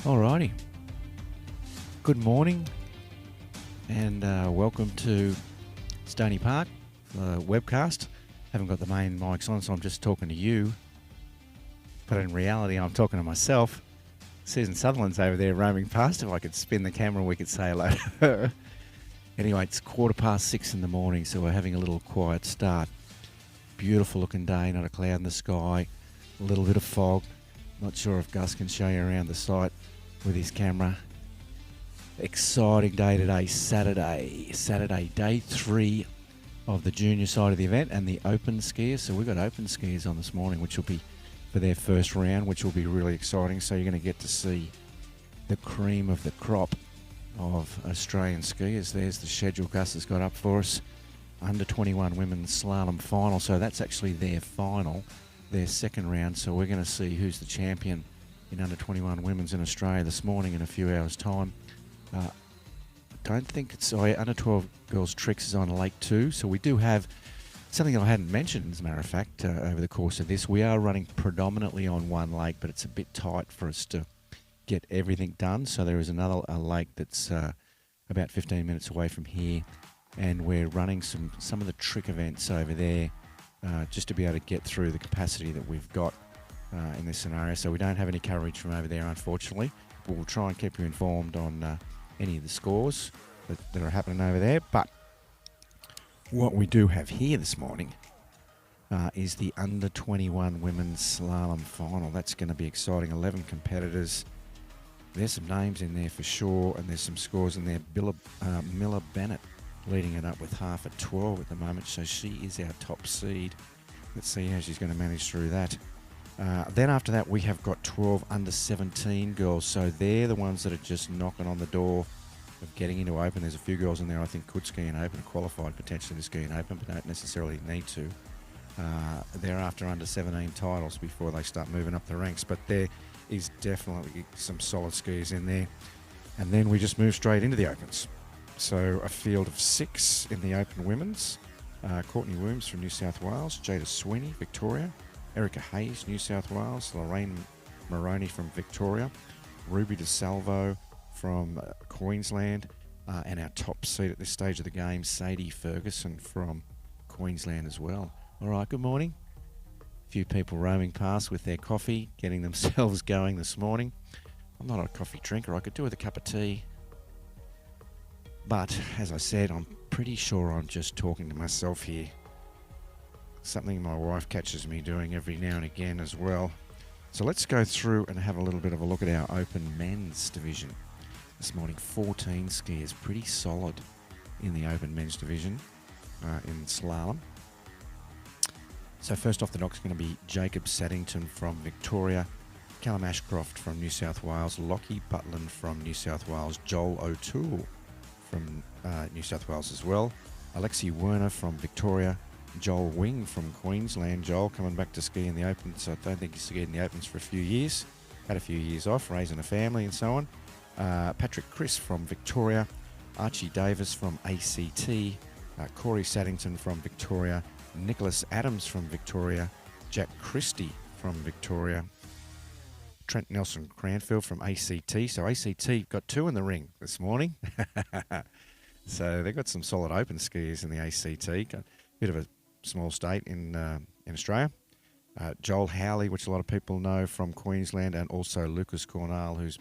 Alrighty. Good morning and welcome to Stoney Park, the webcast. Haven't got the main mics on, so I'm just talking to you. But in reality, I'm talking to myself. Susan Sutherland's over there roaming past. If I could spin the camera, we could say hello to her. Anyway, it's 6:15 in the morning, so we're having a little quiet start. Beautiful looking day, not a cloud in the sky, a little bit of fog. Not sure if Gus can show you around the site with his camera. Exciting day today, Saturday, day 3 of the junior side of the event and the open skiers. So we've got open skiers on this morning, which will be for their first round, which will be really exciting. So you're going to get to see the cream of the crop of Australian skiers. There's the schedule Gus has got up for us. Under 21 women's slalom final. So that's actually their final, their second round. So we're going to see who's the champion in under 21 women's in Australia this morning in a few hours' time. I don't think it's under 12 girls tricks is on Lake 2. So we do have something I hadn't mentioned, as a matter of fact, over the course of this. We are running predominantly on one lake, but it's a bit tight for us to get everything done. So there is another lake that's about 15 minutes away from here, and we're running some of the trick events over there just to be able to get through the capacity that we've got in this scenario. So we don't have any coverage from over there, unfortunately. But we'll try and keep you informed on any of the scores that are happening over there. But what we do have here this morning is the under 21 women's slalom final. That's going to be exciting. 11 competitors. There's some names in there for sure, and there's some scores in there. Miller Bennett leading it up with half at 12 at the moment, so she is our top seed. Let's see how she's going to manage through that. Then after that, we have got 12 under 17 girls, so they're the ones that are just knocking on the door of getting into open. There's a few girls in there I think could ski in open, qualified potentially to ski in open, but don't necessarily need to. They're after under 17 titles before they start moving up the ranks, but there is definitely some solid skiers in there. And then we just move straight into the opens. So a field of 6 in the open women's. Courtney Woombs from New South Wales, Jada Sweeney, Victoria, Erica Hayes, New South Wales, Lorraine Moroney from Victoria, Ruby DeSalvo from Queensland, and our top seed at this stage of the game, Sadie Ferguson from Queensland as well. All right, good morning. A few people roaming past with their coffee, getting themselves going this morning. I'm not a coffee drinker. I could do with a cup of tea. But, as I said, I'm pretty sure I'm just talking to myself here. Something my wife catches me doing every now and again as well. So let's go through and have a little bit of a look at our open men's division. This morning, 14 skiers, pretty solid in the open men's division in slalom. So first off the dock is going to be Jacob Saddington from Victoria, Callum Ashcroft from New South Wales, Lockie Butland from New South Wales, Joel O'Toole from New South Wales as well, Alexi Werner from Victoria, Joel Wing from Queensland. Joel coming back to ski in the Opens. I don't think he's skied in the Opens for a few years. Had a few years off, raising a family and so on. Patrick Chris from Victoria, Archie Davis from ACT, Corey Saddington from Victoria, Nicholas Adams from Victoria, Jack Christie from Victoria, Trent Nelson Cranfield from ACT. So ACT got 2 in the ring this morning. So they've got some solid open skiers in the ACT. Got a bit of a small state in Australia. Joel Howley, which a lot of people know from Queensland, and also Lucas Cornell, who's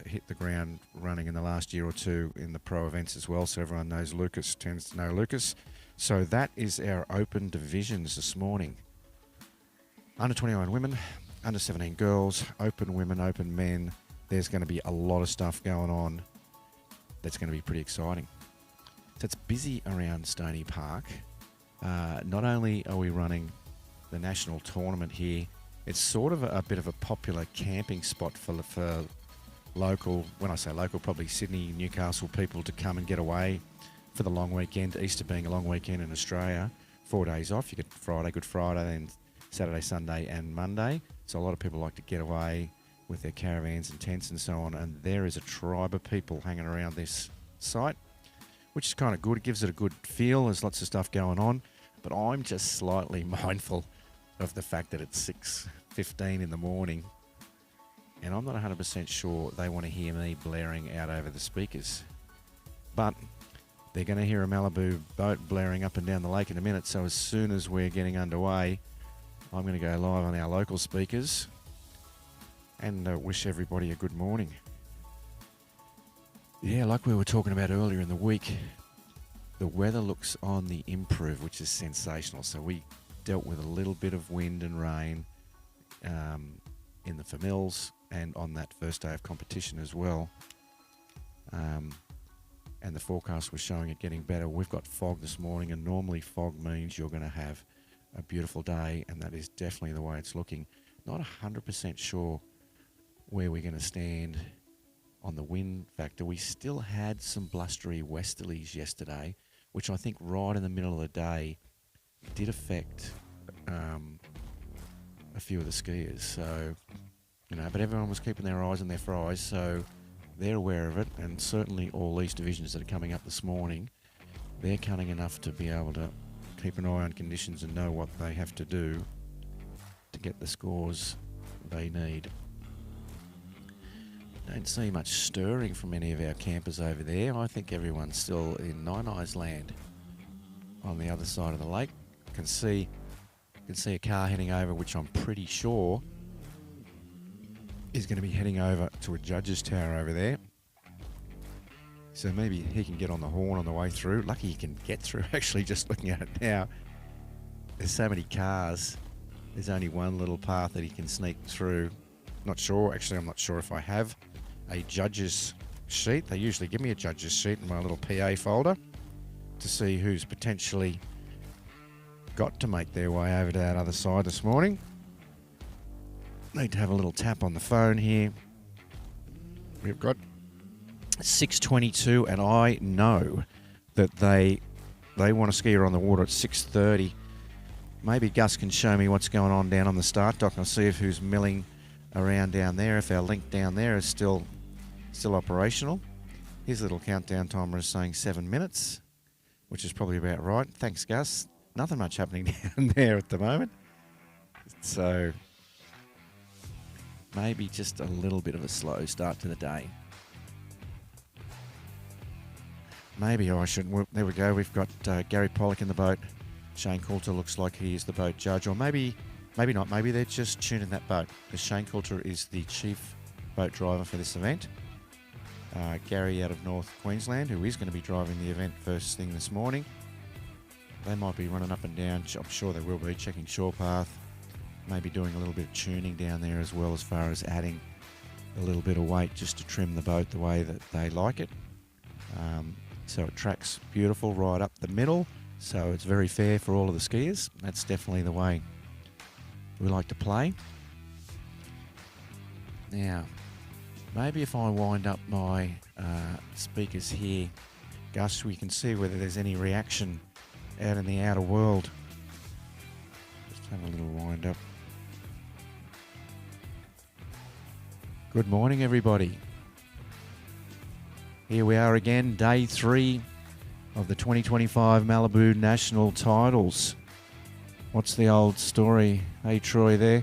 hit the ground running in the last year or two in the pro events as well. So everyone knows Lucas, tends to know Lucas. So that is our open divisions this morning. Under 21 women, under 17 girls, open women, open men. There's going to be a lot of stuff going on that's going to be pretty exciting. So it's busy around Stoney Park. Not only are we running the national tournament here, it's sort of a bit of a popular camping spot for local, when I say local, probably Sydney, Newcastle people to come and get away for the long weekend. Easter being a long weekend in Australia, 4 days off. You get Friday, Good Friday, then Saturday, Sunday and Monday. So a lot of people like to get away with their caravans and tents and so on, and there is a tribe of people hanging around this site, which is kind of good. It gives it a good feel. There's lots of stuff going on, but I'm just slightly mindful of the fact that it's 6:15 in the morning and I'm not 100% sure they want to hear me blaring out over the speakers. But they're going to hear a Malibu boat blaring up and down the lake in a minute, so as soon as we're getting underway, I'm going to go live on our local speakers and wish everybody a good morning. Yeah, like we were talking about earlier in the week, the weather looks on the improve, which is sensational. So we dealt with a little bit of wind and rain in the Famils and on that first day of competition as well. And the forecast was showing it getting better. We've got fog this morning, and normally fog means you're going to have a beautiful day, and that is definitely the way it's looking. Not 100% sure where we're going to stand on the wind factor. We still had some blustery westerlies yesterday, which I think right in the middle of the day did affect a few of the skiers. So, but everyone was keeping their eyes on their fries, so they're aware of it, and certainly all these divisions that are coming up this morning, they're cunning enough to be able to keep an eye on conditions and know what they have to do to get the scores they need. Don't see much stirring from any of our campers over there. I think everyone's still in Nine Eyes land on the other side of the lake. Can see a car heading over, which I'm pretty sure is going to be heading over to a judge's tower over there. So maybe he can get on the horn on the way through. Lucky he can get through, actually, just looking at it now. There's so many cars. There's only one little path that he can sneak through. Not sure. Actually, I'm not sure if I have a judge's sheet. They usually give me a judge's sheet in my little PA folder to see who's potentially got to make their way over to that other side this morning. Need to have a little tap on the phone here. We've got 6:22, and I know that they want a skier on the water at 6:30. Maybe Gus can show me what's going on down on the start dock. I'll see if who's milling around down there, if our link down there is still operational. His little countdown timer is saying 7 minutes, which is probably about right. Thanks, Gus. Nothing much happening down there at the moment. So maybe just a little bit of a slow start to the day. Maybe I should... There we go. We've got Gary Pollock in the boat. Shane Coulter looks like he is the boat judge. Or maybe not. Maybe they're just tuning that boat, because Shane Coulter is the chief boat driver for this event. Gary out of North Queensland, who is going to be driving the event first thing this morning. They might be running up and down. I'm sure they will be, checking shore path. Maybe doing a little bit of tuning down there as well, as far as adding a little bit of weight just to trim the boat the way that they like it. So it tracks beautiful right up the middle, so it's very fair for all of the skiers. That's definitely the way we like to play. Now, maybe if I wind up my speakers here, Gus, we can see whether there's any reaction out in the outer world. Just have a little wind up. Good morning, everybody. Here we are again, day 3 of the 2025 Malibu National Titles. What's the old story? Hey, Troy there.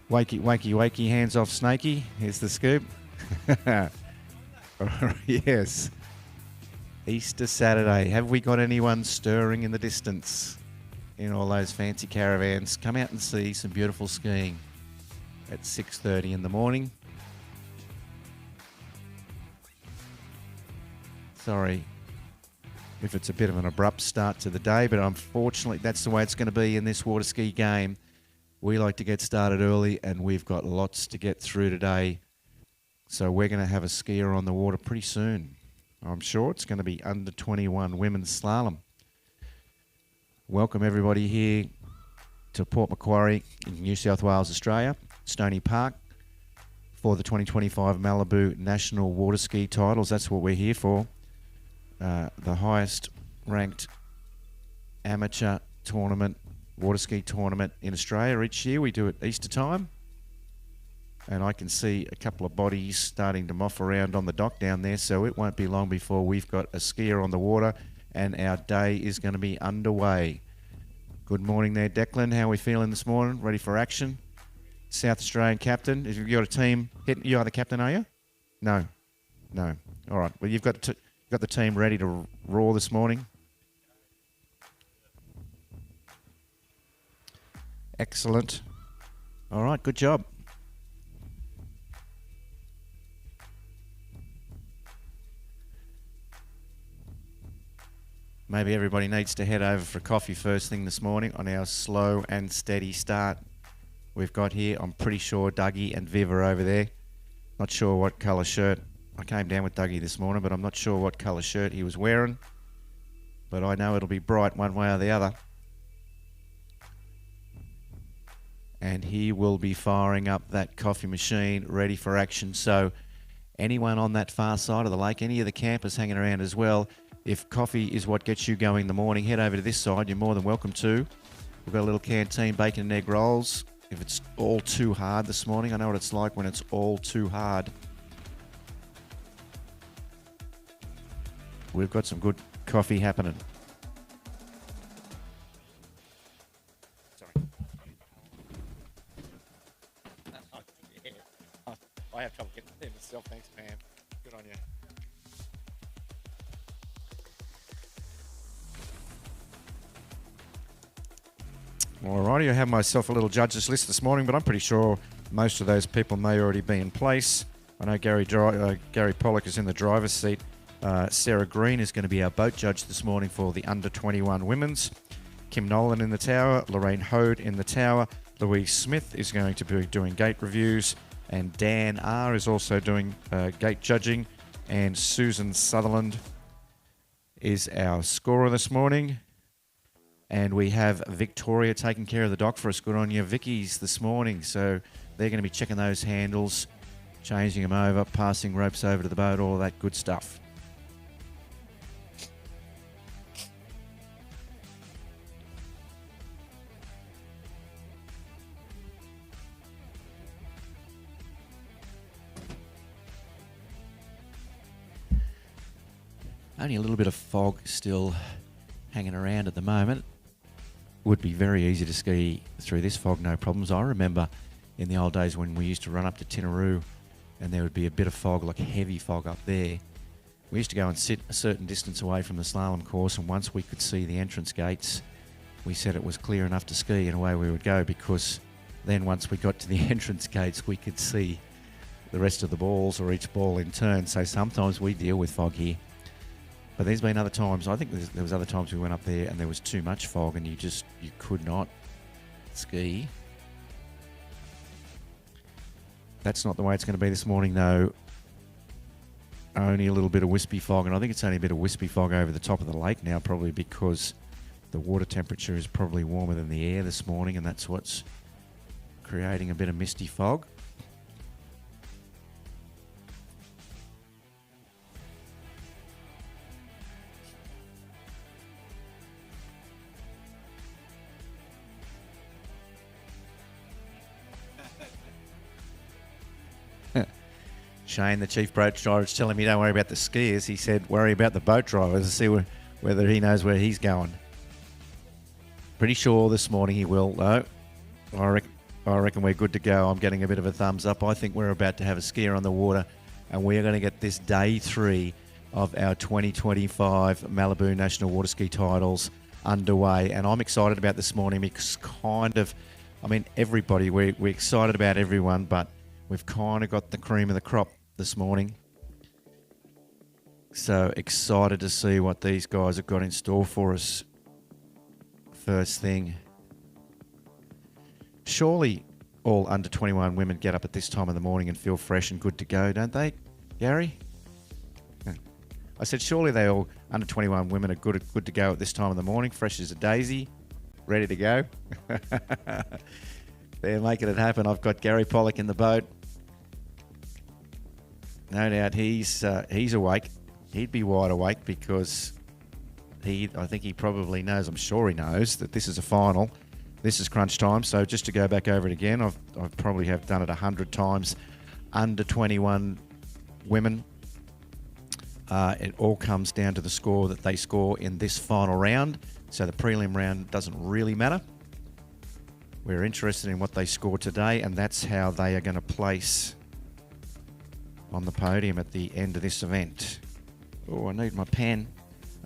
Wakey, wakey, wakey, hands off Snakey. Here's the scoop. Yes. Easter Saturday. Have we got anyone stirring in the distance in all those fancy caravans? Come out and see some beautiful skiing at 6:30 in the morning. Sorry if it's a bit of an abrupt start to the day, but unfortunately that's the way it's going to be in this Waterski game. We like to get started early, and we've got lots to get through today. So we're going to have a skier on the water pretty soon. I'm sure it's going to be under 21 women's slalom. Welcome everybody here to Port Macquarie in New South Wales, Australia, Stoney Park, for the 2025 Malibu National Waterski Titles. That's what we're here for. The highest ranked amateur tournament, waterski tournament in Australia each year. We do it Easter time. And I can see a couple of bodies starting to moff around on the dock down there, so it won't be long before we've got a skier on the water and our day is going to be underway. Good morning there, Declan. How are we feeling this morning? Ready for action? South Australian captain. Have you got a team? You are the captain, are you? No. All right. Well, you've got the team ready to roar this morning. Excellent. All right. Good job. Maybe everybody needs to head over for coffee first thing this morning on our slow and steady start we've got here. I'm pretty sure Dougie and Viv are over there. Not sure what colour shirt. I came down with Dougie this morning, but I'm not sure what colour shirt he was wearing. But I know it'll be bright one way or the other. And he will be firing up that coffee machine ready for action. So anyone on that far side of the lake, any of the campers hanging around as well, if coffee is what gets you going in the morning, head over to this side. You're more than welcome to. We've got a little canteen bacon and egg rolls. If it's all too hard this morning, I know what it's like when it's all too hard. We've got some good coffee happening. Sorry. I have trouble getting there myself. Thanks, Pam. Good on you. Alrighty, I have myself a little judges list this morning, but I'm pretty sure most of those people may already be in place. I know Gary Pollock is in the driver's seat. Sarah Green is going to be our boat judge this morning for the under-21 women's. Kim Nolan in the tower, Lorraine Hode in the tower. Louise Smith is going to be doing gate reviews, and Dan R is also doing gate judging, and Susan Sutherland is our scorer this morning. And we have Victoria taking care of the dock for us. Good on you, Vickies, this morning. So they're going to be checking those handles, changing them over, passing ropes over to the boat, all of that good stuff. Only a little bit of fog still hanging around at the moment. Would be very easy to ski through this fog, no problems. I remember in the old days when we used to run up to Tinaroo and there would be a bit of fog, like heavy fog up there. We used to go and sit a certain distance away from the slalom course, and once we could see the entrance gates, we said it was clear enough to ski, and away we would go, because then once we got to the entrance gates, we could see the rest of the balls, or each ball in turn. So sometimes we deal with fog here. But there's been other times, I think there was other times we went up there and there was too much fog and you could not ski. That's not the way it's going to be this morning though. Only a little bit of wispy fog, and I think it's only a bit of wispy fog over the top of the lake now, probably because the water temperature is probably warmer than the air this morning, and that's what's creating a bit of misty fog. Shane, the chief boat driver, is telling me don't worry about the skiers. He said worry about the boat drivers and see whether he knows where he's going. Pretty sure this morning he will, though. I reckon we're good to go. I'm getting a bit of a thumbs up. I think we're about to have a skier on the water, and we're going to get this day 3 of our 2025 Malibu National Waterski titles underway. And I'm excited about this morning because everybody, we're excited about everyone, but we've kind of got the cream of the crop this morning. So excited to see what these guys have got in store for us. First thing. Surely all under 21 women get up at this time of the morning and feel fresh and good to go, don't they, Gary? I said surely they all under 21 women are good to go at this time of the morning, fresh as a daisy, ready to go. They're making it happen. I've got Gary Pollock in the boat. No doubt he's awake. He'd be wide awake because I think he probably knows, I'm sure he knows, that this is a final. This is crunch time. So just to go back over it again, I've probably have done it 100 times. Under 21 women, it all comes down to the score that they score in this final round. So the prelim round doesn't really matter. We're interested in what they score today, and that's how they are going to place on the podium at the end of this event. Oh, I need my pen.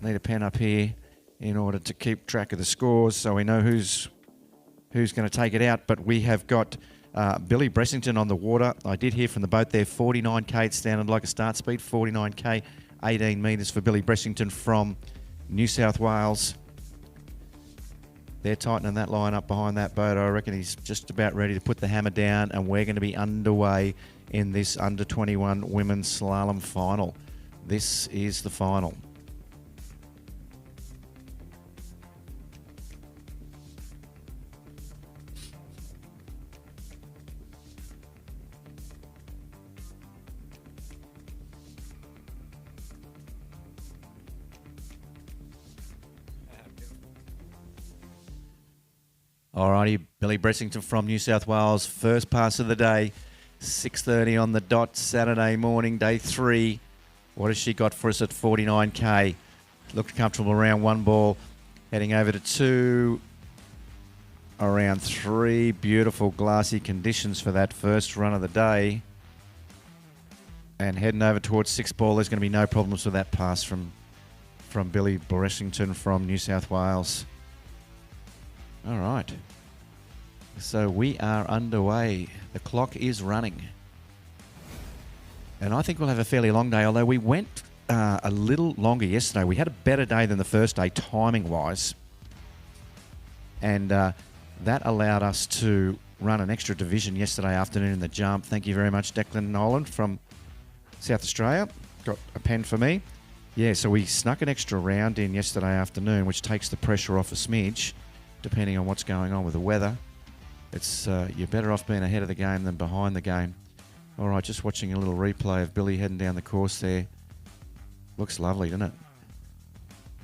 I need a pen up here in order to keep track of the scores so we know who's going to take it out. But we have got Billy Bressington on the water. I did hear from the boat there, 49k. It sounded like a start speed, 49k, 18 metres for Billy Bressington from New South Wales. They're tightening that line up behind that boat. I reckon he's just about ready to put the hammer down, and we're going to be underway in this under-21 women's slalom final. This is the final. Alrighty, Billy Bressington from New South Wales, first pass of the day, 6:30 on the dot, Saturday morning, day 3. What has she got for us at 49k? Looked comfortable around 1 ball, heading over to 2, around 3. Beautiful glassy conditions for that first run of the day. And heading over towards 6 ball, there's going to be no problems with that pass from Billy Bressington from New South Wales. All right, so we are underway. The clock is running. And I think we'll have a fairly long day, although we went a little longer yesterday. We had a better day than the first day, timing-wise. And that allowed us to run an extra division yesterday afternoon in the jump. Thank you very much, Declan Nolan from South Australia. Got a pen for me. Yeah, so we snuck an extra round in yesterday afternoon, which takes the pressure off a smidge, depending on what's going on with the weather. It's you're better off being ahead of the game than behind the game. All right, just watching a little replay of Billy heading down the course there. Looks lovely, doesn't it?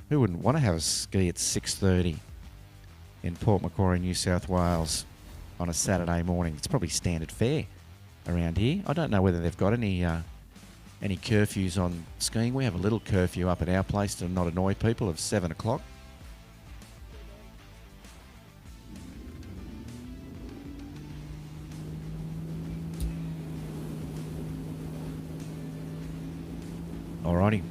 Who wouldn't want to have a ski at 6:30 in Port Macquarie, New South Wales on a Saturday morning? It's probably standard fare around here. I don't know whether they've got any curfews on skiing. We have a little curfew up at our place to not annoy people of 7 o'clock. Alrighty.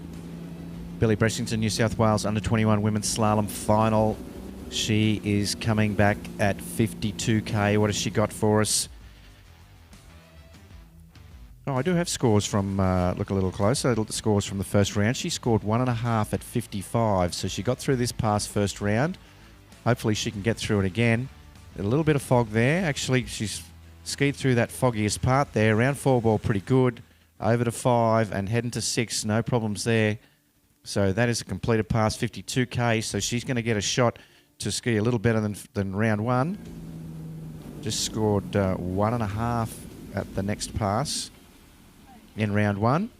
Billy Bressington, New South Wales, under-21 women's slalom final. She is coming back at 52k. What has she got for us? Oh, I do have scores from, look a little closer, the scores from the first round. She scored 1.5 at 55, so she got through this past first round. Hopefully she can get through it again. A little bit of fog there. Actually, she's skied through that foggiest part there. Round 4 ball pretty good. Over to 5 and heading to 6, no problems there. So that is a completed pass, 52k. So she's going to get a shot to ski a little better than round 1. Just scored 1.5 at the next pass in round 1.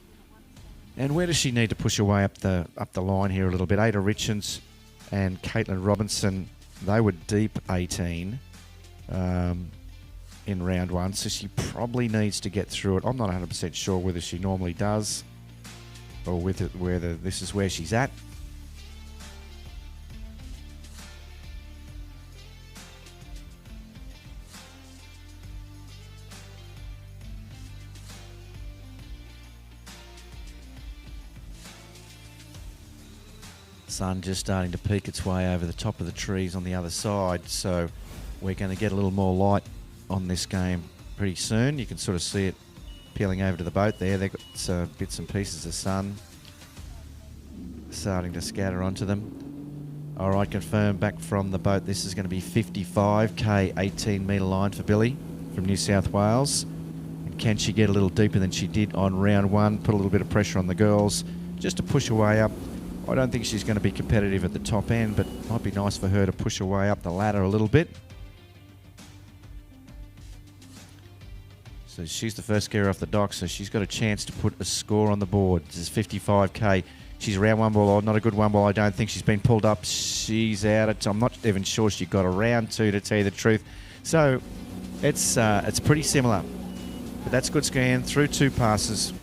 And where does she need to push her way up the line here a little bit? Ada Richards and Caitlin Robinson, they were deep 18. In round 1, so she probably needs to get through it. I'm not 100% sure whether she normally does or whether this is where she's at. Sun just starting to peek its way over the top of the trees on the other side, so we're going to get a little more light on this game pretty soon. You can sort of see it peeling over to the boat there. They've got bits and pieces of sun starting to scatter onto them. All right, confirmed back from the boat. This is going to be 55k, 18-metre line for Billy from New South Wales. And can she get a little deeper than she did on round 1? Put a little bit of pressure on the girls just to push her way up. I don't think she's going to be competitive at the top end, but it might be nice for her to push her way up the ladder a little bit. So she's the first skier off the dock, so she's got a chance to put a score on the board. This is 55k. She's around 1 ball, not a good 1 ball. I don't think she's been pulled up. She's out. I'm not even sure she got a round 2, to tell you the truth. So it's pretty similar. But that's good skiing through 2 passes.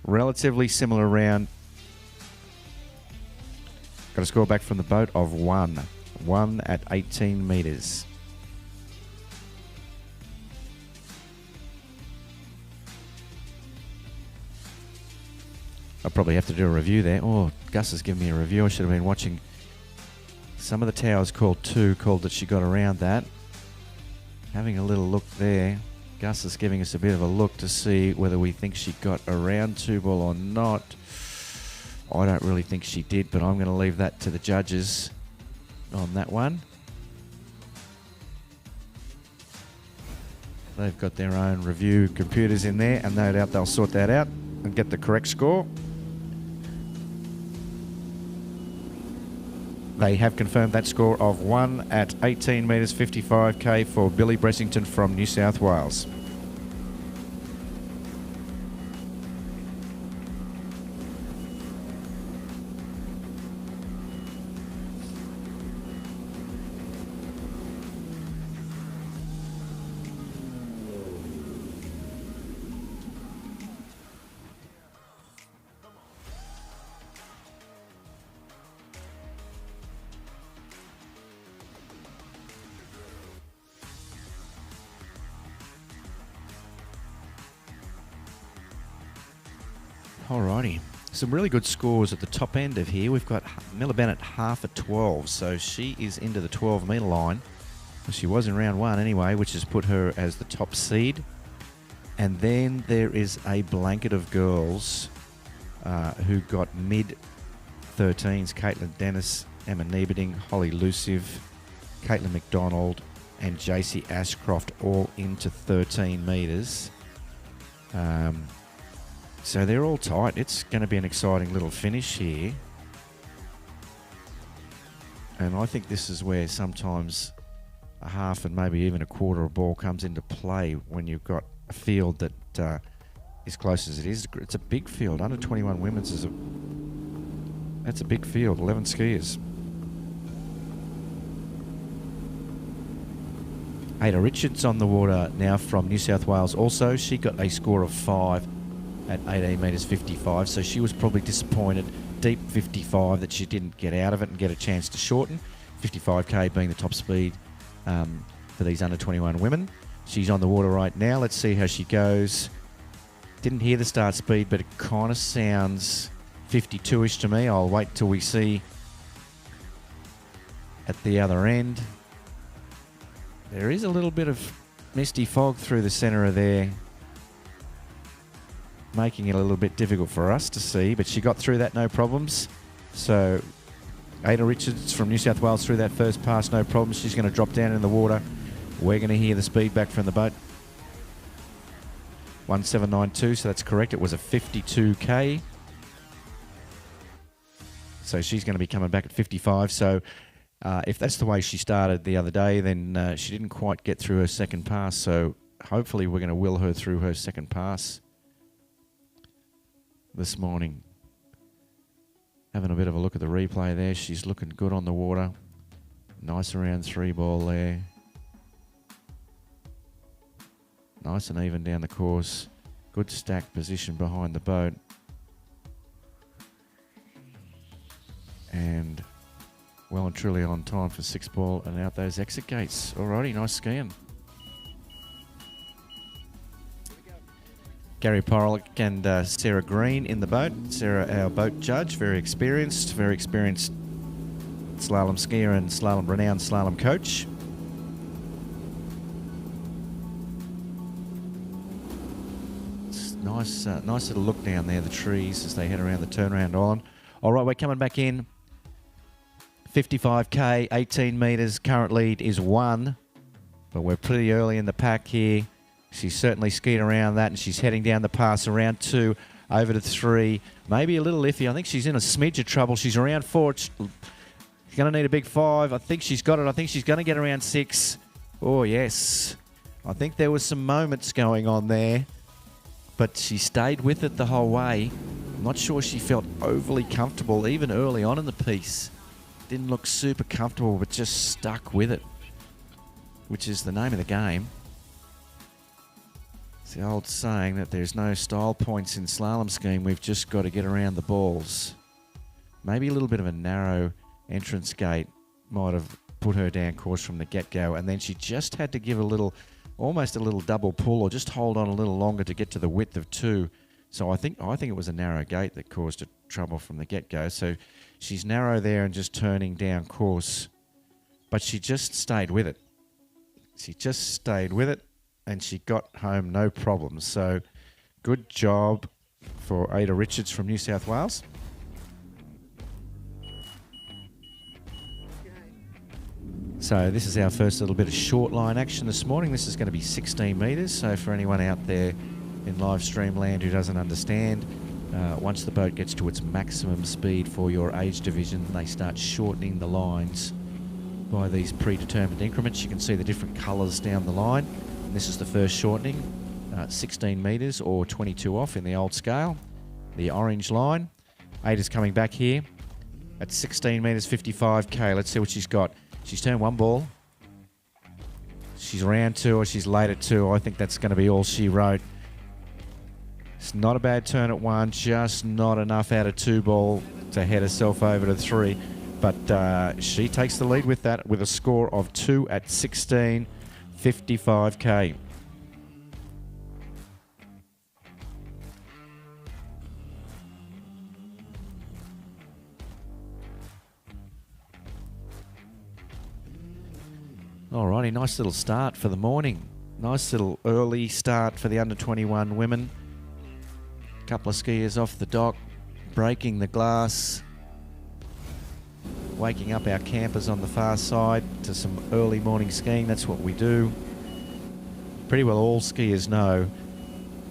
Relatively similar round. Got a score back from the boat of 1. 1 at 18 metres. I'll probably have to do a review there. Oh, Gus has given me a review. I should have been watching. Some of the towers called that she got around that. Having a little look there. Gus is giving us a bit of a look to see whether we think she got around 2 ball or not. I don't really think she did, but I'm going to leave that to the judges on that one. They've got their own review computers in there, and no doubt they'll sort that out and get the correct score. They have confirmed that score of 1 at 18 metres 55k for Billy Bressington from New South Wales. Alrighty, some really good scores at the top end of here. We've got Miller Bennett half at 12, so she is into the 12 metre line. She was in round 1 anyway, which has put her as the top seed. And then there is a blanket of girls who got mid-13s. Caitlin Dennis, Emma Nieberding, Holly Luciv, Caitlin McDonald and JC Ashcroft all into 13 metres. So they're all tight. It's going to be an exciting little finish here. And I think this is where sometimes a half and maybe even a quarter of ball comes into play when you've got a field that is close as it is. It's a big field. Under 21 women's that's a big field. 11 skiers. Ada Richards on the water now from New South Wales also. She got a score of 5 at 18 metres 55, so she was probably disappointed. Deep 55 that she didn't get out of it and get a chance to shorten. 55k being the top speed for these under 21 women. She's on the water right now. Let's see how she goes. Didn't hear the start speed, but it kind of sounds 52-ish to me. I'll wait till we see at the other end. There is a little bit of misty fog through the centre of there, making it a little bit difficult for us to see, but she got through that no problems. So Ada Richards from New South Wales through that first pass, no problems. She's going to drop down in the water. We're going to hear the speed back from the boat. 1792, so that's correct. It was a 52k. So she's going to be coming back at 55. So if that's the way she started the other day, then she didn't quite get through her second pass. So hopefully we're going to will her through her second pass this morning. Having a bit of a look at the replay there. She's looking good on the water. Nice around 3 ball there. Nice and even down the course. Good stacked position behind the boat. And well and truly on time for 6 ball and out those exit gates. Alrighty, nice skiing. Gary Porlick and Sarah Green in the boat. Sarah, our boat judge, very experienced slalom skier and renowned slalom coach. It's nice little look down there, the trees as they head around the turnaround island. All right, we're coming back in. 55k, 18 metres. Current lead is 1, but we're pretty early in the pack here. She's certainly skied around that, and she's heading down the pass around 2, over to 3. Maybe a little iffy. I think she's in a smidge of trouble. She's around 4. She's going to need a big 5. I think she's got it. I think she's going to get around 6. Oh, yes. I think there was some moments going on there, but she stayed with it the whole way. I'm not sure she felt overly comfortable, even early on in the piece. Didn't look super comfortable, but just stuck with it, which is the name of the game. It's the old saying that there's no style points in slalom skiing. We've just got to get around the balls. Maybe a little bit of a narrow entrance gate might have put her down course from the get-go, and then she just had to give almost a little double pull, or just hold on a little longer to get to the width of 2 So I think it was a narrow gate that caused her trouble from the get-go. So she's narrow there and just turning down course. But she just stayed with it. And she got home no problems. So good job for Ada Richards from New South Wales. So this is our first little bit of short line action this morning. This is going to be 16 metres. So for anyone out there in live stream land who doesn't understand, once the boat gets to its maximum speed for your age division, they start shortening the lines by these predetermined increments. You can see the different colours down the line. And this is the first shortening, 16 metres or 22 off in the old scale. The orange line. Ada's coming back here at 16 metres, 55k. Let's see what she's got. She's turned one ball. She's around two or she's late at two. I think that's going to be all she wrote. It's not a bad turn at one, just not enough out of two ball to head herself over to three. But she takes the lead with that, with a score of 2 at 16, 55k. Alrighty, nice little start for the morning. Nice little early start for the under-21 women. Couple of skiers off the dock, breaking the glass, waking up our campers on the far side to some early morning skiing. That's what we do. Pretty well all skiers know,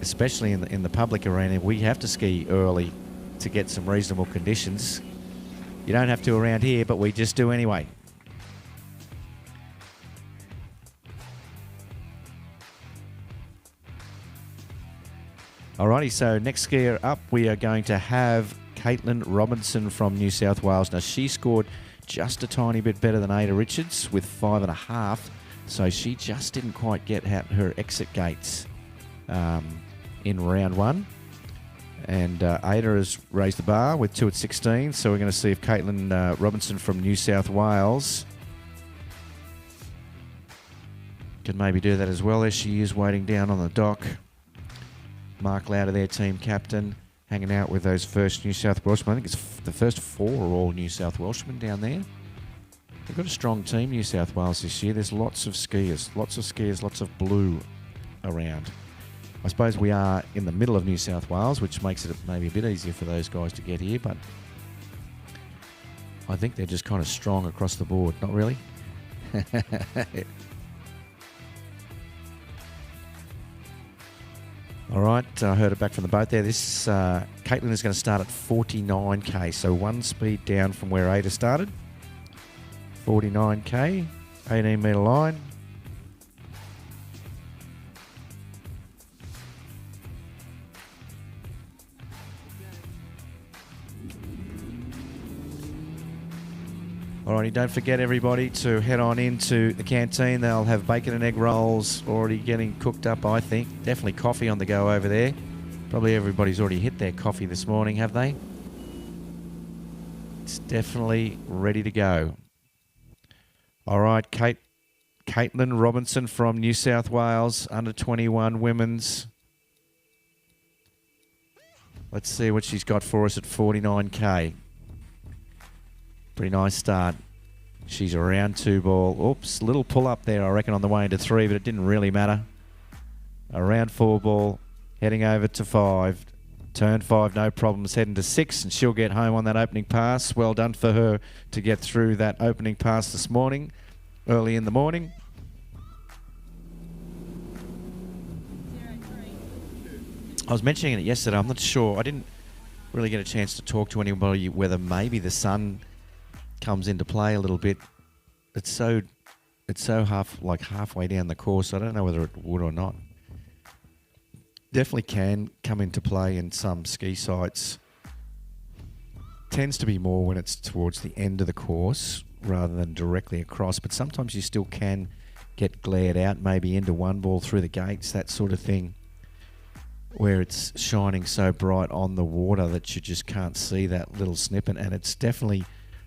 especially in the public arena, we have to ski early to get some reasonable conditions. You don't have to around here, but we just do anyway. Alrighty, so next skier up, we are going to have Caitlin Robinson from New South Wales. Now, she scored just a tiny bit better than Ada Richards with 5.5, so she just didn't quite get her exit gates in round one. And Ada has raised the bar with 2 at 16, so we're going to see if Caitlin Robinson from New South Wales can maybe do that as well, as she is waiting down on the dock. Mark Lauder, their team captain, hanging out with those first New South Welshmen. I think it's the first 4 are all New South Welshmen down there. They've got a strong team, New South Wales, this year. There's lots of skiers, lots of blue around. I suppose we are in the middle of New South Wales, which makes it maybe a bit easier for those guys to get here, but I think they're just kind of strong across the board. Not really? All right, I heard it back from the boat there. This Caitlin is going to start at 49k, so one speed down from where Ada started. 49k, 18 metre line. Alrighty, don't forget everybody to head on into the canteen. They'll have bacon and egg rolls already getting cooked up, I think. Definitely coffee on the go over there. Probably everybody's already hit their coffee this morning, have they? It's definitely ready to go. Alright, Caitlin Robinson from New South Wales, under 21 women's. Let's see what she's got for us at 49k. Pretty nice start. She's around 2 ball. Oops, little pull up there, I reckon, on the way into 3, but it didn't really matter. Around 4 ball, heading over to 5. Turn 5, no problems, heading to 6, and she'll get home on that opening pass. Well done for her to get through that opening pass this morning, early in the morning. I was mentioning it yesterday. I'm not sure. I didn't really get a chance to talk to anybody whether maybe the sun comes into play a little bit. It's so halfway down the course. I don't know whether it would or not. Definitely can come into play in some ski sites. Tends to be more when it's towards the end of the course rather than directly across, but sometimes you still can get glared out, maybe into 1 ball through the gates, that sort of thing, where it's shining so bright on the water that you just can't see that little snippet, and it's definitely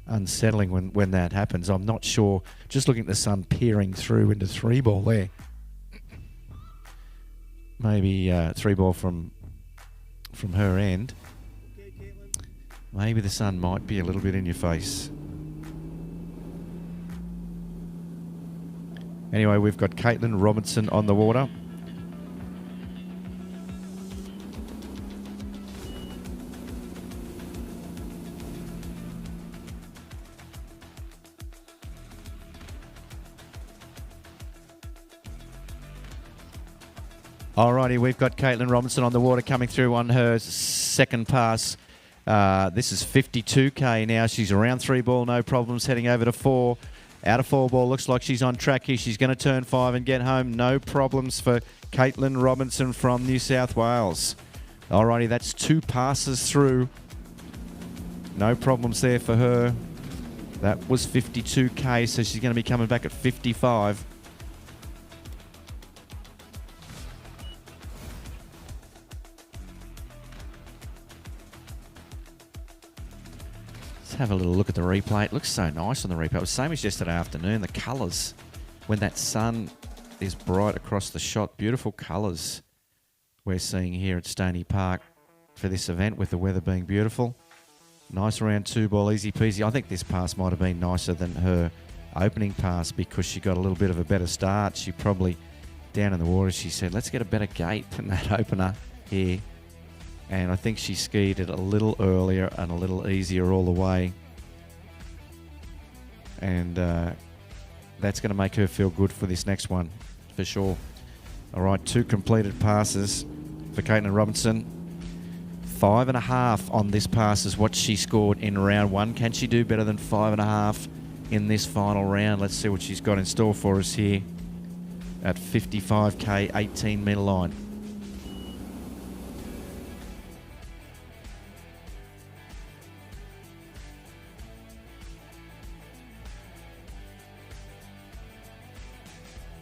unsettling when that happens. I'm not sure, just looking at the sun peering through into 3 ball there. Maybe 3 ball from from her end. Maybe the sun might be a little bit in your face. Anyway, we've got Caitlin Robinson on the water. Alrighty, we've got Caitlin Robinson on the water coming through on her second pass. This is 52k now. She's around 3 ball, no problems, heading over to 4. Out of 4 ball, looks like she's on track here. She's going to turn 5 and get home. No problems for Caitlin Robinson from New South Wales. Alrighty, that's 2 passes through. No problems there for her. That was 52k, so she's going to be coming back at 55. Have a little look at the replay. It looks so nice on the replay. It was the same as yesterday afternoon. The colours, when that sun is bright across the shot, beautiful colours we're seeing here at Stoney Park for this event with the weather being beautiful. Nice around 2 ball, easy peasy. I think this pass might have been nicer than her opening pass because she got a little bit of a better start. She probably, down in the water, she said, let's get a better gate than that opener here. And I think she skied it a little earlier and a little easier all the way. And that's going to make her feel good for this next one, for sure. All right, 2 completed passes for Caitlin Robinson. 5.5 on this pass is what she scored in round 1. Can she do better than 5.5 in this final round? Let's see what she's got in store for us here at 55k, 18 metre line.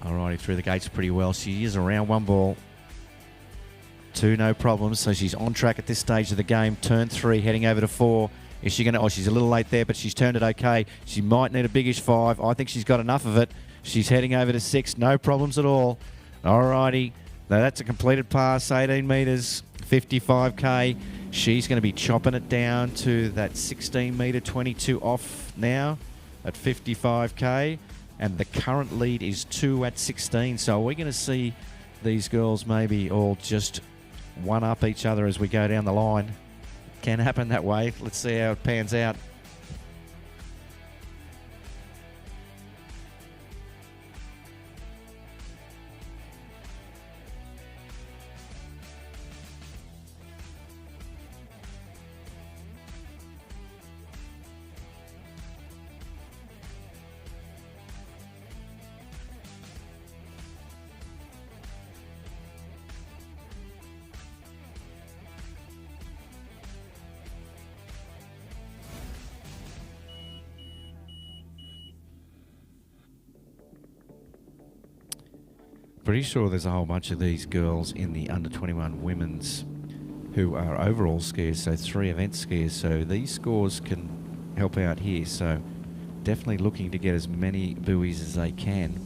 Alrighty, through the gates pretty well. She is around 1 ball. 2, no problems. So she's on track at this stage of the game. Turn 3, heading over to 4. Is she going to... Oh, she's a little late there, but she's turned it okay. She might need a biggish 5. I think she's got enough of it. She's heading over to 6. No problems at all. Alrighty. Now that's a completed pass, 18 metres, 55k. She's going to be chopping it down to that 16 metre, 22 off now at 55k. And the current lead is 2 at 16. So we're going to see these girls maybe all just one up each other as we go down the line. Can happen that way. Let's see how it pans out. Pretty sure there's a whole bunch of these girls in the under 21 women's who are overall skiers, so 3 event skiers, so these scores can help out here. So definitely looking to get as many buoys as they can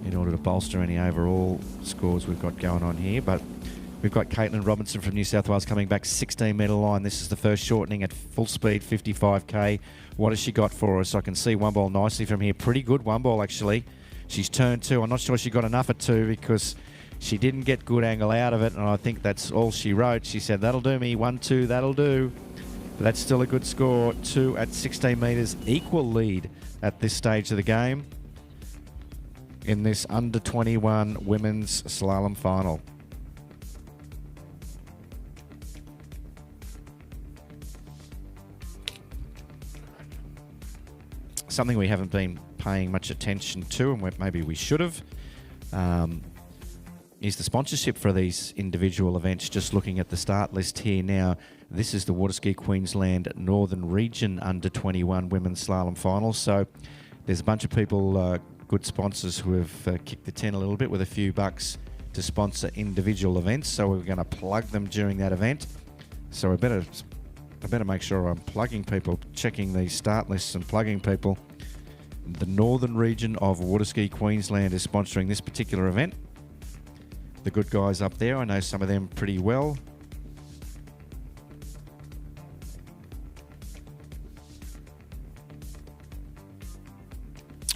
in order to bolster any overall scores we've got going on here. But we've got Caitlin Robinson from New South Wales coming back 16 metre line. This is the first shortening at full speed, 55k. What has she got for us? I can see 1 ball nicely from here. Pretty good 1 ball actually. She's turned 2. I'm not sure she got enough at 2 because she didn't get good angle out of it, and I think that's all she wrote. She said, that'll do me, 1, 2, that'll do. But that's still a good score. 2 at 16 metres, equal lead at this stage of the game in this under 21 women's slalom final. Something we haven't been paying much attention to, and maybe we should have, is the sponsorship for these individual events. Just looking at the start list here now, this is the Waterski Queensland Northern Region Under 21 Women's Slalom Final. So there's a bunch of people, good sponsors, who have kicked the tent a little bit with a few bucks to sponsor individual events. So we're going to plug them during that event. So I better make sure I'm plugging people, checking these start lists and plugging people. The Northern Region of Waterski Queensland is sponsoring this particular event. The good guys up there, I know some of them pretty well.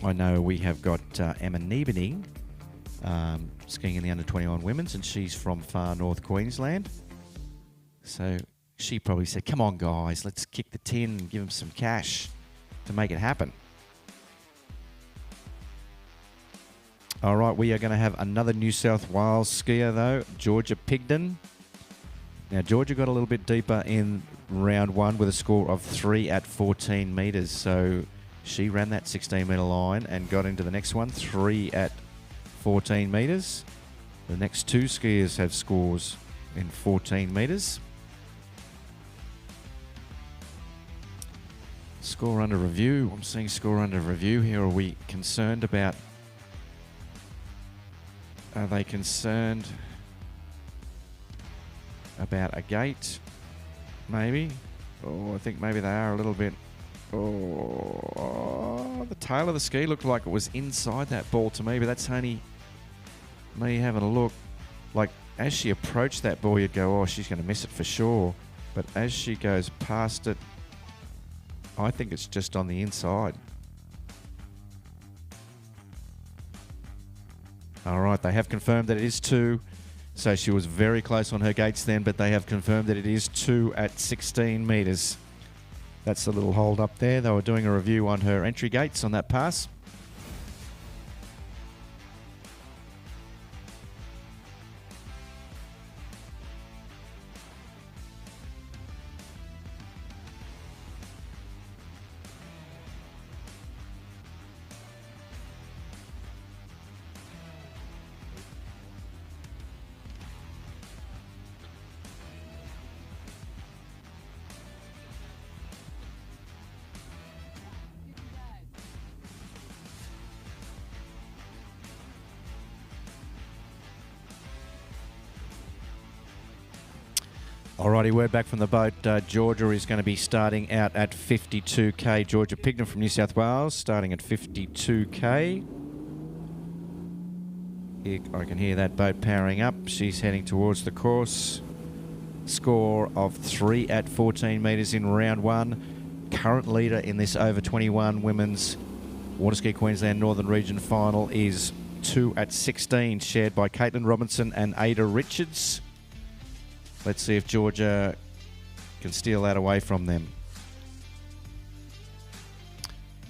I know we have got Emma Niebening skiing in the under-21 women's, and she's from far north Queensland. So she probably said, come on, guys, let's kick the tin and give them some cash to make it happen. All right, we are going to have another New South Wales skier, though, Georgia Pigden. Now, Georgia got a little bit deeper in round one with a score of 3 at 14 metres. So she ran that 16-metre line and got into the next one, 3 at 14 metres. The next two skiers have scores in 14 metres. Score under review. I'm seeing score under review here. Are we concerned about... Are they concerned about a gate? Maybe. Oh, I think maybe they are a little bit. Oh, the tail of the ski looked like it was inside that ball to me, but that's only me having a look. Like, as she approached that ball, you'd go, oh, she's going to miss it for sure. But as she goes past it, I think it's just on the inside. All right, they have confirmed that it is 2. So she was very close on her gates then, but they have confirmed that it is 2 at 16 metres. That's a little hold up there. They were doing a review on her entry gates on that pass. Alrighty, word back from the boat. Georgia is going to be starting out at 52k. Georgia Pigden from New South Wales starting at 52k. I can hear that boat powering up. She's heading towards the course. Score of 3 at 14 metres in round one. Current leader in this over 21 women's Waterski Queensland Northern Region final is 2 at 16, shared by Caitlin Robinson and Ada Richards. Let's see if Georgia can steal that away from them.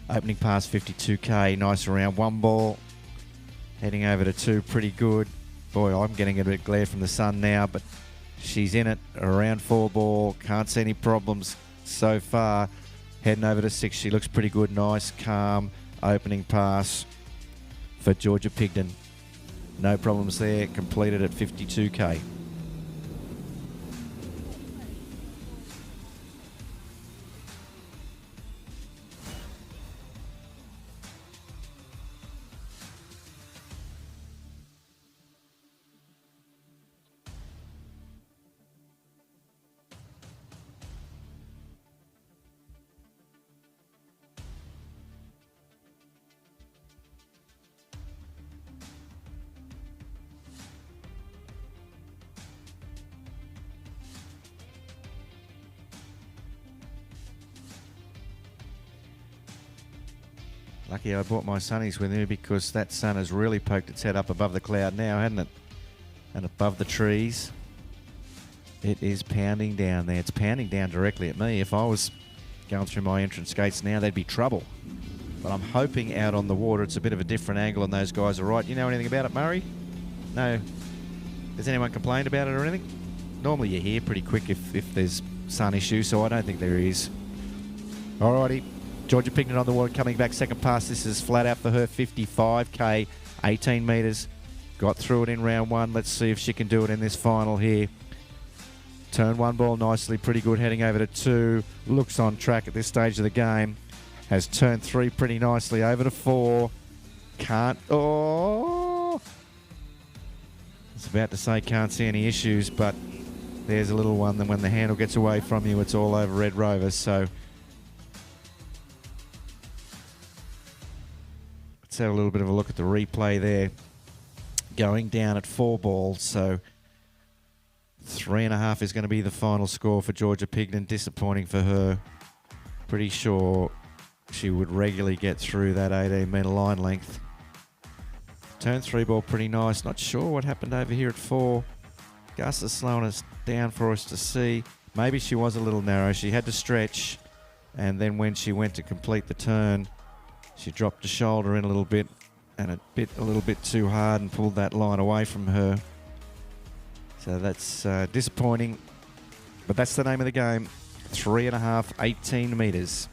Opening pass 52k, nice around 1 ball. Heading over to 2, pretty good. Boy, I'm getting a bit of glare from the sun now, but she's in it. Around 4 ball, can't see any problems so far. Heading over to 6, she looks pretty good, nice, calm opening pass for Georgia Pigden. No problems there, completed at 52k. Lucky I brought my sunnies with me because that sun has really poked its head up above the cloud now, hasn't it? And above the trees. It is pounding down there. It's pounding down directly at me. If I was going through my entrance gates now, there'd be trouble. But I'm hoping out on the water it's a bit of a different angle and those guys are right. You know anything about it, Murray? No. Has anyone complained about it or anything? Normally you hear pretty quick if there's sun issues, so I don't think there is. Alrighty. Georgia Pigden on the water, coming back second pass. This is flat out for her, 55k, 18 metres. Got through it in round one. Let's see if she can do it in this final here. Turn 1 ball nicely, pretty good. Heading over to 2. Looks on track at this stage of the game. Has turned 3 pretty nicely. Over to 4. Can't. Oh! I was about to say can't see any issues, but there's a little one. Then when the handle gets away from you, it's all over Red Rovers. So let's have a little bit of a look at the replay there. Going down at 4 balls, so 3.5 is going to be the final score for Georgia Pigden. Disappointing for her. Pretty sure she would regularly get through that 18-metre line length. Turn 3 ball pretty nice. Not sure what happened over here at 4. Gus is slowing us down for us to see. Maybe she was a little narrow. She had to stretch, and then when she went to complete the turn, she dropped the shoulder in a little bit, and it bit a little bit too hard and pulled that line away from her. So that's disappointing, but that's the name of the game. 3.5, 18 metres.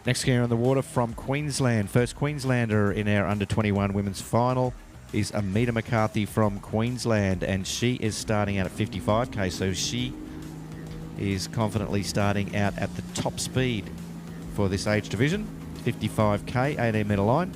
Next gear on the water from Queensland. First Queenslander in our under-21 women's final is Amita McCarthy from Queensland, and she is starting out at 55k, so she is confidently starting out at the top speed for this age division. 55k, 18-metre line.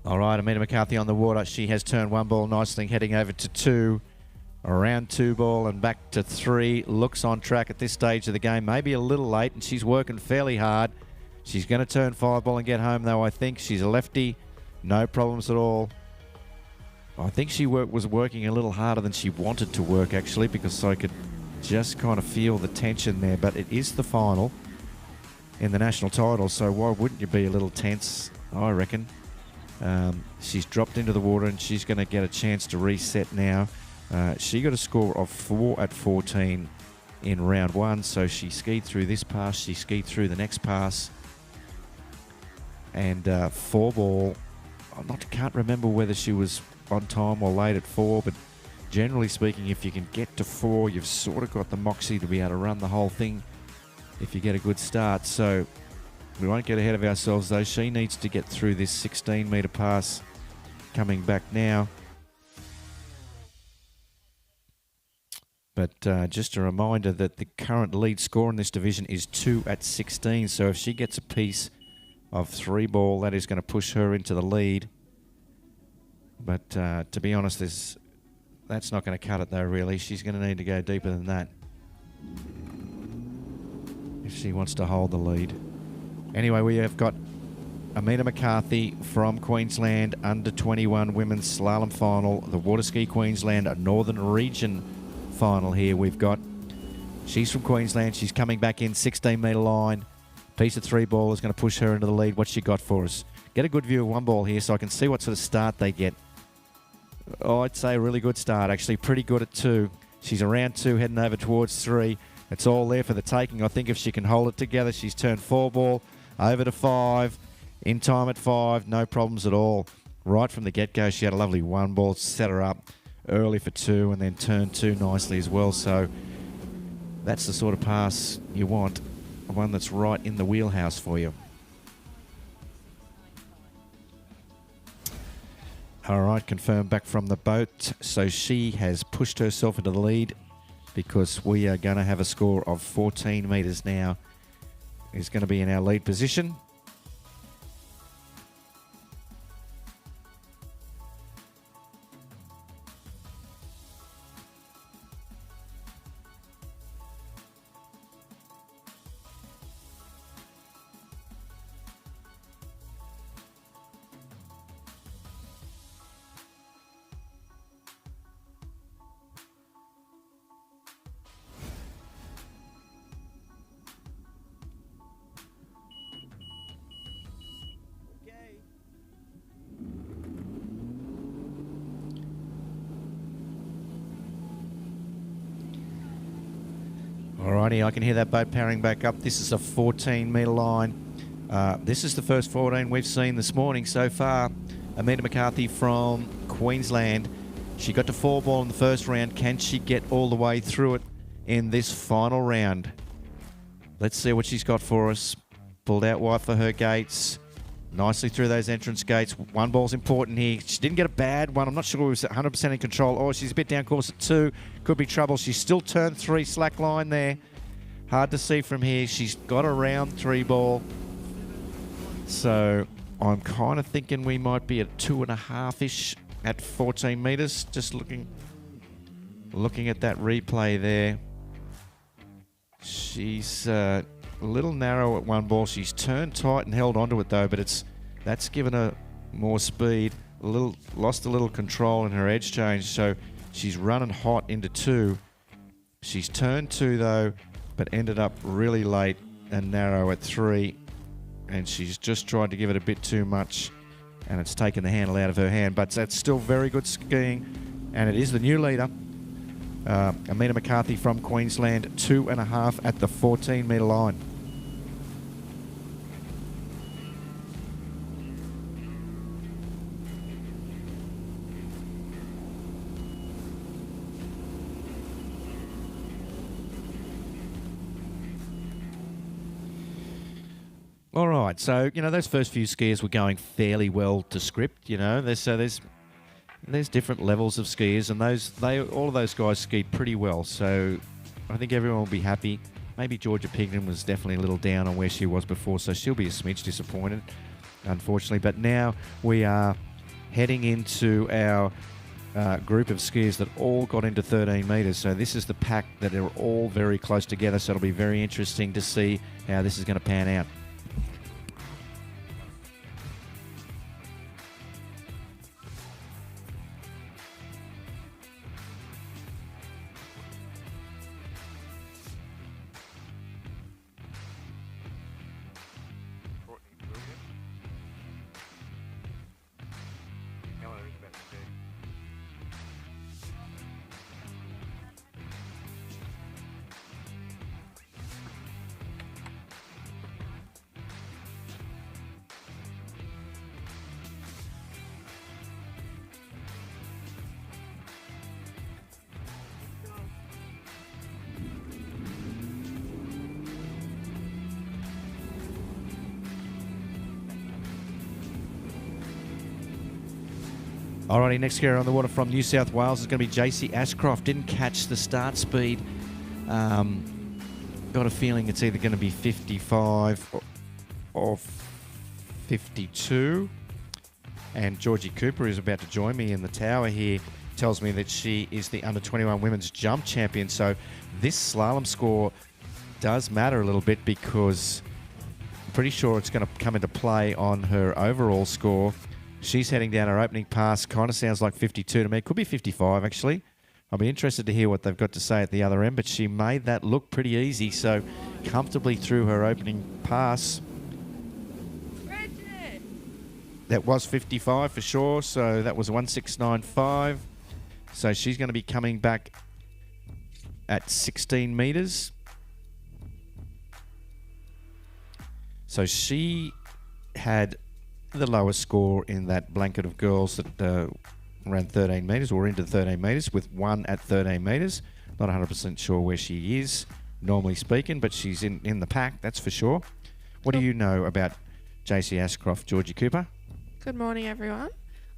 All right, Amita McCarthy on the water. She has turned 1 ball nicely, heading over to 2. Around 2 ball and back to 3. Looks on track at this stage of the game. Maybe a little late, and she's working fairly hard. She's going to turn 5 ball and get home, though, I think. She's a lefty. No problems at all. I think she was working a little harder than she wanted to work, actually, because I could just kind of feel the tension there. But it is the final in the national title, so why wouldn't you be a little tense, I reckon. She's dropped into the water, and she's going to get a chance to reset now. She got a score of 4 at 14 in round 1, so she skied through this pass, she skied through the next pass, and 4 ball. Can't remember whether she was on time or late at 4, but generally speaking, if you can get to 4, you've sort of got the moxie to be able to run the whole thing if you get a good start. So we won't get ahead of ourselves, though. She needs to get through this 16-metre pass coming back now. But just a reminder that the current lead score in this division is 2 at 16. So if she gets a piece of 3 ball, that is going to push her into the lead. But to be honest, that's not going to cut it, though, really. She's going to need to go deeper than that if she wants to hold the lead. Anyway, we have got Amita McCarthy from Queensland, under-21 women's slalom final, the Waterski Queensland Northern Region final here. We've got, she's from Queensland, she's coming back in, 16-metre line. Piece of 3 ball is going to push her into the lead. What's she got for us? Get a good view of 1 ball here so I can see what sort of start they get. Oh, I'd say a really good start, actually. Pretty good at 2. She's around 2, heading over towards 3. It's all there for the taking. I think if she can hold it together, she's turned 4 ball. Over to 5, in time at 5, no problems at all. Right from the get-go, she had a lovely 1 ball, set her up early for 2, and then turned 2 nicely as well. So that's the sort of pass you want, one that's right in the wheelhouse for you. All right, confirmed back from the boat. So she has pushed herself into the lead because we are going to have a score of 14 metres now. Is going to be in our lead position. Alrighty, I can hear that boat powering back up. This is a 14-metre line. This is the first 14 we've seen this morning so far. Amita McCarthy from Queensland. She got to 4 ball in the first round. Can she get all the way through it in this final round? Let's see what she's got for us. Pulled out wide for her gates. Nicely through those entrance gates. 1 ball's important here. She didn't get a bad one. I'm not sure we was 100% in control. Oh, she's a bit down course at 2. Could be trouble. She's still turned 3, slack line there. Hard to see from here. She's got around 3 ball. So I'm kind of thinking we might be at 2.5-ish at 14 metres. Just looking at that replay there. She's a little narrow at one ball. She's turned tight and held onto it though, but that's given her more speed. Lost a little control in her edge change, so she's running hot into 2. She's turned 2 though, but ended up really late and narrow at 3, and she's just tried to give it a bit too much, and it's taken the handle out of her hand. But that's still very good skiing, and it is the new leader. Amina McCarthy from Queensland, 2.5 at the 14-metre line. All right, so those first few skiers were going fairly well to script. There's different levels of skiers, and all of those guys skied pretty well. So I think everyone will be happy. Maybe Georgia Pigden was definitely a little down on where she was before, so she'll be a smidge disappointed, unfortunately. But now we are heading into our group of skiers that all got into 13 metres. So this is the pack that are all very close together. So it'll be very interesting to see how this is going to pan out. Alrighty, next skier on the water from New South Wales is going to be JC Ashcroft. Didn't catch the start speed. Got a feeling it's either going to be 55 or 52. And Georgie Cooper, who's about to join me in the tower here, tells me that she is the under-21 women's jump champion. So this slalom score does matter a little bit, because I'm pretty sure it's going to come into play on her overall score. She's heading down her opening pass. Kind of sounds like 52 to me. Could be 55, actually. I'll be interested to hear what they've got to say at the other end, but she made that look pretty easy, so comfortably through her opening pass. That was 55 for sure, so that was 1695. So she's going to be coming back at 16 metres. So she had the lowest score in that blanket of girls that ran 13 metres, or into 13 metres, with 1 at 13 metres. Not 100% sure where she is, normally speaking, but she's in the pack, that's for sure. What do you know about JC Ashcroft, Georgie Cooper? Good morning, everyone.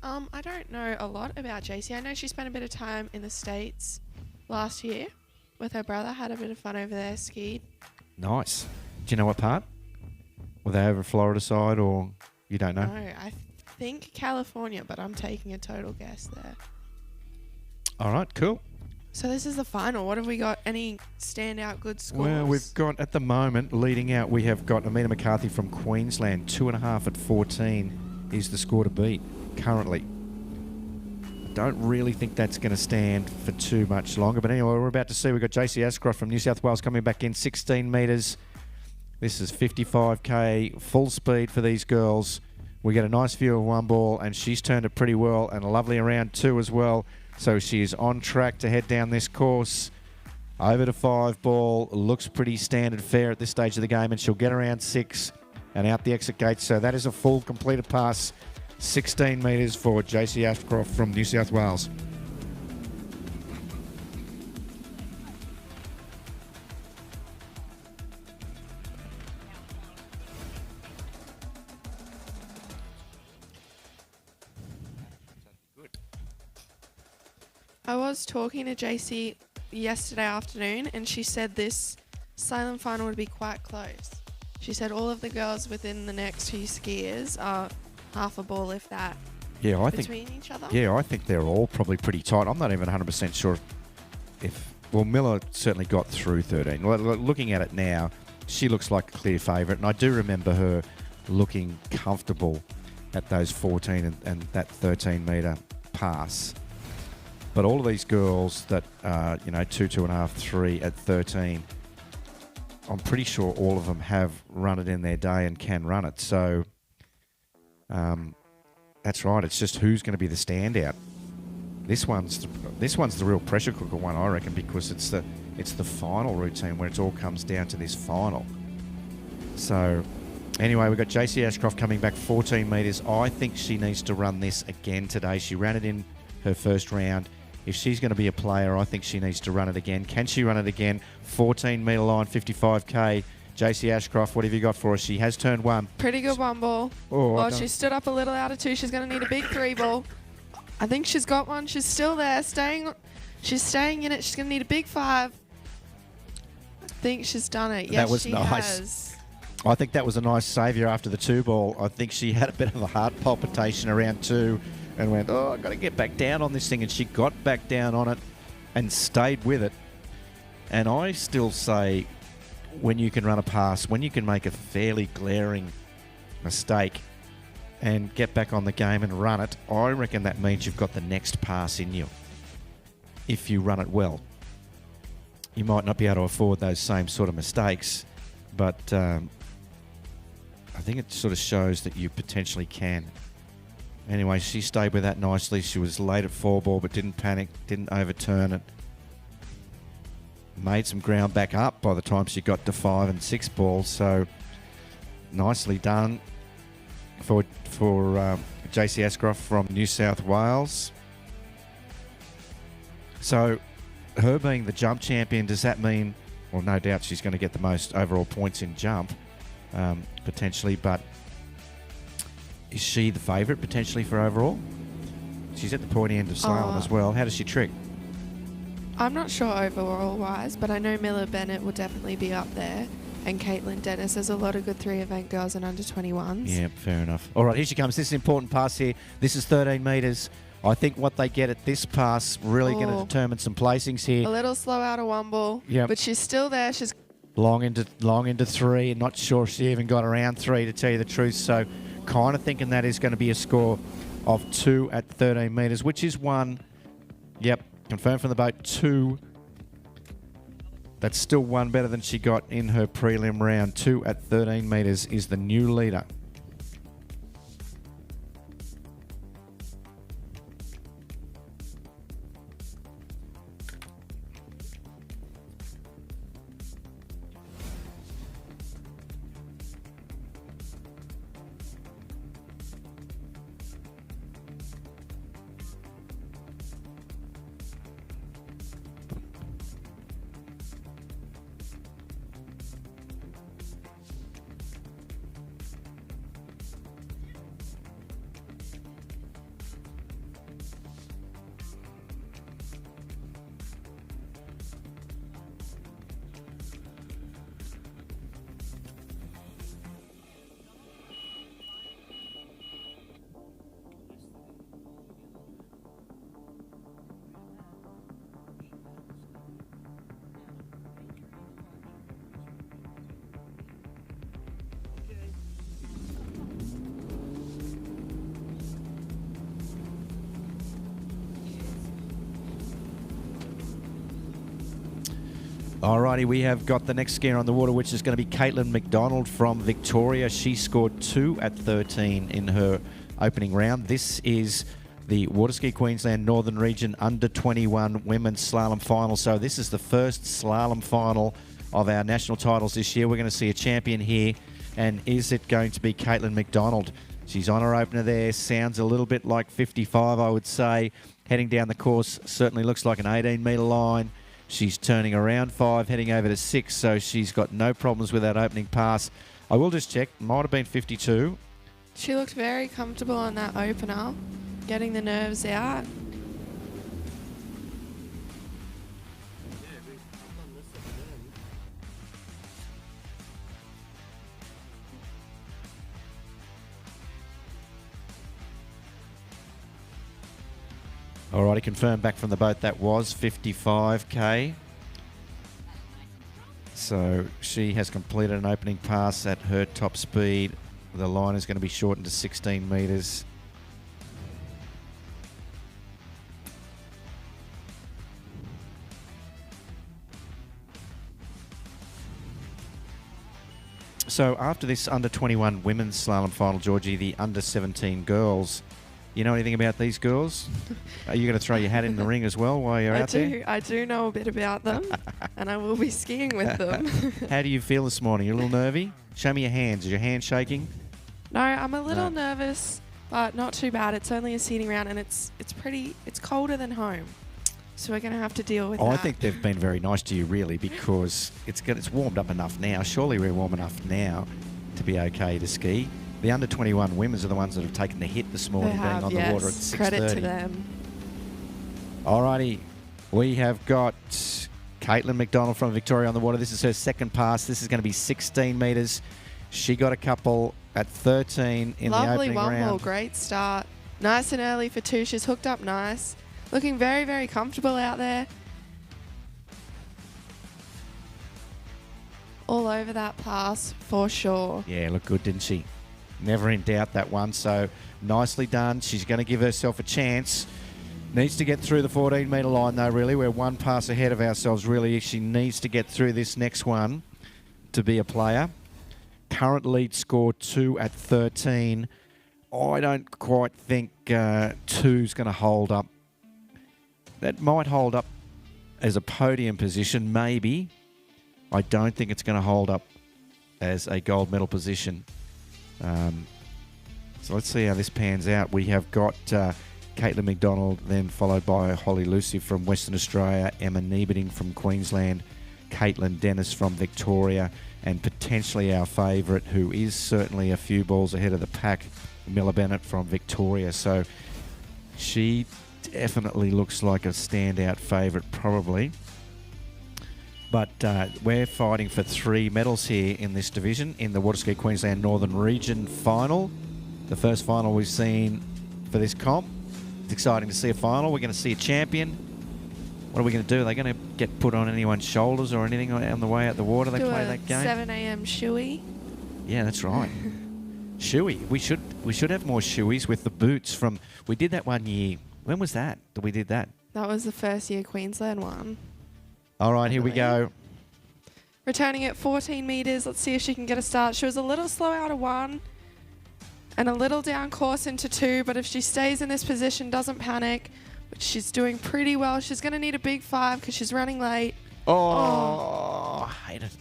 I don't know a lot about JC. I know she spent a bit of time in the States last year with her brother, had a bit of fun over there, skied. Nice. Do you know what part? Were they over Florida side, or you don't know? No, I think California, but I'm taking a total guess there. All right, cool. So this is the final. What have we got? Any standout good scores? Well, we've got, at the moment, leading out, we have got Amina McCarthy from Queensland. 2.5 at 14 is the score to beat currently. I don't really think that's going to stand for too much longer. But anyway, we're about to see. We've got JC Ashcroft from New South Wales coming back in, 16 metres. This is 55k, full speed for these girls. We get a nice view of one ball, and she's turned it pretty well, and a lovely around 2 as well. So she is on track to head down this course. Over to 5 ball, looks pretty standard fare at this stage of the game, and she'll get around 6 and out the exit gate. So that is a full completed pass, 16 metres for JC Ashcroft from New South Wales. I was talking to JC yesterday afternoon, and she said this slalom final would be quite close. She said all of the girls within the next two skiers are half a ball, if that, Yeah, I between each other. Yeah, I think they're all probably pretty tight. I'm not even 100% sure if... Well, Miller certainly got through 13. Looking at it now, she looks like a clear favourite, and I do remember her looking comfortable at those 14 and that 13-metre pass. But all of these girls that are, 2, 2.5, 3 at 13, I'm pretty sure all of them have run it in their day and can run it. So that's right. It's just who's going to be the standout. This one's the real pressure cooker one, I reckon, because it's the final routine where it all comes down to this final. So anyway, we've got JC Ashcroft coming back 14 metres. I think she needs to run this again today. She ran it in her first round. If she's going to be a player, I think she needs to run it again. Can she run it again? 14-metre line, 55K. JC Ashcroft, what have you got for us? She has turned one. Pretty good one ball. Oh, she stood up a little out of two. She's going to need a big 3 ball. I think she's got one. She's still there, she's staying in it. She's going to need a big 5. I think she's done it. Yes, that was she nice. has. I think that was a nice saviour after the 2 ball. I think she had a bit of a heart palpitation around 2 and went, I've got to get back down on this thing. And she got back down on it and stayed with it. And I still say, when you can run a pass, when you can make a fairly glaring mistake and get back on the game and run it, I reckon that means you've got the next pass in you if you run it well. You might not be able to afford those same sort of mistakes, but I think it sort of shows that you potentially can. Anyway, she stayed with that nicely. She was late at 4 ball, but didn't panic, didn't overturn it. Made some ground back up by the time she got to 5 and 6 balls, so nicely done for JC Ashcroft from New South Wales. So her being the jump champion, does that mean, well, no doubt she's going to get the most overall points in jump, potentially, but is she the favourite potentially for overall? She's at the pointy end of slalom as well. How does she trick? I'm not sure overall-wise, but I know Miller Bennett will definitely be up there. And Caitlin Dennis. There's a lot of good 3-event girls and under 21s. Yeah, fair enough. All right, here she comes. This is an important pass here. This is 13 metres. I think what they get at this pass really going to determine some placings here. A little slow out of 1 ball. Yep. But she's still there. She's long into 3. Not sure if she even got around 3, to tell you the truth. So kind of thinking that is going to be a score of 2 at 13 metres, which is 1. Yep, confirmed from the boat, 2. That's still 1 better than she got in her prelim round. 2 at 13 metres is the new leader. Alrighty, we have got the next skier on the water, which is going to be Caitlin McDonald from Victoria. She scored 2 at 13 in her opening round. This is the Waterski Queensland Northern Region Under 21 Women's Slalom Final. So this is the first slalom final of our national titles this year. We're going to see a champion here. And is it going to be Caitlin McDonald? She's on her opener there. Sounds a little bit like 55, I would say. Heading down the course, certainly looks like an 18-metre line. She's turning around 5, heading over to 6, so she's got no problems with that opening pass. I will just check. Might have been 52. She looked very comfortable on that opener, getting the nerves out. Alrighty, confirmed back from the boat. That was 55k. So she has completed an opening pass at her top speed. The line is going to be shortened to 16 metres. So after this under 21 women's slalom final, Georgie, the under 17 girls. You know anything about these girls? Are you going to throw your hat in the ring as well while you're out there? I do know a bit about them, and I will be skiing with them. How do you feel this morning? You're a little nervy? Show me your hands. Is your hand shaking? No, I'm a little nervous, but not too bad. It's only a seating round, and it's colder than home, so we're going to have to deal with that. I think they've been very nice to you, really, because it's warmed up enough now. Surely we're warm enough now to be okay to ski. The under 21 women's are the ones that have taken the hit this morning, being on the water at 6:30. Credit to them. Alrighty, we have got Caitlin McDonald from Victoria on the water. This is her second pass. This is going to be 16 metres. She got a couple at 13 in the opening round. Lovely one-ball, great start. Nice and early for two. She's hooked up nice. Looking very, very comfortable out there. All over that pass for sure. Yeah, looked good, didn't she? Never in doubt, that one. So nicely done. She's going to give herself a chance. Needs to get through the 14-metre line, though, really. We're one pass ahead of ourselves, really. She needs to get through this next one to be a player. Current lead score 2 at 13. I don't quite think 2's going to hold up. That might hold up as a podium position, maybe. I don't think it's going to hold up as a gold medal position. So let's see how this pans out. We have got Caitlin McDonald, then followed by Holly Lucy from Western Australia, Emma Nieberding from Queensland, Caitlin Dennis from Victoria, and potentially our favourite, who is certainly a few balls ahead of the pack, Miller Bennett from Victoria. So she definitely looks like a standout favourite, probably. But we're fighting for 3 medals here in this division in the Waterski Queensland Northern Region final. The first final we've seen for this comp. It's exciting to see a final. We're going to see a champion. What are we going to do? Are they going to get put on anyone's shoulders or anything on the way out the water? They play that game. 7 a.m. shoey. Yeah, that's right. Shoey. We should have more shoeys with the boots from. We did that one year. When was that we did that? That was the first year Queensland one. All right, here we go. Returning at 14 metres. Let's see if she can get a start. She was a little slow out of 1 and a little down course into 2, but if she stays in this position, doesn't panic, which she's doing pretty well. She's going to need a big 5 because she's running late. I hate it.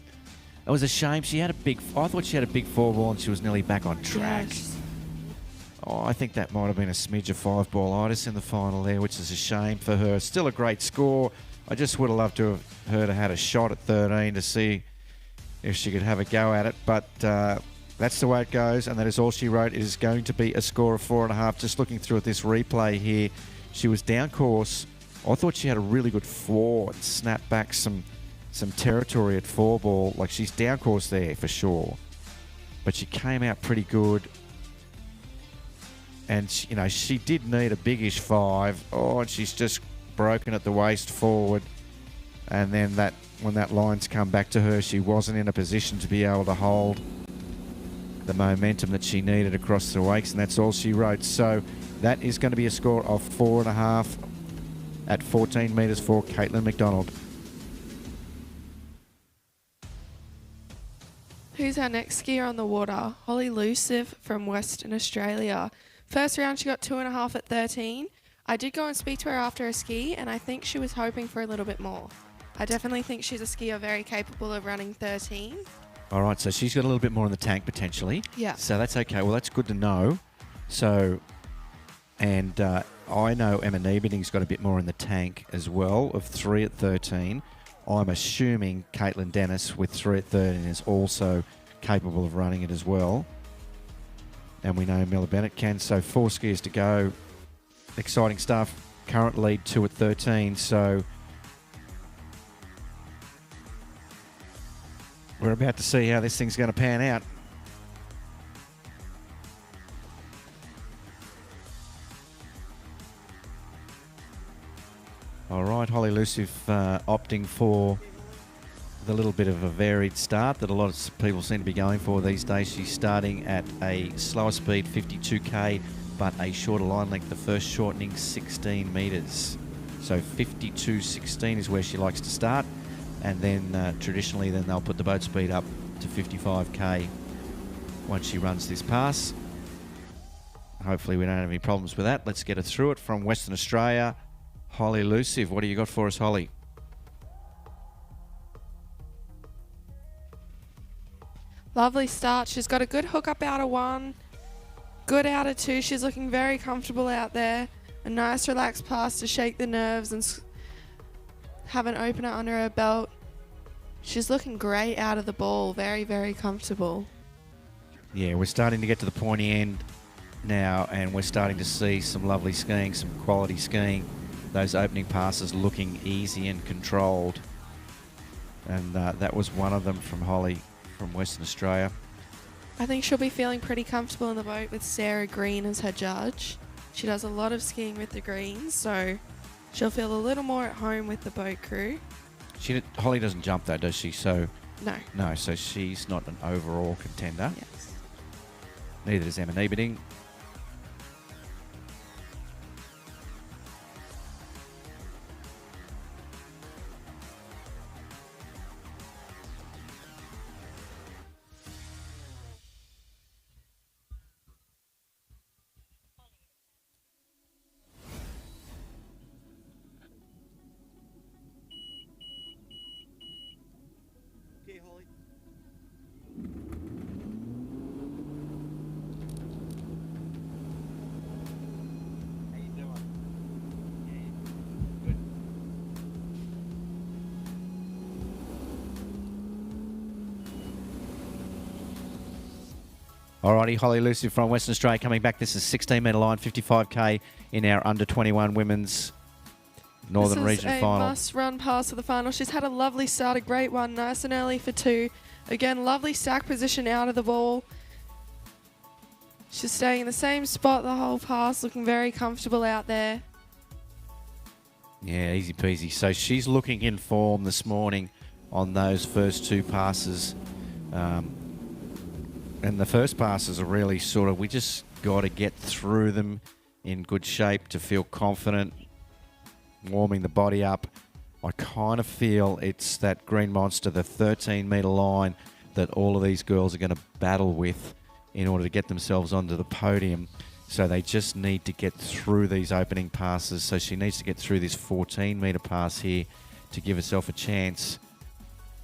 It was a shame. I thought she had a big 4 ball and she was nearly back on track. Yes. I think that might have been a smidge of 5-ballitis in the final there, which is a shame for her. Still a great score. I just would have loved to have her to had a shot at 13 to see if she could have a go at it. But that's the way it goes, and that is all she wrote. It is going to be a score of 4.5. Just looking through at this replay here, she was down course. I thought she had a really good 4 and snapped back some territory at 4 ball. Like, she's down course there for sure. But she came out pretty good. And, she did need a biggish 5. And she's just broken at the waist forward, and then when that line's come back to her, she wasn't in a position to be able to hold the momentum that she needed across the wakes, and that's all she wrote. So that is going to be a score of 4.5 at 14 metres for Caitlin McDonald. Who's our next skier on the water? Holly Luciv from Western Australia. First round, she got 2.5 at 13. I did go and speak to her after a ski, and I think she was hoping for a little bit more. I definitely think she's a skier very capable of running 13. All right, so she's got a little bit more in the tank potentially. Yeah. So that's okay. Well, that's good to know. So, and I know Emma Nieberding's got a bit more in the tank as well, of 3 at 13. I'm assuming Caitlin Dennis with 3 at 13 is also capable of running it as well. And we know Miller Bennett can. So 4 skiers to go. Exciting stuff. Current lead 2 at 13. So we're about to see how this thing's going to pan out. All right, Holly Luciv opting for the little bit of a varied start that a lot of people seem to be going for these days. She's starting at a slower speed, 52k, but a shorter line length, the first shortening 16 metres. So 52.16 is where she likes to start, and then traditionally then they'll put the boat speed up to 55k once she runs this pass. Hopefully we don't have any problems with that. Let's get her through it from Western Australia. Holly Luciv, what do you got for us, Holly? Lovely start. She's got a good hook up out of 1, good out of 2. She's looking very comfortable out there. A nice relaxed pass to shake the nerves and have an opener under her belt. She's looking great out of the ball. Very, very comfortable. Yeah, we're starting to get to the pointy end now, and we're starting to see some lovely skiing, some quality skiing. Those opening passes looking easy and controlled. And that was one of them from Holly from Western Australia. I think she'll be feeling pretty comfortable in the boat with Sarah Green as her judge. She does a lot of skiing with the greens, so she'll feel a little more at home with the boat crew. Holly doesn't jump though, does she? So No, so she's not an overall contender. yes. Neither does Emma Nieberding. Alrighty, Holly Luciv from Western Australia coming back. This is 16-metre line, 55k in our under-21 women's Northern Region final. This is a must-run pass for the final. She's had a lovely start, a great one, nice and early for 2. Again, lovely stack position out of the ball. She's staying in the same spot the whole pass, looking very comfortable out there. Yeah, easy peasy. So she's looking in form this morning on those first 2 passes. And the first passes are really sort of, we just got to get through them in good shape to feel confident, warming the body up. I kind of feel it's that Green Monster, the 13-metre line, that all of these girls are going to battle with in order to get themselves onto the podium. So they just need to get through these opening passes. So she needs to get through this 14-metre pass here to give herself a chance.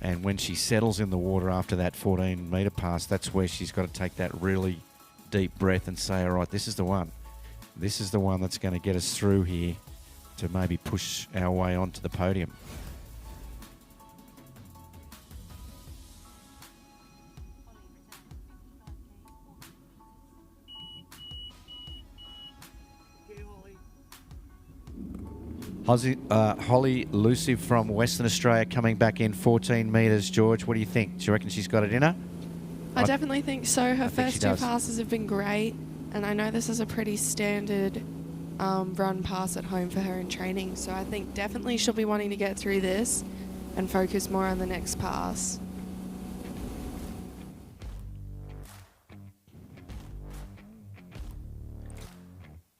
And when she settles in the water after that 14-metre pass, that's where she's got to take that really deep breath and say, all right, this is the one. This is the one that's going to get us through here to maybe push our way onto the podium. Holly Luciv from Western Australia coming back in 14 metres. George, what do you think? Do you reckon she's got it in her? I definitely think so. Her think first she 2 does. passes have been great, and I know this is a pretty standard run pass at home for her in training, so I think definitely she'll be wanting to get through this and focus more on the next pass.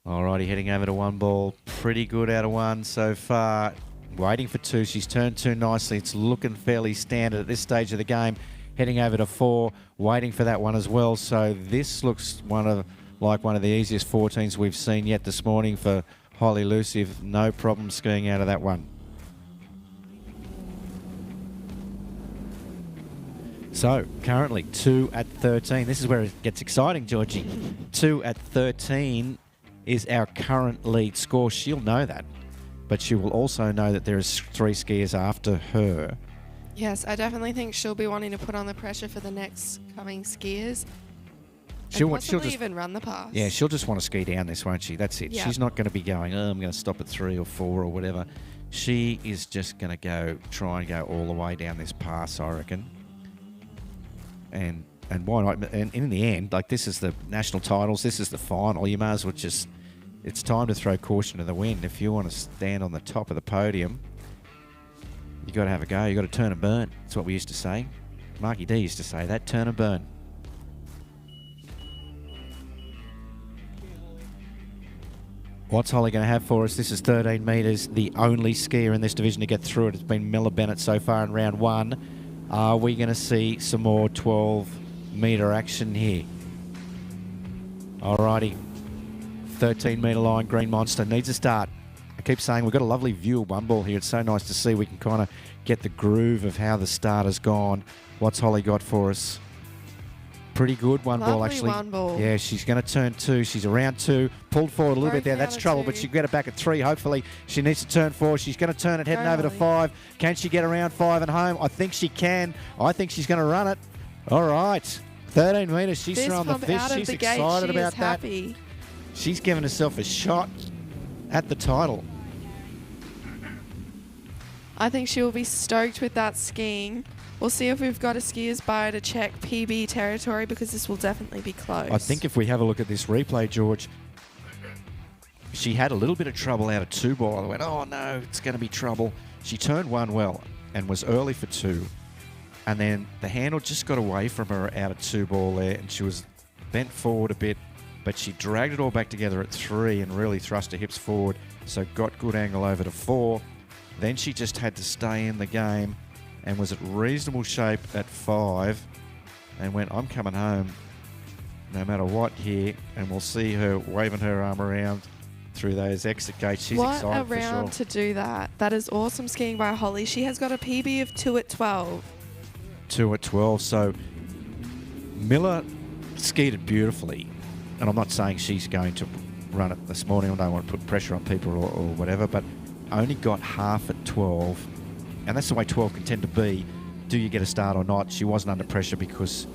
Alrighty, heading over to 1 ball. Pretty good out of 1 so far. Waiting for 2. She's turned 2 nicely. It's looking fairly standard at this stage of the game. Heading over to 4, waiting for that one as well. So this looks like one of the easiest 14s we've seen yet this morning for Holly Luciv. No problem skiing out of that one. So currently 2 at 13. This is where it gets exciting, Georgie. 2 at 13 is our current lead score. She'll know that, but she will also know that there is 3 skiers after her. Yes, I definitely think she'll be wanting to put on the pressure for the next coming skiers. She'll Possibly just even run the pass. Yeah, she'll just want to ski down this, won't she? That's it. Yeah. She's not going to be going, oh, I'm going to stop at 3 or 4 or whatever. She is just going to try and go all the way down this pass, I reckon. And why not? And in the end, like, this is the national titles. This is the final. You may as well just it's time to throw caution to the wind. If you want to stand on the top of the podium, you got to have a go. You got to turn and burn. That's what we used to say. Marky D used to say that, turn and burn. What's Holly going to have for us? This is 13 metres. The only skier in this division to get through it has been Miller Bennett so far in round 1. Are we going to see some more 12-metre action here? Alrighty. 13-metre line, Green Monster needs a start. I keep saying we've got a lovely view of one ball here. It's so nice to see. We can kind of get the groove of how the start has gone. What's Holly got for us? Pretty good one ball, actually. One ball. Yeah, she's going to turn 2. She's around 2. Pulled forward a little bit there. That's trouble, but she'll get it back at 3. Hopefully, she needs to turn 4. She's going to turn it heading over to 5. Can she get around 5 and home? I think she can. I think she's going to run it. All right. 13 metres. She's throwing the fist. She's excited about that. She's given herself a shot at the title. I think she will be stoked with that skiing. We'll see if we've got a skier's bio to check PB territory, because this will definitely be close. I think if we have a look at this replay, George, she had a little bit of trouble out of 2 ball. I went, oh no, it's going to be trouble. She turned 1 well and was early for 2. And then the handle just got away from her out of 2 ball there, and she was bent forward a bit, but she dragged it all back together at 3 and really thrust her hips forward, so got good angle over to 4. Then she just had to stay in the game and was at reasonable shape at 5 and went, I'm coming home no matter what here. And we'll see her waving her arm around through those exit gates. She's excited for sure. What a round to do that. That is awesome skiing by Holly. She has got a PB of 2 at 12. 2 at 12. So Miller skied it beautifully. And I'm not saying she's going to run it this morning. I don't want to put pressure on people or whatever, but only got half at 12. And that's the way 12 can tend to be. Do you get a start or not? She wasn't under pressure because,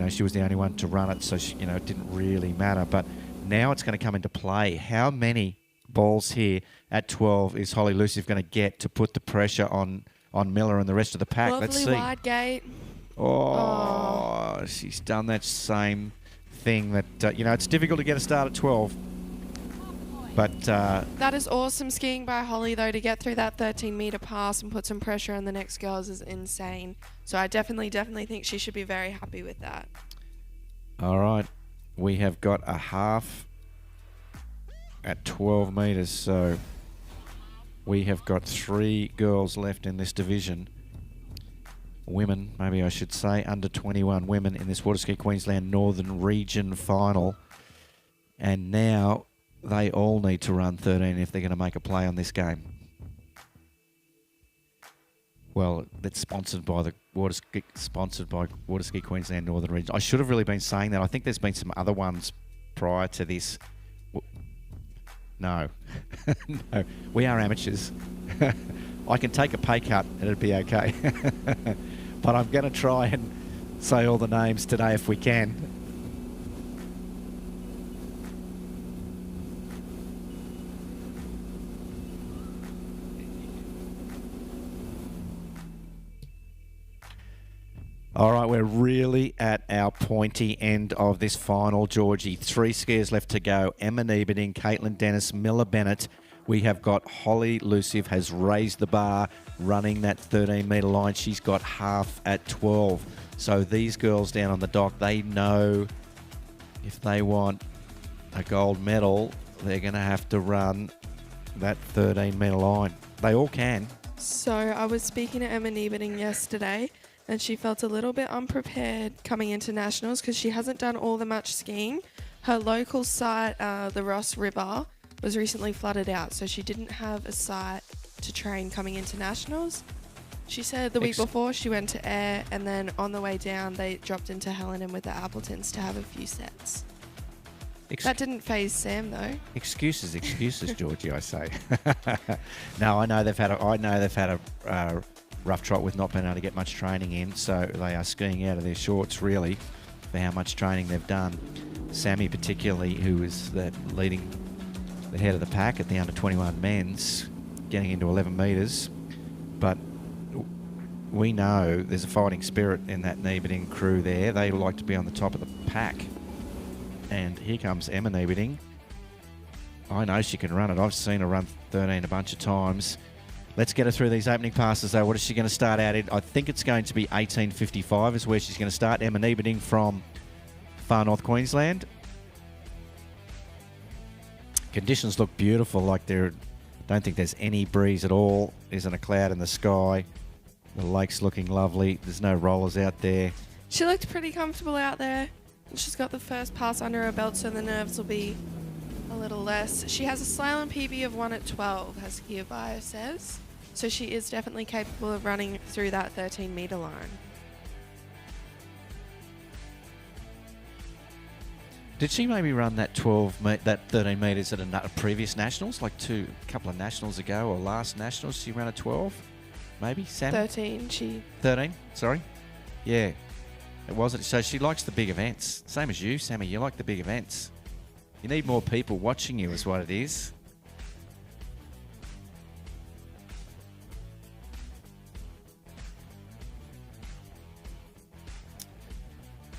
she was the only one to run it, so it didn't really matter. But now it's going to come into play. How many balls here at 12 is Holly Luciv going to get to put the pressure on Miller and the rest of the pack? Lovely. Let's see. Wide gate. Oh, she's done that same thing that, it's difficult to get a start at 12. But that is awesome skiing by Holly, though, to get through that 13-metre pass and put some pressure on the next girls is insane. So I definitely think she should be very happy with that. All right. We have got a half at 12 metres. So we have got 3 girls left in this division. Women, maybe I should say, under 21 women in this Waterski Queensland Northern Region final. And now they all need to run 13 if they're going to make a play on this game. Well, that's sponsored by Waterski Queensland Northern Region. I should have really been saying that. I think there's been some other ones prior to this. No. No. We are amateurs. I can take a pay cut and it'd be okay. But I'm going to try and say all the names today if we can. All right, we're really at our pointy end of this final, Georgie. 3 skiers left to go. Emma Nieberding, Caitlin Dennis, Miller Bennett. We have got Holly Luciv has raised the bar, running that 13-metre line. She's got half at 12. So these girls down on the dock, they know if they want a gold medal, they're going to have to run that 13-metre line. They all can. So I was speaking to Emma Nieberding yesterday, and she felt a little bit unprepared coming into nationals because she hasn't done all the much skiing. Her local site, the Ross River, was recently flooded out, so she didn't have a site to train coming into nationals. She said the week before she went to Ayr, and then on the way down they dropped into Helena with the Appletons to have a few sets. That didn't faze Sam though. Excuses, Georgie. I say. No, I know they've had a rough trot with not being able to get much training in, so they are skiing out of their shorts really for how much training they've done. Sammy particularly, who is the head of the pack at the under 21 men's, getting into 11 metres, but we know there's a fighting spirit in that Nieberding crew there. They like to be on the top of the pack. And here comes Emma Nieberding. I know she can run it. I've seen her run 13 a bunch of times. Let's get her through these opening passes, though. What is she going to start out at? I think it's going to be 18.55 is where she's going to start. Emma Nieberding from far north Queensland. Conditions look beautiful. Like don't think there's any breeze at all. Isn't a cloud in the sky. The lake's looking lovely. There's no rollers out there. She looked pretty comfortable out there. She's got the first pass under her belt, so the nerves will be a little less. She has a slalom PB of 1 at 12, as Skier Bio says. So she is definitely capable of running through that 13-metre line. Did she maybe run that 13 metres at a previous Nationals, like a couple of Nationals ago or last Nationals? She ran a 12, maybe, Sam? 13, 13, sorry. Yeah, it wasn't. So she likes the big events. Same as you, Sammy. You like the big events. You need more people watching you is what it is.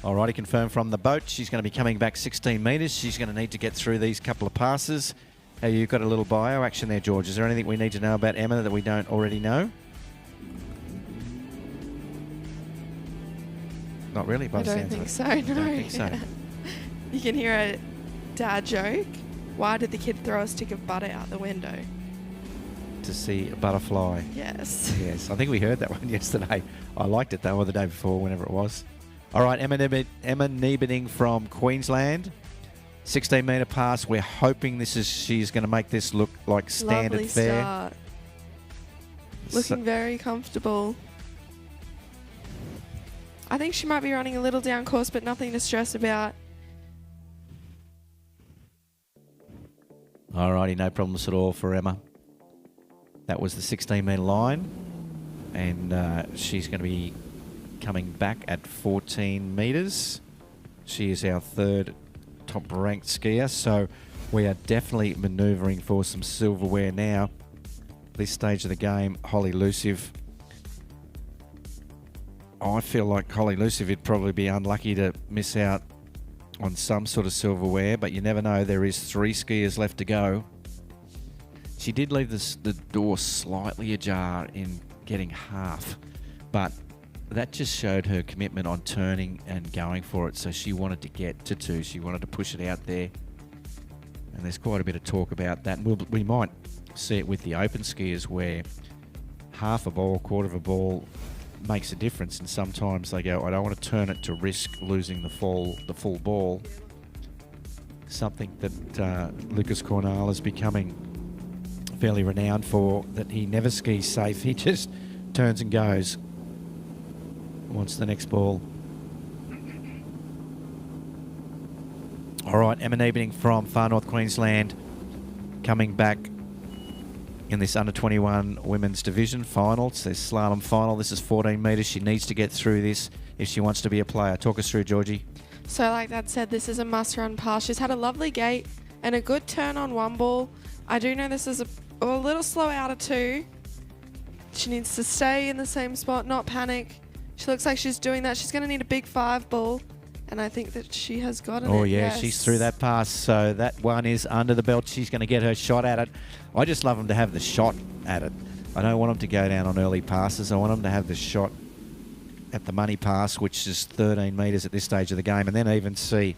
Alrighty, confirmed from the boat. She's going to be coming back 16 metres. She's going to need to get through these couple of passes. Hey, you've got a little bio action there, George. Is there anything we need to know about Emma that we don't already know? Not really, by the sounds of it. I don't think so. You can hear a dad joke. Why did the kid throw a stick of butter out the window? To see a butterfly. Yes. Yes, I think we heard that one yesterday. I liked it, though, or the day before, whenever it was. All right, Emma Nieberding from Queensland. 16-metre pass. We're hoping she's going to make this look like standard Lovely fare. Start. Looking very comfortable. I think she might be running a little down course, but nothing to stress about. Alrighty, no problems at all for Emma. That was the 16-metre line, and she's going to be coming back at 14 metres. She is our third top-ranked skier, so we are definitely manoeuvring for some silverware now. This stage of the game, Holly Luciv. I feel like Holly Luciv would probably be unlucky to miss out on some sort of silverware, but you never know. There is 3 skiers left to go. She did leave the door slightly ajar in getting half, but that just showed her commitment on turning and going for it. So she wanted to get to 2. She wanted to push it out there. And there's quite a bit of talk about that. And we might see it with the open skiers where half a ball, quarter of a ball makes a difference. And sometimes they go, I don't want to turn it to risk losing the full ball. Something that Lucas Cornell is becoming fairly renowned for, that he never skis safe. He just turns and goes. Wants the next ball. All right, Emma Nieberding from far north Queensland coming back in this under-21 women's division final. It's their slalom final. This is 14 metres. She needs to get through this if she wants to be a player. Talk us through, Georgie. So like that said, this is a must-run pass. She's had a lovely gate and a good turn on 1 ball. I do know this is a little slow out of 2. She needs to stay in the same spot, not panic. She looks like she's doing that. She's going to need a big 5 ball, and I think that she has gotten it. Oh, yeah, yes. She's through that pass, so that one is under the belt. She's going to get her shot at it. I just love them to have the shot at it. I don't want them to go down on early passes. I want them to have the shot at the money pass, which is 13 metres at this stage of the game, and then even see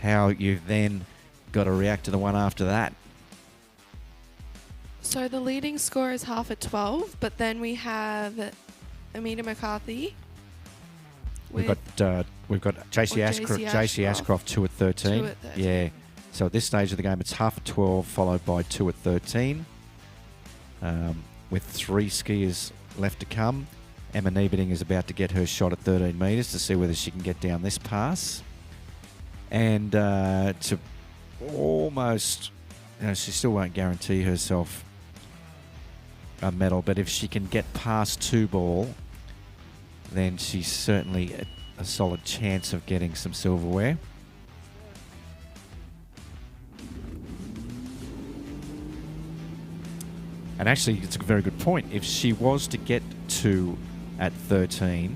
how you've then got to react to the one after that. So the leading score is half at 12, but then we have Amita McCarthy. We've got JC Ashcroft 2 at 13. 2 at 13. Yeah. So at this stage of the game, it's half at 12, followed by 2 at 13. With 3 skiers left to come. Emma Nieberding is about to get her shot at 13 metres to see whether she can get down this pass. And to almost, she still won't guarantee herself a medal, but if she can get past 2 ball, then she's certainly a solid chance of getting some silverware. And actually, it's a very good point. If she was to get 2 at 13,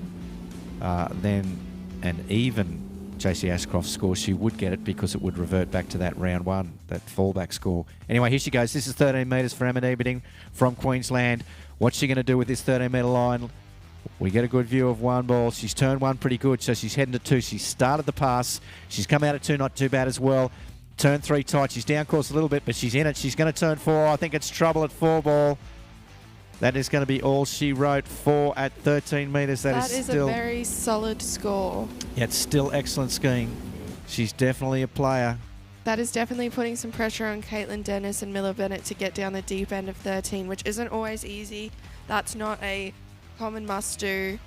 then an even JC Ashcroft's score, she would get it because it would revert back to that round one, that fallback score. Anyway, here she goes. This is 13 metres for Emma Nieberding from Queensland. What's she going to do with this 13-metre line? We get a good view of one ball. She's turned one pretty good, so she's heading to two. She started the pass. She's come out at two, not too bad as well. Turn three tight. She's down course a little bit, but she's in it. She's going to turn four. I think it's trouble at four ball. That is going to be all she wrote. Four at 13 metres. That is still a very solid score. Yeah, it's still excellent skiing. She's definitely a player. That is definitely putting some pressure on Caitlin Dennis and Miller Bennett to get down the deep end of 13, which isn't always easy. That's not a common must-do.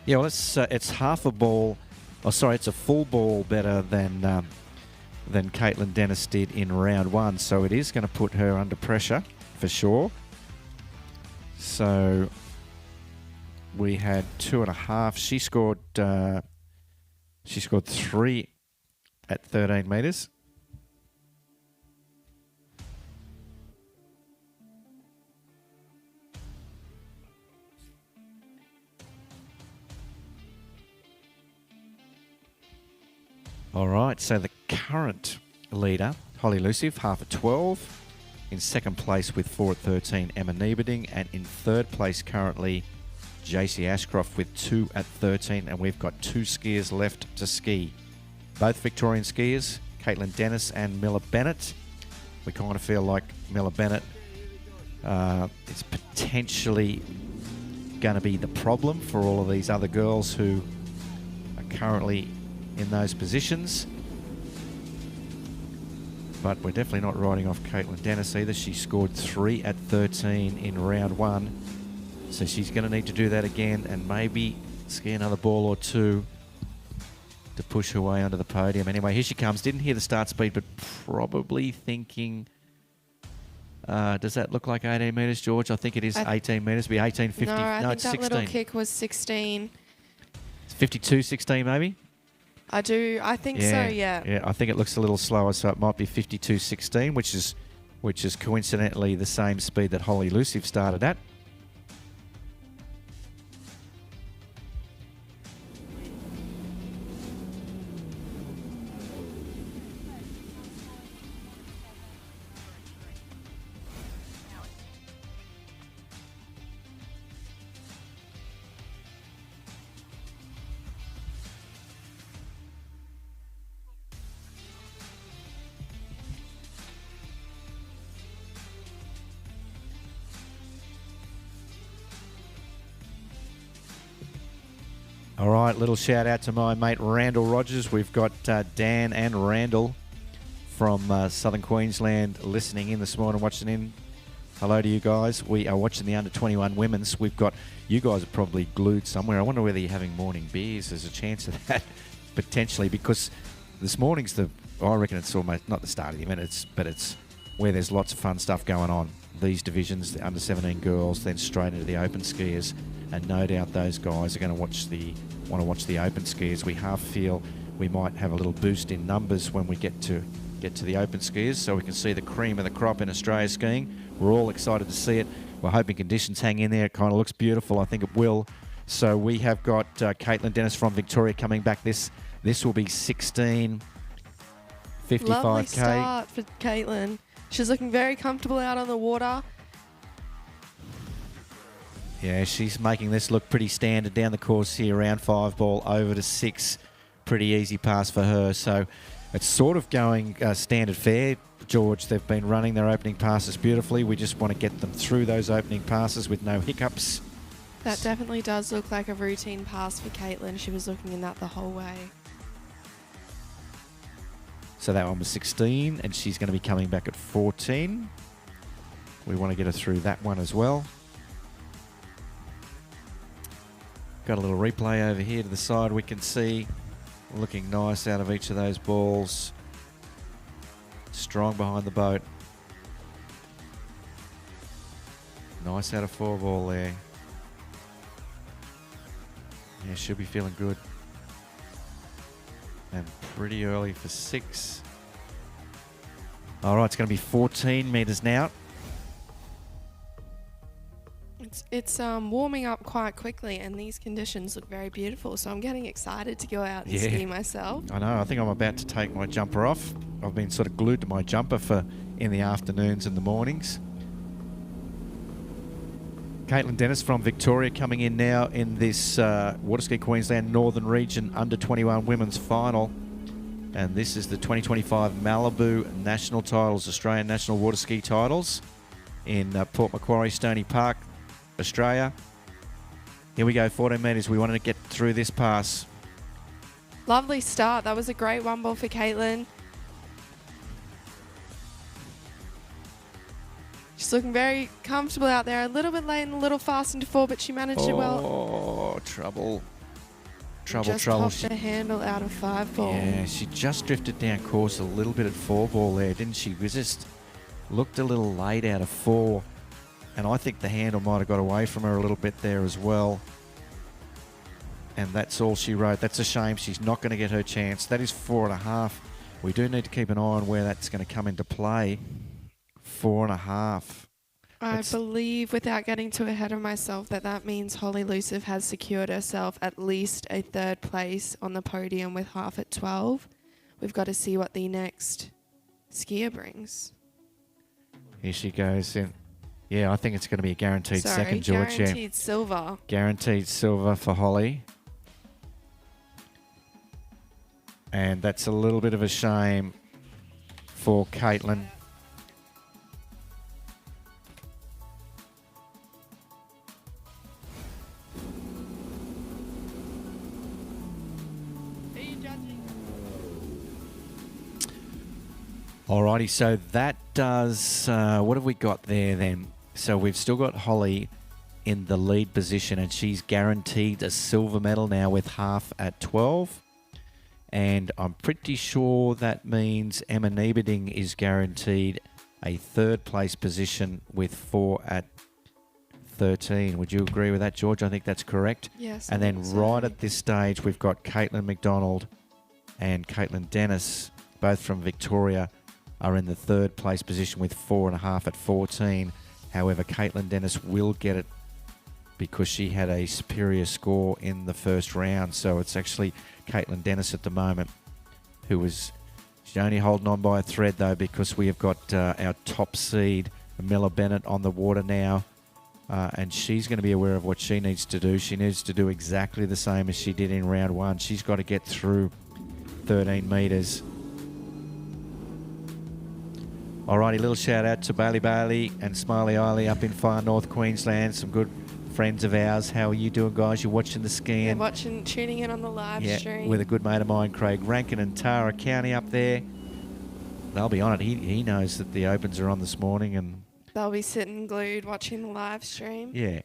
Yeah, well, it's half a ball. Oh, sorry, it's a full ball better than Caitlin Dennis did in round one. So it is going to put her under pressure for sure. So we had 2.5. She scored 3 at 13 metres. All right, so the current leader, Holly Luciv, half at 12. In second place with 4 at 13, Emma Nieberding. And in third place currently, JC Ashcroft with 2 at 13. And we've got 2 skiers left to ski. Both Victorian skiers, Caitlin Dennis and Miller Bennett. We kind of feel like Miller Bennett is potentially going to be the problem for all of these other girls who are currently in those positions. But we're definitely not writing off Caitlin Dennis either. She scored 3 at 13 in round one. So she's going to need to do that again and maybe ski another ball or two to push her way onto the podium. Anyway, here she comes. Didn't hear the start speed, but probably thinking... does that look like 18 metres, George? I think it is 18 metres. It'll be 18.50. No, I think it's that 16. little kick was 16. It's 52.16 maybe? I think so, yeah. Yeah, I think it looks a little slower, so it might be 52.16, which is coincidentally the same speed that Holly Luciv started at. All right, little shout out to my mate Randall Rogers. We've got Dan and Randall from Southern Queensland listening in this morning, watching in. Hello to you guys. We are watching the under-21 women's. We've got, you guys are probably glued somewhere. I wonder whether you're having morning beers. There's a chance of that, potentially, because this morning's I reckon it's almost, not the start of the event, but it's where there's lots of fun stuff going on. These divisions, the under-17 girls, then straight into the open skiers. And no doubt those guys are going to want to watch the open skiers. We half feel we might have a little boost in numbers when we get to the open skiers, so we can see the cream of the crop in Australia skiing. We're all excited to see it. We're hoping conditions hang in there. It kind of looks beautiful. I think it will. So we have got Caitlin Dennis from Victoria coming back. This will be 16.55K. Lovely start for Caitlin. She's looking very comfortable out on the water. Yeah, she's making this look pretty standard down the course here. Round 5 ball over to 6. Pretty easy pass for her. So it's sort of going standard fare, George. They've been running their opening passes beautifully. We just want to get them through those opening passes with no hiccups. That definitely does look like a routine pass for Caitlin. She was looking in that the whole way. So that one was 16, and she's going to be coming back at 14. We want to get her through that one as well. Got a little replay over here to the side. We can see looking nice out of each of those balls. Strong behind the boat. Nice out of 4 ball there. Yeah, should be feeling good. And pretty early for 6. All right, it's going to be 14 metres now. It's warming up quite quickly, and these conditions look very beautiful. So I'm getting excited to go out and ski myself. I know. I think I'm about to take my jumper off. I've been sort of glued to my jumper for in the afternoons and the mornings. Caitlin Dennis from Victoria coming in now in this Waterski Queensland Northern Region Under-21 Women's Final. And this is the 2025 Malibu National Titles, Australian National Waterski Titles in Port Macquarie, Stoney Park, Australia. Here we go, 14 metres. We wanted to get through this pass. Lovely start. That was a great one ball for Caitlin. She's looking very comfortable out there. A little bit late and a little fast into 4, but she managed it well. Oh, trouble. Trouble. Just popped the handle out of 5 ball. Yeah, she just drifted down course a little bit at 4 ball there, didn't she? We just looked a little late out of 4. And I think the handle might have got away from her a little bit there as well. And that's all she wrote. That's a shame. She's not going to get her chance. That is 4.5. We do need to keep an eye on where that's going to come into play. 4.5. I believe, without getting too ahead of myself, that means Holly Luciv has secured herself at least a 3rd place on the podium with half at 12. We've got to see what the next skier brings. Here she goes in. Yeah, I think it's going to be a guaranteed second, George. Guaranteed silver. Guaranteed silver for Holly. And that's a little bit of a shame for Caitlin. Alrighty, so that does, what have we got there then? So we've still got Holly in the lead position, and she's guaranteed a silver medal now with half at 12. And I'm pretty sure that means Emma Nieberding is guaranteed a 3rd place position with 4 at 13. Would you agree with that, George? I think that's correct. Yes. And then right at this stage, we've got Caitlin McDonald and Caitlin Dennis, both from Victoria, are in the 3rd place position with 4.5 at 14. However, Caitlin Dennis will get it because she had a superior score in the first round. So it's actually Caitlin Dennis at the moment she's only holding on by a thread though, because we have got our top seed, Miller Bennett, on the water now. And she's going to be aware of what she needs to do. She needs to do exactly the same as she did in round 1. She's got to get through 13 metres. Alrighty, little shout out to Bailey and Smiley Eiley up in far north Queensland. Some good friends of ours. How are you doing, guys? You're watching the skiing. Tuning in on the live stream. With a good mate of mine, Craig Rankin and Tara County up there. They'll be on it. He knows that the Opens are on this morning, and they'll be sitting glued watching the live stream. Yeah.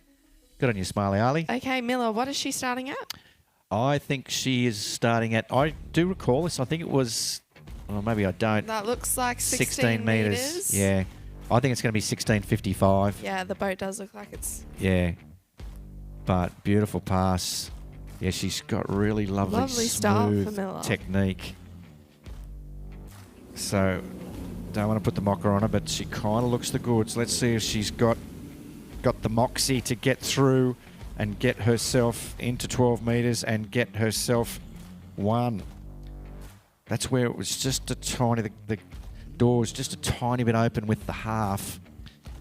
Good on you, Smiley Eiley. Okay, Miller, what is she starting at? I think she is starting at, I do recall this, I think it was, well, maybe I don't. That looks like 16 metres. Yeah. I think it's going to be 16.55. Yeah, the boat does look like it's... Yeah. But beautiful pass. Yeah, she's got really lovely smooth technique. So, don't want to put the mocker on her, but she kind of looks the goods. Let's see if she's got the moxie to get through and get herself into 12 metres and get herself one. That's where it was just a tiny, the door was just a tiny bit open with the half.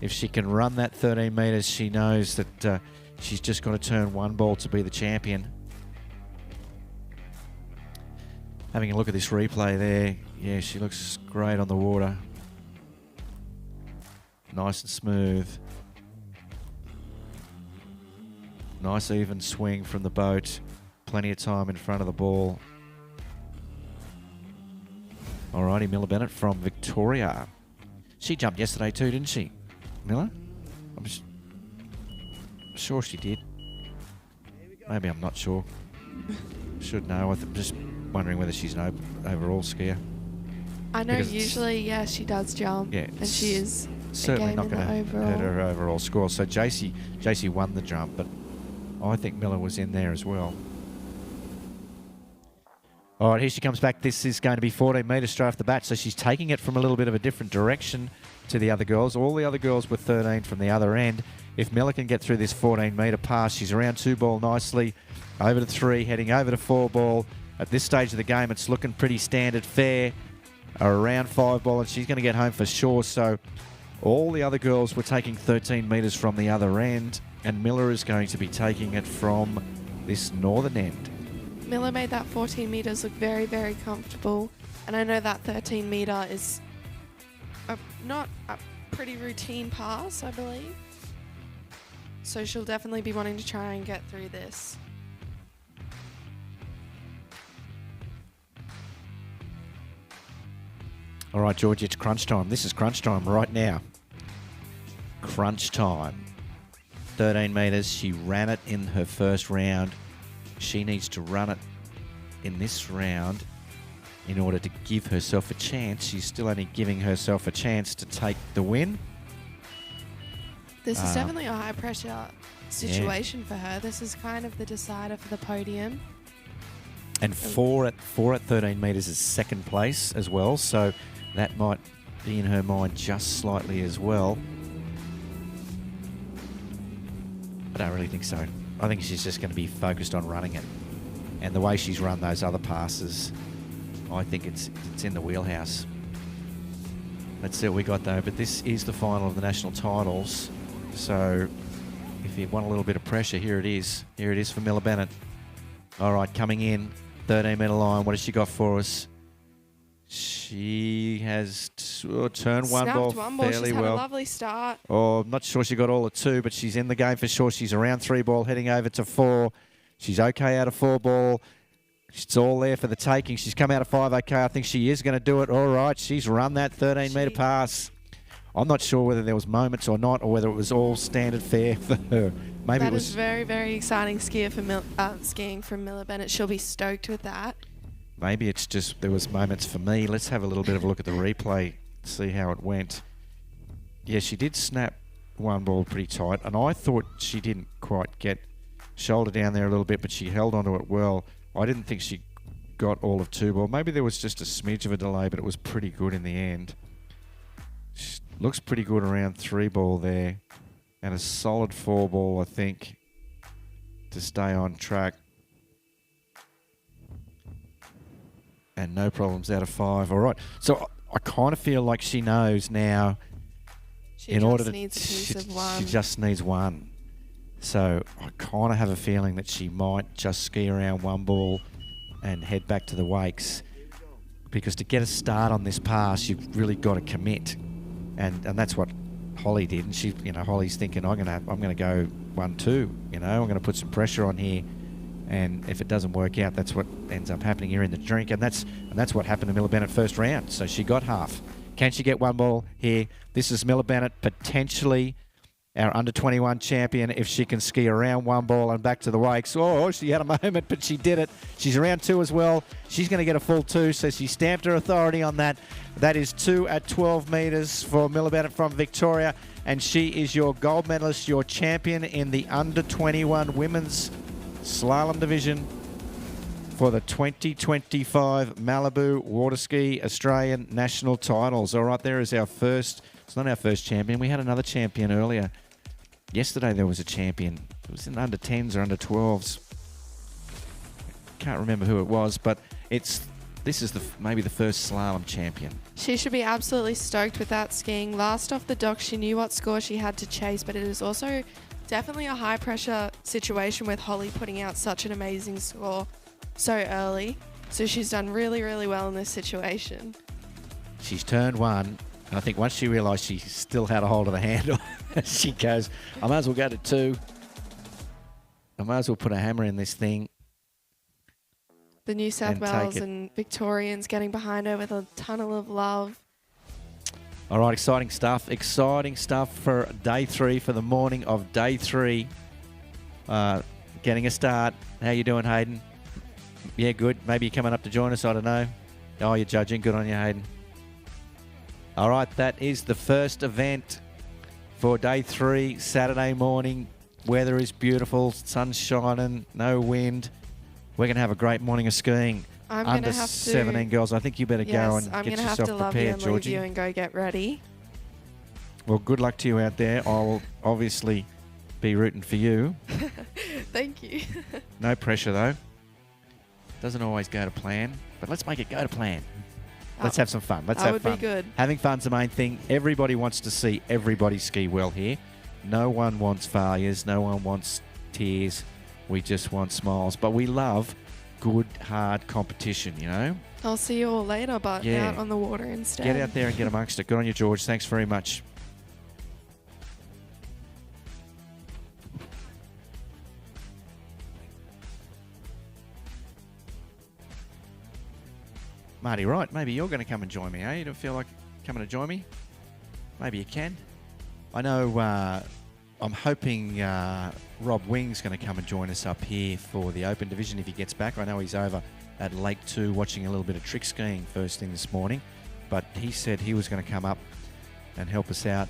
If she can run that 13 metres, she knows that she's just got to turn one ball to be the champion. Having a look at this replay there, yeah, she looks great on the water. Nice and smooth. Nice even swing from the boat. Plenty of time in front of the ball. Alrighty, Miller Bennett from Victoria. She jumped yesterday too, didn't she, Miller? I'm sure she did. Maybe I'm not sure. Should know. I'm just wondering whether she's an overall skier. I know usually, yeah, she does jump. Yeah, and she is certainly not going to hurt her overall score. So JC won the jump, but I think Miller was in there as well. All right, here she comes back. This is going to be 14 metres straight off the bat, so she's taking it from a little bit of a different direction to the other girls. All the other girls were 13 from the other end. If Miller can get through this 14-metre pass, she's around 2 ball nicely, over to 3, heading over to 4 ball. At this stage of the game, it's looking pretty standard fair, around 5 ball, and she's going to get home for sure. So all the other girls were taking 13 metres from the other end, and Miller is going to be taking it from this northern end. Miller made that 14 metres look very, very comfortable. And I know that 13 metre is not a pretty routine pass, I believe. So she'll definitely be wanting to try and get through this. All right, Georgie, it's crunch time. This is crunch time right now. Crunch time. 13 metres. She ran it in her first round. She needs to run it in this round in order to give herself a chance. She's still only giving herself a chance to take the win. This is definitely a high-pressure situation for her. This is kind of the decider for the podium. And 4 at 13 metres is second place as well, so that might be in her mind just slightly as well. I don't really think so. I think she's just going to be focused on running it. And the way she's run those other passes, I think it's in the wheelhouse. Let's see what we got though. But this is the final of the national titles. So if you want a little bit of pressure, here it is. Here it is for Miller Bennett. All right, coming in, 13-metre line. What has she got for us? She has turned one ball fairly She's well. had a lovely start. Oh, I'm not sure she got all at 2, but she's in the game for sure. She's around 3 ball, heading over to 4. She's okay out of 4 ball. It's all there for the taking. She's come out of 5 okay. I think she is going to do it. All right, she's run that 13-metre pass. I'm not sure whether there was moments or not, or whether it was all standard fare for her. Maybe that it was is very, very exciting skiing from Miller Bennett. She'll be stoked with that. Maybe it's just there was moments for me. Let's have a little bit of a look at the replay, see how it went. Yeah, she did snap one ball pretty tight, and I thought she didn't quite get shoulder down there a little bit, but she held onto it well. I didn't think she got all of 2 ball. Maybe there was just a smidge of a delay, but it was pretty good in the end. She looks pretty good around 3 ball there, and a solid 4 ball, I think, to stay on track. And no problems out of 5. All right. So I kind of feel like she knows now. She just needs a piece of one. She just needs one. So I kind of have a feeling that she might just ski around 1 ball and head back to the wakes. Because to get a start on this pass, you've really got to commit. And that's what Holly did. And she, Holly's thinking, I'm gonna go 1-2. I'm gonna put some pressure on here. And if it doesn't work out, that's what ends up happening here in the drink. And that's what happened to Miller Bennett first round. So she got half. Can she get 1 ball here? This is Miller Bennett, potentially our under-21 champion, if she can ski around 1 ball and back to the wakes. Oh, she had a moment, but she did it. She's around 2 as well. She's going to get a full 2, so she stamped her authority on that. That is 2 at 12 metres for Miller Bennett from Victoria. And she is your gold medalist, your champion in the under-21 women's slalom division for the 2025 Malibu Waterski Australian national titles. All right, there is our first. It's not our first champion. We had another champion earlier. Yesterday there was a champion. It was in under 10s or under 12s. Can't remember who it was, but this is maybe the first slalom champion. She should be absolutely stoked with that skiing. Last off the dock, she knew what score she had to chase, but it is also definitely a high-pressure situation with Holly putting out such an amazing score so early. So she's done really, really well in this situation. She's turned 1, and I think once she realised she still had a hold of the handle, she goes, I might as well go to 2. I might as well put a hammer in this thing. The New South Wales and Victorians getting behind her with a tunnel of love. All right, exciting stuff. Exciting stuff for day 3, for the morning of day 3. Getting a start. How you doing, Hayden? Yeah, good. Maybe you're coming up to join us, I don't know. Oh, you're judging. Good on you, Hayden. All right, that is the first event for day 3, Saturday morning. Weather is beautiful, sun's shining, no wind. We're going to have a great morning of skiing. I'm under gonna have 17 to. girls. I think you better go and I'm get gonna have yourself to love you prepared, and leave Georgie. you and go get ready. Well, good luck to you out there. I'll obviously be rooting for you. Thank you. No pressure, though. Doesn't always go to plan, but let's make it go to plan. Let's have some fun. Let's have fun. That would be good. Having fun's the main thing. Everybody wants to see everybody ski well here. No one wants failures. No one wants tears. We just want smiles. But we love good, hard competition, you know? I'll see you all later, but Yeah. out on the water instead. Get out there and get amongst it. Good on you, George. Thanks very much. Marty, right, maybe you're going to come and join me, eh? You don't feel like coming to join me? Maybe you can. I know I'm hoping Rob Wing's going to come and join us up here for the Open Division if he gets back. I know he's over at Lake 2 watching a little bit of trick skiing first thing this morning, but he said he was going to come up and help us out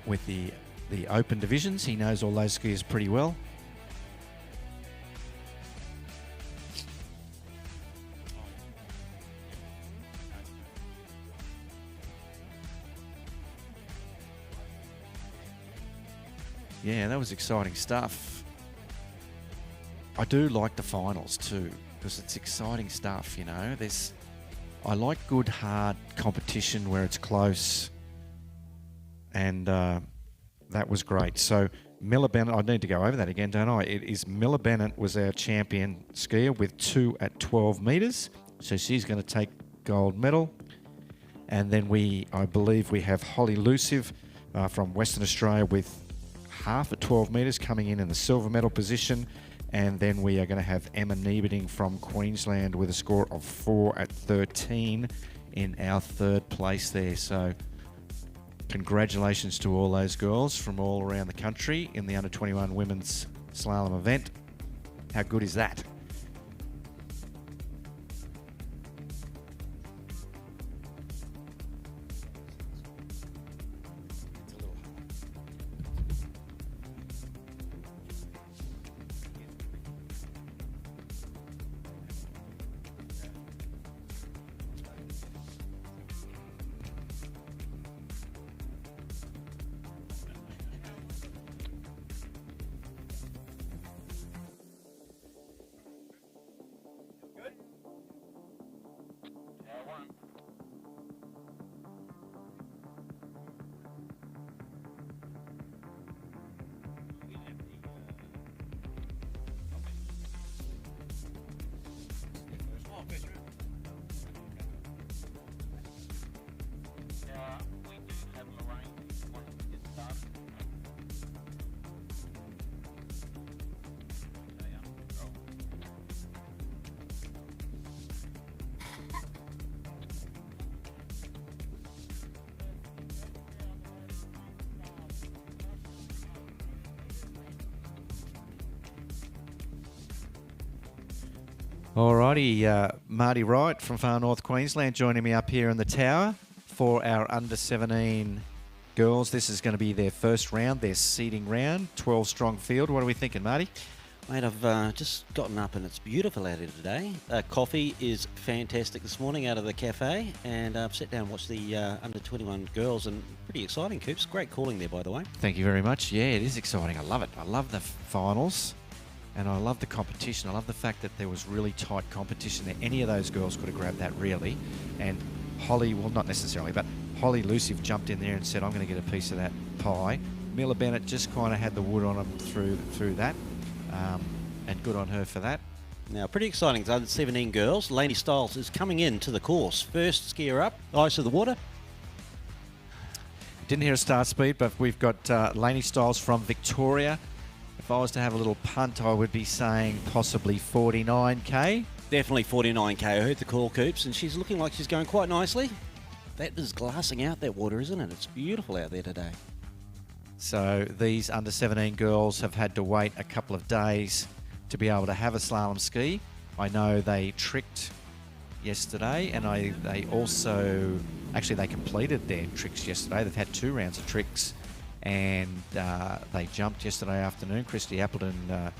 with the Open Divisions. He knows all those skiers pretty well. Yeah, that was exciting stuff. I do like the finals too, because it's exciting stuff, you know. I like good, hard competition where it's close, and that was great. So Miller Bennett, I need to go over that again, don't I? It is Miller Bennett was our champion skier with 2 at 12 metres. So she's going to take gold medal. And then I believe we have Holly Luciv from Western Australia with half at 12 metres coming in the silver medal position. And then we are going to have Emma Nieberding from Queensland with a score of 4 at 13 in our third place there. So congratulations to all those girls from all around the country in the under-21 women's slalom event. How good is that? Alrighty, Marty Wright from far north Queensland joining me up here in the tower for our under-17 girls. This is going to be their first round, their seeding round, 12-strong field. What are we thinking, Marty? Mate, I've just gotten up and it's beautiful out here today. Coffee is fantastic this morning out of the cafe, and I've sat down and watched the under-21 girls, and pretty exciting, Coops. Great calling there, by the way. Thank you very much. Yeah, it is exciting. I love it. I love the finals. And I love the competition. I love the fact that there was really tight competition there. Any of those girls could have grabbed that really. And Holly, well, not necessarily, but Holly Luciv jumped in there and said, I'm going to get a piece of that pie. Miller Bennett just kind of had the wood on him through that. And good on her for that. Now, pretty exciting. The under-17 girls. Lainey Stiles is coming in to the course. First skier up, ice of the water. Didn't hear a start speed, but we've got Lainey Stiles from Victoria. If I was to have a little punt, I would be saying possibly 49k. Definitely 49k. I heard the call, Coops, and she's looking like she's going quite nicely. That is glassing out, that water, isn't it? It's beautiful out there today. So these under-17 girls have had to wait a couple of days to be able to have a slalom ski. I know they tricked yesterday, and they also... Actually, they completed their tricks yesterday. They've had 2 rounds of tricks. And they jumped yesterday afternoon. Christy Appleton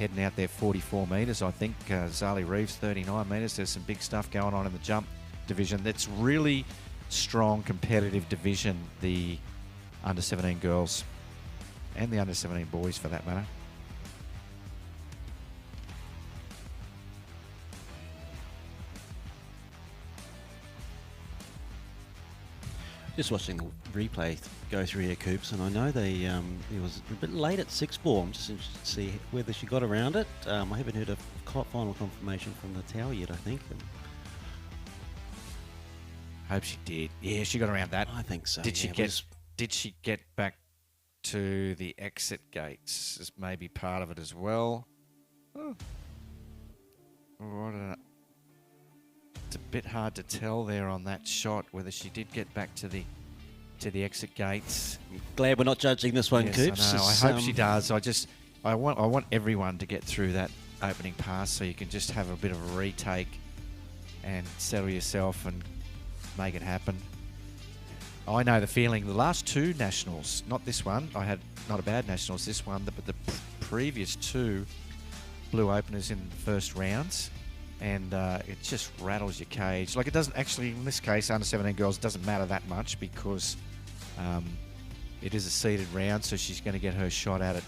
heading out there 44 metres, I think. Zali Reeves, 39 metres. There's some big stuff going on in the jump division. That's really strong, competitive division, the under-17 girls and the under-17 boys, for that matter. Just watching the replay go through here, Coops, and I know it was a bit late at 6 ball. I'm just interested to see whether she got around it. I haven't heard a final confirmation from the tower yet, I think. Hope she did. Yeah, she got around that. I think so. Did she get back to the exit gates as maybe part of it as well? Oh. It's a bit hard to tell there on that shot whether she did get back to the exit gates. Glad we're not judging this one, Yes, Coops. I know. I hope she does. I want everyone to get through that opening pass so you can just have a bit of a retake and settle yourself and make it happen. I know the feeling. The last two nationals, not this one. I had not a bad nationals this one, but the previous two blue openers in the first rounds. And it just rattles your cage. Like, it doesn't actually, in this case, under-17 girls, it doesn't matter that much because it is a seeded round, so she's going to get her shot at it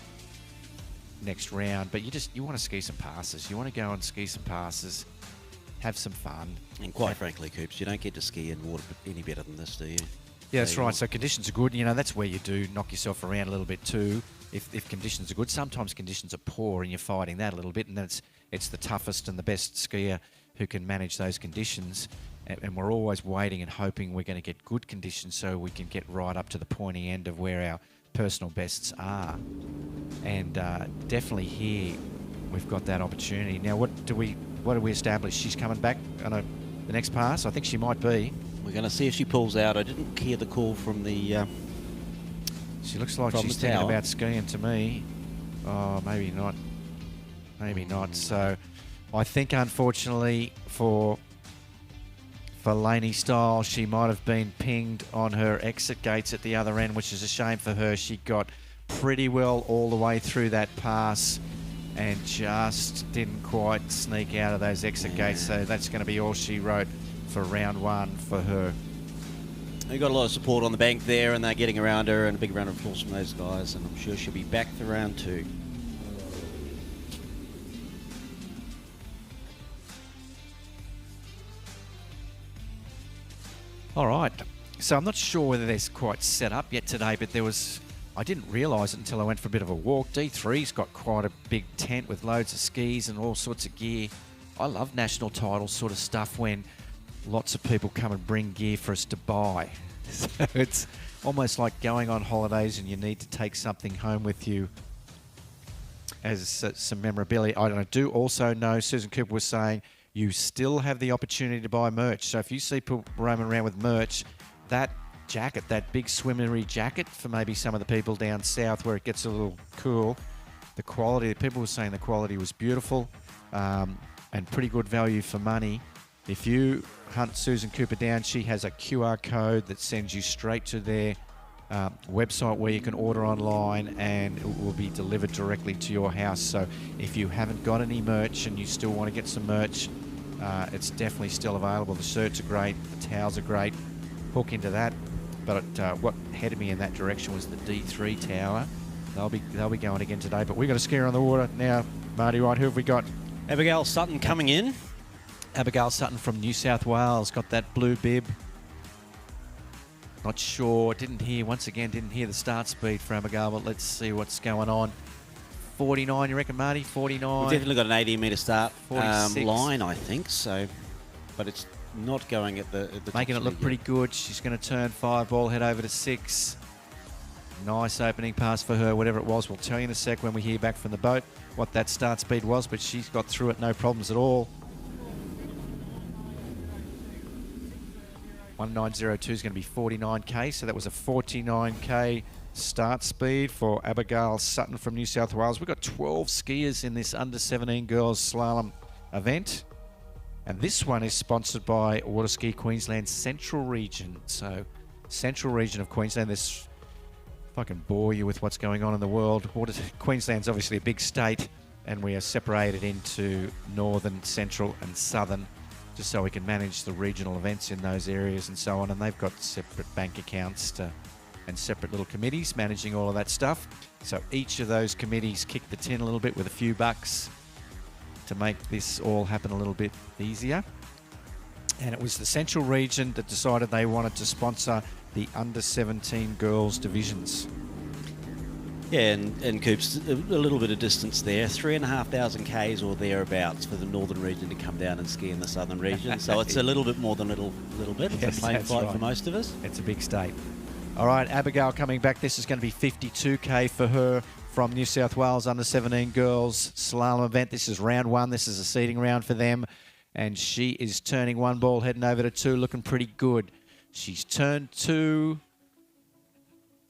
next round. But you want to ski some passes. You want to go and ski some passes, have some fun. And quite frankly, Coops, you don't get to ski in water any better than this, do you? Yeah, that's right. So conditions are good. You know, that's where you do knock yourself around a little bit too. If conditions are good, sometimes conditions are poor and you're fighting that a little bit, and then it's the toughest and the best skier who can manage those conditions. And we're always waiting and hoping we're going to get good conditions so we can get right up to the pointy end of where our personal bests are. And definitely here we've got that opportunity. Now, what do we establish? She's coming back on the next pass? I think she might be. We're going to see if she pulls out. I didn't hear the call from the... She looks like she's thinking about skiing to me. Oh, maybe not. Maybe not. So I think, unfortunately, for Laney Style, she might have been pinged on her exit gates at the other end, which is a shame for her. She got pretty well all the way through that pass and just didn't quite sneak out of those exit gates. So that's going to be all she wrote for round one for her. They got a lot of support on the bank there, and they're getting around her, and a big round of applause from those guys, and I'm sure she'll be back for round two. All right. So I'm not sure whether they're quite set up yet today, but I didn't realise it until I went for a bit of a walk. D3's got quite a big tent with loads of skis and all sorts of gear. I love national title sort of stuff when lots of people come and bring gear for us to buy. So it's almost like going on holidays and you need to take something home with you as some memorabilia. I do also know, Susan Cooper was saying, you still have the opportunity to buy merch. So if you see people roaming around with merch, that jacket, that big swimmery jacket for maybe some of the people down south where it gets a little cool, the quality, people were saying the quality was beautiful and pretty good value for money. If you hunt Susan Cooper down, she has a QR code that sends you straight to their website where you can order online and it will be delivered directly to your house. So if you haven't got any merch and you still want to get some merch, it's definitely still available. The shirts are great, the towels are great. Hook into that. But what headed me in that direction was the D3 tower. They'll be going again today. But we've got a skier on the water now, Marty. Right, who have we got? Abigail Sutton coming in. Abigail Sutton from New South Wales, got that blue bib. Not sure, didn't hear the start speed for Abigail, but let's see what's going on. 49, you reckon, Marty? 49? We've definitely got an 18-metre start 46. line, I think, so. But it's not going at the Making it look pretty good. She's going to turn 5 ball, head over to 6. Nice opening pass for her, whatever it was. We'll tell you in a sec when we hear back from the boat what that start speed was, but she's got through it, no problems at all. 1902 is going to be 49k, so that was a 49k start speed for Abigail Sutton from New South Wales. We've got 12 skiers in this under-17 girls slalom event, and this one is sponsored by Waterski Queensland Central Region. So Central Region of Queensland, this fucking bore you with what's going on in the world. Queensland's obviously a big state, and we are separated into northern, central and southern, just so we can manage the regional events in those areas and so on. And they've got separate bank accounts and separate little committees managing all of that stuff. So each of those committees kick the tin a little bit with a few bucks to make this all happen a little bit easier. And it was the central region that decided they wanted to sponsor the under-17 girls divisions. Yeah, and Coops, a little bit of distance there, 3,500 Ks or thereabouts for the northern region to come down and ski in the southern region. So it's a little bit more than a little bit. It's Yes, a plane that's flight right. for most of us. It's a big state. All right, Abigail coming back. This is going to be 52K for her from New South Wales under-17 girls slalom event. This is round one. This is a seeding round for them. And she is turning one ball, heading over to two, looking pretty good. She's turned two.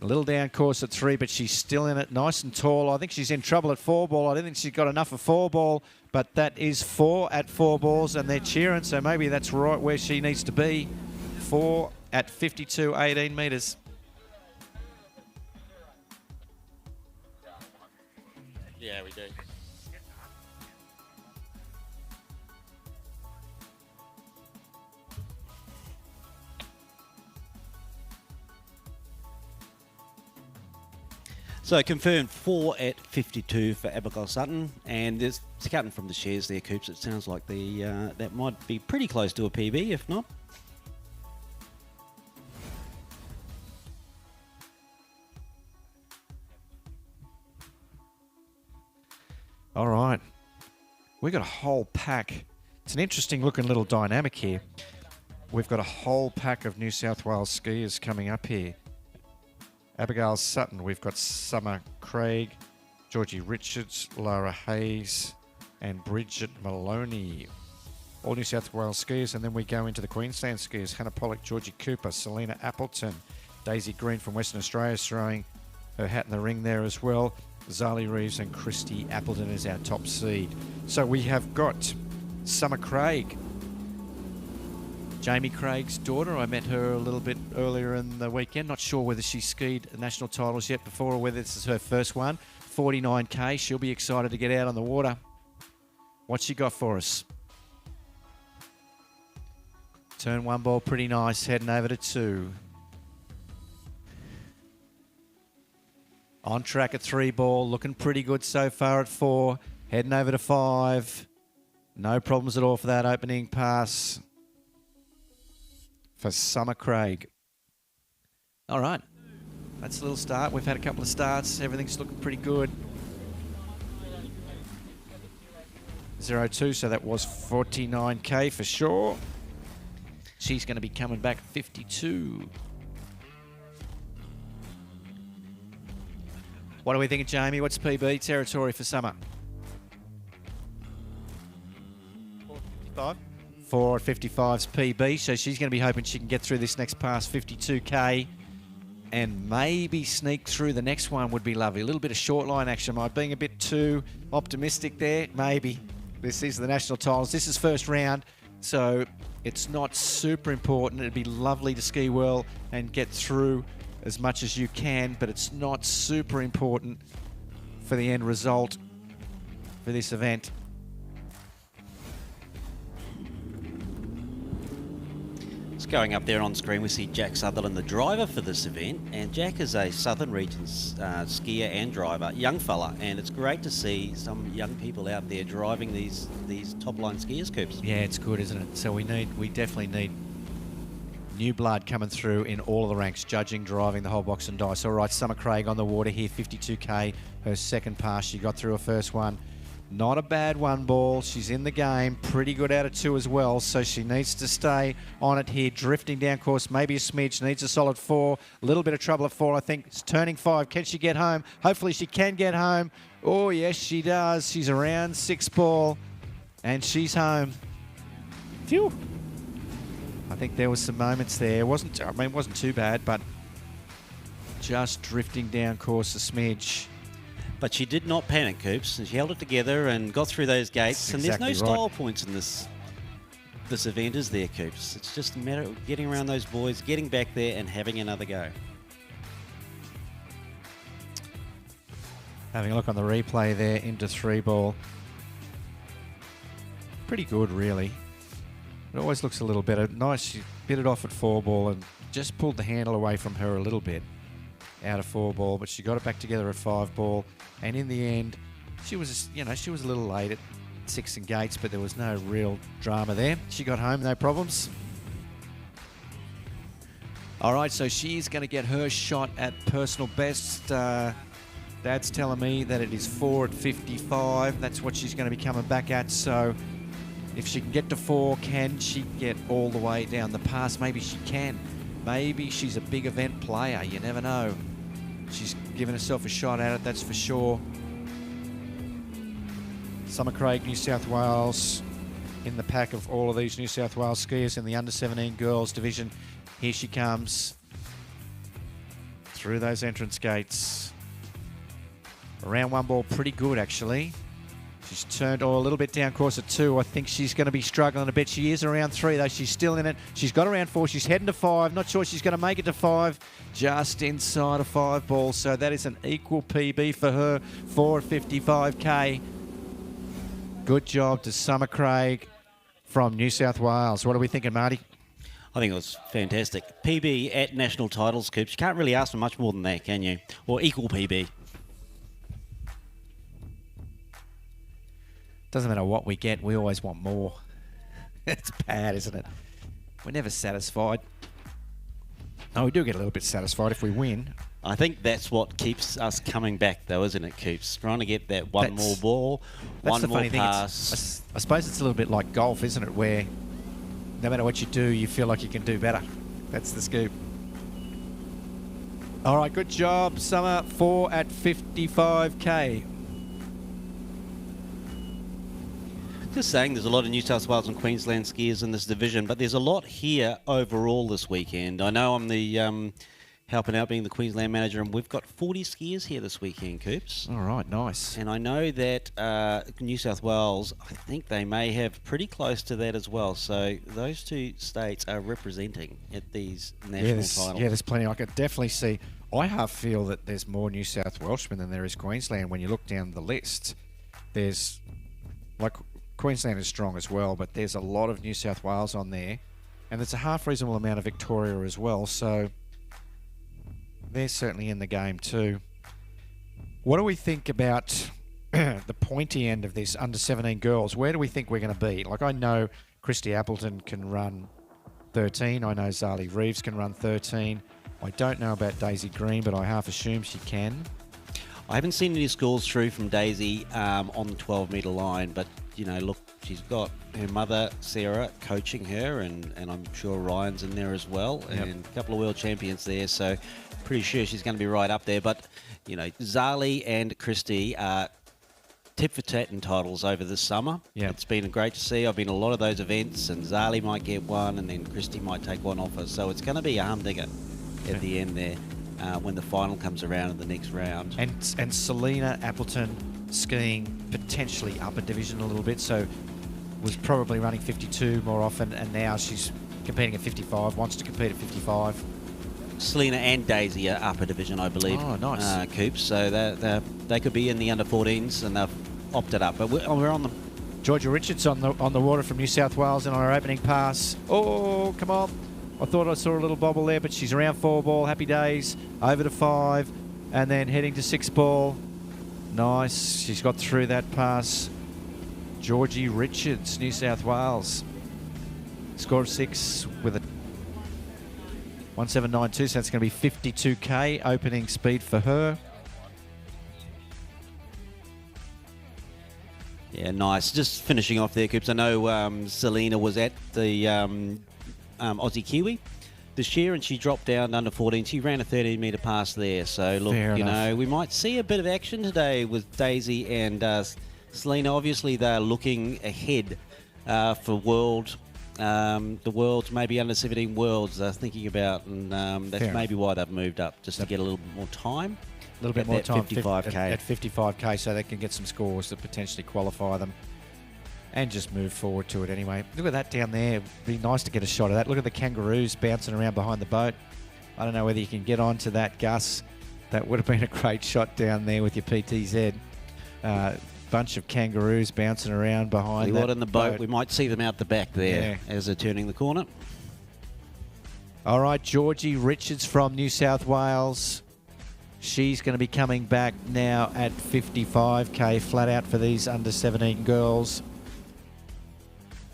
A little down course at three, but she's still in it, nice and tall. I think she's in trouble at four ball. I don't think she's got enough of four ball, but that is four at four balls, and they're cheering, so maybe that's right where she needs to be. Four at 52, 18 metres. Yeah, we do. So confirmed 4 at 52 for Abigail Sutton, and there's counting from the shares there, Coops. It sounds like the that might be pretty close to a PB, if not. All right. We've got a whole pack. It's an interesting looking little dynamic here. We've got a whole pack of New South Wales skiers coming up here. Abigail Sutton, we've got Summer Craig, Georgie Richards, Lara Hayes, and Bridget Maloney. All New South Wales skiers, and then we go into the Queensland skiers. Hannah Pollock, Georgie Cooper, Selena Appleton, Daisy Green from Western Australia is throwing her hat in the ring there as well. Zali Reeves and Christy Appleton is our top seed. So we have got Summer Craig, Jamie Craig's daughter. I met her a little bit earlier in the weekend. Not sure whether she skied national titles yet before or whether this is her first one. 49K. She'll be excited to get out on the water. What's she got for us? Turn one ball pretty nice. Heading over to two. On track at three ball. Looking pretty good so far at four. Heading over to five. No problems at all for that opening pass for Summer Craig. All right. That's a little start. We've had a couple of starts. Everything's looking pretty good. 0-2, so that was 49K for sure. She's going to be coming back 52. What do we think of Jamie? What's PB territory for Summer? 455. 4 at 55's PB, so she's going to be hoping she can get through this next pass, 52K, and maybe sneak through the next one would be lovely. A little bit of short line action. Am I being a bit too optimistic there? Maybe. This is the national titles. This is first round, so it's not super important. It'd be lovely to ski well and get through as much as you can, but it's not super important for the end result for this event. Going up there on screen, we see Jack Sutherland, the driver for this event, and Jack is a Southern Regions skier and driver, young fella, and it's great to see some young people out there driving these top line skiers, Coops. Yeah, it's good, isn't it? So we definitely need new blood coming through in all of the ranks, judging, driving, the whole box and dice. All right, Summer Craig on the water here, 52K, her second pass. She got through her first one. Not a bad one ball. She's in the game. Pretty good out of two as well. So she needs to stay on it here. Drifting down course. Maybe a smidge. Needs a solid four. A little bit of trouble at four, I think. It's turning five. Can she get home? Hopefully she can get home. Oh, yes, she does. She's around six ball. And she's home. Phew. I think there was some moments there. It wasn't too bad, but just drifting down course a smidge. But she did not panic, Coops, and she held it together and got through those gates. That's and there's no exactly right. style points in this event, is there, Coops? It's just a matter of getting around those boys, getting back there and having another go. Having a look on the replay there into 3-ball. Pretty good, really. It always looks a little better. Nice, she bit it off at 4-ball and just pulled the handle away from her a little bit out of 4-ball, but she got it back together at 5-ball. And in the end, she was a little late at 6 and gates, but there was no real drama there. She got home, no problems. All right, so she's going to get her shot at personal best. Dad's telling me that it is 4 at 55. That's what she's going to be coming back at. So if she can get to 4, can she get all the way down the pass? Maybe she can. Maybe she's a big event player. You never know. She's given herself a shot at it, that's for sure. Summer Craig, New South Wales, in the pack of all of these New South Wales skiers in the under-17 girls division. Here she comes through those entrance gates. Around 1-ball, pretty good actually. She's turned a little bit down course at 2. I think she's going to be struggling a bit. She is around 3 though. She's still in it. She's got around 4. She's heading to 5. Not sure she's going to make it to 5. Just inside of 5-ball. So that is an equal PB for her. 4 at 55k. Good job to Summer Craig from New South Wales. What are we thinking, Marty? I think it was fantastic. PB at national titles, Coops. You can't really ask for much more than that, can you? Or equal PB. Doesn't matter what we get, we always want more. It's bad, isn't it? We're never satisfied. No, we do get a little bit satisfied if we win. I think that's what keeps us coming back, though, isn't it, Coops? Trying to get that one more ball, one more pass. I suppose it's a little bit like golf, isn't it? Where no matter what you do, you feel like you can do better. That's the scoop. All right, good job, Summer. 4 at 55k. Just saying, there's a lot of New South Wales and Queensland skiers in this division, but there's a lot here overall this weekend. I know I'm the helping out being the Queensland manager, and we've got 40 skiers here this weekend, Coops. All right, nice. And I know that New South Wales, I think they may have pretty close to that as well. So those two states are representing at these national titles. Yeah, there's plenty. I could definitely see. I half feel that there's more New South Welshmen than there is Queensland. When you look down the list, there's like Queensland is strong as well, but there's a lot of New South Wales on there, and there's a half reasonable amount of Victoria as well. So they're certainly in the game too. What do we think about the pointy end of this under-17 girls? Where do we think we're going to be? Like, I know Christy Appleton can run 13. I know Zali Reeves can run 13. I don't know about Daisy Green, but I half assume she can. I haven't seen any scores through from Daisy on the 12-metre line, but, you know, look, she's got her mother, Sarah, coaching her, and I'm sure Ryan's in there as well, Yep. and a couple of world champions there, so pretty sure she's going to be right up there. But, you know, Zali and Christy are tit for tat in titles over this summer. Yep. It's been great to see. I've been to a lot of those events, and Zali might get one, and then Christy might take one off her, so it's going to be a humdinger at the end there. When the final comes around in the next round. And Selena Appleton skiing potentially up a division a little bit, so was probably running 52 more often, and now she's competing at 55, wants to compete at 55. Selena and Daisy are up a division, I believe. Oh, nice. Coops, so they could be in the under-14s, and they've opted up, but we're on them. Georgia Richards on the water from New South Wales in our opening pass. Oh, come on. I thought I saw a little bobble there, but she's around 4-ball. Happy days. Over to 5, and then heading to 6-ball. Nice. She's got through that pass. Georgie Richards, New South Wales. Score of 6 with a 1792, so that's going to be 52k opening speed for her. Yeah, nice. Just finishing off there, Coops. I know Selena was at the Aussie Kiwi this year, and she dropped down under 14. She ran a 13-metre pass there. So, look, Fair you enough. know, we might see a bit of action today with Daisy and Selena. Obviously, they're looking ahead for the Worlds, maybe under 17 Worlds they're thinking about, and that's Fair maybe why they've moved up, just to get a little bit more time. A little bit At more that time 55K. at 55k, so they can get some scores that potentially qualify them and just move forward to it anyway. Look at that down there. It'd be nice to get a shot of that. Look at the kangaroos bouncing around behind the boat. I don't know whether you can get onto that, Gus, That would have been a great shot down there with your PTZ. Bunch of kangaroos bouncing around behind that in the boat. We might see them out the back there as they're turning the corner. All right, Georgie Richards from New South Wales. She's going to be coming back now at 55k flat out for these under 17 girls.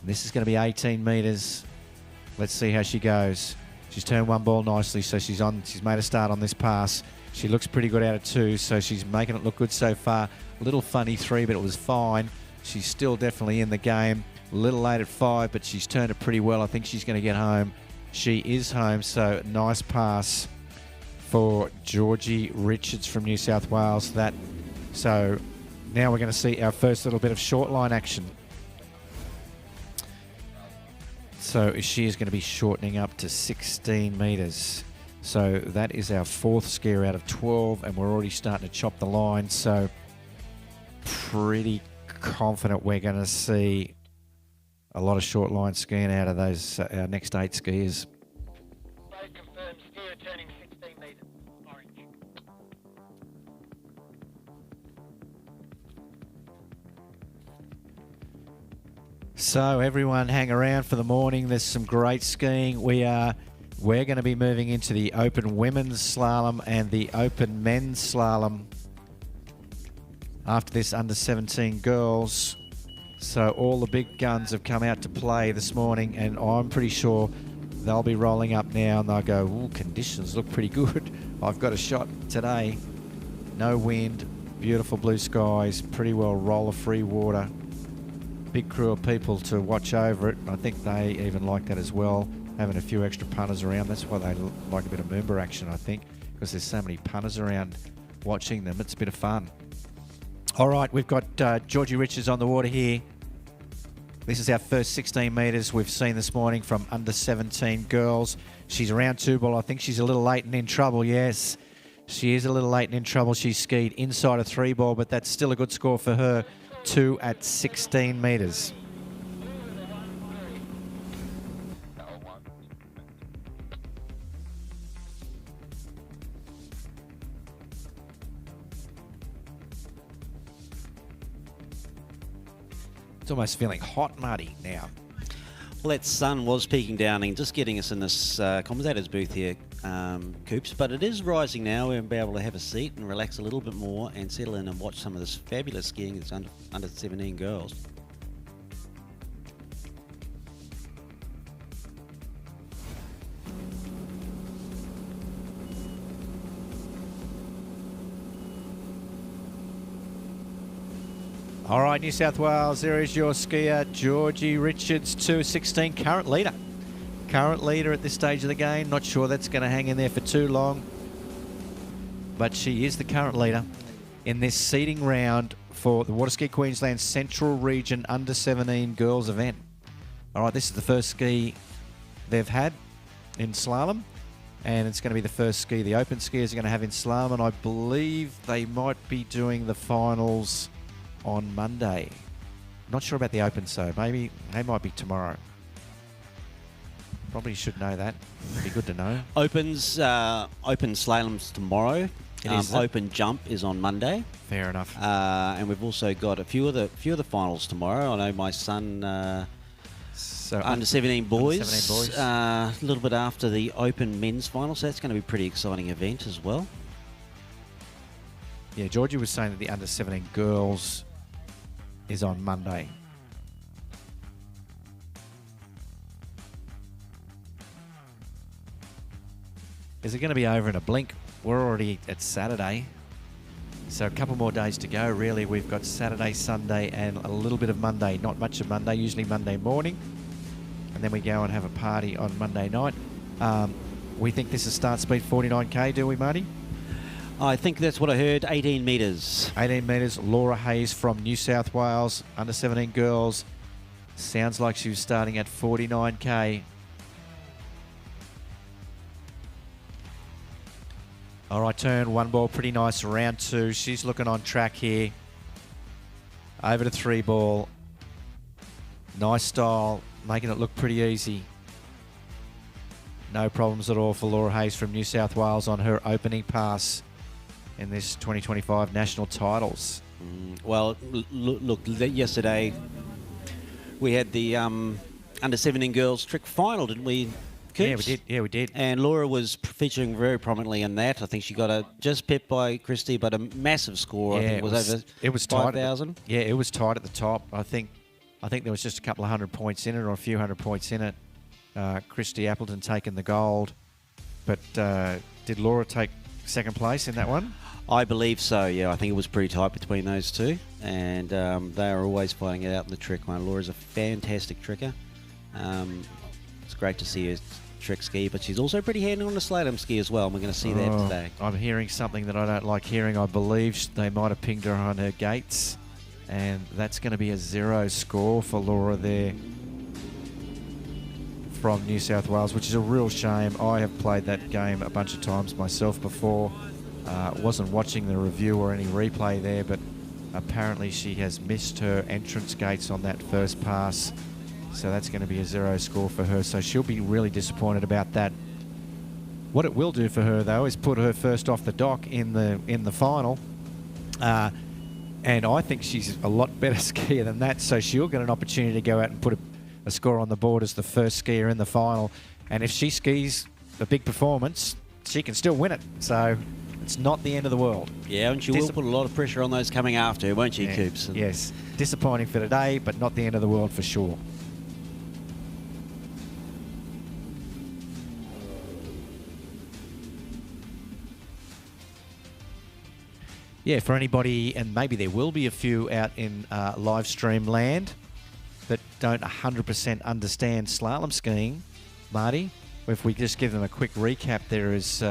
This is going to be 18 metres. Let's see how she goes. She's turned one ball nicely, so she's made a start on this pass. She looks pretty good out of 2, so she's making it look good so far. A little funny 3, but it was fine. She's still definitely in the game. A little late at 5, but she's turned it pretty well. I think she's going to get home. She is home, so nice pass for Georgie Richards from New South Wales. So now we're going to see our first little bit of short line action. So she is going to be shortening up to 16 metres. So that is our 4th skier out of 12, and we're already starting to chop the line. So pretty confident we're going to see a lot of short line skiing out of those our next 8 skiers. Confirmed skier turning 16 metres, orange. So everyone hang around for the morning. There's some great skiing. We're going to be moving into the open women's slalom and the open men's slalom after this under 17 girls. So all the big guns have come out to play this morning, and I'm pretty sure they'll be rolling up now and they'll go, ooh, conditions look pretty good. I've got a shot today. No wind, beautiful blue skies, pretty well roller-free water. Big crew of people to watch over it. I think they even like that as well, having a few extra punters around. That's why they like a bit of Moomba action, I think, because there's so many punters around watching them. It's a bit of fun. All right, we've got Georgie Richards on the water here. This is our first 16 metres we've seen this morning from under 17 girls. She's around 2 ball. I think she's a little late and in trouble. Yes, she is a little late and in trouble. She skied inside a 3 ball, but that's still a good score for her. 2 at 16 metres. It's almost feeling hot, Marty, now. Well, that sun was peaking down and just getting us in this commentator's booth here, Coops. But it is rising now. We'll be able to have a seat and relax a little bit more and settle in and watch some of this fabulous skiing that's under 17 girls. All right, New South Wales, there is your skier, Georgie Richards, 2:16, current leader. Current leader at this stage of the game. Not sure that's going to hang in there for too long. But she is the current leader in this seeding round for the Waterski Queensland Central Region Under 17 Girls event. All right, this is the first ski they've had in slalom. And it's going to be the first ski the open skiers are going to have in slalom. And I believe they might be doing the finals on Monday. Not sure about the open, so maybe they might be tomorrow. Probably should know that. It'd be good to know. Open slalom's tomorrow. It is, open jump is on Monday. Fair enough. And we've also got a few of the finals tomorrow. I know my son under 17 boys. A little bit after the open men's final, so that's going to be a pretty exciting event as well. Yeah, Georgie was saying that the under 17 girls is on Monday. Is it going to be over in a blink? We're already at Saturday. So a couple more days to go, really. We've got Saturday, Sunday, and a little bit of Monday. Not much of Monday, usually Monday morning. And then we go and have a party on Monday night. We think this is start speed 49k, do we, Marty? I think that's what I heard, 18 metres. 18 metres. Laura Hayes from New South Wales, under 17 girls. Sounds like she was starting at 49k. All right, turn one ball, pretty nice. Round 2, she's looking on track here. Over to 3 ball. Nice style, making it look pretty easy. No problems at all for Laura Hayes from New South Wales on her opening pass. in this 2025 national titles. Well, look, yesterday we had the under 17 girls trick final, didn't we? Coops? Yeah, we did. And Laura was featuring very prominently in that. I think she got just pipped by Christy, but a massive score. I think it was over 5,000. Yeah, it was tight at the top. I think there was just a couple of hundred points in it, or a few hundred points in it. Christy Appleton taking the gold. But did Laura take second place in that one? I believe so, yeah. I think it was pretty tight between those two. And they are always fighting it out in the trick one. Laura's a fantastic tricker. It's great to see her trick ski, but she's also pretty handy on the slalom ski as well. And we're going to see that today. I'm hearing something that I don't like hearing. I believe they might have pinged her on her gates. And that's going to be a 0 score for Laura there from New South Wales, which is a real shame. I have played that game a bunch of times myself before. Wasn't watching the review or any replay there, but apparently she has missed her entrance gates on that first pass. So that's going to be a 0 score for her. So she'll be really disappointed about that. What it will do for her, though, is put her first off the dock in the final. And I think she's a lot better skier than that. So she'll get an opportunity to go out and put a score on the board as the first skier in the final. And if she skis a big performance, she can still win it. So it's not the end of the world. Yeah, and she will put a lot of pressure on those coming after her, won't she, Coops? Yes. Disappointing for today, but not the end of the world for sure. Yeah, for anybody, and maybe there will be a few out in live stream land that don't 100% understand slalom skiing, Marty, if we just give them a quick recap, there is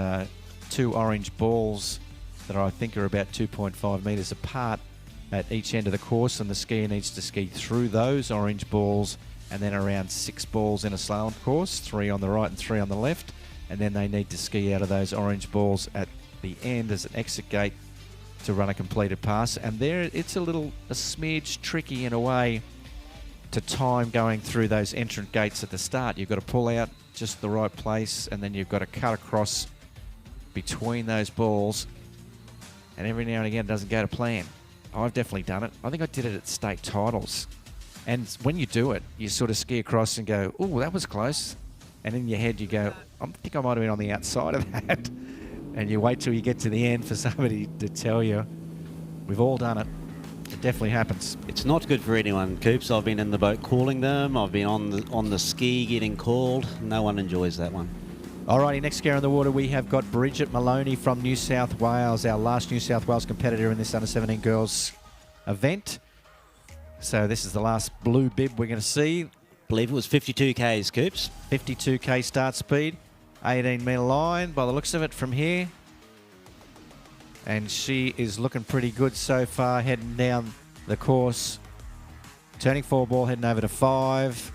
2 orange balls that I think are about 2.5 metres apart at each end of the course, and the skier needs to ski through those orange balls, and then around 6 balls in a slalom course, 3 on the right and 3 on the left, and then they need to ski out of those orange balls at the end as an exit gate to run a completed pass. And there it's a smidge tricky in a way to time going through those entrant gates at the start. You've got to pull out just the right place, and then you've got to cut across between those balls, and every now and again it doesn't go to plan. I've definitely done it. I think I did it at state titles, and when you do it, you sort of ski across and go, oh, that was close, and in your head you go, I think I might have been on the outside of that. And you wait till you get to the end for somebody to tell you. We've all done it. It definitely happens. It's not good for anyone, Coops. I've been in the boat calling them. I've been on the ski getting called. No one enjoys that one. Alrighty, next skier in the water, we have got Bridget Maloney from New South Wales, our last New South Wales competitor in this under-17 girls event. So this is the last blue bib we're going to see. I believe it was 52 Ks, Coops. 52k start speed, 18 metre line by the looks of it from here. And she is looking pretty good so far, heading down the course. Turning 4 ball, heading over to 5.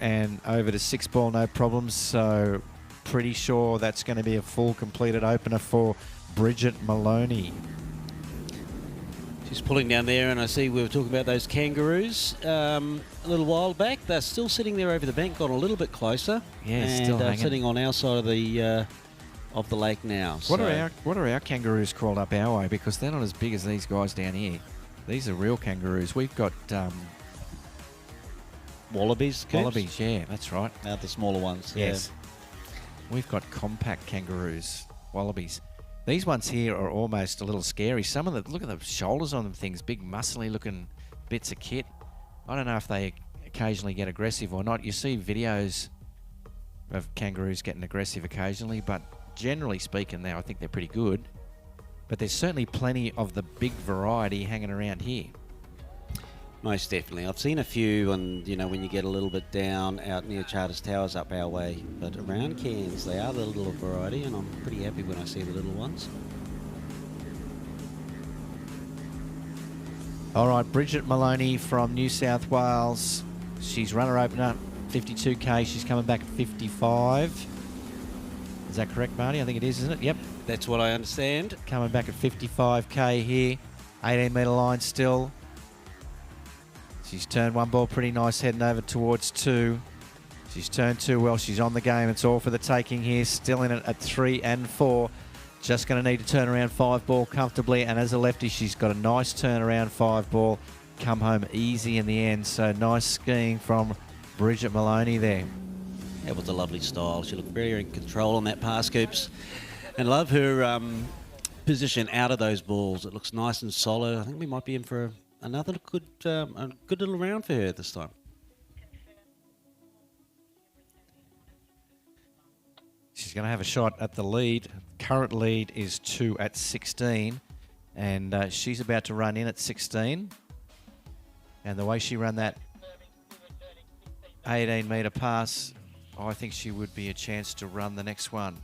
And over to 6 ball, no problems. So pretty sure that's going to be a full completed opener for Bridget Maloney. She's pulling down there, and I see we were talking about those kangaroos a little while back. They're still sitting there over the bank, got a little bit closer. Yeah, and still hanging. Sitting on our side of the lake now. What are our kangaroos crawled up our way? Because they're not as big as these guys down here. These are real kangaroos. We've got wallabies? Coops? Wallabies, yeah, that's right. The smaller ones. Yes. We've got compact kangaroos, wallabies. These ones here are almost a little scary. Some of look at the shoulders on them things, big muscly looking bits of kit. I don't know if they occasionally get aggressive or not. You see videos of kangaroos getting aggressive occasionally, but generally speaking, I think they're pretty good. But there's certainly plenty of the big variety hanging around here. Most definitely. I've seen a few, and when you get a little bit down out near Charters Towers up our way, but around Cairns they are the little variety, and I'm pretty happy when I see the little ones. All right, Bridget Maloney from New South Wales. She's runner opener, 52k. She's coming back at 55. Is that correct, Marty? I think it is, isn't it? Yep. That's what I understand. Coming back at 55k here. 18 metre line still. She's turned 1 ball pretty nice, heading over towards 2. She's turned 2 well. She's on the game. It's all for the taking here. Still in it at 3 and 4. Just going to need to turn around 5 ball comfortably. And as a lefty, she's got a nice turnaround 5 ball. Come home easy in the end. So nice skiing from Bridget Maloney there. That was a lovely style. She looked very in control on that pass, Coops. And love her position out of those balls. It looks nice and solid. I think we might be in for another good little round for her this time. She's going to have a shot at the lead. Current lead is 2 at 16. And she's about to run in at 16. And the way she ran that 18-metre pass, I think she would be a chance to run the next one.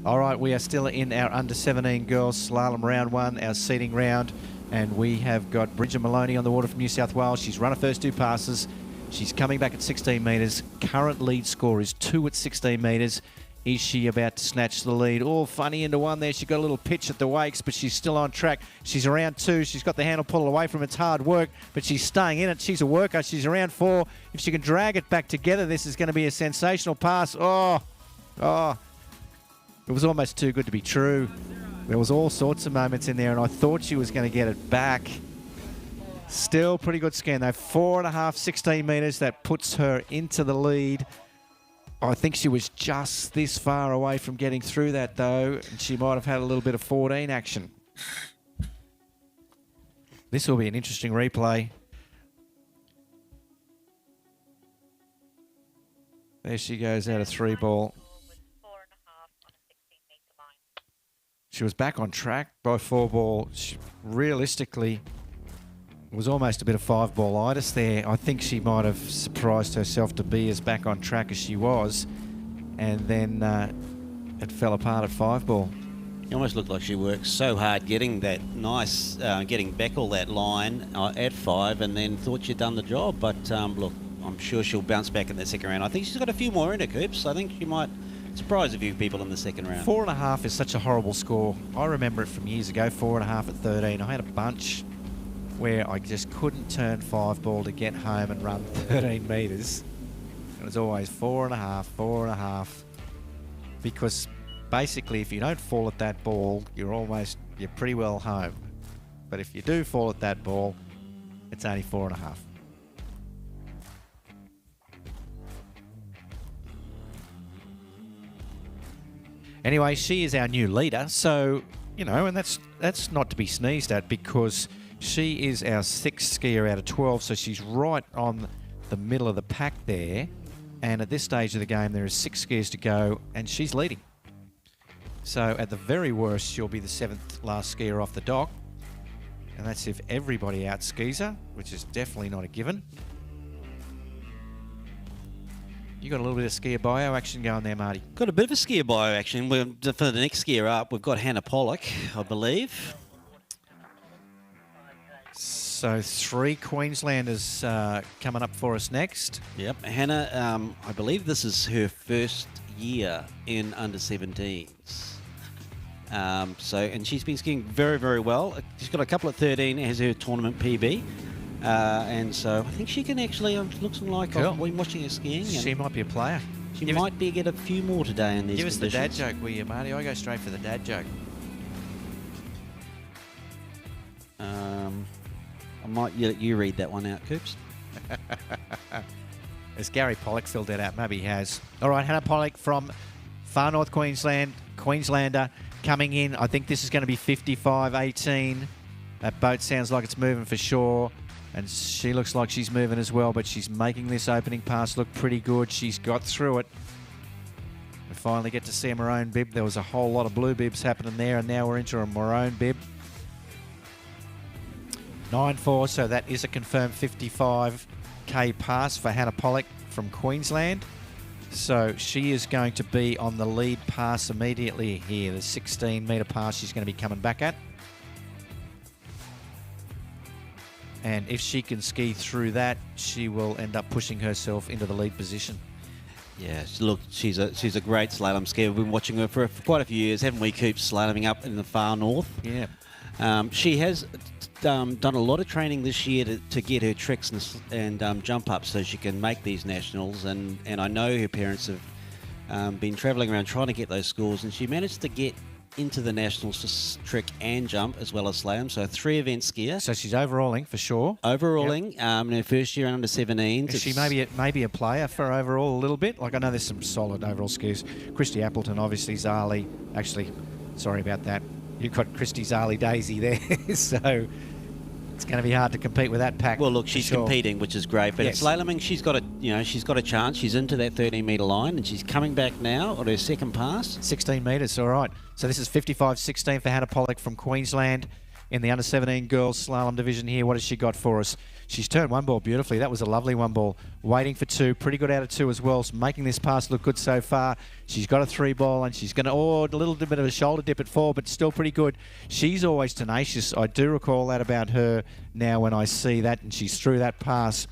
All right, we are still in our under-17 girls slalom round 1, our seating round, and we have got Bridget Maloney on the water from New South Wales. She's run her first 2 passes. She's coming back at 16 metres. Current lead score is 2 at 16 metres. Is she about to snatch the lead? Oh, funny into one there. She got a little pitch at the wakes, but she's still on track. She's around 2. She's got the handle pulled away from it's hard work, but she's staying in it. She's a worker. She's around 4. If she can drag it back together, this is going to be a sensational pass. Oh. It was almost too good to be true. There was all sorts of moments in there, and I thought she was going to get it back. Still pretty good scan, though. 4.5, 16 metres. That puts her into the lead. I think she was just this far away from getting through that, though, and she might have had a little bit of 14 action. This will be an interesting replay. There she goes out of 3 ball. She was back on track by 4 ball. Realistically, it was almost a bit of 5 ballitis there. I think she might have surprised herself to be as back on track as she was. And then it fell apart at 5 ball. It almost looked like she worked so hard getting that nice, getting back all that line at 5 and then thought she'd done the job. But look, I'm sure she'll bounce back in the second round. I think she's got a few more in her, Coops. I think she might surprise a few people in the second round. 4.5 is such a horrible score. I remember it from years ago, 4.5 at 13. I had a bunch where I just couldn't turn 5 ball to get home and run 13 metres. It was always 4.5, 4.5. Because basically if you don't fall at that ball, you're pretty well home. But if you do fall at that ball, it's only 4.5. Anyway, she is our new leader, so, you know, and that's not to be sneezed at because she is our 6th skier out of 12, so she's right on the middle of the pack there. And at this stage of the game, there is 6 skiers to go, and she's leading. So at the very worst, she'll be the 7th last skier off the dock. And that's if everybody out skis her, which is definitely not a given. You got a little bit of skier bio action going there, Marty. Got a bit of a skier bio action. For the next skier up, we've got Hannah Pollock, I believe. So 3 Queenslanders coming up for us next. Yep, Hannah, I believe this is her first year in under-17s. And she's been skiing very, very well. She's got a couple at 13 as her tournament PB. And so I think she can actually, looks like cool. I've been watching her skiing. She might be a player. She might get a few more today in these Give us the conditions. dad joke, will you, Marty? I go straight for the dad joke. I might let you read that one out, Coops. Has Gary Pollock filled that out? Maybe he has. All right, Hannah Pollock from far north Queensland, Queenslander, coming in. I think this is going to be 55-18. That boat sounds like it's moving for sure. And she looks like she's moving as well, but she's making this opening pass look pretty good. She's got through it. We finally get to see a maroon bib. There was a whole lot of blue bibs happening there, and now we're into a maroon bib. 9.4, so that is a confirmed 55k pass for Hannah Pollock from Queensland. So she is going to be on the lead pass immediately here. The 16-metre pass she's going to be coming back at. And if she can ski through that, she will end up pushing herself into the lead position. Yeah, look, she's a great slalom skier. We've been watching her for quite a few years, haven't we, Coop, slaloming up in the far north? Yeah. She has done a lot of training this year to get her tricks and jump up so she can make these nationals. And I know her parents have been travelling around trying to get those scores, and she managed to get into the nationals for trick and jump as well as slalom. So 3-event skier. So she's overalling for sure. Overalling in her first year under 17s. Is she maybe a player for overall a little bit? Like, I know there's some solid overall skiers. Christy Appleton, obviously, Zali. Actually, sorry about that. You've got Christy, Zali, Daisy there. So it's going to be hard to compete with that pack. Well, look, she's competing, which is great. But yes. at slaloming, she's got a chance. She's into that 13-metre line, and she's coming back now on her second pass. 16 metres, all right. So this is 55-16 for Hannah Pollock from Queensland in the under-17 girls slalom division here. What has she got for us? She's turned one ball beautifully. That was a lovely one ball. Waiting for two. Pretty good out of two as well. So making this pass look good so far. She's got a 3-ball, and she's going to, a little bit of a shoulder dip at 4, but still pretty good. She's always tenacious. I do recall that about her now when I see that, and she's through that pass.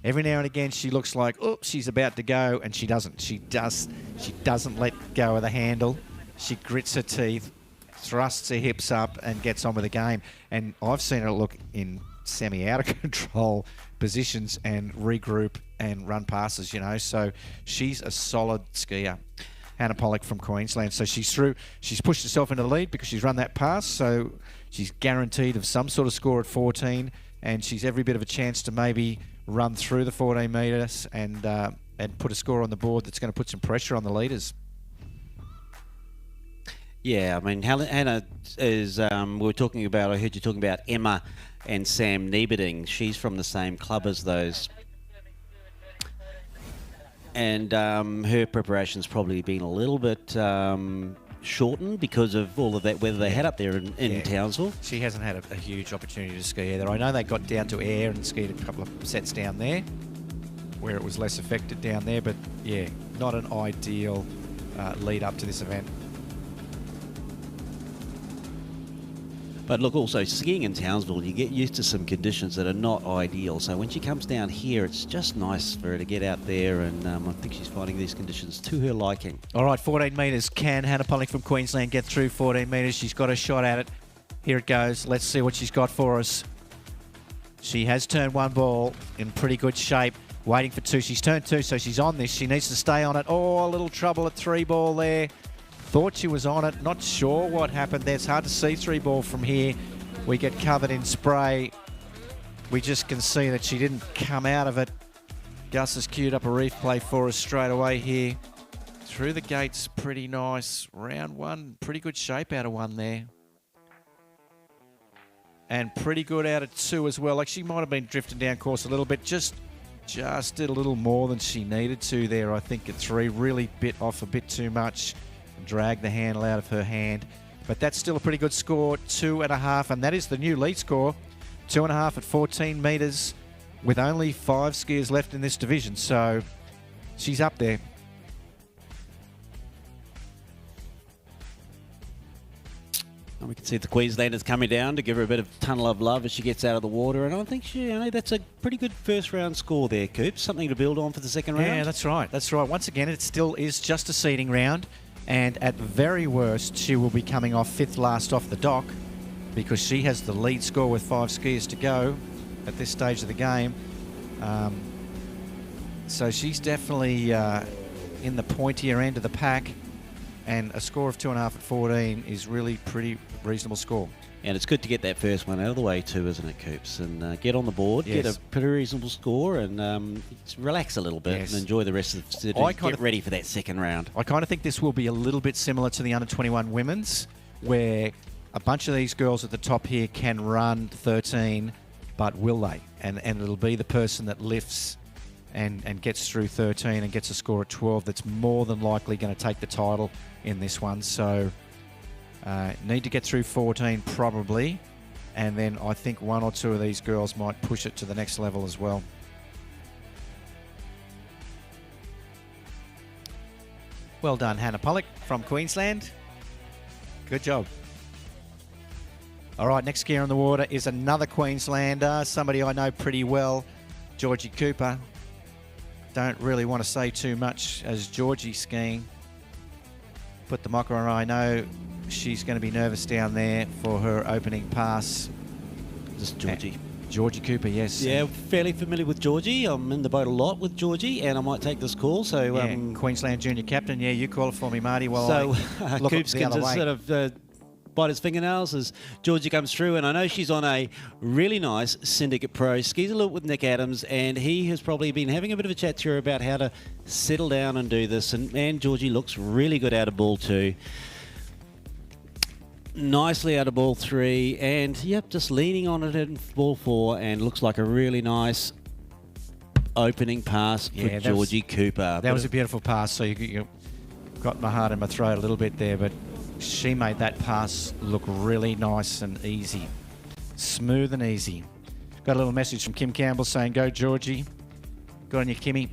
Every now and again, she looks like, she's about to go, and she doesn't. She doesn't let go of the handle. She grits her teeth, thrusts her hips up, and gets on with the game. And I've seen her look in semi-out of control positions and regroup and run passes, So she's a solid skier. Hannah Pollock from Queensland. So she's through. She's pushed herself into the lead because she's run that pass. So she's guaranteed of some sort of score at 14, and she's every bit of a chance to maybe run through the 14 metres and put a score on the board that's going to put some pressure on the leaders. Yeah, I mean, Hannah is, I heard you talking about Emma and Sam Nieberding. She's from the same club as those. And her preparation's probably been a little bit shortened because of all of that weather they had up there in Townsville. She hasn't had a huge opportunity to ski either. I know they got down to air and skied a couple of sets down there where it was less affected down there, but yeah, not an ideal lead up to this event. But look, also skiing in Townsville, you get used to some conditions that are not ideal. So when she comes down here, it's just nice for her to get out there, and I think she's finding these conditions to her liking. All right, 14 metres. Can Hannah Pollock from Queensland get through 14 metres? She's got a shot at it. Here it goes. Let's see what she's got for us. She has turned one ball in pretty good shape. Waiting for two. She's turned two, so she's on this. She needs to stay on it. A little trouble at 3-ball there. Thought she was on it. Not sure what happened there. It's hard to see 3-ball from here. We get covered in spray. We just can see that she didn't come out of it. Gus has queued up a replay for us straight away here. Through the gates, pretty nice. Round one, pretty good shape out of one there. And pretty good out of two as well. Like, she might have been drifting down course a little bit. Just did a little more than she needed to there, I think, at 3. Really bit off a bit too much. Drag the handle out of her hand, but that's still a pretty good score, 2.5, and that is the new lead score, 2.5 at 14 metres with only 5 skiers left in this division, so she's up there. And we can see the Queenslanders coming down to give her a bit of tunnel of love as she gets out of the water, and I think that's a pretty good first round score there, Coop. Something to build on for the second round. Yeah, that's right. Once again, it still is just a seeding round. And at very worst, she will be coming off 5th last off the dock because she has the lead score with 5 skiers to go at this stage of the game. So she's definitely in the pointier end of the pack, and a score of 2.5 at 14 is really pretty reasonable score. And it's good to get that first one out of the way too, isn't it, Coops? And get on the board, yes. Get a pretty reasonable score, and just relax a little bit and enjoy the rest of the sitting. Get ready for that second round. I kind of think this will be a little bit similar to the under-21 women's, where a bunch of these girls at the top here can run 13, but will they? And it'll be the person that lifts and gets through 13 and gets a score at 12 that's more than likely going to take the title in this one. So need to get through 14 probably, and then I think one or two of these girls might push it to the next level as well. Well done, Hannah Pollock from Queensland. Good job. All right, next skier on the water is another Queenslander, somebody I know pretty well, Georgie Cooper. Don't really want to say too much as Georgie skiing. Put the mocker on. I know she's going to be nervous down there for her opening pass. This is Georgie. Georgie Cooper, yes. Yeah, fairly familiar with Georgie. I'm in the boat a lot with Georgie, and I might take this call. So, Yeah, Queensland junior captain. Yeah, you call it for me, Marty. Well, so look Coops the can other just way. sort of bite his fingernails as Georgie comes through. And I know she's on a really nice Syndicate Pro. Skis a little with Nick Adams, and he has probably been having a bit of a chat to her about how to settle down and do this. And man, Georgie looks really good out of ball 2. Nicely out of ball 3, and yep, just leaning on it in ball 4, and looks like a really nice opening pass for Georgie Cooper. That was a beautiful pass. So you got my heart in my throat a little bit there, but she made that pass look really nice and easy. Smooth and easy. Got a little message from Kim Campbell saying, go Georgie. Good on you, Kimmy.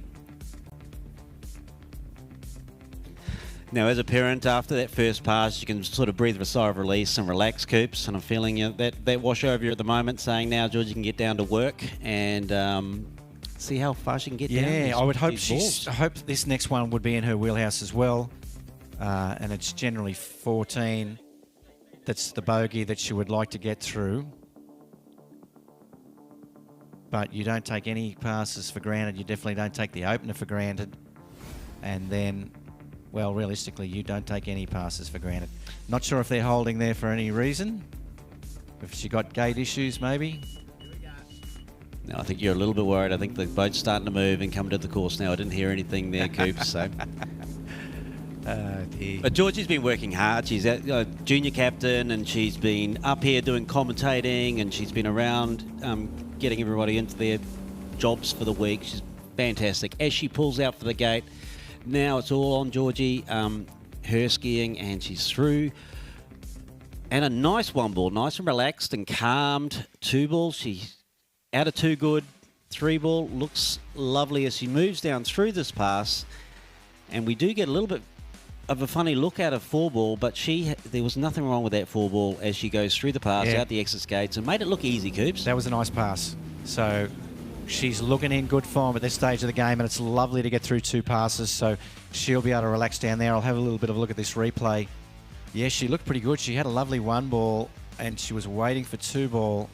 Now, as a parent, after that first pass, you can sort of breathe a sigh of release and relax, Coops. And I'm feeling that wash over you at the moment, saying now Georgie can get down to work and see how far she can get down. Yeah, I would hope I hope this next one would be in her wheelhouse as well. And it's generally 14. That's the bogey that she would like to get through. But you don't take any passes for granted. You definitely don't take the opener for granted. And then, well, realistically, you don't take any passes for granted. Not sure if they're holding there for any reason. If she got gate issues, maybe. No, I think you're a little bit worried. I think the boat's starting to move and come to the course now. I didn't hear anything there, Coops. So. But Georgie's been working hard. She's a junior captain, and she's been up here doing commentating, and she's been around getting everybody into their jobs for the week. She's fantastic. As she pulls out for the gate, now it's all on Georgie, her skiing, and she's through. And a nice 1 ball, nice and relaxed and calmed. 2 ball, she's out of 2 good. 3 ball looks lovely as she moves down through this pass. And we do get a little bit of a funny look out of 4 ball, but there was nothing wrong with that 4 ball as she goes through the pass, out the exit gates, and made it look easy, Coops. That was a nice pass. So she's looking in good form at this stage of the game, and it's lovely to get through 2 passes, so she'll be able to relax down there. I'll have a little bit of a look at this replay. Yeah, she looked pretty good. She had a lovely 1 ball, and she was waiting for 2 ball.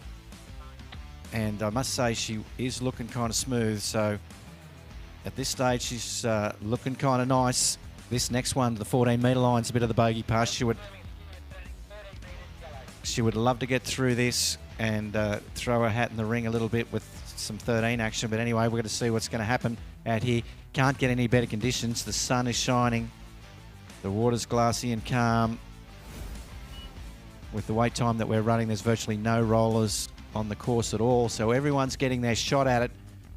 And I must say, she is looking kind of smooth, so at this stage, she's looking kind of nice. This next one, the 14-metre line, is a bit of the bogey pass. She would love to get through this and throw her hat in the ring a little bit with some 13 action. But anyway, we're going to see what's going to happen out here. Can't get any better conditions. The sun is shining. The water's glassy and calm. With the wait time that we're running, there's virtually no rollers on the course at all. So everyone's getting their shot at it.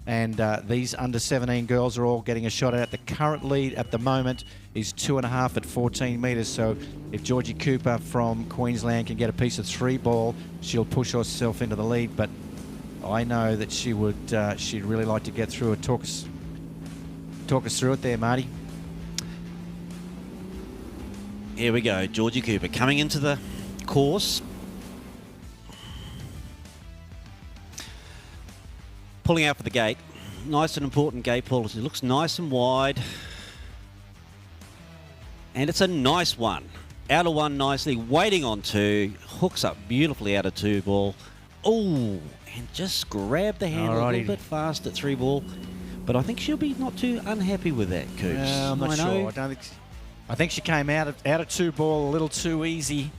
And these under-17 girls are all getting a shot at it. The current lead at the moment is 2.5 at 14 metres. So if Georgie Cooper from Queensland can get a piece of 3 ball, she'll push herself into the lead. But I know that she would. She'd really like to get through it. Talk us through it there, Marty. Here we go, Georgie Cooper coming into the course. Pulling out for the gate. Nice and important gate pull. It looks nice and wide. And it's a nice one. Out of 1 nicely, waiting on 2. Hooks up beautifully out of 2 ball. Oh, and just grabbed the handle a little bit fast at 3 ball. But I think she'll be not too unhappy with that, Coops. I'm not sure. I think she came out of 2 ball a little too easy.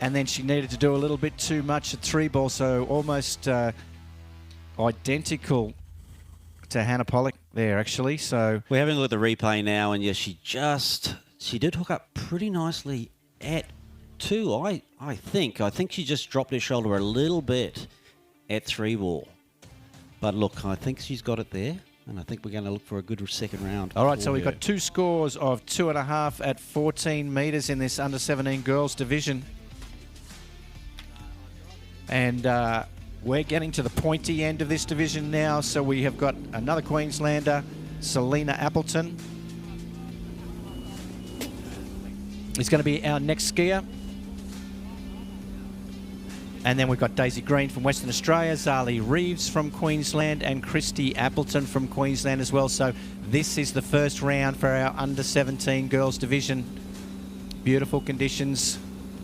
And then she needed to do a little bit too much at 3 ball. So almost identical to Hannah Pollock there, actually. So we're having a look at the replay now, and yes, she did hook up pretty nicely at 2. I think she just dropped her shoulder a little bit at 3 ball. But look, I think she's got it there, and I think we're going to look for a good second round. All right, so we've got 2 scores of 2.5 at 14 metres in this under-17 girls division. And we're getting to the pointy end of this division now, so we have got another Queenslander, Selena Appleton. is going to be our next skier. And then we've got Daisy Green from Western Australia, Zali Reeves from Queensland, and Christy Appleton from Queensland as well. So this is the first round for our under-17 girls division. Beautiful conditions.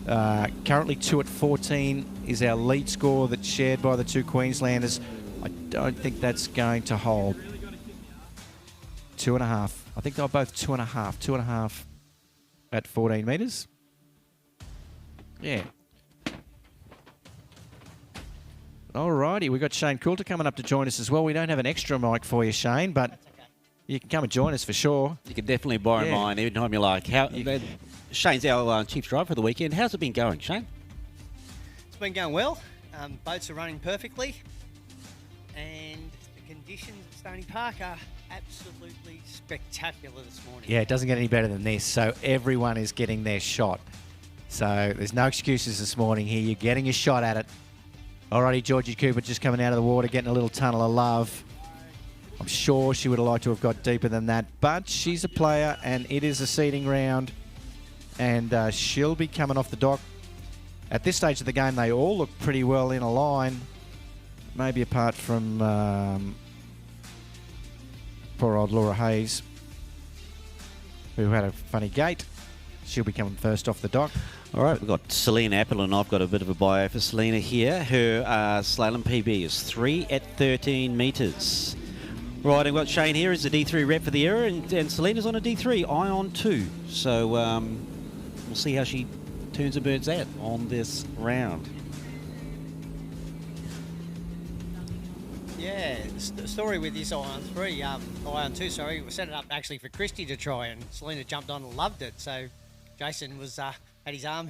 Currently 2 at 14 is our lead score that's shared by the two Queenslanders. I don't think that's going to hold. 2.5. I think they're both 2.5. 2.5 at 14 metres. Yeah. Alrighty, we've got Shane Coulter coming up to join us as well. We don't have an extra mic for you, Shane, but you can come and join us for sure. You can definitely borrow mine anytime you like. Shane's our chief driver for the weekend. How's it been going, Shane? It's been going well. Boats are running perfectly, and the conditions at Stoney Park are absolutely spectacular this morning. Yeah, it doesn't get any better than this. So everyone is getting their shot. So there's no excuses this morning here. You're getting your shot at it. Alrighty, Georgie Cooper just coming out of the water, getting a little tunnel of love. I'm sure she would have liked to have got deeper than that, but she's a player, and it is a seeding round, and she'll be coming off the dock. At this stage of the game, they all look pretty well in a line, maybe apart from poor old Laura Hayes, who had a funny gait. She'll be coming first off the dock. All right, we've got Selena Apple, and I've got a bit of a bio for Selena here. Her slalom PB is 3 at 13 metres. Right, and we've got Shane here as a D3 rep for the era, and Selena's on a D3, Ion 2. So we'll see how she turns and burns out on this round. Yeah, the story with this Ion 2, sorry, we set it up actually for Christy to try, and Selena jumped on and loved it. So Jason was had his arm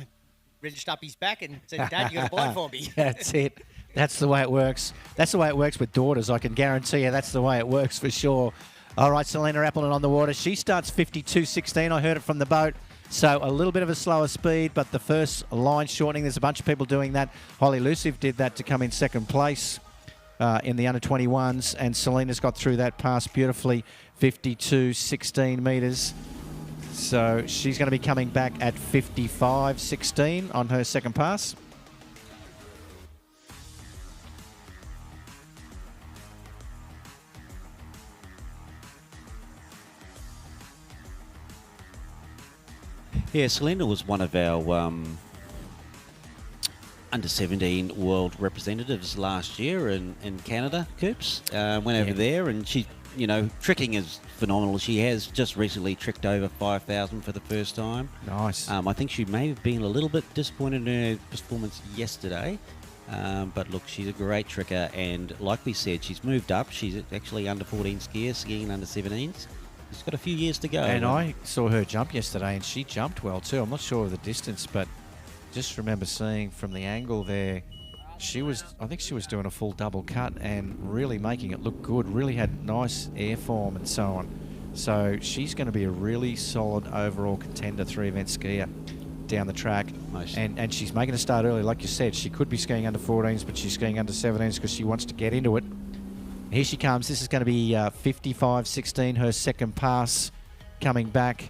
reached up his back and said, "Dad, you got a blow for me." That's it. That's the way it works. That's the way it works with daughters. I can guarantee you that's the way it works for sure. All right, Selena Appleton on the water. She starts 52.16. I heard it from the boat. So a little bit of a slower speed, but the first line shortening, there's a bunch of people doing that. Holly Luciv did that to come in second place in the under-21s, and Selena's got through that pass beautifully, 52.16 metres. So she's going to be coming back at 55.16 on her second pass. Yeah, Selena was one of our under-17 world representatives last year in Canada, Coops. Went over there, and she, you know, tricking is phenomenal. She has just recently tricked over 5,000 for the first time. Nice. I think she may have been a little bit disappointed in her performance yesterday. But look, she's a great tricker, and like we said, she's moved up. She's actually under 14 skier, skiing under 17s. She's got a few years to go. And I saw her jump yesterday, and she jumped well too. I'm not sure of the distance, but just remember seeing from the angle there, I think she was doing a full double cut and really making it look good. Really had nice air form and so on. So she's going to be a really solid overall contender 3-event skier down the track. And she's making a start early. Like you said, she could be skiing under 14s, but she's skiing under 17s because she wants to get into it. Here she comes. This is going to be 55.16, her second pass coming back.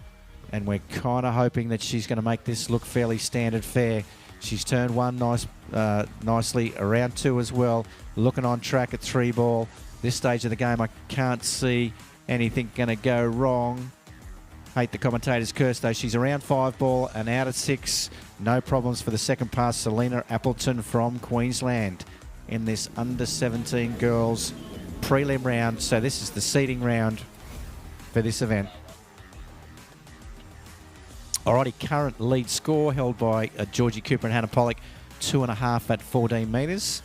And we're kind of hoping that she's going to make this look fairly standard fare. She's turned one nicely, around two as well. Looking on track at 3 ball. This stage of the game, I can't see anything going to go wrong. Hate the commentator's curse though. She's around 5 ball and out at 6. No problems for the second pass. Selena Appleton from Queensland in this under-17 girls prelim round. So this is the seeding round for this event. Alrighty, current lead score held by Georgie Cooper and Hannah Pollock, 2.5 at 14 metres.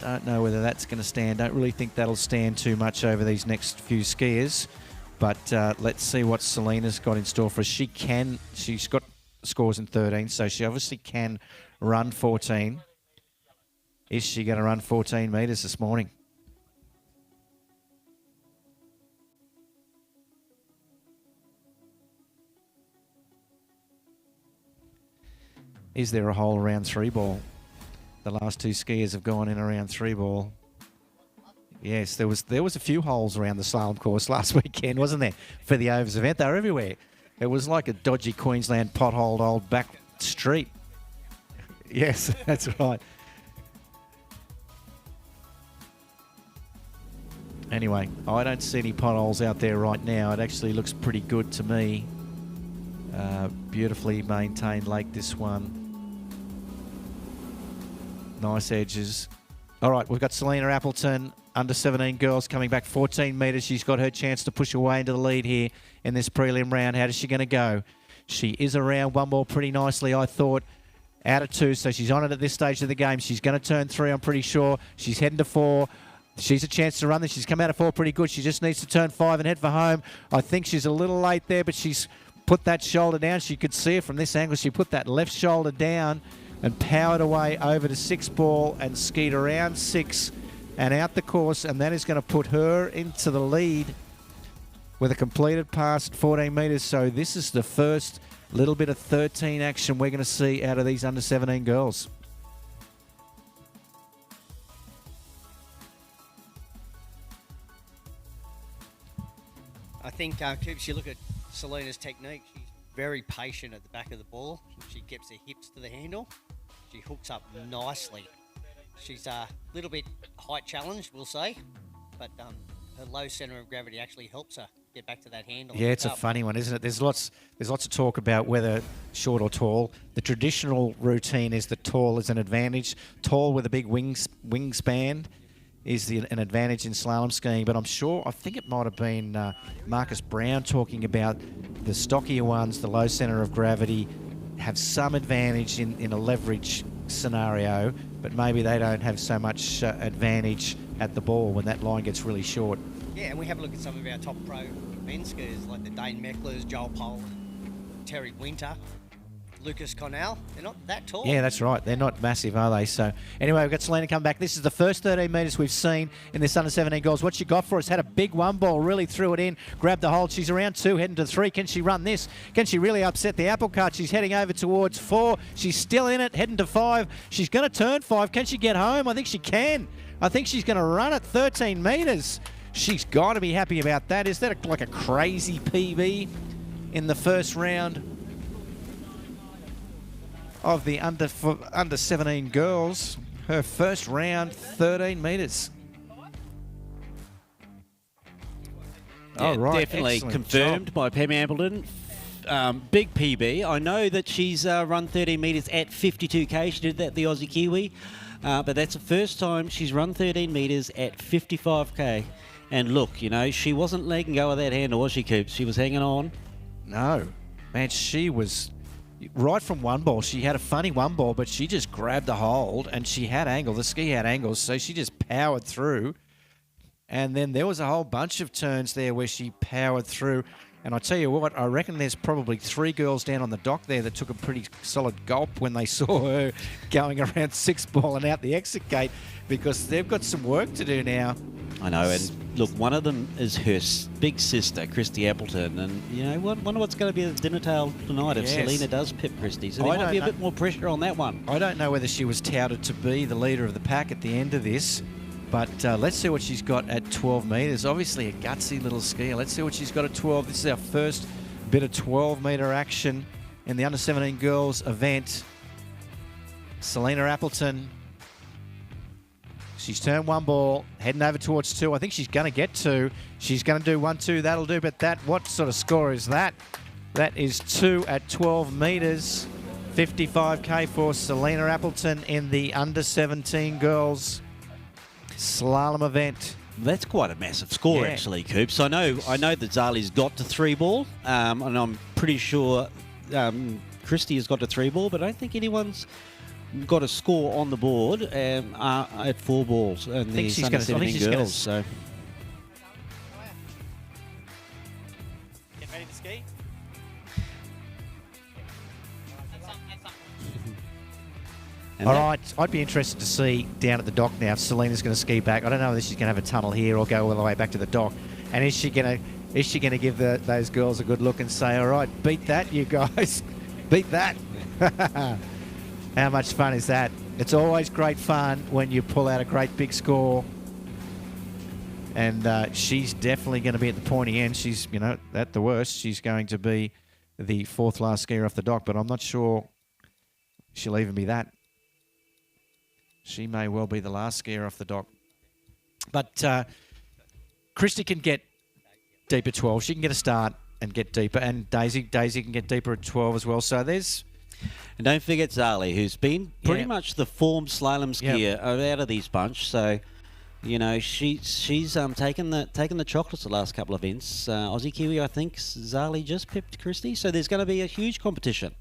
Don't know whether that's going to stand. Don't really think that'll stand too much over these next few skiers. But let's see what Selena's got in store for us. She's got scores in 13, so she obviously can run 14. Is she going to run 14 metres this morning? Is there a hole around 3 ball? The last two skiers have gone in around 3 ball. Yes, there was a few holes around the slalom course last weekend, wasn't there? For the overs event, they were everywhere. It was like a dodgy Queensland potholed old back street. Yes, that's right. Anyway, I don't see any potholes out there right now. It actually looks pretty good to me. Beautifully maintained lake, this one. Nice edges. All right, we've got Selena Appleton, under 17 girls, coming back 14 metres. She's got her chance to push away into the lead here in this prelim round. How is she going to go? She is around one ball pretty nicely, I thought. Out of 2, so she's on it at this stage of the game. She's going to turn 3, I'm pretty sure. She's heading to 4. She's a chance to run this. She's come out of 4 pretty good. She just needs to turn 5 and head for home. I think she's a little late there, but she's put that shoulder down. She could see it from this angle. She put that left shoulder down and powered away over to 6 ball and skied around 6 and out the course, and that is going to put her into the lead with a completed pass at 14 metres. So this is the first little bit of 13 action we're going to see out of these under 17 girls. I think, Coops, you look at Selena's technique, she's very patient at the back of the ball. She keeps her hips to the handle. She hooks up nicely. She's a little bit height challenged, we'll say, but her low centre of gravity actually helps her get back to that handle. Yeah, it's a funny one, isn't it? There's lots of talk about whether short or tall. The traditional routine is that tall is an advantage. Tall with a big wingspan is an advantage in slalom skiing, but I think it might have been Marcus Brown talking about the stockier ones, the low centre of gravity, have some advantage in a leverage scenario, but maybe they don't have so much advantage at the ball when that line gets really short. Yeah, and we have a look at some of our top pro men's skiers, like the Dane Mecklers, Joel Poland, Terry Winter, Lucas Connell. They're not that tall. Yeah, that's right. They're not massive, are they? So anyway, we've got Selena come back. This is the first 13 metres we've seen in this under-17 girls. What she got for us, had a big one ball, really threw it in, grabbed the hold. She's around 2, heading to 3. Can she run this? Can she really upset the apple cart? She's heading over towards 4. She's still in it, heading to 5. She's going to turn 5. Can she get home? I think she can. I think she's going to run at 13 metres. She's got to be happy about that. Is that like a crazy PB in the first round of the under 17 girls? Her first round, 13 metres. Yeah, right, definitely excellent confirmed job. by Pam Appleton. Big PB. I know that she's run 13 metres at 52k. She did that, the Aussie Kiwi. But that's the first time she's run 13 metres at 55k. And look, you know, she wasn't letting go of that handle, was she, Coops? She was hanging on. No. Man, she was right from one ball. She had a funny one ball, but she just grabbed the hold and she had angle. The ski had angles, so she just powered through. And then there was a whole bunch of turns there where she powered through. And I tell you what, I reckon there's probably 3 girls down on the dock there that took a pretty solid gulp when they saw her going around 6 ball and out the exit gate, because they've got some work to do now. I know, and look, one of them is her big sister, Christy Appleton, and, you know, wonder what's going to be the dinner tale tonight if Yes. Selena does pip Christy. So there might be a bit more pressure on that one. I don't know whether she was touted to be the leader of the pack at the end of this, but let's see what she's got at 12 metres. Obviously a gutsy little skier. Let's see what she's got at 12. This is our first bit of 12-metre action in the under-17 girls event. Selena Appleton. She's turned one ball, heading over towards 2. I think she's going to get 2. She's going to do 1-2. That'll do. But what sort of score is that? That is 2 at 12 metres. 55k for Selena Appleton in the under-17 girls slalom event. That's quite a massive score, Yeah. actually, Coops. I know that Zali's got to 3 ball, and I'm pretty sure Christy has got to 3 ball, but I don't think anyone's got a score on the board at 4 balls in the under 17 girls. So Get ready to ski. and All that- right, I'd be interested to see down at the dock now if Selena's going to ski back. I don't know whether she's going to have a tunnel here or go all the way back to the dock. And is she going to give those girls a good look and say, all right, beat that, you guys. Beat that. How much fun is that? It's always great fun when you pull out a great big score. And she's definitely going to be at the pointy end. She's, you know, at the worst, she's going to be the fourth last skier off the dock, but I'm not sure she'll even be that. She may well be the last skier off the dock. But Christy can get deep at 12. She can get a start and get deeper, and Daisy can get deeper at 12 as well. So there's... And don't forget Zali, who's been pretty much the form slalom skier out of these bunch. So, you know, she's taken the chocolates the last couple of events. Aussie Kiwi, I think. Zali just pipped Christy. So there's going to be a huge competition.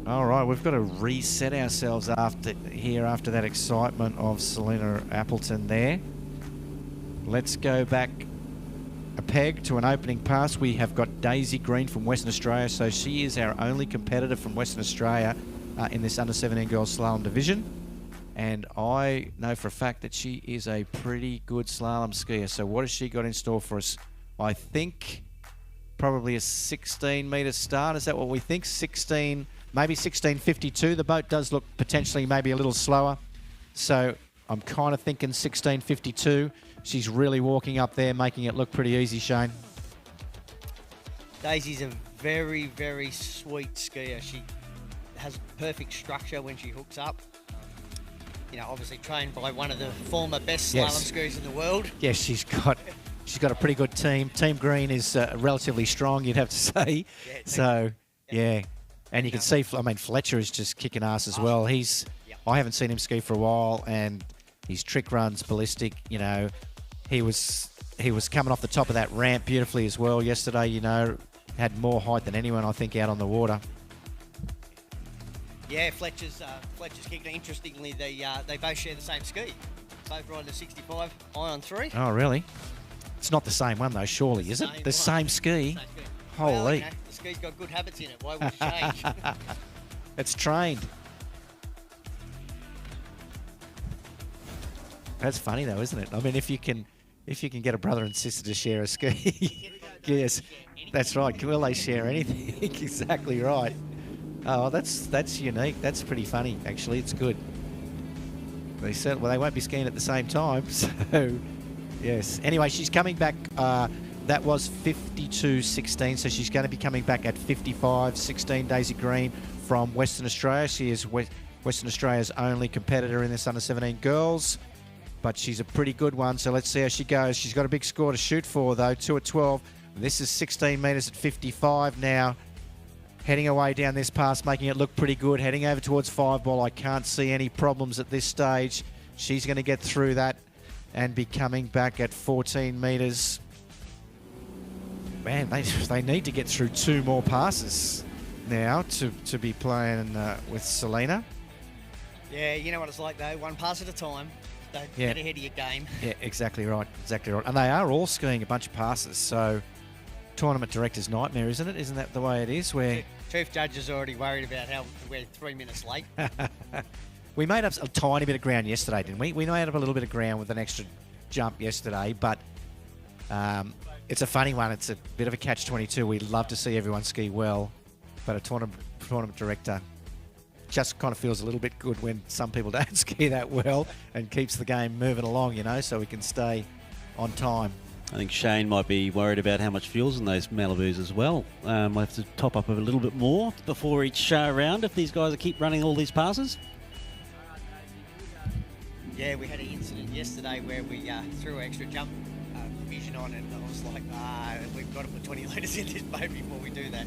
All right, we've got to reset ourselves after that excitement of Selena Appleton there. Let's go back a peg to an opening pass. We have got Daisy Green from Western Australia, so she is our only competitor from Western Australia in this under-17 girls slalom division. And I know for a fact that she is a pretty good slalom skier. So what has she got in store for us? I think probably a 16-metre start. Is that what we think? 16... Maybe 16.52. The boat does look potentially maybe a little slower. So I'm kind of thinking 16.52. She's really walking up there, making it look pretty easy, Shane. Daisy's a very, very sweet skier. She has perfect structure when she hooks up. You know, obviously trained by one of the former best slalom skiers in the world. Yes, she's got a pretty good team. Team Green is relatively strong, you'd have to say. Yeah, so, yeah. And you can see, I mean, Fletcher is just kicking ass as well. I haven't seen him ski for a while, and his trick run's ballistic. You know, he was coming off the top of that ramp beautifully as well yesterday. You know, had more height than anyone, I think, out on the water. Yeah, Fletcher's kicking. Interestingly, they both share the same ski. Both riding the 65 Ion 3. Oh, really? It's not the same one though, surely, is it? The same ski. Holy. Well, you know, the ski's got good habits in it. Why would it change? It's trained. That's funny though, isn't it? I mean, if you can get a brother and sister to share a ski, yes, that's right. Will they share anything? Exactly right. Oh, that's unique. That's pretty funny, actually. It's good. They said, well, they won't be skiing at the same time, so yes. Anyway, she's coming back. That was 52.16, so she's going to be coming back at 55.16. Daisy Green from Western Australia. She is Western Australia's only competitor in this under-17 girls, but she's a pretty good one, so let's see how she goes. She's got a big score to shoot for, though, 2 at 12. This is 16 metres at 55 now. Heading away down this pass, making it look pretty good. Heading over towards 5 ball. I can't see any problems at this stage. She's going to get through that and be coming back at 14 metres. Man, they need to get through 2 more passes now to be playing with Selena. Yeah, you know what it's like though. One pass at a time. Don't get ahead of your game. Yeah, exactly right. Exactly right. And they are all skiing a bunch of passes, so tournament director's nightmare, isn't it? Isn't that the way it is? Where Chief Judge is already worried about how we're 3 minutes late. We made up a tiny bit of ground yesterday, didn't we? We made up a little bit of ground with an extra jump yesterday, but it's a funny one. It's a bit of a catch-22. We'd love to see everyone ski well, but a tournament director just kind of feels a little bit good when some people don't ski that well and keeps the game moving along, you know, so we can stay on time. I think Shane might be worried about how much fuel's in those Malibus as well. Might have to top up a little bit more before each round if these guys keep running all these passes. Yeah, we had an incident yesterday where we threw extra jump vision on, and I was like, we've got to put 20 litres in this boat before we do that.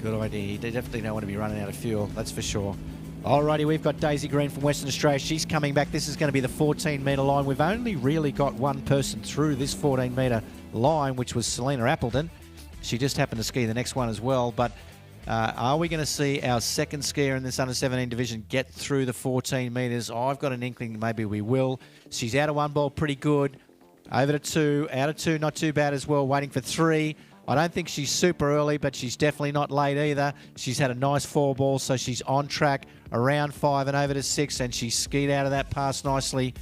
Good idea. They definitely don't want to be running out of fuel, that's for sure. Alrighty, we've got Daisy Green from Western Australia. She's coming back. This is going to be the 14-metre line. We've only really got one person through this 14-metre line, which was Selena Appleton. She just happened to ski the next one as well. But are we going to see our second skier in this under-17 division get through the 14 metres? I've got an inkling maybe we will. She's out of 1 ball, pretty good. Over to 2, out of 2, not too bad as well. Waiting for 3. I don't think she's super early, but she's definitely not late either. She's had a nice 4 ball, so she's on track around 5 and over to 6, and she skied out of that pass nicely.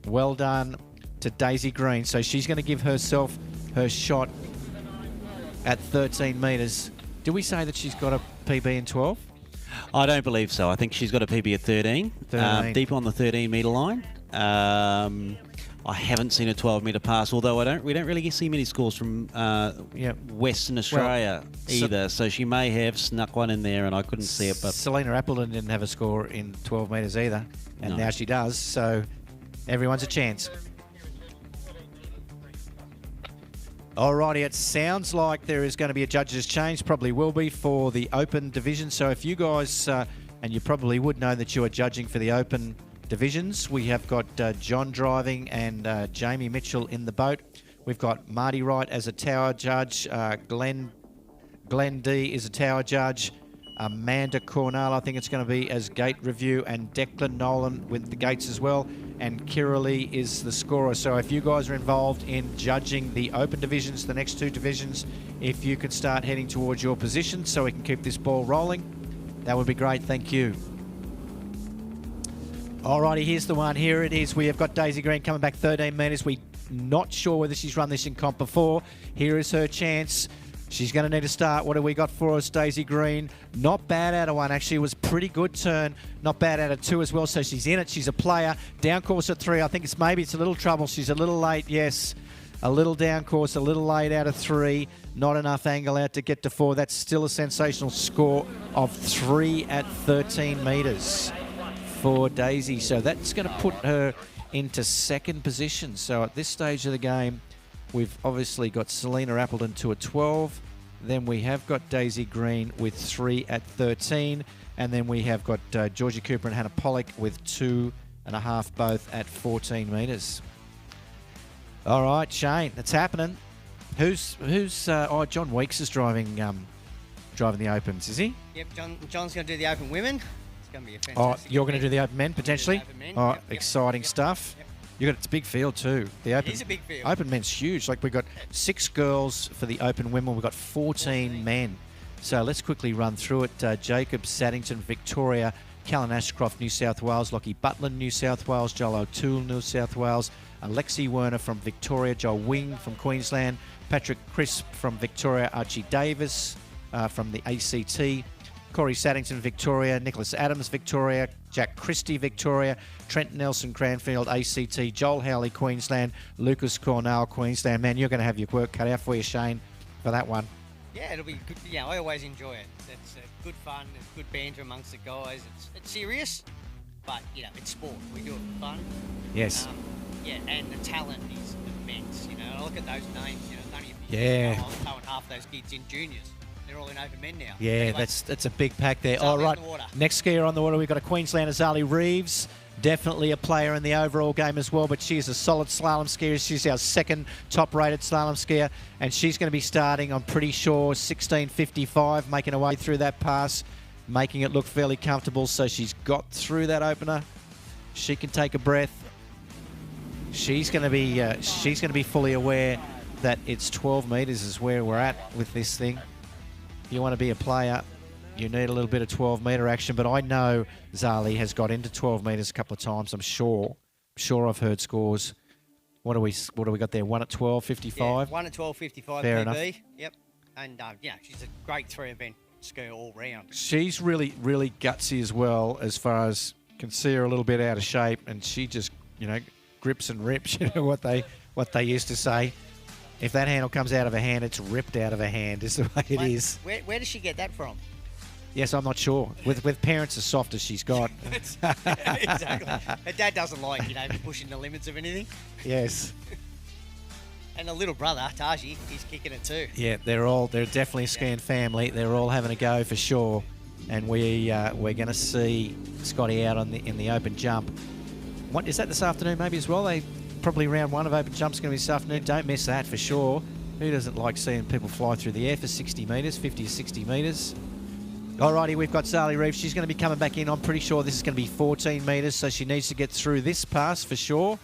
Well done to Daisy Green. So she's going to give herself her shot at 13 metres. Did we say that she's got a PB in 12? I don't believe so. I think she's got a PB at 13. 13. Deep on the 13-metre line. I haven't seen a 12-metre pass, although we don't really see many scores from Western Australia either. So she may have snuck one in there, and I couldn't see it. But Selena Appleton didn't have a score in 12 metres either, and now she does. So everyone's a chance. Alrighty, it sounds like there is going to be a judges' change. Probably will be for the open division. So if you guys, and you probably would know that you are judging for the open divisions. We have got John driving and Jamie Mitchell in the boat. We've got Marty Wright as a tower judge. Glenn D is a tower judge. Amanda Cornell, I think it's going to be as gate review, and Declan Nolan with the gates as well. And Kiralee is the scorer. So if you guys are involved in judging the open divisions, the next 2 divisions, if you could start heading towards your position so we can keep this ball rolling, that would be great. Thank you. Alrighty, here's the one. Here it is. We have got Daisy Green coming back 13 metres. We're not sure whether she's run this in comp before. Here is her chance. She's going to need to start. What have we got for us, Daisy Green? Not bad out of 1. Actually, it was a pretty good turn. Not bad out of 2 as well. So she's in it. She's a player. Down course at 3. I think it's a little trouble. She's a little late. Yes. A little down course, a little late out of 3. Not enough angle out to get to 4. That's still a sensational score of 3 at 13 metres for Daisy. So that's going to put her into 2nd position. So at this stage of the game, we've obviously got Selena Appleton 2 at 12. Then we have got Daisy Green with 3 at 13. And then we have got Georgie Cooper and Hannah Pollock with 2.5 both at 14 metres. All right, Shane, it's happening. Who's John Weeks is driving the opens, is he? Yep, John's going to do the open women. It's going to be a fantastic. Oh, you're going to do the open men potentially? Open men. Oh, Yep. exciting stuff. Yep. It's a big field too. The open, It is a big field. Open men's huge. Like we've got 6 girls for the open women. We've got 14 men. So let's quickly run through it. Jacob Saddington, Victoria. Callan Ashcroft, New South Wales. Lockie Butland, New South Wales. Joel O'Toole, New South Wales. Alexi Werner from Victoria. Joel Wing from Queensland. Patrick Crisp from Victoria. Archie Davis from the ACT. Corey Saddington, Victoria. Nicholas Adams, Victoria. Jack Christie, Victoria. Trent Nelson, Cranfield, ACT. Joel Howley, Queensland. Lucas Cornell, Queensland. Man, you're going to have your work cut out for you, Shane, for that one. Yeah, it'll be good. Yeah, I always enjoy it. It's good fun. It's good banter amongst the guys. It's serious, but it's sport. We do it for fun. Yes. And the talent is immense. I look at those names. It's only a few Yeah. years ago, I was throwing half those kids in juniors. They're all in open men now. Yeah, Anyway, that's a big pack there. Zali All on right, the water. next skier on the water, we've got a Queenslander, Zali Reeves. Definitely a player in the overall game as well, but she is a solid slalom skier. She's our 2nd top-rated slalom skier, and she's going to be starting, I'm pretty sure, 16:55, making her way through that pass, making it look fairly comfortable. So she's got through that opener. She can take a breath. She's going to be fully aware that it's 12 metres is where we're at with this thing. If you want to be a player, you need a little bit of 12-metre action, but I know Zali has got into 12 metres a couple of times. I'm sure I've heard scores. What do we got there? 1 at 12:55. Yeah, 1 at 12:55 Fair PB. enough. Yep. And she's a great 3-event skier all round. She's really, really gutsy as well, as far as can see her a little bit out of shape, and she just grips and rips. What they used to say. If that handle comes out of her hand, it's ripped out of her hand, is the way it is. Where does she get that from? Yes, I'm not sure. With parents as soft as she's got. Exactly. Her dad doesn't like, pushing the limits of anything. Yes. And the little brother, Taji, he's kicking it too. Yeah, they're definitely a skiing family. They're all having a go for sure. And we're going to see Scotty out in the open jump. What is that this afternoon maybe as well? Probably round 1 of open jump's going to be this afternoon. Don't miss that for sure. Who doesn't like seeing people fly through the air for 60 metres, 50 to 60 metres? Alrighty, we've got Zali Reeves. She's going to be coming back in. I'm pretty sure this is going to be 14 metres, so she needs to get through this pass for sure.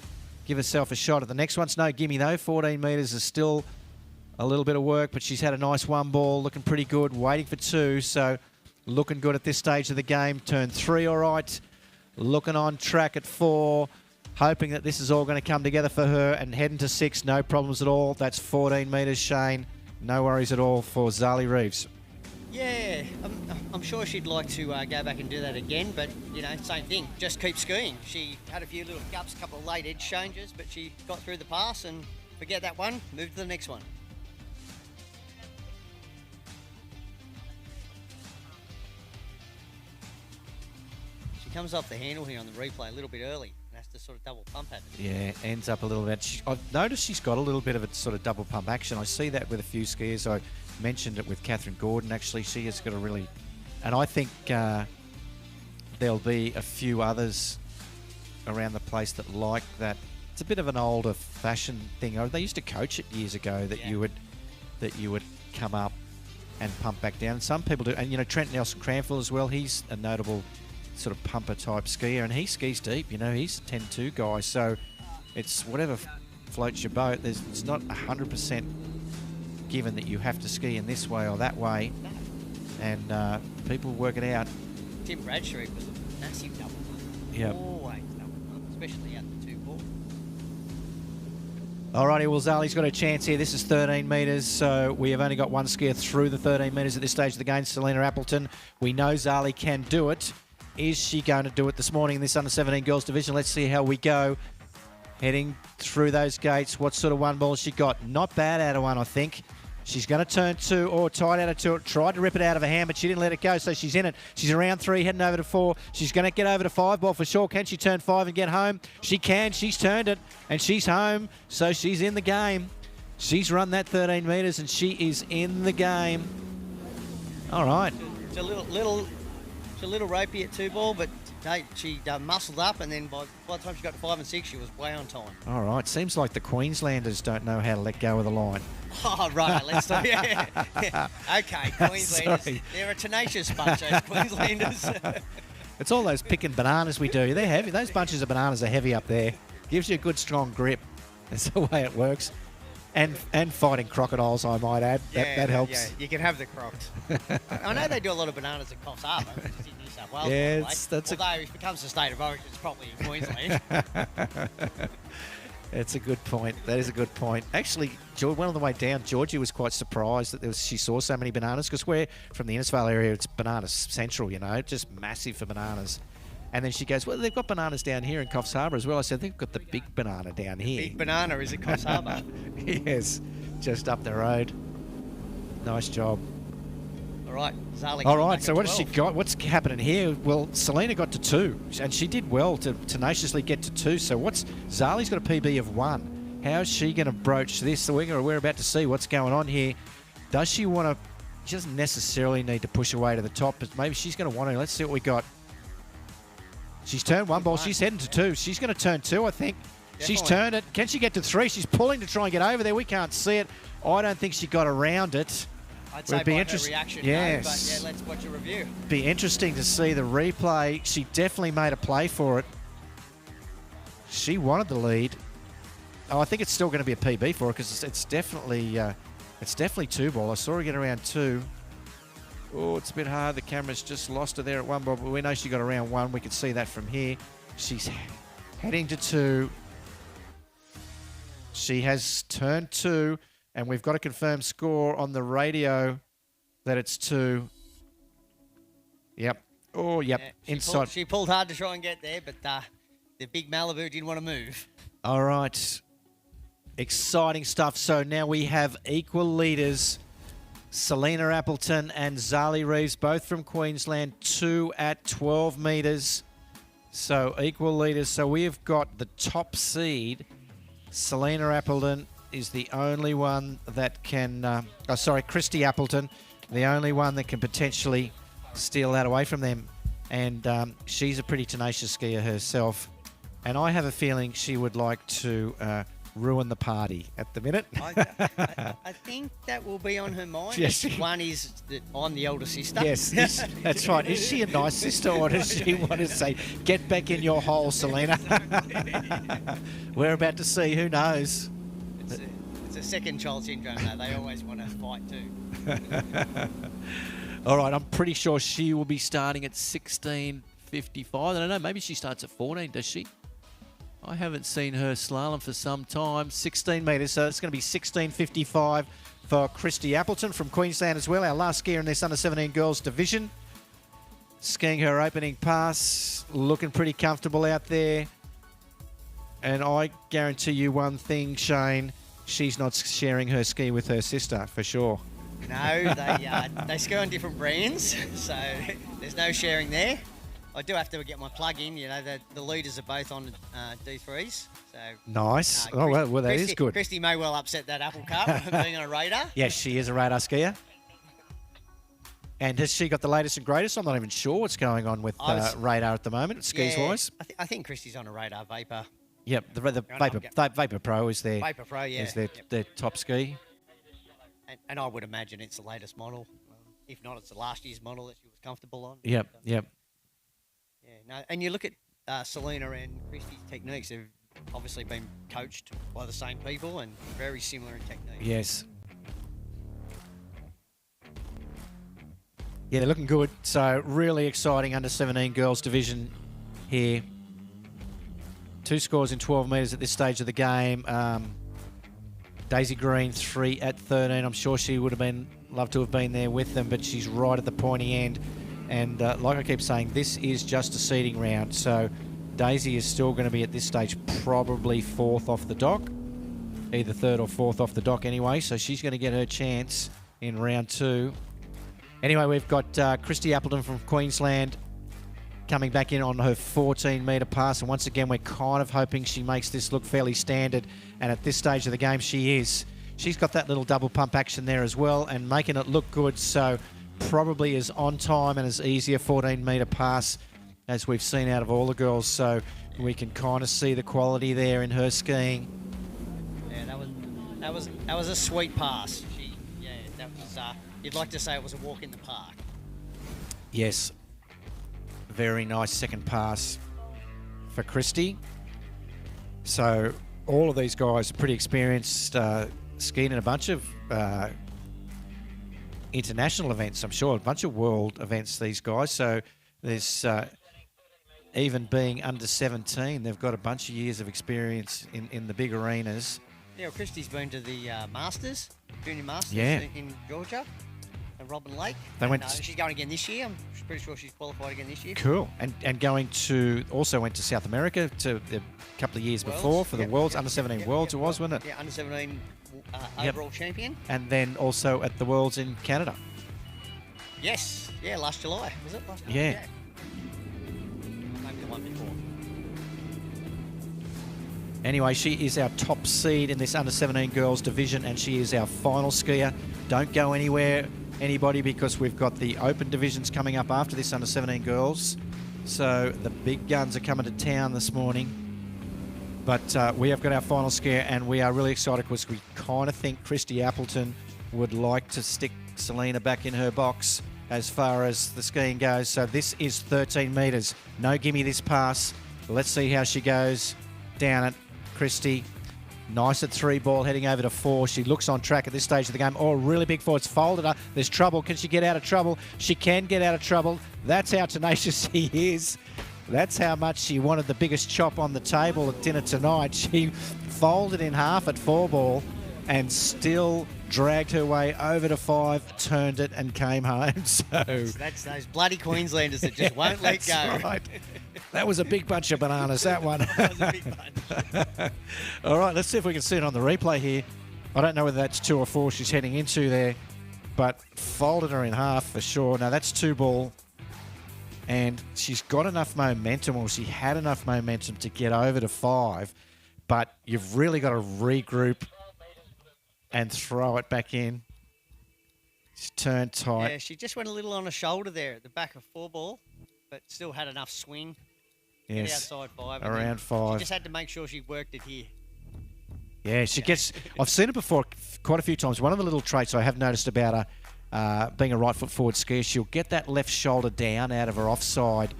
Give herself a shot at the next one. It's no gimme though. 14 metres is still a little bit of work, but she's had a nice one ball, looking pretty good, waiting for two, so looking good at this stage of the game. Turn 3 all right, looking on track at 4, hoping that this is all going to come together for her, and heading to 6, no problems at all. That's 14 metres, Shane. No worries at all for Zali Reeves. Yeah, I'm sure she'd like to go back and do that again, but, you know, same thing. Just keep skiing. She had a few little gaps, a couple of late edge changes, but she got through the pass and forget that one, move to the next one. She comes off the handle here on the replay a little bit early and has to sort of double pump at it. Yeah, ends up a little bit. I've noticed she's got a little bit of a sort of double pump action. I see that with a few skiers. I mentioned it with Catherine Gordon. Actually, she has got a really... And I think there'll be a few others around the place that like that. It's a bit of an older fashioned thing. They used to coach it years ago that you would come up and pump back down. And some people do. And, you know, Trent Nelson-Cranfield as well, he's a notable sort of pumper type skier, and he skis deep. You know, he's a 10-2 guy. So it's whatever floats your boat. It's not 100% given that you have to ski in this way or that way, and people work it out. Tim Bradstreet was a massive double pump. Yeah. Always double pump, especially at the 2-4. Alrighty, well, Zali's got a chance here. This is 13 metres, so we have only got one skier through the 13 metres at this stage of the game, Selena Appleton. We know Zali can do it. Is she going to do it this morning in this under-17 girls division? Let's see how we go. Heading through those gates, what sort of one ball she got? Not bad out of one, I think. She's going to turn 2, or tight out of 2. Tried to rip it out of her hand, but she didn't let it go, so she's in it. She's around 3, heading over to 4. She's going to get over to 5 ball for sure. Can she turn 5 and get home? She can. She's turned it, and she's home, so she's in the game. She's run that 13 metres, and she is in the game. All right. It's a little ropey at 2 ball, but hey, she muscled up, and then by the time she got to 5 and 6, she was way on time. All right. Seems like the Queenslanders don't know how to let go of the line. Oh, right. Let's talk. Yeah. Okay, Queenslanders. Sorry. They're a tenacious bunch, those Queenslanders. It's all those picking bananas we do. They're heavy. Those bunches of bananas are heavy up there. Gives you a good, strong grip. That's the way it works. And fighting crocodiles, I might add. That helps. Yeah, you can have the crocs. I know they do a lot of bananas at Coffs Harbour, which is in New South Wales. Yeah, although if it comes to state of origin, it's probably in Queensland. It's a good point. That is a good point. Actually, one on the way down, Georgie was quite surprised that she saw so many bananas, because we're from the Innisfail area, it's banana central, you know, just massive for bananas. And then she goes, well, they've got bananas down here in Coffs Harbour as well. I said, they've got the big banana down here. Big banana is at Coffs Harbour. Yes, just up the road. Nice job. All right, Zali. All right, so what has she got? What's happening here? Well, Selena got to 2, and she did well to tenaciously get to 2. So Zali's got a PB of 1. How is she going to broach this? So we're about to see what's going on here. Does she want to? She doesn't necessarily need to push her way to the top, but maybe she's going to want to. Let's see what we got. She's turned 1 ball. She's heading to 2. She's going to turn 2, I think. Definitely. She's turned it. Can she get to 3? She's pulling to try and get over there. We can't see it. I don't think she got around it. I'd say by her reaction, yes. No, but yeah, let's watch a review. Be interesting to see the replay. She definitely made a play for it. She wanted the lead. Oh, I think it's still going to be a PB for her, because it's definitely 2 ball. I saw her get around 2. Oh, it's a bit hard. The camera's just lost her there at 1 ball, but we know she got around 1. We can see that from here. She's heading to 2. She has turned 2. And we've got a confirmed score on the radio that it's 2. Yep. Oh, yep. Yeah, inside. She pulled hard to try and get there, but the big Malibu didn't want to move. All right. Exciting stuff. So now we have equal leaders. Selena Appleton and Zali Reeves, both from Queensland, 2 at 12 metres. So equal leaders. So we have got the top seed, Selena Appleton, is the only one that can... Christy Appleton, the only one that can potentially steal that away from them. And she's a pretty tenacious skier herself. And I have a feeling she would like to ruin the party at the minute. I think that will be on her mind. Yes. One is that I'm the older sister. Yes, that's right. Is she a nice sister, or does she want to say, get back in your hole, Selena? We're about to see. Who knows? It's a second child syndrome, though. They always want to fight too. All right, I'm pretty sure she will be starting at 16:55. I don't know, maybe she starts at 14, does she? I haven't seen her slalom for some time. 16 metres, so it's going to be 16:55 for Christy Appleton from Queensland as well, our last skier in this under-17 girls division. Skiing her opening pass, looking pretty comfortable out there. And I guarantee you one thing, Shane, she's not sharing her ski with her sister, for sure. No, they ski on different brands, so there's no sharing there. I do have to get my plug in. You know, the leaders are both on D3s. So Nice. Well, that is good. Christy may well upset that apple cart being on a radar. Yes, she is a radar skier. And has she got the latest and greatest? I'm not even sure what's going on with radar at the moment, skis-wise. I think Christy's on a radar Vapor. Yep, the Vapor Pro is their Vapor Pro, yeah. is their top ski. And I would imagine it's the latest model. If not, it's the last year's model that she was comfortable on. Yep. Yeah, no, and you look at Selena and Christy's techniques. They've obviously been coached by the same people and very similar in technique. Yes. Yeah, they're looking good. So really exciting under-17 girls division here. 2 scores in 12 metres at this stage of the game. Daisy Green, 3 at 13. I'm sure she would have loved to have been there with them, but she's right at the pointy end. And like I keep saying, this is just a seeding round. So Daisy is still going to be at this stage probably 4th off the dock. Either 3rd or 4th off the dock anyway. So she's going to get her chance in round 2. Anyway, we've got Christy Appleton from Queensland coming back in on her 14-metre pass. And once again, we're kind of hoping she makes this look fairly standard. And at this stage of the game, she is. She's got that little double pump action there as well and making it look good. So probably as on time and as easy a 14-metre pass as we've seen out of all the girls. So we can kind of see the quality there in her skiing. Yeah, that was a sweet pass. That was. You'd like to say it was a walk in the park. Yes. Very nice second pass for Christy. So all of these guys are pretty experienced, skiing in a bunch of international events, I'm sure, a bunch of world events, these guys. So there's even being under 17, they've got a bunch of years of experience in the big arenas. Yeah, well, Christy's been to the Masters, Junior Masters in Georgia. And Robin Lake. She's going again this year. I'm pretty sure she's qualified again this year. Cool. And went to South America to a couple of years before for the Worlds, under-17 Worlds it was, wasn't it? Yeah, under-17 overall champion. And then also at the Worlds in Canada. Yes. Yeah, last July. Was it last July? Yeah. Maybe the one before. Anyway, she is our top seed in this under-17 girls division, and she is our final skier. Don't go anywhere, anybody, because we've got the open divisions coming up after this under-17 girls. So the big guns are coming to town this morning. But we have got our final skier, and we are really excited because we kind of think Christy Appleton would like to stick Selena back in her box as far as the skiing goes. So this is 13 metres. No gimme this pass. Let's see how she goes down it. Christy, nice at 3 ball, heading over to 4. She looks on track at this stage of the game. Oh, really big four. It's folded up. There's trouble. Can she get out of trouble? She can get out of trouble. That's how tenacious she is. That's how much she wanted the biggest chop on the table at dinner tonight. She folded in half at 4 ball and still dragged her way over to 5, turned it and came home. So that's those bloody Queenslanders that just won't let go. That's right. That was a big bunch of bananas, that one. That was a big bunch. All right, let's see if we can see it on the replay here. I don't know whether that's 2 or 4 she's heading into there, but folded her in half for sure. Now, that's 2 ball, and she's got enough momentum, or she had enough momentum to get over to 5, but you've really got to regroup and throw it back in. She's turned tight. Yeah, she just went a little on her shoulder there at the back of 4 ball, but still had enough swing. Yes, outside 5. Around 5. She just had to make sure she worked it here. Yeah, she gets... I've seen it before quite a few times. One of the little traits I have noticed about her, being a right foot forward skier, she'll get that left shoulder down out of her offside,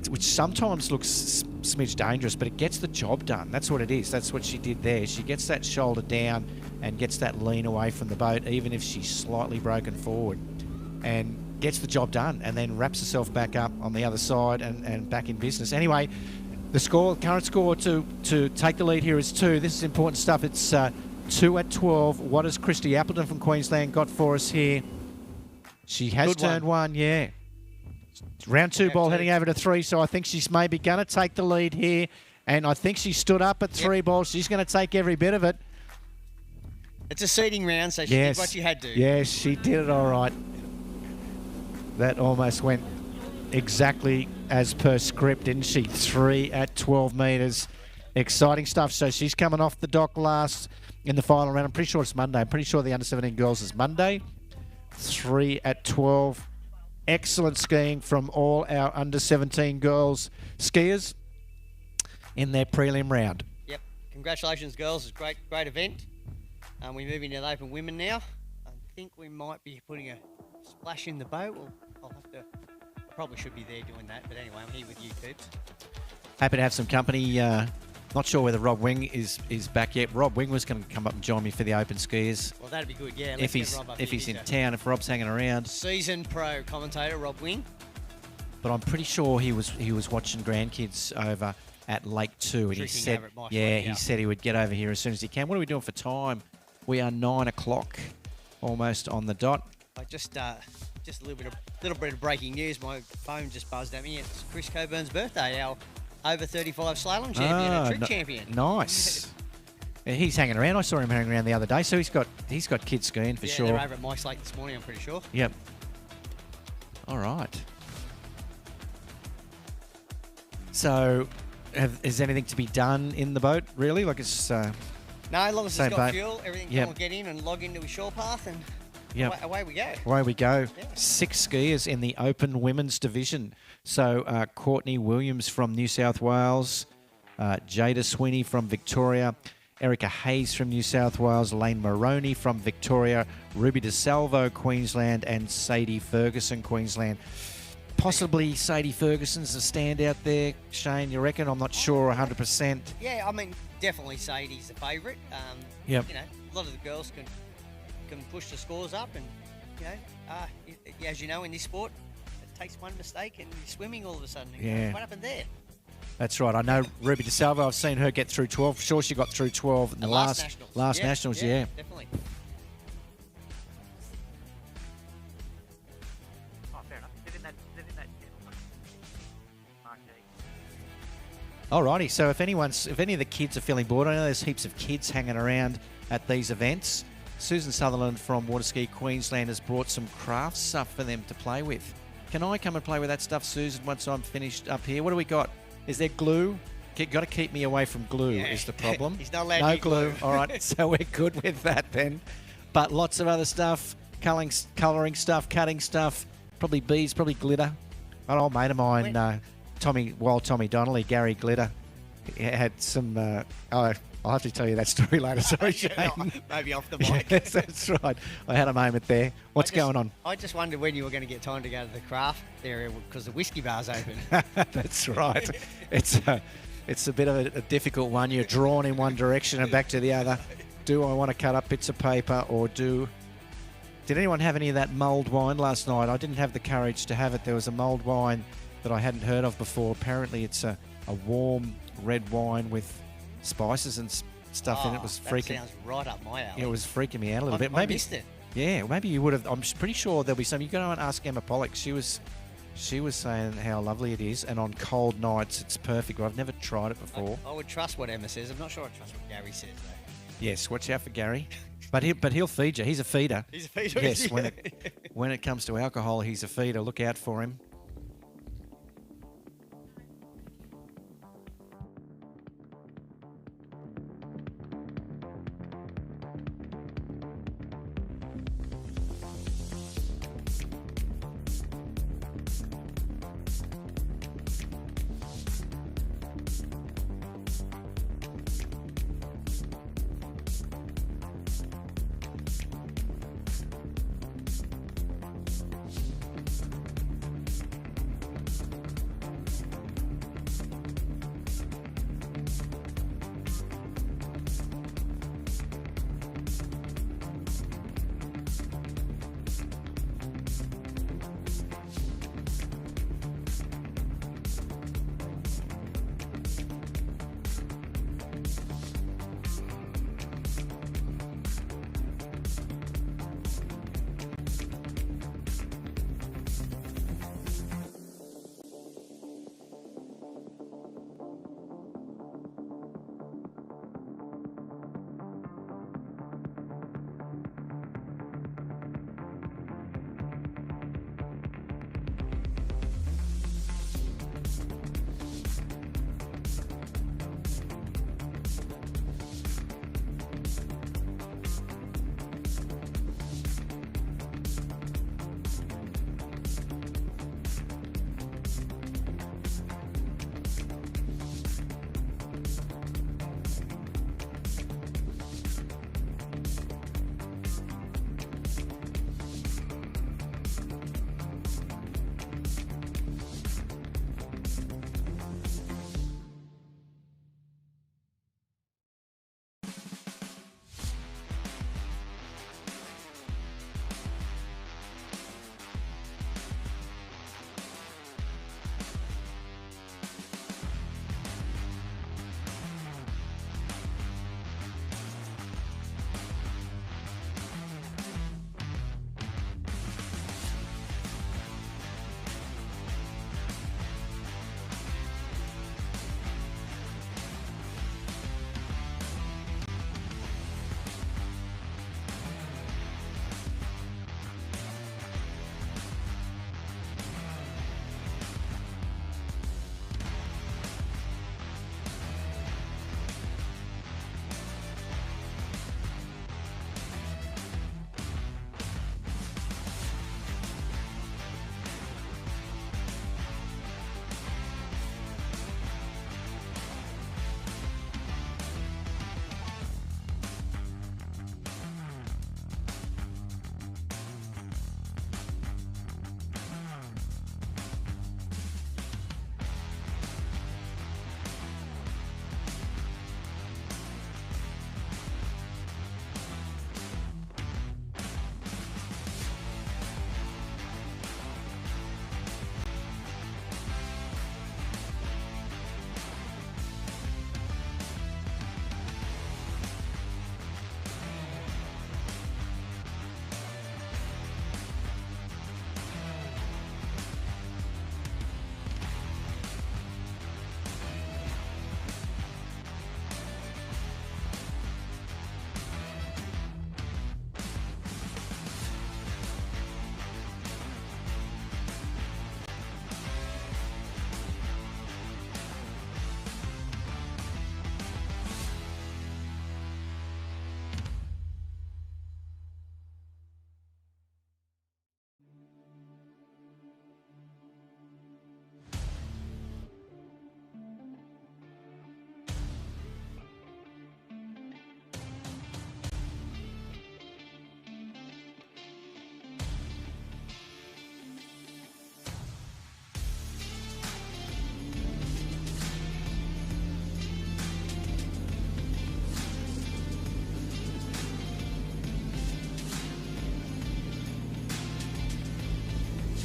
which sometimes looks smidge dangerous, but it gets the job done. That's what it is. That's what she did there. She gets that shoulder down and gets that lean away from the boat, even if she's slightly broken forward, and gets the job done, and then wraps herself back up on the other side and back in business. Anyway, the current score to take the lead here is 2. This is important stuff. It's 2 at 12. What has Christy Appleton from Queensland got for us here? She has Good turned one. one, yeah. Round 2 ball 2. heading over to 3, so I think she's maybe going to take the lead here. And I think she stood up at 3 balls. She's going to take every bit of it. It's a seeding round, so she did what she had to. Yes, she did it all right. That almost went exactly as per script, didn't she? 3 at 12 metres. Exciting stuff. So she's coming off the dock last in the final round. I'm pretty sure it's Monday. I'm pretty sure the under-17 girls is Monday. 3 at 12. Excellent skiing from all our under-17 girls skiers in their prelim round. Yep. Congratulations, girls. It's a great event. We're moving to the Open Women now. I think we might be putting a splash in the boat. I'll have to... Probably should be there doing that, but anyway, I'm here with you, Coops. Happy to have some company. Not sure whether Rob Wing is back yet. Rob Wing was going to come up and join me for the Open Skiers. Well, that'd be good, yeah. If he's in town, if Rob's hanging around. Seasoned pro commentator, Rob Wing. But I'm pretty sure he was watching grandkids over at Lake 2, and he said, he said he would get over here as soon as he can. What are we doing for time? We are 9 o'clock, almost on the dot. I just a little bit of breaking news. My phone just buzzed at me. It's Chris Coburn's birthday. Our over 35 slalom champion, a trick champion. Nice. He's hanging around. I saw him hanging around the other day, so he's got kids skiing for sure. They're over at Mike's Lake this morning, I'm pretty sure. Yep. All right. So, is anything to be done in the boat, really? Like it's... no, as long as same it's got boat. fuel, everything can get in and log into his shore path, and away we go. Away we go. Yeah. 6 skiers in the Open Women's Division. So, Courtney Williams from New South Wales, Jada Sweeney from Victoria, Erica Hayes from New South Wales, Lane Moroney from Victoria, Ruby DeSalvo, Queensland, and Sadie Ferguson, Queensland. Possibly Sadie Ferguson's a standout there. Shane, you reckon? I'm not sure 100%. Yeah, I mean, definitely Sadie's the favourite. Yep. You know, a lot of the girls can push the scores up, and you know, as you know, in this sport, it takes one mistake and you're swimming all of a sudden. Yeah. What happened there? That's right. I know Ruby DeSalvo. I've seen her get through 12. Sure, she got through 12 in the last nationals. Yeah. Definitely. Oh, fair enough. They're in that marquee. Alrighty, so if any of the kids are feeling bored, I know there's heaps of kids hanging around at these events. Susan Sutherland from Waterski, Queensland has brought some craft stuff for them to play with. Can I come and play with that stuff, Susan, once I'm finished up here? What do we got? Is there glue? Got to keep me away from glue is the problem. He's not allowed no to glue. All right, so we're good with that then. But lots of other stuff, colouring stuff, cutting stuff, probably beads, probably glitter. An old mate of mine, Tommy Donnelly, Gary Glitter, he had some... I'll have to tell you that story later. Sorry, Shane. Maybe off the mic. Yes, that's right. I had a moment there. What's going on? I just wondered when you were going to get time to go to the craft area because the whiskey bar's open. That's right. It's a bit of a difficult one. You're drawn in one direction and back to the other. Do I want to cut up bits of paper or Did anyone have any of that mulled wine last night? I didn't have the courage to have it. There was a mulled wine that I hadn't heard of before. Apparently it's a warm red wine with spices and stuff in it. Was freaking. That sounds right up my alley. It was freaking me out a little bit. I Maybe missed it. Yeah, maybe you would have. I'm pretty sure there'll be some. You go and ask Emma Pollock. She was saying how lovely it is, and on cold nights it's perfect. I've never tried it before. I would trust what Emma says. I'm not sure I trust what Gary says though. Yes, watch out for Gary. But he'll feed you. He's a feeder. He's a feeder. Yes, when it comes to alcohol, he's a feeder. Look out for him.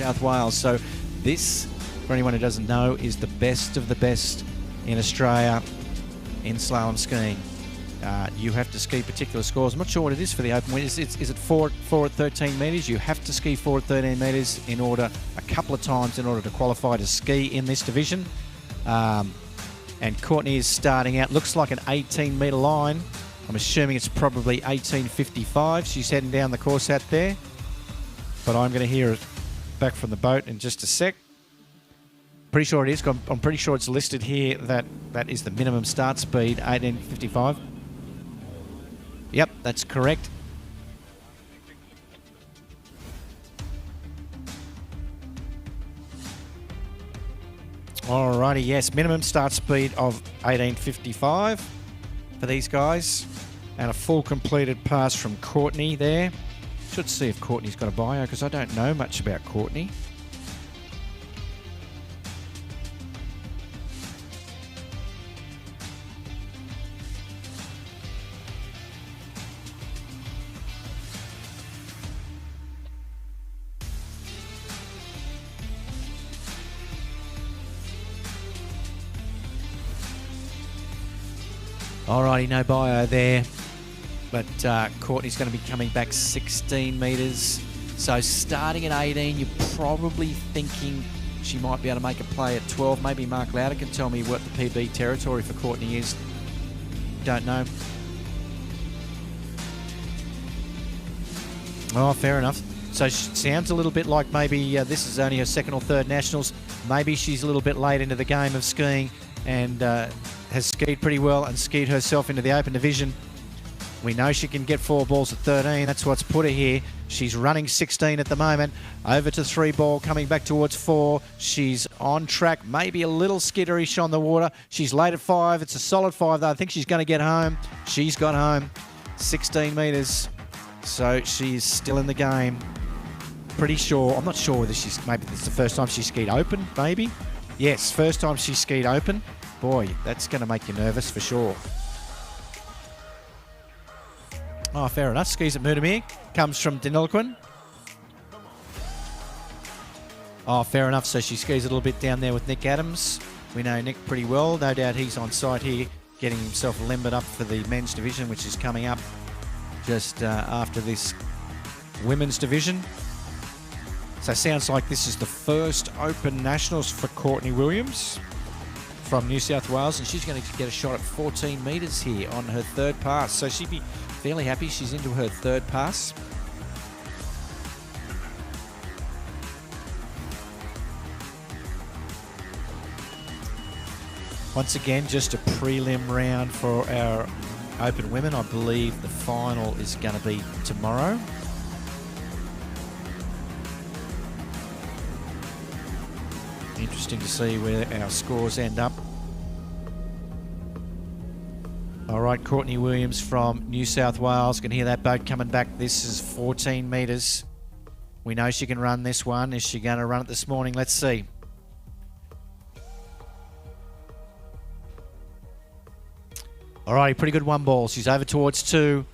South Wales. So this, for anyone who doesn't know, is the best of the best in Australia in slalom skiing. You have to ski particular scores. I'm not sure what it is for the open. Is it 4 at 13 metres? You have to ski 4 at 13 metres in order, a couple of times, in order to qualify to ski in this division. And Courtney is starting out. Looks like an 18-metre line. I'm assuming it's probably 18.55. She's heading down the course out there. But I'm going to hear it back from the boat in just a sec. Pretty sure it is. I'm pretty sure it's listed here that is the minimum start speed, 18.55. Yep, that's correct. Alrighty, yes, minimum start speed of 18.55 for these guys. And a full completed pass from Courtney there. Should see if Courtney's got a bio, because I don't know much about Courtney. Alrighty, no bio there. But Courtney's going to be coming back 16 metres. So starting at 18, you're probably thinking she might be able to make a play at 12. Maybe Mark Lauder can tell me what the PB territory for Courtney is. Don't know. Oh, fair enough. So she sounds a little bit like maybe this is only her second or third nationals. Maybe she's a little bit late into the game of skiing and has skied pretty well and skied herself into the open division. We know she can get 4 balls at 13. That's what's put her here. She's running 16 at the moment. Over to 3 ball, coming back towards 4. She's on track, maybe a little skitterish on the water. She's late at 5. It's a solid 5, though. I think she's going to get home. She's got home. 16 metres. So she's still in the game. Pretty sure. I'm not sure whether maybe it's the first time she skied open, maybe. Yes, first time she skied open. Boy, that's going to make you nervous for sure. Oh, fair enough. Skis at Moodamere. Comes from Deniliquin. Oh, fair enough. So she skis a little bit down there with Nick Adams. We know Nick pretty well. No doubt he's on site here getting himself limbered up for the men's division, which is coming up just after this women's division. So sounds like this is the first Open Nationals for Courtney Williams from New South Wales, and she's going to get a shot at 14 metres here on her third pass. So she'd be fairly happy. She's into her third pass. Once again, just a prelim round for our Open Women. I believe the final is going to be tomorrow. Interesting to see where our scores end up. All right, Courtney Williams from New South Wales. Can hear that boat coming back. This is 14 metres. We know she can run this one. Is she going to run it this morning? Let's see. All right, pretty good 1 ball. She's over towards 2.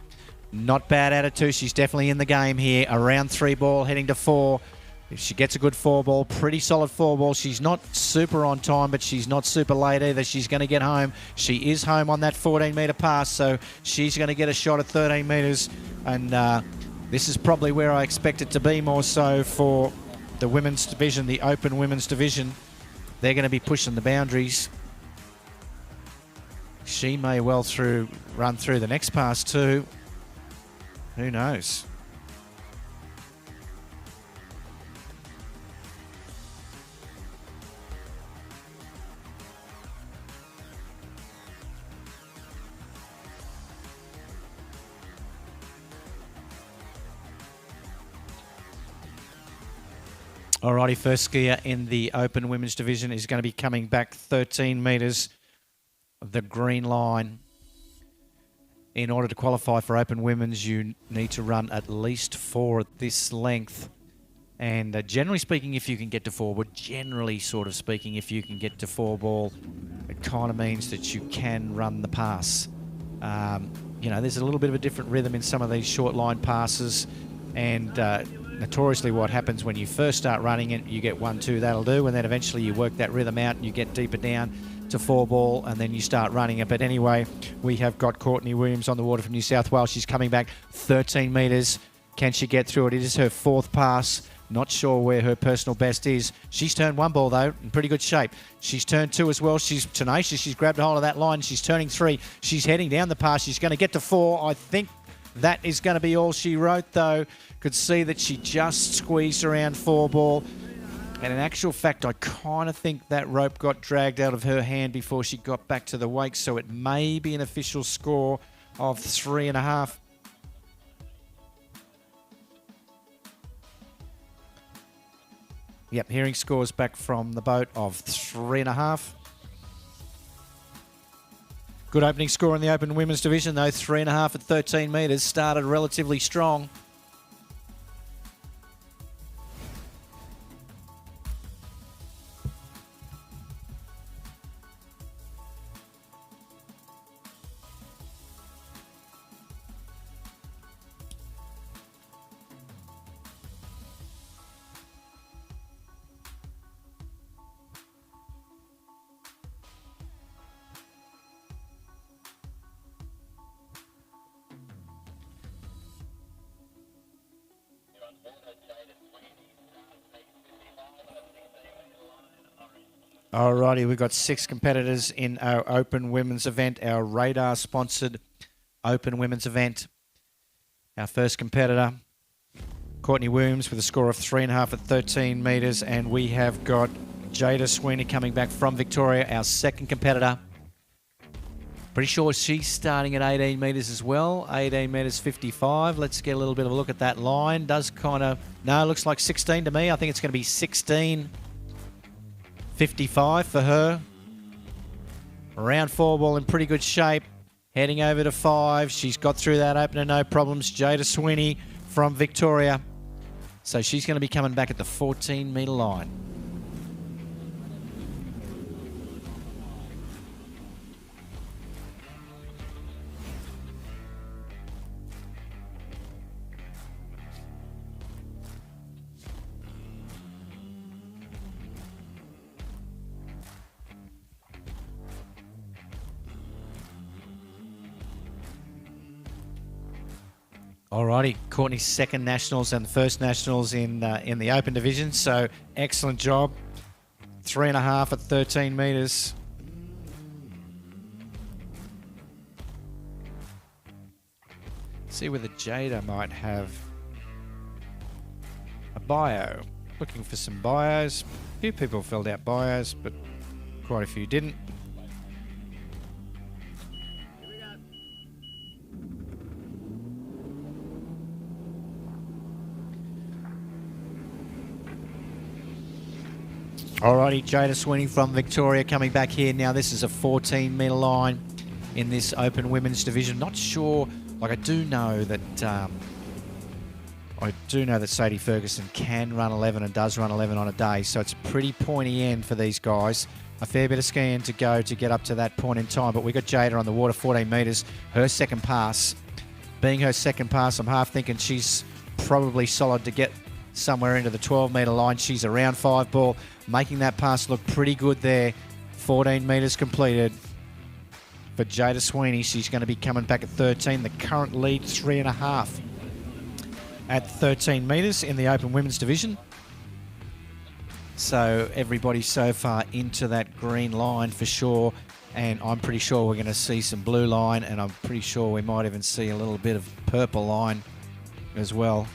Not bad out of 2. She's definitely in the game here. Around 3 ball, heading to 4. If she gets a good 4 ball, pretty solid 4 ball. She's not super on time, but she's not super late either. She's going to get home. She is home on that 14-metre pass, so she's going to get a shot at 13 metres. And this is probably where I expect it to be more so for the women's division, the Open Women's Division. They're going to be pushing the boundaries. She may well run through the next pass too. Who knows? Alrighty, first skier in the Open Women's Division is going to be coming back 13 metres of the green line. In order to qualify for Open Women's, you need to run at least 4 at this length. And generally speaking, if you can get to 4, but generally sort of speaking, if you can get to 4 ball, it kind of means that you can run the pass. You know, there's a little bit of a different rhythm in some of these short line passes, and notoriously what happens when you first start running it. You get 1-2, that'll do, and then eventually you work that rhythm out and you get deeper down to 4 ball, and then you start running it. But anyway, we have got Courtney Williams on the water from New South Wales. She's coming back 13 metres. Can she get through it? It is her 4th pass. Not sure where her personal best is. She's turned 1 ball, though, in pretty good shape. She's turned 2 as well. She's tenacious. She's grabbed a hold of that line. She's turning 3. She's heading down the pass. She's going to get to 4. I think that is going to be all she wrote, though. Could see that she just squeezed around 4 ball. And in actual fact, I kind of think that rope got dragged out of her hand before she got back to the wake. So it may be an official score of 3.5. Yep, hearing scores back from the boat of 3.5. Good opening score in the open women's division, though. 3.5 at 13 metres. Started relatively strong. Alrighty, we've got 6 competitors in our Open Women's event, our Radar-sponsored Open Women's event. Our first competitor, Courtney Williams, with a score of 3.5 at 13 metres, and we have got Jada Sweeney coming back from Victoria, our second competitor. Pretty sure she's starting at 18 metres as well, 18 metres 55. Let's get a little bit of a look at that line. Does kind of, no, looks like 16 to me. I think it's going to be 16.55 for her. Round 4 ball in pretty good shape. Heading over to 5. She's got through that opener, no problems. Jada Sweeney from Victoria. So she's going to be coming back at the 14-metre line. Alrighty, Courtney's second nationals and first nationals in the open division, so excellent job. 3.5 at 13 metres. See whether Jada might have a bio. Looking for some bios. A few people filled out bios, but quite a few didn't. Alrighty, Jada Sweeney from Victoria coming back here. Now this is a 14-metre line in this open women's division. Not sure, like I do know that Sadie Ferguson can run 11 and does run 11 on a day, so it's a pretty pointy end for these guys. A fair bit of skiing to go to get up to that point in time, but we got Jada on the water, 14 metres, her second pass. Being her second pass, I'm half thinking she's probably solid to get somewhere into the 12-metre line. She's around 5 ball, making that pass look pretty good there. 14 metres completed for Jada Sweeney. She's going to be coming back at 13. The current lead, 3.5 at 13 metres in the open women's division. So everybody so far into that green line for sure, and I'm pretty sure we're going to see some blue line, and I'm pretty sure we might even see a little bit of purple line as well.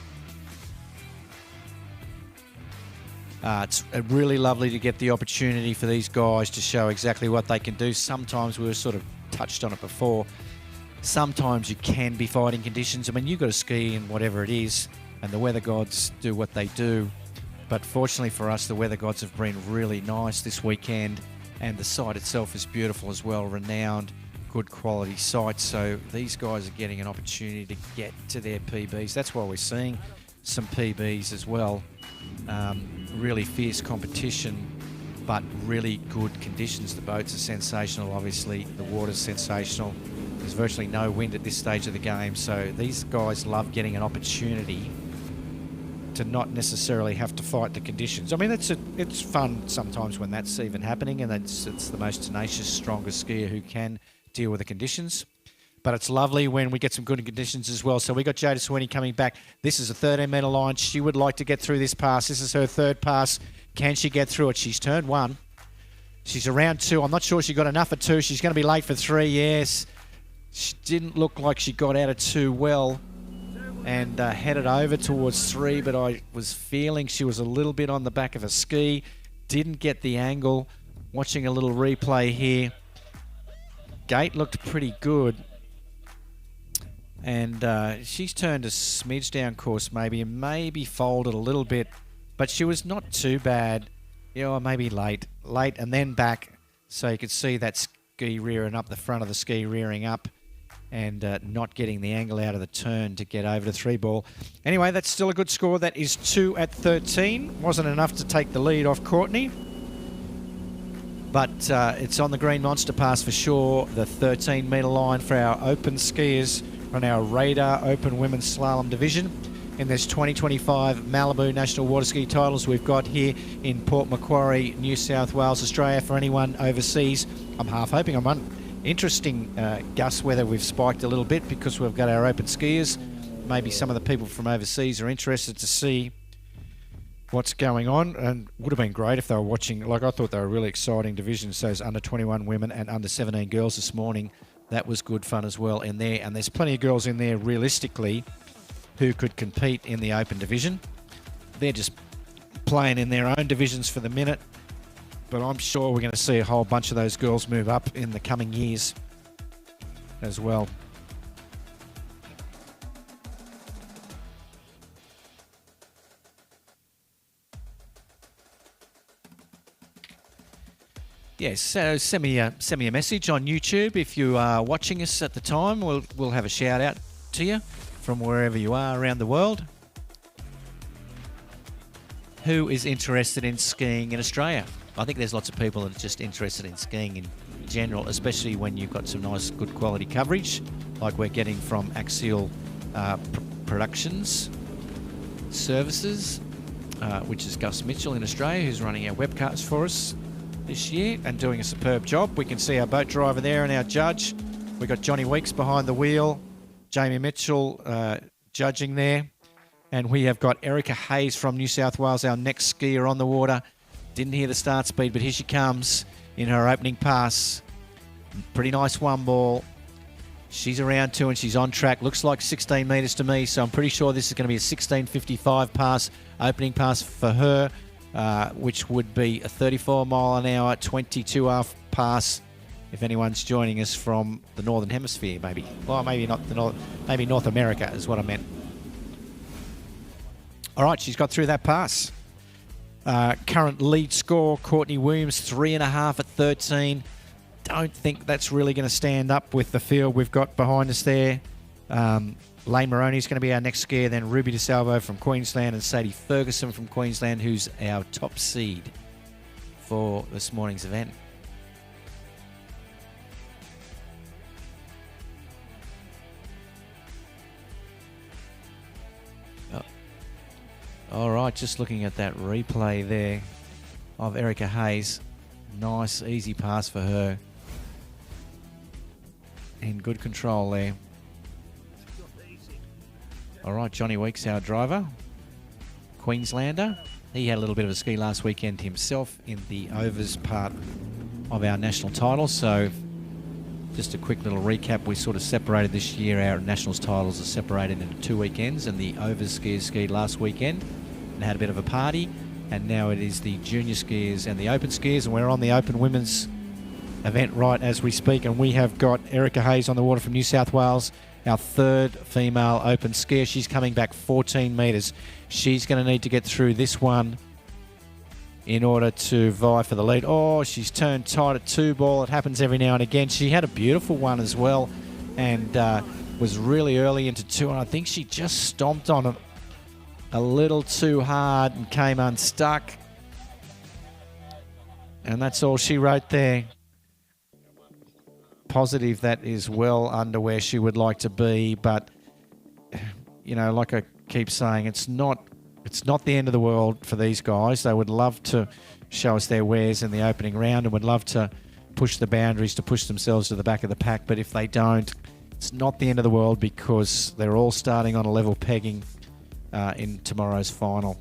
It's really lovely to get the opportunity for these guys to show exactly what they can do. Sometimes we were sort of touched on it before. Sometimes you can be fighting conditions. I mean, you've got to ski in whatever it is, and the weather gods do what they do. But fortunately for us, the weather gods have been really nice this weekend, and the site itself is beautiful as well, renowned, good quality site. So these guys are getting an opportunity to get to their PBs. That's why we're seeing some PBs as well. Really fierce competition, but really good conditions. The boats are sensational, obviously. The water's sensational. There's virtually no wind at this stage of the game, so these guys love getting an opportunity to not necessarily have to fight the conditions. I mean, it's fun sometimes when that's even happening, and it's the most tenacious, strongest skier who can deal with the conditions. But it's lovely when we get some good conditions as well. So we got Jada Sweeney coming back. This is a 13-metre line. She would like to get through this pass. This is her third pass. Can she get through it? She's turned 1. She's around 2. I'm not sure she got enough at 2. She's going to be late for 3, yes. She didn't look like she got out of 2 well and headed over towards 3, but I was feeling she was a little bit on the back of a ski. Didn't get the angle. Watching a little replay here. Gate looked pretty good. And she's turned a smidge down course maybe, and maybe folded a little bit, but she was not too bad. You know, maybe late and then back, so you could see that ski rearing up, the front of the ski rearing up, and not getting the angle out of the turn to get over to 3 ball. Anyway, that's still a good score. That is 2 at 13. Wasn't enough to take the lead off Courtney, but it's on the green monster pass for sure. The 13-metre line for our open skiers on our Radar Open Women's Slalom Division in this 2025 Malibu National Waterski Titles we've got here in Port Macquarie, New South Wales, Australia. For anyone overseas, I'm half hoping I'm on. Interesting gust weather. We've spiked a little bit because we've got our open skiers. Maybe some of the people from overseas are interested to see what's going on, and would have been great if they were watching. Like, I thought they were really exciting divisions, those under 21 women and under 17 girls this morning. That was good fun as well in there, and there's plenty of girls in there realistically who could compete in the open division. They're just playing in their own divisions for the minute, but I'm sure we're going to see a whole bunch of those girls move up in the coming years as well. Yes, so send me a message on YouTube if you are watching us at the time. We'll have a shout out to you from wherever you are around the world. Who is interested in skiing in Australia? I think there's lots of people that are just interested in skiing in general, especially when you've got some nice, good quality coverage like we're getting from Axial Productions Services, which is Gus Mitchell in Australia, who's running our webcasts for us this year and doing a superb job. We can see our boat driver there and our judge. We've got Johnny Weeks behind the wheel, Jamie Mitchell judging there, and we have got Erica Hayes from New South Wales, our next skier on the water. Didn't hear the start speed, but here she comes in her opening pass. Pretty nice 1 ball. She's around 2 and she's on track. Looks like 16 metres to me, so I'm pretty sure this is going to be a 16:55 pass, opening pass for her. Which would be a 34 mile an hour, 22 half pass if anyone's joining us from the Northern Hemisphere, maybe. Well, maybe not maybe North America is what I meant. All right, she's got through that pass. Current lead score, Courtney Williams, 3.5 at 13. Don't think that's really going to stand up with the field we've got behind us there. Lane Moroney is going to be our next skier, then Ruby DeSalvo from Queensland and Sadie Ferguson from Queensland, who's our top seed for this morning's event. All right, just looking at that replay there of Erica Hayes. Nice, easy pass for her. In good control there. All right, Johnny Weeks, our driver, Queenslander. He had a little bit of a ski last weekend himself in the overs part of our national title. So just a quick little recap. We sort of separated this year. Our nationals titles are separated into 2 weekends, and the overs skiers skied last weekend and had a bit of a party. And now it is the junior skiers and the open skiers, and we're on the open women's event right as we speak. And we have got Erica Hayes on the water from New South Wales, our third female open skier. She's coming back 14 metres. She's going to need to get through this one in order to vie for the lead. Oh, she's turned tight at 2 ball. It happens every now and again. She had a beautiful one as well and was really early into 2, and I think she just stomped on it a little too hard and came unstuck. And that's all she wrote there. Positive that is well under where she would like to be, but you know, like I keep saying, it's not It's not the end of the world for these guys. They would love to show us their wares in the opening round and would love to push the boundaries to push themselves to the back of the pack. But if they don't, it's not the end of the world because they're all starting on a level pegging in tomorrow's final.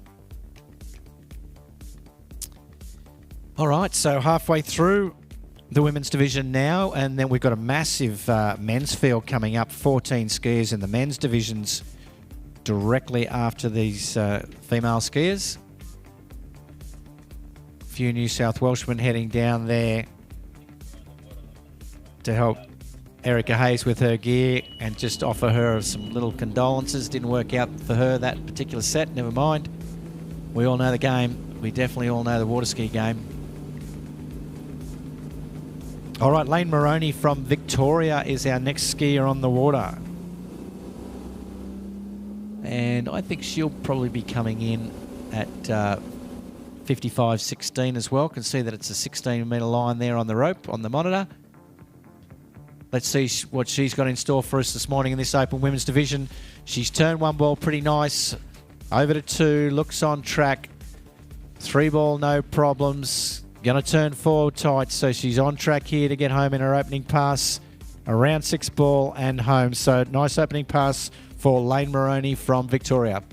All right, so halfway through the women's division now, and then we've got a massive men's field coming up, 14 skiers in the men's divisions directly after these female skiers. A few New South Welshmen heading down there to help Erica Hayes with her gear and just offer her some little condolences. Didn't work out for her that particular set, never mind. We all know the game. We definitely all know the Waterski game. All right, Lane Moroney from Victoria is our next skier on the water. And I think she'll probably be coming in at 55.16 as well. Can see that it's a 16-metre line there on the rope, on the monitor. Let's see what she's got in store for us this morning in this Open Women's Division. She's turned one ball pretty nice. Over to two, looks on track. Three ball, no problems. Going to turn forward tight, so she's on track here to get home in her opening pass. Around six ball and home. So nice opening pass for Lane Moroney from Victoria.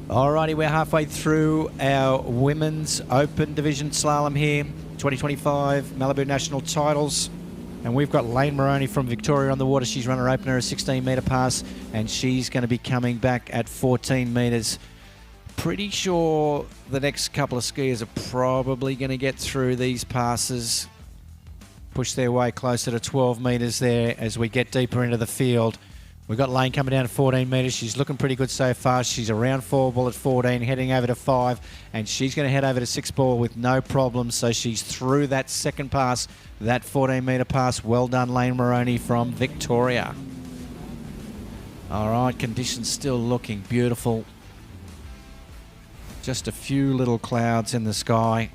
Alrighty, we're halfway through our Women's Open Division Slalom here. 2025 Malibu National Titles. And we've got Lane Moroney from Victoria on the water. She's run her opener, a 16-metre pass, and she's going to be coming back at 14 metres. Pretty sure the next couple of skiers are probably going to get through these passes, push their way closer to 12 metres there as we get deeper into the field. We've got Lane coming down at 14 metres. She's looking pretty good so far. She's around 4 ball at 14, heading over to 5, and she's going to head over to 6 ball with no problems. So she's through that second pass, that 14-metre pass. Well done, Lane Moroney from Victoria. All right, conditions still looking beautiful. Just a few little clouds in the sky.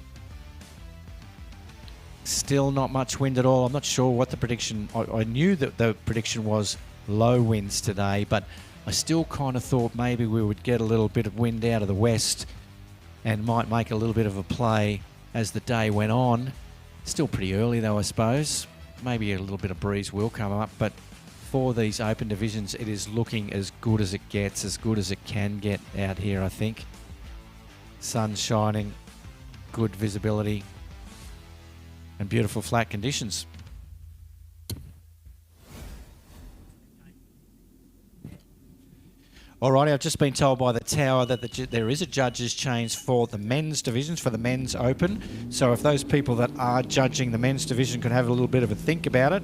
Still not much wind at all. I'm not sure what the prediction... I knew that the prediction was low winds today, but I still kind of thought maybe we would get a little bit of wind out of the west and might make a little bit of a play as the day went on. Still pretty early though, I suppose. Maybe a little bit of breeze will come up, but for these open divisions, it is looking as good as it gets, as good as it can get out here, I think. Sun shining, good visibility, and beautiful flat conditions. Alrighty, I've just been told by the tower that there is a judges' change for the men's divisions, for the men's open. So if those people that are judging the men's division could have a little bit of a think about it,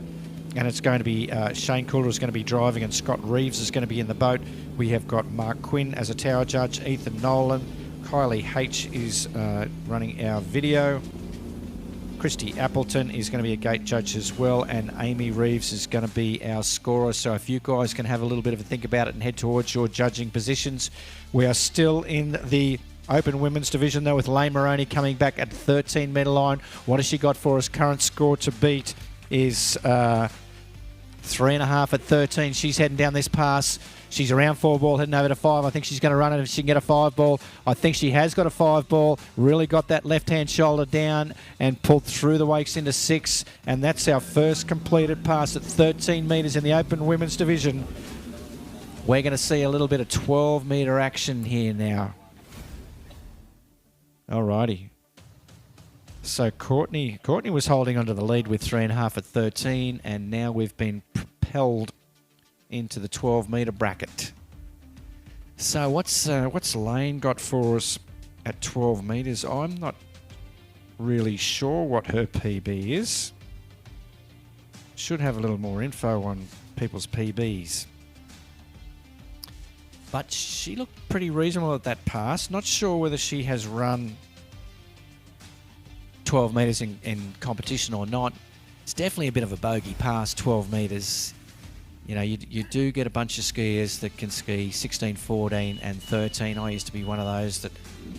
and it's going to be Shane Coulter is going to be driving and Scott Reeves is going to be in the boat. We have got Mark Quinn as a tower judge, Ethan Nolan, Kylie H is running our video. Christy Appleton is going to be a gate judge as well, and Amy Reeves is going to be our scorer. So if you guys can have a little bit of a think about it and head towards your judging positions. We are still in the Open Women's Division though, with Lane Moroney coming back at 13-metre line. What has she got for us? Current score to beat is 3.5 at 13. She's heading down this pass. She's around 4 ball, heading over to 5. I think she's going to run it if she can get a 5 ball. I think she has got a 5 ball. Really got that left-hand shoulder down and pulled through the wakes into 6. And that's our first completed pass at 13 metres in the Open Women's Division. We're going to see a little bit of 12-metre action here now. Alrighty. So Courtney was holding onto the lead with 3.5 at 13, and now we've been propelled into the 12-metre bracket. So what's Lane got for us at 12 metres? I'm not really sure what her PB is. Should have a little more info on people's PBs. But she looked pretty reasonable at that pass. Not sure whether she has run 12 metres in competition or not. It's definitely a bit of a bogey pass, 12 metres. You know, you do get a bunch of skiers that can ski 16, 14 and 13. I used to be one of those that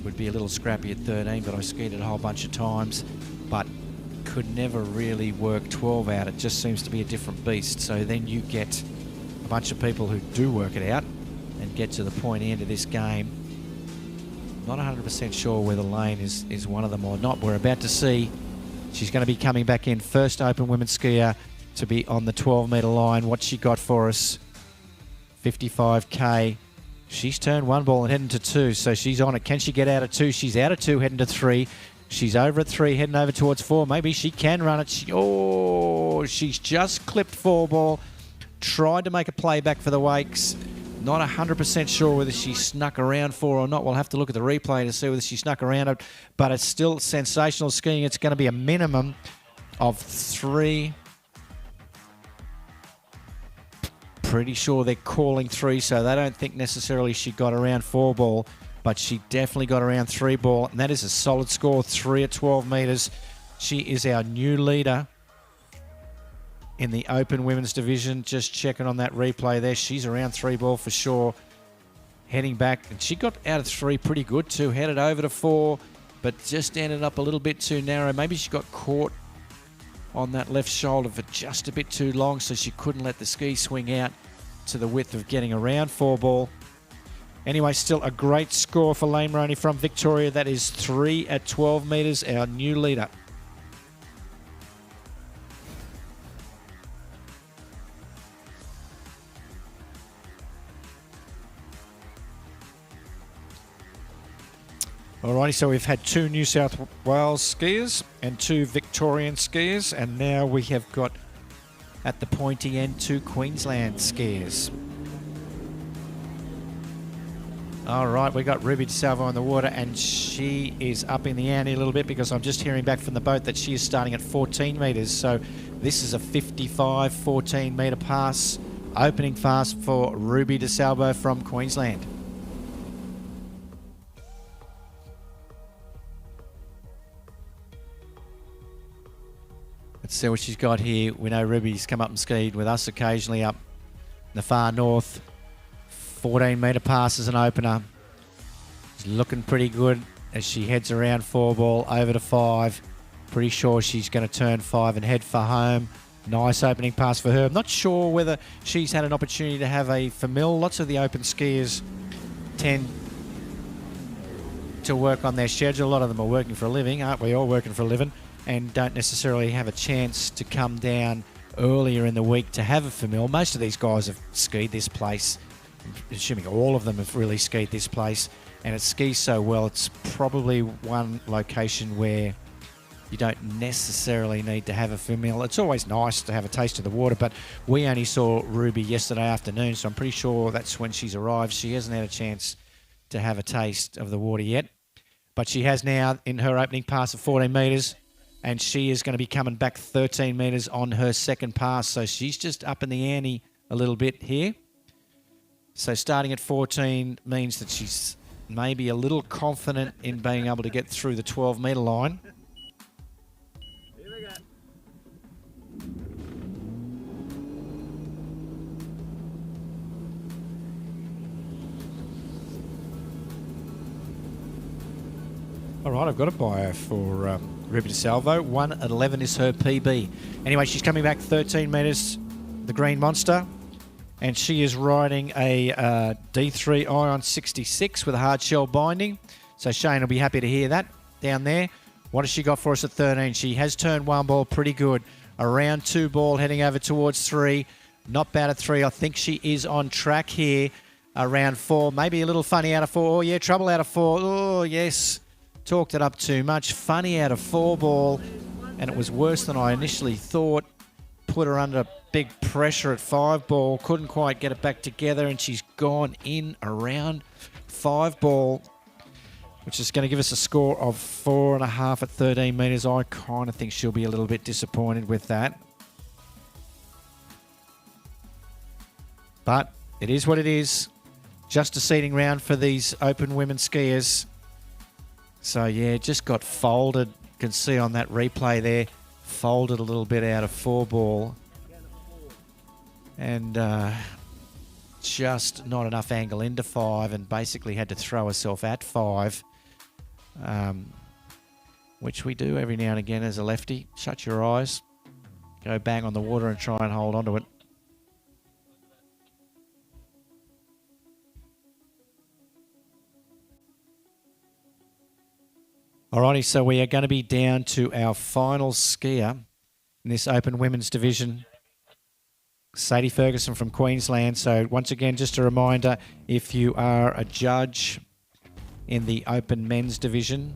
would be a little scrappy at 13, but I skied it a whole bunch of times, but could never really work 12 out. It just seems to be a different beast. So then you get a bunch of people who do work it out and get to the pointy end of this game. Not 100% sure whether Lane is one of them or not. We're about to see. She's going to be coming back in, first open women's skier to be on the 12-metre line. What's she got for us? 55k. She's turned one ball and heading to two, so she's on it. Can she get out of two? She's out of two, heading to three. She's over at three, heading over towards four. Maybe she can run it. She's just clipped four ball. Tried to make a play back for the Wakes. Not 100% sure whether she snuck around four or not. We'll have to look at the replay to see whether she snuck around it. But it's still sensational skiing. It's going to be a minimum of three. Pretty sure they're calling three, so they don't think necessarily she got around four ball, but she definitely got around three ball, and that is a solid score, 3 at 12 metres. She is our new leader in the open women's division. Just checking on that replay there. She's around three ball for sure. Heading back, and she got out of three pretty good too. Headed over to four, but just ended up a little bit too narrow. Maybe she got caught on that left shoulder for just a bit too long, so she couldn't let the ski swing out to the width of getting around four ball. Anyway, still a great score for Lane Moroney from Victoria. That is 3 at 12 metres, our new leader. Alrighty, so we've had 2 New South Wales skiers and 2 Victorian skiers, and now we have got at the pointy end 2 Queensland skiers. All right, we got Ruby DeSalvo on the water, and she is up in the ante a little bit because I'm just hearing back from the boat that she is starting at 14 metres. So this is a 55, 14 metre pass, opening fast for Ruby DeSalvo from Queensland. Let's see what she's got here. We know Ruby's come up and skied with us occasionally up in the far north. 14 metre pass as an opener. She's looking pretty good as she heads around four ball over to five. Pretty sure she's going to turn five and head for home. Nice opening pass for her. I'm not sure whether she's had an opportunity to have a famil. Lots of the open skiers tend to work on their schedule. A lot of them are working for a living. Aren't we all working for a living? And don't necessarily have a chance to come down earlier in the week to have a famil. Most of these guys have skied this place. I'm assuming all of them have really skied this place, and it skis so well. It's probably one location where you don't necessarily need to have a famil. It's always nice to have a taste of the water, but we only saw Ruby yesterday afternoon, so I'm pretty sure that's when she's arrived. She hasn't had a chance to have a taste of the water yet, but she has now in her opening pass of 14 metres. And she is going to be coming back 13 metres on her second pass. So she's just up in the ante a little bit here. So starting at 14 means that she's maybe a little confident in being able to get through the 12 metre line. Here we go. All right, I've got a bio for Ruby DeSalvo. 1 at 11 is her PB. Anyway, she's coming back 13 metres, the Green Monster, and she is riding a D3 Ion 66 with a hard shell binding. So Shane will be happy to hear that down there. What has she got for us at 13? She has turned one ball pretty good. Around two ball, heading over towards three. Not bad at three. I think she is on track here. Around four, maybe a little funny out of four. Oh, yeah, trouble out of four. Oh, yes. talked it up too much. Funny out of 4 ball, and it was worse than I initially thought. Put her under big pressure at 5 ball. Couldn't quite get it back together, and she's gone in around 5 ball, which is going to give us a score of 4.5 at 13 metres. I kind of think she'll be a little bit disappointed with that. But it is what it is. Just a seeding round for these open women skiers. So, yeah, just got folded. You can see on that replay there, folded a little bit out of 4 ball. And just not enough angle into 5, and basically had to throw herself at 5. Which we do every now and again as a lefty. Shut your eyes. Go bang on the water and try and hold onto it. Alrighty, so we are going to be down to our final skier in this open women's division. Sadie Ferguson from Queensland. So once again, just a reminder, if you are a judge in the open men's division,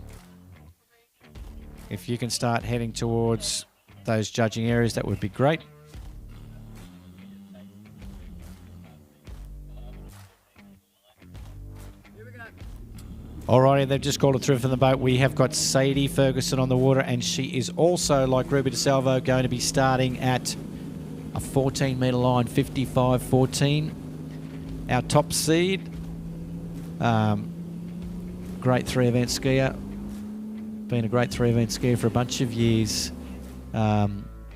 if you can start heading towards those judging areas, that would be great. Alrighty, they've just called it through from the boat. We have got Sadie Ferguson on the water, and she is also, like Ruby DeSalvo, going to be starting at a 14-metre line, 55-14. Our top seed, great 3-event skier. Been a great 3-event skier for a bunch of years.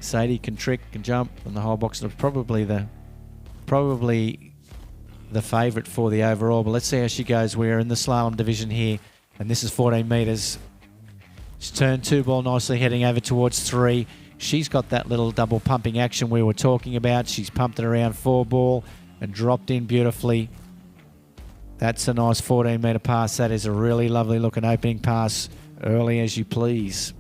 Sadie can trick, can jump, and the whole box. Probably the favourite for the overall, but let's see how she goes. We're in the slalom division here, and this is 14 metres. She's turned 2 ball nicely, heading over towards 3. She's got that little double pumping action we were talking about. She's pumped it around 4 ball and dropped in beautifully. That's a nice 14-metre pass. That is a really lovely looking opening pass, early as you please.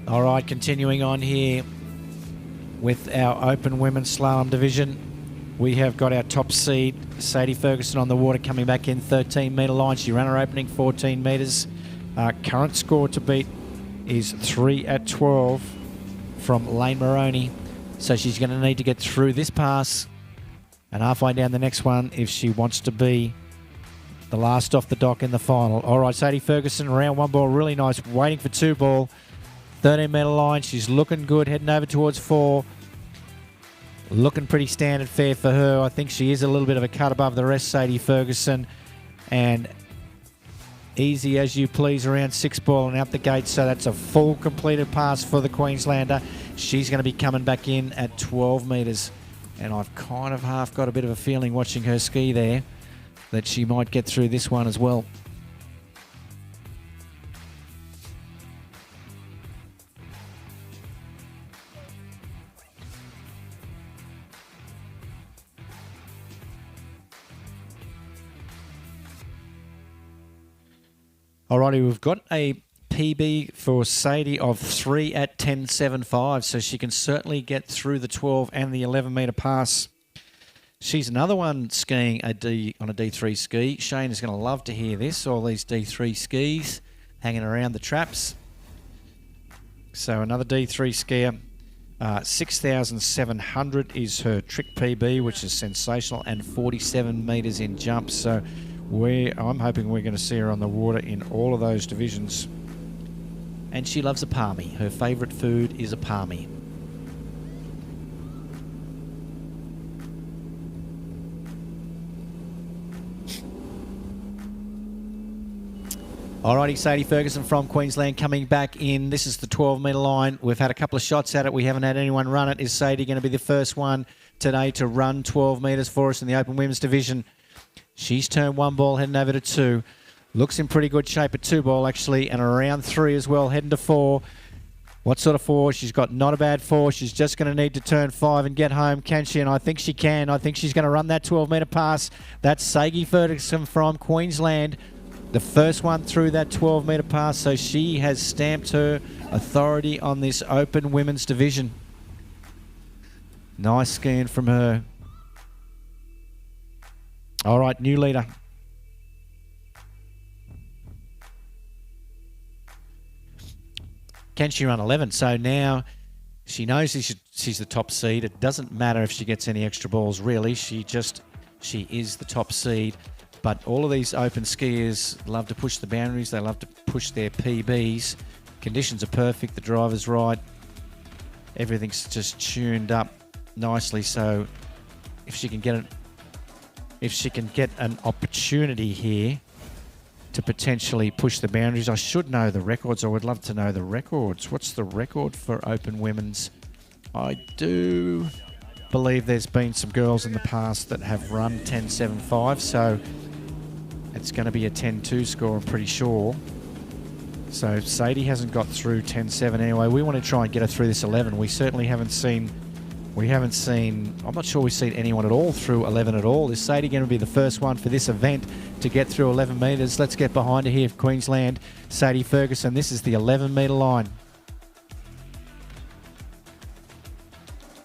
All right, continuing on here with our open women's slalom division. We have got our top seed, Sadie Ferguson, on the water, coming back in 13-metre line. She ran her opening 14 metres. Current score to beat is 3 at 12 from Lane Moroney. So she's going to need to get through this pass and halfway down the next one if she wants to be the last off the dock in the final. All right, Sadie Ferguson, round 1 ball, really nice, waiting for 2 ball. 13-metre line, she's looking good, heading over towards 4. Looking pretty standard fare for her. I think she is a little bit of a cut above the rest, Sadie Ferguson. And easy as you please around 6 ball and out the gate. So that's a full completed pass for the Queenslander. She's going to be coming back in at 12 metres. And I've kind of half got a bit of a feeling watching her ski there that she might get through this one as well. Alrighty, we've got a PB for Sadie of 3 at 10.75, so she can certainly get through the 12 and the 11-metre pass. She's another one skiing on a D3 ski. Shane is going to love to hear this, all these D3 skis hanging around the traps. So another D3 skier. 6,700 is her trick PB, which is sensational, and 47 metres in jumps. So I'm hoping we're going to see her on the water in all of those divisions. And she loves a palmy. Her favourite food is a palmy. Alrighty, Sadie Ferguson from Queensland coming back in. This is the 12-metre line. We've had a couple of shots at it. We haven't had anyone run it. Is Sadie going to be the first one today to run 12 metres for us in the Open Women's Division? She's turned 1 ball, heading over to 2. Looks in pretty good shape at 2 ball, actually, and around 3 as well, heading to 4. What sort of 4? She's got not a bad 4. She's just going to need to turn 5 and get home, can she? And I think she can. I think she's going to run that 12-metre pass. That's Sadie Ferguson from Queensland. The first one through that 12-metre pass, so she has stamped her authority on this Open Women's Division. Nice skiing from her. All right, new leader. Can she run 11? So now she knows she's the top seed. It doesn't matter if she gets any extra balls, really. She is the top seed. But all of these open skiers love to push the boundaries. They love to push their PBs. Conditions are perfect. The driver's right. Everything's just tuned up nicely. So if she can get an opportunity here to potentially push the boundaries, I should know the records. I would love to know the records. What's the record for Open Women's? I do believe there's been some girls in the past that have run 10.75, so it's going to be a 10.2 score, I'm pretty sure. So Sadie hasn't got through 10.7 anyway. We want to try and get her through this 11. We certainly haven't seen, I'm not sure we've seen anyone at all through 11 at all. Is Sadie going to be the first one for this event to get through 11 metres? Let's get behind her here for Queensland. Sadie Ferguson, this is the 11-metre line.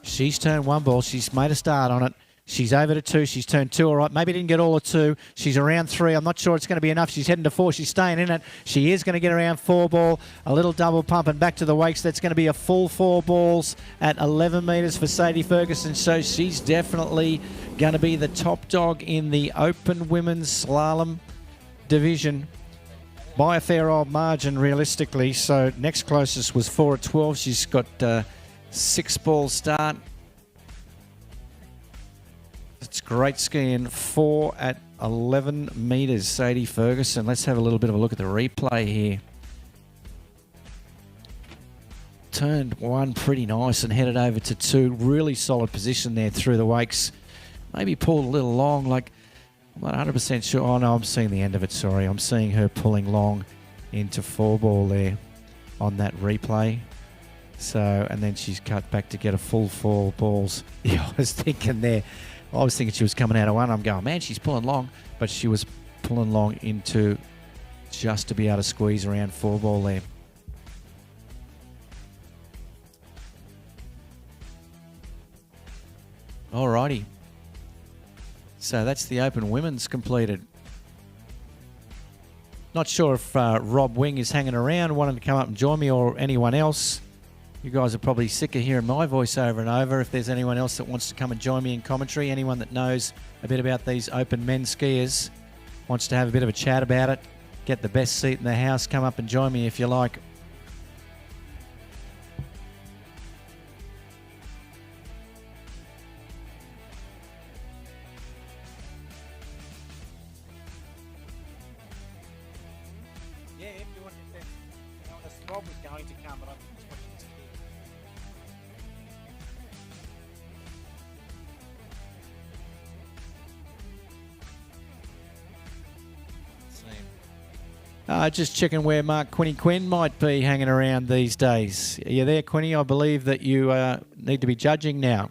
She's turned 1 ball. She's made a start on it. She's over to 2. She's turned 2, all right. Maybe didn't get all of 2. She's around 3. I'm not sure it's going to be enough. She's heading to 4. She's staying in it. She is going to get around 4 ball. A little double pump and back to the wakes. That's going to be a full 4 balls at 11 metres for Sadie Ferguson. So she's definitely going to be the top dog in the Open Women's Slalom Division by a fair old margin, realistically. So next closest was 4 at 12. She's got 6 ball start. It's great skiing. 4 at 11 metres, Sadie Ferguson. Let's have a little bit of a look at the replay here. Turned 1 pretty nice and headed over to 2. Really solid position there through the wakes. Maybe pulled a little long, like I'm not 100% sure. Oh no, I'm seeing the end of it, sorry. I'm seeing her pulling long into 4 ball there on that replay. So, and then she's cut back to get a full 4 balls. Yeah, I was thinking she was coming out of 1. I'm going, man, she's pulling long. But she was pulling long into just to be able to squeeze around 4 ball there. Alrighty. So that's the Open Women's completed. Not sure if Rob Wing is hanging around, wanting to come up and join me, or anyone else. You guys are probably sick of hearing my voice over and over. If there's anyone else that wants to come and join me in commentary, anyone that knows a bit about these Open men's skiers, wants to have a bit of a chat about it, get the best seat in the house, come up and join me if you like. Yeah, if you want to, Rob was going to come, but I think he's watching this video. Just checking where Mark Quinn might be hanging around these days. Are you there, Quinny? I believe that you need to be judging now.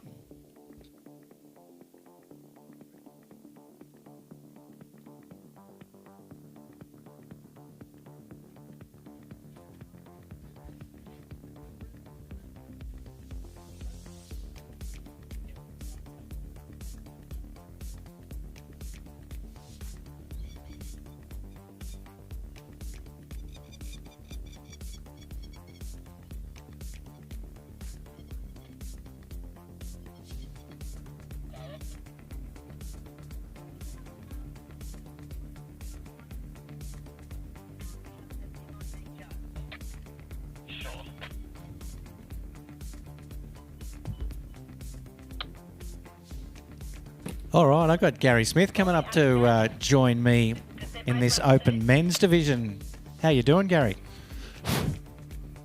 All right, I've got Gary Smith coming up to join me in this Open men's division. How you doing, Gary?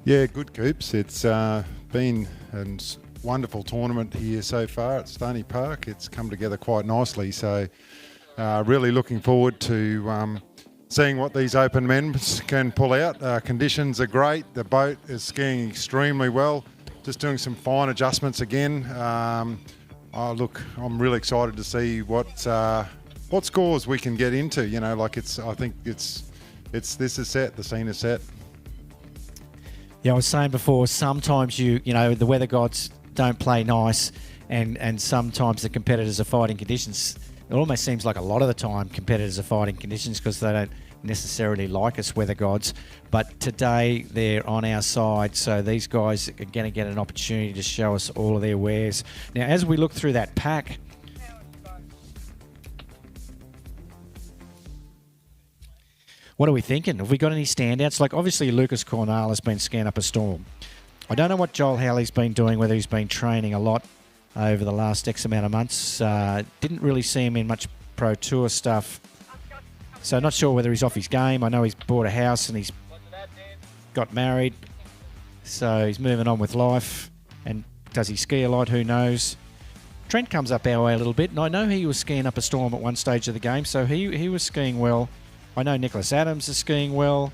Yeah, good, Coops. It's been a wonderful tournament here so far at Stoney Park. It's come together quite nicely, so really looking forward to seeing what these open men can pull out. Conditions are great. The boat is skiing extremely well. Just doing some fine adjustments again. Look, I'm really excited to see what scores we can get into. You know, like I think this is set. The scene is set. Yeah, I was saying before, sometimes you know, the weather gods don't play nice, and sometimes the competitors are fighting conditions. It almost seems like a lot of the time competitors are fighting conditions because they don't necessarily like us weather gods. But today they're on our side, so these guys are going to get an opportunity to show us all of their wares. Now, as we look through that pack, what are we thinking? Have we got any standouts? Like, obviously, Lucas Cornell has been skiing up a storm. I don't know what Joel Howley's been doing, whether he's been training a lot over the last X amount of months. Didn't really see him in much Pro Tour stuff. So not sure whether he's off his game. I know he's bought a house and he's got married. So he's moving on with life. And does he ski a lot? Who knows? Trent comes up our way a little bit. And I know he was skiing up a storm at one stage of the game. So he was skiing well. I know Nicholas Adams is skiing well.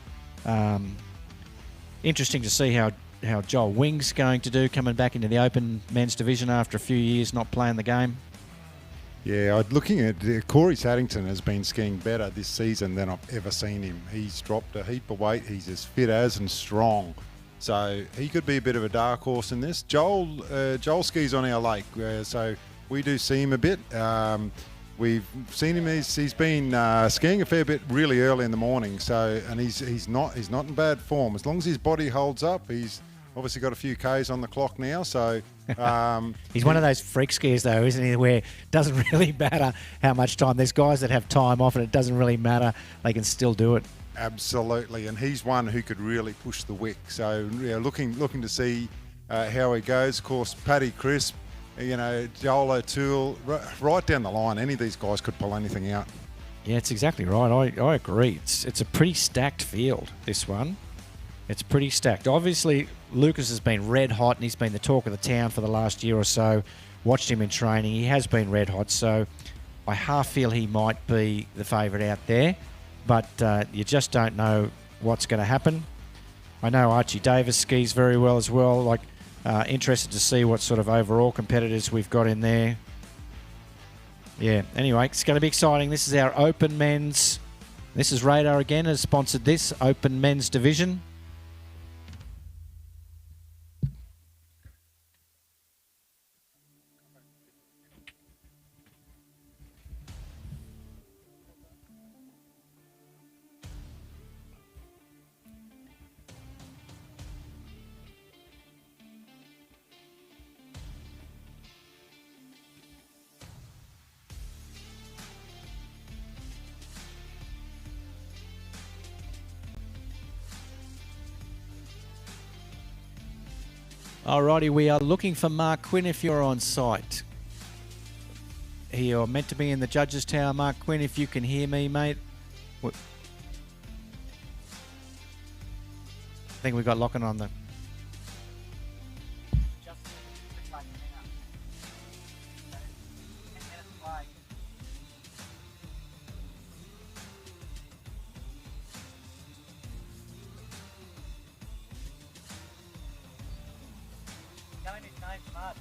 Interesting to see how Joel Wing's going to do coming back into the open men's division after a few years not playing the game. Yeah, looking at Corey Saddington has been skiing better this season than I've ever seen him. He's dropped a heap of weight. He's as fit as and strong. So he could be a bit of a dark horse in this. Joel skis on our lake, so we do see him a bit. We've seen him. He's been skiing a fair bit really early in the morning. And he's not in bad form as long as his body holds up. He's obviously got a few Ks on the clock now. So he's one of those freak skiers, though, isn't he? Where it doesn't really matter how much time. There's guys that have time off, and it doesn't really matter. They can still do it. Absolutely, and he's one who could really push the wick. So yeah, looking to see how he goes. Of course, Paddy Crisp. You know, Joel O'Toole, right down the line, any of these guys could pull anything out. Yeah, it's exactly right. I agree. It's a pretty stacked field, this one. It's pretty stacked. Obviously, Lucas has been red hot, and he's been the talk of the town for the last year or so. Watched him in training. He has been red hot, so I half feel he might be the favourite out there. But you just don't know what's going to happen. I know Archie Davis skis very well as well. Interested to see what sort of overall competitors we've got in there. Yeah, anyway, it's going to be exciting. This is our Open Men's. This is Radar again, has sponsored this Open Men's division. Alrighty, we are looking for Mark Quinn if you're on site. You're meant to be in the judges' tower, Mark Quinn, if you can hear me, mate. I think we've got Lachlan on the... Tell him his name's Mud.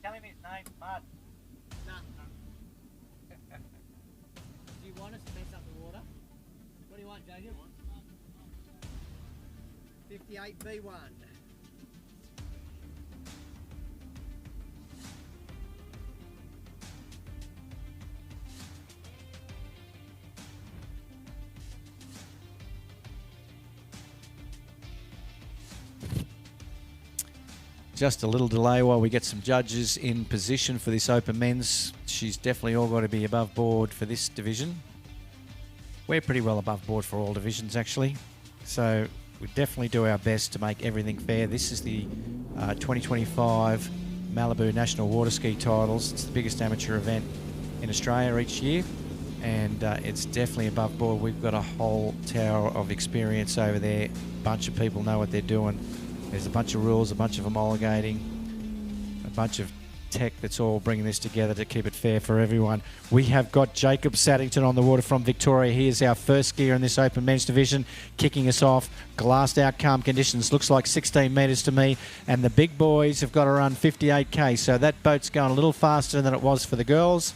Tell him his name's Mud. Do you want us to mess up the water? What do you want, Jacob? 58B1. Just a little delay while we get some judges in position for this Open Men's. She's definitely all got to be above board for this division. We're pretty well above board for all divisions, actually. So we definitely do our best to make everything fair. This is the 2025 Malibu National Waterski Titles. It's the biggest amateur event in Australia each year. and it's definitely above board. We've got a whole tower of experience over there. A bunch of people know what they're doing. There's a bunch of rules, a bunch of homologating, a bunch of tech that's all bringing this together to keep it fair for everyone. We have got Jacob Saddington on the water from Victoria. He is our first skier in this open men's division, kicking us off. Glassed out calm conditions, looks like 16 metres to me, and the big boys have got to run 58k, so that boat's going a little faster than it was for the girls.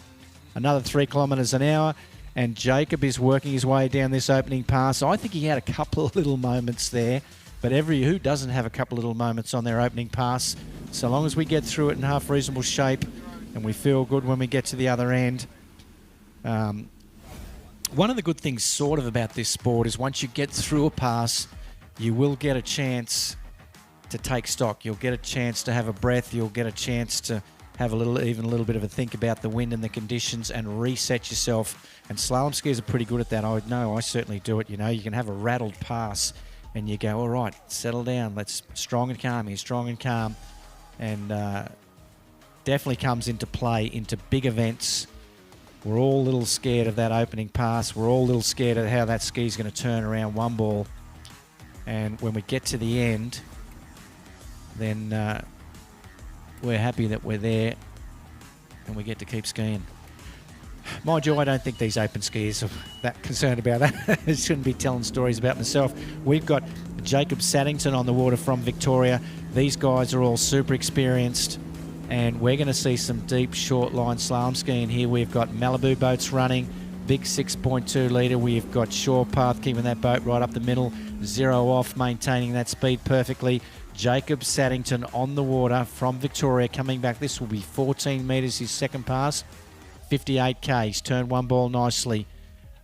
Another 3 kilometres an hour, and Jacob is working his way down this opening pass. I think he had a couple of little moments there, but who doesn't have a couple of little moments on their opening pass? So long as we get through it in half reasonable shape and we feel good when we get to the other end. One of the good things sort of about this sport is once you get through a pass, you will get a chance to take stock. You'll get a chance to have a breath. You'll get a chance to have even a little bit of a think about the wind and the conditions and reset yourself. And slalom skiers are pretty good at that. I know I certainly do it. You know, you can have a rattled pass and you go, all right, settle down. Let's strong and calm here, strong and calm. And definitely comes into play into big events. We're all a little scared of that opening pass. We're all a little scared of how that ski's going to turn around one ball. And when we get to the end, then we're happy that we're there and we get to keep skiing. Mind you, I don't think these open skiers are that concerned about that. I shouldn't be telling stories about myself. We've got Jacob Saddington on the water from Victoria. These guys are all super experienced, and we're going to see some deep, short line slalom skiing here. We've got Malibu boats running, big 6.2 litre. We've got Shore Path keeping that boat right up the middle, 0 off, maintaining that speed perfectly. Jacob Saddington on the water from Victoria coming back. This will be 14 metres, his second pass. 58k. He's turned one ball nicely.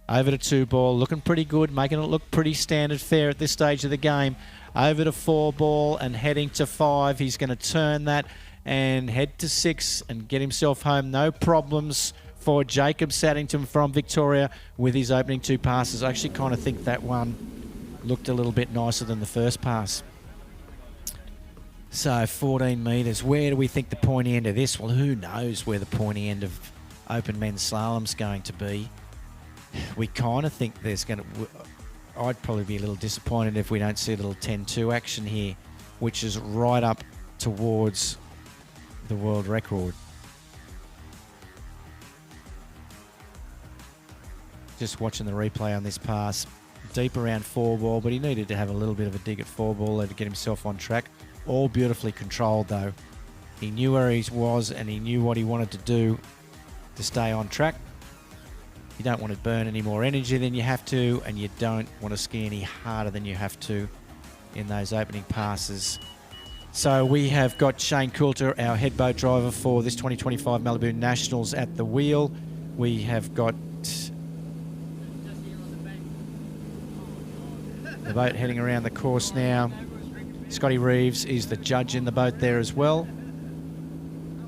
Over to 2 ball, looking pretty good, making it look pretty standard fare at this stage of the game. Over to 4 ball and heading to 5. He's going to turn that and head to 6 and get himself home. No problems for Jacob Saddington from Victoria with his opening 2 passes. I actually kind of think that one looked a little bit nicer than the first pass. So 14 metres. Where do we think the pointy end of this? Well, who knows where the pointy end of open men's slalom's going to be. We kind of think there's going to... I'd probably be a little disappointed if we don't see a little 10-2 action here, which is right up towards the world record. Just watching the replay on this pass. Deep around 4 ball, but he needed to have a little bit of a dig at 4 ball there to get himself on track. All beautifully controlled, though. He knew where he was and he knew what he wanted to do to stay on track. You don't want to burn any more energy than you have to, and you don't want to ski any harder than you have to in those opening passes. So we have got Shane Coulter, our head boat driver for this 2025 Malibu Nationals, at the wheel. We have got the boat heading around the course now. Scotty Reeves is the judge in the boat there as well.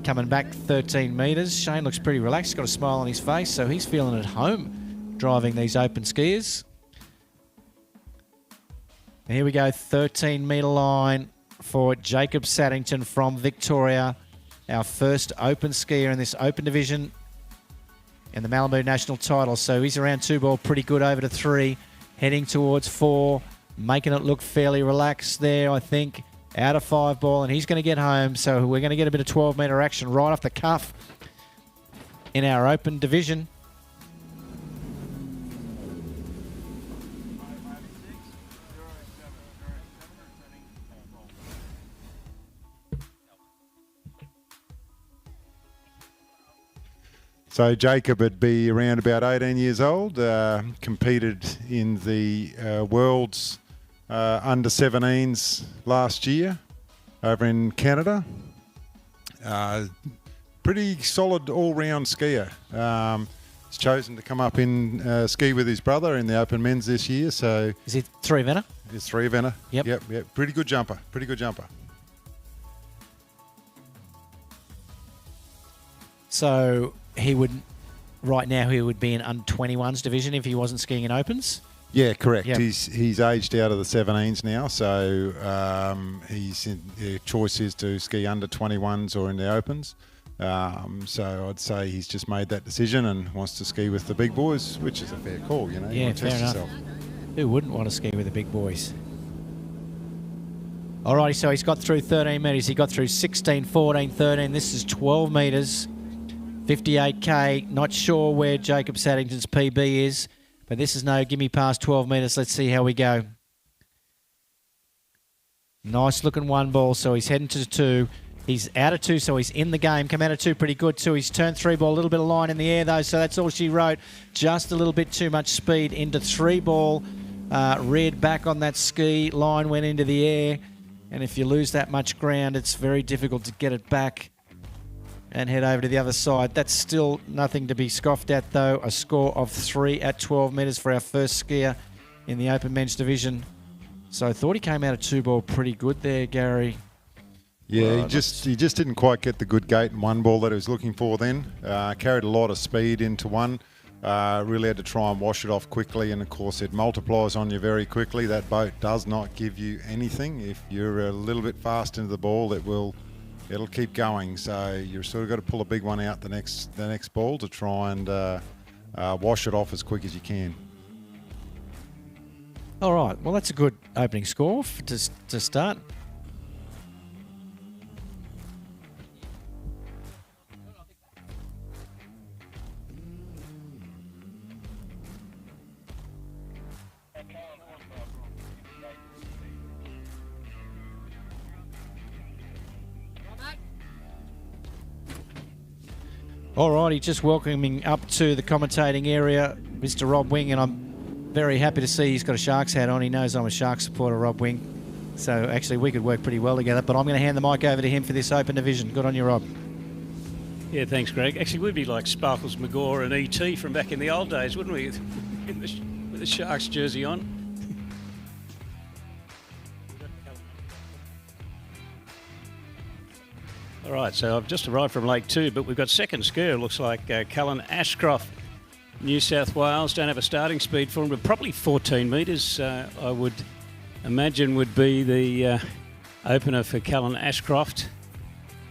Coming back 13 metres. Shane looks pretty relaxed. He's got a smile on his face, so he's feeling at home driving these open skiers. And here we go, 13 metre line for Jacob Saddington from Victoria, our first open skier in this open division in the Malibu National title. So he's around 2 ball, pretty good, over to 3, heading towards 4, making it look fairly relaxed there, I think. Out of 5 ball, and he's going to get home. So we're going to get a bit of 12 metre action right off the cuff in our open division. So Jacob would be around about 18 years old, competed in the World's under 17s last year over in Canada. Pretty solid all-round skier. He's chosen to come up in ski with his brother in the open men's this year. So is he 3-eventer? He's 3-eventer. Yep. Pretty good jumper. Pretty good jumper. So he would, right now, he would be in under 21s division if he wasn't skiing in opens. Yeah, correct. Yep. He's aged out of the 17s now, so choice is to ski under 21s or in the opens. So I'd say he's just made that decision and wants to ski with the big boys, which is a fair call, you know. You Yeah, want to fair test enough. yourself. Who wouldn't want to ski with the big boys? Alrighty, so he's got through 13 metres. He got through 16, 14, 13. This is 12 metres, 58k. Not sure where Jacob Saddington's PB is, but this is no gimme past 12 metres. Let's see how we go. Nice looking one ball, so he's heading to 2. He's out of 2, so he's in the game. Come out of 2 pretty good too. He's turned 3 ball, a little bit of line in the air though, so that's all she wrote. Just a little bit too much speed into 3 ball. Reared back on that ski. Line went into the air. And if you lose that much ground, it's very difficult to get it back and head over to the other side. That's still nothing to be scoffed at though. A score of 3 at 12 metres for our first skier in the open men's division. So I thought he came out of 2 ball pretty good there, Gary. Yeah, he just didn't quite get the good gate and 1 ball that he was looking for then. Carried a lot of speed into 1. Really had to try and wash it off quickly, and of course it multiplies on you very quickly. That boat does not give you anything. If you're a little bit fast into the ball, it'll keep going. So you've sort of got to pull a big one out the next ball to try and wash it off as quick as you can. All right, well that's a good opening score to start. Alrighty, just welcoming up to the commentating area, Mr. Rob Wing, and I'm very happy to see he's got a Sharks hat on. He knows I'm a Sharks supporter, Rob Wing. So actually we could work pretty well together, but I'm going to hand the mic over to him for this open division. Good on you, Rob. Yeah, thanks, Greg. Actually, we'd be like Sparkles McGaw and E.T. from back in the old days, wouldn't we? With the Sharks jersey on. All right, so I've just arrived from Lake 2, but we've got second skier. Looks like Cullen Ashcroft, New South Wales. Don't have a starting speed for him, but probably 14 metres, I would imagine, would be the opener for Cullen Ashcroft.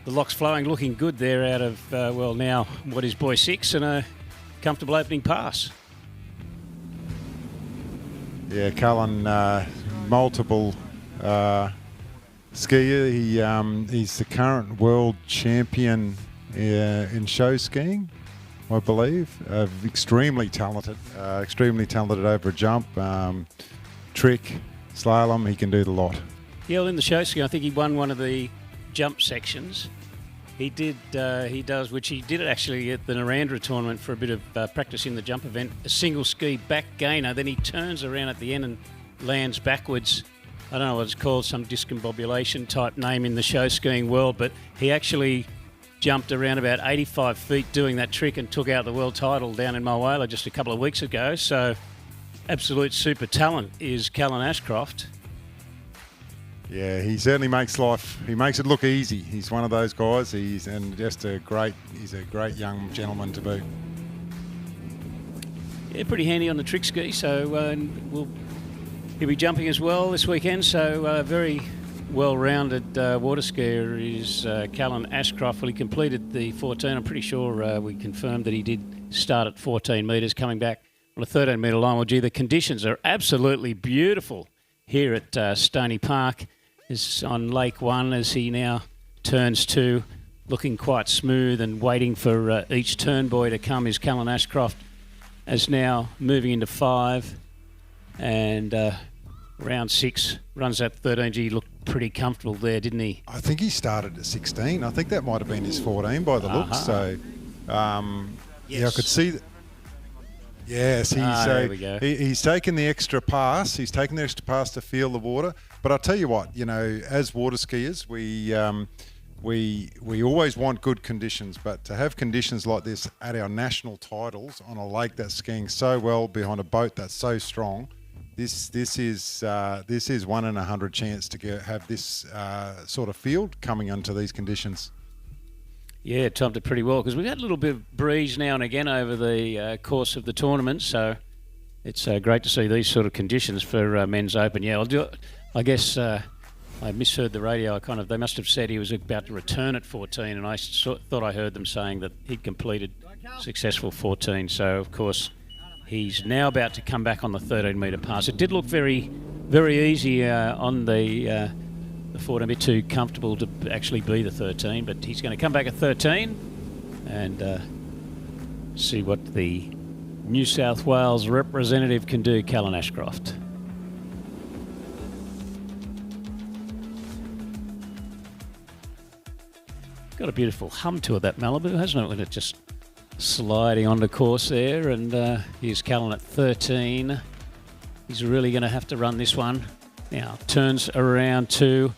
The lock's flowing, looking good there out of, now, what is buoy 6, and a comfortable opening pass. Yeah, Cullen, multiple skier. He's the current world champion in show skiing, I believe. Extremely talented over a jump, trick, slalom. He can do the lot. Yeah, well, in the show skiing, I think he won one of the jump sections. He does, which he did it actually at the Narandra tournament for a bit of practice in the jump event. A single ski back gainer, then he turns around at the end and lands backwards. I don't know what it's called, some discombobulation type name in the show skiing world, but he actually jumped around about 85 feet doing that trick and took out the world title down in Mulwala just a couple of weeks ago. So absolute super talent is Cullen Ashcroft. Yeah, he certainly makes it look easy. He's one of those guys. He's a great young gentleman to be. Yeah, pretty handy on the trick ski. So he'll be jumping as well this weekend. So very well-rounded water skier is Cullen Ashcroft. Well, he completed the 14. I'm pretty sure we confirmed that he did start at 14 metres, coming back on a 13-metre line. Well, gee, the conditions are absolutely beautiful here at Stoney Park. Is on Lake 1 as he now turns 2, looking quite smooth and waiting for each turn buoy to come is Cullen Ashcroft, as now moving into 5 and round 6 runs at 13. He looked pretty comfortable there, didn't he? I think he started at 16. I think that might have been his 14 by the looks. So yeah, I could see that. Yes, there we go. He's taken the extra pass. He's taken the extra pass to feel the water. But I'll tell you what, as water skiers, we always want good conditions. But to have conditions like this at our national titles on a lake that's skiing so well behind a boat that's so strong, this is 1 in 100 chance to have this sort of field coming onto these conditions. Yeah, timed it pretty well because we've had a little bit of breeze now and again over the course of the tournament, so it's great to see these sort of conditions for Men's Open. Yeah, I guess I misheard the radio. They must have said he was about to return at 14, and I thought I heard them saying that he'd completed successful 14. So, of course, he's now about to come back on the 13-metre pass. It did look very, very easy on the 14, a bit too comfortable to actually be the 13, but he's going to come back at 13 and see what the New South Wales representative can do, Callan Ashcroft. Got a beautiful hum to it, that Malibu, hasn't it? When it just sliding on the course there. And here's Callan at 13. He's really going to have to run this one. Now, turns around 2.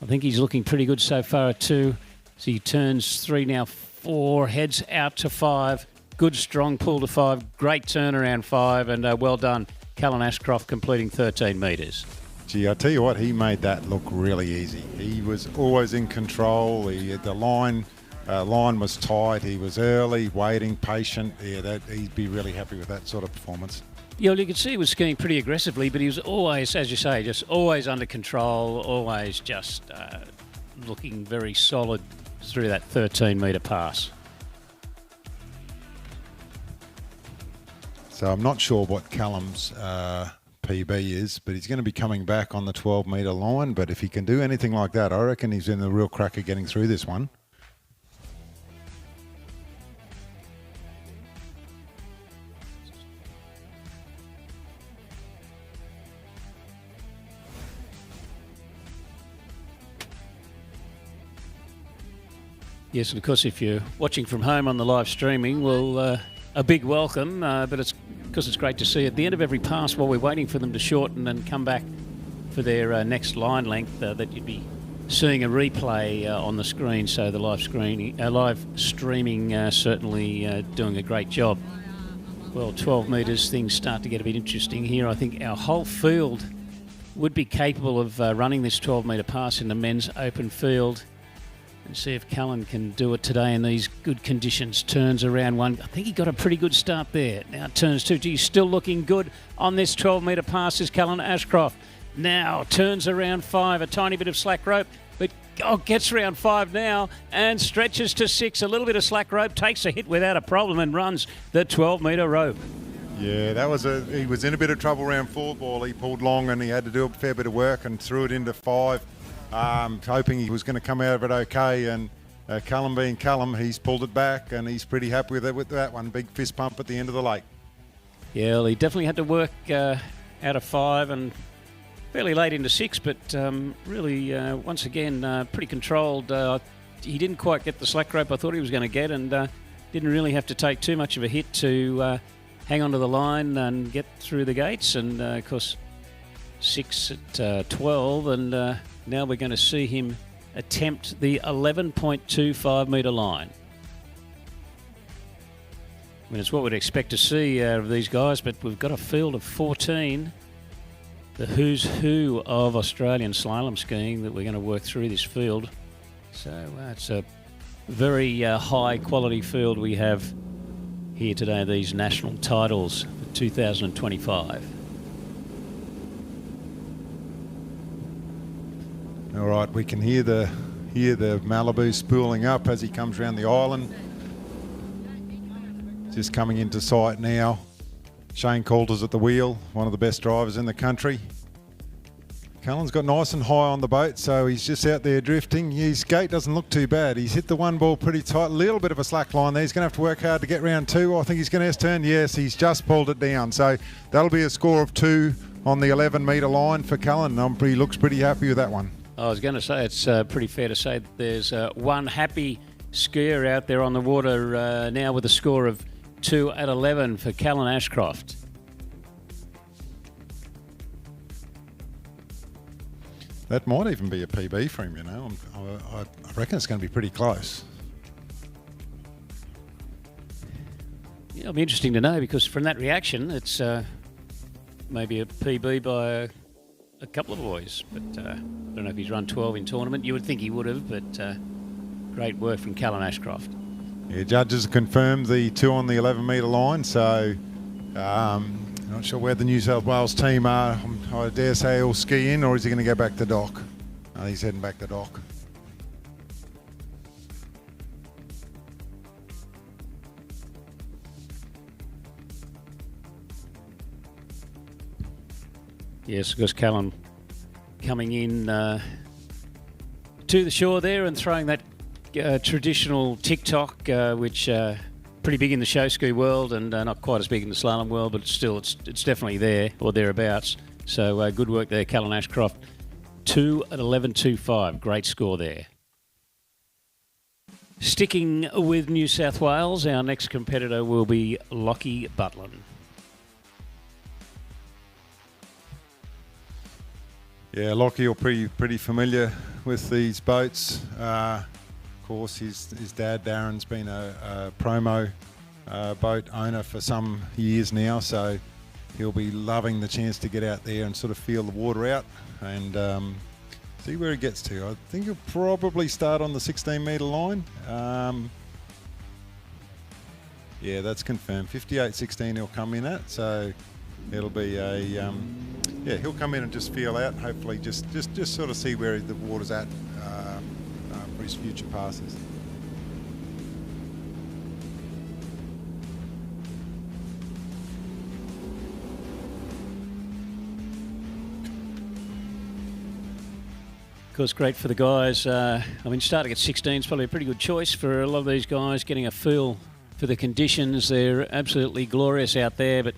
I think he's looking pretty good so far at 2. So he turns 3, now 4, heads out to 5. Good, strong pull to 5. Great turn around 5. And well done, Callan Ashcroft completing 13 metres. Gee, I tell you what, he made that look really easy. He was always in control. The line was tight. He was early, waiting, patient. Yeah, he'd be really happy with that sort of performance. Yeah, well, you could see he was skiing pretty aggressively, but he was always, as you say, just always under control, always just looking very solid through that 13-metre pass. So I'm not sure what Callum's PB is, but he's going to be coming back on the 12-metre line. But if he can do anything like that, I reckon he's in the real crack of getting through this one. Yes, and of course, if you're watching from home on the live streaming, well, a big welcome, but it's because it's great to see at the end of every pass while we're waiting for them to shorten and come back for their next line length that you'd be seeing a replay on the screen. So the live streaming certainly doing a great job. Well, 12 metres, things start to get a bit interesting here. I think our whole field would be capable of running this 12-metre pass in the men's open field. And see if Callan can do it today in these good conditions. Turns around 1. I think he got a pretty good start there. Now turns 2. He's still looking good on this 12-metre pass is Callan Ashcroft. Now turns around 5. A tiny bit of slack rope, but gets around 5 now and stretches to 6. A little bit of slack rope, takes a hit without a problem and runs the 12-metre rope. Yeah, he was in a bit of trouble around 4 ball. He pulled long and he had to do a fair bit of work and threw it into 5. Hoping he was going to come out of it okay, and Callum being Callum, he's pulled it back and he's pretty happy with that one. Big fist pump at the end of the lake. Yeah, well, he definitely had to work out of 5 and fairly late into 6, but really, once again, pretty controlled. He didn't quite get the slack rope I thought he was going to get, and didn't really have to take too much of a hit to hang onto the line and get through the gates. And, of course, 6 at 12, and now we're going to see him attempt the 11.25 metre line. I mean, it's what we'd expect to see out of these guys, but we've got a field of 14, the who's who of Australian slalom skiing that we're going to work through this field. So it's a very high quality field we have here today, these national titles for 2025. All right, we can hear the Malibu spooling up as he comes around the island. Just coming into sight now. Shane Coulter's at the wheel, one of the best drivers in the country. Callan's got nice and high on the boat, so he's just out there drifting. His gate doesn't look too bad. He's hit the 1 ball pretty tight. A little bit of a slack line there. He's going to have to work hard to get round 2. I think he's going to S-turn. Yes, he's just pulled it down. So that'll be a score of 2 on the 11-metre line for Callan. He looks pretty happy with that one. I was going to say it's pretty fair to say that there's one happy skier out there on the water now with a score of 2 at 11 for Callan Ashcroft. That might even be a PB for him, you know. I reckon it's going to be pretty close. Yeah, it'll be interesting to know, because from that reaction, it's maybe a PB by a couple of boys. But I don't know if he's run 12 in tournament. You would think he would have, but great work from Callan Ashcroft. Yeah, judges confirmed the 2 on the 11-metre line, so not sure where the New South Wales team are. I dare say he'll ski in, or is he going to go back to dock? He's heading back to dock. Yes, because Callum coming in to the shore there and throwing that traditional TikTok, which pretty big in the show ski world and not quite as big in the slalom world, but still it's definitely there or thereabouts. So good work there, Callan Ashcroft. 2 at 11.25. Great score there. Sticking with New South Wales, our next competitor will be Lockie Butlin. Yeah, Lockie will pretty familiar with these boats. Of course, his dad Darren's been a promo boat owner for some years now, so he'll be loving the chance to get out there and sort of feel the water out and see where he gets to. I think he'll probably start on the 16-metre line. Yeah, that's confirmed. 58.16 he'll come in at, so it'll be a yeah, he'll come in and just feel out. Hopefully, just sort of see where the water's at for his future passes. Of course, great for the guys. I mean, starting at 16 is probably a pretty good choice for a lot of these guys, getting a feel for the conditions. They're absolutely glorious out there, but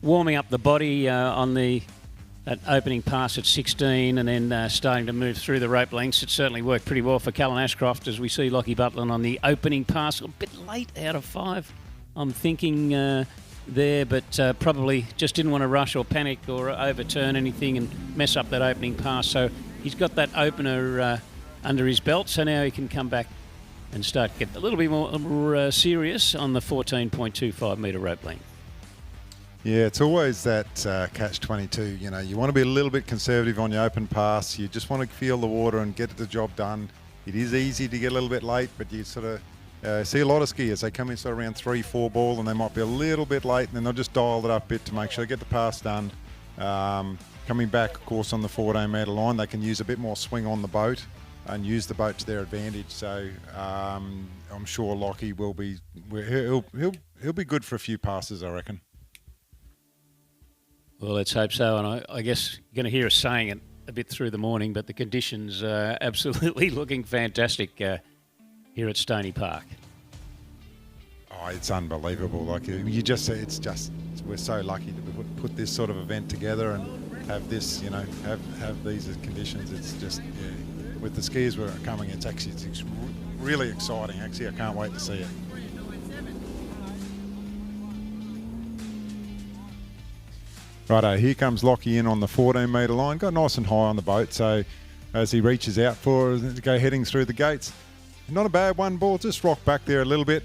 warming up the body on that opening pass at 16 and then starting to move through the rope lengths, it certainly worked pretty well for Callan Ashcroft as we see Lockie Butlin on the opening pass. A bit late out of 5, I'm thinking there, but probably just didn't want to rush or panic or overturn anything and mess up that opening pass. So he's got that opener under his belt, so now he can come back and start to get a little bit more serious on the 14.25 metre rope length. Yeah, it's always that catch-22. You know, you want to be a little bit conservative on your open pass. You just want to feel the water and get the job done. It is easy to get a little bit late, but you sort of see a lot of skiers. They come in sort of around 3-4 ball, and they might be a little bit late, and then they'll just dial it up a bit to make sure they get the pass done. Coming back, of course, on the 14-metre line, they can use a bit more swing on the boat and use the boat to their advantage. So I'm sure Lockie will be. He'll be good for a few passes, I reckon. Well, let's hope so. And I guess you're going to hear us saying it a bit through the morning, but the conditions are absolutely looking fantastic here at Stoney Park. Oh, it's unbelievable. Like we're so lucky to put this sort of event together and have this, you know, have these as conditions. It's just, yeah, with the skiers where are coming, it's really exciting. Actually, I can't wait to see it. Righto, here comes Lockie in on the 14-metre line. Got nice and high on the boat, so as he reaches out to go heading through the gates. Not a bad one, ball, just rock back there a little bit.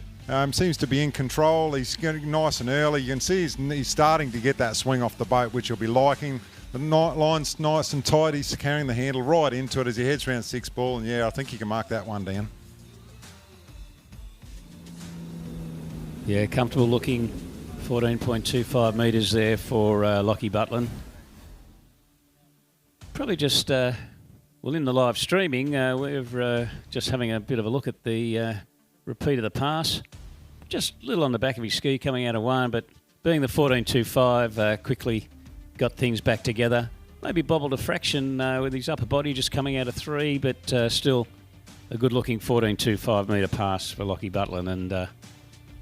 Seems to be in control. He's getting nice and early. You can see he's starting to get that swing off the boat, which he'll be liking. The line's nice and tight. He's carrying the handle right into it as he heads around 6 ball, and yeah, I think you can mark that one down. Yeah, comfortable looking 14.25 metres there for Lockie Butlin. Probably just, in the live streaming, we're just having a bit of a look at the repeat of the pass. Just a little on the back of his ski coming out of 1, but being the 14.25, quickly got things back together. Maybe bobbled a fraction with his upper body just coming out of 3, but still a good-looking 14.25 metre pass for Lockie Butlin, and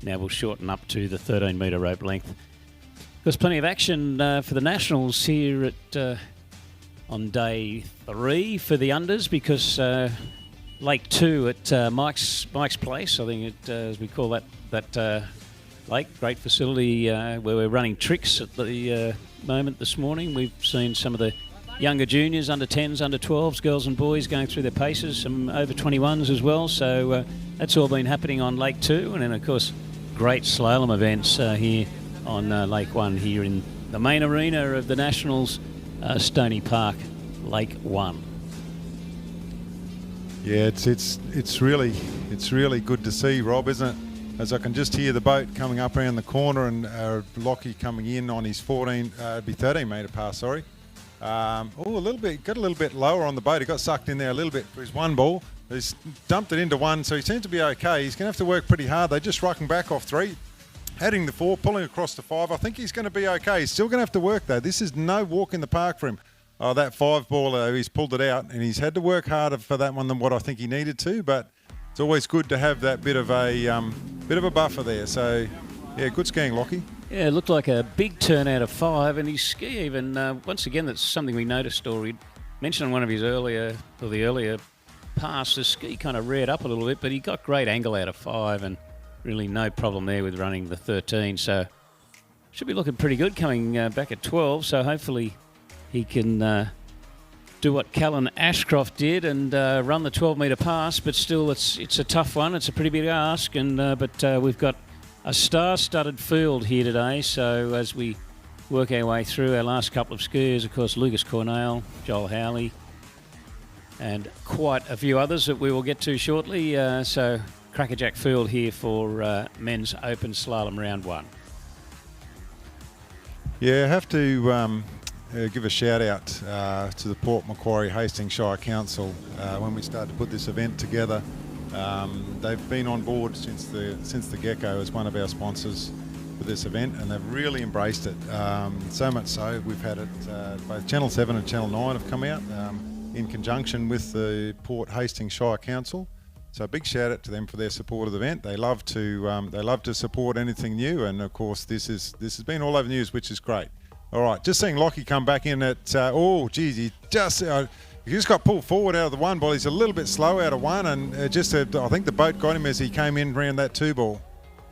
now we'll shorten up to the 13-metre rope length. There's plenty of action for the Nationals here at on day 3 for the unders, because Lake 2 at Mike's Place, I think it, as we call that lake, great facility where we're running tricks at the moment this morning. We've seen some of the younger juniors, under 10s, under 12s, girls and boys going through their paces, some over 21s as well. So that's all been happening on Lake 2, and then of course great slalom events here on Lake 1 here in the main arena of the Nationals, Stoney Park, Lake 1. Yeah, it's really good to see, Rob, isn't it? As I can just hear the boat coming up around the corner and Lockie coming in on his 13 metre pass, sorry. A little bit lower on the boat. He got sucked in there a little bit for his one ball. He's dumped it into one, so he seems to be okay. He's going to have to work pretty hard. They're just rocking back off 3, heading the 4, pulling across to 5. I think he's going to be okay. He's still going to have to work, though. This is no walk in the park for him. Oh, that 5 ball, he's pulled it out, and he's had to work harder for that one than what I think he needed to, but it's always good to have that bit of a buffer there. So, yeah, good skiing, Lockie. Yeah, it looked like a big turn out of 5, and his ski even, once again, that's something we noticed, or he mentioned on one of his earlier pass, the ski kind of reared up a little bit, but he got great angle out of 5, and really no problem there with running the 13, so should be looking pretty good coming back at 12, so hopefully he can do what Callan Ashcroft did and run the 12-metre pass, but still it's a tough one. It's a pretty big ask, and but we've got a star-studded field here today, so as we work our way through our last couple of skiers, of course, Lucas Cornell, Joel Howley, and quite a few others that we will get to shortly. So crackerjack field here for men's open slalom round 1. Yeah, I have to give a shout out to the Port Macquarie Hastings Shire Council when we started to put this event together. They've been on board since the get-go as one of our sponsors for this event, and they've really embraced it. So much so, we've had it, both Channel 7 and Channel 9 have come out in conjunction with the Port Hastings Shire Council. So a big shout out to them for their support of the event. They love to support anything new, and of course this has been all over the news, which is great. All right, just seeing Lockie come back in at he just got pulled forward out of the 1 ball. He's a little bit slow out of 1, and I think the boat got him as he came in around that 2 ball.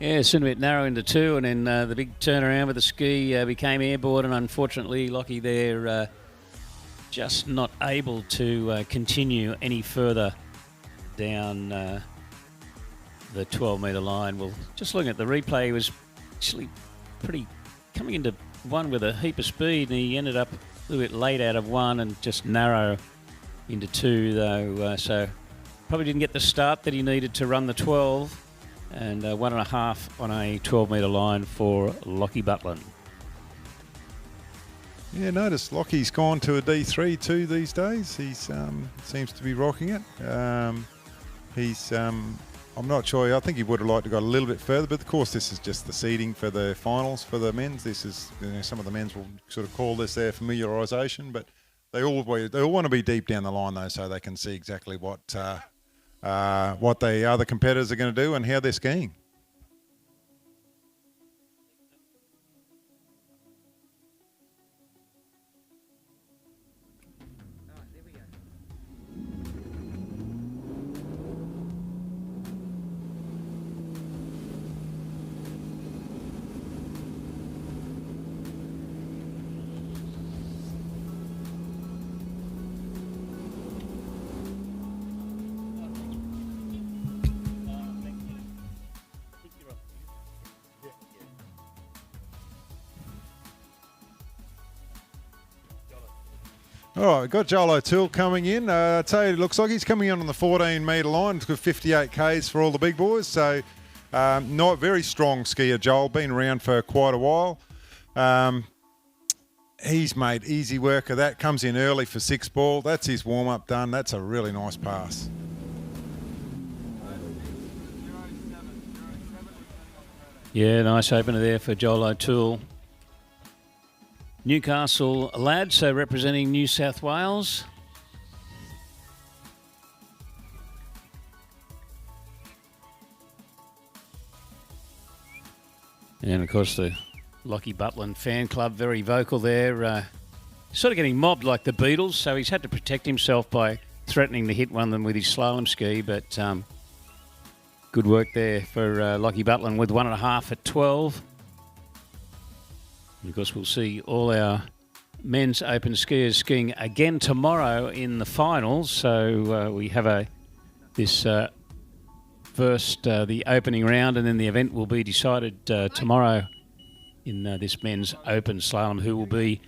Yeah, it's a bit narrow into 2, and then the big turnaround with the ski became airborne, and unfortunately Lockie there just not able to continue any further down the 12-metre line. Well, just looking at the replay, he was actually pretty coming into 1 with a heap of speed, and he ended up a little bit late out of 1 and just narrow into 2 though, so probably didn't get the start that he needed to run the 12, and 1.5 on a 12-metre line for Lockie Butlin. Yeah, notice Lockie's gone to a D3 too these days. He's seems to be rocking it. I'm not sure. I think he would have liked to go a little bit further, but of course this is just the seeding for the finals for the men's. This is, some of the men's will sort of call this their familiarisation, but they all want to be deep down the line though, so they can see exactly what the other competitors are going to do and how they're skiing. All right, we've got Joel O'Toole coming in. I tell you, it looks like he's coming in on the 14-metre line. It's got 58 Ks for all the big boys. So, not very strong skier, Joel. Been around for quite a while. He's made easy work of that. Comes in early for 6 ball. That's his warm-up done. That's a really nice pass. Yeah, nice opener there for Joel O'Toole. Newcastle lad, so representing New South Wales. And of course the Lockie Butlin fan club, very vocal there. Sort of getting mobbed like the Beatles, so he's had to protect himself by threatening to hit one of them with his slalom ski, but good work there for Lockie Butlin with 1.5 at 12. And of course, we'll see all our men's open skiers skiing again tomorrow in the finals. So we have this first, the opening round, and then the event will be decided tomorrow in this men's open slalom, who will be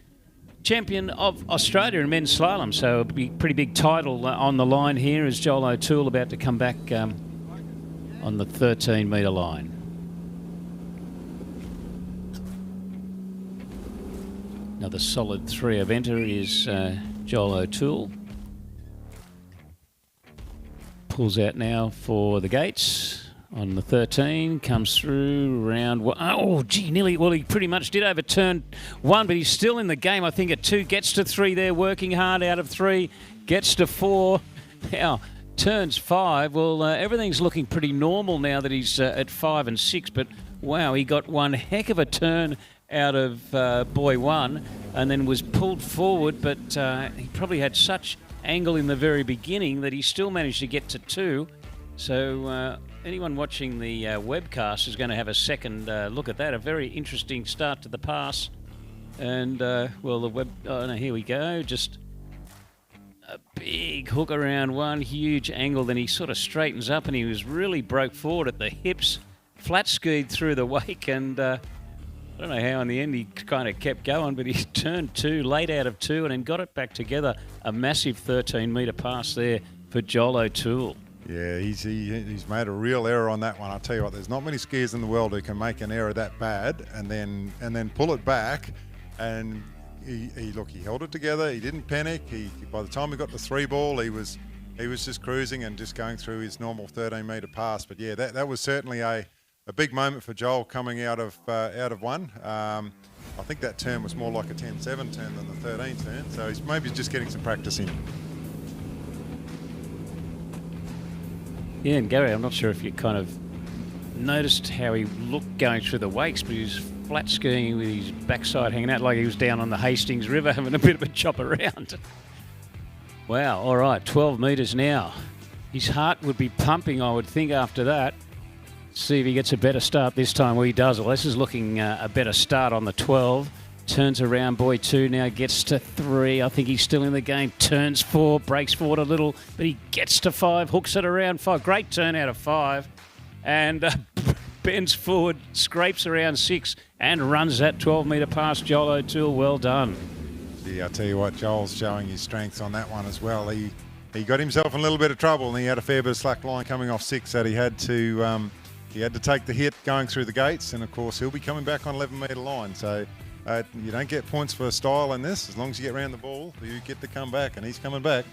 champion of Australia in men's slalom. So it'll be a pretty big title on the line here as Joel O'Toole about to come back on the 13-metre line. Another solid 3 eventer is Joel O'Toole. Pulls out now for the gates on the 13. Comes through round one. Oh, gee, nearly. Well, he pretty much did overturn 1, but he's still in the game. I think at 2. Gets to 3 there, working hard out of 3. Gets to 4. Now, turns 5. Well, everything's looking pretty normal now that he's at 5 and 6. But, wow, he got one heck of a turn out of boy 1 and then was pulled forward. But he probably had such angle in the very beginning that he still managed to get to 2. So anyone watching the webcast is going to have a second look at that. A very interesting start to the pass. And, well, the web... Oh, no, here we go. Just a big hook around 1, huge angle. Then he sort of straightens up and he was really broke forward at the hips. Flat skied through the wake and... I don't know how in the end he kind of kept going, but he turned 2, late out of 2, and then got it back together. A massive 13-metre pass there for Joel O'Toole. Yeah, he's made a real error on that one. I'll tell you what, there's not many skiers in the world who can make an error that bad and then pull it back. And he held it together. He didn't panic. By the time he got the 3 ball, he was just cruising and just going through his normal 13-metre pass. But yeah, that was certainly a big moment for Joel coming out of 1. I think that turn was more like a 10-7 turn than the 13 turn, so he's maybe just getting some practice in. Yeah, and Gary, I'm not sure if you kind of noticed how he looked going through the wakes, but he was flat skiing with his backside hanging out like he was down on the Hastings River having a bit of a chop around. Wow, all right, 12 metres now. His heart would be pumping, I would think, after that. See if he gets a better start this time. Well, he does. Well, this is looking a better start on the 12. Turns around, boy 2 now gets to 3. I think he's still in the game. Turns 4, breaks forward a little, but he gets to 5, hooks it around 5. Great turn out of 5. And bends forward, scrapes around 6, and runs that 12-metre past Joel O'Toole. Well done. Yeah, I'll tell you what, Joel's showing his strengths on that one as well. He got himself in a little bit of trouble, and he had a fair bit of slack line coming off 6 that he had to... He had to take the hit going through the gates, and of course he'll be coming back on 11-metre line. So you don't get points for style in this. As long as you get around the ball, you get to come back, and he's coming back.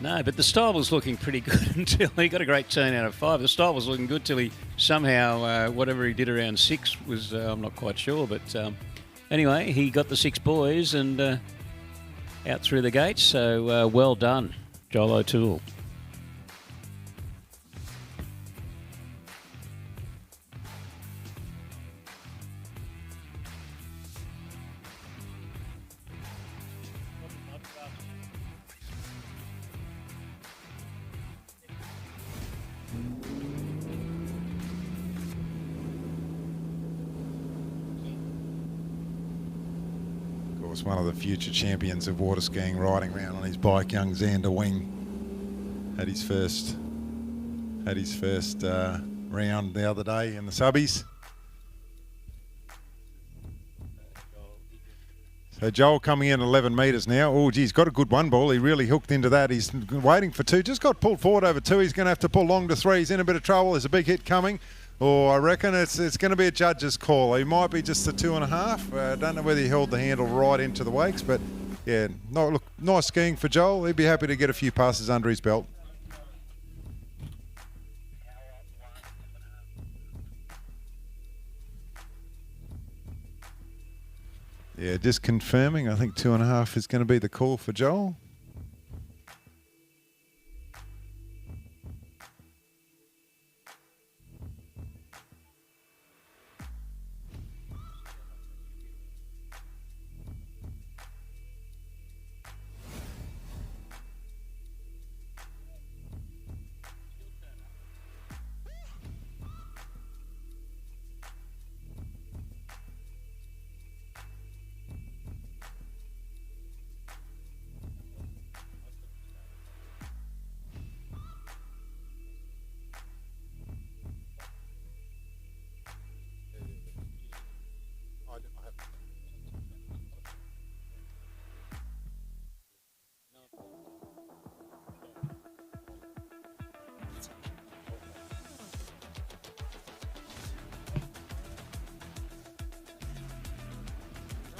No, but the style was looking pretty good until he got a great turn out of 5. The style was looking good till he somehow, whatever he did around 6 was, I'm not quite sure. But anyway, he got the 6 boys and out through the gates. So well done, Joel O'Toole. One of the future champions of water skiing, riding around on his bike, young Xander Wing, had his first round the other day in the subbies. So Joel coming in 11 metres now. Oh, geez, got a good 1 ball. He really hooked into that. He's waiting for 2. Just got pulled forward over 2. He's going to have to pull long to 3. He's in a bit of trouble. There's a big hit coming. I reckon it's going to be a judge's call. He might be just a 2.5. I don't know whether he held the handle right into the wakes, but yeah, look, nice skiing for Joel. He'd be happy to get a few passes under his belt. Yeah, just confirming. I think 2.5 is going to be the call for Joel.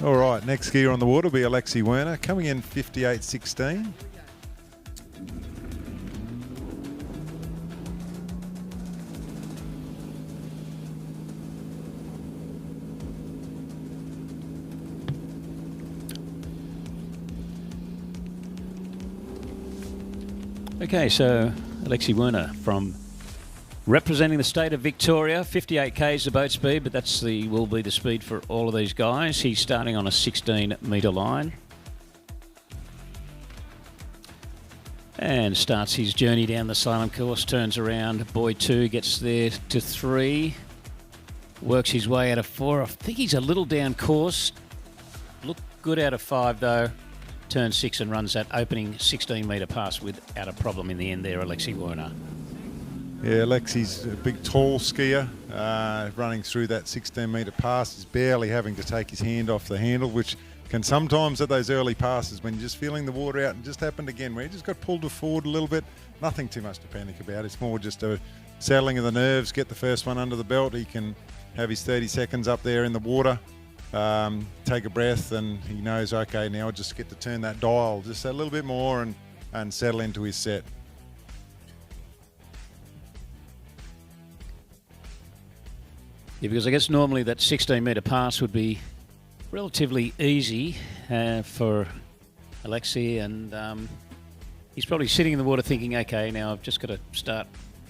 All right, next skier on the water will be Alexi Werner, coming in 58.16. Okay, so Alexi Werner from representing the state of Victoria, 58 k's the boat speed, but will be the speed for all of these guys. He's starting on a 16-metre line and starts his journey down the slalom course. Turns around, buoy 2 gets there to 3, works his way out of 4. I think he's a little down course. Looked good out of 5 though. Turn 6 and runs that opening 16-metre pass without a problem in the end there, Alexi Werner. Yeah, Alexi's a big, tall skier, running through that 16-metre pass. He's barely having to take his hand off the handle, which can sometimes at those early passes when you're just feeling the water out, and just happened again where he just got pulled forward a little bit. Nothing too much to panic about. It's more just a settling of the nerves, get the first one under the belt. He can have his 30 seconds up there in the water. Take a breath, and he knows, okay, now I just get to turn that dial just a little bit more and settle into his set. Yeah, because I guess normally that 16-metre pass would be relatively easy for Alexi, and he's probably sitting in the water thinking, okay, now I've just got to start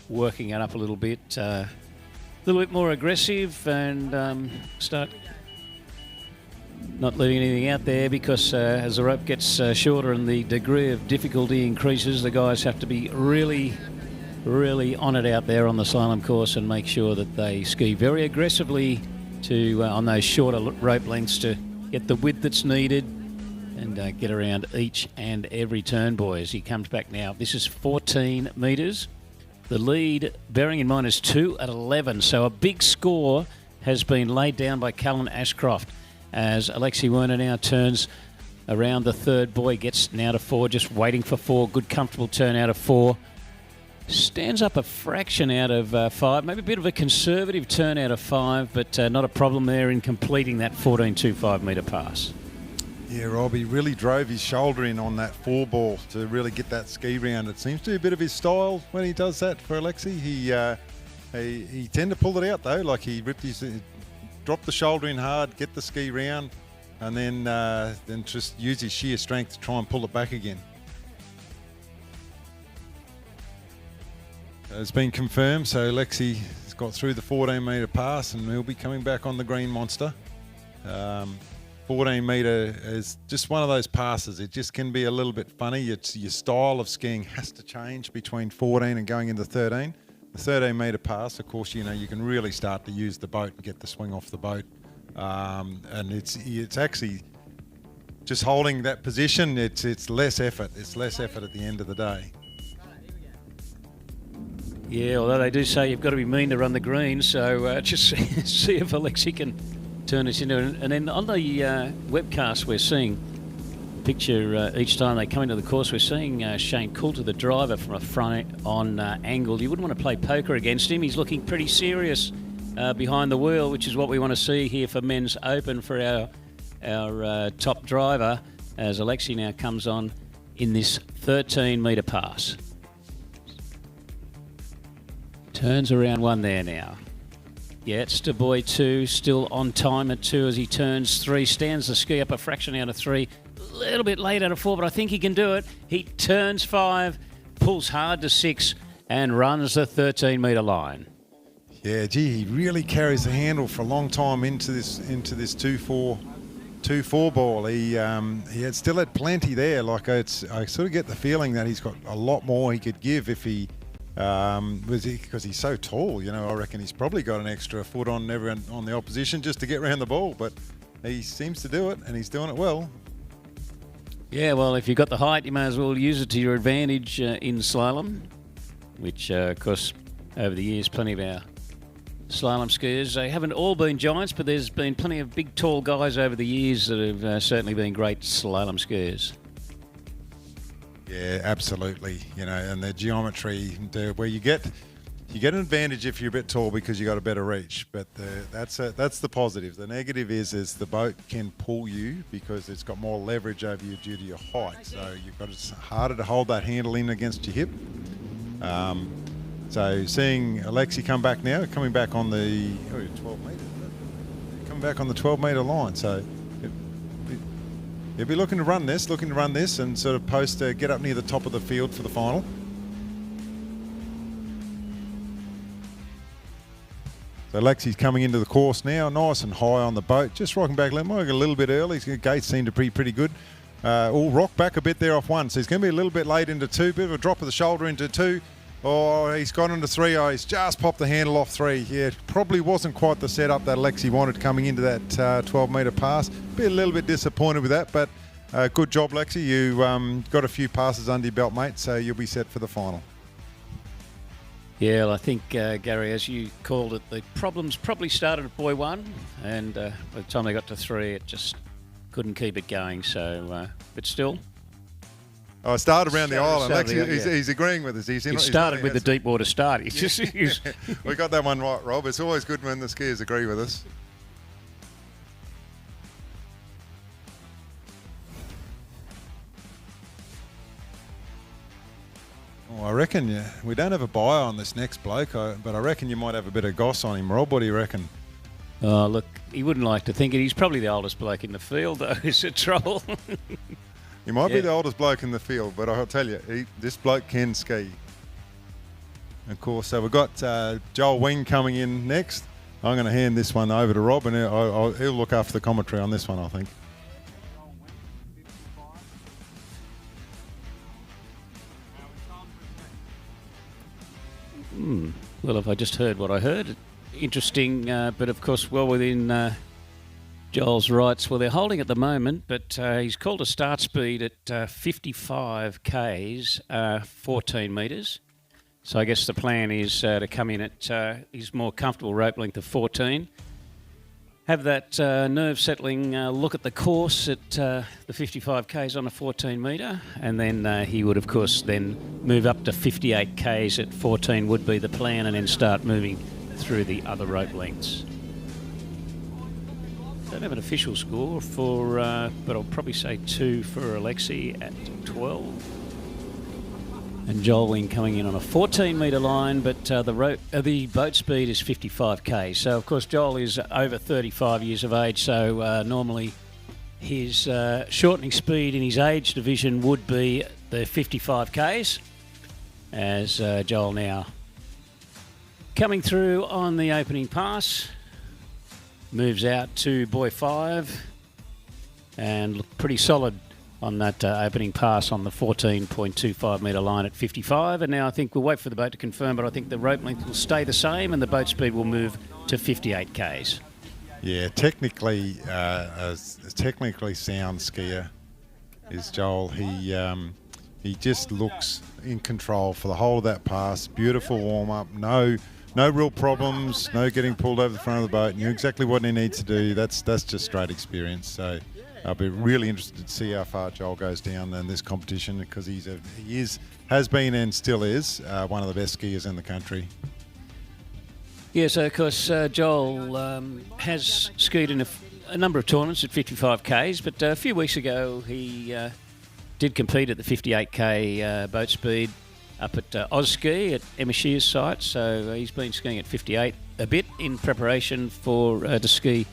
working it up a little bit more aggressive, and start not leaving anything out there, because as the rope gets shorter and the degree of difficulty increases, the guys have to be really on it out there on the slalom course and make sure that they ski very aggressively to on those shorter rope lengths to get the width that's needed and get around each and every turn, boys. He comes back now. This is 14 metres. The lead, bearing in mind, is 2 at 11, so a big score has been laid down by Callan Ashcroft as Alexi Werner now turns around the third buoy, gets now to 4, just waiting for 4. Good, comfortable turn out of 4. Stands up a fraction out of 5, maybe a bit of a conservative turn out of 5, but not a problem there in completing that 14.25 metre pass. Yeah, Rob, he really drove his shoulder in on that 4 ball to really get that ski round. It seems to be a bit of his style when he does that for Alexi. He tend to pull it out though, like he dropped the shoulder in hard, get the ski round, and then just use his sheer strength to try and pull it back again. It's been confirmed, so Alexi has got through the 14-metre pass and he'll be coming back on the green monster. 14-metre is just one of those passes. It just can be a little bit funny. Your style of skiing has to change between 14 and going into 13. The 13-metre pass, of course, you can really start to use the boat and get the swing off the boat. And it's actually just holding that position. It's less effort. It's less effort at the end of the day. Yeah, although they do say you've got to be mean to run the green, so just see if Alexi can turn this into it. And then on the webcast, we're seeing a picture each time they come into the course. We're seeing Shane Coulter, the driver, from a front-on angle. You wouldn't want to play poker against him. He's looking pretty serious behind the wheel, which is what we want to see here for Men's Open for our top driver, as Alexi now comes on in this 13-metre pass. Turns around 1 there now. Gets to buoy 2, still on time at 2 as he turns 3. Stands the ski up a fraction out of 3. A little bit late out of 4, but I think he can do it. He turns 5, pulls hard to 6, and runs the 13-metre line. Yeah, gee, he really carries the handle for a long time into this 2-4 ball. He had still had plenty there. I sort of get the feeling that he's got a lot more he could give if he. Because he's so tall, I reckon he's probably got an extra foot on everyone on the opposition just to get around the ball, but he seems to do it, and he's doing it well. Yeah, well, if you've got the height, you may as well use it to your advantage in slalom, which, of course, over the years, plenty of our slalom skiers, they haven't all been giants, but there's been plenty of big, tall guys over the years that have certainly been great slalom skiers. Yeah, absolutely. And the geometry where you get You get an advantage if you're a bit tall because you got a better reach, but that's the positive. The negative is the boat can pull you because it's got more leverage over you due to your height. So it's harder to hold that handle in against your hip. So seeing Alexi come back now, coming back on the 12 metres, coming back on the 12-metre line. So he'll be looking to run this, and sort of get up near the top of the field for the final. So Lexi's coming into the course now, nice and high on the boat, just rocking back a little bit early. His gates seem to be pretty good. Rock back a bit there off 1, so he's going to be a little bit late into 2, bit of a drop of the shoulder into 2. Oh, he's gone into 3. Oh, he's just popped the handle off 3. Yeah, probably wasn't quite the setup that Lexi wanted coming into that 12-metre pass. Be a little bit disappointed with that, but good job, Lexi. You got a few passes under your belt, mate, so you'll be set for the final. Yeah, well, I think, Gary, as you called it, the problems probably started at buoy 1, and by the time they got to 3, it just couldn't keep it going. So, but still. I started around the island. He's agreeing with us. He started with the deep water start. We got that one right, Rob. It's always good when the skiers agree with us. Oh, I reckon we don't have a buyer on this next bloke, but I reckon you might have a bit of goss on him, Rob. What do you reckon? Oh, look, he wouldn't like to think it. He's probably the oldest bloke in the field, though. Is it trouble? He might be the oldest bloke in the field, but I'll tell you, this bloke can ski. Of course, so we've got Joel Wing coming in next. I'm going to hand this one over to Rob, and he'll look after the commentary on this one, I think. Well, if I just heard what I heard, interesting, but of course well within Joel's rights. Well, they're holding at the moment, but he's called a start speed at 55 k's, 14 metres. So I guess the plan is to come in at his more comfortable rope length of 14. Have that nerve-settling look at the course at the 55 k's on a 14 metre, and then he would, of course, then move up to 58 k's at 14 would be the plan, and then start moving through the other rope lengths. Don't have an official score for, but I'll probably say 2 for Alexi at 12. And Joel Wing coming in on a 14-metre line, but the boat speed is 55 k. So, of course, Joel is over 35 years of age, so normally his shortening speed in his age division would be the 55 k's, as Joel now coming through on the opening pass, moves out to buoy 5, and look pretty solid on that opening pass on the 14.25 metre line at 55. And now I think we'll wait for the boat to confirm, but I think the rope length will stay the same and the boat speed will move to 58 k's. Yeah, technically technically sound skier is Joel. He just looks in control for the whole of that pass. Beautiful warm-up, no real problems, no getting pulled over the front of the boat. Knew exactly what he needs to do. That's just straight experience. So I'll be really interested to see how far Joel goes down in this competition, because he has been and still is one of the best skiers in the country. Yeah, so of course Joel has skied in a number of tournaments at 55 k's, but a few weeks ago he did compete at the 58k boat speed up at Waterski at Emma Shear's site. So he's been skiing at 58 a bit in preparation for to ski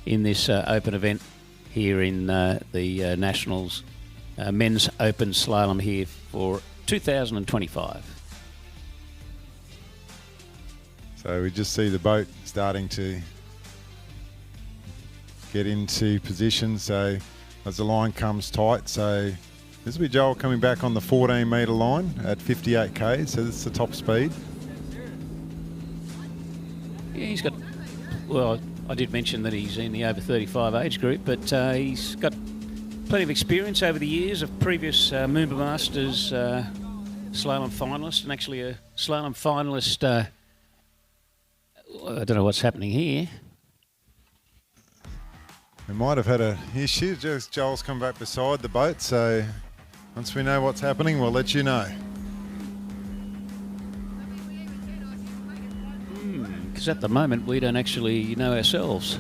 in this open event here in the Nationals Men's Open Slalom here for 2025. So we just see the boat starting to get into position. So as the line comes tight, so this will be Joel coming back on the 14 metre line at 58 k. So this is the top speed. Yeah, he's got, well, I did mention that he's in the over 35 age group, but he's got plenty of experience over the years of previous Moomba Masters slalom finalist, and actually a slalom finalist. I don't know what's happening here. We might have had a issue. Just Joel's come back beside the boat, so once we know what's happening, we'll let you know. Because at the moment, we don't actually know ourselves.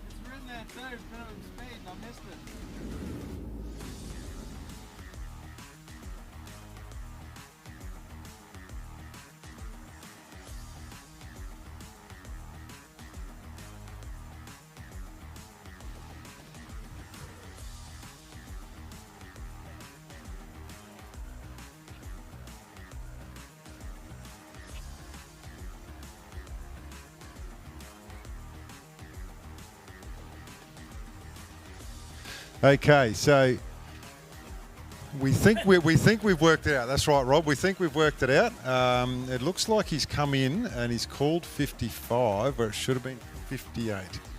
It's written there too, minimum speed, and I missed it. Okay, so we think we've worked it out. That's right, Rob. We think we've worked it out. It looks like he's come in and he's called 55, where it should have been 58.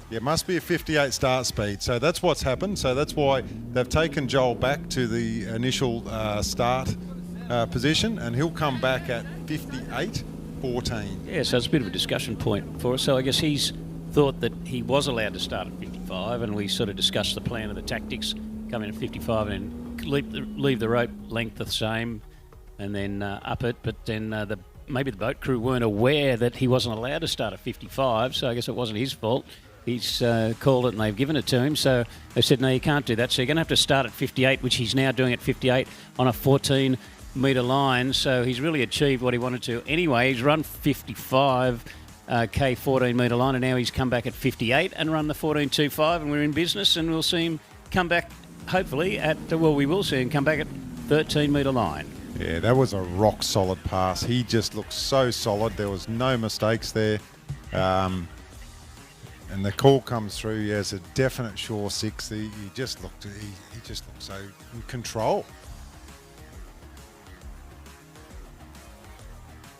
Yeah, it must be a 58 start speed. So that's what's happened. So that's why they've taken Joel back to the initial start position, and he'll come back at 58.14. Yeah, so it's a bit of a discussion point for us. So I guess he's thought that he was allowed to start at 55, and we sort of discussed the plan and the tactics, come in at 55 and leave the rope length the same and then up it. But then maybe the boat crew weren't aware that he wasn't allowed to start at 55, so I guess it wasn't his fault. He's called it and they've given it to him. So they said, no, you can't do that. So you're going to have to start at 58, which he's now doing at 58 on a 14-metre line. So he's really achieved what he wanted to. Anyway, he's run 55 K 14-metre line, and now he's come back at 58 and run the 14.25, and we're in business, and we'll see him come back, hopefully, we will see him come back at 13-metre line. Yeah, that was a rock-solid pass. He just looked so solid. There was no mistakes there. And the call comes through. He has a definite shore 6. He just looked so in control.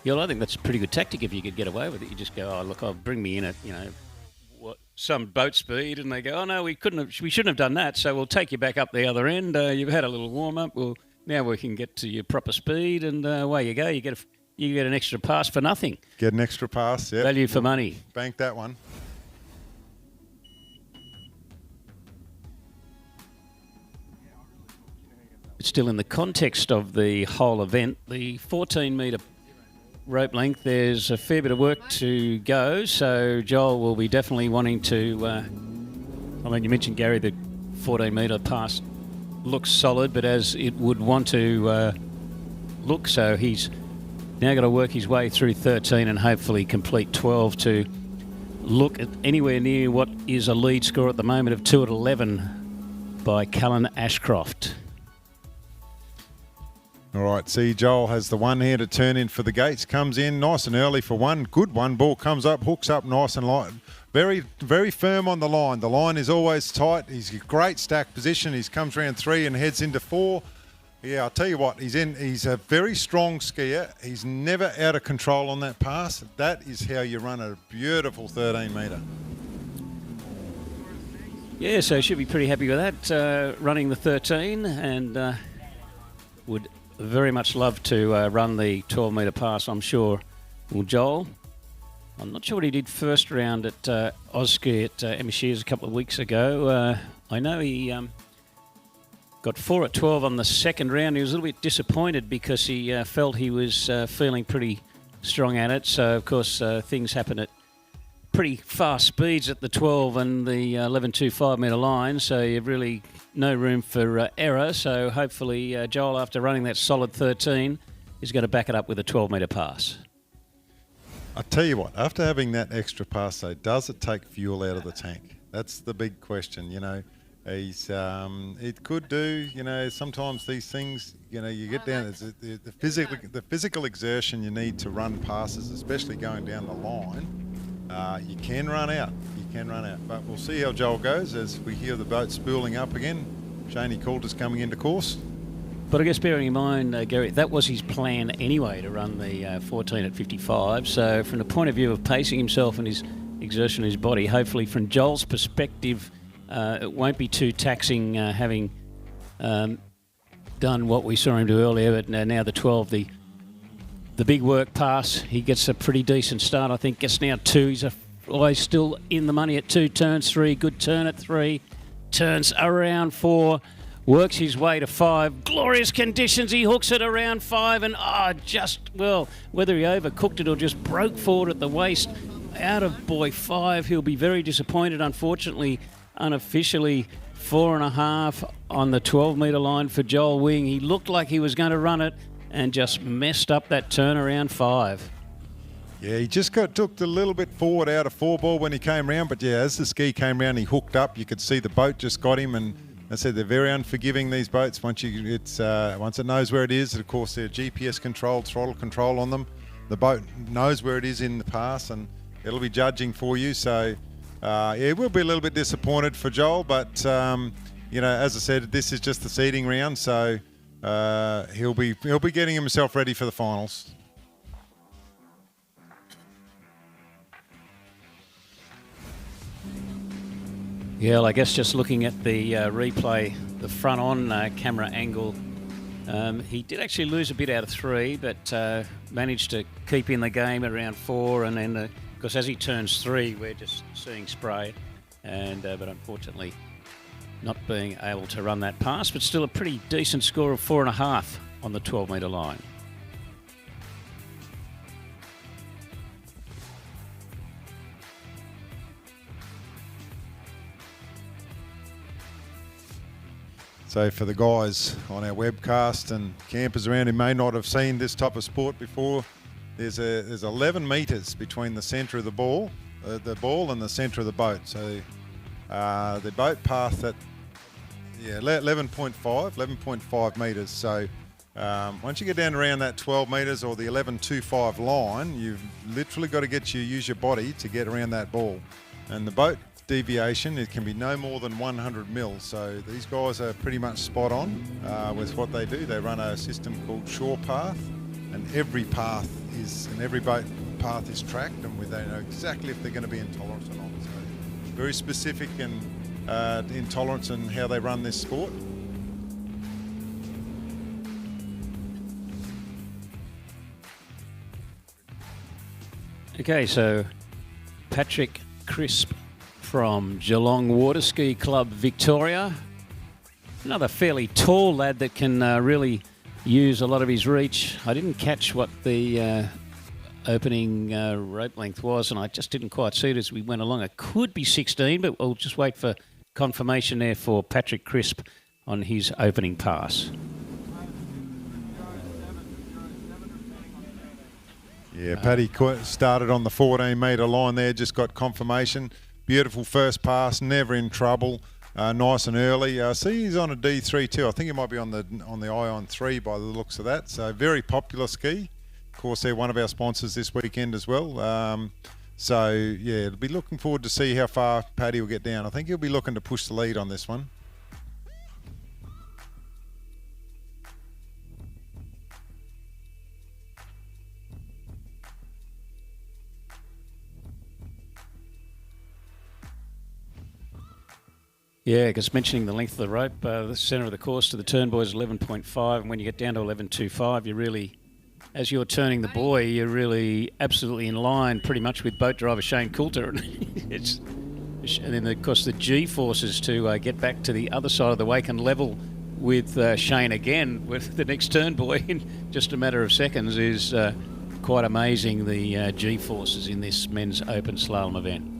Yeah, well, I think that's a pretty good tactic if you could get away with it. You just go, oh, look, I'll bring me in at, some boat speed, and they go, oh, no, we shouldn't have done that, so we'll take you back up the other end. You've had a little warm-up. Now we can get to your proper speed, and away you go. You get an extra pass for nothing. Get an extra pass, yeah. Value for money. Bank that one. It's still in the context of the whole event. The 14-metre rope length, there's a fair bit of work to go, so Joel will be definitely wanting to, you mentioned, Gary, the 14-metre pass looks solid, but as it would want to look, so he's now got to work his way through 13 and hopefully complete 12 to look at anywhere near what is a lead score at the moment of 2 at 11 by Callan Ashcroft. All right, see, Joel has the one here to turn in for the gates. Comes in nice and early for one. Good one. Ball comes up, hooks up nice and light. Very, very firm on the line. The line is always tight. He's a great stack position. He comes round 3 and heads into 4. Yeah, I'll tell you what, he's a very strong skier. He's never out of control on that pass. That is how you run a beautiful 13-metre. Yeah, so should be pretty happy with that, running the 13, and would very much love to run the 12-metre pass, I'm sure. Well, Joel, I'm not sure what he did first round at Waterski at Emma a couple of weeks ago. I know he got 4 at 12 on the second round. He was a little bit disappointed because he felt he was feeling pretty strong at it. So, of course, things happen at pretty fast speeds at the 12 and the 11.25 metre line, so you've really no room for error. So hopefully Joel, after running that solid 13, is going to back it up with a 12-metre pass. I tell you what, after having that extra pass, though, does it take fuel out of the tank? That's the big question, It could do, sometimes these things, you get down, the physical exertion you need to run passes, especially going down the line. You can run out. But we'll see how Joel goes as we hear the boat spooling up again. Shaney Coulter's coming into course. But I guess bearing in mind, Gary, that was his plan anyway, to run the 14 at 55. So from the point of view of pacing himself and his exertion of his body, hopefully from Joel's perspective, it won't be too taxing having done what we saw him do earlier. But now the 12, the big work pass, he gets a pretty decent start. I think gets now 2. He's always still in the money at 2 turns, 3. Good turn at 3. turns around 4, works his way to 5. Glorious conditions. He hooks it around 5 and whether he overcooked it or just broke forward at the waist. Out of buoy 5, he'll be very disappointed. Unfortunately, unofficially, 4.5 on the 12-metre line for Joel Wing. He looked like he was going to run it and just messed up that turn around 5. Yeah, he just took a little bit forward out of 4 ball when he came round, but yeah, as the ski came round, he hooked up. You could see the boat just got him, and I said they're very unforgiving, these boats. Once it knows where it is, of course they're GPS controlled, throttle control on them. The boat knows where it is in the pass, and it'll be judging for you. So we'll be a little bit disappointed for Joel, but as I said, this is just the seeding round, so he'll be getting himself ready for the finals. Yeah, well, I guess just looking at the replay, the front-on camera angle, he did actually lose a bit out of 3, but managed to keep in the game around 4, and then, of course, as he turns 3, we're just seeing spray, but unfortunately not being able to run that pass, but still a pretty decent score of 4.5 on the 12-metre line. So for the guys on our webcast and campers around who may not have seen this type of sport before, there's 11 metres between the centre of the ball and the centre of the boat. So the boat path at 11.5 metres. So once you get down around that 12 metres or the 11.25 line, you've literally got to use your body to get around that ball. And the boat deviation, it can be no more than 100 mil. So these guys are pretty much spot on with what they do. They run a system called shore path, and every boat path is tracked, and they know exactly if they're going to be in tolerance or not. So very specific and in tolerance and how they run this sport. Okay, so Patrick Crisp from Geelong Waterski Club, Victoria. Another fairly tall lad that can really use a lot of his reach. I didn't catch what the opening rope length was, and I just didn't quite see it as we went along. It could be 16, but we'll just wait for confirmation there for Patrick Crisp on his opening pass. Yeah, Paddy started on the 14-metre line there, just got confirmation. Beautiful first pass, never in trouble, nice and early. See, he's on a D3 too. I think he might be on the Ion 3 by the looks of that. So very popular ski. Of course, they're one of our sponsors this weekend as well. So yeah, it'll be looking forward to see how far Paddy will get down. I think he'll be looking to push the lead on this one. Yeah, because mentioning the length of the rope, the centre of the course to the turn buoy is 11.5, and when you get down to 11.25, you really, as you're turning the buoy, you're really absolutely in line pretty much with boat driver Shane Coulter. And then, of course, the G-forces to get back to the other side of the wake and level with Shane again with the next turn buoy in just a matter of seconds is quite amazing, the G-forces in this men's open slalom event.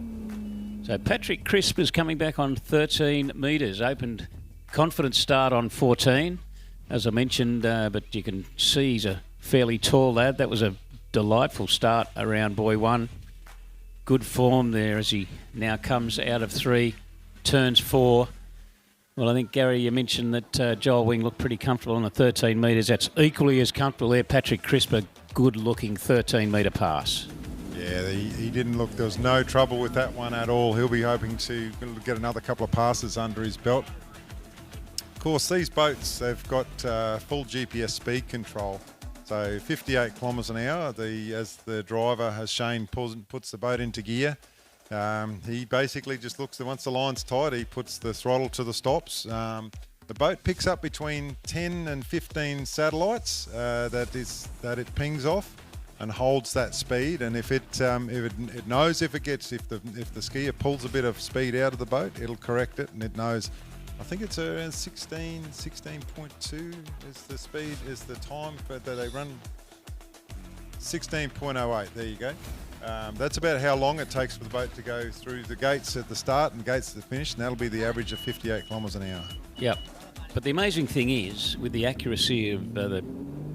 So Patrick Crisp is coming back on 13 metres. Opened confident start on 14, as I mentioned, but you can see he's a fairly tall lad. That was a delightful start around buoy 1. Good form there as he now comes out of 3, turns 4. Well, I think, Gary, you mentioned that Joel Wing looked pretty comfortable on the 13 metres. That's equally as comfortable there. Patrick Crisp, a good-looking 13-metre pass. Yeah, he didn't look, there was no trouble with that one at all. He'll be hoping to get another couple of passes under his belt. Of course, these boats, they've got full GPS speed control. So 58 kilometres an hour, as the driver, as Shane puts the boat into gear, he basically just looks, once the line's tight, he puts the throttle to the stops. The boat picks up between 10 and 15 satellites that it pings off. and holds that speed. And if it knows if the skier pulls a bit of speed out of the boat, it'll correct it, and it knows. I think it's around 16.2 is the speed, is the time that they run. 16.08. There you go. That's about how long it takes for the boat to go through the gates at the start and gates at the finish, and that'll be the average of 58 kilometres an hour. Yep. But the amazing thing is, with the accuracy of the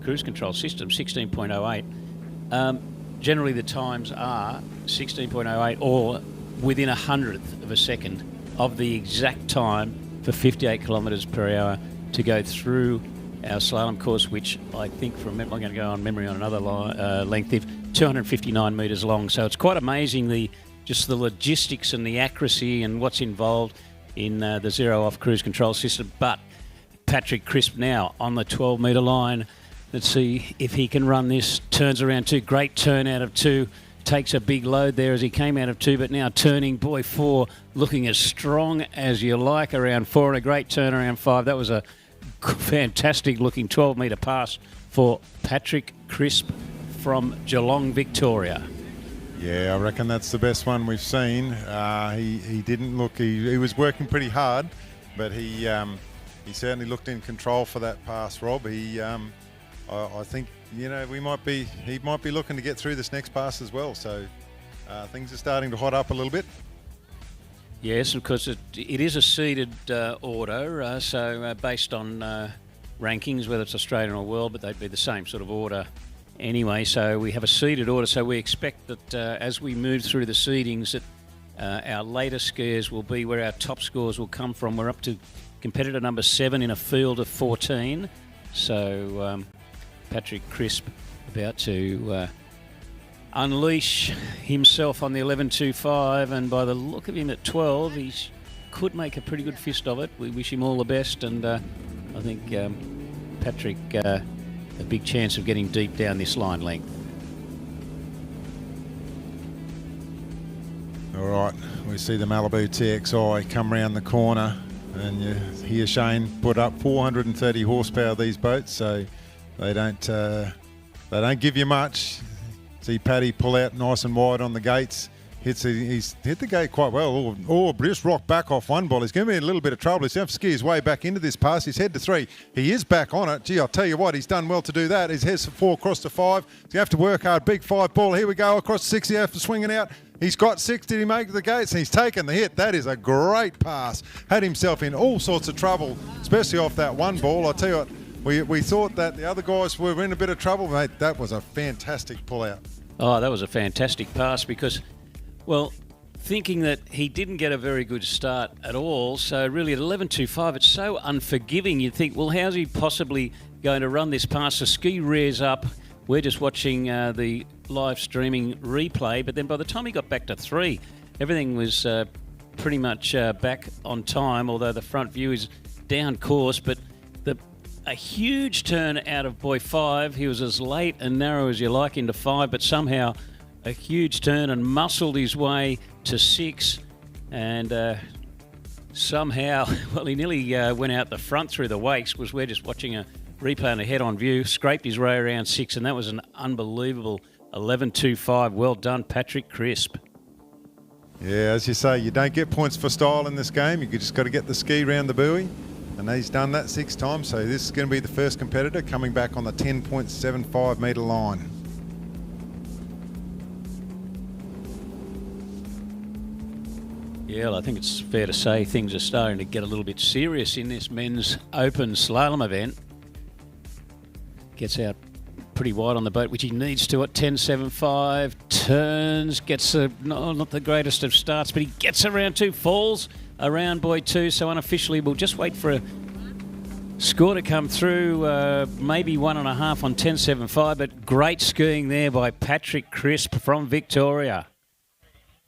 cruise control system, 16.08, generally the times are 16.08 or within 100th of a second of the exact time for 58 kilometres per hour to go through our slalom course, which I think I'm going to go on memory on another length of 259 metres long. So it's quite amazing just the logistics and the accuracy and what's involved in the zero-off cruise control system. But Patrick Crisp now on the 12-metre line. Let's see if he can run this. Turns around 2. Great turn out of 2. Takes a big load there as he came out of 2, but now turning buoy 4, looking as strong as you like around 4, and a great turn around 5. That was a fantastic looking 12-metre pass for Patrick Crisp from Geelong, Victoria. Yeah, I reckon that's the best one we've seen. He didn't look, he was working pretty hard, but he certainly looked in control for that pass, Rob. I think, he might be looking to get through this next pass as well. So things are starting to hot up a little bit. Yes, because it is a seeded order, so based on rankings, whether it's Australian or world, but they'd be the same sort of order anyway. So we have a seeded order, so we expect that as we move through the seedings that our later skiers will be where our top scores will come from. We're up to competitor number 7 in a field of 14. So Patrick Crisp about to unleash himself on the 11.25, and by the look of him at 12, he could make a pretty good fist of it. We wish him all the best, and I think Patrick a big chance of getting deep down this line length. All right, we see the Malibu TXI come round the corner, and you hear Shane put up 430 horsepower, these boats, so they don't give you much. See Paddy pull out nice and wide on the gates. He's hit the gate quite well. Just rocked back off one ball. He's going to be in a little bit of trouble. He's going to have to ski his way back into this pass. He's head to 3. He is back on it. Gee, I'll tell you what, he's done well to do that. His head's to 4, across to 5. He's going to have to work hard. Big 5 ball. Here we go. Across to 6. He has to swing it out. He's got 6. Did he make the gates? And he's taken the hit. That is a great pass. Had himself in all sorts of trouble, especially off that one ball. I'll tell you what, we thought that the other guys were in a bit of trouble, mate. That was a fantastic pull-out. Oh, that was a fantastic pass because, well, thinking that he didn't get a very good start at all, so really at 11.25, it's so unforgiving. You'd think, well, how's he possibly going to run this pass? The ski rears up. We're just watching the live streaming replay, but then by the time he got back to 3, everything was pretty much back on time, although the front view is down course, but a huge turn out of buoy 5. He was as late and narrow as you like into 5, but somehow a huge turn and muscled his way to 6. And somehow, well, he nearly went out the front through the wakes. We're just watching a replay on a head-on view. Scraped his way around 6, and that was an unbelievable 11.25. Well done, Patrick Crisp. Yeah, as you say, you don't get points for style in this game. You just got to get the ski round the buoy. And he's done that 6 times, so this is going to be the first competitor coming back on the 10.75 metre line. Yeah, well, I think it's fair to say things are starting to get a little bit serious in this men's open slalom event. Gets out pretty wide on the boat, which he needs to at 10.75. Turns, gets not the greatest of starts, but he gets around 2, falls around buoy 2, so unofficially we'll just wait for a score to come through, maybe 1.5 on 10.75, but great skiing there by Patrick Crisp from Victoria.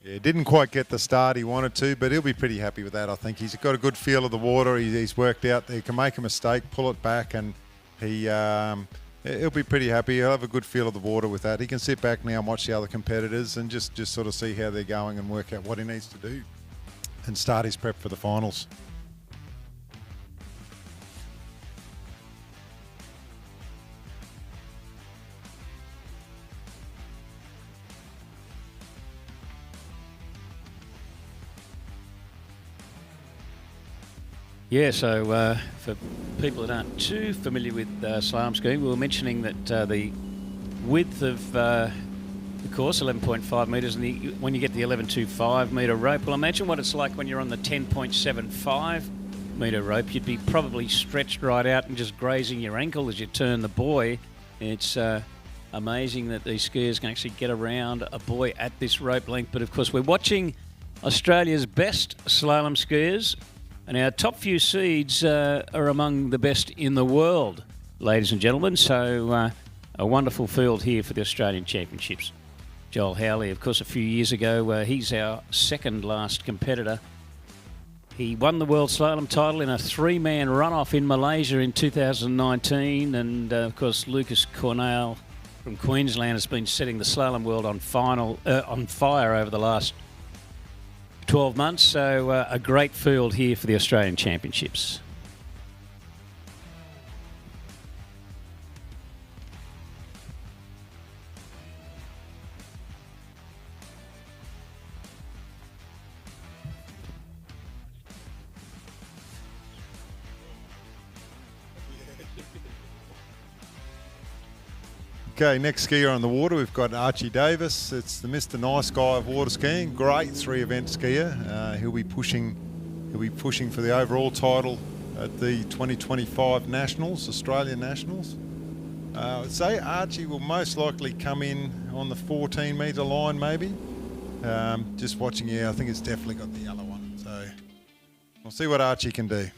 Yeah, didn't quite get the start he wanted to, but he'll be pretty happy with that, I think. He's got a good feel of the water. He's worked out he can make a mistake, pull it back, and he'll be pretty happy. He'll have a good feel of the water with that. He can sit back now and watch the other competitors and just sort of see how they're going and work out what he needs to do and start his prep for the finals. Yeah, so for people that aren't too familiar with slalom skiing, we were mentioning that the width of the course, 11.5 metres, and when you get the 11.25 metre rope, well, imagine what it's like when you're on the 10.75 metre rope. You'd be probably stretched right out and just grazing your ankle as you turn the buoy. It's amazing that these skiers can actually get around a buoy at this rope length. But of course, we're watching Australia's best slalom skiers, and our top few seeds are among the best in the world, ladies and gentlemen. So a wonderful field here for the Australian Championships. Joel Howley, of course, a few years ago, he's our second last competitor. He won the World Slalom title in a three-man runoff in Malaysia in 2019. And, of course, Lucas Cornell from Queensland has been setting the slalom world on fire over the last 12 months. So a great field here for the Australian Championships. Okay, next skier on the water, we've got Archie Davis. It's the Mr. Nice Guy of water skiing. Great three-event skier. He'll be pushing for the overall title at the 2025 Nationals, Australian Nationals. I'd say Archie will most likely come in on the 14-metre line, maybe. Just watching here, I think it's definitely got the yellow one. So we'll see what Archie can do.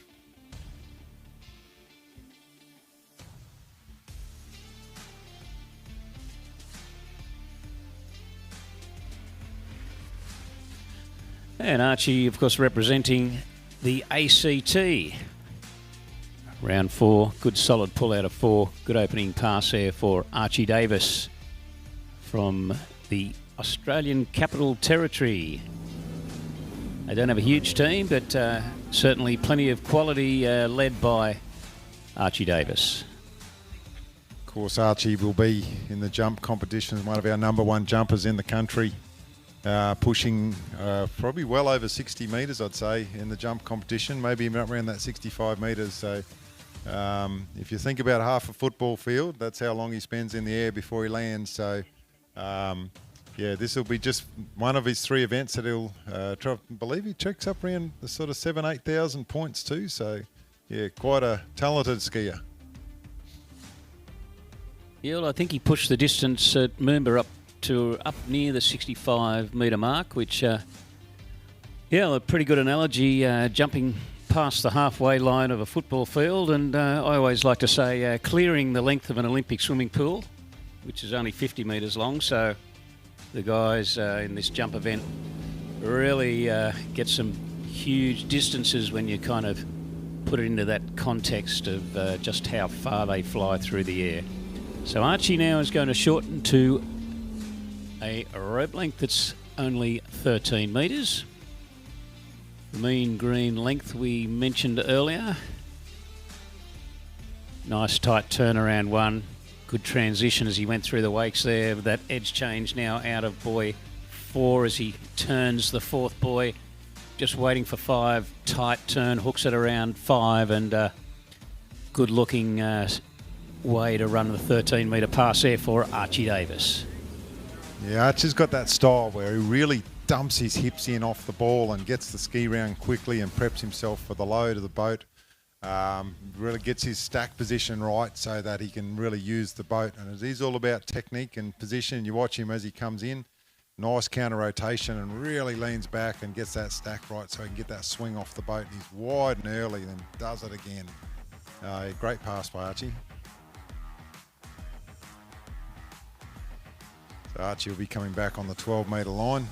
And Archie, of course, representing the ACT. Round 4, good solid pull out of 4. Good opening pass there for Archie Davis from the Australian Capital Territory. They don't have a huge team, but certainly plenty of quality led by Archie Davis. Of course, Archie will be in the jump competition as one of our number one jumpers in the country. Pushing probably well over 60 metres, I'd say, in the jump competition, maybe around that 65 metres. So if you think about half a football field, that's how long he spends in the air before he lands. So, yeah, this will be just one of his three events that he'll try. I believe he checks up around the sort of 8,000 points too. So, yeah, quite a talented skier. Yeah, well, I think he pushed the distance at Moomba up near the 65 metre mark, which, yeah, a pretty good analogy, jumping past the halfway line of a football field. And I always like to say clearing the length of an Olympic swimming pool, which is only 50 metres long. So the guys in this jump event really get some huge distances when you kind of put it into that context of just how far they fly through the air. So Archie now is going to shorten to a rope length that's only 13 metres. The mean green length we mentioned earlier. Nice tight turnaround one. Good transition as he went through the wakes there. That edge change now out of buoy 4 as he turns the fourth buoy. Just waiting for 5. Tight turn, hooks it around 5, and good looking way to run the 13 metre pass there for Archie Davis. Yeah, Archie's got that style where he really dumps his hips in off the ball and gets the ski round quickly and preps himself for the load of the boat. Really gets his stack position right so that he can really use the boat. And it is all about technique and position. You watch him as he comes in, nice counter rotation, and really leans back and gets that stack right so he can get that swing off the boat. He's wide and early and does it again. Great pass by Archie. So Archie will be coming back on the 12 metre line.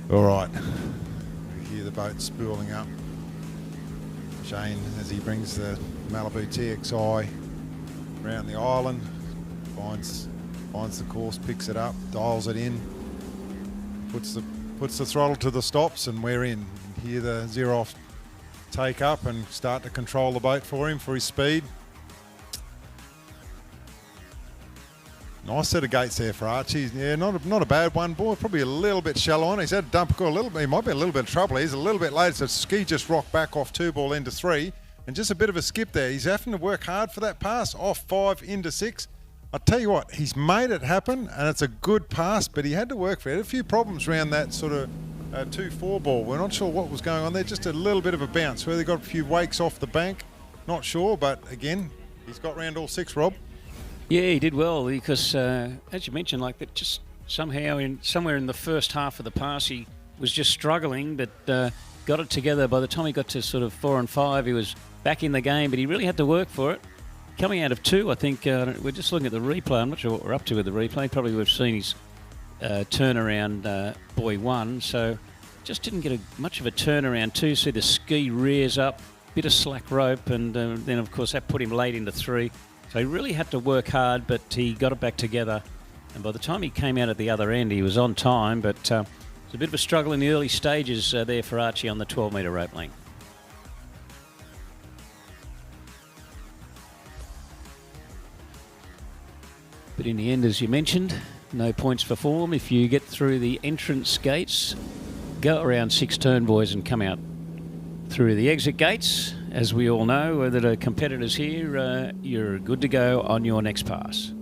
All right, we hear the boat spooling up. Shane, as he brings the Malibu TXI around the island, finds finds the course, picks it up, dials it in, puts the throttle to the stops, and we're in. You hear the zero off take up and start to control the boat for him for his speed. Nice set of gates there for Archie. Yeah, not a bad one, boy. Probably a little bit shallow on. He's had a dump a little bit. He might be a little bit of trouble. He's a little bit late, so ski just rocked back off 2 ball into 3, and just a bit of a skip there. He's having to work hard for that pass off 5 into 6. I tell you what, he's made it happen, and it's a good pass, but he had to work for it. He had a few problems around that sort of 2-4 ball. We're not sure what was going on there. Just a little bit of a bounce where they got a few wakes off the bank. Not sure, but again, he's got round all 6, Rob. Yeah, he did well because, as you mentioned, like that, just somewhere in the first half of the pass, he was just struggling, but got it together. By the time he got to sort of 4 and 5, he was back in the game, but he really had to work for it. Coming out of 2, I think we're just looking at the replay. I'm not sure what we're up to with the replay. Probably we've seen his turnaround buoy 1, so just didn't get much of a turnaround 2. See the ski rears up, bit of slack rope, and then of course that put him late into 3. So he really had to work hard, but he got it back together. And by the time he came out at the other end, he was on time, but it was a bit of a struggle in the early stages there for Archie on the 12-metre rope length. But in the end, as you mentioned, no points for form. If you get through the entrance gates, go around 6 turn buoys and come out through the exit gates. As we all know, that are competitors here, you're good to go on your next pass.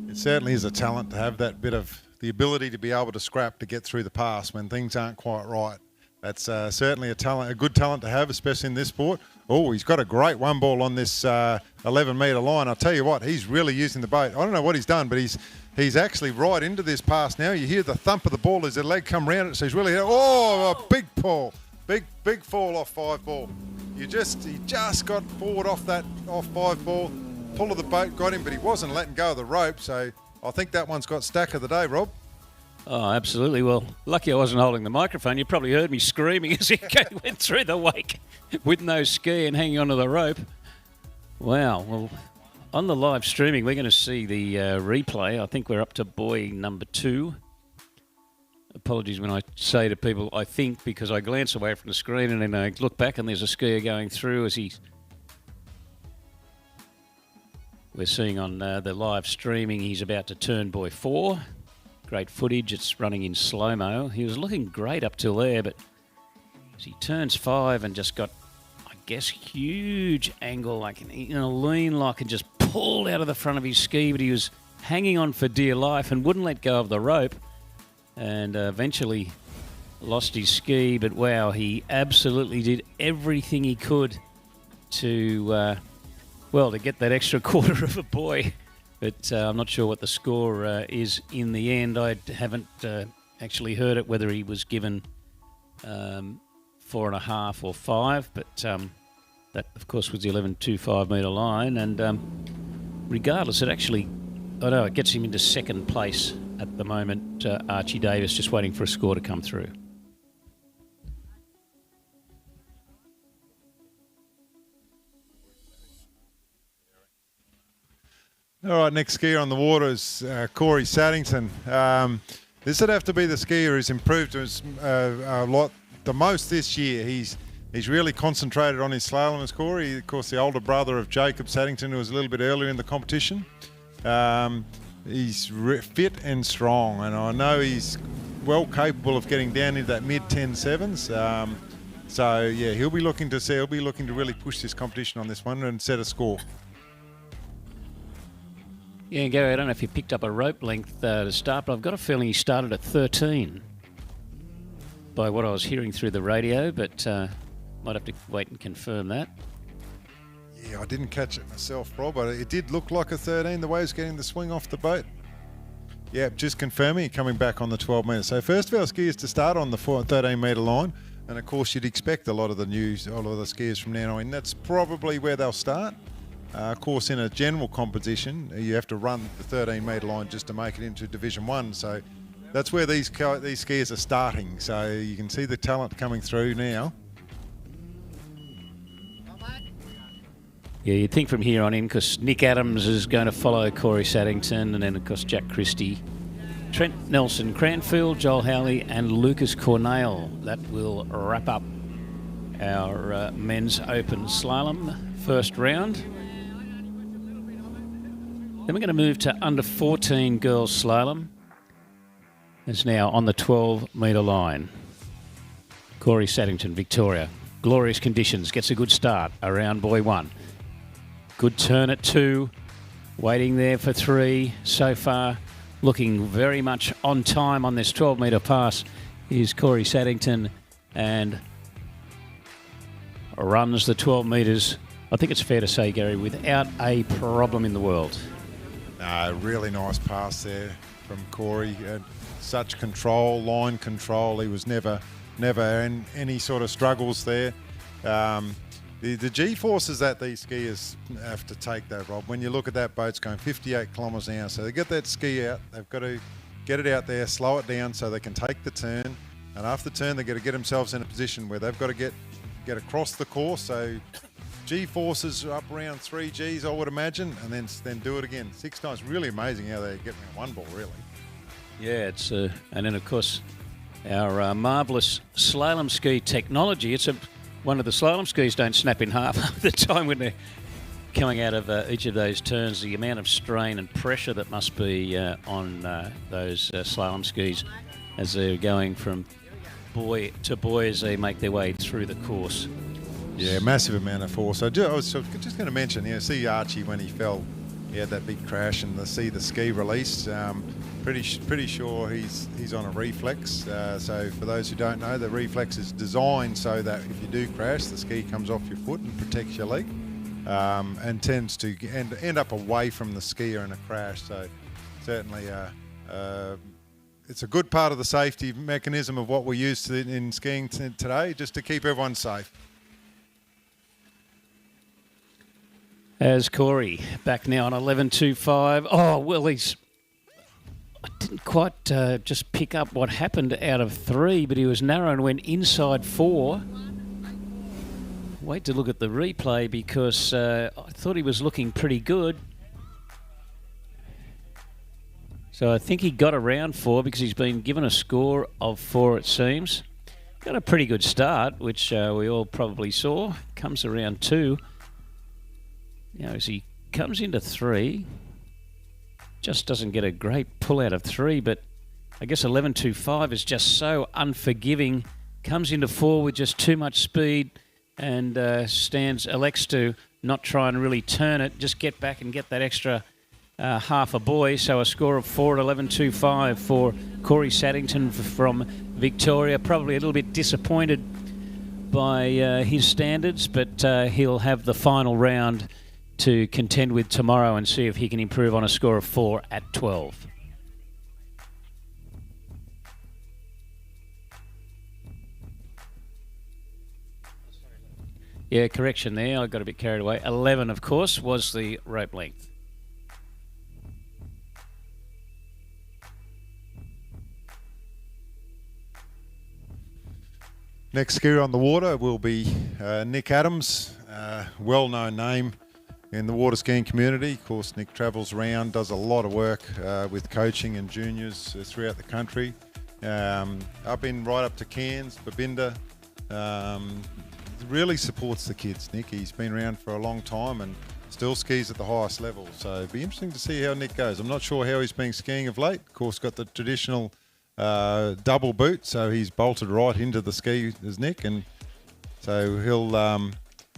It certainly is a talent to have that bit of the ability to be able to scrap to get through the pass when things aren't quite right. That's certainly a good talent to have, especially in this sport. Oh, he's got a great 1 ball on this 11-metre line. I'll tell you what, he's really using the boat. I don't know what he's done, but he's actually right into this pass now. You hear the thump of the ball as the leg come round it, so he's really, a big pull. Big fall off 5 ball. He just got forward off 5 ball. Pull of the boat got him, but he wasn't letting go of the rope, so I think that one's got stack of the day, Rob. Oh, absolutely. Well, lucky I wasn't holding the microphone. You probably heard me screaming as he went through the wake with no ski and hanging onto the rope. Wow. Well, on the live streaming, we're going to see the replay. I think we're up to buoy number 2. Apologies when I say to people, I think, because I glance away from the screen and then I look back and there's a skier going through as we're seeing on the live streaming, he's about to turn buoy 4. Great footage. It's running in slow-mo. He was looking great up till there, but as he turns 5 and just got, I guess, huge angle, like in a lean lock, and just pulled out of the front of his ski, but he was hanging on for dear life and wouldn't let go of the rope. And eventually lost his ski, but wow, he absolutely did everything he could to get that extra quarter of a buoy. But I'm not sure what the score is in the end. I haven't actually heard it, whether he was given 4.5 or 5, but that, of course, was the 11.25 metre line. And regardless, it gets him into second place at the moment. Archie Davis just waiting for a score to come through. All right, next skier on the water is Corey Saddington. This would have to be the skier who's improved a lot the most this year. He's really concentrated on his slalom, as Corey. Of course, the older brother of Jacob Saddington, who was a little bit earlier in the competition. He's fit and strong, and I know he's well capable of getting down into that mid-10.7s. So yeah, he'll be looking to really push this competition on this one and set a score. Yeah, Gary, I don't know if he picked up a rope length to start, but I've got a feeling he started at 13 by what I was hearing through the radio, but might have to wait and confirm that. Yeah, I didn't catch it myself, Rob, but it did look like a 13 the way he's getting the swing off the boat. Yeah, just confirming, coming back on the 12 metres. So first of our skiers to start on the 13 metre line, and of course you'd expect a lot of the skiers from now on. That's probably where they'll start. Of course, in a general competition, you have to run the 13 metre line just to make it into Division 1. So that's where these skiers are starting. So you can see the talent coming through now. Yeah, you'd think from here on in, because Nick Adams is going to follow Corey Saddington, and then, of course, Jack Christie, Trent Nelson Cranfield, Joel Howley, and Lucas Cornell. That will wrap up our men's open slalom first round. Then we're going to move to under 14 girls slalom. It's now on the 12-metre line. Corey Saddington, Victoria. Glorious conditions, gets a good start around buoy 1. Good turn at 2, waiting there for 3. So far, looking very much on time on this 12-metre pass is Corey Saddington, and runs the 12 metres, I think it's fair to say, Gary, without a problem in the world. Really nice pass there from Corey. Such control, line control. He was never in any sort of struggles there. The G-forces that these skiers have to take, though, Rob, when you look at that boat's going 58 kilometres an hour, so they get that ski out, they've got to get it out there, slow it down so they can take the turn, and after the turn they've got to get themselves in a position where they've got to get across the course, so G-forces are up around 3 Gs, I would imagine, and then do it again. 6 times, really amazing how they get around one ball, really. Yeah, it's and then, of course, our marvellous slalom ski technology. One of the slalom skis don't snap in half at the time when they're coming out of each of those turns. The amount of strain and pressure that must be on those slalom skis as they're going from buoy to buoy as they make their way through the course. Yeah, massive amount of force. I was just going to mention, see Archie when he fell, he had that big crash, and see the ski released. Pretty sure he's on a reflex. So for those who don't know, the reflex is designed so that if you do crash, the ski comes off your foot and protects your leg, and tends to end up away from the skier in a crash. So certainly it's a good part of the safety mechanism of what we use in skiing today, just to keep everyone safe. As Corey back now on 11.25. Oh, well, I didn't quite just pick up what happened out of 3, but he was narrow and went inside 4. Wait to look at the replay, because I thought he was looking pretty good. So I think he got around 4 because he's been given a score of 4, it seems. Got a pretty good start, which we all probably saw. Comes around 2. As he comes into 3, just doesn't get a great pull out of 3, but I guess 11.25 is just so unforgiving. Comes into 4 with just too much speed, and elects to not try and really turn it, just get back and get that extra half a buoy. So a score of 4 at 11.25 for Corey Saddington from Victoria. Probably a little bit disappointed by his standards, but he'll have the final round to contend with tomorrow and see if he can improve on a score of 4 at 12. Yeah, correction there. I got a bit carried away. 11, of course, was the rope length. Next skier on the water will be Nick Adams, well-known name in the water skiing community. Of course, Nick travels around, does a lot of work with coaching and juniors throughout the country. Right up to Cairns, Babinda. Really supports the kids, Nick. He's been around for a long time and still skis at the highest level. So it'll be interesting to see how Nick goes. I'm not sure how he's been skiing of late. Of course, got the traditional double boot, so he's bolted right into the ski as Nick. And so he'll...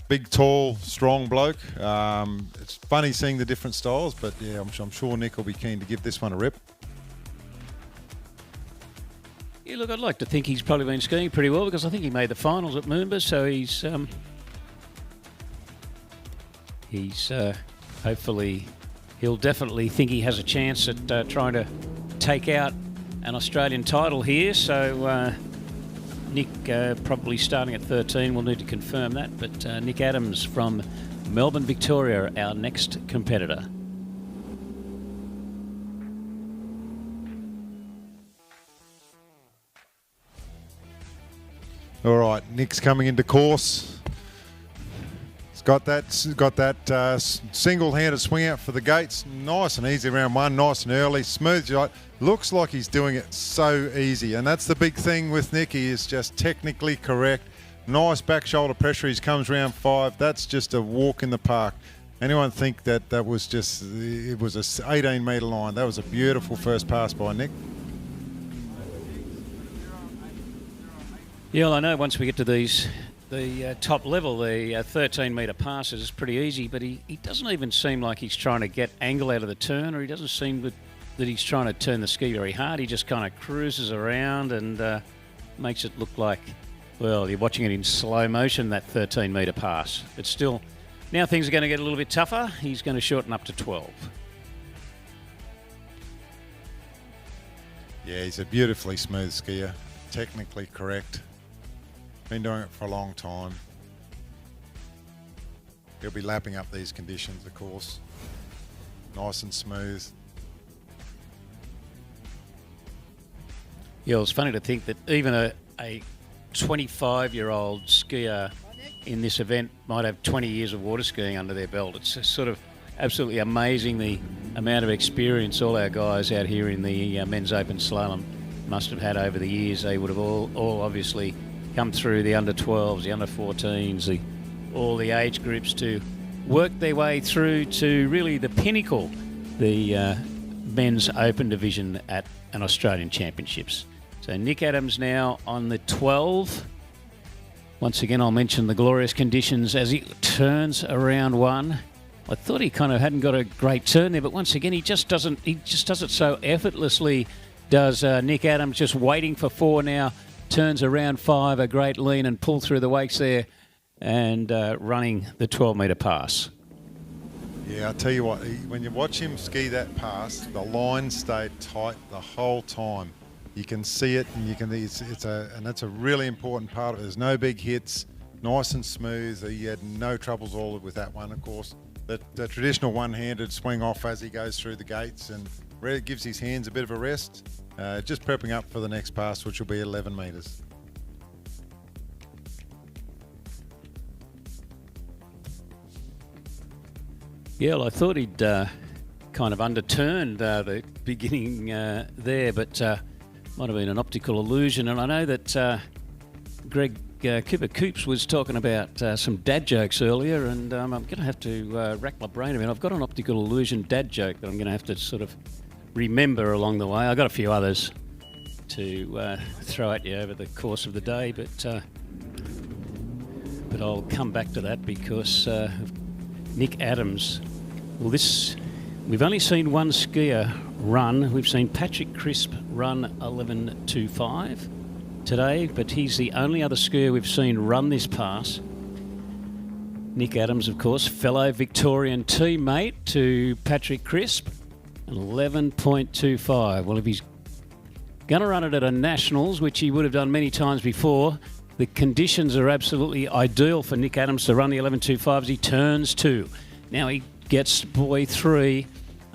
big, tall, strong bloke. It's funny seeing the different styles, but yeah, I'm sure Nick will be keen to give this one a rip. Yeah, look, I'd like to think he's probably been skiing pretty well, because I think he made the finals at Moomba, so he's hopefully he'll definitely think he has a chance at trying to take out an Australian title here. So Nick probably starting at 13. We'll need to confirm that. But Nick Adams from Melbourne, Victoria, our next competitor. All right, Nick's coming into course. He's got that single-handed swing out for the gates. Nice and easy round one, nice and early, smooth. Looks like he's doing it so easy. And that's the big thing with Nick. He is just technically correct. Nice back shoulder pressure. He comes round 5. That's just a walk in the park. Anyone think that was just, it was a 18-metre line. That was a beautiful first pass by Nick. Yeah, well, I know once we get to the top level, the 13-metre passes is pretty easy, but he doesn't even seem like he's trying to get angle out of the turn, or he doesn't seem that he's trying to turn the ski very hard. He just kind of cruises around and makes it look like, well, you're watching it in slow motion, that 13-metre pass. But still, now things are going to get a little bit tougher. He's going to shorten up to 12. Yeah, he's a beautifully smooth skier, technically correct. Been doing it for a long time. He'll be lapping up these conditions, of course. Nice and smooth. Yeah, it's funny to think that even a 25-year-old skier in this event might have 20 years of water skiing under their belt. It's just sort of absolutely amazing the amount of experience all our guys out here in the men's open slalom must have had over the years. They would have all obviously come through the under-12s, the under-14s, all the age groups to work their way through to really the pinnacle, the men's open division at an Australian Championships. So Nick Adams now on the 12. Once again, I'll mention the glorious conditions as he turns around one. I thought he kind of hadn't got a great turn there, but once again, he just does it so effortlessly, does Nick Adams, just waiting for 4 now. Turns around 5, a great lean and pull through the wakes there and running the 12-metre pass. Yeah, I'll tell you what, when you watch him ski that pass, the line stayed tight the whole time. You can see it, and and that's a really important part of it. There's no big hits, nice and smooth. He had no troubles all with that one, of course. The traditional one-handed swing off as he goes through the gates and gives his hands a bit of a rest. Just prepping up for the next pass, which will be 11 metres. Yeah, well, I thought he'd kind of underturned the beginning there, but might have been an optical illusion. And I know that Greg Cooper Coops was talking about some dad jokes earlier, and I'm going to have to rack my brain a bit. I've got an optical illusion dad joke that I'm going to have to sort of remember along the way. I've got a few others to throw at you over the course of the day, but I'll come back to that because Nick Adams, well, we've only seen one skier run. We've seen Patrick Crisp run 11.25 today, but he's the only other skier we've seen run this pass. Nick Adams, of course, fellow Victorian teammate to Patrick Crisp. 11.25. Well, if he's going to run it at a Nationals, which he would have done many times before, the conditions are absolutely ideal for Nick Adams to run the 11.25 as he turns 2. Now he gets buoy 3.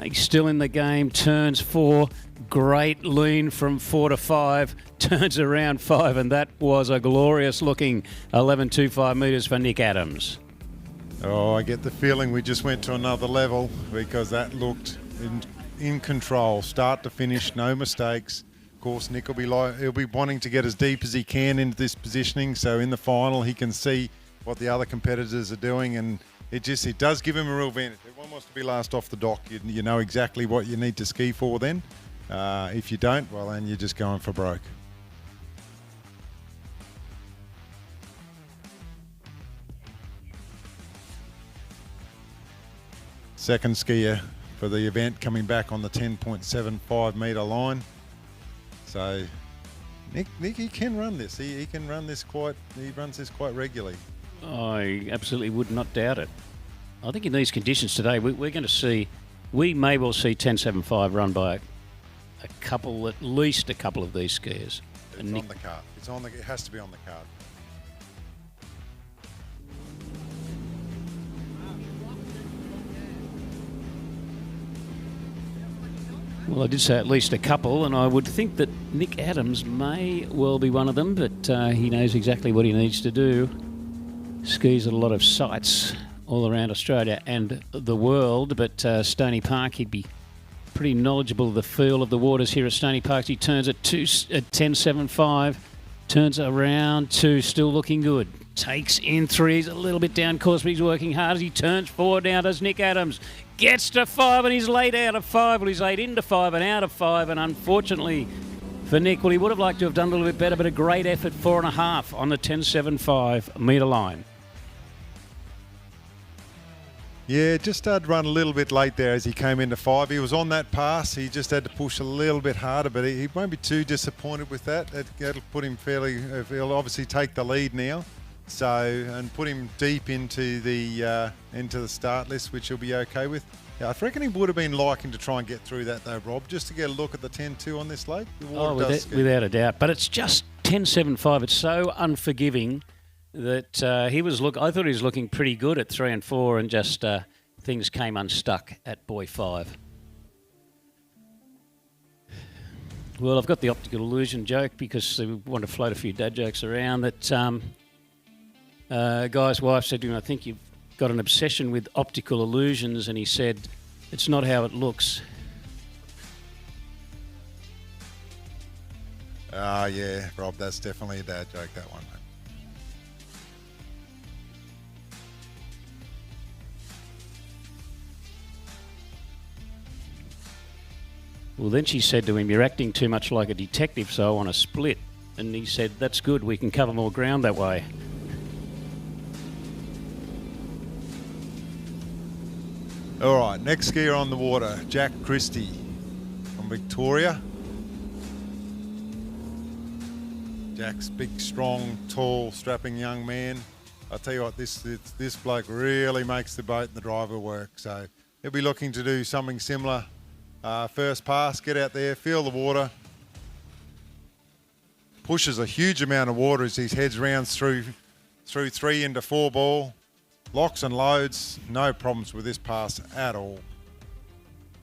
He's still in the game, turns 4. Great lean from 4 to 5, turns around 5, and that was a glorious-looking 11.25 metres for Nick Adams. Oh, I get the feeling we just went to another level because that looked in control, start to finish, no mistakes. Of course, Nick he'll be wanting to get as deep as he can into this positioning, so in the final he can see what the other competitors are doing, and it does give him a real advantage. Everyone wants to be last off the dock. You know exactly what you need to ski for then. If you don't, well, then you're just going for broke. Second skier for the event coming back on the 10.75 metre line. So Nick, he can run this. He can run this he runs this quite regularly. I absolutely would not doubt it. I think in these conditions today, we're going to see, we may well see 10.75 run by at least a couple of these skiers. It's on the card. It has to be on the card. Well, I did say at least a couple, and I would think that Nick Adams may well be one of them, but he knows exactly what he needs to do. Skis at a lot of sites all around Australia and the world. But Stoney Park, he'd be pretty knowledgeable of the feel of the waters here at Stoney Park. He turns at 10.75, turns around 2, still looking good. Takes in 3, he's a little bit down course, but he's working hard as he turns forward now, does Nick Adams. Gets to 5 and he's late out of 5. Well, he's late into 5 and out of 5, and unfortunately for Nick, well, he would have liked to have done a little bit better, but a great effort, 4.5 on the 10.75 metre line. Yeah, just started to run a little bit late there as he came into 5. He was on that pass. He just had to push a little bit harder, but he won't be too disappointed with that. That'll put him fairly. He'll obviously take the lead now, and put him deep into the start list, which he'll be okay with. Yeah, I reckon he would have been liking to try and get through that though, Rob, just to get a look at the 10.2 on this lake. Without a doubt. But it's just 10.75. It's so unforgiving that I thought he was looking pretty good at 3 and 4, and just things came unstuck at buoy 5. Well, I've got the optical illusion joke because we want to float a few dad jokes around. That guy's wife said to him, I think you've got an obsession with optical illusions, and he said, it's not how it looks. Yeah, Rob, that's definitely a dad joke, that one, mate. Well, then she said to him, you're acting too much like a detective, so I want to split. And he said, that's good, we can cover more ground that way. All right, next skier on the water, Jack Christie from Victoria. Jack's big, strong, tall, strapping young man. I'll tell you what, this bloke really makes the boat and the driver work. So he'll be looking to do something similar. First pass, get out there, feel the water. Pushes a huge amount of water as he heads rounds through 3 into 4 ball. Locks and loads, no problems with this pass at all.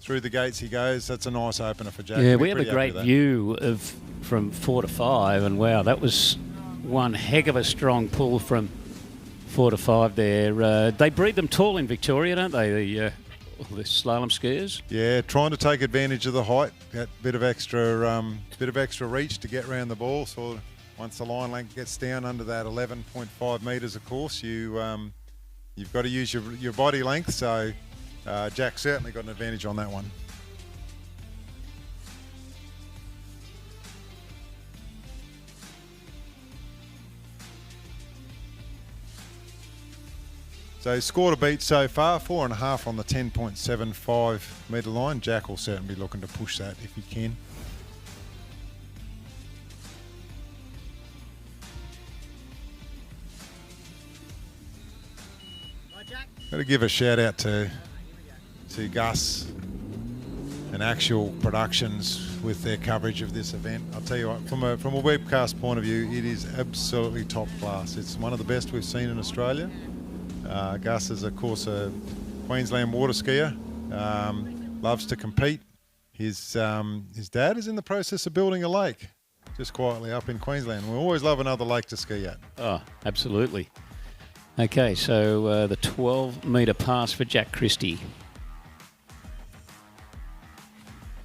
Through the gates he goes. That's a nice opener for Jack. Yeah, we have a great view from 4 to 5, and wow, that was one heck of a strong pull from 4 to 5 there. They breed them tall in Victoria, don't they? The slalom skiers. Yeah, trying to take advantage of the height, that bit of extra reach to get around the ball. So once the line length gets down under that 11.5 metres, of course, you've got to use your body length. So Jack certainly got an advantage on that one. So score to beat so far, 4.5 on the 10.75 metre line. Jack will certainly be looking to push that if he can. Got to give a shout out to Gus and Actual Productions with their coverage of this event. I'll tell you what, from a webcast point of view, it is absolutely top class. It's one of the best we've seen in Australia. Gus is, of course, a Queensland water skier, loves to compete. His dad is in the process of building a lake, just quietly up in Queensland. We always love another lake to ski at. Oh, absolutely. Okay, so the 12-metre pass for Jack Christie.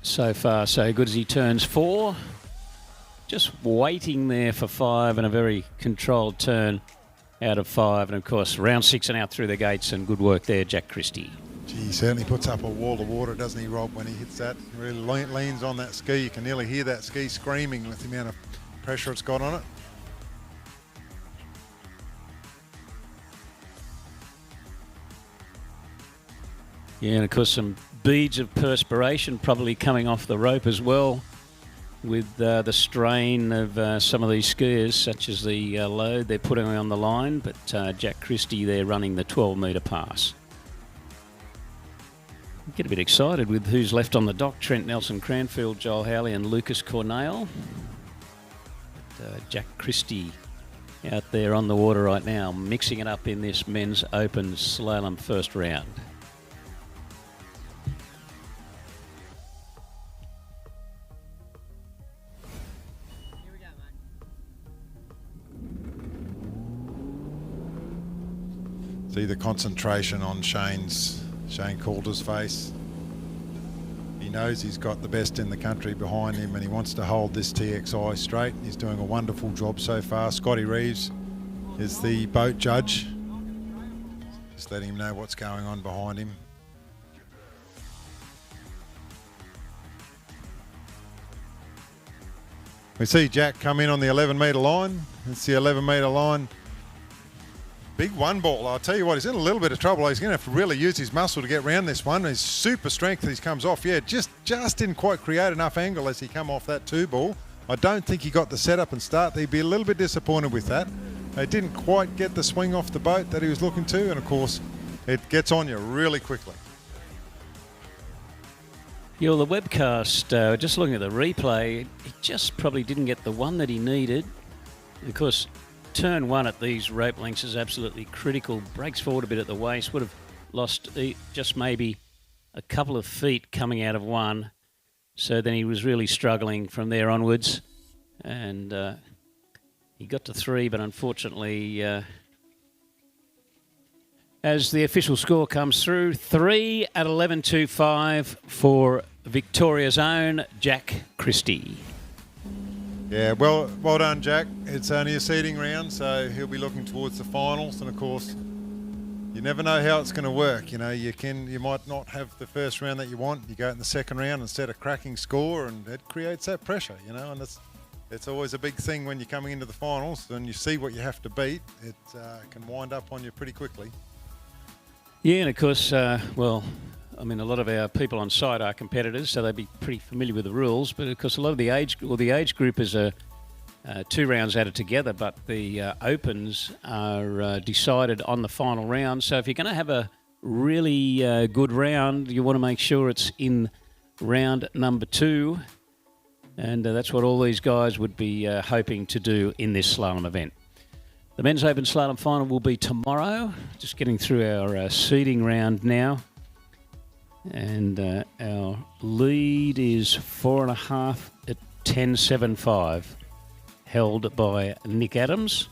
So far, so good as he turns 4. Just waiting there for 5 and a very controlled turn out of 5. And, of course, round 6 and out through the gates, and good work there, Jack Christie. Gee, he certainly puts up a wall of water, doesn't he, Rob, when he hits that? He really leans on that ski. You can nearly hear that ski screaming with the amount of pressure it's got on it. Yeah, and, of course, some beads of perspiration probably coming off the rope as well, with the strain of some of these skiers, such as the load they're putting on the line. But Jack Christie there running the 12-metre pass. Get a bit excited with who's left on the dock. Trent Nelson Cranfield, Joel Howley and Lucas Cornell. Jack Christie out there on the water right now, mixing it up in this men's open slalom first round. See the concentration on Shane Coulter's face. He knows he's got the best in the country behind him and he wants to hold this TXI straight. He's doing a wonderful job so far. Scotty Reeves is the boat judge. Just letting him know what's going on behind him. We see Jack come in on the 11 metre line. It's the 11 metre line. Big one ball. I'll tell you what, he's in a little bit of trouble. He's going to have to really use his muscle to get round this one. His super strength as he comes off. Yeah, just didn't quite create enough angle as he come off that 2 ball. I don't think he got the setup and start. He'd be a little bit disappointed with that. He didn't quite get the swing off the boat that he was looking to. And of course, it gets on you really quickly. Yeah, well, the webcast, just looking at the replay, he just probably didn't get the one that he needed. Of course, turn 1 at these rope lengths is absolutely critical. Breaks forward a bit at the waist. Would have lost just maybe a couple of feet coming out of 1. So then he was really struggling from there onwards. And he got to 3, but unfortunately, as the official score comes through, 3 at 11.25 for Victoria's own Jack Christie. Yeah, well done, Jack. It's only a seeding round, so he'll be looking towards the finals. And of course, you never know how it's going to work. You know, you might not have the first round that you want. You go in the second round instead of cracking score, and it creates that pressure. You know, and it's always a big thing when you're coming into the finals and you see what you have to beat. It can wind up on you pretty quickly. Yeah, and of course, well, I mean, a lot of our people on site are competitors, so they'd be pretty familiar with the rules. But of course, a lot of the age group is 2 rounds added together, but the opens are decided on the final round. So if you're going to have a really good round, you want to make sure it's in round number 2, and that's what all these guys would be hoping to do in this slalom event. The men's open slalom final will be tomorrow. Just getting through our seeding round now. And our lead is 4.5 at 10.75, held by Nick Adams.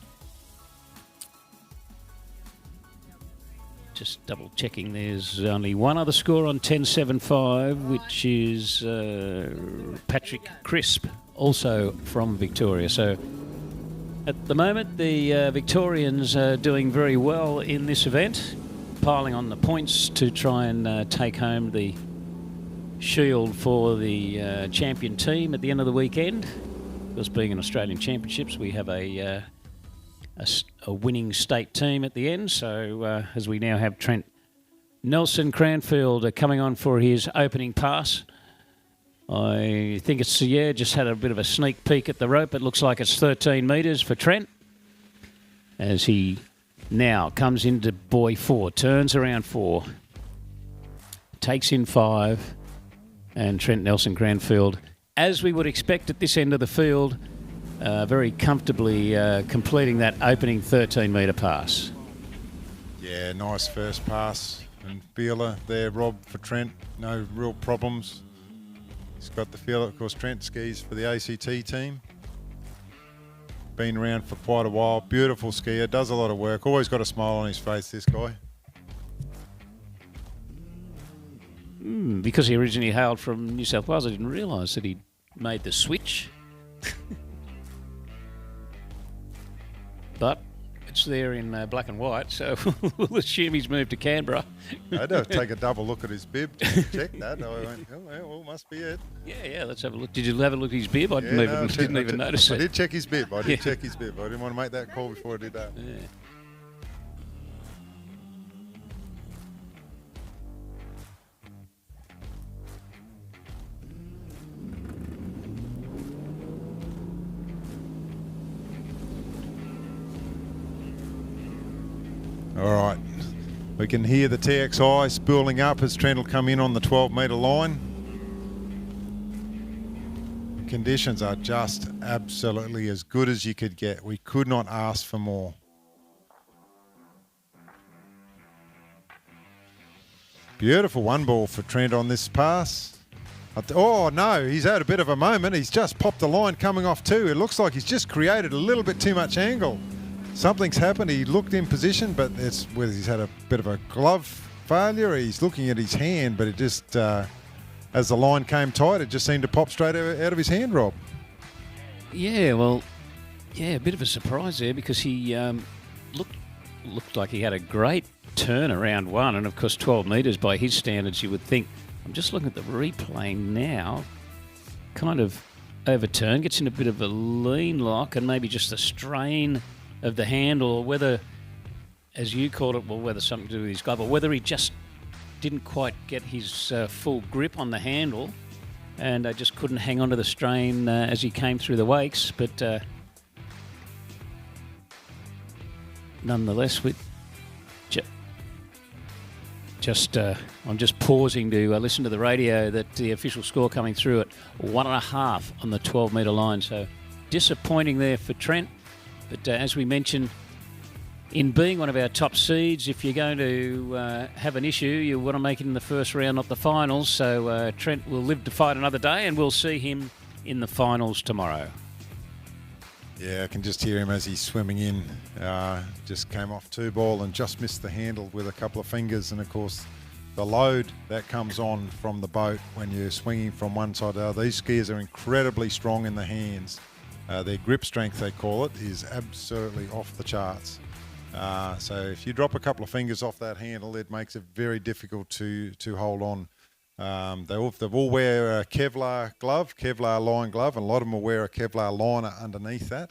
Just double checking, there's only one other score on 10.75, which is Patrick Crisp, also from Victoria. So at the moment, the Victorians are doing very well in this event, piling on the points to try and take home the shield for the champion team at the end of the weekend. Because being an Australian Championships, we have a winning state team at the end. So as we now have Trent Nelson Cranfield coming on for his opening pass. I think it's, just had a bit of a sneak peek at the rope. It looks like it's 13 metres for Trent as he now comes into buoy 4, turns around 4, takes in 5, and Trent Nelson Cranfield, as we would expect at this end of the field, very comfortably completing that opening 13-metre pass. Yeah, nice first pass. And feeler there, Rob, for Trent. No real problems. He's got the feeler. Of course, Trent skis for the ACT team. Been around for quite a while. Beautiful skier. Does a lot of work. Always got a smile on his face, this guy. Because he originally hailed from New South Wales, I didn't realise that he'd made the switch. But it's there in black and white, so we'll assume he's moved to Canberra. I had to take a double look at his bib to check that. I went, oh, well, must be it. Yeah, let's have a look. Did you have a look at his bib? I didn't even notice it. I did check his bib. I did check his bib. I didn't want to make that call before I did that. Yeah. All right, we can hear the TXI spooling up as Trent will come in on the 12-metre line. Conditions are just absolutely as good as you could get. We could not ask for more. Beautiful one ball for Trent on this pass. Oh no, he's had a bit of a moment. He's just popped the line coming off too. It looks like he's just created a little bit too much angle. something's happened. He looked in position, but it's whether he's had a bit of a glove failure. He's looking at his hand, but it just, as the line came tight, it just seemed to pop straight out of his hand, Rob. Yeah, well, a bit of a surprise there because he looked like he had a great turn around one, and of course 12 metres by his standards, you would think. I'm just looking at the replay now. Kind of overturned, gets in a bit of a lean lock, and maybe just the strain of the handle, or whether, as you called it, well, whether something to do with his glove, or whether he just didn't quite get his full grip on the handle, and just couldn't hang on to the strain as he came through the wakes. But nonetheless, with I'm just pausing to listen to the radio that the official score coming through at 1.5 on the 12-metre line. So disappointing there for Trent. But as we mentioned, in being one of our top seeds, if you're going to have an issue, you want to make it in the first round, not the finals. So Trent will live to fight another day, and we'll see him in the finals tomorrow. Yeah, I can just hear him as he's swimming in. Just came off 2-ball and just missed the handle with a couple of fingers. And of course, the load that comes on from the boat when you're swinging from one side to the other. These skiers are incredibly strong in the hands. Their grip strength, they call it, is absolutely off the charts. So if you drop a couple of fingers off that handle, it makes it very difficult to hold on. They all wear a Kevlar glove, Kevlar line glove, and a lot of them will wear a Kevlar liner underneath that.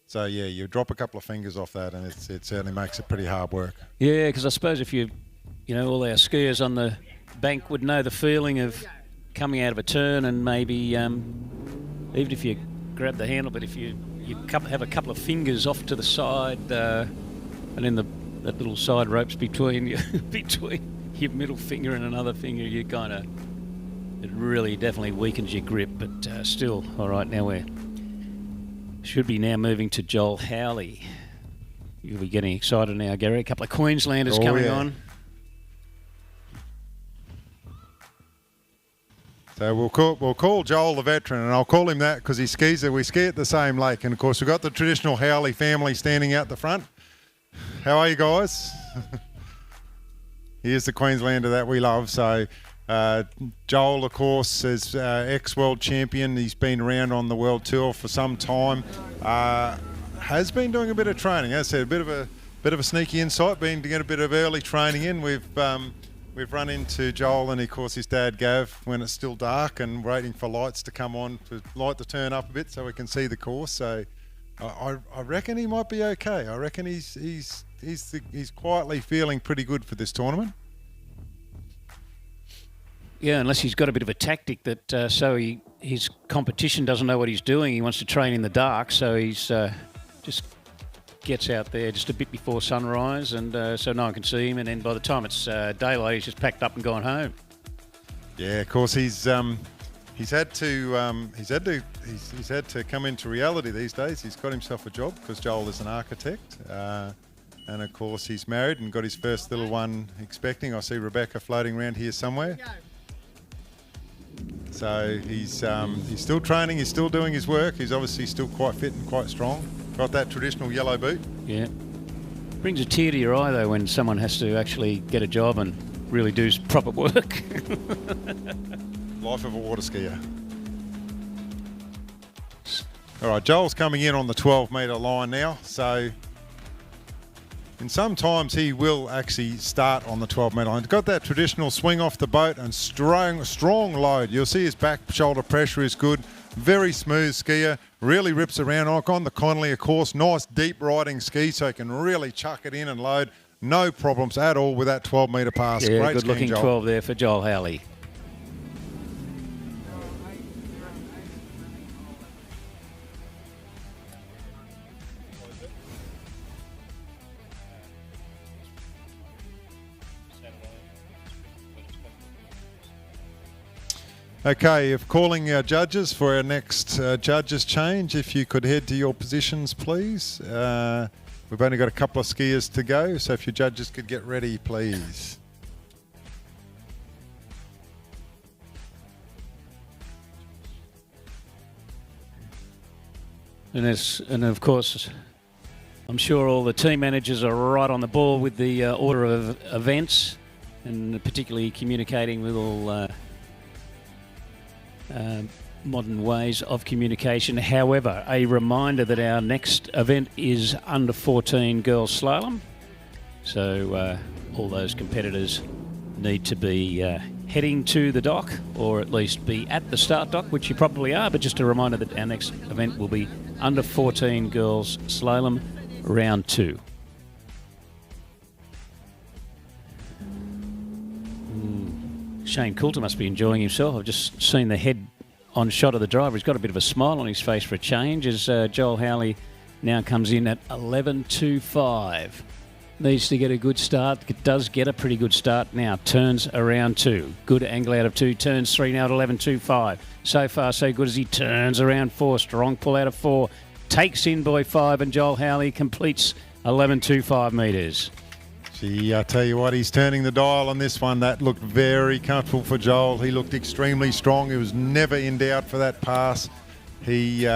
So yeah, you drop a couple of fingers off that, and it certainly makes it pretty hard work. Yeah, because I suppose if all our skiers on the bank would know the feeling of coming out of a turn, and maybe even if you grab the handle, but if you have a couple of fingers off to the side, and then that little side ropes between your middle finger and another finger, it really definitely weakens your grip. But still, all right, now we should be now moving to Joel Howley. You'll be getting excited now, Gary. A couple of Queenslanders coming on. So we'll call Joel the veteran, and I'll call him that because we ski at the same lake. And of course, we've got the traditional Howley family standing out the front. How are you guys? He is the Queenslander that we love. So Joel, of course, is ex-world champion. He's been around on the world tour for some time. Has been doing a bit of training. As I said, a bit of a sneaky insight, been to get a bit of early training in. We've run into Joel and, of course, his dad, Gav, when it's still dark and waiting for lights to come on to light the turn up a bit so we can see the course. So I reckon he might be okay. I reckon he's quietly feeling pretty good for this tournament. Yeah, unless he's got a bit of a tactic that his competition doesn't know what he's doing. He wants to train in the dark, so he's just gets out there just a bit before sunrise, and so no one can see him. And then by the time it's daylight, he's just packed up and gone home. Yeah, of course he's had to come into reality these days. He's got himself a job because Joel is an architect. And of course he's married and got his first little one expecting. I see Rebecca floating around here somewhere. So he's still training, he's still doing his work. He's obviously still quite fit and quite strong. Got that traditional yellow boot. Yeah. Brings a tear to your eye though when someone has to actually get a job and really do proper work. Life of a water skier. All right, Joel's coming in on the 12-metre line now. So and sometimes he will actually start on the 12-metre line. He's got that traditional swing off the boat and strong load. You'll see his back shoulder pressure is good. Very smooth skier. Really rips around. On the Connolly, of course. Nice deep riding ski so he can really chuck it in and load. No problems at all with that 12-metre pass. Yeah, great good looking Joel. 12 there for Joel Howley. Okay, if calling our judges for our next judges change, if you could head to your positions, please. We've only got a couple of skiers to go, so if your judges could get ready, please. And of course, I'm sure all the team managers are right on the ball with the order of events, and particularly communicating with all modern ways of communication. However, a reminder that our next event is under 14 girls slalom. So all those competitors need to be heading to the dock, or at least be at the start dock, which you probably are, but just a reminder that our next event will be under 14 girls slalom round 2. Shane Coulter must be enjoying himself. I've just seen the head-on shot of the driver. He's got a bit of a smile on his face for a change as Joel Howley now comes in at 11.25. Needs to get a good start. It does get a pretty good start now. Turns around 2. Good angle out of 2. Turns 3 now at 11.25. So far, so good as he turns around 4. Strong pull out of 4. Takes in boy 5, and Joel Howley completes 11.25 metres. Gee, I tell you what, he's turning the dial on this one. That looked very comfortable for Joel. He looked extremely strong. He was never in doubt for that pass. He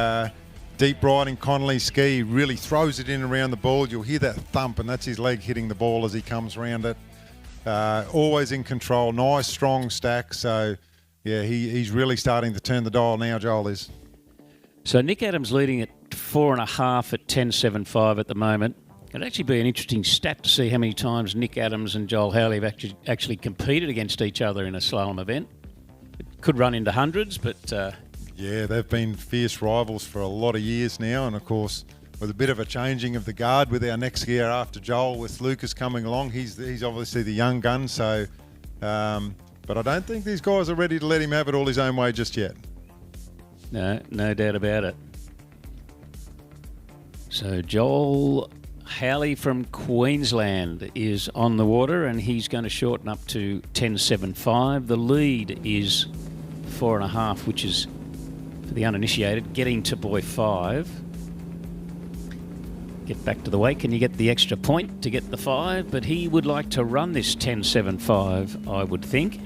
deep riding Connolly's ski, really throws it in around the ball. You'll hear that thump, and that's his leg hitting the ball as he comes around it. Always in control. Nice, strong stack. So, yeah, he's really starting to turn the dial now, Joel is. So Nick Adams leading at 4.5 at 10.75 at the moment. It'd actually be an interesting stat to see how many times Nick Adams and Joel Howley have actually competed against each other in a slalom event. It could run into hundreds, but... Yeah, they've been fierce rivals for a lot of years now, and of course, with a bit of a changing of the guard with our next skier after Joel, with Lucas coming along, he's obviously the young gun, so... but I don't think these guys are ready to let him have it all his own way just yet. No doubt about it. So Joel Howley from Queensland is on the water, and he's going to shorten up to 10.75. The lead is 4.5, which is, for the uninitiated, getting to boy 5. Get back to the wake, and you get the extra point to get the 5, but he would like to run this 10.75, I would think.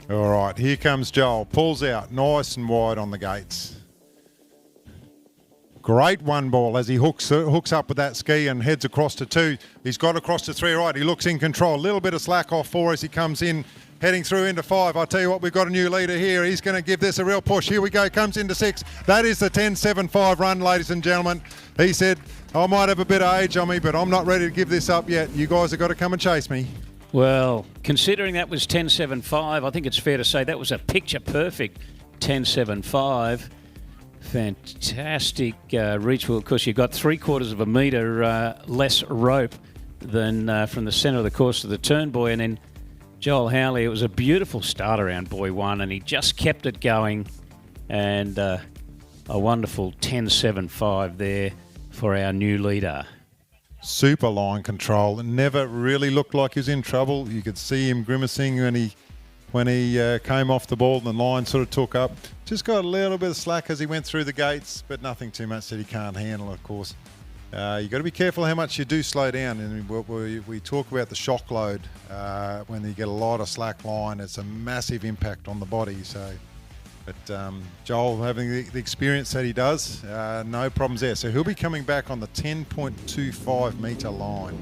All right, here comes Joel. Pulls out nice and wide on the gates. Great one ball as he hooks up with that ski and heads across to 2. He's got across to 3 right. He looks in control. A little bit of slack off 4 as he comes in, heading through into 5. I'll tell you what, we've got a new leader here. He's going to give this a real push. Here we go. Comes into 6. That is the 10.75 run, ladies and gentlemen. He said, I might have a bit of age on me, but I'm not ready to give this up yet. You guys have got to come and chase me. Well, considering that was 10.75, I think it's fair to say that was a picture-perfect 10.75. Fantastic reach. Well, of course, you've got 3/4 of a metre less rope than from the centre of the course to the turn buoy. And then Joel Howley, it was a beautiful start around buoy 1, and he just kept it going. And a wonderful 10.75 there for our new leader. Super line control. Never really looked like he was in trouble. You could see him grimacing when he came off the ball and the line sort of took up. Just got a little bit of slack as he went through the gates, but nothing too much that he can't handle, of course. You've got to be careful how much you do slow down. And we talk about the shock load. When you get a lot of slack line, it's a massive impact on the body. So, but Joel, having the experience that he does, no problems there. So he'll be coming back on the 10.25 metre line.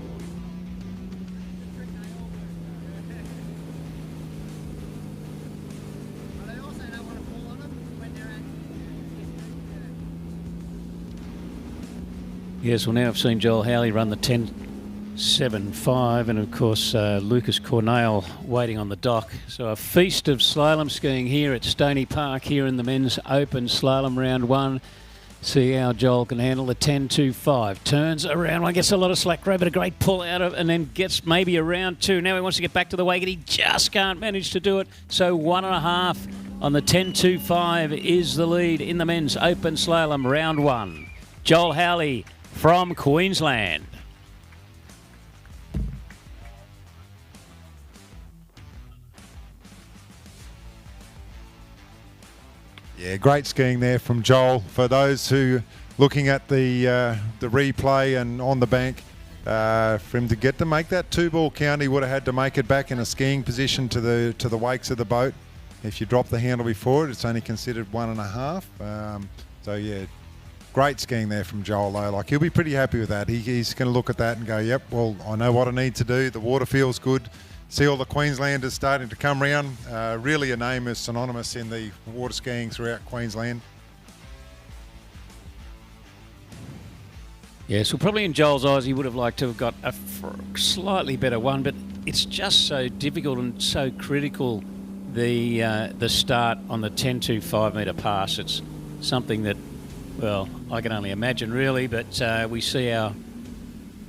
Yes, well, now I've seen Joel Howley run the 10.75, and of course Lucas Cornell waiting on the dock. So a feast of slalom skiing here at Stoney Park here in the men's open slalom round 1. See how Joel can handle the 10.25. Turns around 1, gets a lot of slack rope, but a great pull out of, and then gets maybe around 2. Now he wants to get back to the wake, and he just can't manage to do it. So 1.5 on the 10.25 is the lead in the men's open slalom round 1. Joel Howley from Queensland. Yeah, great skiing there from Joel. For those who looking at the replay and on the bank, for him to get to make that 2-ball count, he would have had to make it back in a skiing position to the wakes of the boat. If you drop the handle before it, it's only considered 1.5. So yeah, Great skiing there from Joel, though. Like, he'll be pretty happy with that. He's going to look at that and go, yep, well, I know what I need to do. The water feels good. See all the Queenslanders starting to come round. Really a name is synonymous in the water skiing throughout Queensland. Yeah, so probably in Joel's eyes he would have liked to have got a slightly better one, but it's just so difficult and so critical, the start on the 10.25 metre pass. It's something that, well, I can only imagine really, but we see our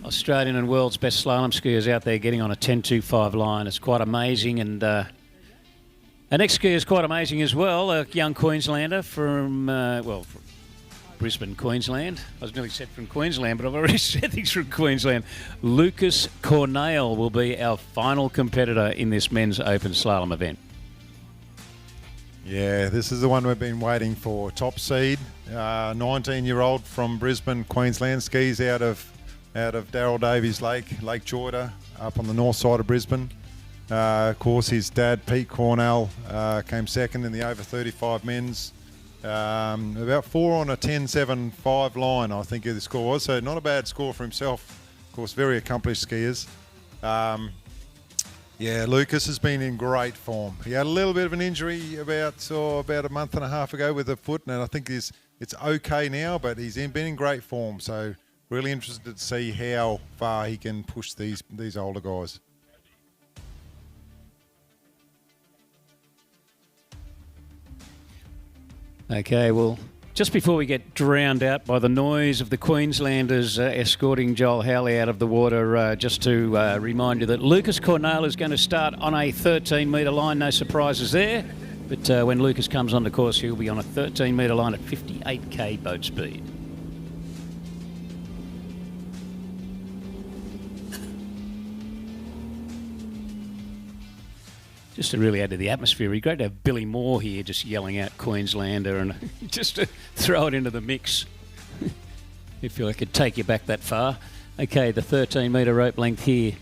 Australian and world's best slalom skiers out there getting on a 10.25 line. It's quite amazing, and our next skier is quite amazing as well, a young Queenslander from, Brisbane, Queensland. I was nearly said from Queensland, but I've already said he's from Queensland. Lucas Cornell will be our final competitor in this men's open slalom event. Yeah, this is the one we've been waiting for. Top seed, 19-year-old from Brisbane, Queensland, skis out of Darryl Davies Lake, Lake Georgia, up on the north side of Brisbane. Of course, his dad, Pete Cornell, came second in the over 35 men's. About 4 on a 10.75 line, I think the score was. So not a bad score for himself. Of course, very accomplished skiers. Yeah, Lucas has been in great form. He had a little bit of an injury about a month and a half ago with the foot, and I think it's okay now, but he's been in great form. So really interested to see how far he can push these older guys. Okay, well, just before we get drowned out by the noise of the Queenslanders escorting Joel Howley out of the water, just to remind you that Lucas Cornell is going to start on a 13-metre line. No surprises there. But when Lucas comes on the course, he'll be on a 13-metre line at 58k boat speed. Just to really add to the atmosphere, it'd be great to have Billy Moore here just yelling out Queenslander and just to throw it into the mix, if I could take you back that far. Okay, the 13-metre rope length here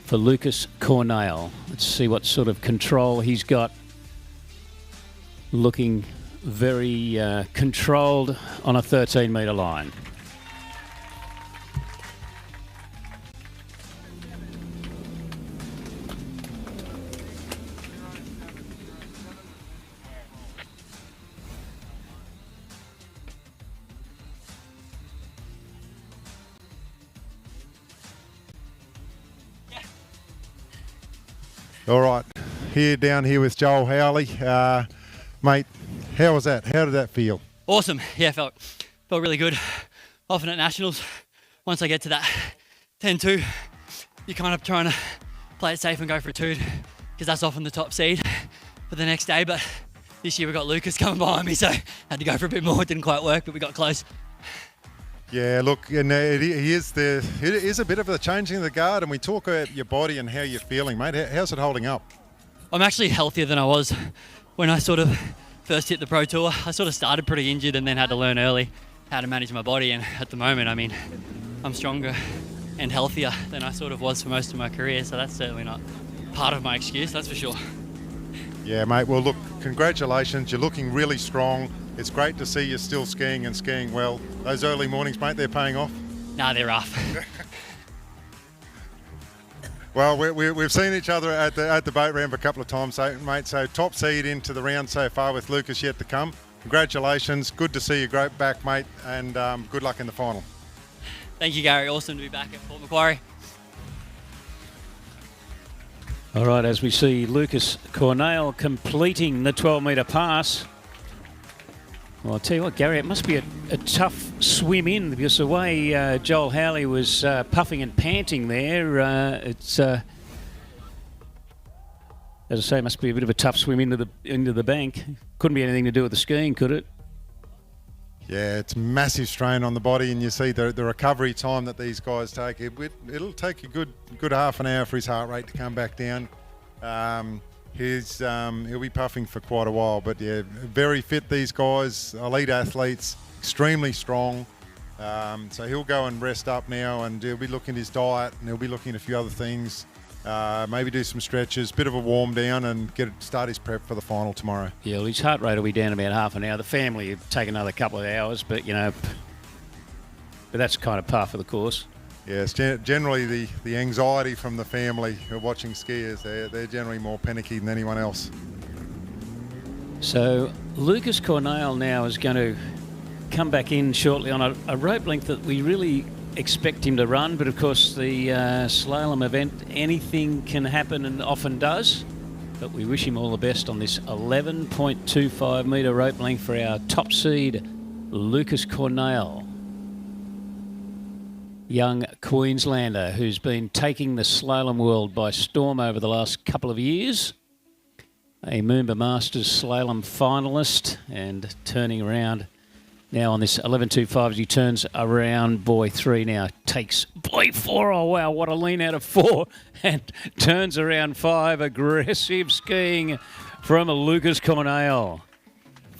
for Lucas Cornell. Let's see what sort of control he's got. Looking very controlled on a 13-metre line. All right, down here with Joel Howley. Mate, how was that? How did that feel? Awesome. Yeah, felt really good. Often at Nationals, once I get to that 10-2, you're kind of trying to play it safe and go for a toot, because that's often the top seed for the next day. But this year we got Lucas coming behind me, so I had to go for a bit more. It didn't quite work, but we got close. Yeah, look, and it is a bit of a changing of the guard, and we talk about your body and how you're feeling, mate. How's it holding up? I'm actually healthier than I was when I sort of first hit the Pro Tour. I sort of started pretty injured and then had to learn early how to manage my body, and at the moment, I mean, I'm stronger and healthier than I sort of was for most of my career, so that's certainly not part of my excuse, that's for sure. Yeah, mate, well, look, congratulations. You're looking really strong. It's great to see you still skiing and skiing well. Those early mornings, mate, they're paying off? Nah, they're rough. Well, we've seen each other at the boat ramp a couple of times, mate, so top seed into the round so far with Lucas yet to come. Congratulations. Good to see you great back, mate, and good luck in the final. Thank you, Gary. Awesome to be back at Port Macquarie. All right, as we see Lucas Cornell completing the 12-metre pass. Well, I'll tell you what, Gary, it must be a tough swim in, because the way Joel Howley was puffing and panting there, it's, as I say, it must be a bit of a tough swim into the bank. Couldn't be anything to do with the skiing, could it? Yeah, it's massive strain on the body, and you see the recovery time that these guys take. It'll take a good half an hour for his heart rate to come back down. He'll be puffing for quite a while, but yeah, very fit, these guys, elite athletes, extremely strong. So he'll go and rest up now, and he'll be looking at his diet, and he'll be looking at a few other things. maybe do some stretches, bit of a warm down, and start his prep for the final tomorrow. Yeah, well, his heart rate will be down about half an hour. The family will take another couple of hours, but that's kind of par for the course. Yes, generally the anxiety from the family who are watching skiers, they're generally more panicky than anyone else. So Lucas Cornell now is going to come back in shortly on a rope length that we really expect him to run, but of course the slalom event, anything can happen and often does, but we wish him all the best on this 11.25 metre rope length for our top seed Lucas Cornell, young Queenslander who's been taking the slalom world by storm over the last couple of years, a Moomba Masters slalom finalist, and turning around now on this 11.25 as he turns around buoy 3 now. Takes buoy 4. Oh, wow, what a lean out of 4. And turns around 5. Aggressive skiing from Lucas Cornell.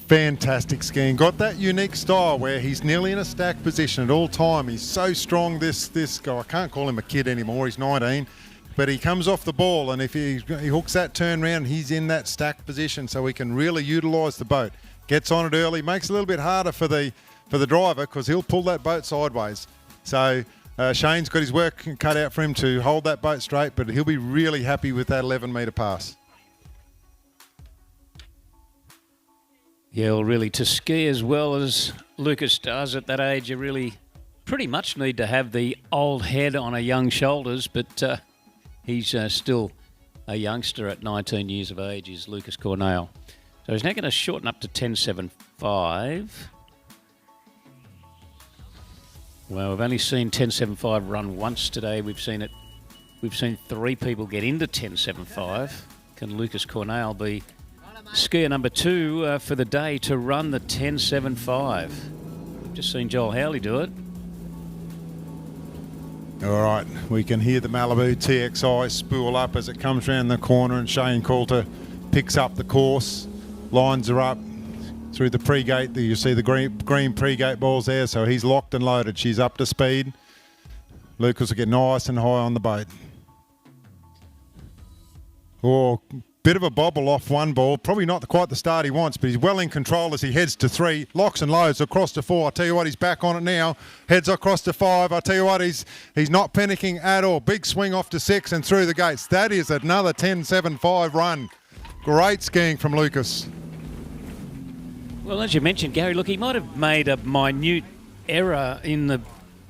Fantastic skiing. Got that unique style where he's nearly in a stacked position at all time. He's so strong, this guy. I can't call him a kid anymore. He's 19. But he comes off the ball, and if he hooks that turn round, he's in that stacked position so he can really utilise the boat. Gets on it early, makes it a little bit harder for the driver because he'll pull that boat sideways. So Shane's got his work cut out for him to hold that boat straight, but he'll be really happy with that 11-metre pass. Yeah, well, really, to ski as well as Lucas does at that age, you really pretty much need to have the old head on a young shoulders, but he's still a youngster at 19 years of age, is Lucas Cornell. So he's now going to shorten up to 10.75. Well, we've only seen 10.75 run once today. We've seen 3 people get into 10.75. Can Lucas Cornell be skier number 2 for the day to run the 10.75? We've just seen Joel Howley do it. All right, we can hear the Malibu TXI spool up as it comes round the corner, and Shane Coulter picks up the course. Lines are up through the pre-gate. You see the green pre-gate balls there, so he's locked and loaded. She's up to speed. Lucas will get nice and high on the boat. Oh, bit of a bobble off one ball. Probably not quite the start he wants, but he's well in control as he heads to 3. Locks and loads across to 4. I tell you what, he's back on it now. Heads across to 5. I tell you what, he's not panicking at all. Big swing off to 6 and through the gates. That is another 10.75 run. Great skiing from Lucas. Well, as you mentioned, Gary, look, he might have made a minute error in the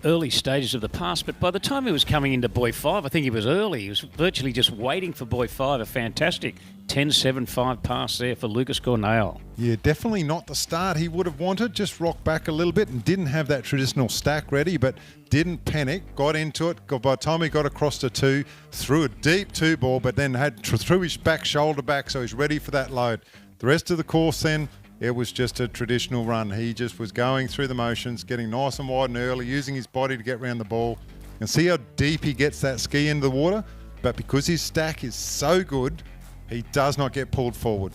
early stages of the pass, but by the time he was coming into buoy 5, I think he was early. He was virtually just waiting for buoy 5. A fantastic 10.75 pass there for Lucas Cornell. Yeah, definitely not the start he would have wanted. Just rocked back a little bit and didn't have that traditional stack ready, but didn't panic, got into it. By the time he got across to 2, threw a deep 2 ball, but then threw his back shoulder back, so he's ready for that load. The rest of the course then, it was just a traditional run. He just was going through the motions, getting nice and wide and early, using his body to get around the ball. And see how deep he gets that ski into the water? But because his stack is so good, he does not get pulled forward.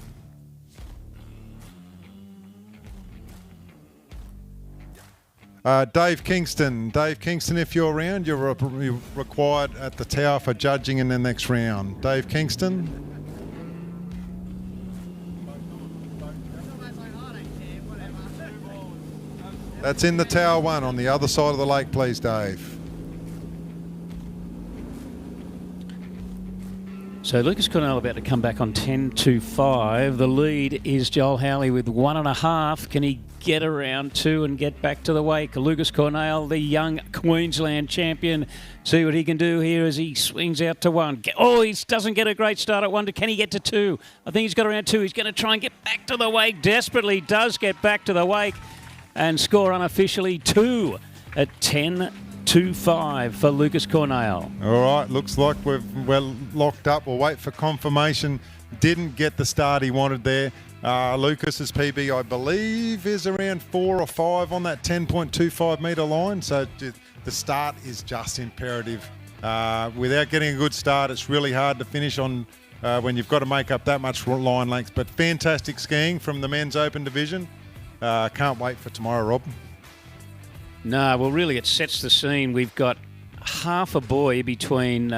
Dave Kingston. Dave Kingston, if you're around, you're required at the tower for judging in the next round. Dave Kingston. That's in the tower 1 on the other side of the lake, please, Dave. So Lucas Cornell about to come back on 10.25. The lead is Joel Howley with 1.5. Can he get around 2 and get back to the wake? Lucas Cornell, the young Queensland champion. See what he can do here as he swings out to 1. Oh, he doesn't get a great start at 1. Can he get to 2? I think he's got around 2. He's going to try and get back to the wake. Desperately does get back to the wake and score unofficially 2 at 10.25 for Lucas Cornell. All right, looks like we're locked up. We'll wait for confirmation. Didn't get the start he wanted there. Lucas's PB, I believe, is around 4 or 5 on that 10.25 metre line. So the start is just imperative. Without getting a good start, it's really hard to finish on when you've got to make up that much line length. But fantastic skiing from the men's open division. Can't wait for tomorrow, Rob. No, well, really, it sets the scene. We've got half a buoy between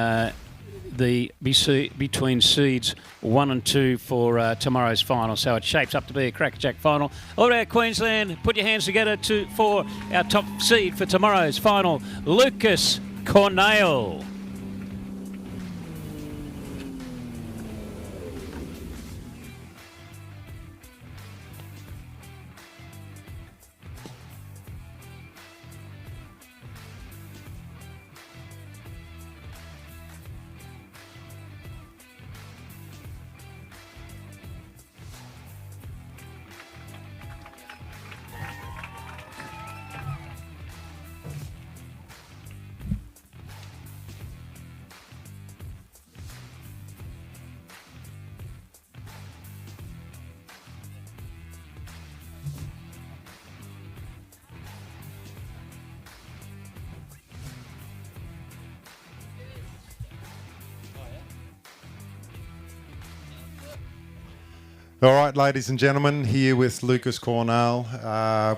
between seeds 1 and 2 for tomorrow's final. So it shapes up to be a crackerjack final. All right, Queensland, put your hands together for our top seed for tomorrow's final, Lucas Cornell. All right, ladies and gentlemen, here with Lucas Cornell.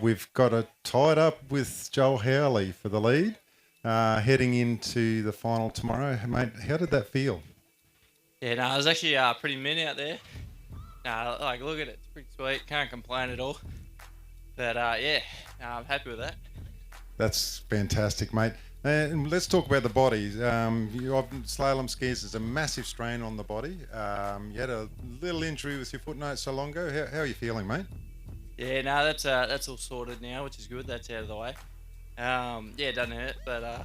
We've got it tied up with Joel Howley for the lead, heading into the final tomorrow. Mate, how did that feel? Yeah, no, it was actually pretty mint out there. Like, look at it, it's pretty sweet. Can't complain at all. But yeah, I'm happy with that. That's fantastic, mate. And let's talk about the body. Slalom skis is a massive strain on the body. You had a little injury with your foot not so long ago. How are you feeling, mate? Yeah, no, that's all sorted now, which is good. That's out of the way. Yeah, it doesn't hurt, but I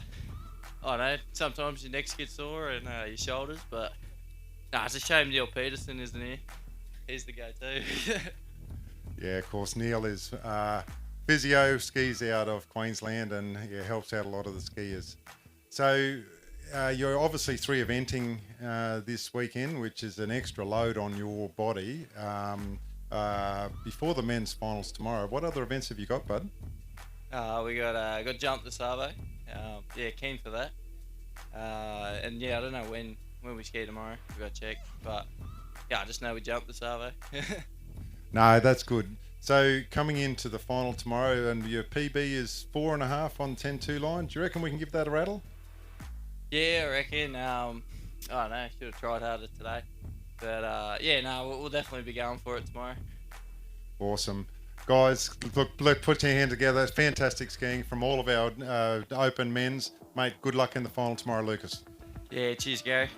don't know. Sometimes your necks get sore and your shoulders, but it's a shame Neil Peterson isn't here. He's the go-to. Yeah, of course. Neil is physio, skis out of Queensland, and helps out a lot of the skiers. So you're obviously 3 eventing this weekend, which is an extra load on your body. Before the men's finals tomorrow, what other events have you got, bud? We got jump the Savo. Yeah, keen for that. And yeah, I don't know when we ski tomorrow. We got to check, but yeah, I just know we jump the Savo. No, that's good. So coming into the final tomorrow, and your PB is 4.5 on 10.2 line. Do you reckon we can give that a rattle? Yeah, I reckon. I don't know. Should have tried harder today, but yeah, no, we'll definitely be going for it tomorrow. Awesome, guys. Look, put your hand together. It's fantastic skiing from all of our open men's, mate. Good luck in the final tomorrow, Lucas. Yeah, cheers, Gary.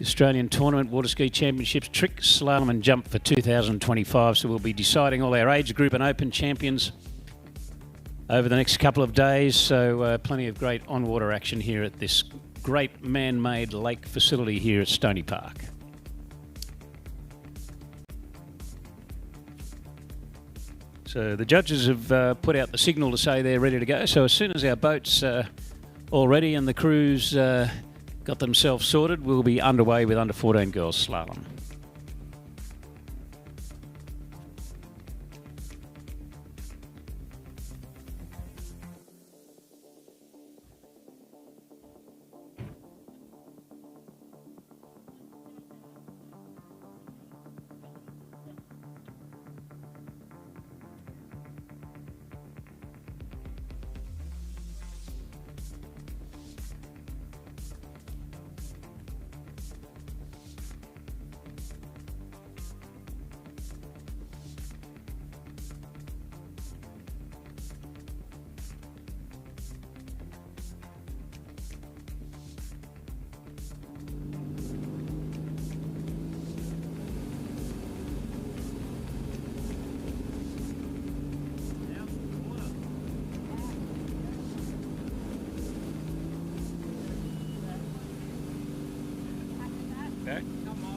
Australian Tournament Waterski Championships Trick Slalom and Jump for 2025. So we'll be deciding all our age group and open champions over the next couple of days. So plenty of great on-water action here at this great man-made lake facility here at Stoney Park. So the judges have put out the signal to say they're ready to go. So as soon as our boats are all ready and the crews got themselves sorted, we'll be underway with under 14 girls slalom.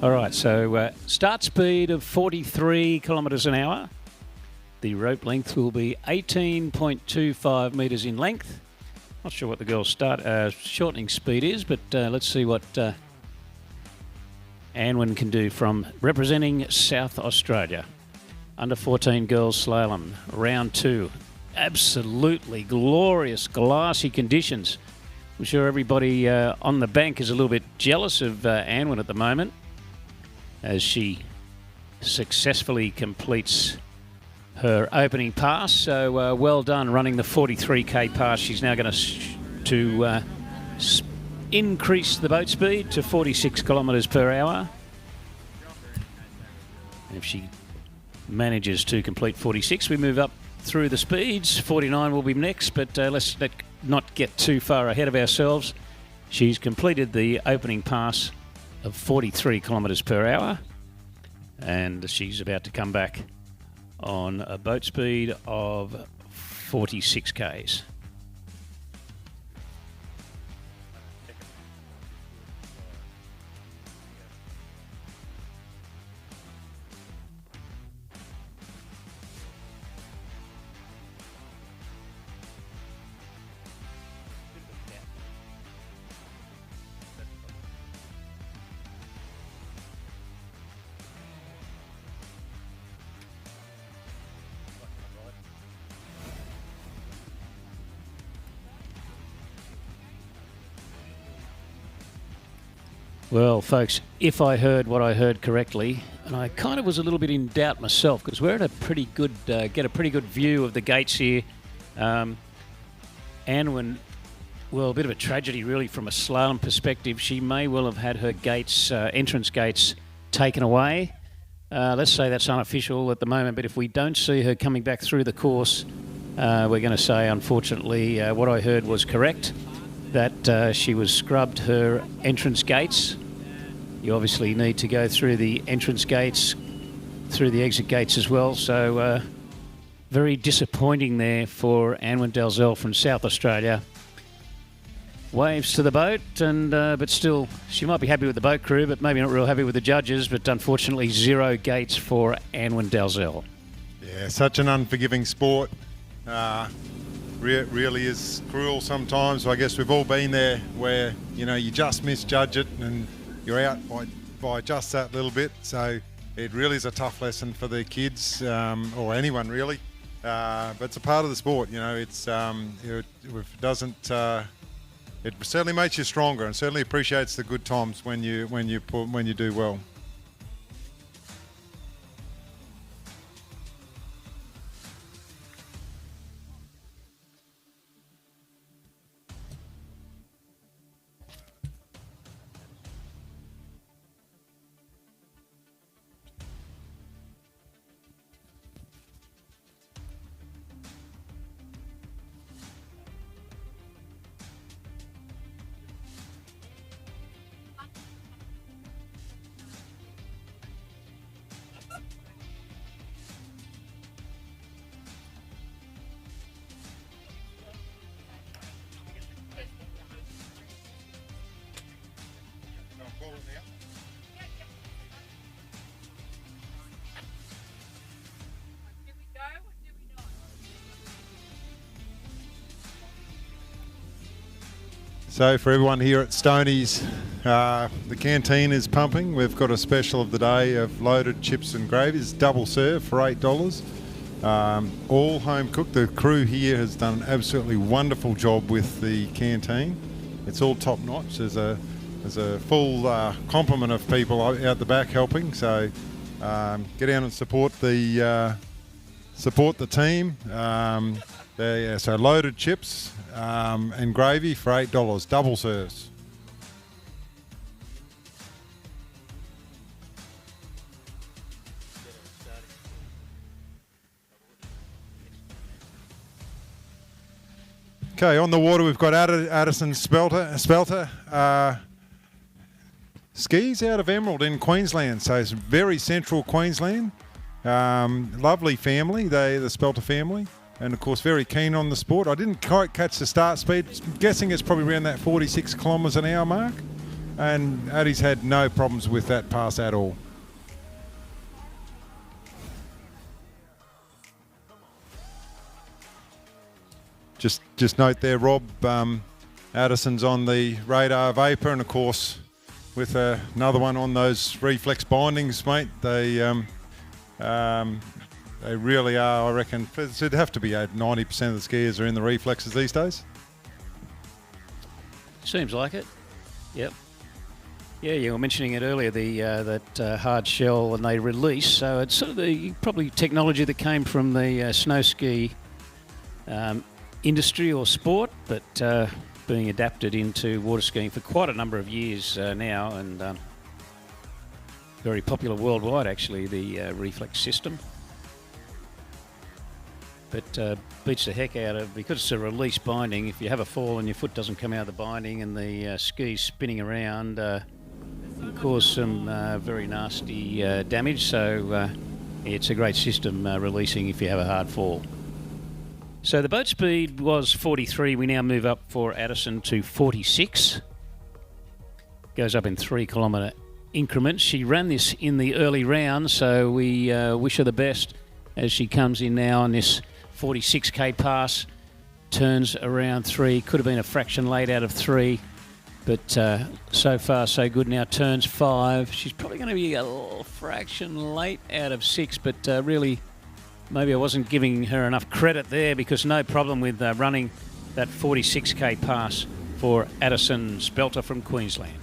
All right, so start speed of 43 kilometres an hour. The rope length will be 18.25 metres in length. Not sure what the girls' shortening speed is, but let's see what Anwin can do from representing South Australia. Under 14 girls slalom, round 2. Absolutely glorious, glassy conditions. I'm sure everybody on the bank is a little bit jealous of Anwin at the moment, as she successfully completes her opening pass. So well done running the 43k pass. She's now going to increase the boat speed to 46 kilometres per hour. If she manages to complete 46, we move up through the speeds. 49 will be next, but let's not get too far ahead of ourselves. She's completed the opening pass of 43 kilometres per hour, and she's about to come back on a boat speed of 46 k's. Well, folks, if I heard what I heard correctly, and I kind of was a little bit in doubt myself, because we're at a pretty good, get a pretty good view of the gates here. Anwin, well, a bit of a tragedy really from a slalom perspective. She may well have had her gates, entrance gates, taken away. Let's say that's unofficial at the moment, but if we don't see her coming back through the course, we're going to say, unfortunately, what I heard was correct, that she was scrubbed her entrance gates. You obviously need to go through the entrance gates, through the exit gates as well. So very disappointing there for Anwin Dalzell from South Australia. Waves to the boat, and but still, she might be happy with the boat crew, but maybe not real happy with the judges. But unfortunately, 0 gates for Anwin Dalzell. Yeah, such an unforgiving sport. Really is cruel sometimes. So I guess we've all been there where, you know, you just misjudge it and you're out by just that little bit. So it really is a tough lesson for the kids, or anyone really. But it's a part of the sport, you know. It's it certainly makes you stronger and certainly appreciates the good times when you do well. So for everyone here at Stoney's, the canteen is pumping. We've got a special of the day of loaded chips and gravy. It's double serve for $8. All home cooked. The crew here has done an absolutely wonderful job with the canteen. It's all top notch. There's a full complement of people out the back helping. So get down and support the team. So loaded chips and gravy for $8, double serves. Okay, on the water we've got Addison Spelter. Skis out of Emerald in Queensland, so it's very central Queensland. Lovely family, the Spelter family, and of course very keen on the sport. I didn't quite catch the start speed. I'm guessing it's probably around that 46 kilometres an hour mark, and Addie's had no problems with that pass at all. Just note there, Rob, Addison's on the radar vapor, and of course with another one on those reflex bindings, mate. They really are, I reckon. It'd have to be 90% of the skiers are in the reflexes these days. Seems like it. Yep. Yeah, you were mentioning it earlier, that hard shell, and they release. So it's sort of the probably technology that came from the snow ski industry or sport, but being adapted into water skiing for quite a number of years now, and very popular worldwide, actually, the reflex system. But beats the heck out of, because it's a release binding, if you have a fall and your foot doesn't come out of the binding and the ski's spinning around, can cause some very nasty damage. So it's a great system releasing if you have a hard fall. So the boat speed was 43. We now move up for Addison to 46. Goes up in 3 kilometre increments. She ran this in the early round, so we wish her the best as she comes in now on this 46k pass. Turns around 3. Could have been a fraction late out of 3, but so far so good. Now turns 5. She's probably going to be a little fraction late out of 6, but really, maybe I wasn't giving her enough credit there, because no problem with running that 46k pass for Addison Spelter from Queensland.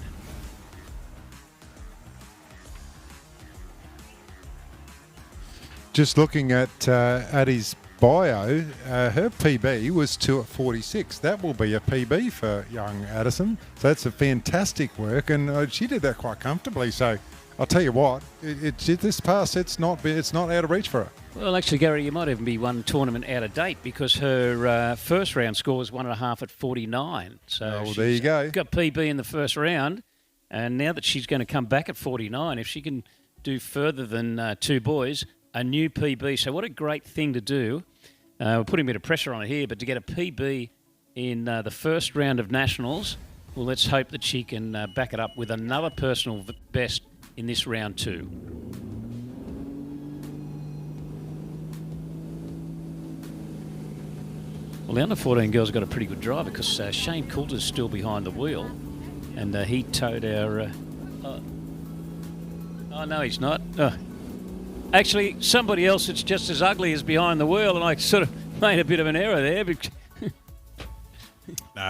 Just looking at Addie's bio, her PB was 2 at 46. That will be a PB for young Addison. So that's a fantastic work, and she did that quite comfortably. So I'll tell you what, this pass, it's not out of reach for her. Well, actually, Gary, you might even be one tournament out of date, because her first round score was 1.5 at 49. So there you go. Got PB in the first round, and now that she's going to come back at 49, if she can do further than 2 boys, a new PB. So what a great thing to do. We're putting a bit of pressure on her here, but to get a PB in the first round of Nationals, well, let's hope that she can back it up with another personal best in this round 2. Well, the under-14 girls got a pretty good drive, because Shane Coulter's still behind the wheel, and he towed our... oh, no, he's not. Actually, somebody else that's just as ugly is behind the wheel, and I sort of made a bit of an error there.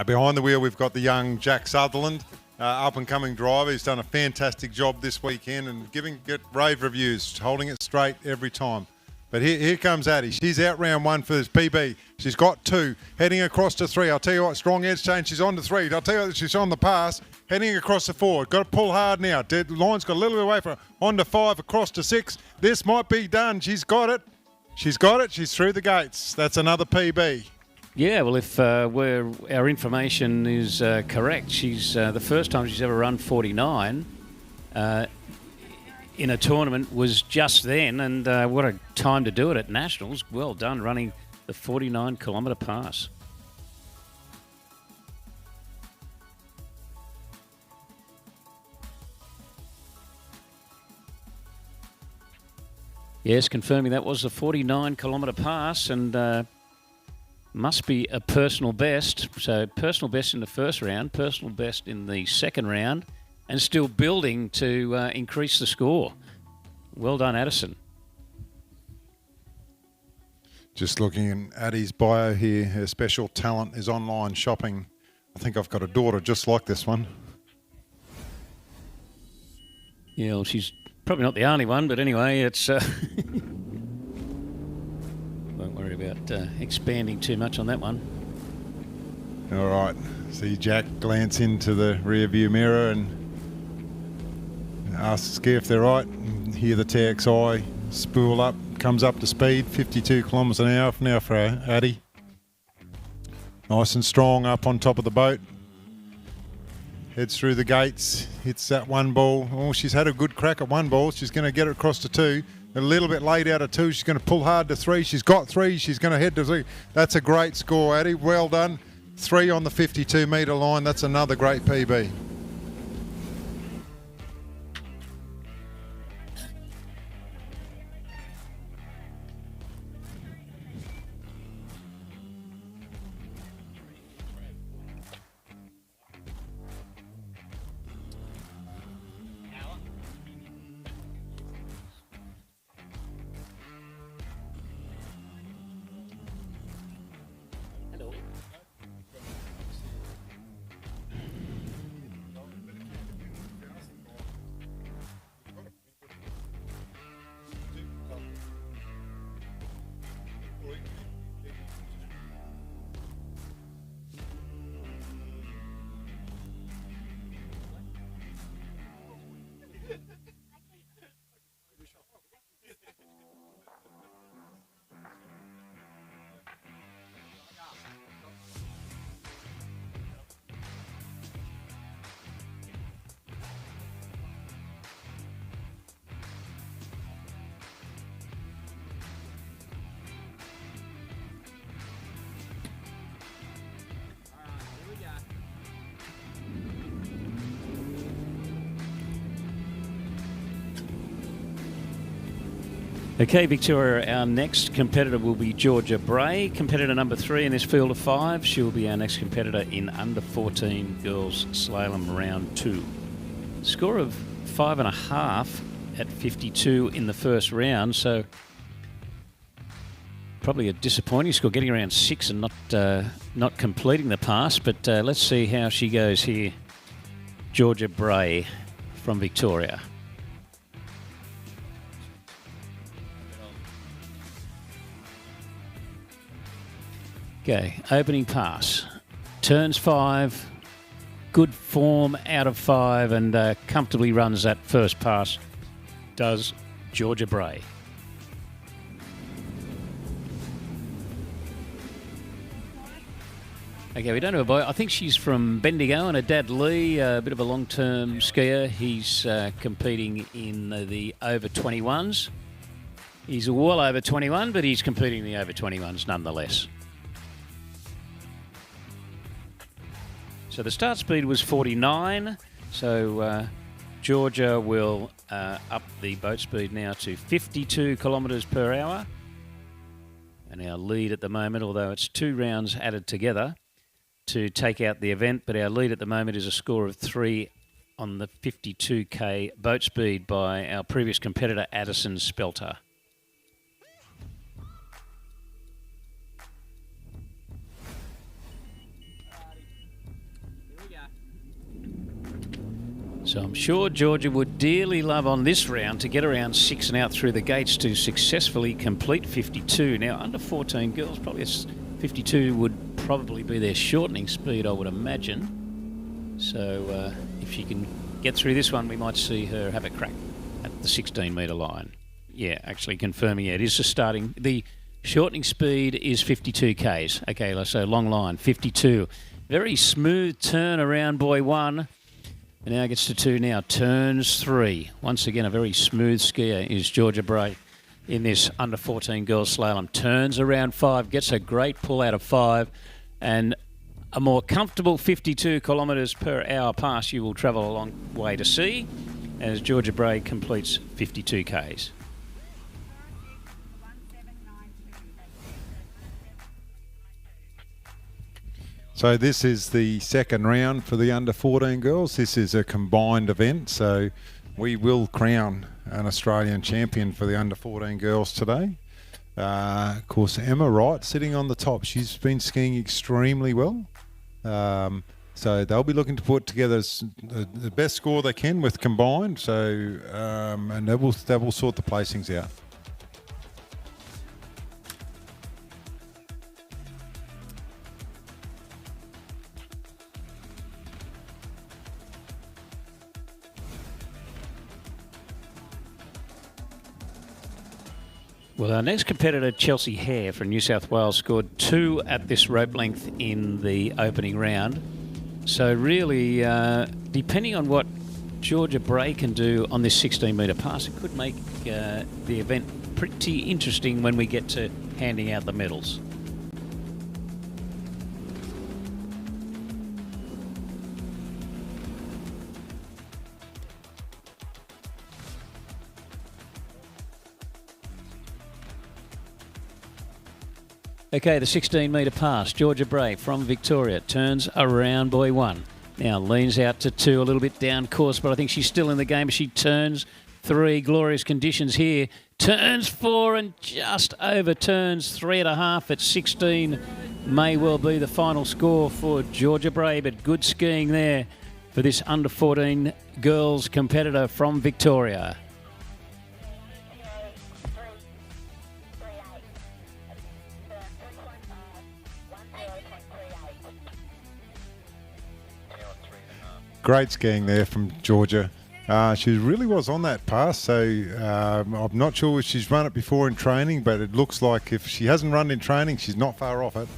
Behind the wheel, we've got the young Jack Sutherland, up-and-coming driver. He's done a fantastic job this weekend and get rave reviews, holding it straight every time. But here comes Addie. She's out round 1 for this PB. She's got 2, heading across to 3. I'll tell you what, strong edge change. She's on to 3. I'll tell you what, she's on the pass, heading across to 4. Got to pull hard now. Dead line's got a little bit away from her. On to 5, across to 6. This might be done. She's got it. She's got it. She's through the gates. That's another PB. Yeah, well, if our information is correct, she's the first time she's ever run 49 in a tournament was just then, and what a time to do it at Nationals. Well done, running the 49-kilometre pass. Yes, confirming that was the 49-kilometre pass, and Must be a personal best. So personal best in the first round, personal best in the second round, and still building to increase the score. Well done, Addison. Just looking at Addie's bio here, her special talent is online shopping. I think I've got a daughter just like this one. Yeah, well, she's probably not the only one, but anyway, it's... won't worry about expanding too much on that one. All right, see Jack glance into the rear view mirror and ask the ski if they're right. And hear the TXI spool up, comes up to speed, 52 kilometres an hour now for Addie. Nice and strong up on top of the boat. Heads through the gates, hits that one ball. Oh, she's had a good crack at one ball. She's going to get it across to two. A little bit late out of two. She's going to pull hard to three. She's got three. She's going to head to three. That's a great score, Addie. Well done. 3 on the 52 metre line. That's another great PB. Okay, Victoria, our next competitor will be Georgia Bray, competitor number 3 in this field of 5. She will be our next competitor in under 14 girls slalom round 2. Score of 5.5 at 52 in the first round, so probably a disappointing score, getting around 6 and not completing the pass. But let's see how she goes here. Georgia Bray from Victoria. Okay, opening pass. Turns 5. Good form out of 5 and comfortably runs that first pass. Does Georgia Bray. Okay, we don't know her boy. I think she's from Bendigo, and her dad Lee, a bit of a long-term skier. He's competing in the over 21s. He's well over 21, but he's competing in the over 21s nonetheless. So the start speed was 49. So Georgia will up the boat speed now to 52 kilometres per hour. And our lead at the moment, although it's 2 rounds added together to take out the event, but our lead at the moment is a score of 3 on the 52k boat speed by our previous competitor, Addison Spelter. So I'm sure Georgia would dearly love on this round to get around 6 and out through the gates to successfully complete 52. Now, under 14 girls, probably 52 would probably be their shortening speed, I would imagine. So if she can get through this one, we might see her have a crack at the 16-metre line. Yeah, actually confirming it is starting. The shortening speed is 52 Ks. Okay, so long line, 52. Very smooth turn around boy 1. And now gets to 2 now, turns 3. Once again, a very smooth skier is Georgia Bray in this under 14 girls slalom. Turns around 5, gets a great pull out of 5, and a more comfortable 52 kilometres per hour pass you will travel a long way to see as Georgia Bray completes 52 Ks. So this is the second round for the under 14 girls. This is a combined event, so we will crown an Australian champion for the under 14 girls today. Of course, Emma Wright sitting on the top. She's been skiing extremely well. So they'll be looking to put together the best score they can with combined. So and they will sort the placings out. Well, our next competitor, Chelsea Hare from New South Wales, scored 2 at this rope length in the opening round. So really, depending on what Georgia Bray can do on this 16-metre pass, it could make the event pretty interesting when we get to handing out the medals. Okay, the 16-metre pass. Georgia Bray from Victoria turns around buoy 1. Now leans out to 2, a little bit down course, but I think she's still in the game. She turns 3, glorious conditions here. Turns 4 and just overturns 3.5 at 16. May well be the final score for Georgia Bray, but good skiing there for this under 14 girls competitor from Victoria. Great skiing there from Georgia. She really was on that pass, so I'm not sure if she's run it before in training, but it looks like if she hasn't run in training, she's not far off it.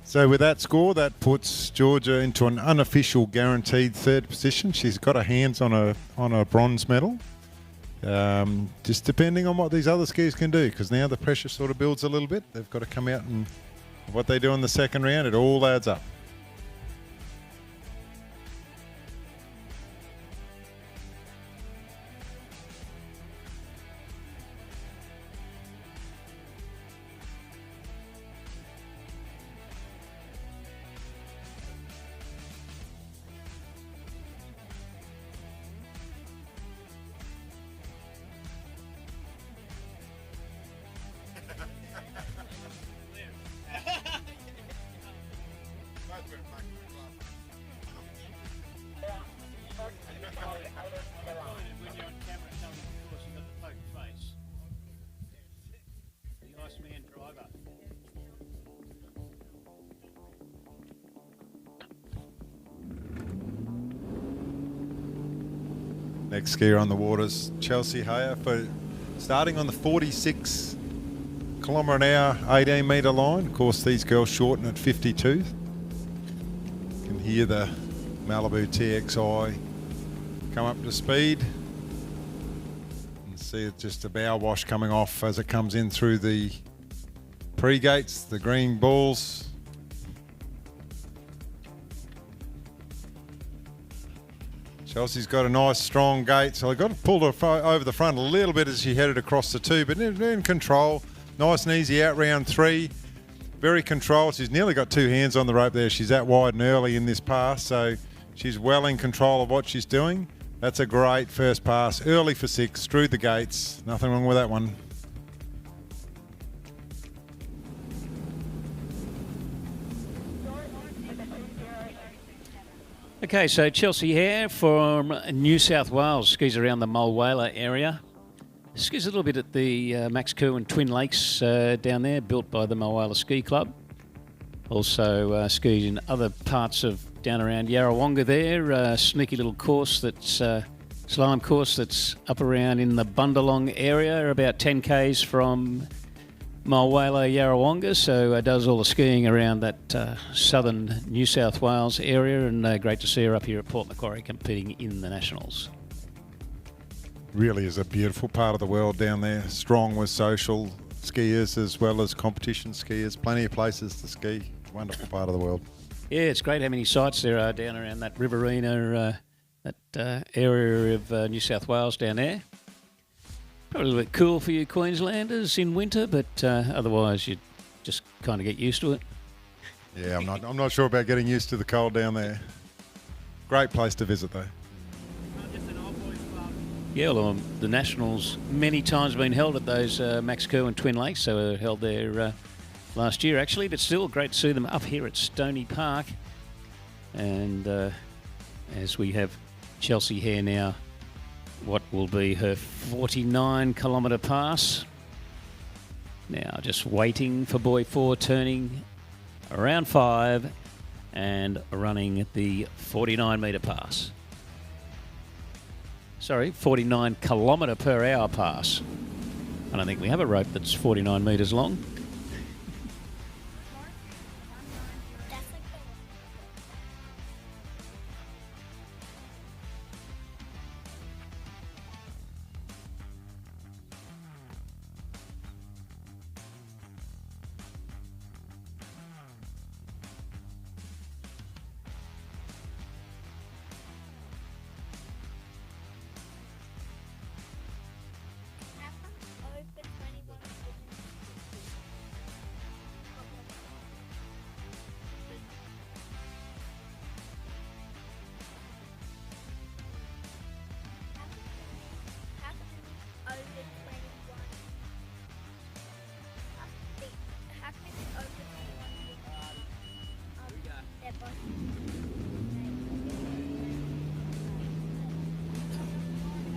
So with that score, that puts Georgia into an unofficial guaranteed third position. She's got her hands on a bronze medal. Just depending on what these other skiers can do, because now the pressure sort of builds a little bit. They've got to come out and what they do in the second round, it all adds up. Next skier on the waters, Chelsea Hare, for starting on the 46 kilometre an hour, 18 metre line. Of course, these girls shorten at 52. You can hear the Malibu TXI come up to speed. And see just a bow wash coming off as it comes in through the pre-gates, the green balls. Chelsea's got a nice strong gate, so they've got to pull her over the front a little bit as she headed across the 2, but in control. Nice and easy out round 3. Very controlled. She's nearly got 2 hands on the rope there. She's that wide and early in this pass, so she's well in control of what she's doing. That's a great first pass. Early for 6, through the gates. Nothing wrong with that one. Okay, so Chelsea Hare from New South Wales skis around the Mulwala area. Skis a little bit at the Max Kerwin Twin Lakes down there, built by the Mulwala Ski Club. Also skis in other parts of down around Yarrawonga there, sneaky little course that's slalom course that's up around in the Bundalong area, about 10 k's from Mulwala, Yarrawonga, so does all the skiing around that southern New South Wales area, and great to see her up here at Port Macquarie competing in the Nationals. Really is a beautiful part of the world down there, strong with social skiers as well as competition skiers, plenty of places to ski, wonderful part of the world. Yeah, it's great how many sites there are down around that Riverina, that area of New South Wales down there. Probably a little bit cool for you Queenslanders in winter, but otherwise you just kind of get used to it. Yeah, I'm not sure about getting used to the cold down there. Great place to visit though. Yeah, well, the Nationals many times been held at those Max Kerr and Twin Lakes, so they were held there last year actually, but still great to see them up here at Stoney Park. And as we have Chelsea Hare now, what will be her 49-kilometre pass. Now just waiting for buoy 4, turning around 5 and running the 49-metre pass. Sorry, 49-kilometre per hour pass. I don't think we have a rope that's 49 metres long.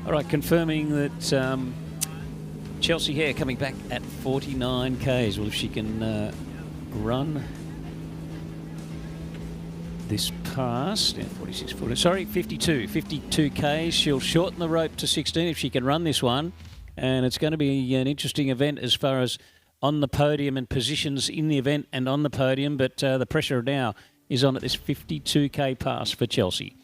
All right, confirming that Chelsea Hare coming back at 49 k's. Well, if she can run this pass, 52 k's, she'll shorten the rope to 16 if she can run this one. And it's going to be an interesting event as far as on the podium and positions in the event and on the podium. But the pressure now is on at this 52k pass for Chelsea.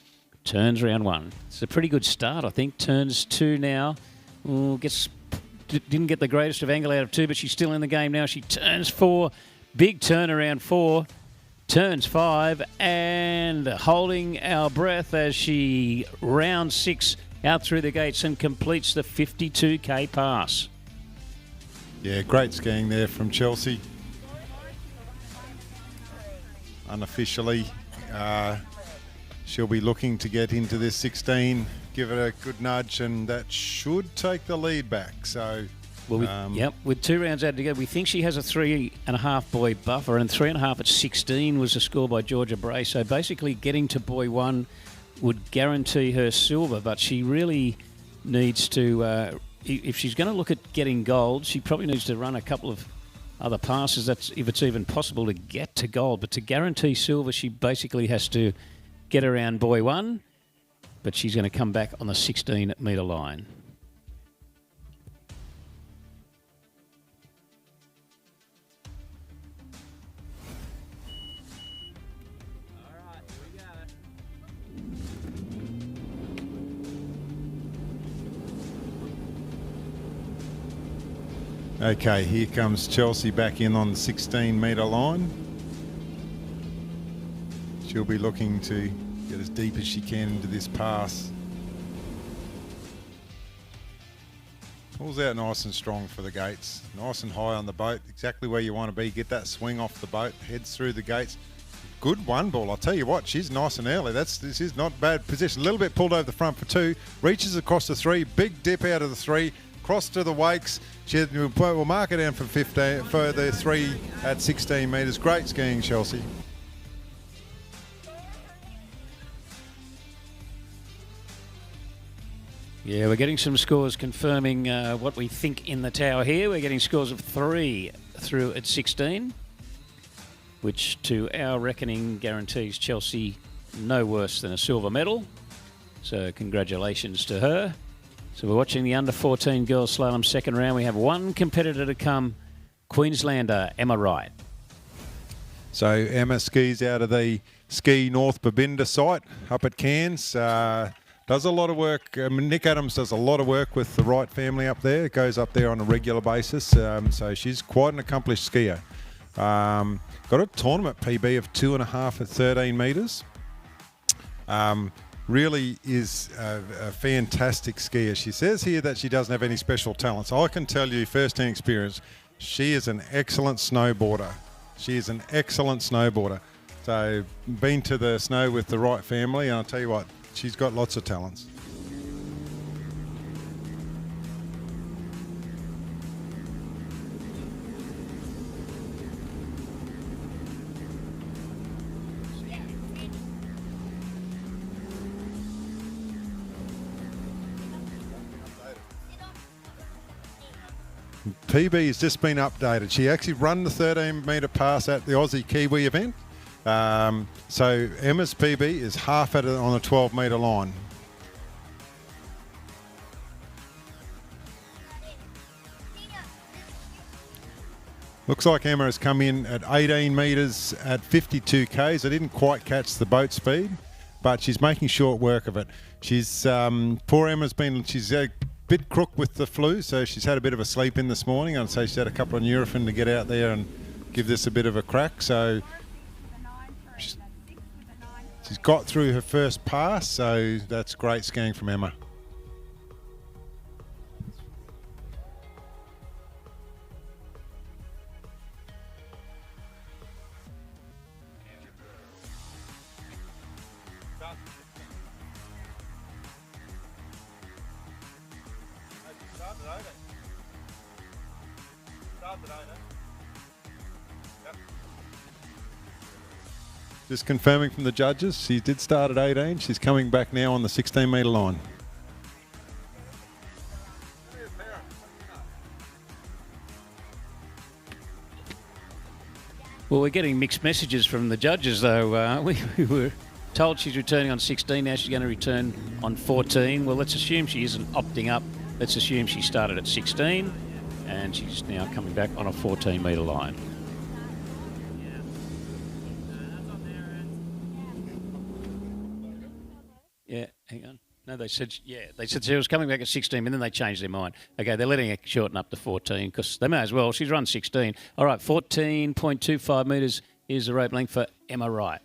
Turns round 1. It's a pretty good start, I think. Turns 2 now. Didn't get the greatest of angle out of 2, but she's still in the game now. She turns 4. Big turn around 4. Turns 5. And holding our breath as she rounds 6 out through the gates and completes the 52k pass. Yeah, great skiing there from Chelsea. Unofficially, she'll be looking to get into this 16, give it a good nudge, and that should take the lead back. So, well, with 2 rounds added together, we think she has a 3.5 buoy buffer, and 3.5 at 16 was a score by Georgia Bray. So basically, getting to buoy 1 would guarantee her silver, but she really needs to. If she's going to look at getting gold, she probably needs to run a couple of other passes. That's if it's even possible to get to gold. But to guarantee silver, she basically has to get around buoy 1, but she's going to come back on the 16-metre line. Okay, here comes Chelsea back in on the 16-metre line. She'll be looking to get as deep as she can into this pass. Pulls out nice and strong for the gates. Nice and high on the boat, exactly where you want to be. Get that swing off the boat, heads through the gates. Good one ball. I'll tell you what, she's nice and early. This is not bad position. A little bit pulled over the front for 2. Reaches across the 3. Big dip out of the 3. Cross to the wakes. We'll mark it down for 15 for the 3 at 16 metres. Great skiing, Chelsea. Yeah, we're getting some scores confirming what we think in the tower here. We're getting scores of 3 through at 16, which to our reckoning guarantees Chelsea no worse than a silver medal. So congratulations to her. So we're watching the under-14 girls slalom second round. We have one competitor to come, Queenslander Emma Wright. So Emma skis out of the Ski North Babinda site up at Cairns. Does a lot of work. Nick Adams does a lot of work with the Wright family up there. Goes up there on a regular basis. So she's quite an accomplished skier. Got a tournament PB of 2.5 at 13 metres. Really is a fantastic skier. She says here that she doesn't have any special talents. I can tell you first-hand experience, she is an excellent snowboarder. She is an excellent snowboarder. So been to the snow with the Wright family, and I'll tell you what, she's got lots of talents. PB has just been updated. She actually run the 13-metre pass at the Aussie Kiwi event. So Emma's PB is half at it on the 12-metre line. Looks like Emma has come in at 18 metres at 52 Ks. I didn't quite catch the boat speed, but she's making short work of it. She's poor Emma's she's a bit crook with the flu, so she's had a bit of a sleep in this morning. I'd say she's had a couple of Nurofen to get out there and give this a bit of a crack. So she's got through her first pass, so that's great skiing from Emma. Just confirming from the judges, she did start at 18. She's coming back now on the 16-metre line. Well, we're getting mixed messages from the judges, though. We were told she's returning on 16. Now she's going to return on 14. Well, let's assume she isn't opting up. Let's assume she started at 16, and she's now coming back on a 14-metre line. Yeah, hang on. No, they said she was coming back at 16, but then they changed their mind. Okay, they're letting her shorten up to 14 because they may as well. She's run 16. All right, 14.25 metres is the rope length for Emma Wright.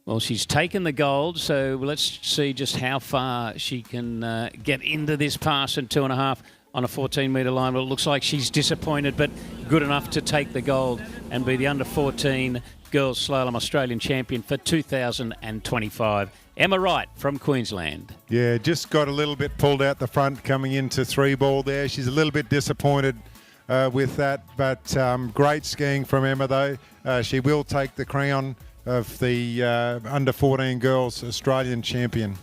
Well, she's taken the gold, so let's see just how far she can get into this pass in 2.5 on a 14-metre line. Well, it looks like she's disappointed, but good enough to take the gold and be the under-14 girls slalom Australian champion for 2025. Emma Wright from Queensland. Yeah, just got a little bit pulled out the front coming into 3-ball there. She's a little bit disappointed with that, but great skiing from Emma, though. She will take the crown of the under-14 girls Australian champion.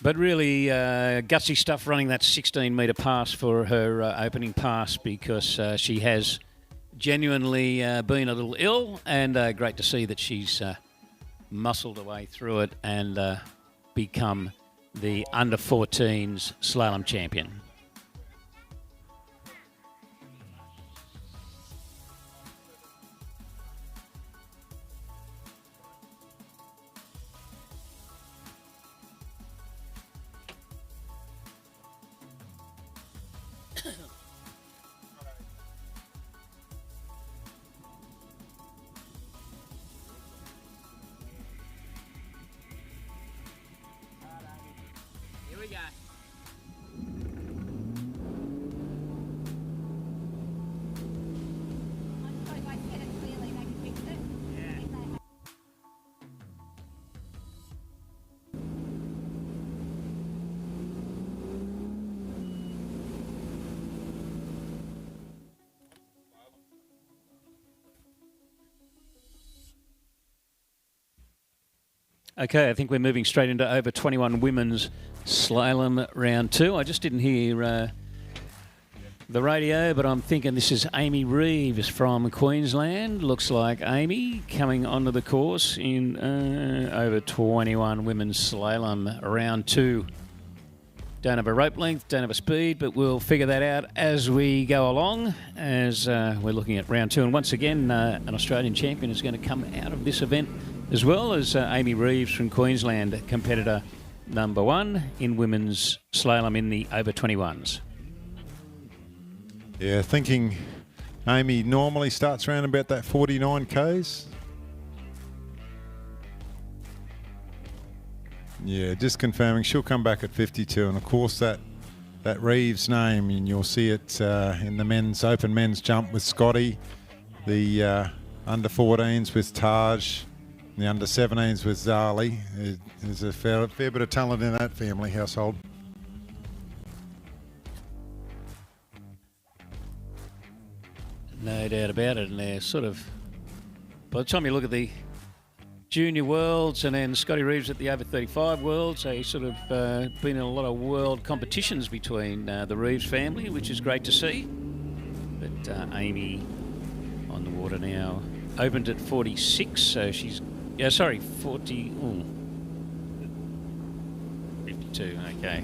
But really gutsy stuff running that 16-metre pass for her opening pass because she has genuinely been a little ill, and great to see that she's muscled her way through it and become the under-14s slalom champion. Here we go. Okay, I think we're moving straight into over 21 women's slalom round 2. I just didn't hear the radio, but I'm thinking this is Amy Reeves from Queensland. Looks like Amy coming onto the course in over 21 women's slalom, round 2. Don't have a rope length, don't have a speed, but we'll figure that out as we go along, as we're looking at round 2. And once again, an Australian champion is going to come out of this event, as well as Amy Reeves from Queensland, competitor number 1 in women's slalom in the over 21s. Yeah, thinking Amy normally starts around about that 49 Ks. Yeah, just confirming she'll come back at 52, and of course that Reeves name, and you'll see it in the men's open men's jump with Scotty, the under 14s with Taj, and the under 17s with Zali. There's a fair bit of talent in that family household. No doubt about it, and they're sort of, by the time you look at the Junior Worlds and then Scotty Reeves at the over 35 Worlds, they sort of been in a lot of world competitions between the Reeves family, which is great to see. But Amy on the water now, opened at 46, so she's, 40, 52, okay.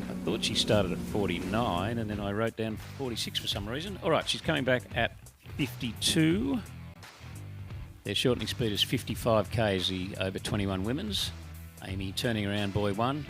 I thought she started at 49, and then I wrote down 46 for some reason. All right, she's coming back at 52. Their shortening speed is 55 k's, the over 21 women's. Amy turning around boy 1.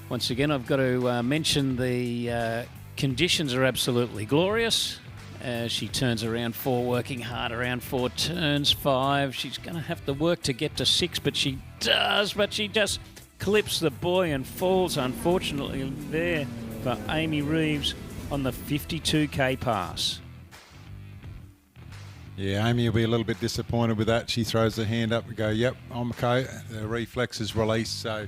Once again, I've got to mention the conditions are absolutely glorious. As she turns around 4, working hard around 4, turns 5. She's going to have to work to get to 6, but she does. But she just clips the buoy and falls, unfortunately, there for Amy Reeves on the 52k pass. Yeah, Amy will be a little bit disappointed with that. She throws her hand up and go, yep, I'm okay. The reflex is released. So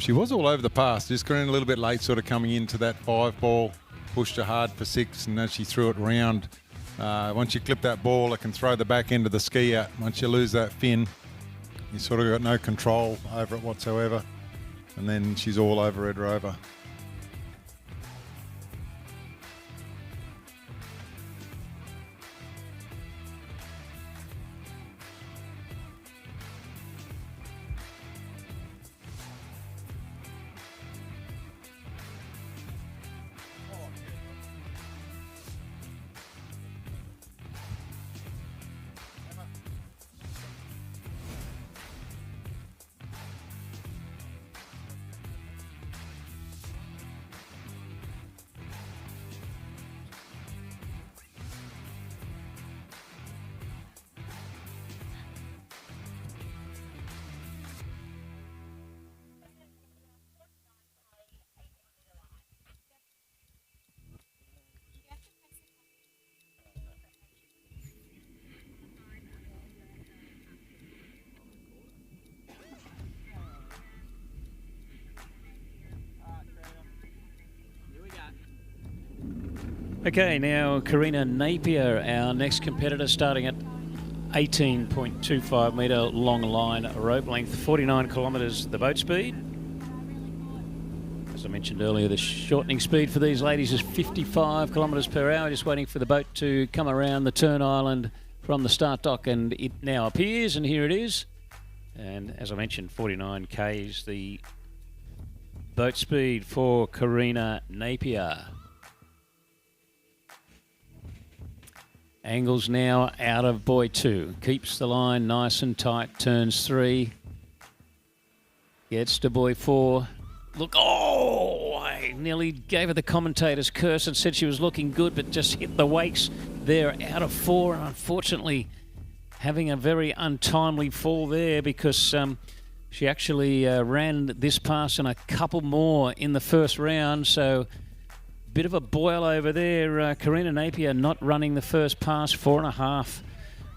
she was all over the pass, just got in a little bit late, sort of coming into that 5 ball, pushed her hard for 6, and as she threw it round, once you clip that ball, it can throw the back end of the ski out. Once you lose that fin, you sort of got no control over it whatsoever. And then she's all over Red Rover. Okay, now Karina Napier, our next competitor, starting at 18.25 metre long line rope length, 49 kilometres the boat speed. As I mentioned earlier, the shortening speed for these ladies is 55 kilometres per hour, just waiting for the boat to come around the turn island from the start dock, and it now appears, and here it is. And as I mentioned, 49 k's the boat speed for Karina Napier. Angles now out of buoy 2. Keeps the line nice and tight. Turns 3. Gets to buoy 4. Look, I nearly gave her the commentator's curse and said she was looking good, but just hit the wakes there out of 4. And unfortunately, having a very untimely fall there, because she actually ran this pass and a couple more in the first round. So bit of a boil over there. Karina Napier not running the first pass, 4.5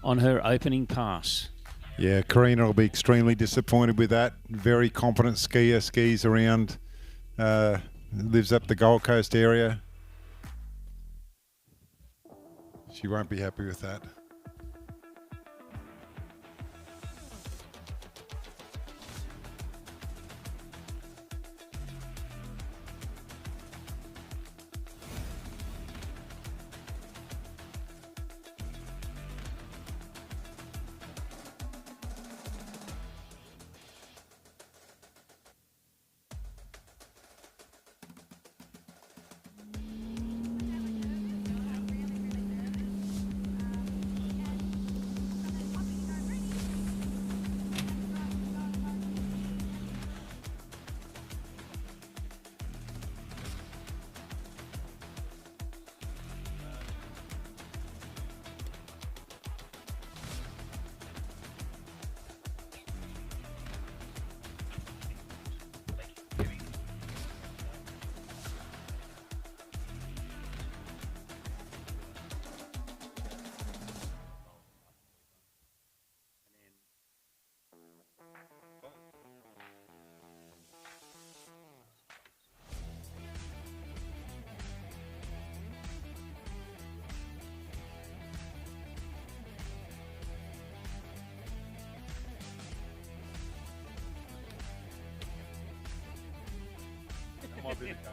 on her opening pass. Yeah, Karina will be extremely disappointed with that. Very competent skier, skis around, lives up the Gold Coast area. She won't be happy with that. bit ago.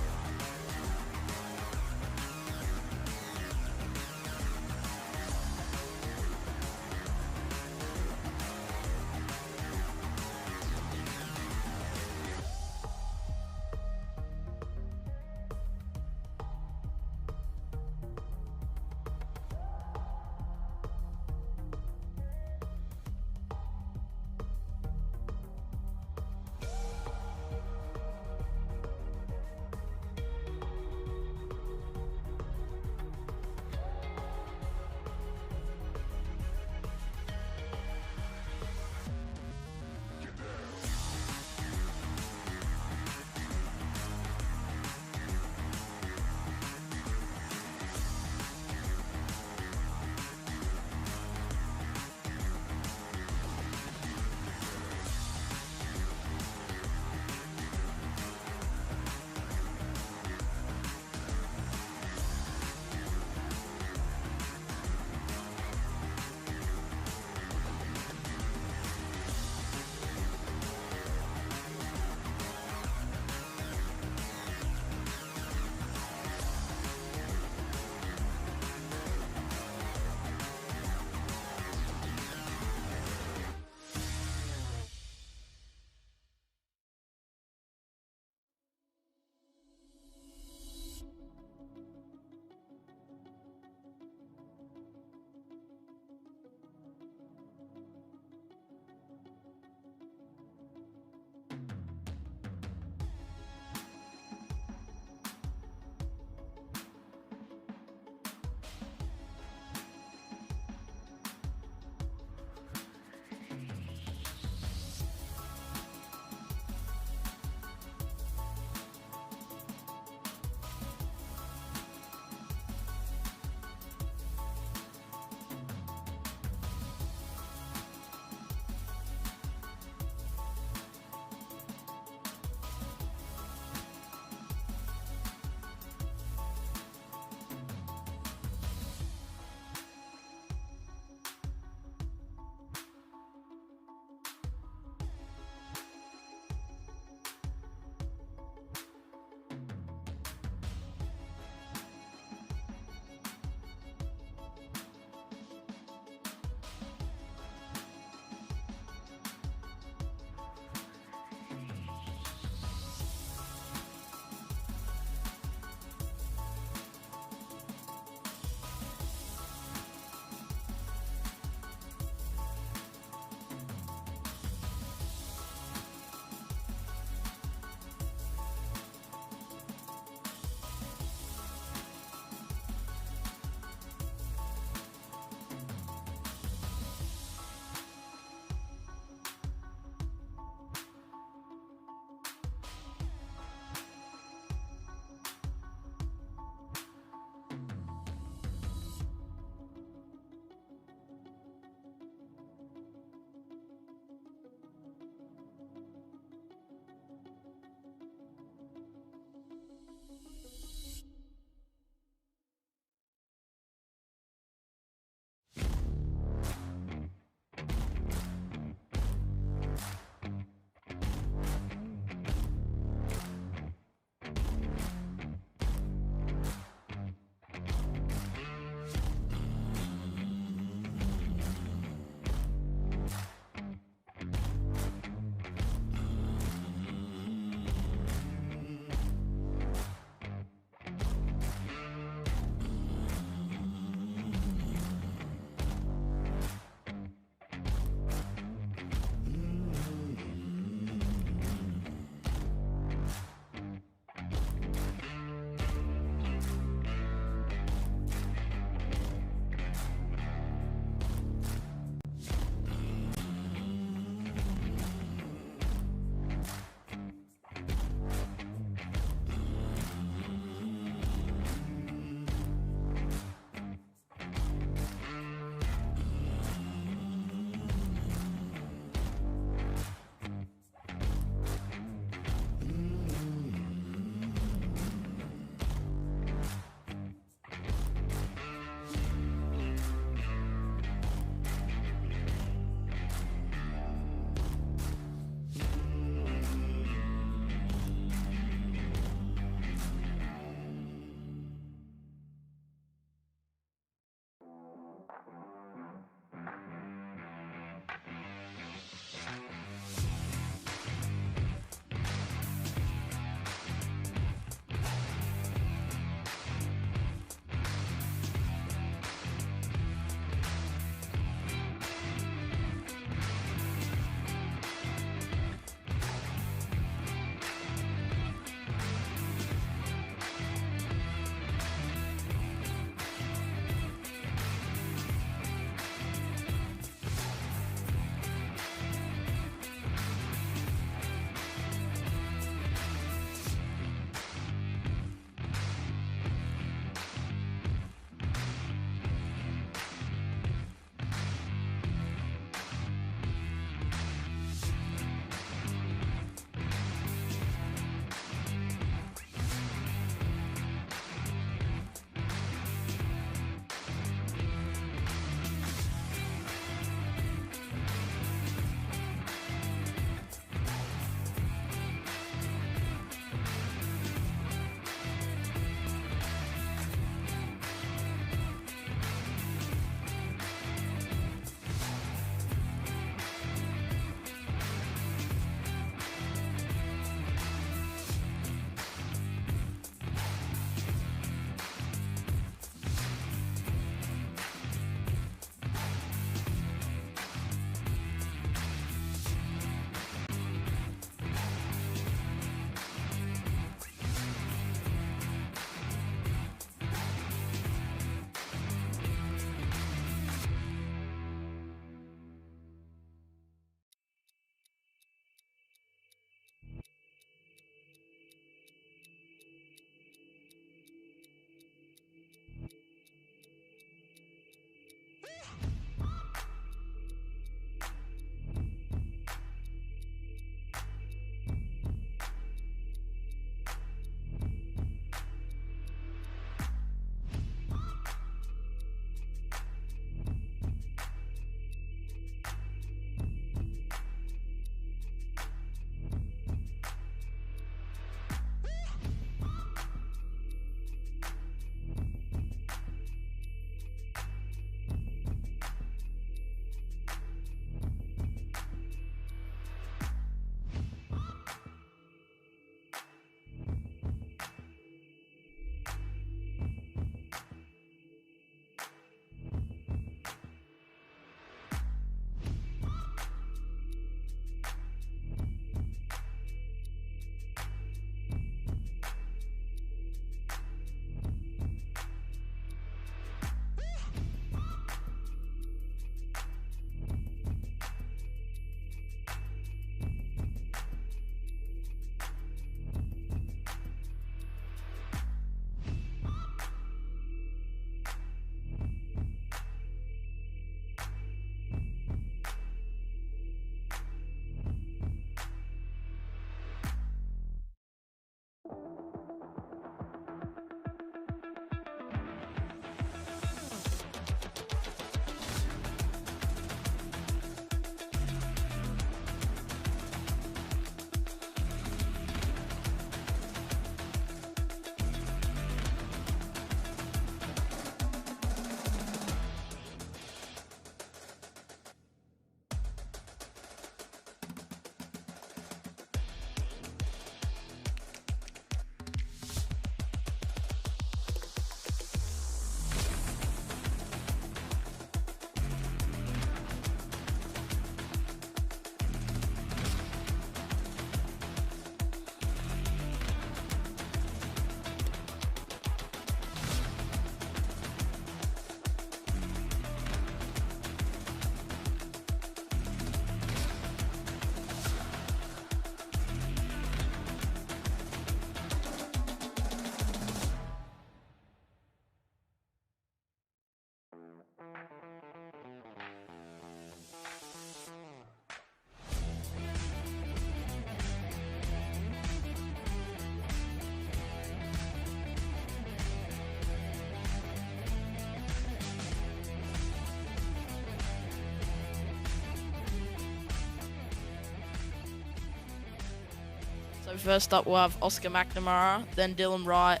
So first up we'll have Oscar McNamara, then Dylan Wright,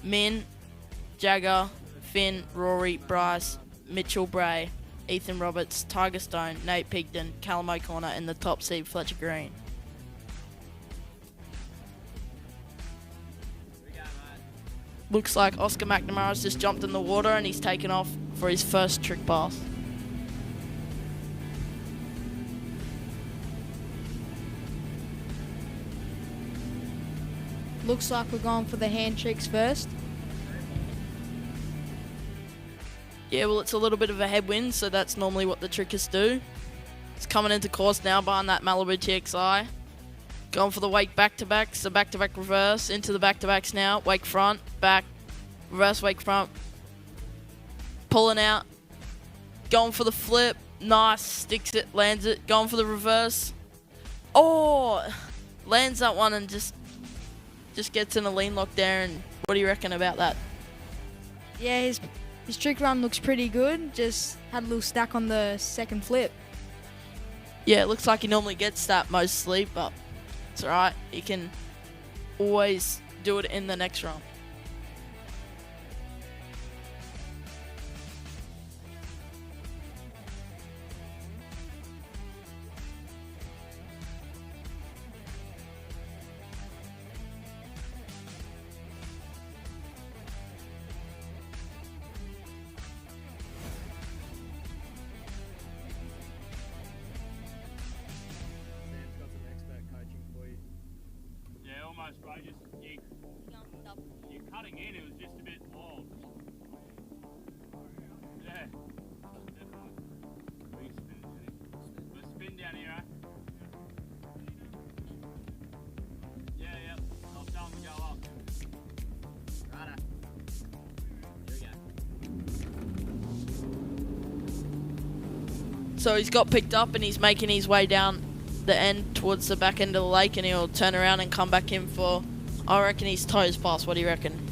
Min, Jagger, Finn, Rory, Bryce, Mitchell Bray, Ethan Roberts, Tiger Stone, Nate Pigden, Callum O'Connor, and the top seed Fletcher Green. Looks like Oscar McNamara's just jumped in the water and he's taken off for his first trick pass. Looks like we're going for the hand tricks first. Yeah, well, it's a little bit of a headwind, so that's normally what the trickers do. It's coming into course now behind that Malibu TXI. Going for the wake back-to-backs, the back-to-back reverse, into the back-to-backs now. Wake front, back, reverse wake front. Pulling out. Going for the flip. Nice, sticks it, lands it. Going for the reverse. Oh! Lands that one and just gets in a lean lock there. And what do you reckon about that? Yeah, his trick run looks pretty good. Just had a little stack on the second flip. Yeah, it looks like he normally gets that mostly, but it's alright. He can always do it in the next run. Right, you're cutting in, it was just a bit long. Yeah, definitely. Big spin, Jenny. Let's spin down here, eh? Yeah, I'll tell them to go up. Righto. Here we go. So he's got picked up and he's making his way down the end towards the back end of the lake, and he'll turn around and come back in for, I reckon, his toes pass. What do you reckon?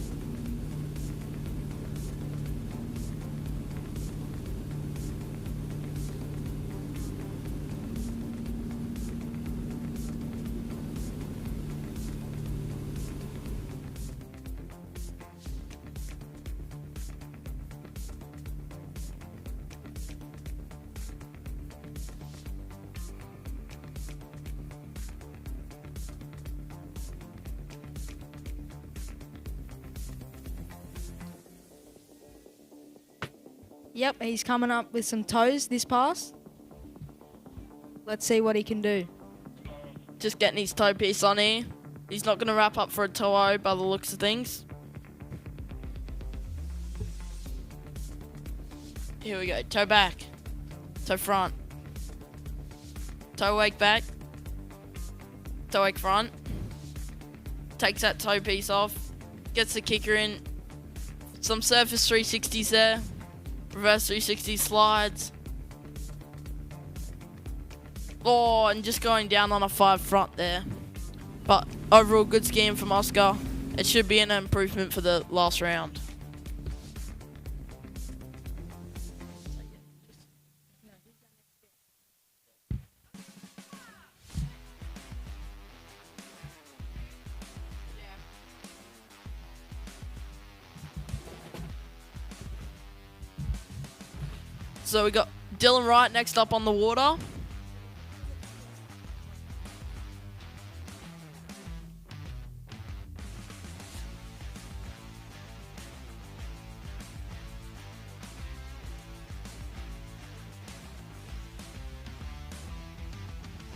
Yep, he's coming up with some toes this pass. Let's see what he can do. Just getting his toe piece on here. He's not going to wrap up for a toe by the looks of things. Here we go. Toe back. Toe front. Toe wake back. Toe wake front. Takes that toe piece off. Gets the kicker in. Some surface 360s there. Reverse 360 slides. Oh, and just going down on a 5 front there. But overall, good skiing from Oscar. It should be an improvement for the last round. So we got Dylan Wright next up on the water.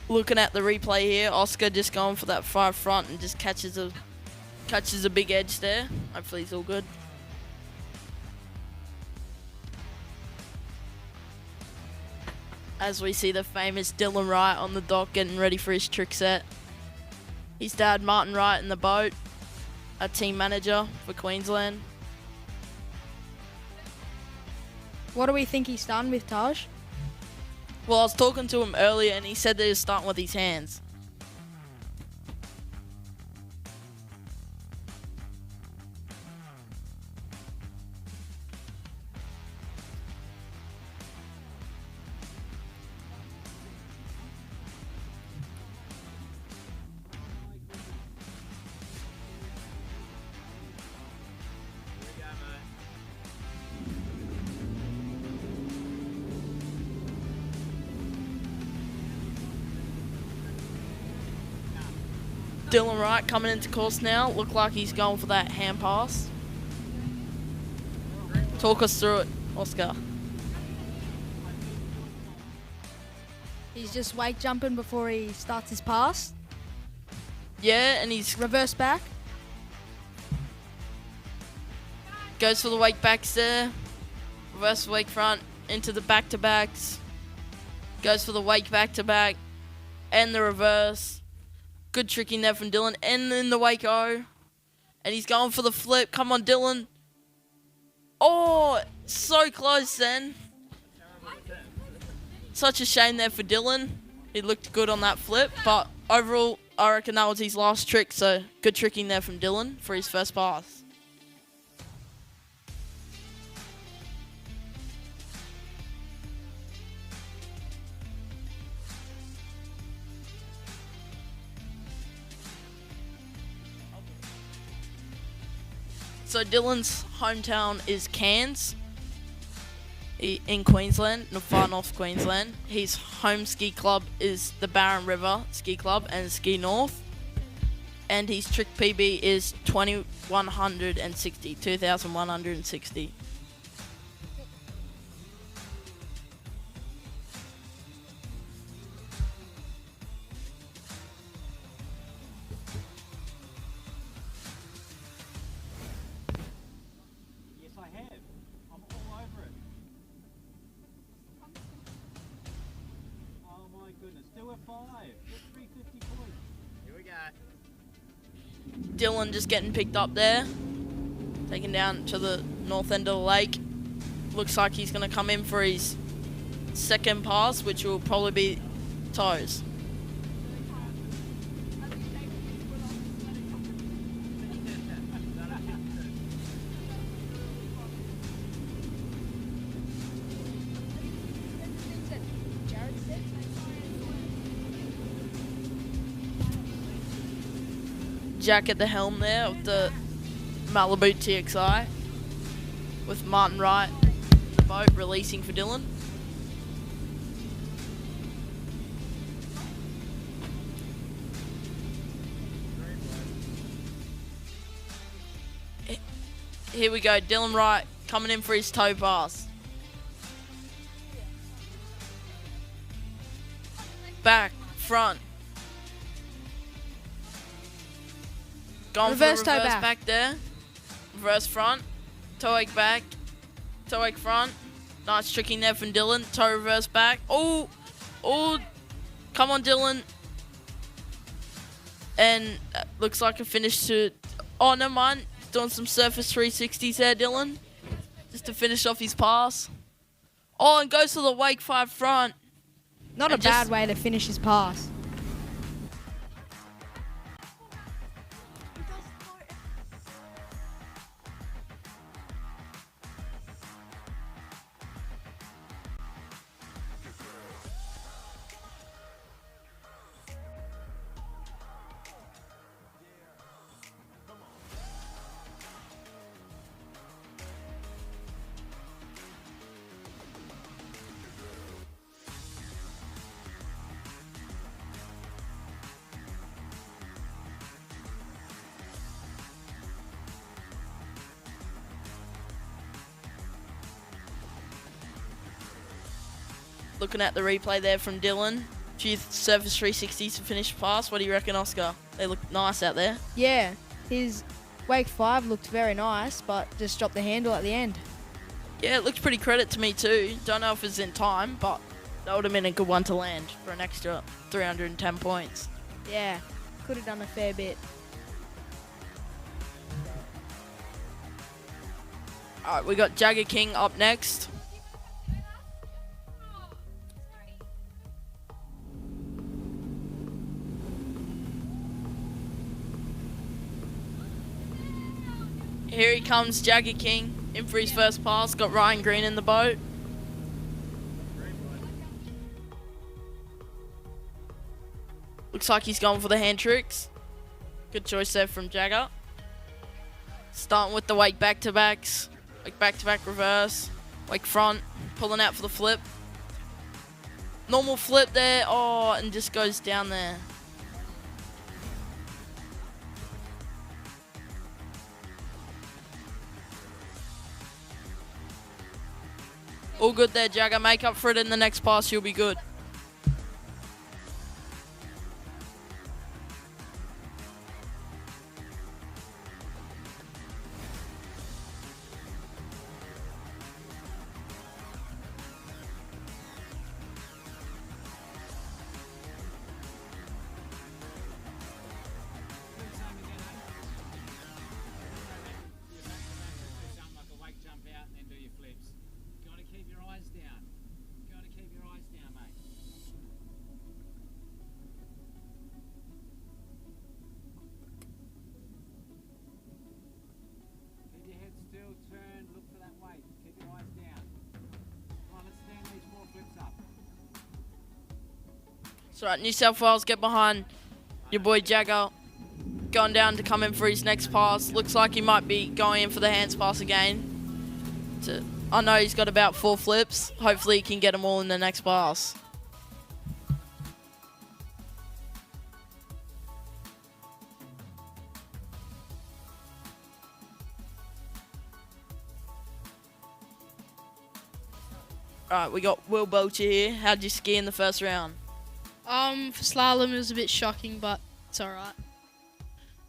Looking at the replay here, Oscar just going for that 5 front and just catches a big edge there. Hopefully he's all good. As we see the famous Dylan Wright on the dock getting ready for his trick set. His dad Martin Wright in the boat, a team manager for Queensland. What do we think he's done with Taj? Well, I was talking to him earlier and he said that he was starting with his hands. Dylan Wright coming into course now. Look like he's going for that hand pass. Talk us through it, Oscar. He's just wake jumping before he starts his pass. Yeah, and he's reverse back. Goes for the wake backs there. Reverse wake front into the back to backs. Goes for the wake back to back and the reverse. Good tricking there from Dylan. And in the wake O. And he's going for the flip. Come on, Dylan. Oh, so close then. Such a shame there for Dylan. He looked good on that flip, but overall, I reckon that was his last trick, so good tricking there from Dylan for his first pass. So Dylan's hometown is Cairns in Queensland, far north Queensland. His home ski club is the Barron River Ski Club and Ski North. And his trick PB is 2160. Yes, I have. I'm all over it. Oh my goodness. 2 at 5. Get 350 points. Here we go. Dylan just getting picked up there. Taken down to the north end of the lake. Looks like he's going to come in for his second pass, which will probably be toes. Jack at the helm there of the Malibu TXI with Martin Wright the boat releasing for Dylan. Here we go, Dylan Wright coming in for his toe pass. Back, front. Going Reverse for the toe reverse back. back there. Reverse front. Toe wake back. Toe wake front. Nice tricking there from Dylan. Toe reverse back. Oh! Oh! Come on, Dylan. And looks like a finish to... Oh, never mind. Doing some surface 360s there, Dylan. Just to finish off his pass. Oh, and goes to the wake 5 front. Not a And bad just- way to finish his pass. Looking at the replay there from Dylan. Few surface 360s to finish pass. What do you reckon, Oscar? They look nice out there. Yeah, his wake 5 looked very nice, but just dropped the handle at the end. Yeah, it looked pretty credit to me too. Don't know if it's in time, but that would have been a good one to land for an extra 310 points. Yeah, could have done a fair bit. Alright, we got Jagger King up next. Here he comes, Jagger King, in for his first pass. Got Ryan Green in the boat. Looks like he's going for the hand tricks. Good choice there from Jagger. Starting with the wake back-to-backs. Wake back-to-back reverse. Wake front. Pulling out for the flip. Normal flip there. Oh, and just goes down there. All good there, Jagger. Make up for it in the next pass. You'll be good. That's right, New South Wales get behind your boy Jagger. Going down to come in for his next pass. Looks like he might be going in for the hands pass again. I know he's got about 4 flips. Hopefully he can get them all in the next pass. Alright, we got Will Belcher here. How'd you ski in the first round? For slalom, it was a bit shocking, but it's alright.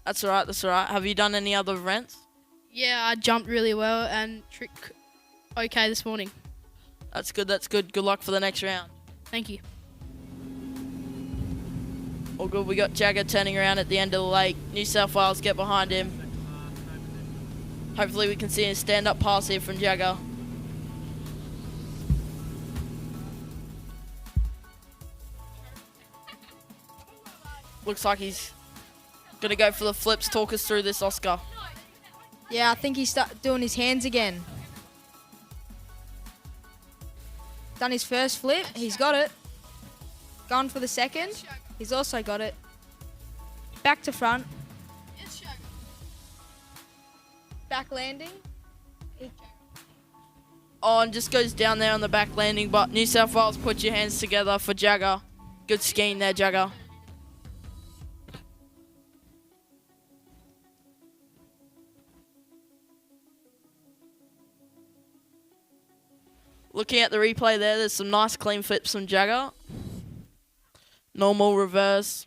That's alright, that's alright. Have you done any other events? Yeah, I jumped really well and trick okay this morning. That's good, that's good. Good luck for the next round. Thank you. All good, we got Jagger turning around at the end of the lake. New South Wales get behind him. Hopefully we can see a stand-up pass here from Jagger. Looks like he's going to go for the flips. Talk us through this, Oscar. Yeah, I think he's doing his hands again. Done his first flip. He's got it. Gone for the second. He's also got it. Back to front. Back landing. Oh, and just goes down there on the back landing. But New South Wales, put your hands together for Jagger. Good skiing there, Jagger. Looking at the replay there's some nice clean flips from Jagger. Normal, reverse.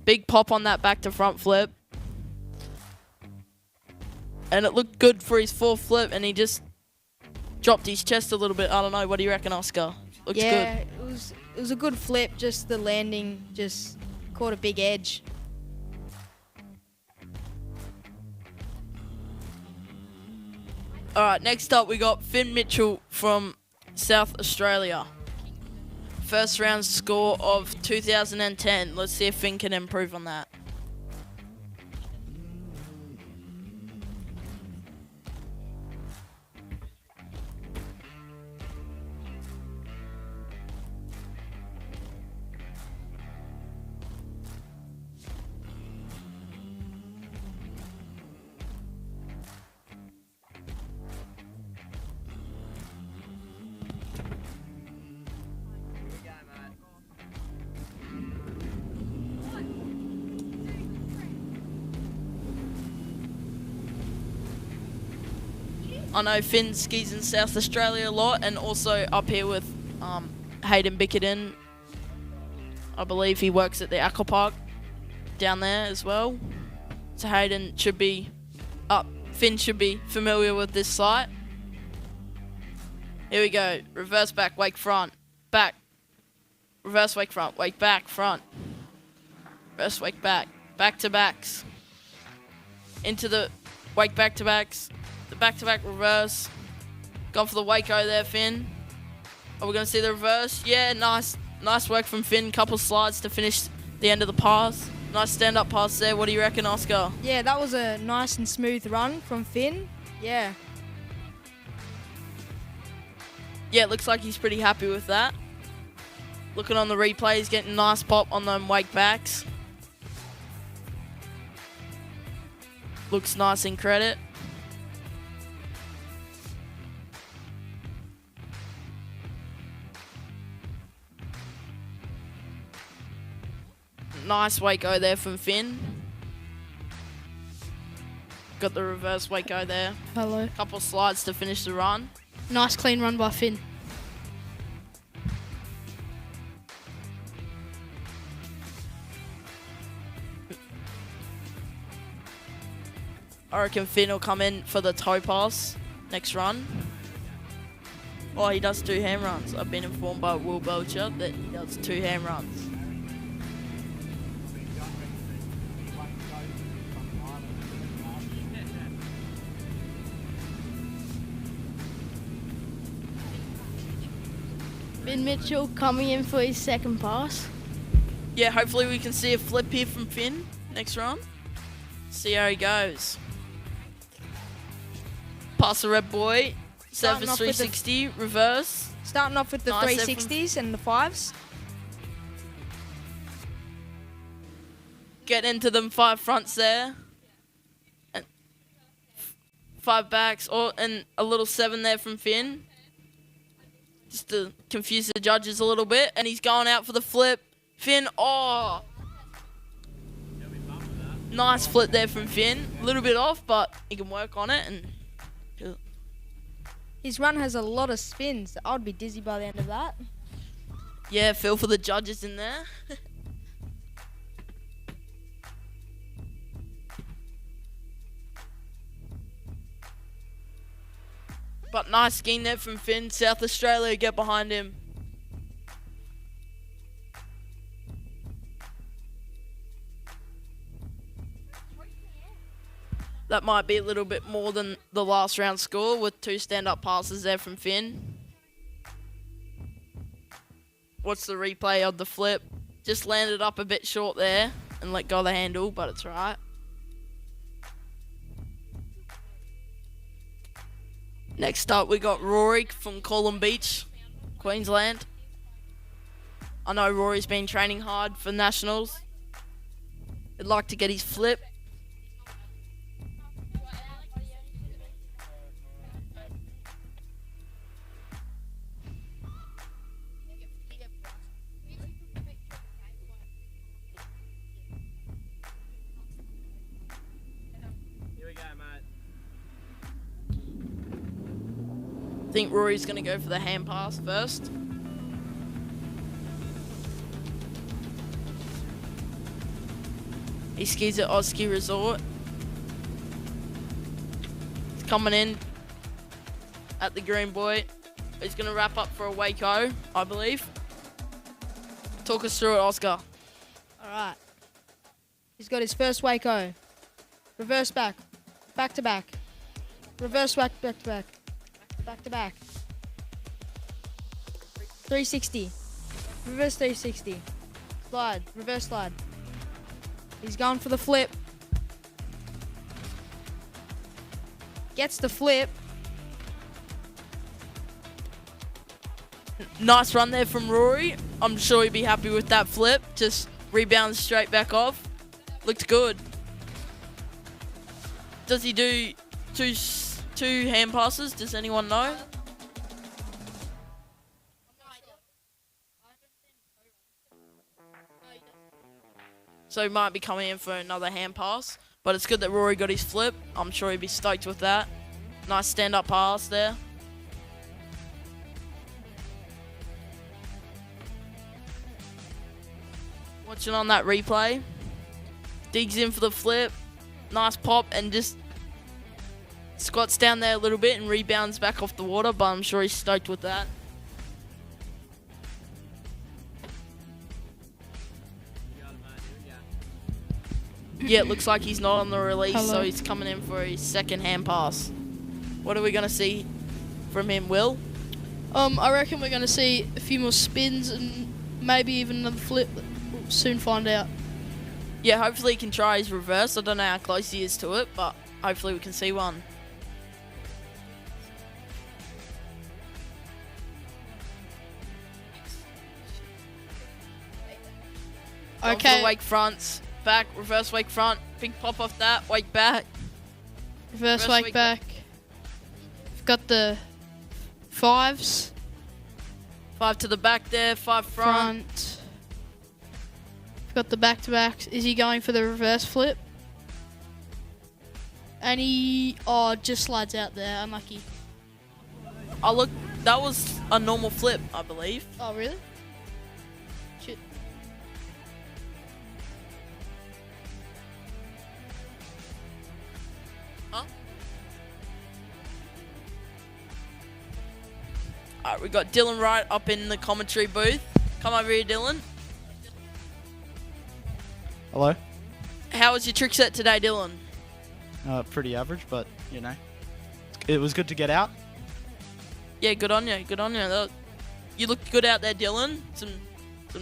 Big pop on that back to front flip. And it looked good for his 4th flip, and he just dropped his chest a little bit. I don't know, what do you reckon, Oscar? Looks yeah, good. it was a good flip, just the landing just caught a big edge. Alright, next up we got Finn Mitchell from South Australia. First round score of 2010. Let's see if Finn can improve on that. I know Finn skis in South Australia a lot, and also up here with Hayden Bickerton. I believe he works at the aqua park down there as well. So Hayden should be Finn should be familiar with this site. Here we go. Reverse back, wake front, back. Reverse wake front, wake back, front. Reverse wake back, back to backs. Into the wake back to backs. The back-to-back reverse. Gone for the Waco there, Finn. Are we going to see the reverse? Yeah, nice work from Finn. Couple slides to finish the end of the pass. Nice stand-up pass there. What do you reckon, Oscar? Yeah, that was a nice and smooth run from Finn. Yeah. Yeah, it looks like he's pretty happy with that. Looking on the replay, he's getting a nice pop on them wake backs. Looks nice in credit. Nice Waco there from Finn. Got the reverse Waco there. Hello. Couple slides to finish the run. Nice clean run by Finn. I reckon Finn will come in for the toe pass next run. Oh, he does 2 ham runs. I've been informed by Will Belcher that he does 2 ham runs. Finn Mitchell coming in for his second pass. Yeah, hopefully we can see a flip here from Finn next run. See how he goes. Pass the red boy. Starting Surface off with 360, reverse. Starting off with the Nice 360s and the 5s. Get into them 5 fronts there. And 5 backs, and a little 7 there from Finn. Just to confuse the judges a little bit. And he's going out for the flip. Finn, oh! Nice flip there from Finn. A little bit off, but he can work on it. And His run has a lot of spins. I'd be dizzy by the end of that. yeah, feel for the judges in there. But nice skiing there from Finn. South Australia, get behind him. That might be a little bit more than the last round score with 2 stand-up passes there from Finn. What's the replay of the flip? Just landed up a bit short there and let go of the handle, but it's right. Next up, we got Rory from Column Beach, Queensland. I know Rory's been training hard for Nationals. He'd like to get his flip. I think Rory's going to go for the hand pass first. He skis at Waterski Resort. He's coming in at the green buoy. He's going to wrap up for a Waco, I believe. Talk us through it, Oscar. All right. He's got his first Waco. Reverse back. Back to back. Reverse back to back. Back to back. 360. Reverse 360. Slide. Reverse slide. He's going for the flip. Gets the flip. Nice run there from Rory. I'm sure he'd be happy with that flip. Just rebounds straight back off. Looked good. Does he do two hand passes? Does anyone know? So he might be coming in for another hand pass. But it's good that Rory got his flip. I'm sure he'd be stoked with that. Nice stand-up pass there. Watching on that replay. Digs in for the flip. Nice pop and just squats down there a little bit and rebounds back off the water, but I'm sure he's stoked with that. Yeah, it looks like he's not on the release, so he's coming in for his second hand pass. What are we going to see from him, Will? I reckon we're going to see a few more spins and maybe even another flip. We'll soon find out. Yeah, hopefully he can try his reverse. I don't know how close he is to it, but hopefully we can see one. Okay. Wake fronts, back, reverse wake front, big pop off that, wake back. Reverse wake back. We've got the 5s. 5 to the back there, 5 front. We've got the back-to-backs. Is he going for the reverse flip? And he just slides out there. Unlucky. Oh look, that was a normal flip, I believe. Oh really? Shit. Huh? Alright, we got Dylan Wright up in the commentary booth. Come over here, Dylan. Hello. How was your trick set today, Dylan? Pretty average, but you know, it was good to get out. Yeah, good on you. Good on you. You looked good out there, Dylan. Some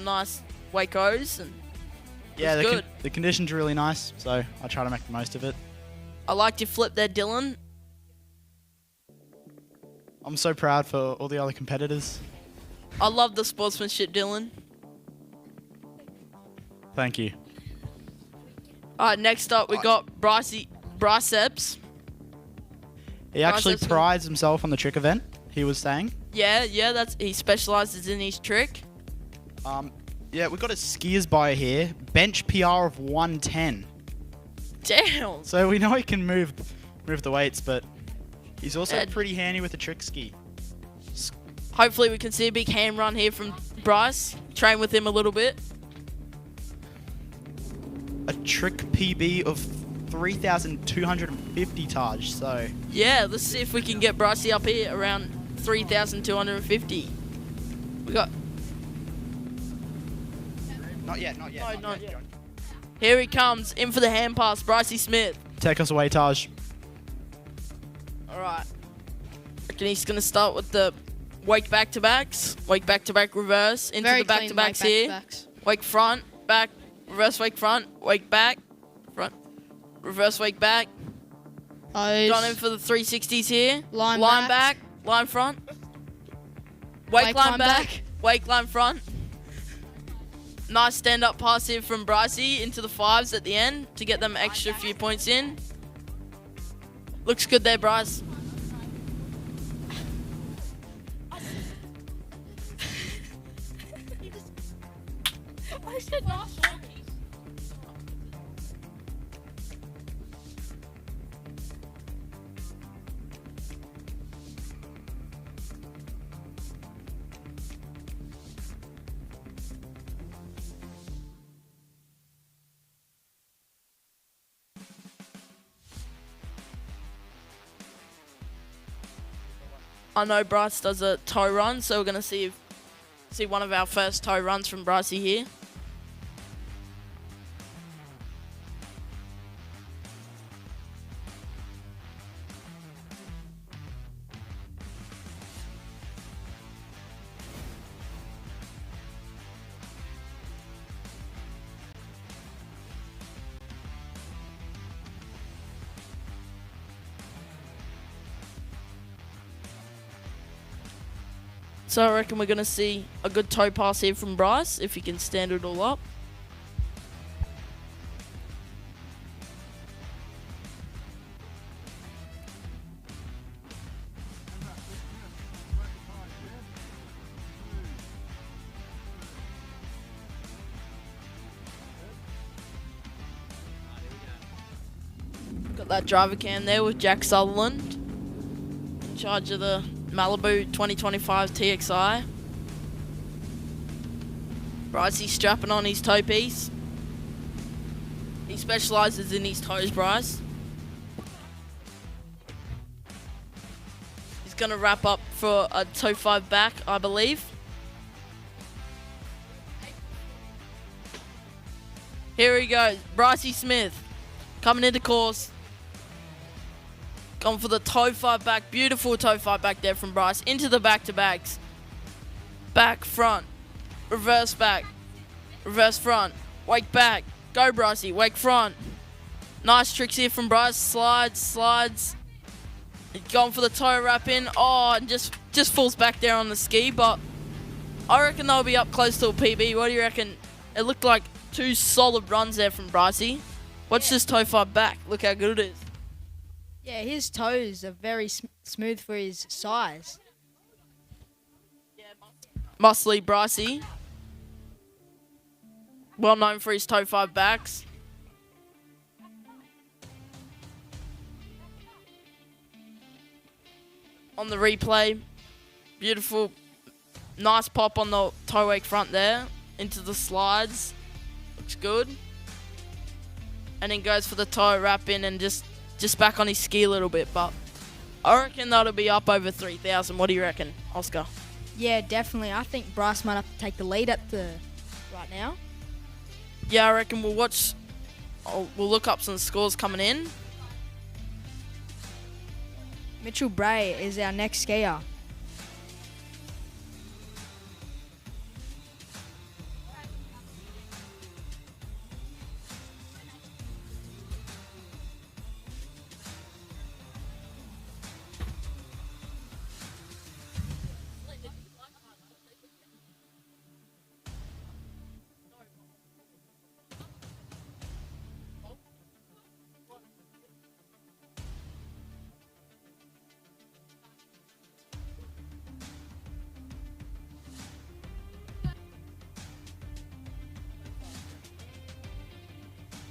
nice Wacos and Yeah, good. the conditions are really nice, so I try to make the most of it. I liked your flip there, Dylan. I'm so proud for all the other competitors. I love the sportsmanship, Dylan. Thank you. All right, next up we got Bryceps. He actually Bryceps. prides himself on the trick event. He was saying. Yeah, he specializes in his trick. Yeah, we've got a skiers buyer here. Bench PR of 110. Damn. So we know he can move the weights, but he's also Yeah. pretty handy with the trick ski. Hopefully we can see a big hand run here from Bryce. Train with him a little bit. A trick PB of 3,250 Taj, so... Yeah, let's see if we can get Brycey up here around 3,250. We got... Not yet. No, not yet. Here he comes, in for the hand pass, Brycey Smith. Take us away, Taj. Alright. Reckon he's going to start with the wake back-to-backs. Wake back-to-back reverse into Very the back-to-backs clean here. back-to-backs. Wake front, back, reverse wake front, wake back, front, reverse wake back. Gone in for the 360s here. Line back, line front. Wake line back, wake line front. Nice stand-up pass here from Brycey into the fives at the end to get them extra few points in. Looks good there, Bryce. I said not. I know Bryce does a toe run, so we're gonna see one of our first toe runs from Brycey here. So I reckon we're going to see a good toe pass here from Bryce, if he can stand it all up. Got that driver cam there with Jack Sutherland, in charge of the Malibu 2025 TXI. Brycey strapping on his toe piece. He specialises in his toes, Bryce. He's going to wrap up for a toe 5 back, I believe. Here he goes, Brycey Smith coming into course. Gone for the toe 5 back. Beautiful toe 5 back there from Bryce. Into the back-to-backs. Back, front. Reverse back. Reverse front. Wake back. Go, Brycey. Wake front. Nice tricks here from Bryce. Slides. Gone for the toe wrap in. Oh, and just falls back there on the ski. But I reckon they'll be up close to a PB. What do you reckon? It looked like 2 solid runs there from Brycey. Watch this toe 5 back. Look how good it is. Yeah, his toes are very smooth for his size. Muscly Brycey. Well known for his toe 5 backs. on the replay. Beautiful. Nice pop on the toe wake front there. Into the slides. Looks good. And then goes for the toe wrap in and just back on his ski a little bit. But I reckon that'll be up over 3,000. What do you reckon, Oscar? Yeah, definitely. I think Bryce might have to take the lead at the right now. Yeah, I reckon we'll watch. We'll look up some scores coming in. Mitchell Bray is our next skier.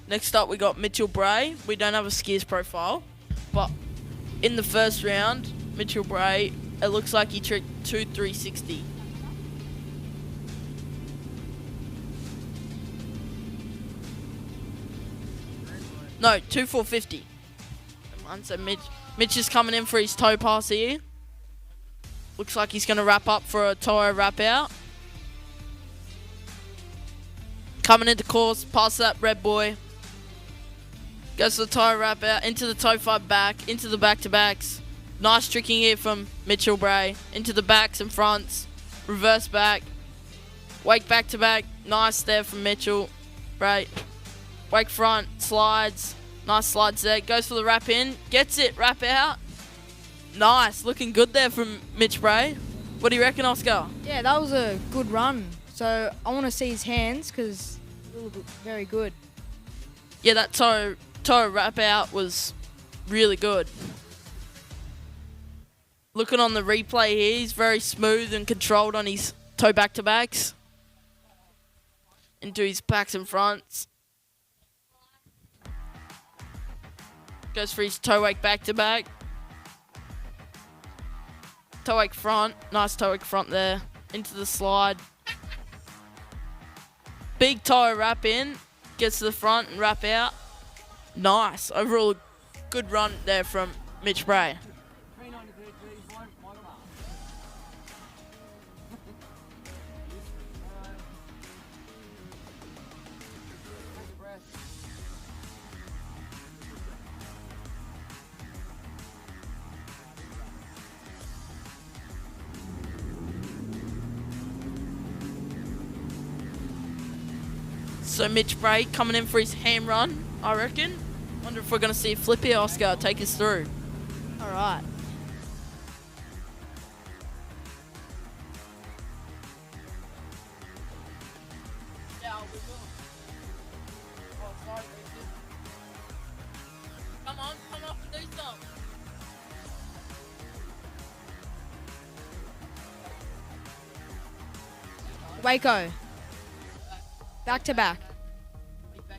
Next up, we got Mitchell Bray. We don't have a skiers profile, but in the first round, Mitchell Bray, it looks like he tricked 2,360. No, 2,450. So Mitch is coming in for his toe pass here. Looks like he's going to wrap up for a toe wrap out. Coming into course, past that red boy. Goes to the toe wrap out, into the toe 5 back, into the back-to-backs. Nice tricking here from Mitchell Bray. Into the backs and fronts. Reverse back. Wake back-to-back. Nice there from Mitchell Bray. Wake front, slides. Nice slides there. Goes for the wrap in. Gets it, wrap out. Nice, looking good there from Mitch Bray. What do you reckon, Oscar? Yeah, that was a good run. So I want to see his hands because they look very good. Yeah, that toe wrap out was really good. Looking on the replay here, he's very smooth and controlled on his toe back-to-backs. Into his backs and fronts. Goes for his toe wake back-to-back. Toe wake front. Nice toe wake front there. Into the slide. Big toe wrap in. Gets to the front and wrap out. Nice. Overall, good run there from Mitch Bray. So Mitch Bray coming in for his ham run, I reckon. Wonder if we're going to see a flip here, Oscar. Take us through. All right. Come on, come up and do something. Waco. Back to back.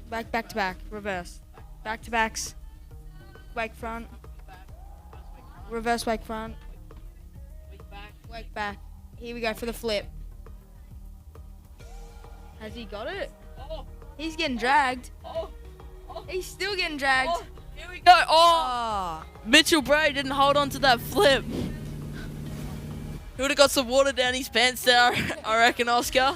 Back to back. Reverse. Back to backs. Wake front. Reverse wake front. Wake back. Here we go for the flip. Has he got it? He's getting dragged. He's still getting dragged. Here we go. Oh! Mitchell Bray didn't hold on to that flip. He would have got some water down his pants there, I reckon, Oscar.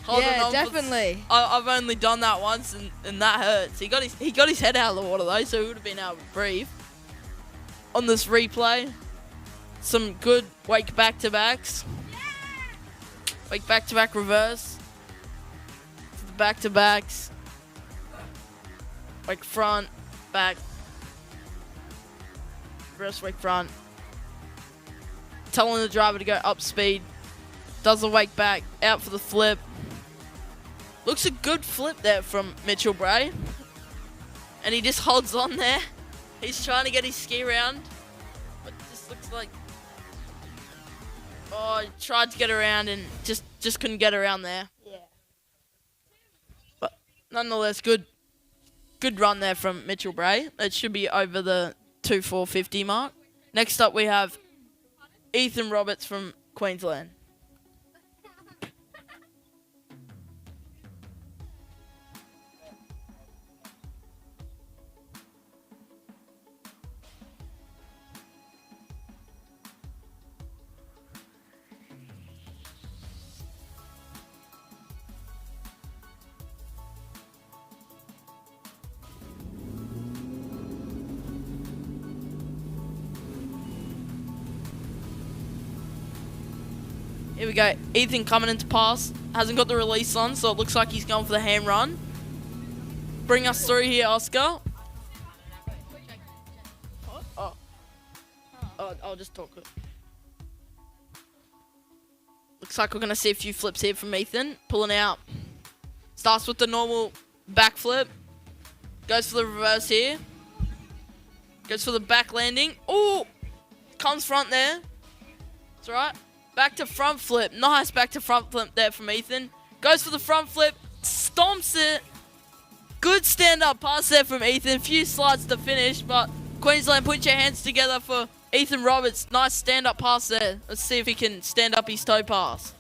Yeah, definitely. I've only done that once, and that hurts. He got his head out of the water though, so he would have been able to breathe. On this replay, some good wake back-to-backs. Wake back-to-back reverse. Back-to-backs. Wake front, back. Reverse wake front. Telling the driver to go up speed. Does the wake back, out for the flip. Looks a good flip there from Mitchell Bray. And he just holds on there. He's trying to get his ski around. But it just looks like... Oh, he tried to get around and just couldn't get around there. Yeah. But nonetheless, good run there from Mitchell Bray. It should be over the 2,450 mark. Next up we have Ethan Roberts from Queensland. Here we go. Ethan coming into pass. Hasn't got the release on, so it looks like he's going for the hand run. Bring us through here, Oscar. Oh. I'll just talk. Looks like we're going to see a few flips here from Ethan. Pulling out. Starts with the normal back flip. Goes for the reverse here. Goes for the back landing. Oh! Comes front there. That's right. Back to front flip. Nice back to front flip there from Ethan. Goes for the front flip. Stomps it. Good stand-up pass there from Ethan. Few slides to finish, but Queensland, put your hands together for Ethan Roberts. Nice stand-up pass there. Let's see if he can stand up his toe pass.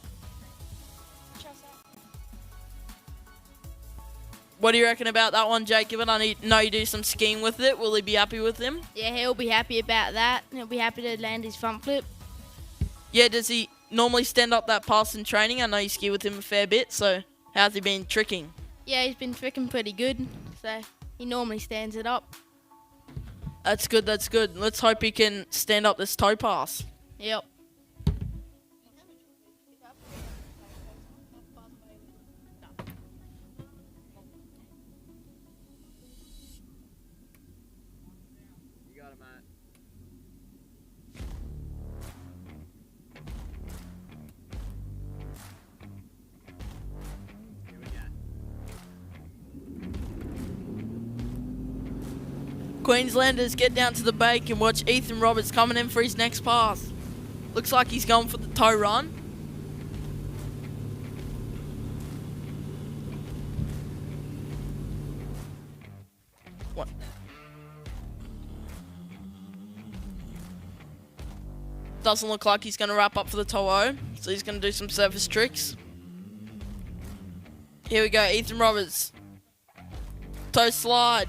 What do you reckon about that one, Jacob? And I know you do some skiing with it. Will he be happy with him? Yeah, he'll be happy about that. He'll be happy to land his front flip. Yeah, does he normally stand up that pass in training? I know you ski with him a fair bit, so how's he been tricking? Yeah, he's been tricking pretty good, so he normally stands it up. That's good, that's good. Let's hope he can stand up this toe pass. Yep. Queenslanders get down to the bank and watch Ethan Roberts coming in for his next pass. Looks like he's going for the toe run. What? Doesn't look like he's going to wrap up for the toe O, so he's going to do some surface tricks. Here we go, Ethan Roberts. Toe slide.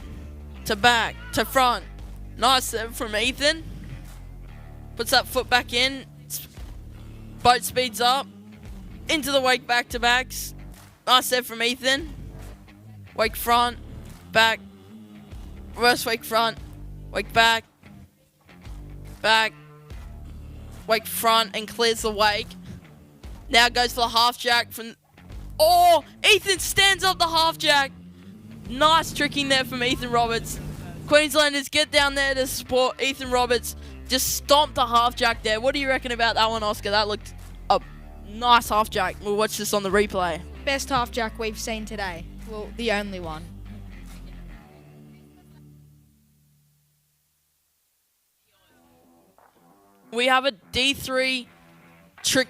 To back, to front. Nice serve from Ethan. Puts that foot back in. Boat speeds up. Into the wake back to backs. Nice serve from Ethan. Wake front, back. Reverse wake front. Wake back. Back. Wake front and clears the wake. Now goes for the half jack from... Oh! Ethan stands up the half jack. Nice tricking there from Ethan Roberts. Queenslanders get down there to support Ethan Roberts. Just stomped the half jack there. What do you reckon about that one, Oscar? That looked a nice half jack. We'll watch this on the replay. Best half jack we've seen today. Well, the only one. We have a D3 trick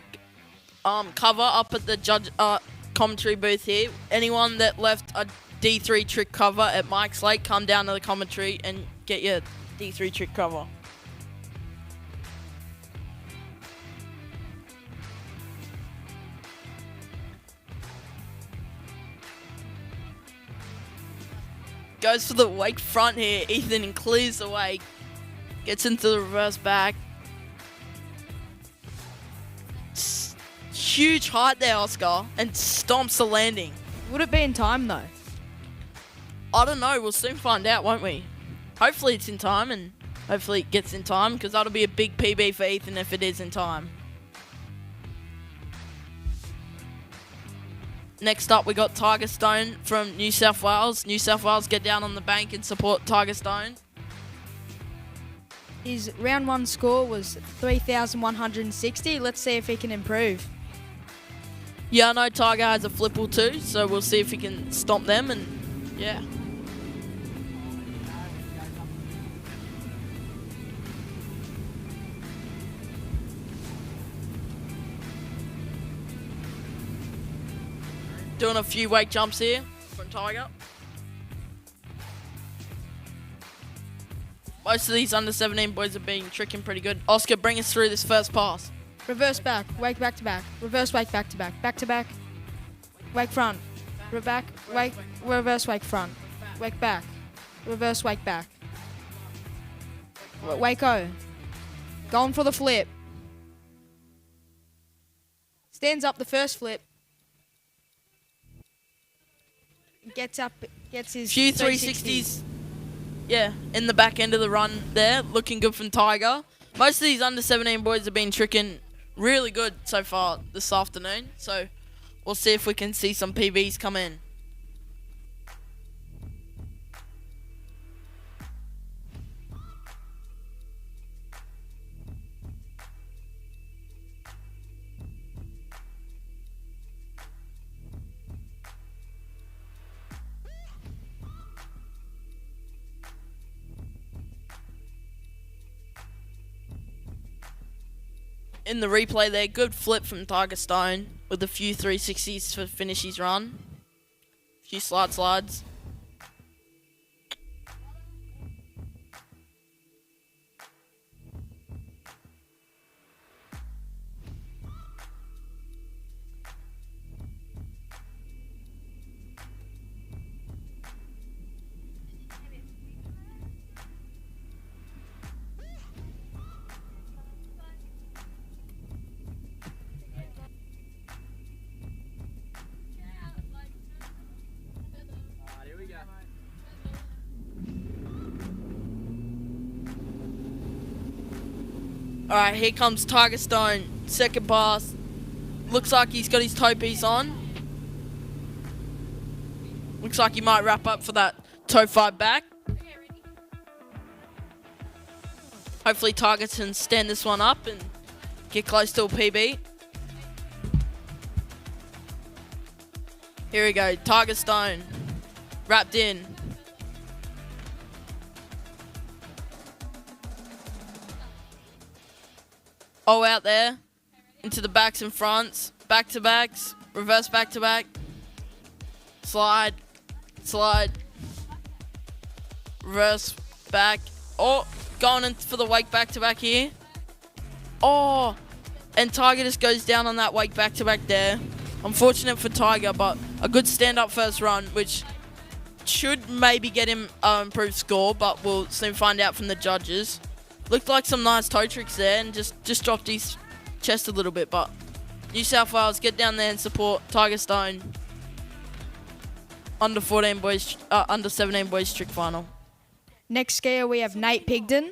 cover up at the judge commentary booth here. Anyone that left a D3 trick cover at Mike's Lake, come down to the commentary and get your D3 trick cover. Goes for the wake front here. Ethan clears the wake. Gets into the reverse back. Huge height there, Oscar, and stomps the landing. Would it be in time though? I don't know. We'll soon find out, won't we? Hopefully it's in time, and hopefully it gets in time, because that'll be a big PB for Ethan if it is in time. Next up, we got Tiger Stone from New South Wales. New South Wales get down on the bank and support Tiger Stone. His round one score was 3,160. Let's see if he can improve. Yeah, I know Tiger has a flip or two, so we'll see if he can stomp them, and yeah. Doing a few wake jumps here from Tiger. Most of these under 17 boys are being tricking pretty good. Oscar, bring us through this first pass. Reverse back, wake back to back, reverse wake back to back, back to back, wake front, back, wake, reverse wake front, wake back, reverse wake back, wake O, going for the flip, stands up the first flip, gets up, gets his Few 360s. Yeah, in the back end of the run there, looking good from Tiger. Most of these under 17 boys have been tricking really good so far this afternoon, so we'll see if we can see some PBs come in. In the replay there, good flip from Tiger Stone with a few 360s to finish his run. A few slides. Alright, here comes Tiger Stone. Second pass. Looks like he's got his toe piece on. Looks like he might wrap up for that toe fight back. Hopefully Tiger can stand this one up and get close to a PB. Here we go, Tiger Stone. Wrapped in. Oh, out there. Into the backs and fronts. Back to backs. Reverse back to back. Slide. Reverse back. Oh, going in for the wake back to back here. Oh, and Tiger just goes down on that wake back to back there. Unfortunate for Tiger, but a good stand up first run, which should maybe get him improved score, but we'll soon find out from the judges. Looked like some nice toe tricks there and just dropped his chest a little bit, but New South Wales, get down there and support Tiger Stone. Under 17 boys trick final. Next skier we have Nate Pigden.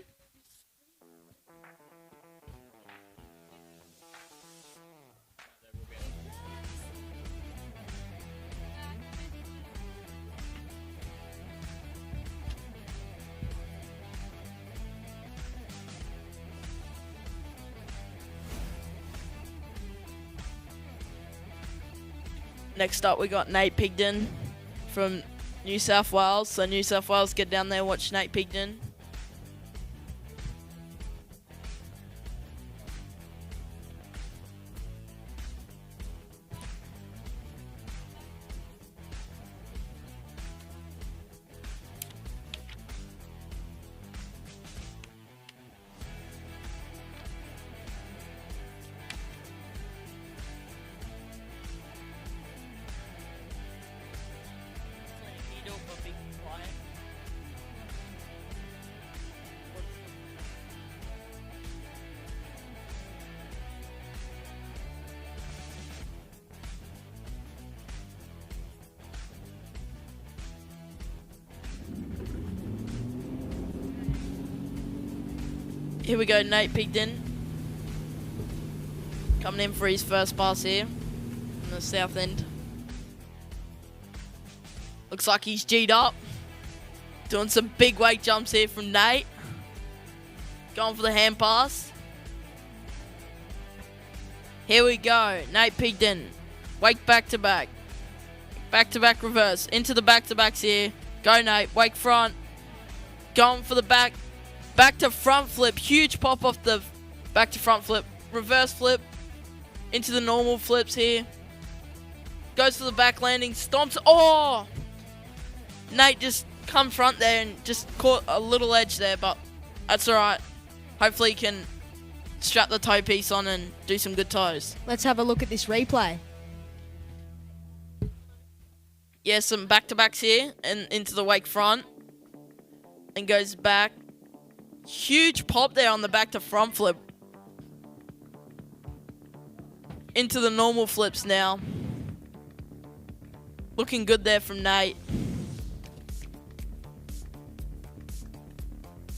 Next up, we got Nate Pigden from New South Wales. So New South Wales, get down there and watch Nate Pigden. Here we go, Nate Pigden. Coming in for his first pass here on the south end. Looks like he's G'd up. Doing some big weight jumps here from Nate. Going for the hand pass. Here we go, Nate Pigden. Wake back to back. Back to back reverse. Into the back to backs here. Go Nate, wake front. Going for the back. Back to front flip. Huge pop off the back to front flip. Reverse flip. Into the normal flips here. Goes for the back landing. Stomps. Oh! Nate just come front there and just caught a little edge there, but That's alright. Hopefully he can strap the toe piece on and do some good toes. Let's have a look at this replay. Yeah, some back-to-backs here and into the wake front. And goes back. Huge pop there on the back-to-front flip. Into the normal flips now. Looking good there from Nate.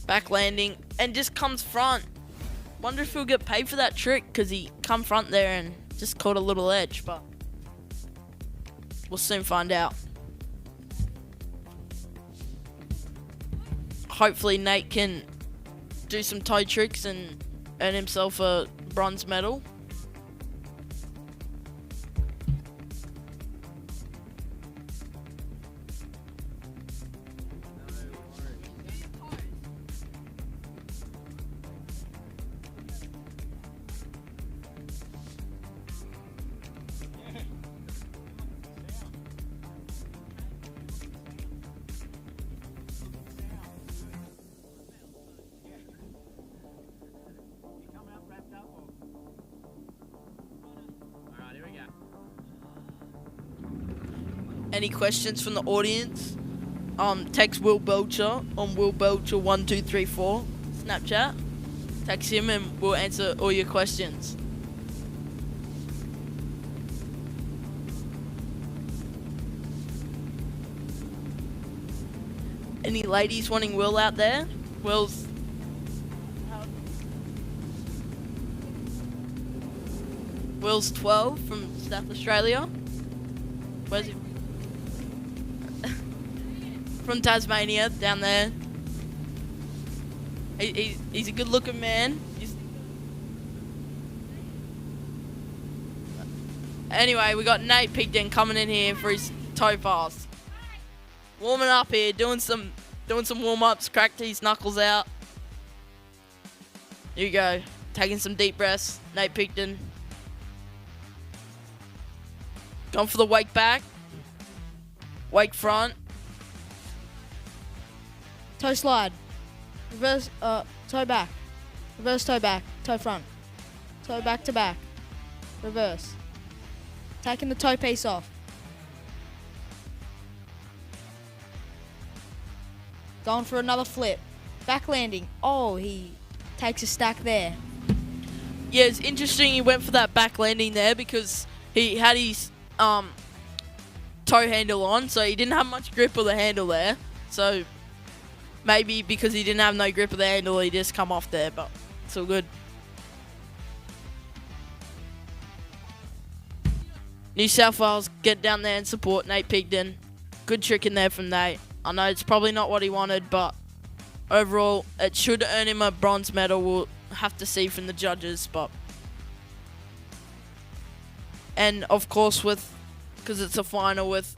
Back landing and just comes front. Wonder if he'll get paid for that trick because he come front there and just caught a little edge, but we'll soon find out. Hopefully Nate can do some toe tricks and earn himself a bronze medal. Any questions from the audience? Text Will Belcher on Will Belcher 1234 Snapchat. Text him and we'll answer all your questions. Any ladies wanting Will out there? Will's Will's 12 from South Australia. Where's he? From Tasmania, down there. He's a good-looking man. Anyway, we got Nate Pigden coming in here for his toe pass. Warming up here, doing some warm-ups, cracked his knuckles out. Here you go, taking some deep breaths. Nate Pigden. Going for the wake back. Wake front. Toe slide. Reverse, toe back. Reverse toe back. Toe front. Toe back to back. Reverse. Taking the toe piece off. Going for another flip. Back landing. Oh, he takes a stack there. Yeah, it's interesting he went for that back landing there because he had his toe handle on, so he didn't have much grip of the handle there. So maybe because he didn't have no grip of the handle, he just come off there, but it's all good. New South Wales, get down there and support Nate Pigden. Good trick in there from Nate. I know it's probably not what he wanted, but overall, it should earn him a bronze medal. We'll have to see from the judges, but... And, of course, because it's a final with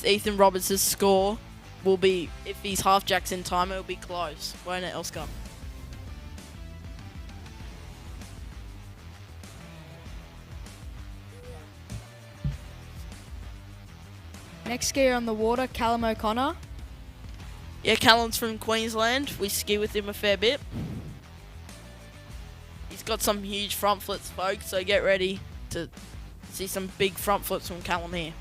Ethan Roberts' score, will be, if he's half-jacks in time, it'll be close, won't it, Oscar? Next skier on the water, Callum O'Connor. Yeah, Callum's from Queensland. We ski with him a fair bit. He's got some huge front flips, folks, so get ready to see some big front flips from Callum here.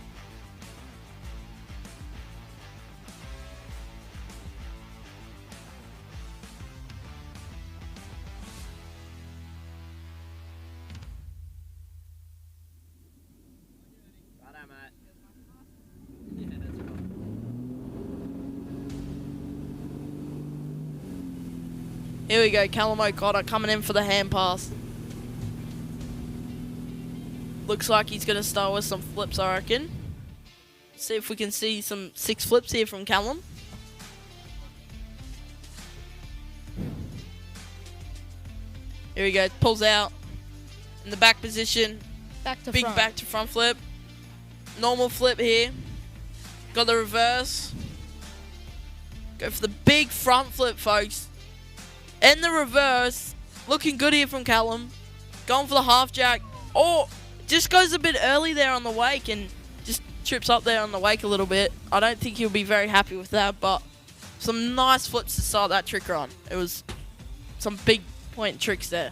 Here we go, Callum O'Connor coming in for the hand pass. Looks like he's going to start with some flips, I reckon. See if we can see some 6 flips here from Callum. Here we go, pulls out in the back position. Back to big front. back to front flip. Normal flip here. Got the reverse. Go for the big front flip, folks. And the reverse. Looking good here from Callum. Going for the half jack. Oh, just goes a bit early there on the wake and just trips up there on the wake a little bit. I don't think he'll be very happy with that, but some nice flips to start that trick run. It was some big point tricks there.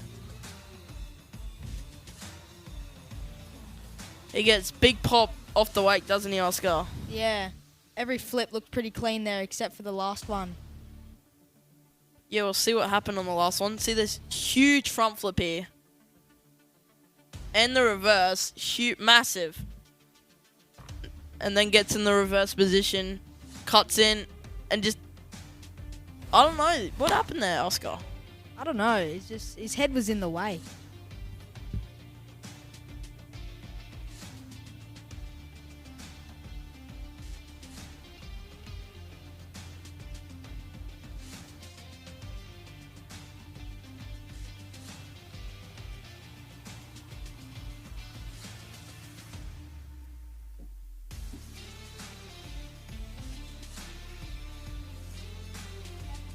He gets big pop off the wake, doesn't he, Oscar? Yeah. Every flip looked pretty clean there except for the last one. Yeah, we'll see what happened on the last one. See this huge front flip here. And the reverse, huge, massive. And then gets in the reverse position, cuts in, and just... I don't know. What happened there, Oscar? I don't know. It's just his head was in the way.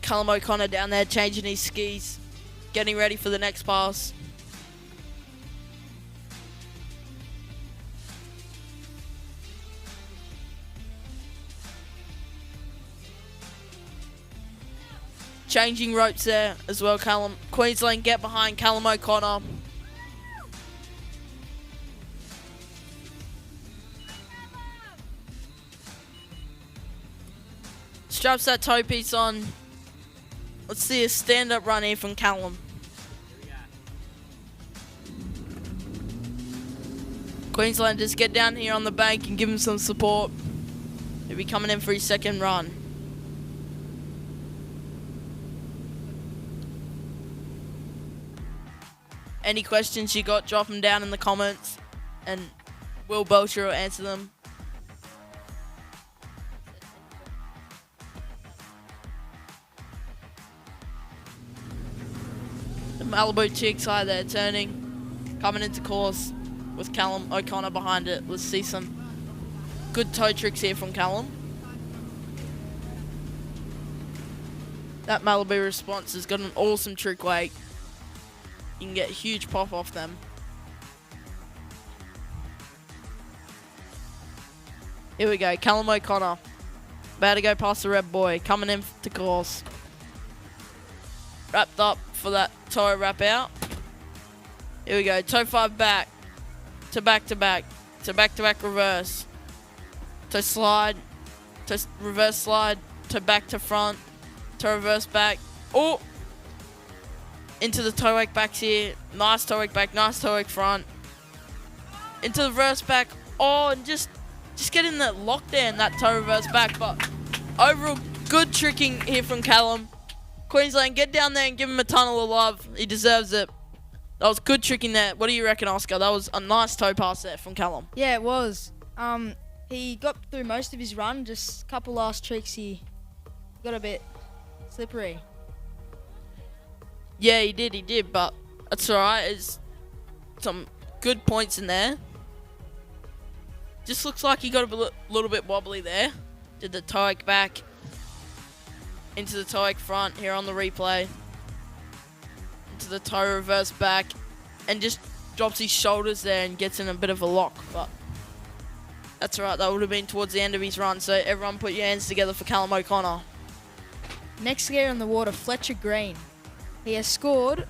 Callum O'Connor down there changing his skis, getting ready for the next pass. Changing ropes there as well, Callum. Queensland get behind Callum O'Connor. Straps that toe piece on. Let's see a stand-up run here from Callum. Queenslanders get down here on the bank and give him some support. He'll be coming in for his second run. Any questions you got, drop them down in the comments and Will Belcher will answer them. The Malibu Chicks high there turning, coming into course with Callum O'Connor behind it. Let's see some good toe tricks here from Callum. That Malibu response has got an awesome trick wake. You can get a huge pop off them. Here we go, Callum O'Connor. About to go past the red boy, coming in to course. Wrapped up for that toe wrap out. Here we go, toe 5 back. To back to back. To back to back reverse. To slide. To reverse slide. To back to front. To reverse back. Oh! Into the toe wake backs here. Nice toe wake back. Nice toe wake front. Into the reverse back. Oh, and just getting that lockdown, that toe reverse back. But overall, good tricking here from Callum. Queensland, get down there and give him a tunnel of love. He deserves it. That was good tricking there. What do you reckon, Oscar? That was a nice toe pass there from Callum. Yeah, it was. He got through most of his run. Just a couple last tricks. He got a bit slippery. Yeah, he did, but that's alright. There's some good points in there. Just looks like he got a little bit wobbly there. Did the toe wake back. Into the toe wake front here on the replay. Into the toe reverse back. And just drops his shoulders there and gets in a bit of a lock. But that's alright, that would have been towards the end of his run. So everyone put your hands together for Callum O'Connor. Next skier on the water, Fletcher Green. He has scored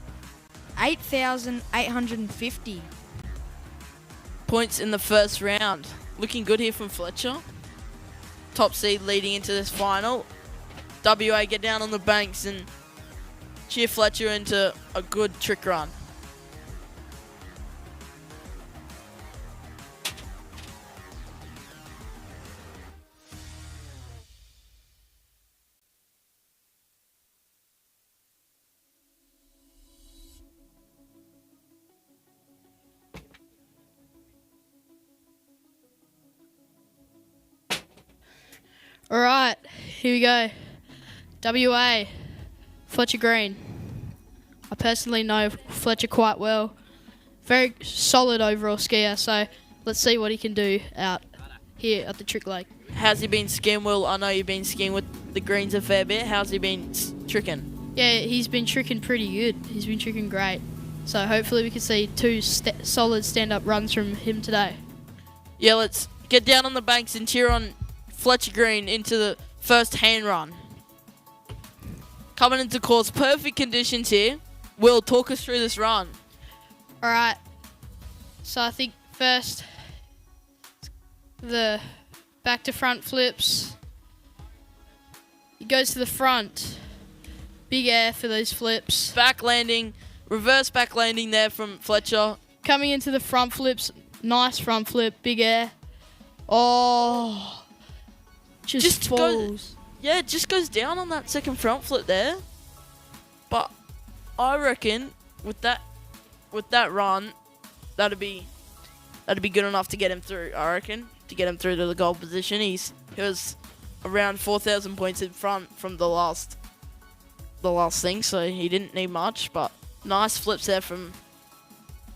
8,850 points in the first round. Looking good here from Fletcher. Top seed leading into this final. WA get down on the banks and cheer Fletcher into a good trick run. All right, here we go. WA, Fletcher Green. I personally know Fletcher quite well. Very solid overall skier, so let's see what he can do out here at the Trick Lake. How's he been skiing, Will? I know you've been skiing with the Greens a fair bit. How's he been tricking? Yeah, he's been tricking pretty good. He's been tricking great. So hopefully we can see two solid stand-up runs from him today. Yeah, let's get down on the banks and cheer on Fletcher Green into the first hand run. Coming into course, perfect conditions here. Will, talk us through this run. All right. So I think first the back to front flips. He goes to the front. Big air for those flips. Back landing, reverse back landing there from Fletcher. Coming into the front flips. Nice front flip, big air. Oh. Just falls. Just goes down on that second front flip there. But I reckon with that run, that'd be good enough to get him through. I reckon to get him through to the goal position. He was around 4,000 points in front from the last thing, so he didn't need much. But nice flips there from.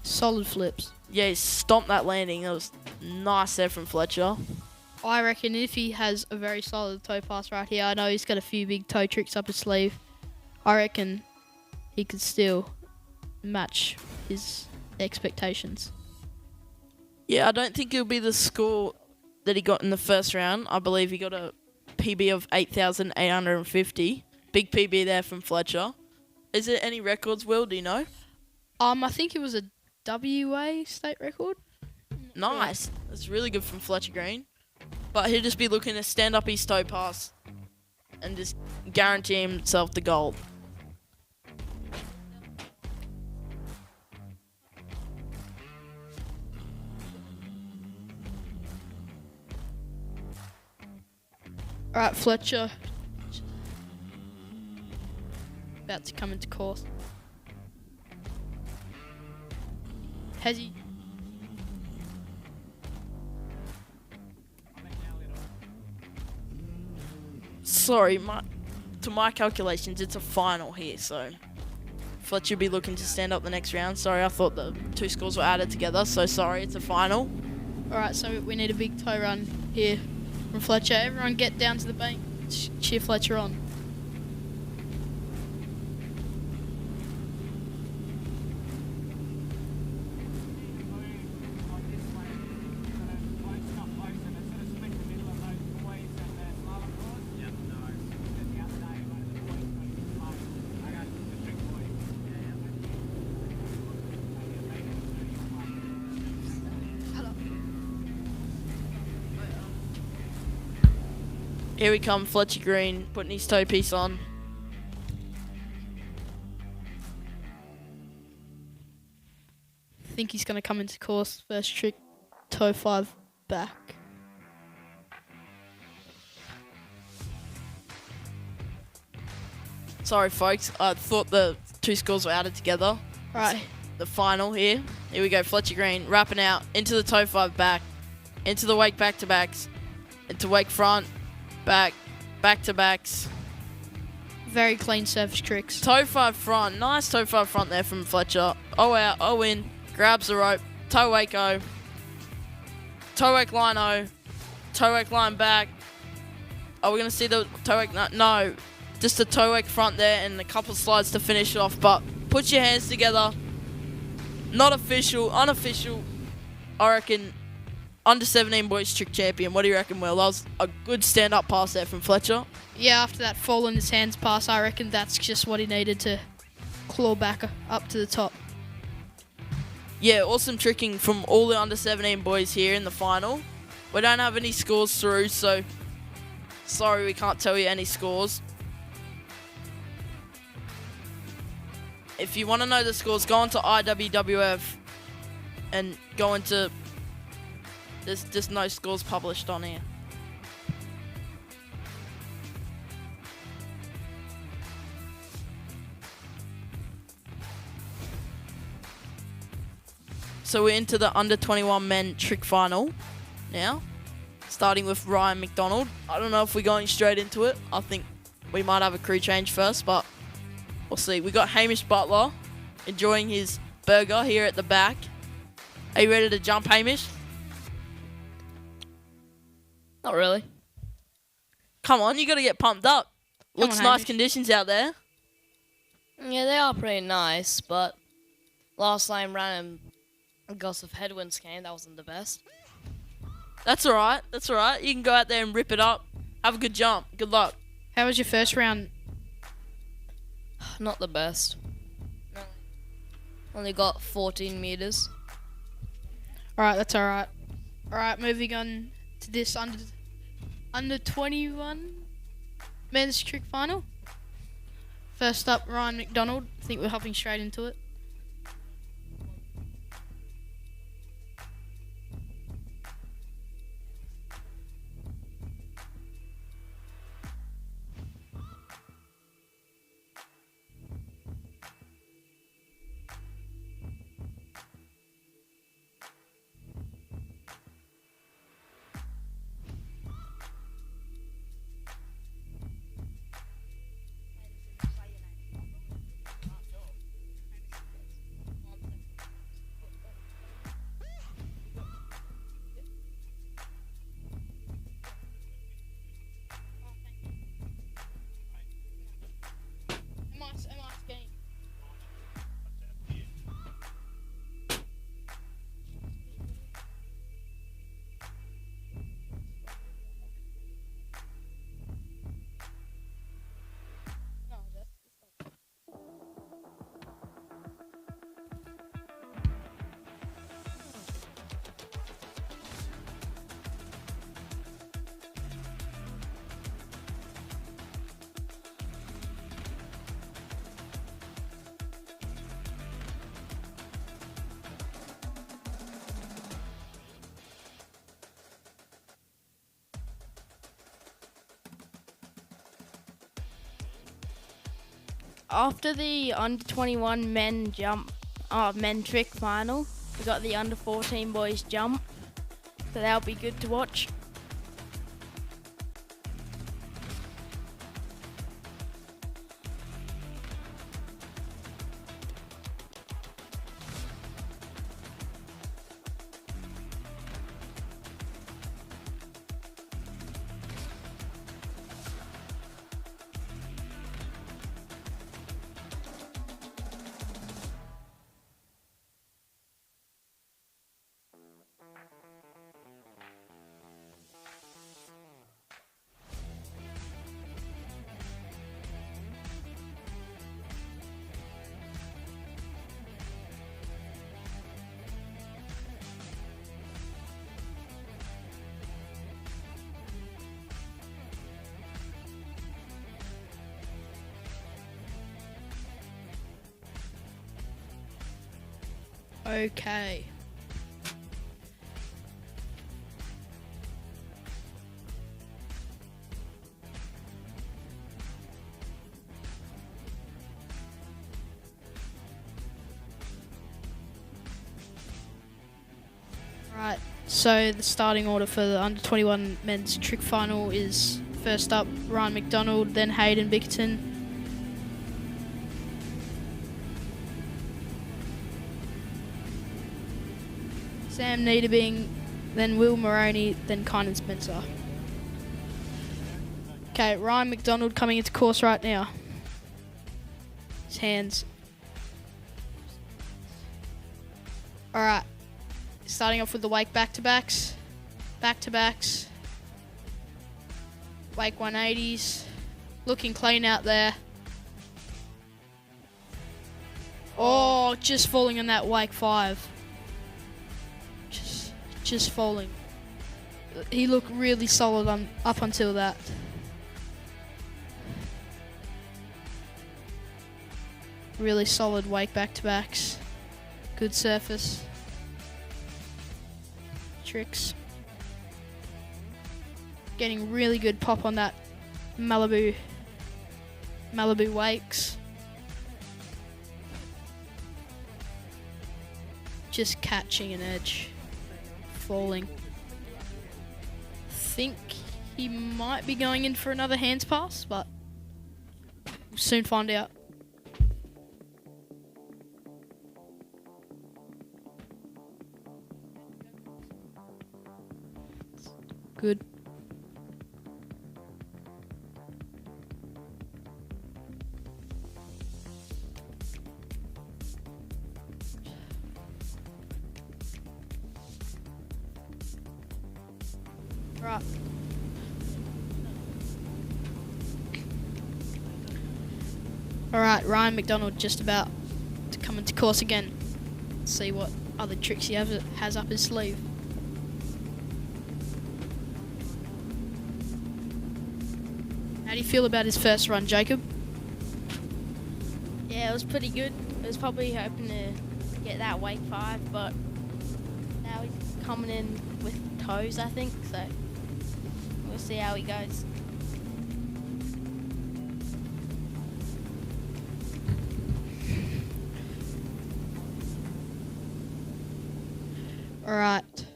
Solid flips. Yeah, he stomped that landing. That was nice there from Fletcher. I reckon if he has a very solid toe pass right here, I know he's got a few big toe tricks up his sleeve. I reckon he could still match his expectations. Yeah, I don't think it'll be the score that he got in the first round. I believe he got a PB of 8,850. Big PB there from Fletcher. Is there any records, Will? Do you know? I think it was a WA state record. Nice. That's really good from Fletcher Green. But he'll just be looking to stand up his toe pass and just guarantee himself the gold. Alright, Fletcher. About to come into course. Has he? Sorry, to my calculations, it's a final here, so Fletcher will be looking to stand up the next round. Sorry, I thought the two scores were added together, so sorry, it's a final. Alright, so we need a big toe run here from Fletcher. Everyone get down to the bank. Cheer Fletcher on. Here we come, Fletcher Green putting his toe piece on. I think he's going to come into course. First trick, toe 5 back. Sorry, folks. I thought the two scores were added together. Right. The final here. Here we go, Fletcher Green wrapping out into the toe 5 back, into the wake back to backs, into wake front. Back to backs. Very clean surface tricks. Toe 5 front. Nice toe 5 front there from Fletcher. Oh out, oh in. Grabs the rope. Toe wake O. Toe wake line O. Toe wake line back. Are we going to see the toe wake? No. Just a toe wake front there and a couple slides to finish off. But put your hands together. Not official. Unofficial. I reckon. Under 17 boys trick champion. What do you reckon, Will? That was a good stand-up pass there from Fletcher. Yeah, after that fall in his hands pass, I reckon that's just what he needed to claw back up to the top. Yeah, awesome tricking from all the under 17 boys here in the final. We don't have any scores through, so sorry we can't tell you any scores. If you want to know the scores, go on to IWWF and go into... There's just no scores published on here. So we're into the under 21 men trick final now. Starting with Ryan McDonald. I don't know if we're going straight into it. I think we might have a crew change first, but we'll see. We got Hamish Butler enjoying his burger here at the back. Are you ready to jump, Hamish? Not really. Come on, you got to get pumped up. Looks nice conditions out there. Yeah, they are pretty nice, but last time random gusts of headwinds came, that wasn't the best. That's all right. That's all right. You can go out there and rip it up. Have a good jump. Good luck. How was your first round? not the best. Only got 14 meters. Alright, that's alright. Alright, moving on to this under 21 men's trick final. First up, Ryan McDonald. I think we're hopping straight into it. After the under 21 men trick final, we got the under 14 boys jump, so that'll be good to watch. Okay. Right, so the starting order for the under 21 men's trick final is first up Ryan McDonald, then Hayden Bickerton, Sam Niederbing, then Will Moroney, then Kynan Spencer. Okay, Ryan McDonald coming into course right now. His hands. Alright, starting off with the wake back-to-backs. Back-to-backs. Wake 180s. Looking clean out there. Oh, just falling on that wake 5. Just falling. He looked really solid up until that. Really solid wake back-to-backs. Good surface. Tricks. Getting really good pop on that Malibu wakes. Just catching an edge. Falling. Think he might be going in for another hands pass, but we'll soon find out. Good. Right. Alright, Ryan McDonald just about to come into course again. See what other tricks he has up his sleeve. How do you feel about his first run, Jacob? Yeah, it was pretty good. I was probably hoping to get that wake 5, but now he's coming in with toes, I think, so we'll see how he goes. Alright.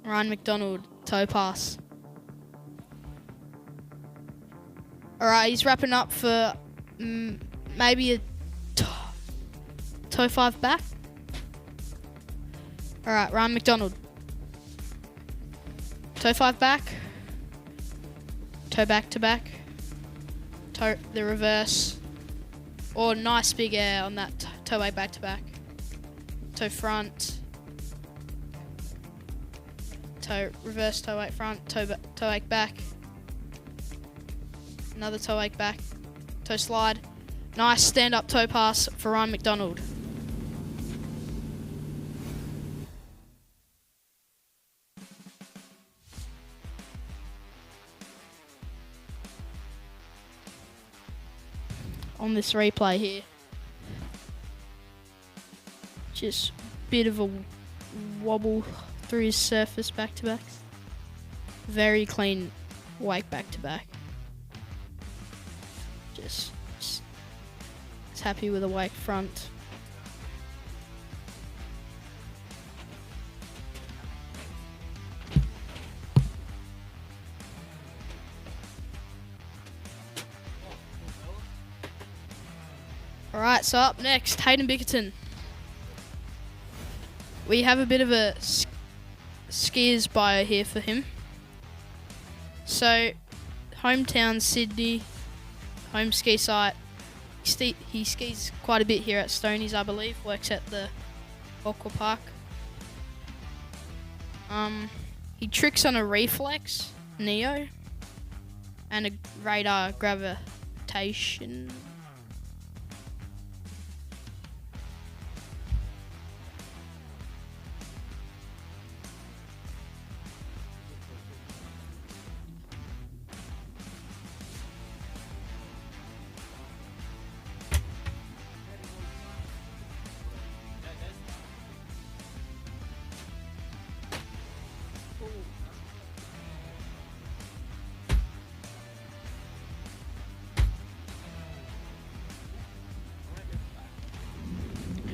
Ryan McDonald, toe pass. Alright, he's wrapping up for maybe a toe 5 back. Alright, Ryan McDonald. Toe 5 back. Toe back to back. Toe the reverse. Or nice big air on that toe 8 back to back. Toe front. Toe reverse, toe 8 front, toe 8 back. Another toe 8 back. Toe slide. Nice stand up toe pass for Ryan McDonald. On this replay here. Just bit of a wobble through his surface back to back. Very clean wake back to back. Just happy with a wake front. Alright, so up next, Hayden Bickerton. We have a bit of a skiers bio here for him. So, hometown Sydney, home ski site. He skis quite a bit here at Stoney's, I believe. Works at the aqua park. He tricks on a reflex Neo and a radar gravitation.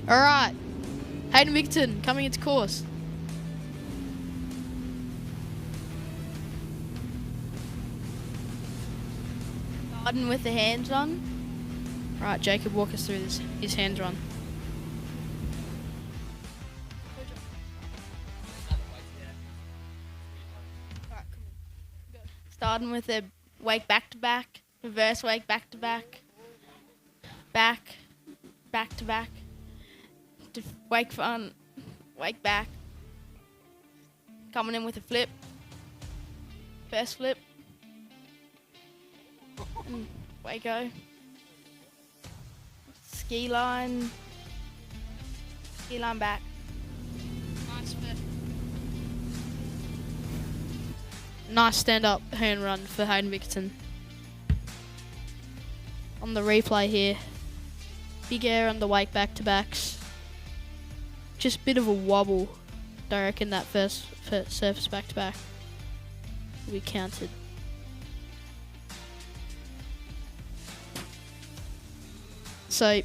Alright, Hayden Bickerton coming into course. Starting with the hands on. Alright, Jacob, walk us through his hands run. Starting with a wake back to back, reverse wake back to back, back to back, wake front, wake back, coming in with a flip, first flip, wake-o, ski line back. Nice stand-up hand run for Hayden Bickerton. On the replay here, big air on the wake back-to-backs. Just a bit of a wobble. I reckon that first surface back-to-back will be counted. So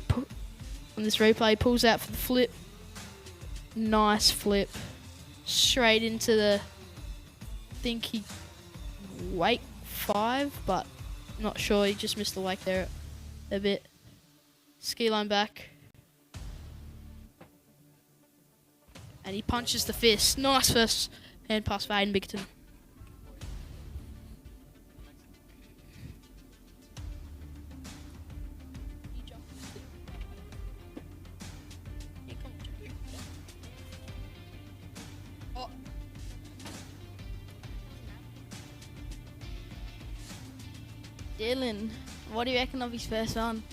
on this replay, pulls out for the flip. Nice flip. Straight into the, I think he wake 5, but not sure. He just missed the wake there a bit. Ski line back. And he punches the fist. Nice first hand pass for Hayden Bickerton. Dylan, what do you reckon of his first run?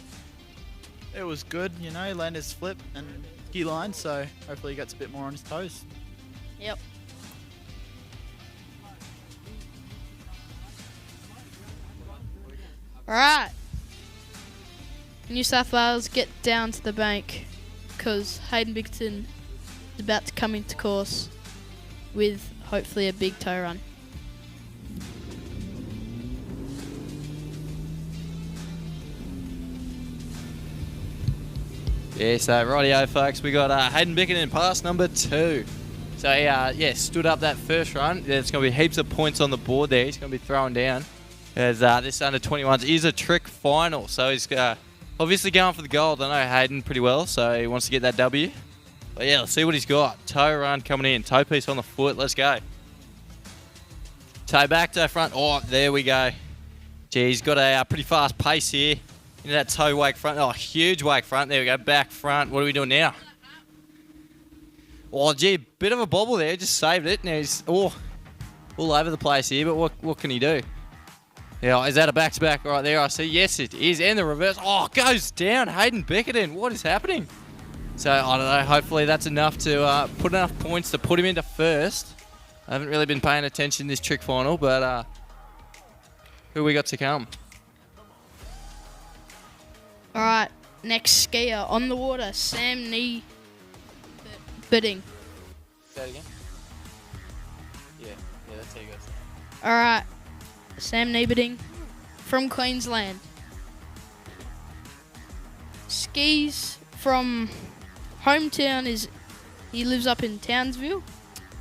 It was good, you know, landed his flip and ski line, so hopefully he gets a bit more on his toes. Yep. Alright. New South Wales, get down to the bank because Hayden Bickerton is about to come into course with hopefully a big toe run. Yeah, so rightio, folks. We got Hayden Bickerton in pass number 2. So he, stood up that first run. There's going to be heaps of points on the board there. He's going to be throwing down. As this under 21s is a trick final, so he's obviously going for the gold. I know Hayden pretty well, so he wants to get that W. But yeah, let's see what he's got. Toe run coming in, toe piece on the foot. Let's go. Toe back, toe front. Oh, there we go. Gee, he's got a pretty fast pace here. Into that toe wake front. Oh, huge wake front. There we go. Back front. What are we doing now? Oh, gee, bit of a bobble there. Just saved it. Now he's all over the place here, but what can he do? Yeah, is that a back-to-back right there? I see. Yes, it is. And the reverse. Oh, goes down. Hayden Bickerton. What is happening? So, I don't know. Hopefully that's enough to put enough points to put him into first. I haven't really been paying attention this trick final, but who we got to come? Alright, next skier on the water, Sam Knee Bidding. Say it again. Yeah, that's how you guys. Alright, Sam Nieberding from Queensland. Skis from hometown he lives up in Townsville.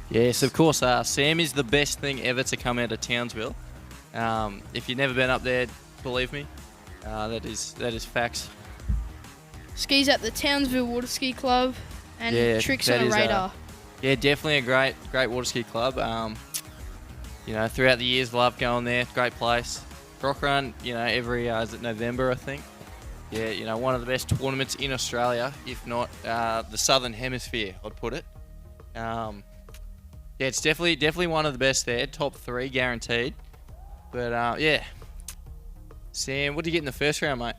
Yes, of course. Sam is the best thing ever to come out of Townsville. If you've never been up there, believe me, that is facts. Skis at the Townsville Waterski Club and tricks on a radar. Yeah, definitely a great waterski club. Throughout the years, love going there. Great place. Rock run, every is it November, I think. Yeah, one of the best tournaments in Australia, if not the Southern Hemisphere, I'd put it. It's definitely one of the best there. Top 3 guaranteed. But yeah, Sam, what did you get in the first round, mate?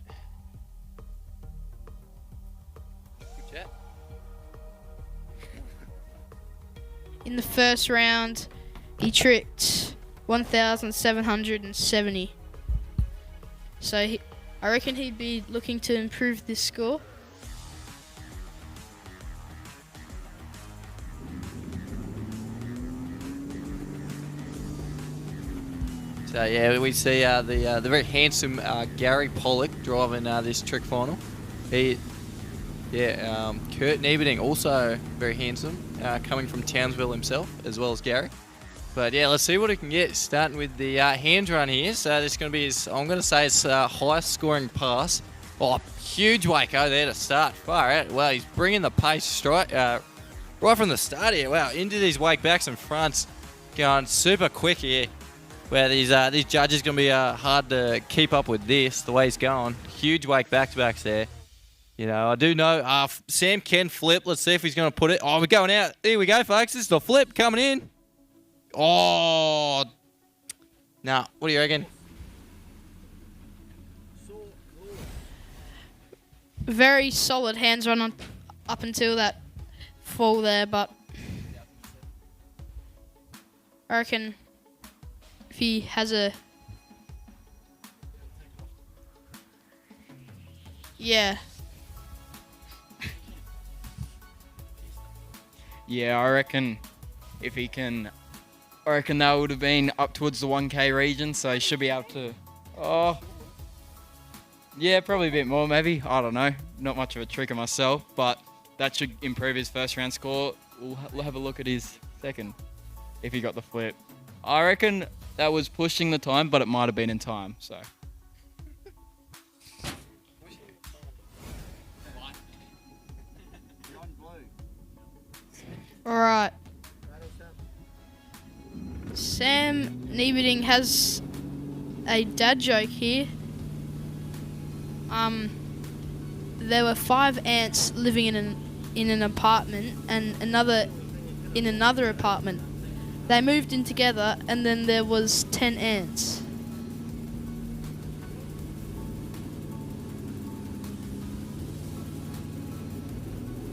Good chat. In the first round, he tricked 1,770. So I reckon he'd be looking to improve this score. So yeah, we see the very handsome Gary Pollock driving this trick final. Kurt Nieberding, also very handsome, coming from Townsville himself, as well as Gary. But yeah, let's see what he can get. Starting with the hand run here. So this is going to be his highest scoring pass. Oh, huge wako there to start. Far out. Wow, he's bringing the pace right from the start here. Wow, into these wake backs and fronts, going super quick here. Where these judges going to be hard to keep up with this, the way he's going. Huge wake back-to-backs there. I do know Sam can flip. Let's see if he's going to put it. Oh, we're going out. Here we go, folks. This is the flip coming in. Oh. Nah, what do you reckon? Very solid hands run up until that fall there, but I reckon if he has a... Yeah. Yeah, I reckon if he can... I reckon that would have been up towards the 1K region, so he should be able to... Oh... Yeah, probably a bit more maybe. I don't know. Not much of a tricker myself, but that should improve his first round score. We'll have a look at his second, if he got the flip. I reckon that was pushing the time, but it might have been in time, so... Alright. Sam Nieberding has a dad joke here. There were 5 ants living in an apartment and another in another apartment. They moved in together and then there was 10 ants.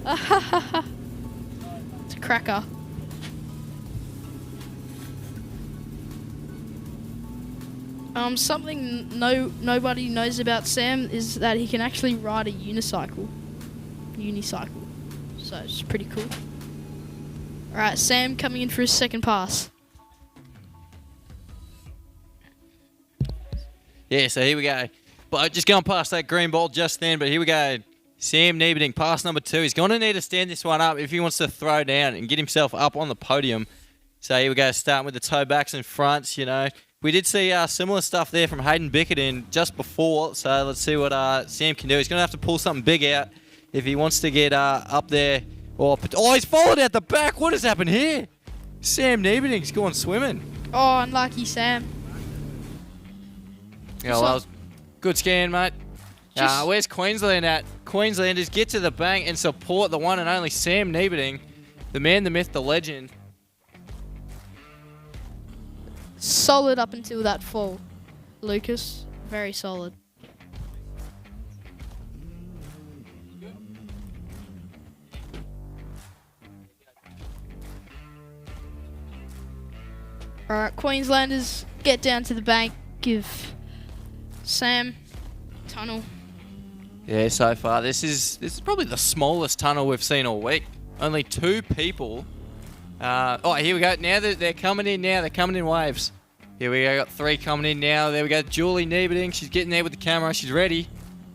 It's a cracker. Something nobody knows about Sam is that he can actually ride a unicycle. So it's pretty cool. Alright, Sam coming in for his second pass. Yeah, so here we go. But just going past that green ball just then, but here we go. Sam Nieberding, pass number 2. He's going to need to stand this one up if he wants to throw down and get himself up on the podium. So here we go, starting with the toe backs and fronts, you know. We did see similar stuff there from Hayden Bickerton just before, so let's see what Sam can do. He's going to have to pull something big out if he wants to get up there. Oh, he's fallen out the back. What has happened here? Sam Nieberding's gone swimming. Oh, unlucky Sam. Yeah, well, that was good scan, mate. Where's Queensland at? Queenslanders get to the bank and support the one and only Sam Nieberding, the man, the myth, the legend. Solid up until that fall, Lucas. Very solid. Alright, Queenslanders, get down to the bank. Give Sam tunnel. Yeah, so far this is probably the smallest tunnel we've seen all week. Only 2 people. Here we go. Now they're coming in now. They're coming in waves. Here we go. Got 3 coming in now. There we go. Julie Nieberding. She's getting there with the camera. She's ready.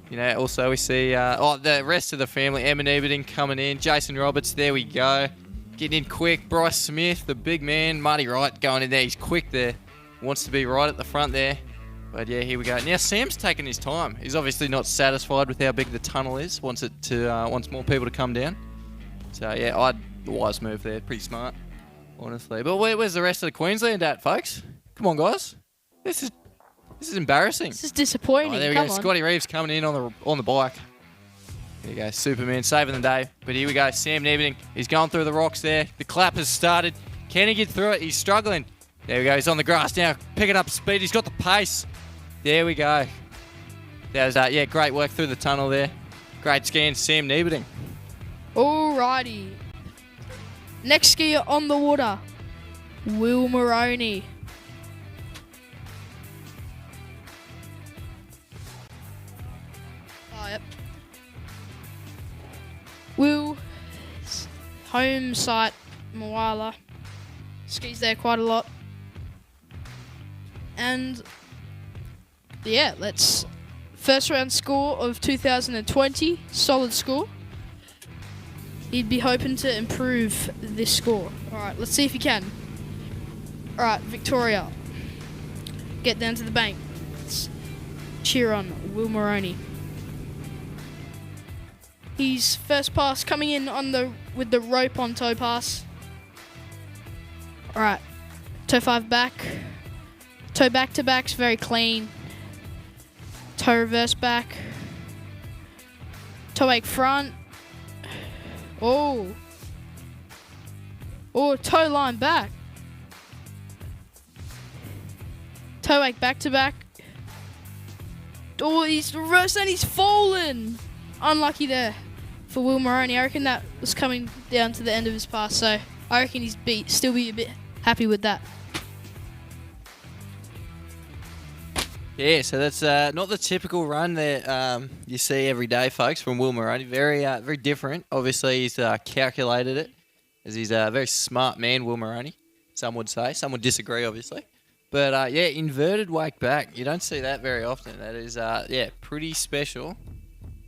You know, also we see the rest of the family. Emma Nieberding coming in. Jason Roberts. There we go. Getting in quick. Bryce Smith, the big man. Marty Wright going in there. He's quick there. Wants to be right at the front there. But yeah, here we go. Now Sam's taking his time. He's obviously not satisfied with how big the tunnel is. Wants more people to come down. So yeah, the wise move there. Pretty smart, honestly. But where's the rest of the Queensland at, folks? Come on, guys. This is embarrassing. This is disappointing. There we Come go. on. Scotty Reeves coming in on the bike. There you go. Superman saving the day. But here we go. Sam Nieberding. He's going through the rocks there. The clap has started. Can he get through it? He's struggling. There we go. He's on the grass now, picking up speed. He's got the pace. There we go. That was great work through the tunnel there. Great scan, Sam Nieberding. Alrighty. Next skier on the water, Will Moroney. Yep. Will, home site, Moala. Skis there quite a lot. And yeah, let's first round score of 2020, solid score. He'd be hoping to improve this score. Alright, let's see if he can. Alright, Victoria. Get down to the bank. Let's cheer on Will Moroney. His first pass coming in with the rope on toe pass. Alright, toe 5 back. Toe back to back's very clean. Toe reverse back. Toe 8 front. Oh, toe line back. Toe 8 back to back. Oh, he's reversed and he's fallen. Unlucky there for Will Moroney. I reckon that was coming down to the end of his pass, so I reckon he's still be a bit happy with that. Yeah, so that's not the typical run that you see every day, folks, from Will Moroney. Very different. Obviously, he's calculated it, as he's a very smart man, Will Moroney, some would say. Some would disagree, obviously. But, inverted wake back. You don't see that very often. That is, pretty special.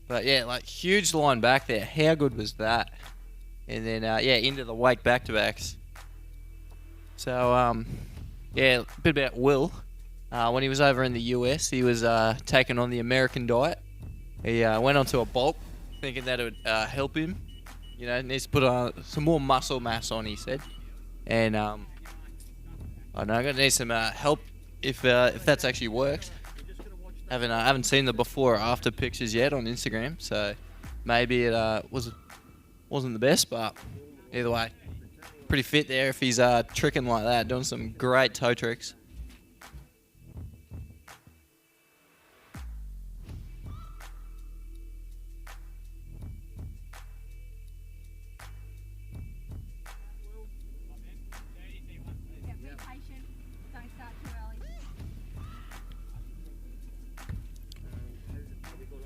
But, huge line back there. How good was that? And then, into the wake back-to-backs. So, a bit about Will. When he was over in the US, he was taking on the American diet. He went onto a bulk, thinking that it would help him. You know, needs to put some more muscle mass on, he said. And I don't know, gonna need some help if that's actually worked. Haven't seen the before or after pictures yet on Instagram, so maybe it wasn't the best, but either way, pretty fit there if he's tricking like that, doing some great toe tricks.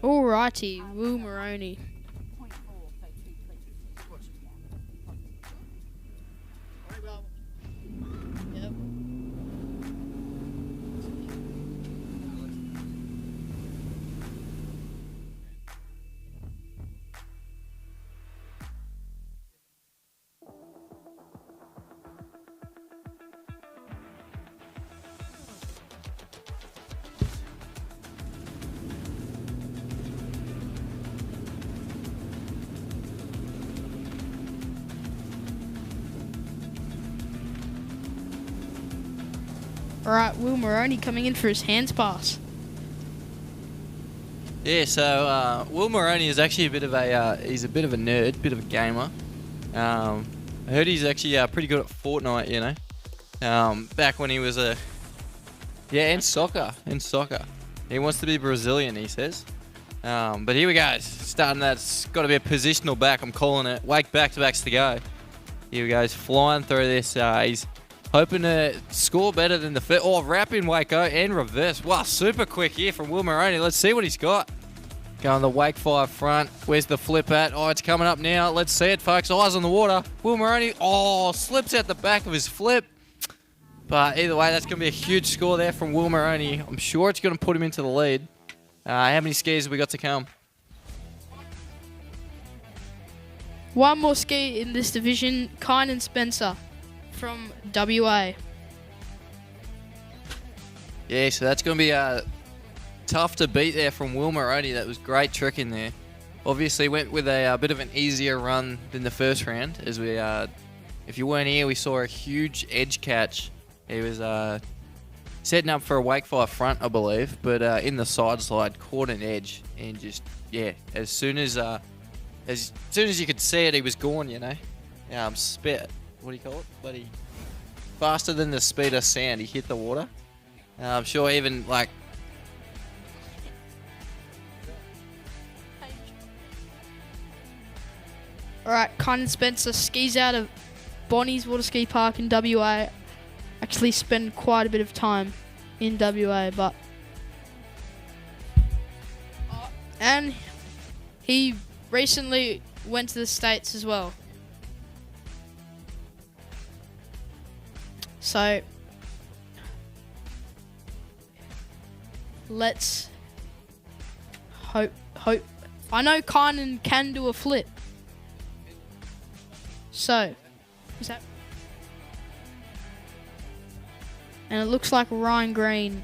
Alrighty, Will Maroney. Alright, Will Maroney coming in for his hands pass. Yeah, so Will Maroney is actually he's a bit of a nerd, bit of a gamer. I heard he's actually pretty good at Fortnite, you know. Back when he was and soccer. He wants to be Brazilian, he says. But here we go, starting that, it's got to be a positional back, I'm calling it. Wake back-to-backs to go. Here we go, he's flying through this, he's hoping to score better than the first. Oh, wrap in Waco and reverse. Wow, super quick here from Will Maroney. Let's see what he's got. Going the Wake 5 front. Where's the flip at? Oh, it's coming up now. Let's see it, folks. Eyes on the water. Will Maroney, slips out the back of his flip. But either way, that's going to be a huge score there from Will Maroney. I'm sure it's going to put him into the lead. How many skis have we got to come? One more ski in this division, Kynan Spencer from WA. Yeah, so that's going to be tough to beat there from Will Maroney. That was great trick in there. Obviously went with a bit of an easier run than the first round. As we, if you weren't here, we saw a huge edge catch. He was setting up for a Wake 5 front, I believe, but in the side slide, caught an edge and just, as soon as you could see it, he was gone, you know. What do you call it? Bloody faster than the speed of sound. He hit the water. I'm sure even like. Alright, Kynan Spencer skis out of Bonnie's Waterski Park in WA. Actually spend quite a bit of time in WA, but and he recently went to the States as well. So let's hope. I know Kynan can do a flip. So, is that? And it looks like Ryan Green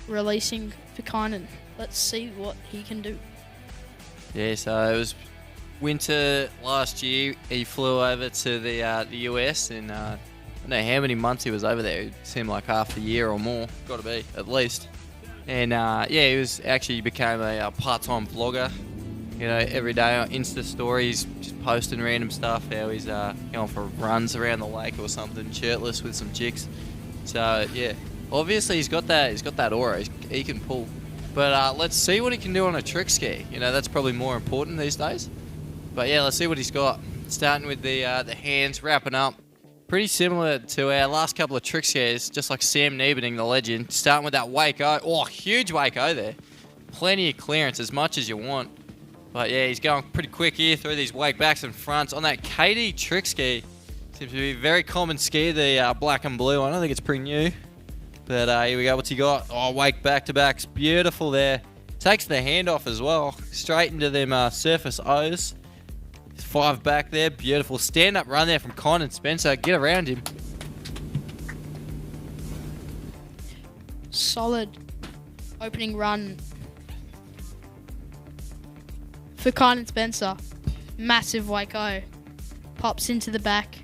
releasing for Kynan. Let's see what he can do. Yeah, so it was winter last year. He flew over to the US and I don't know how many months he was over there. It seemed like half a year or more. Got to be, at least. And he became a part-time vlogger. You know, every day on Insta stories, just posting random stuff. How he's going for runs around the lake or something, shirtless with some chicks. So yeah, obviously he's got that aura. He can pull. But let's see what he can do on a trick ski. You know, that's probably more important these days. But yeah, let's see what he's got. Starting with the hands, wrapping up. Pretty similar to our last couple of trick skis, just like Sam Nieberting, the legend. Starting with that Waco. Oh, huge Waco there. Plenty of clearance, as much as you want. But yeah, he's going pretty quick here through these wake backs and fronts. On that KD trick ski, seems to be a very common ski, the black and blue. I don't think it's pretty new. But here we go, what's he got? Oh, wake back-to-backs, beautiful there. Takes the hand off as well, straight into them surface O's. 5 back there, beautiful. Stand-up run there from Kynan Spencer, get around him. Solid opening run for Kynan Spencer. Massive Waco. Pops into the back.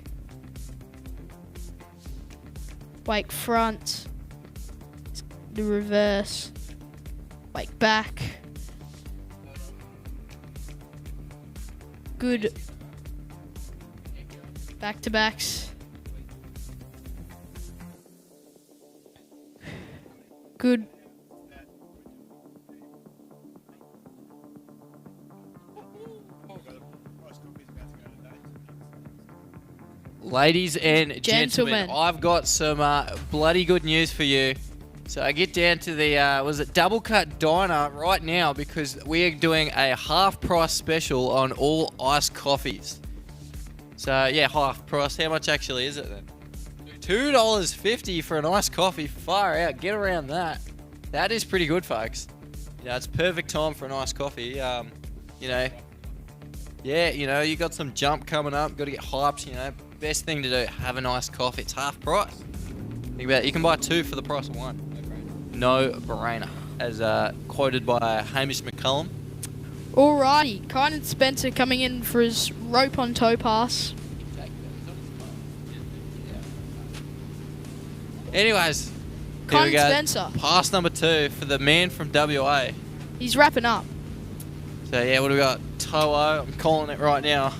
Wake front. The reverse. Wake back. Good back-to-backs. Good. Ladies and gentlemen, I've got some bloody good news for you. So I get down to the, was it Double Cut Diner right now because we are doing a half price special on all iced coffees. So yeah, half price. How much actually is it then? $2.50 for an iced coffee. Far out. Get around that. That is pretty good, folks. You know, it's perfect time for an iced coffee. You know, yeah, you know, you got some jump coming up. Got to get hyped. You know, best thing to do, have an iced coffee. It's half price. Think about it. You can buy 2 for the price of 1. No brainer, as quoted by Hamish McCullum. Alrighty, Kynan Spencer coming in for his rope on toe pass. Anyways, here we Kynan go. Spencer. Pass number 2 for the man from WA. He's wrapping up. So yeah, what do we got? To'o, I'm calling it right now.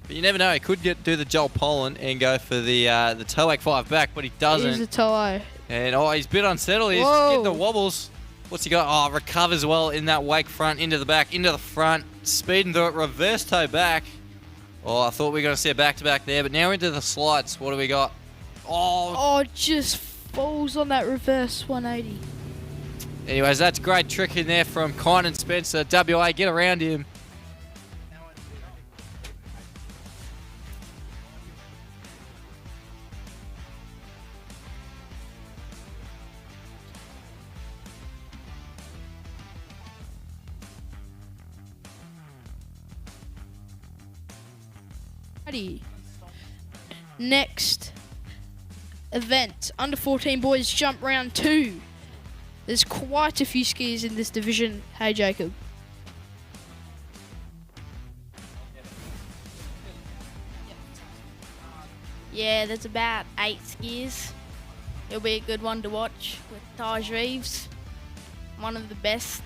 But you never know, he could do the Joel Poland and go for the toe wake 5 back, but he doesn't. He's a toe. And he's a bit unsettled. He's getting the wobbles. What's he got? Oh, recovers well in that wake front, into the back, into the front, speeding through it, reverse toe back. Oh, I thought we were going to see a back-to-back there, but now into the slides. What do we got? Oh, just falls on that reverse 180. Anyways, that's a great trick in there from Kynan Spencer. WA, get around him. Next event, under 14 boys jump round 2. There's quite a few skiers in this division. Hey, Jacob. Yeah, there's about 8 skiers. It'll be a good one to watch with Taj Reeves, one of the best.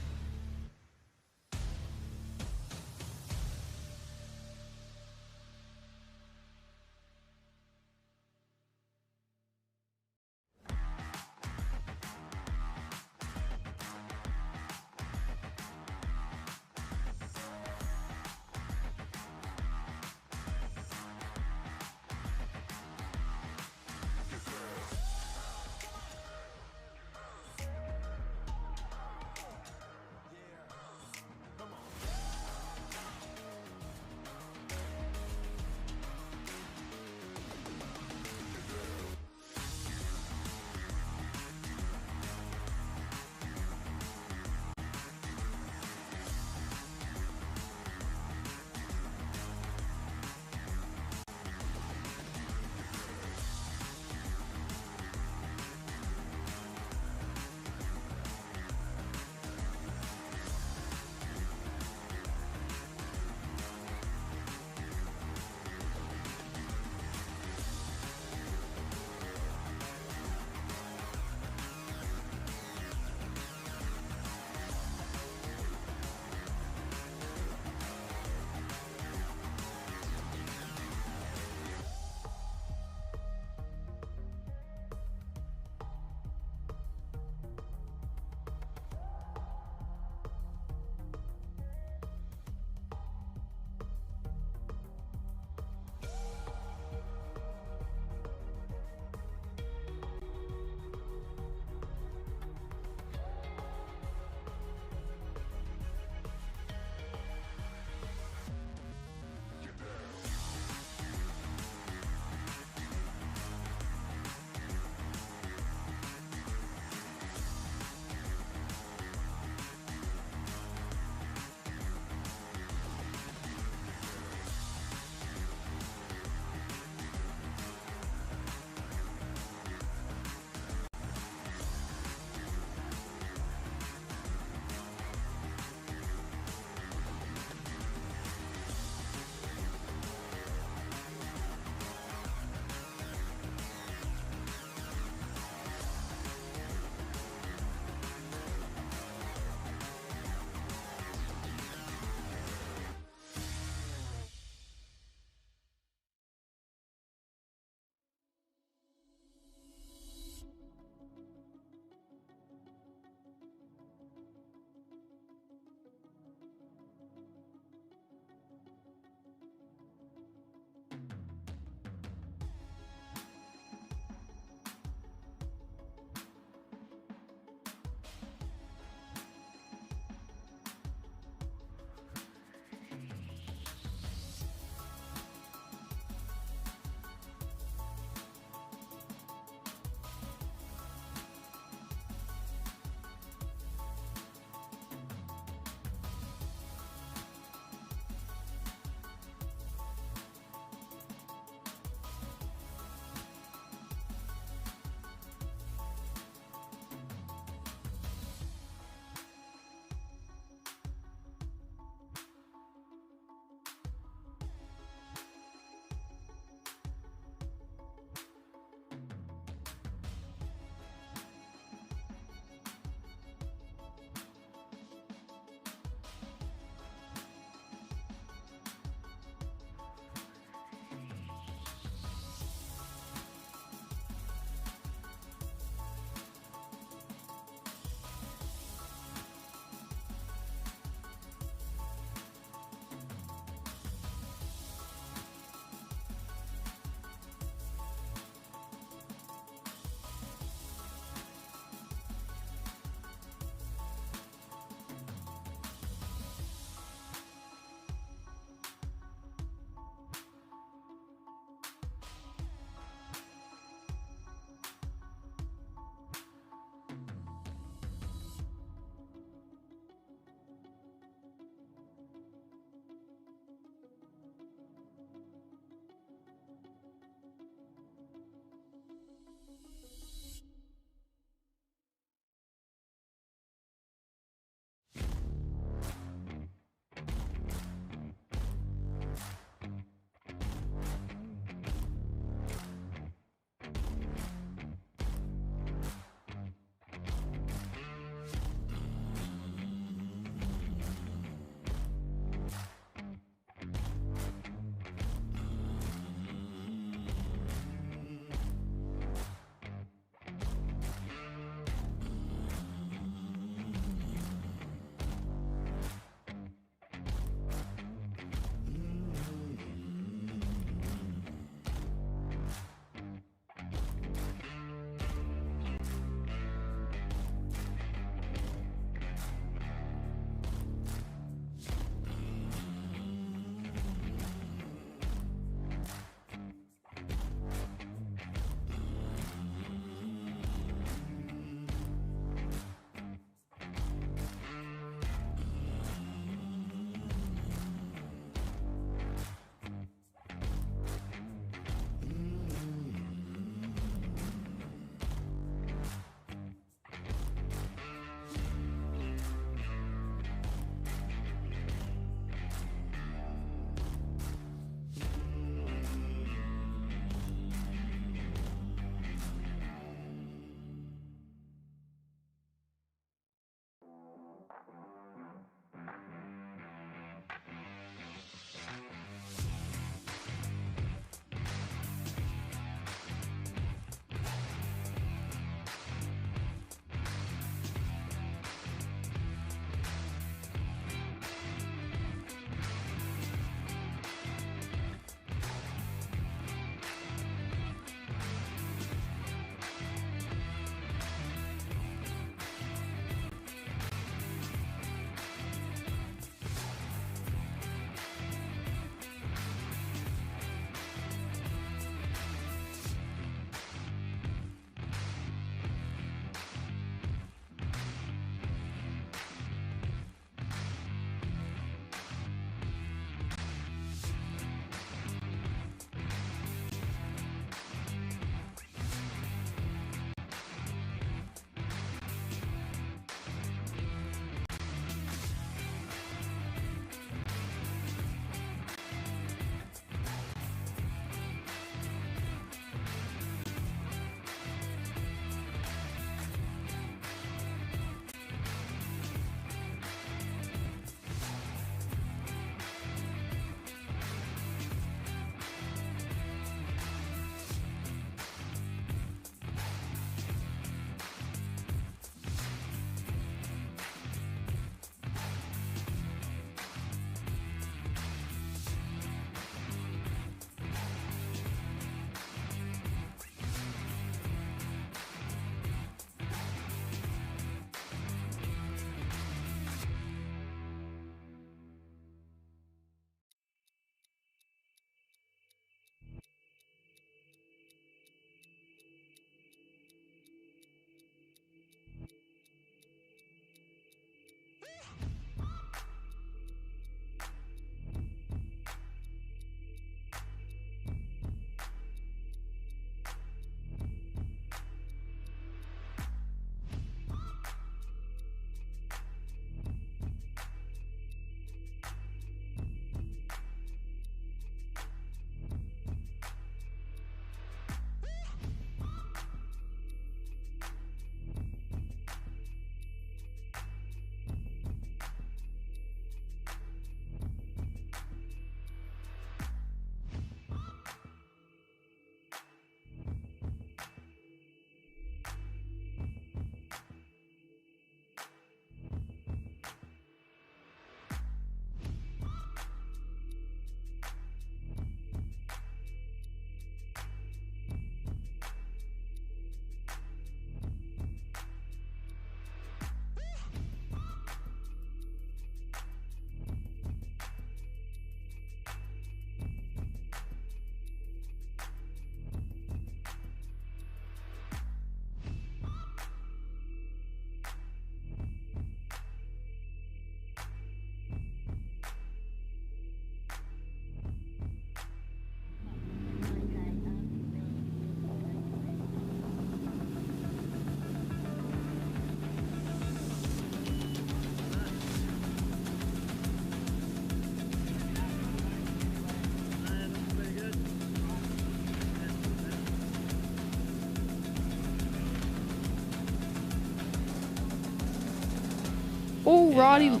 Alrighty,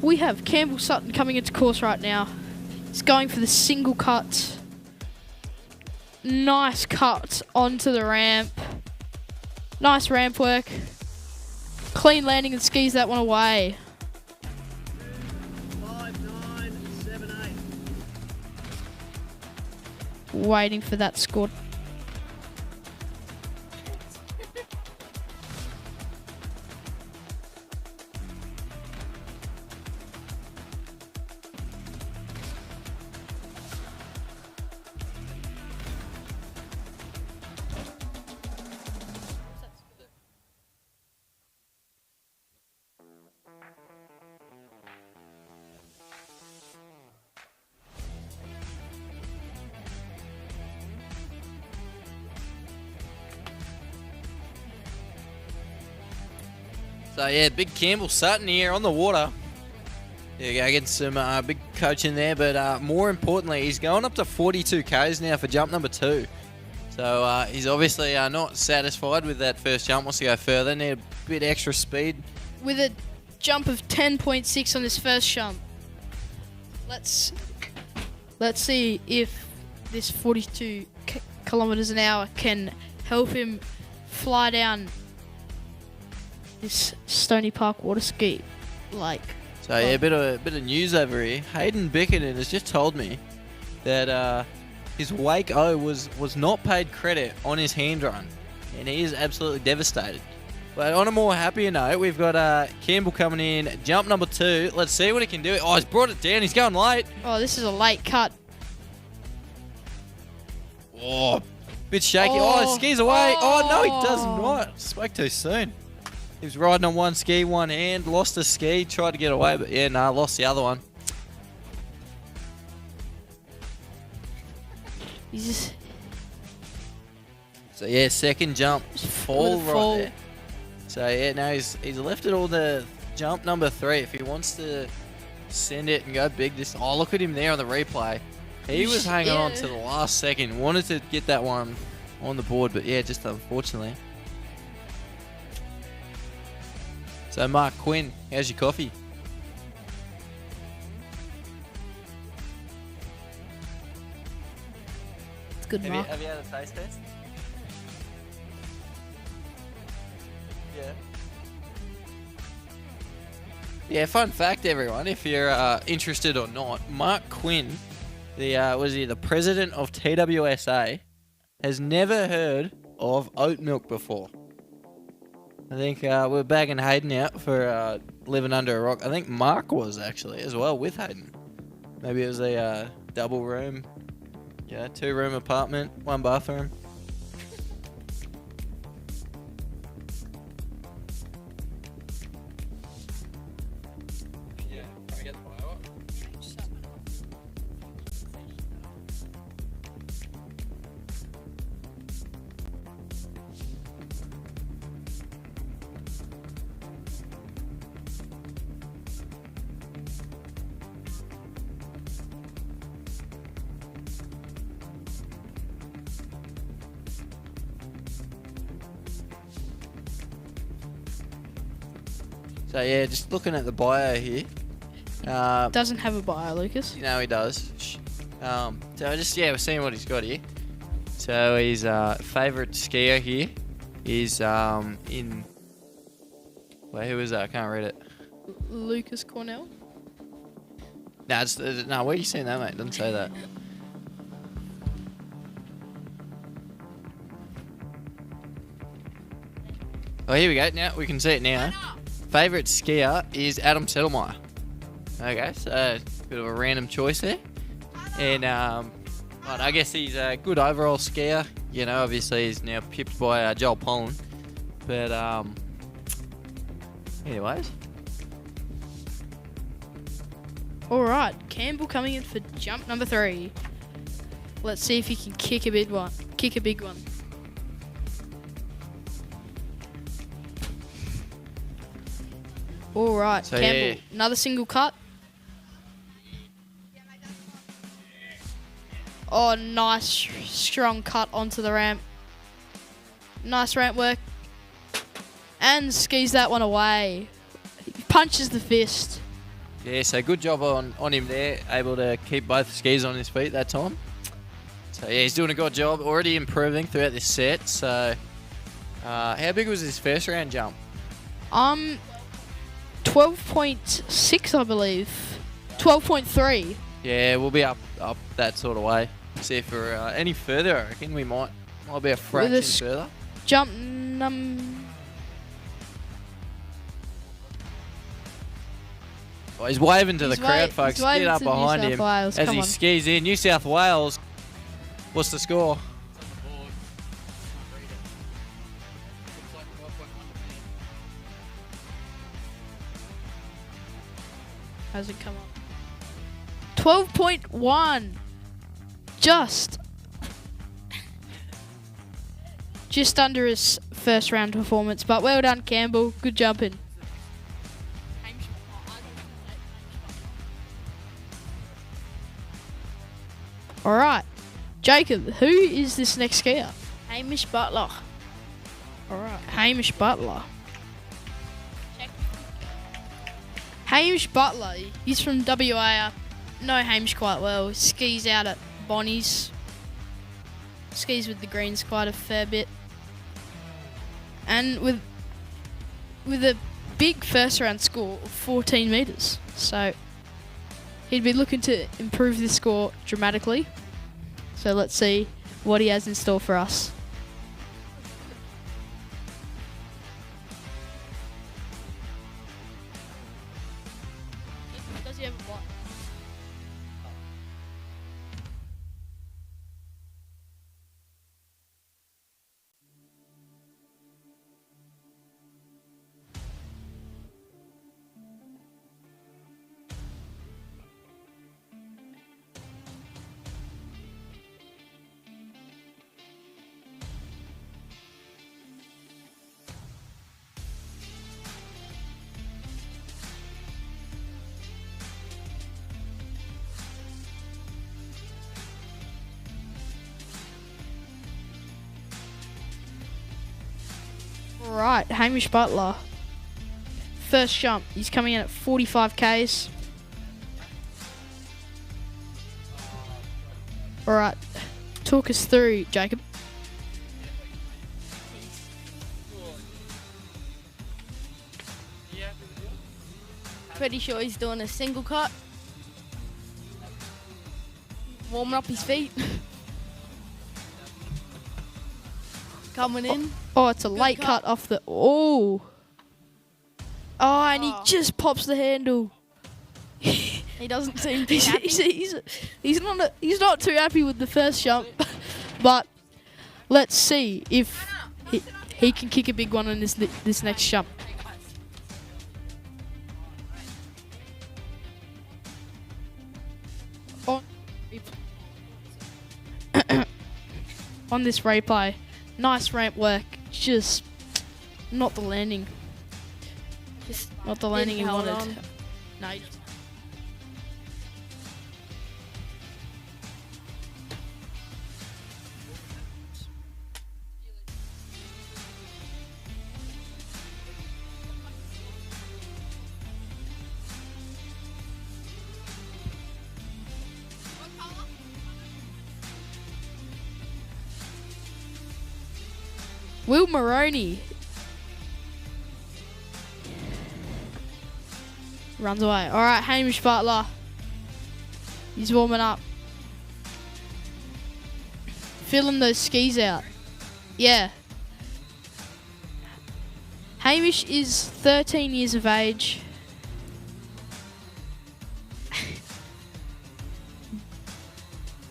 we have Campbell Sutton coming into course right now. He's going for the single cut. Nice cut onto the ramp. Nice ramp work. Clean landing and skis that one away. 5, 9, 7, 8. Waiting for that score. So yeah, big Campbell Sutton here on the water. There you go, getting some big coaching there, but more importantly, he's going up to 42 Ks now for jump number 2. So he's obviously not satisfied with that first jump, wants to go further, need a bit extra speed. With a jump of 10.6 on this first jump. Let's see if this 42 kilometers an hour can help him fly down this Stoney Park Waterski lake. So yeah, a bit of news over here. Hayden Bickerton has just told me that his Wake O was not paid credit on his hand run, and he is absolutely devastated. But on a more happier note, we've got Campbell coming in, jump number 2. Let's see what he can do. Oh, he's brought it down. He's going late. Oh, this is a late cut. Oh, bit shaky. Oh, he skis away. Oh, no, he does not. Spoke too soon. He was riding on one ski, one hand, lost a ski, tried to get away, but yeah, no, lost the other one. So yeah, second jump, fall right there. So yeah, now he's left it all to jump number 3. If he wants to send it and go big, oh, look at him there on the replay. He was hanging on to the last second, wanted to get that one on the board, but yeah, just unfortunately. So Mark Quinn, how's your coffee? It's good, Mark. Have you had a taste test? Yeah. Yeah, fun fact, everyone, if you're interested or not, Mark Quinn, the president of TWSA, has never heard of oat milk before. I think we're bagging Hayden out for living under a rock. I think Mark was actually as well with Hayden. Maybe it was a double room, 2-room apartment, 1 bathroom. So yeah, just looking at the bio here. Doesn't have a bio, Lucas. You know he does. So we're seeing what he's got here. So his favourite skier here is in. Wait, who is that? I can't read it. Lucas Cornell. No, where are you seeing that, mate? Doesn't say that. Oh, here we go. Now we can see it now. Favourite skier is Adam Settlemeyer. Okay, so bit of a random choice there. And but I guess he's a good overall skier. You know, obviously he's now pipped by Joel Pollen. But anyways. All right, Campbell coming in for jump number 3. Let's see if he can kick a big one. All right, So, Campbell, yeah. another single cut. Oh, nice strong cut onto the ramp. Nice ramp work. And skis that one away. punches the fist. Yeah, so good job on him there, able to keep both skis on his feet that time. So yeah, he's doing a good job, already improving throughout this set. So how big was his first round jump? 12.6, I believe. 12.3. Yeah, we'll be up that sort of way. See if we're any further. I reckon we might be a fraction further. Jump Oh, he's waving to the crowd, folks. he's waving Get up to New behind South him Wales. as Come he on. skis in. New South Wales. What's the score? How's it come up? 12.1. Just under his first round performance, but well done, Campbell. Good jumping. All right, Jacob, who is this next skier? Hamish Butler. All right, Hamish Butler. Hamish Butler, he's from WA. I know Hamish quite well. He skis out at Bonnie's. Skis with the greens quite a fair bit. And with a big first round score of 14 metres. So he'd be looking to improve this score dramatically. So let's see what he has in store for us. Does he have a block? Right, Hamish Butler. First jump, he's coming in at 45 Ks. Alright, talk us through, Jacob. Pretty sure he's doing a single cut. Warming up his feet. Coming in. Oh, it's a late cut off the... Oh, and he just pops the handle. He doesn't seem too happy. He's not too happy with the first jump, but let's see if he can kick a big one on this next jump. On this replay, nice ramp work, just not the landing. Just not the landing he held wanted. on. No, he just- Will Maroney runs away. All right, Hamish Butler. He's warming up. Filling those skis out. Yeah. Hamish is 13 years of age.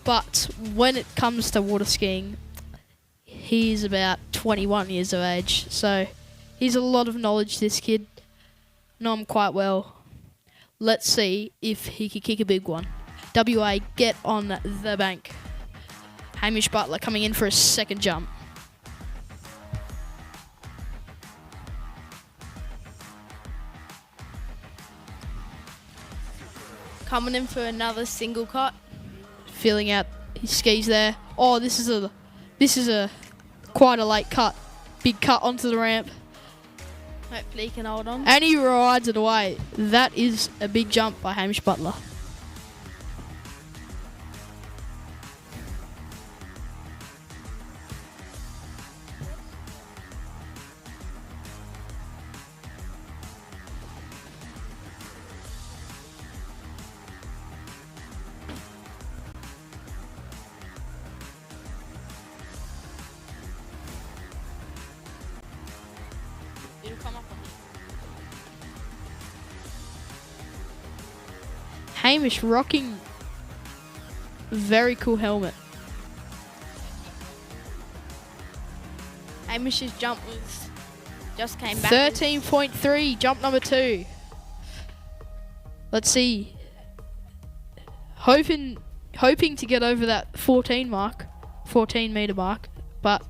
But when it comes to water skiing, he's about 21 years of age. So he's a lot of knowledge, this kid. Know him quite well. Let's see if he can kick a big one. WA, get on the bank. Hamish Butler coming in for a second jump. Coming in for another single cut. Feeling out his skis there. Oh, this is a quite a late cut. Big cut onto the ramp. Hopefully he can hold on. And he rides it away. That is a big jump by Hamish Butler. It'll come up on you. Hamish rocking very cool helmet. Hamish's jump was just came back. 13.3, jump number 2. Let's see. Hoping to get over that 14 meter mark, but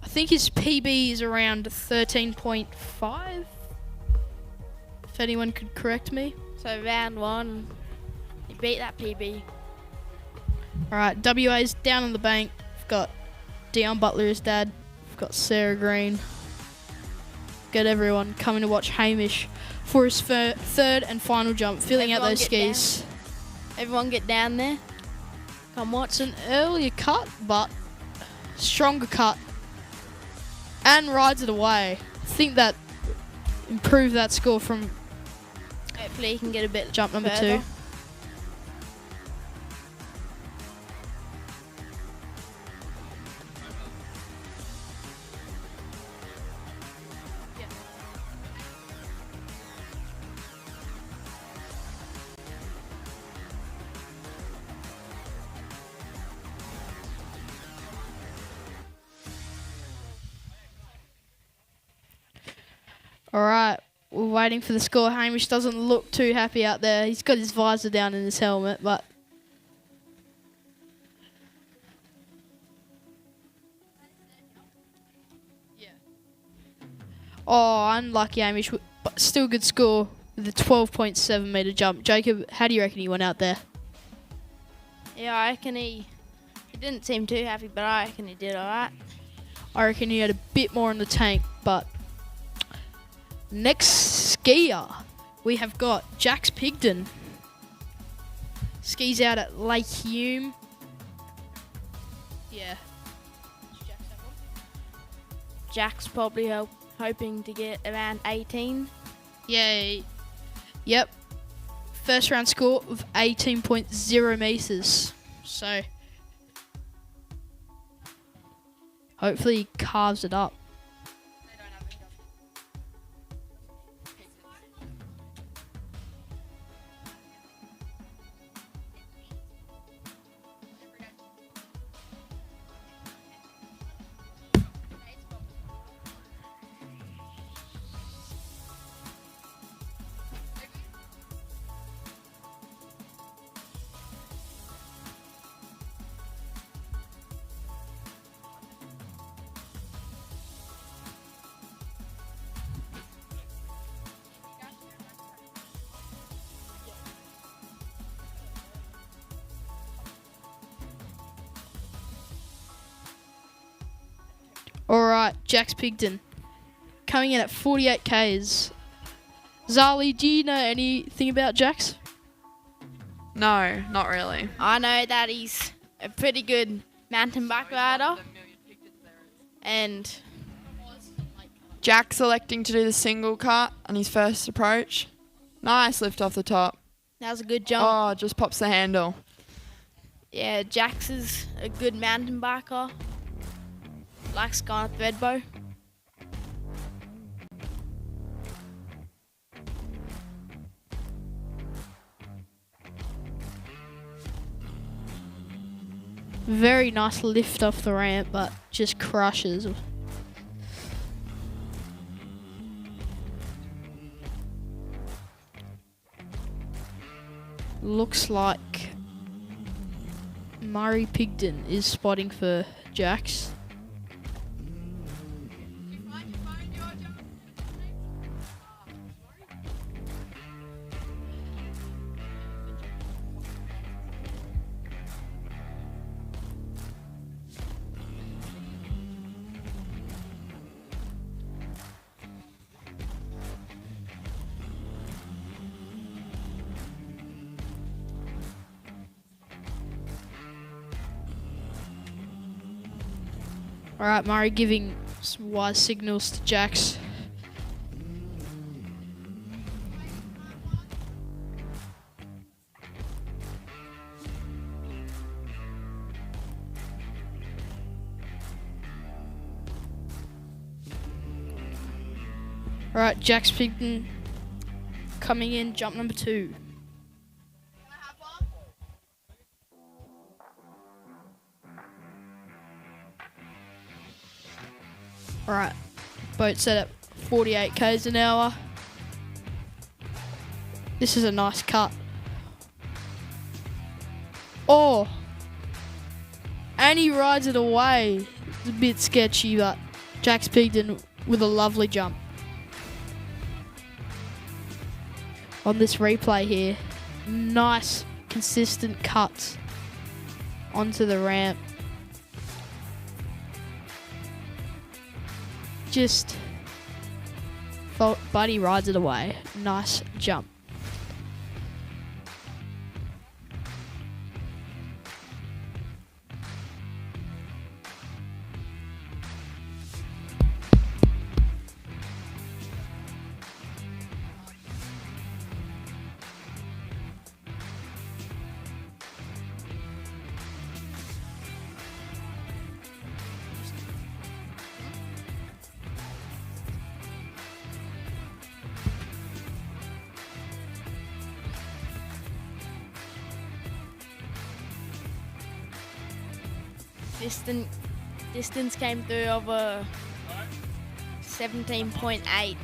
I think his PB is around 13.5. If anyone could correct me. So round 1, he beat that PB. Alright, WA's down on the bank. We've got Dion Butler, his dad. We've got Sarah Green. Got everyone coming to watch Hamish for his third and final jump, filling out those skis. Everyone get down there. Come watch. It's an earlier cut, but stronger cut. And rides it away. I think that improved that score from Hopefully he can get a bit jump number further. 2. Alright, we're waiting for the score. Hamish doesn't look too happy out there. He's got his visor down in his helmet, but oh, unlucky Hamish, but still good score with a 12.7 meter jump. Jacob, how do you reckon he went out there? Yeah, I reckon he didn't seem too happy, but I reckon he did alright. I reckon he had a bit more in the tank, but next skier, we have got Jax Pigden. Skis out at Lake Hume. Yeah. Jack's probably hoping to get around 18. Yeah. Yep. First round score of 18.0 meters. So hopefully he carves it up. Alright, Jax Pigden coming in at 48 Ks. Zali, do you know anything about Jax? No, not really. I know that he's a pretty good mountain bike rider. And Jack selecting to do the single cut on his first approach. Nice lift off the top. that was a good jump. Oh, just pops the handle. Yeah, Jax is a good mountain biker. Likes going at Threadbow. Very nice lift off the ramp, but just crushes. Looks like Murray Pigden is spotting for Jax. All right, Murray giving some wise signals to Jax. All right, Jax Pigden coming in, jump number 2. All right, boat set at 48 k's an hour. This is a nice cut. Oh, and he rides it away. It's a bit sketchy, but Jax Pigden with a lovely jump. On this replay here, nice consistent cuts onto the ramp. Just Buddy rides it away. Nice jump. Distance came through over 17.8.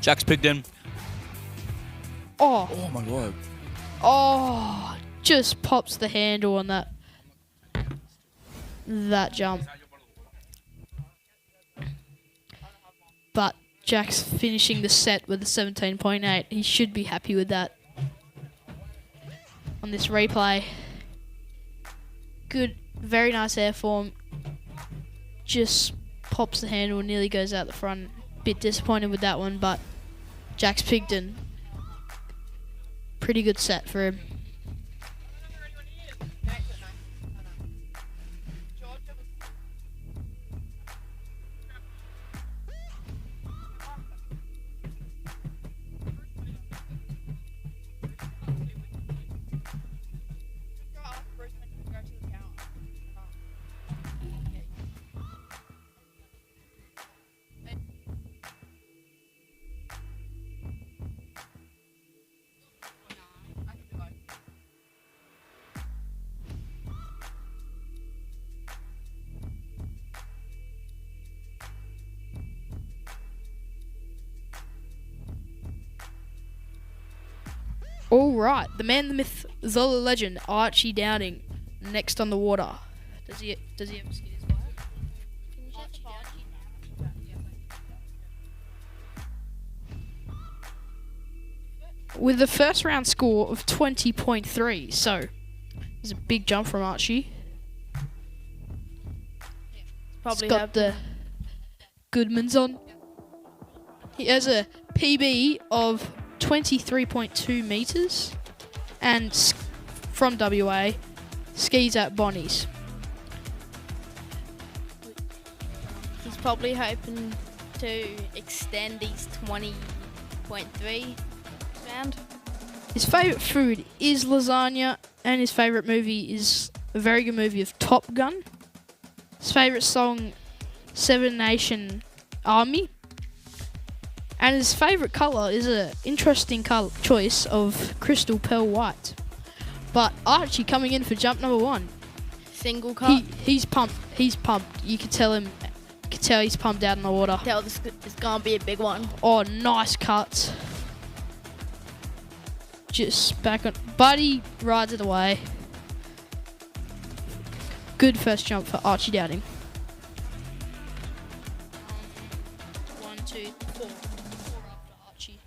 Jax Pigden. Oh. Oh my god. Oh, just pops the handle on that jump. But Jack's finishing the set with a 17.8. He should be happy with that. On this replay. Good, very nice airform. Just pops the handle, nearly goes out the front. Bit disappointed with that one, but Jax Pigden, pretty good set for him. All right, the man, the myth, the legend, Archie Downing, next on the water. Does he have a skid as well? With a first round score of 20.3, so there's a big jump from Archie. Probably He's got the Goodmans on. He has a PB of 23.2 metres and from WA, skis at Bonnie's. He's probably hoping to extend his 20.3 round. His favourite food is lasagna, and his favourite movie is a very good movie of Top Gun. His favourite song, Seven Nation Army. And his favourite colour is an interesting choice of crystal pearl white. But Archie coming in for jump number 1. Single cut. He's pumped. He's pumped. You can tell him. You can tell he's pumped out in the water. Tell this is gonna be a big one. Oh, nice cuts. Just back on. Buddy rides it away. Good first jump for Archie Downing. 1, 2, 4. 4 after Archie.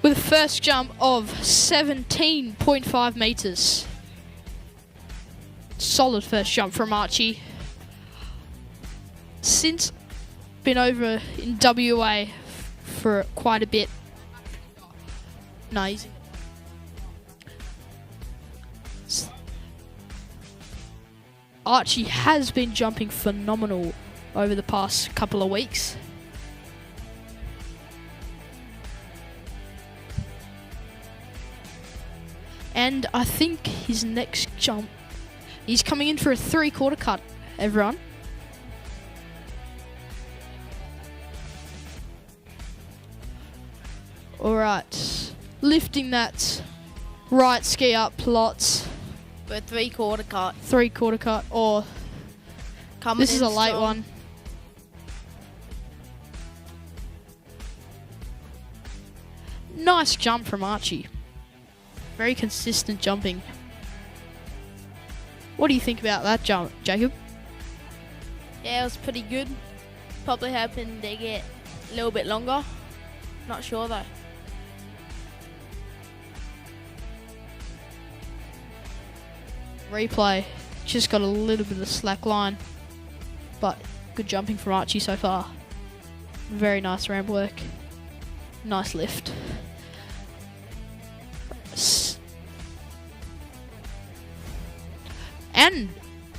with a first jump of 17.5 metres. Solid first jump from Archie. Since been over in WA for quite a bit. Nice. Archie has been jumping phenomenal over the past couple of weeks. And I think his next jump, he's coming in for a 3/4 cut, everyone. Alright, lifting that right ski up lots. For a 3/4 cut. 3/4 cut, or Coming this is in a late strong. one. Nice jump from Archie. Very consistent jumping. What do you think about that jump, Jacob? Yeah, it was pretty good. Probably hoping they get a little bit longer. Not sure though. Replay. Just got a little bit of slack line. But good jumping from Archie so far. Very nice ramp work. Nice lift. And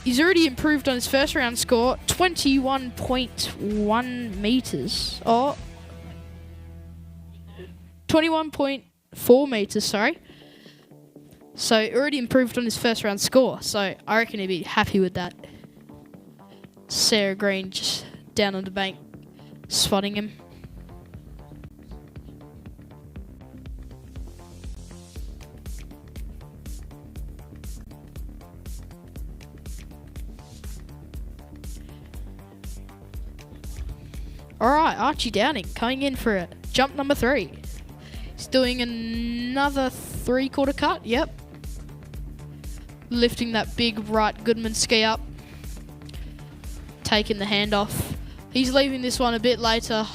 he's already improved on his first round score, 21.1 meters. Or 21.4 meters, sorry. So already improved on his first round score. So I reckon he'd be happy with that. Sarah Green just down on the bank, spotting him. Alright, Archie Downing coming in for it. Jump number 3. He's doing another 3/4 cut, yep. Lifting that big right Goodman ski up. Taking the hand off. He's leaving this one a bit later.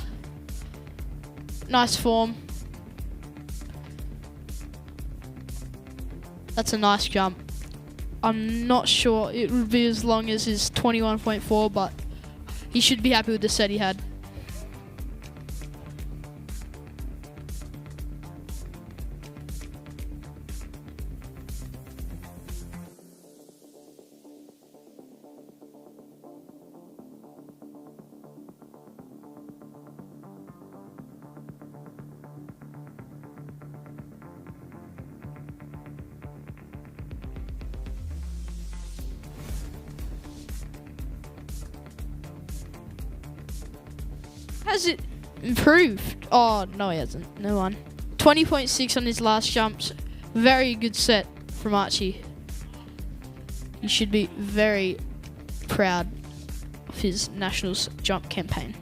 Nice form. That's a nice jump. I'm not sure it would be as long as his 21.4, but he should be happy with the set he had. Has it improved? Oh, no, he hasn't. No one. 20.6 on his last jumps. Very good set from Archie. He should be very proud of his Nationals jump campaign.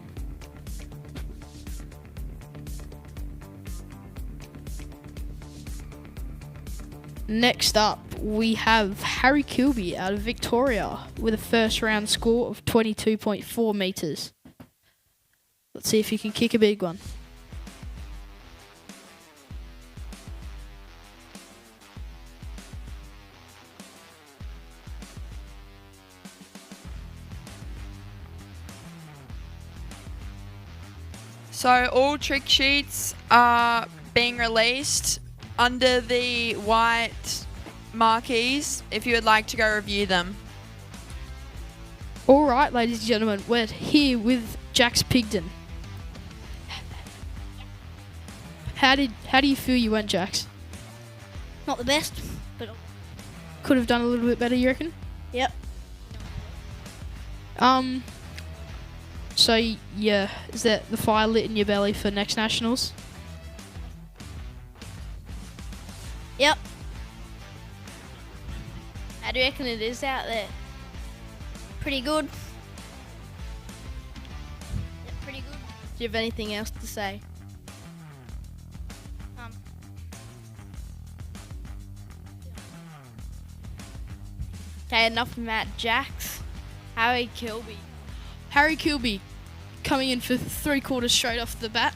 Next up, we have Harry Kilby out of Victoria with a first round score of 22.4 meters. Let's see if he can kick a big one. So all trick sheets are being released under the white marquees if you would like to go review them. Alright, ladies and gentlemen, we're here with Jax Pigden. How do you feel you went, Jax? Not the best, but Could have done a little bit better, you reckon? yep. So yeah, is that the fire lit in your belly for next nationals? Yep. How do you reckon it is out there? Pretty good. Yep, pretty good. Do you have anything else to say? Okay, enough from that. Jax. Harry Kilby. Harry Kilby coming in for 3/4 straight off the bat.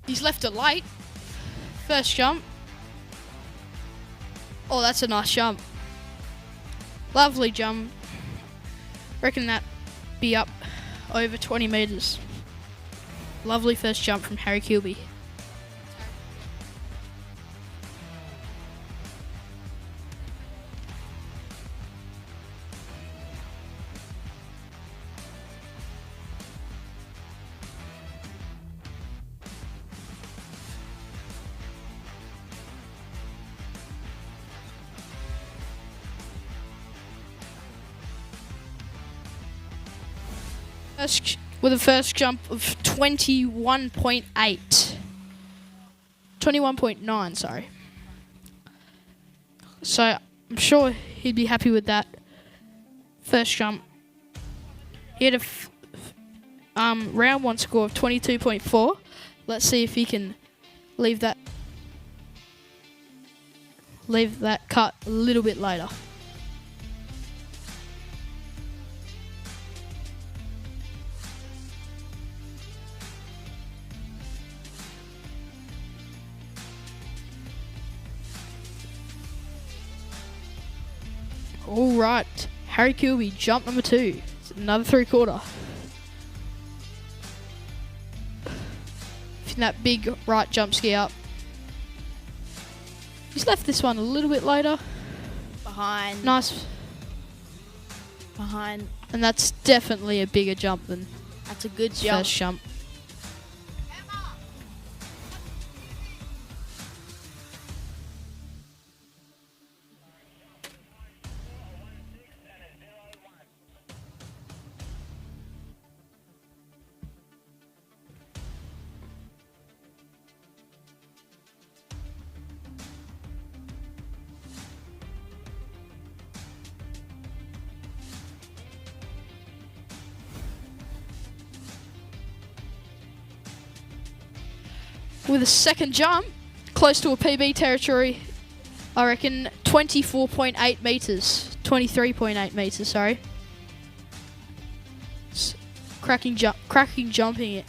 He's left it late. First jump. Oh, that's a nice jump. Lovely jump. Reckon that be up over 20 metres. Lovely first jump from Harry Kilby. With a first jump of 21.8. 21.9, sorry. So I'm sure he'd be happy with that first jump. He had a round one score of 22.4. Let's see if he can leave that cut a little bit later. All right, Harry Kilby, jump number 2. It's another 3/4. That big right jump ski up. He's left this one a little bit later. Behind. Nice. Behind. And that's definitely a bigger jump than That's a good jump. first jump. With a second jump, close to a PB territory, I reckon 24.8 metres. 23.8 metres, sorry. Cracking jumping it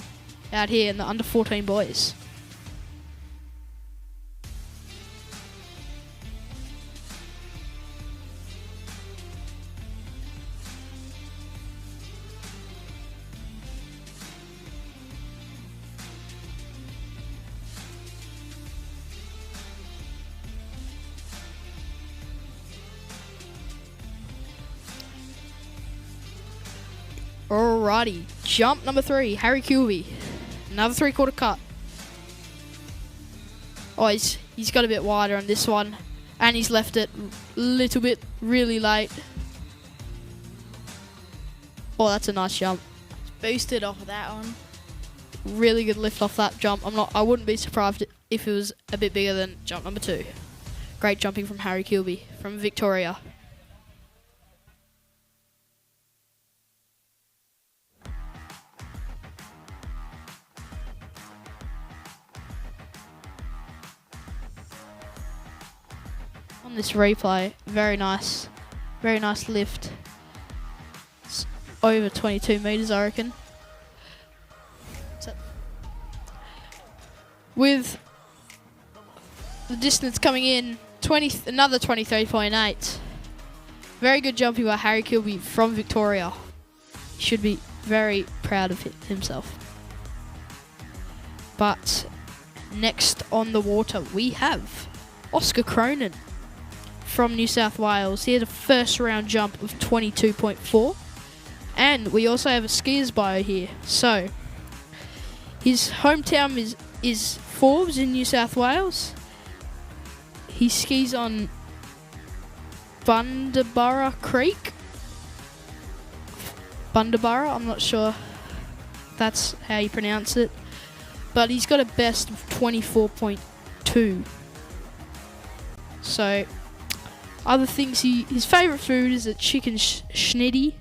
out here in the under 14 boys. Alrighty, jump number 3, Harry Kilby. Another 3/4 cut. Oh, he's got a bit wider on this one, and he's left it a little bit really late. Oh, that's a nice jump. Boosted off of that one. Really good lift off that jump. I wouldn't be surprised if it was a bit bigger than jump number 2. Great jumping from Harry Kilby from Victoria. On this replay, very nice lift. It's over 22 metres, I reckon. With the distance coming in, another 23.8. Very good jumping by Harry Kilby from Victoria. He should be very proud of himself. But next on the water we have Oscar Cronin from New South Wales. He had a first round jump of 22.4. And we also have a skiers bio here. So his hometown is Forbes in New South Wales. He skis on Bundaburra Creek. Bundaburra, I'm not sure that's how you pronounce it. But he's got a best of 24.2. So, other things, his favourite food is a chicken schnitty.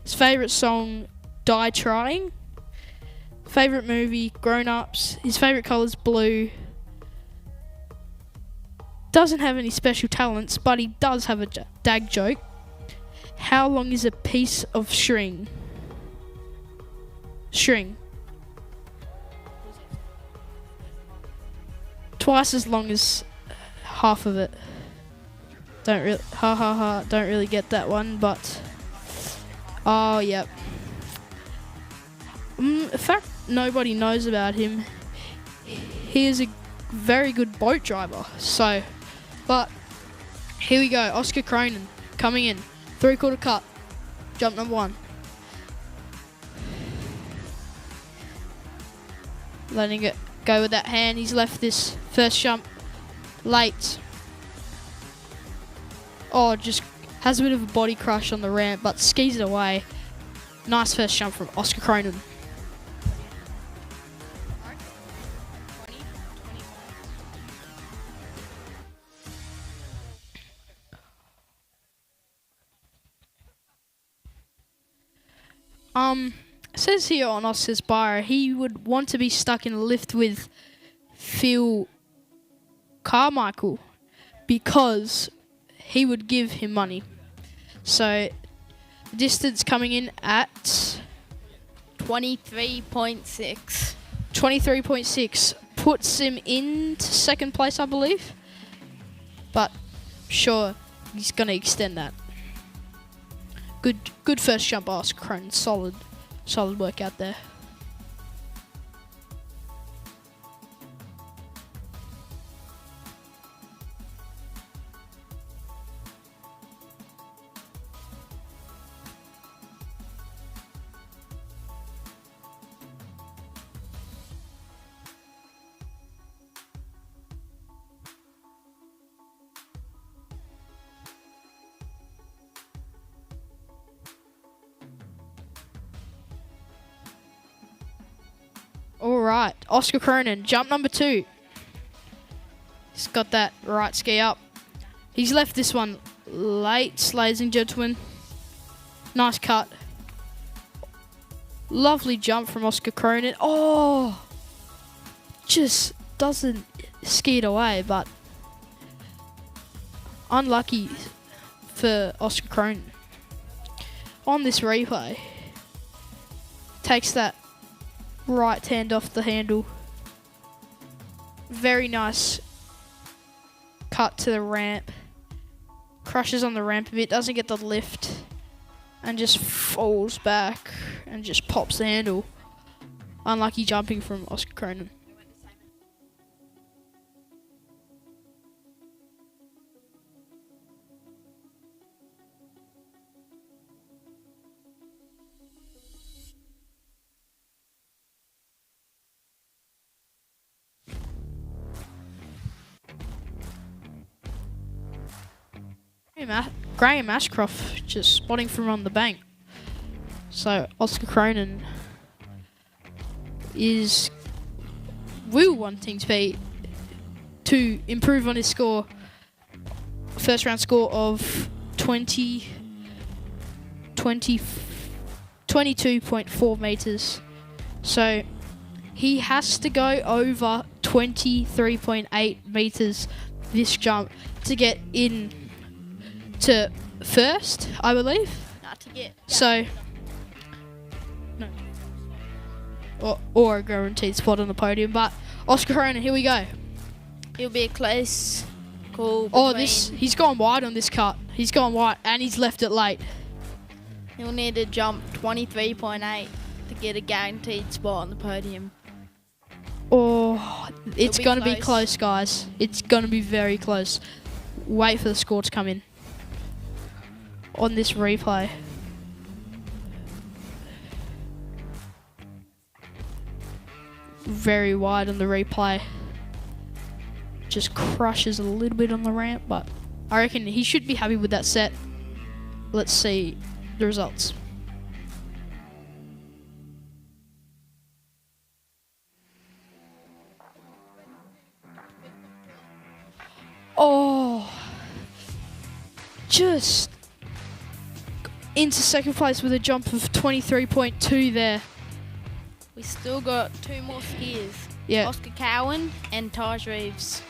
His favourite song, Die Trying. Favourite movie, Grown Ups. His favourite colour's blue. Doesn't have any special talents, but he does have a dag joke. How long is a piece of string? twice as long as half of it. Don't really get that one, but oh yep. In fact, nobody knows about him. He is a very good boat driver. So, but here we go. Oscar Cronin coming in, 3/4 cut, jump number 1. Letting it go with that hand. He's left this first jump late. Oh, just has a bit of a body crush on the ramp, but skis it away. Nice first jump from Oscar Cronin. It says here on Oscar's bio, he would want to be stuck in a lift with Phil Carmichael because he would give him money. So, distance coming in at 23.6. 23.6 puts him into second place, I believe. But sure, he's going to extend that. Good first jump, Oscar Cronin. Solid work out there. Alright, Oscar Cronin, jump number 2. He's got that right ski up. He's left this one late, ladies and gentlemen. Nice cut. Lovely jump from Oscar Cronin. Oh! Just doesn't ski it away, but unlucky for Oscar Cronin. On this replay, takes that right hand off the handle. Very nice cut to the ramp. Crushes on the ramp a bit, doesn't get the lift, and just falls back and just pops the handle. Unlucky jumping from Oscar Cronin. Graham Ashcroft just spotting from on the bank. So Oscar Cronin will wanting to improve on his score. First round score of 22.4 meters. So he has to go over 23.8 meters this jump to get in to first, I believe. Not to get. Yeah. So, no. Or a guaranteed spot on the podium. But Oscar Cronin, here we go. It'll be a close call. Oh, he's gone wide on this cut. He's gone wide and he's left it late. He'll need to jump 23.8 to get a guaranteed spot on the podium. Oh, it's going to be close, guys. It's going to be very close. Wait for the score to come in. On this replay. Very wide on the replay. Just crushes a little bit on the ramp, but I reckon he should be happy with that set. Let's see the results. Oh, just into second place with a jump of 23.2 there. We still got 2 more skiers. Yeah. Oscar Cowan and Taj Reeves.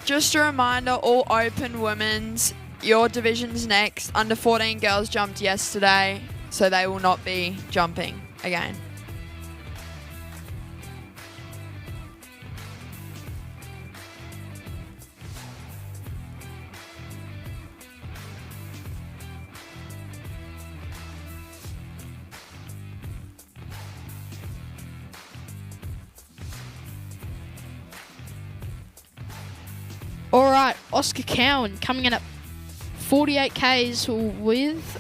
Just a reminder, all open women's, your division's next. Under 14 girls jumped yesterday, so they will not be jumping again. All right, Oscar Cowan coming in at 48 Ks with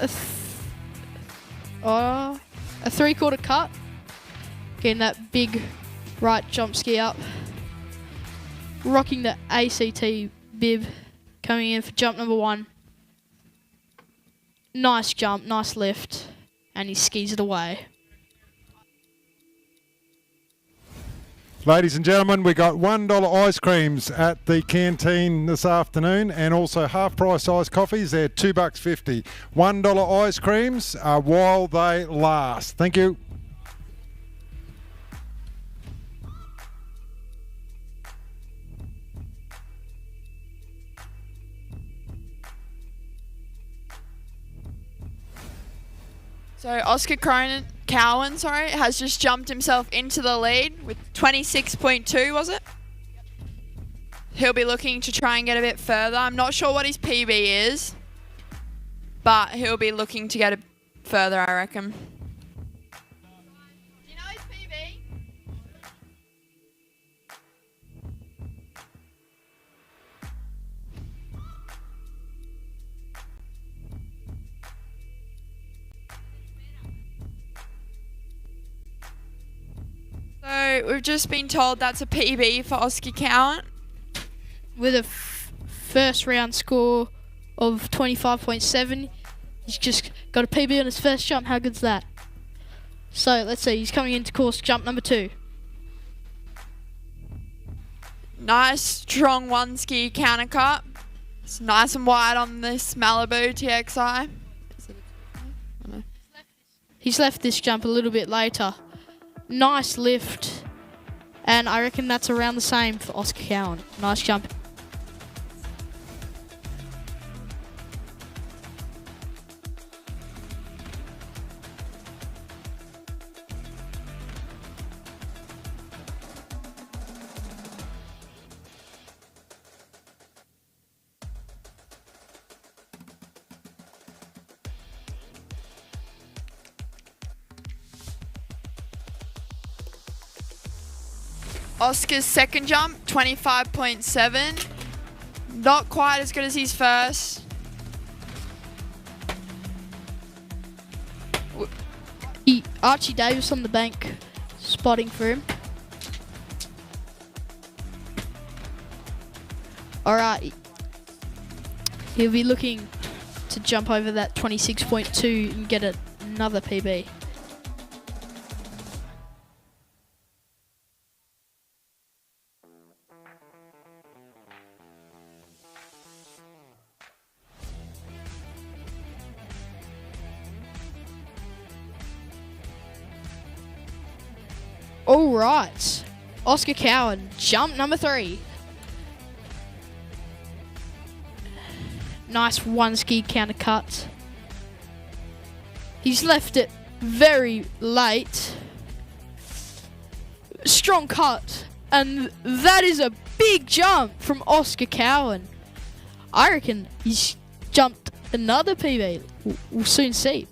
a 3/4 cut. Getting that big right jump ski up. Rocking the ACT bib. Coming in for jump number 1. Nice jump, nice lift. And he skis it away. Ladies and gentlemen, we got $1 ice creams at the canteen this afternoon, and also half-price iced coffees. They're $2.50. $1 ice creams while they last. Thank you. So Oscar Cowan, has just jumped himself into the lead with 26.2, was it? He'll be looking to try and get a bit further. I'm not sure what his PB is, but he'll be looking to get further, I reckon. So we've just been told that's a PB for Oscar Cowan. With a first round score of 25.7. He's just got a PB on his first jump. How good's that? So let's see. He's coming into course jump number 2. Nice strong one ski counter cut. It's nice and wide on this Malibu TXI. He's left this jump a little bit later. Nice lift. And I reckon that's around the same for Oscar Cowan. Nice jump. Oscar's second jump, 25.7. Not quite as good as his first. Archie Davis on the bank, spotting for him. All right. He'll be looking to jump over that 26.2 and get another PB. All right, Oscar Cowan, jump number 3. Nice one ski counter cut. He's left it very late. Strong cut, and that is a big jump from Oscar Cowan. I reckon he's jumped another PB. We'll soon see.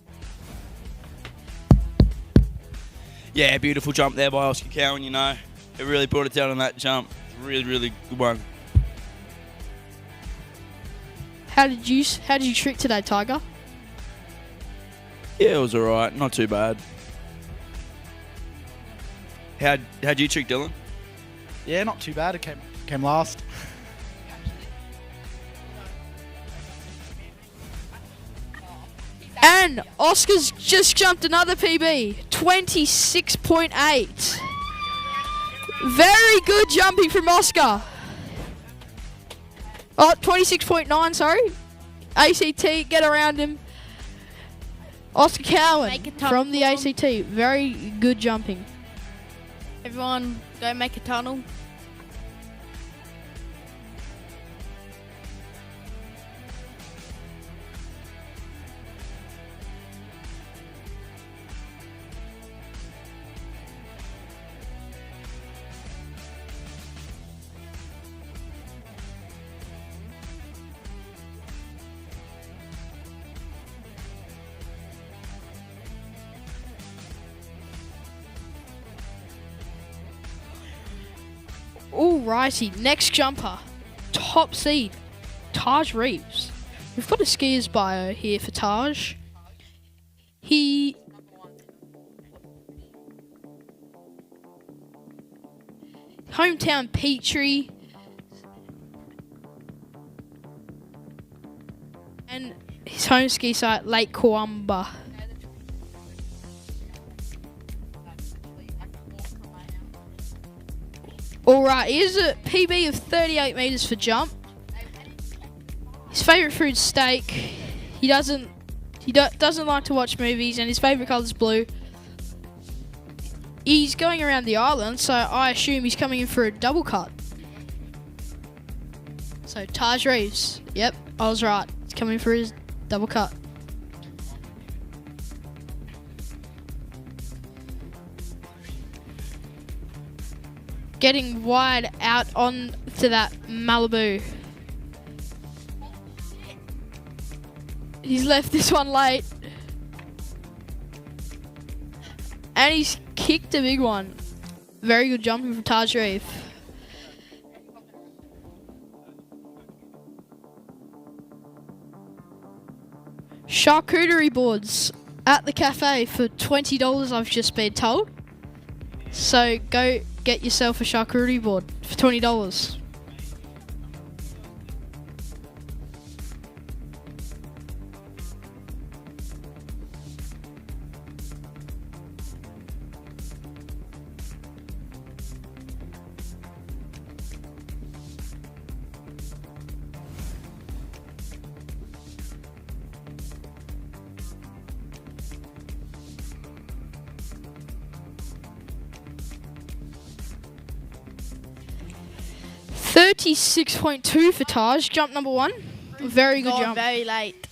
Yeah, beautiful jump there by Oscar Cowan, you know. It really brought it down on that jump. Really, really good one. How did you trick today, Tiger? Yeah, it was alright. Not too bad. How'd you trick, Dylan? Yeah, not too bad. It came last. And Oscar's just jumped another PB, 26.8. Very good jumping from Oscar. Oh, 26.9, sorry. ACT, get around him. Oscar Cowan from the ACT. Very good jumping. Everyone, go make a tunnel. Alrighty, next jumper. Top seed, Taj Reeves. We've got a skier's bio here for Taj. He hometown Petrie and his home ski site Lake Koombah. Alright, here's a PB of 38 metres for jump. His favourite food's steak. He doesn't like to watch movies, and his favourite colour's blue. He's going around the island, so I assume he's coming in for a double cut. So Taj Reeves, yep, I was right. He's coming for his double cut. Getting wide out on to that Malibu. He's left this one late. And he's kicked a big one. Very good jumping from Taj Reef. Charcuterie boards at the cafe for $20, I've just been told. So go get yourself a charcuterie board for $20. $36.2 for Taj, jump number 1. Very good Gone jump. very late.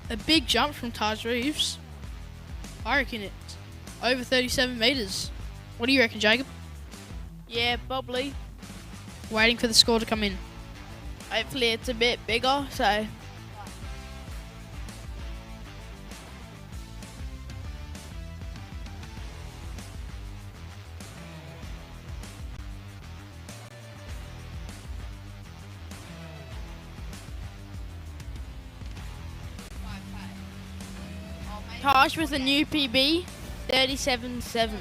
A big jump from Taj Reeves. I reckon it's over 37 metres. What do you reckon, Jacob? Yeah, probably. Waiting for the score to come in. Hopefully it's a bit bigger, so. Taj with a new PB, 37.7.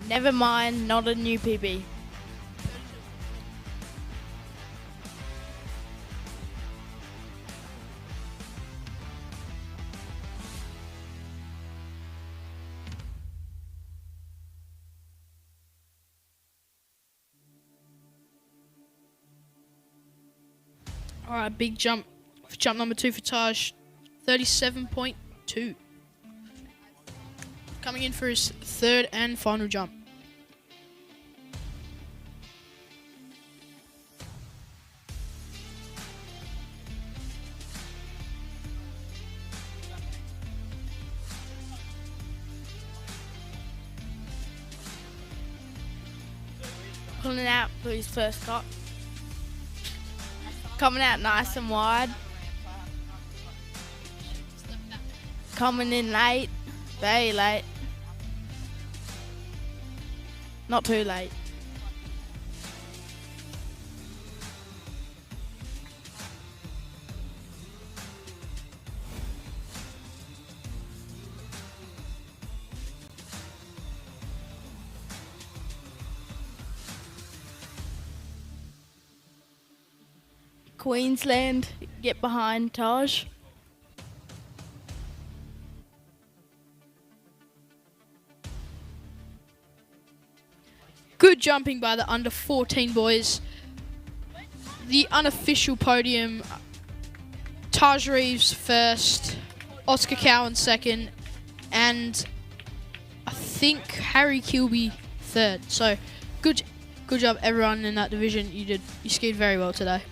Never mind, not a new PB. Alright, big jump. Jump number 2 for Taj, 37.2. Coming in for his third and final jump. Pulling out for his first cut. Coming out nice and wide. Coming in late, very late. Not too late. Queensland get behind Taj. Good jumping by the under 14 boys. The unofficial podium, Taj Reeves first, Oscar Cowan second, and I think Harry Kilby third. So good job everyone in that division. You skied very well today.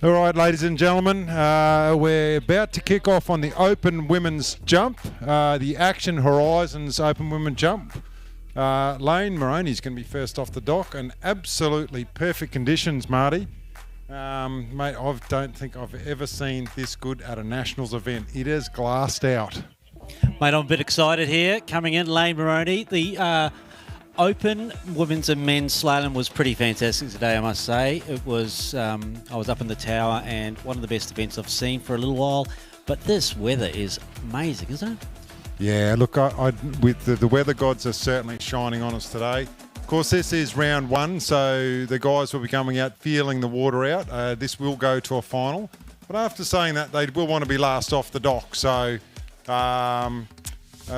All right, ladies and gentlemen, we're about to kick off on the open women's jump, the Action Horizons open women's jump. Lane Moroney's going to be first off the dock, and absolutely perfect conditions, Marty. Mate, I don't think I've ever seen this good at a Nationals event. It is glassed out. Mate, I'm a bit excited here. Coming in, Lane Moroney. The open women's and men's slalom was pretty fantastic today, I must say. It was, I was up in the tower, and one of the best events I've seen for a little while. But this weather is amazing, isn't it? Yeah, look, with the weather gods are certainly shining on us today. Of course, this is round one, so the guys will be coming out feeling the water out. This will go to a final. But after saying that, they will want to be last off the dock. So,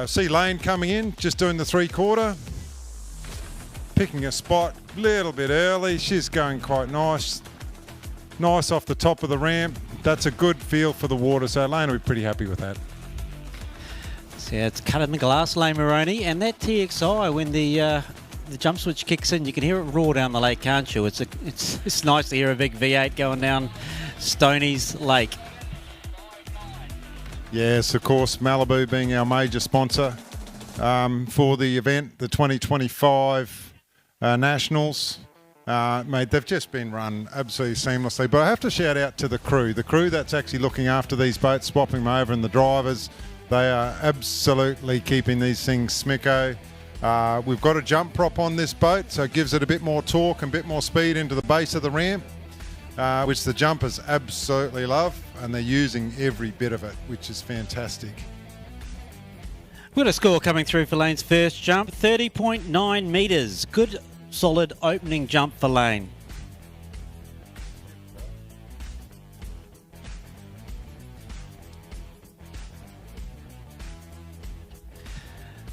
see Lane coming in, just doing the 3/4. Picking a spot a little bit early. She's going quite nice. Nice off the top of the ramp. That's a good feel for the water, so Lane will be pretty happy with that. So yeah, it's cut in the glass, Lane Moroney, and that TXI, when the jump switch kicks in, you can hear it roar down the lake, can't you? It's nice to hear a big V8 going down Stoney's lake. Yes, of course, Malibu being our major sponsor for the event, the 2025 Nationals. Mate, they've just been run absolutely seamlessly. But I have to shout out to the crew that's actually looking after these boats, swapping them over, and the drivers. They are absolutely keeping these things smicko. We've got a jump prop on this boat, so it gives it a bit more torque and a bit more speed into the base of the ramp, which the jumpers absolutely love, and they're using every bit of it, which is fantastic. We've got a score coming through for Lane's first jump, 30.9 metres. Good, solid opening jump for Lane.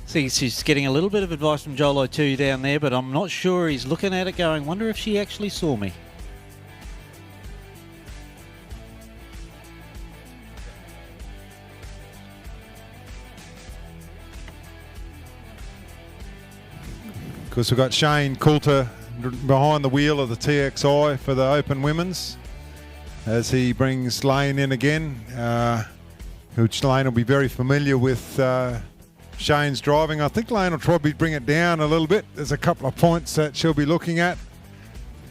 See, she's getting a little bit of advice from Jolo too down there, but I'm not sure. He's looking at it going, wonder if she actually saw me. Of course, we've got Shane Coulter behind the wheel of the TXI for the Open Women's as he brings Lane in again, which Lane will be very familiar with Shane's driving. I think Lane will probably bring it down a little bit. There's a couple of points that she'll be looking at.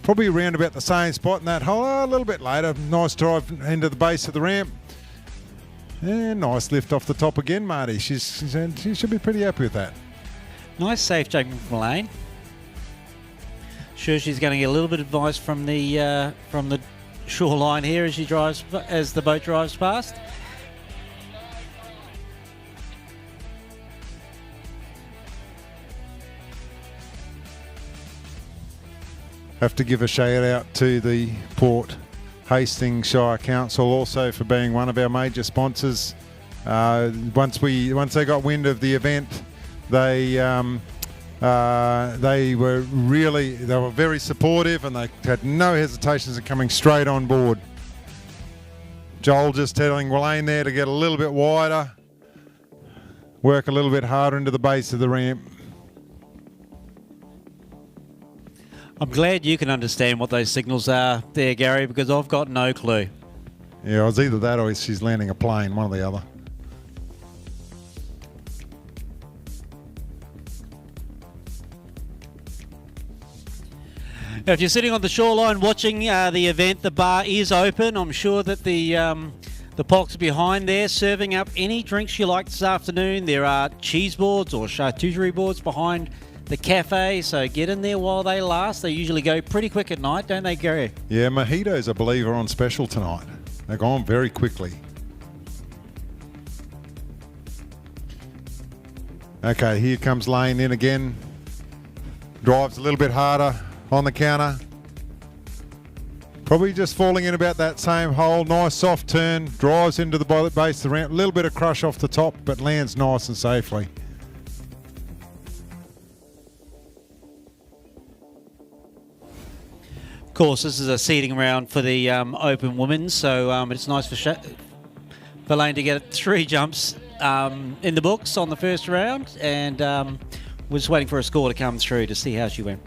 Probably around about the same spot in that hole, a little bit later. Nice drive into the base of the ramp. And nice lift off the top again, Marty. She should be pretty happy with that. Nice safe jumping from Lane. Sure, she's going to get a little bit of advice from the shoreline here as the boat drives past. Have to give a shout out to the Port Hastings Shire Council also for being one of our major sponsors. Once they got wind of the event, they were very supportive, and they had no hesitations in coming straight on board. Joel just telling Lane there to get a little bit wider, work a little bit harder into the base of the ramp. I'm glad you can understand what those signals are there, Gary, because I've got no clue. Yeah, it was either that or she's landing a plane, one or the other. Now, if you're sitting on the shoreline watching the event, the bar is open. I'm sure that the Pox behind there serving up any drinks you like this afternoon. There are cheese boards or charcuterie boards behind the cafe, so get in there while they last. They usually go pretty quick at night, don't they, Gary? Yeah, mojitos, I believe, are on special tonight. They're gone very quickly. Okay, here comes Lane in again. Drives a little bit harder on the counter. Probably just falling in about that same hole. Nice soft turn. Drives into the base of the ramp. A little bit of crush off the top, but lands nice and safely. Of course, this is a seating round for the Open Women's, so it's nice for Lane to get 3 jumps in the books on the first round, and we're just waiting for a score to come through to see how she went.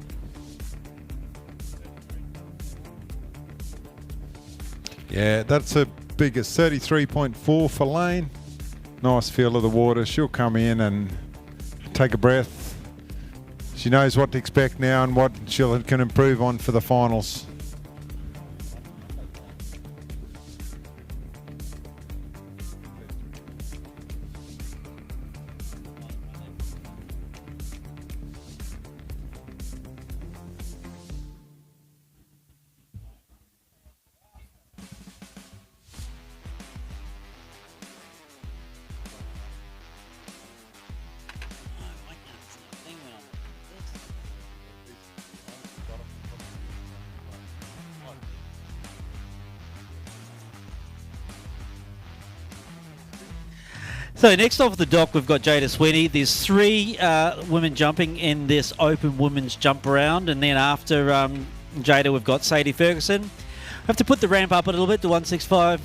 Yeah, that's the biggest, 33.4 for Lane. Nice feel of the water. She'll come in and take a breath. She knows what to expect now and what she can improve on for the finals. So next off the dock, we've got Jada Sweeney. There's 3 women jumping in this open women's jump round, and then after Jada, we've got Sadie Ferguson. We have to put the ramp up a little bit to 165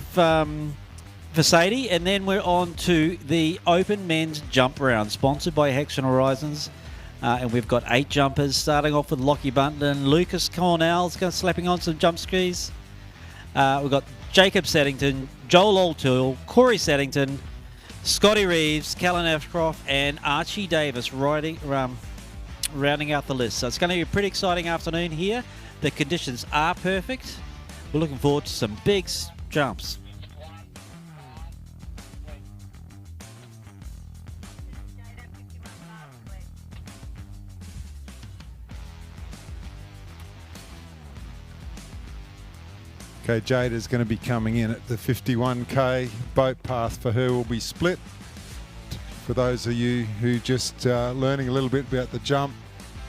for Sadie, and then we're on to the open men's jump round, sponsored by Hexon Horizons. And we've got 8 jumpers, starting off with Lockie Bunton. Lucas Cornell's slapping on some jump skis. We've got Jacob Seddington, Joel O'Toole, Corey Seddington, Scotty Reeves, Callan Ashcroft, and Archie Davis rounding out the list. So it's going to be a pretty exciting afternoon here. The conditions are perfect. We're looking forward to some big jumps. Okay, Jada's going to be coming in at the 51k. Boat path for her will be split. For those of you who just learning a little bit about the jump,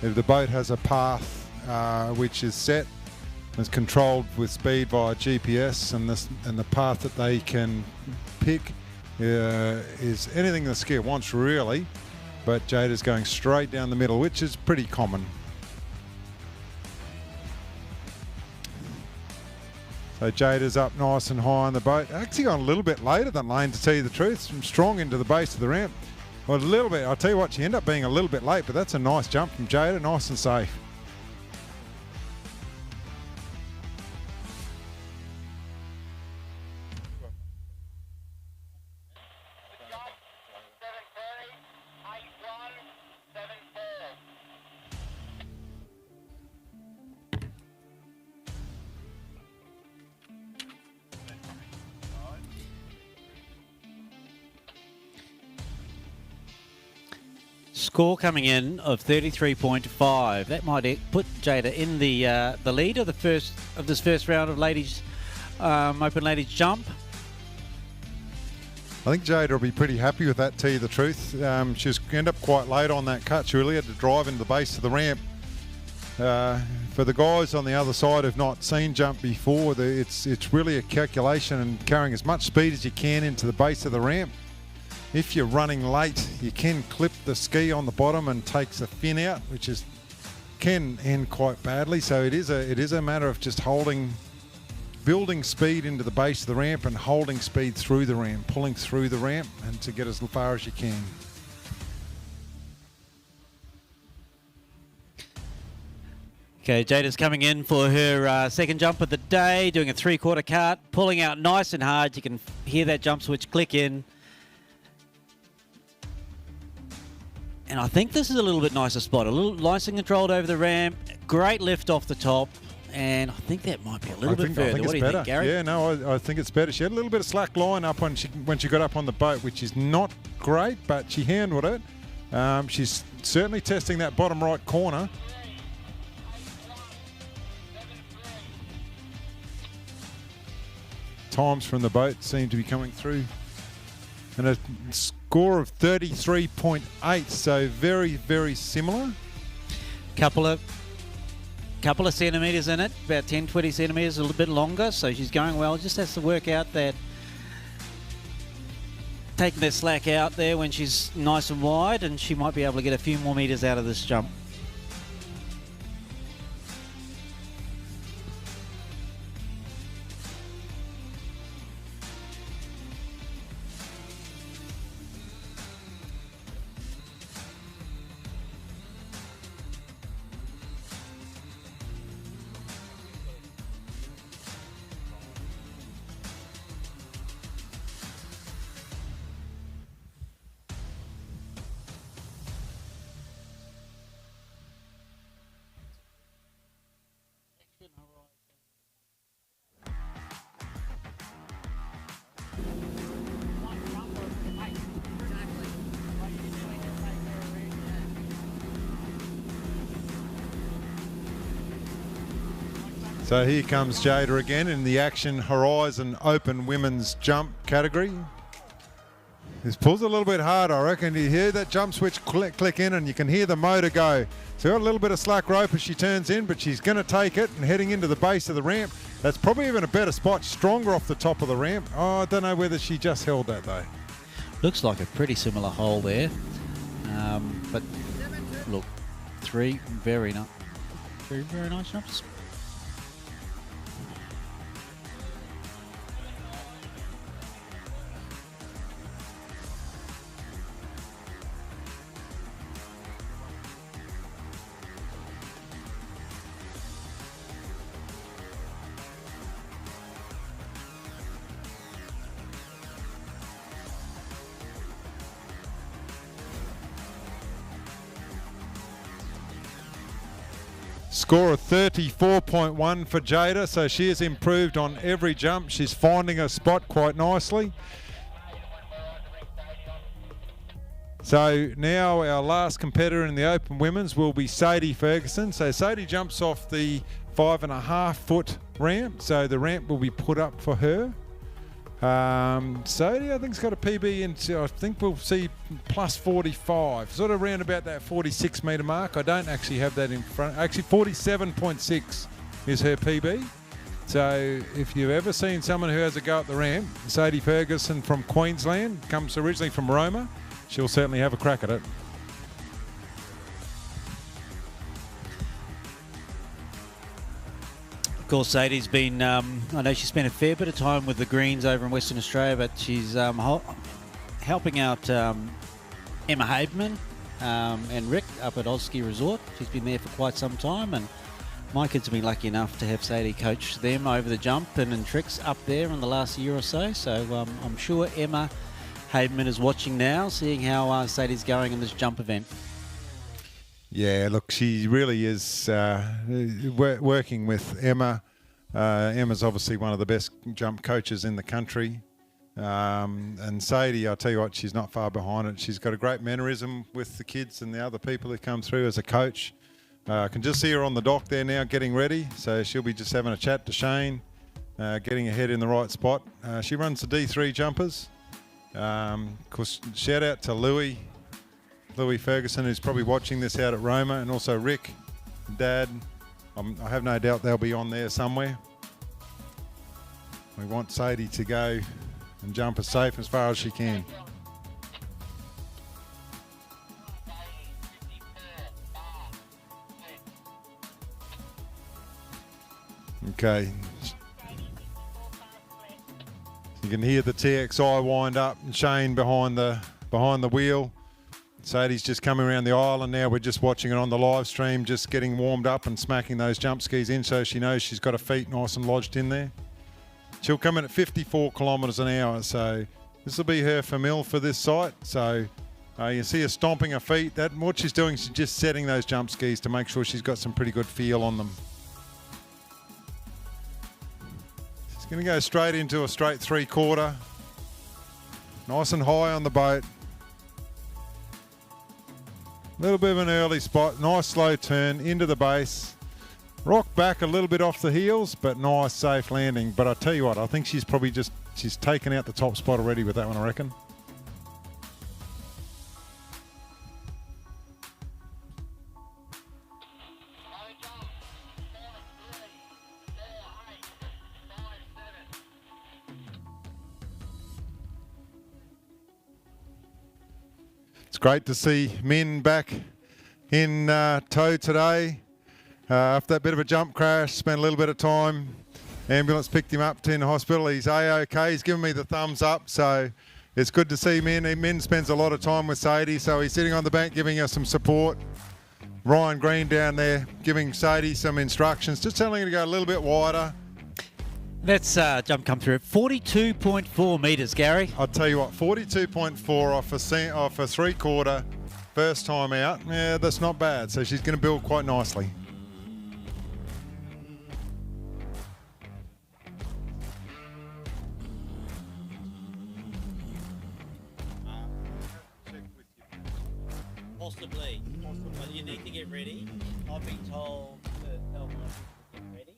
if the boat has a path which is set, is controlled with speed via GPS, and the path that they can pick is anything the skier wants really, but Jada's going straight down the middle, which is pretty common. So Jada's up nice and high on the boat. Actually gone a little bit later than Lane, to tell you the truth. From strong into the base of the ramp. Well, a little bit. I'll tell you what, she ended up being a little bit late, but that's a nice jump from Jada, nice and safe. Score coming in of 33.5. That might put Jada in the lead of this first round of ladies open ladies jump. I think Jada will be pretty happy with that, to tell you the truth. She's ended up quite late on that cut. She really had to drive into the base of the ramp. For the guys on the other side who've not seen jump before, it's really a calculation and carrying as much speed as you can into the base of the ramp. If you're running late, you can clip the ski on the bottom and takes the fin out, which can end quite badly. So it is a matter of just building speed into the base of the ramp and holding speed through the ramp, pulling through the ramp, and to get as far as you can. Okay, Jada's coming in for her second jump of the day, doing a 3/4 cut, pulling out nice and hard. You can hear that jump switch click in. And I think this is a little bit nicer spot, a little nice and controlled over the ramp, great lift off the top, and I think that might be a little bit further. What do you think, Gary? Yeah, no, I think it's better. She had a little bit of slack line up when she got up on the boat, which is not great, but she handled it. She's certainly testing that bottom right corner. Times from the boat seem to be coming through. And a score of 33.8, so very, very similar. Couple of centimetres in it, about 10, 20 centimetres, a little bit longer, so she's going well. Just has to work out that, taking that slack out there when she's nice and wide, and she might be able to get a few more metres out of this jump. So here comes Jada again in the Action Horizon Open Women's Jump category. This pulls a little bit hard, I reckon. You hear that jump switch click in and you can hear the motor go. So got a little bit of slack rope as she turns in, but she's going to take it and heading into the base of the ramp. That's probably even a better spot, stronger off the top of the ramp. Oh, I don't know whether she just held that though. Looks like a pretty similar hole there. But look, three very nice jumps. Score of 34.1 for Jada, so she has improved on every jump. She's finding her spot quite nicely. So now our last competitor in the Open Women's will be Sadie Ferguson. So Sadie jumps off the 5.5 foot ramp, so the ramp will be put up for her. Sadie, I think, has got a PB into, I think we'll see plus 45, sort of around about that 46 metre mark. I don't actually have that in front. Actually, 47.6 is her PB. So if you've ever seen someone who has a go at the ramp, Sadie Ferguson from Queensland, comes originally from Roma, she'll certainly have a crack at it. Of course, Sadie's been, I know she spent a fair bit of time with the Greens over in Western Australia, but she's helping out Emma Haberman and Rick up at Waterski Resort. She's been there for quite some time, and my kids have been lucky enough to have Sadie coach them over the jump and tricks up there in the last year or so. So I'm sure Emma Haberman is watching now, seeing how Sadie's going in this jump event. Yeah, look, she really is working with Emma. Emma's obviously one of the best jump coaches in the country. And Sadie, I'll tell you what, she's not far behind it. She's got a great mannerism with the kids and the other people who come through as a coach. I can just see her on the dock there now getting ready. So she'll be just having a chat to Shane, getting her head in the right spot. She runs the D3 jumpers. Of course, shout out to Louis Ferguson, who's probably watching this out at Roma, and also Rick, Dad. I have no doubt they'll be on there somewhere. We want Sadie to go and jump as safe as far as she can. Okay. You can hear the TXI wind up and Shane behind the wheel. Sadie's just coming around the aisle, and now we're just watching it on the live stream, just getting warmed up and smacking those jump skis in so she knows she's got her feet nice and lodged in there. She'll come in at 54 kilometres an hour, so this will be her famille for this site. So you see her stomping her feet. What she's doing is just setting those jump skis to make sure she's got some pretty good feel on them. She's going to go straight into a straight 3/4. Nice and high on the boat. Little bit of an early spot, nice slow turn into the base. Rock back a little bit off the heels, but nice safe landing. But I tell you what, I think she's probably she's taken out the top spot already with that one, I reckon. It's great to see Min back in tow today. After that bit of a jump crash, spent a little bit of time. Ambulance picked him up to in hospital. He's A-OK. He's given me the thumbs up, so it's good to see Min. Min spends a lot of time with Sadie, so he's sitting on the bank giving us some support. Ryan Green down there giving Sadie some instructions, just telling her to go a little bit wider. Let's jump come through at 42.4 metres, Gary. I'll tell you what, 42.4 off a 3/4 first time out. Yeah, that's not bad. So she's going to build quite nicely. Possibly. But you need to get ready. I've been told that they'll want you to get ready.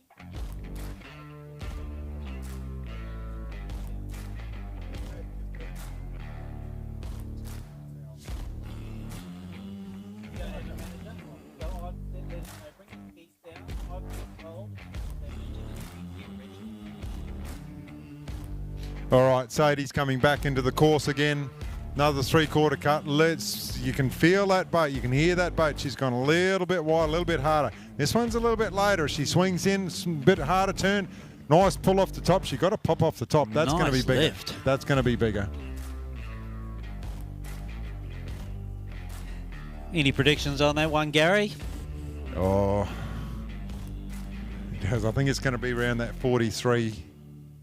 All right, Sadie's coming back into the course again. Another 3/4 cut. You can feel that boat. You can hear that boat. She's gone a little bit wide, a little bit harder. This one's a little bit later. She swings in, a bit harder turn. Nice pull off the top. She got to pop off the top. That's going to be Nice bigger. lift. That's going to be bigger. Any predictions on that one, Gary? Oh, I think it's going to be around that 43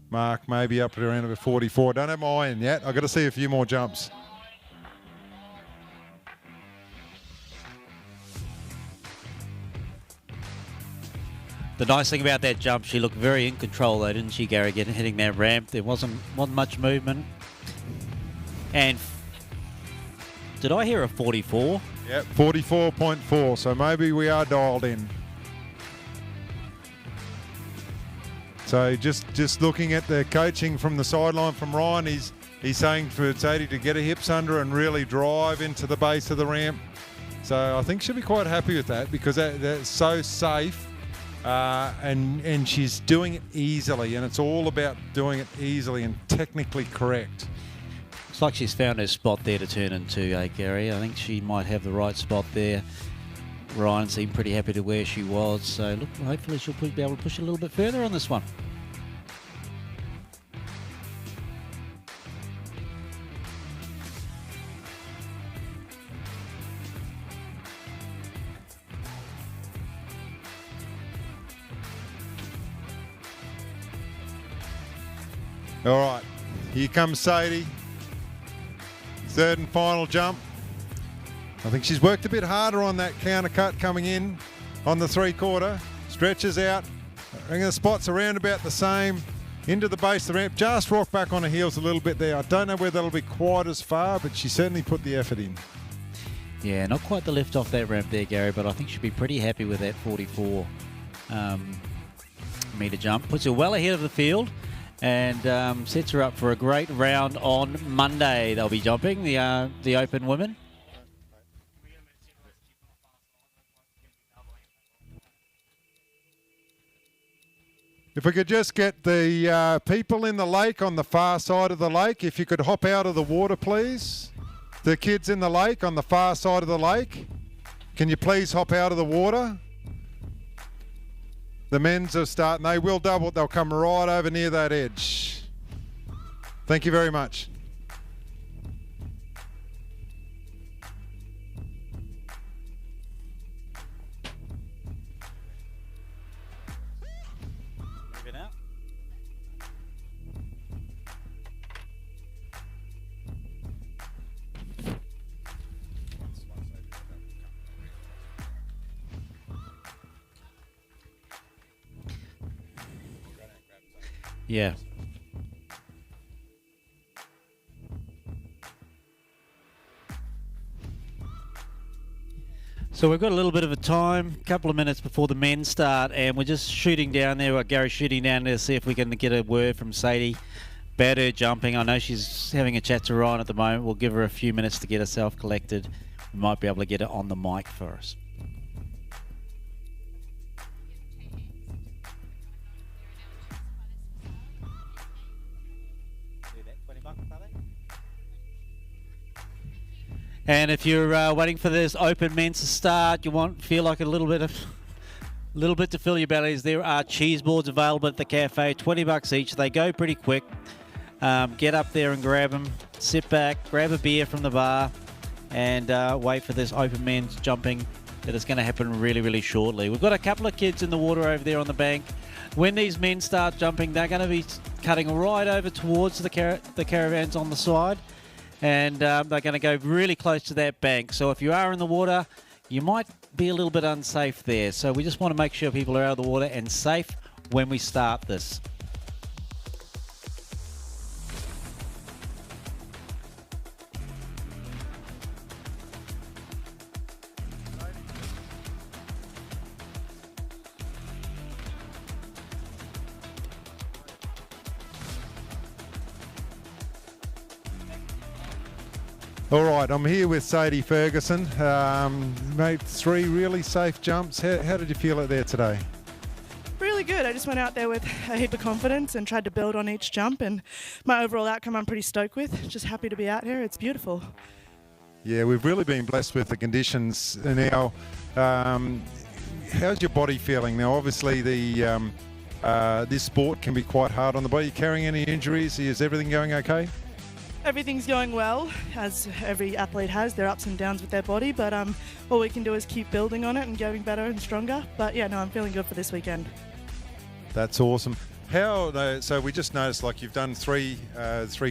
mark, maybe up at around about 44. Don't have my eye in yet. I've got to see a few more jumps. The nice thing about that jump, she looked very in control though, didn't she, Gary, hitting that ramp? There wasn't much movement. And did I hear a 44? Yep, 44.4, so maybe we are dialed in. So just looking at the coaching from the sideline from Ryan, he's saying for Sadie to get her hips under and really drive into the base of the ramp. So I think she'll be quite happy with that because that's so safe. And she's doing it easily, and it's all about doing it easily and technically correct. Looks like she's found her spot there to turn into, Gary. I think she might have the right spot there. Ryan seemed pretty happy to where she was, so look, hopefully she'll be able to push a little bit further on this one. All right, here comes Sadie. Third and final jump. I think she's worked a bit harder on that counter cut coming in on the 3/4. Stretches out. I think the spots around about the same. Into the base of the ramp. Just rock back on her heels a little bit there. I don't know whether that'll be quite as far, but she certainly put the effort in. Yeah, not quite the lift off that ramp there, Gary, but I think she'll be pretty happy with that 44 metre jump. Puts her well ahead of the field and sets her up for a great round on Monday. They'll be jumping, the open women. If we could just get the people in the lake on the far side of the lake, if you could hop out of the water, please. The kids in the lake on the far side of the lake, can you please hop out of the water? The men's are starting. They will double. They'll come right over near that edge. Thank you very much. Moving out. Yeah. So we've got a little bit of a time, a couple of minutes before the men start, and we're just shooting down there, Gary's shooting down there to see if we can get a word from Sadie about her jumping. I know she's having a chat to Ryan at the moment. We'll give her a few minutes to get herself collected. We might be able to get her on the mic for us. And if you're waiting for this open men's to start, you feel like a little bit to fill your bellies. There are cheese boards available at the cafe, $20 each. They go pretty quick. Get up there and grab them. Sit back, grab a beer from the bar, and wait for this open men's jumping that is going to happen really, really shortly. We've got a couple of kids in the water over there on the bank. When these men start jumping, they're going to be cutting right over towards the caravans on the side. And they're going to go really close to that bank. So if you are in the water, you might be a little bit unsafe there. So we just want to make sure people are out of the water and safe when we start this. All right, I'm here with Sadie Ferguson. Made 3 really safe jumps. How did you feel it there today? Really good. I just went out there with a heap of confidence and tried to build on each jump, and my overall outcome I'm pretty stoked with. Just happy to be out here. It's beautiful. Yeah, we've really been blessed with the conditions now. How's your body feeling now? Obviously, this sport can be quite hard on the body. Are you carrying any injuries? Is everything going okay? Everything's going well, as every athlete has their ups and downs with their body, but all we can do is keep building on it and getting better and stronger. But yeah, no, I'm feeling good for this weekend. That's awesome. So we just noticed, like, you've done three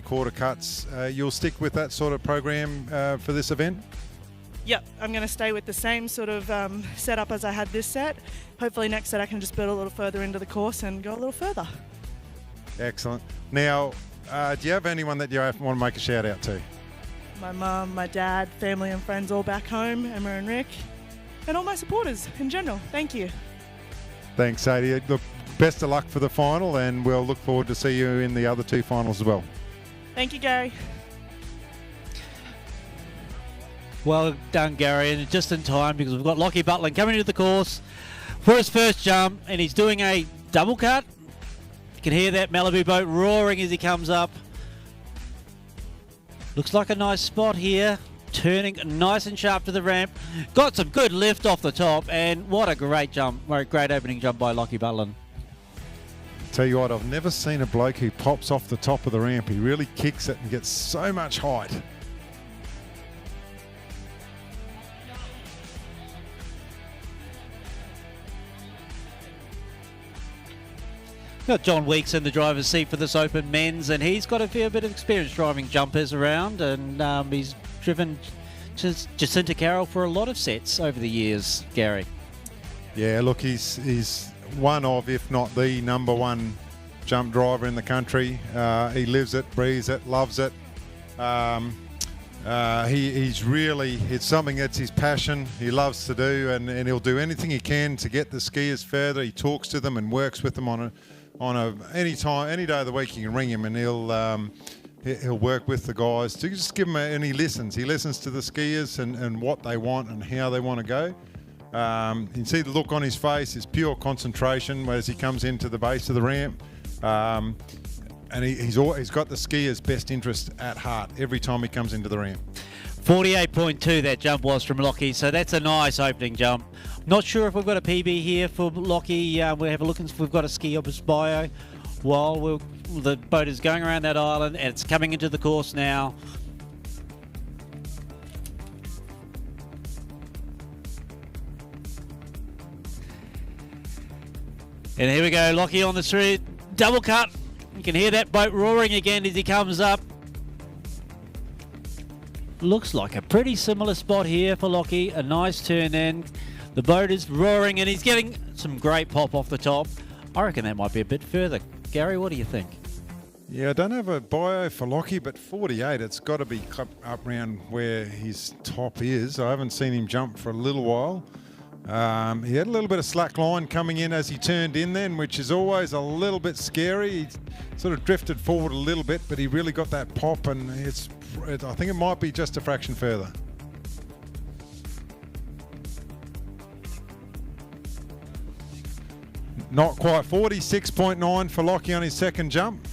quarter cuts. You'll stick with that sort of program for this event? Yep, I'm going to stay with the same sort of setup as I had this set. Hopefully next set I can just build a little further into the course and go a little further. Excellent. Now, do you have anyone that you want to make a shout out to? My mum, my dad, family and friends all back home, Emma and Rick, and all my supporters in general. Thank you. Thanks, Sadie. Look, best of luck for the final, and we'll look forward to see you in the other two finals as well. Thank you, Gary. Well done, Gary, and just in time because we've got Lockie Butland coming into the course for his first jump, and he's doing a double cut. You can hear that Malibu boat roaring as he comes up. Looks like a nice spot here. Turning nice and sharp to the ramp. Got some good lift off the top, and what a great jump. Great opening jump by Lockie Butland. Tell you what, I've never seen a bloke who pops off the top of the ramp. He really kicks it and gets so much height. Got John Weeks in the driver's seat for this Open men's, and he's got a fair bit of experience driving jumpers around, and he's driven Jacinta Carroll for a lot of sets over the years, Gary. Yeah, look, he's one of, if not the number one jump driver in the country. He lives it, breathes it, loves it. He's really, it's something that's his passion, he loves to do, and he'll do anything he can to get the skiers further. He talks to them and works with them any day of the week. You can ring him and he'll work with the guys to just give them and he listens to the skiers and what they want and how they want to go. You can see the look on his face is pure concentration as he comes into the base of the ramp, and he's got the skier's best interest at heart every time he comes into the ramp. 48.2 that jump was from Lockie, so that's a nice opening jump. Not sure if we've got a PB here for Lockie. We'll have a look and see if we've got a ski of his bio while the boat is going around that island, and it's coming into the course now. And here we go, Lockie on the street, double cut. You can hear that boat roaring again as he comes up. Looks like a pretty similar spot here for Lockie. A nice turn in. The boat is roaring and he's getting some great pop off the top. I reckon that might be a bit further. Gary, what do you think? Yeah, I don't have a bio for Lockie, but 48, it's got to be up around where his top is. I haven't seen him jump for a little while. He had a little bit of slack line coming in as he turned in then, which is always a little bit scary. He sort of drifted forward a little bit, but he really got that pop, and I think it might be just a fraction further. Not quite. 46.9 for Lockie on his second jump.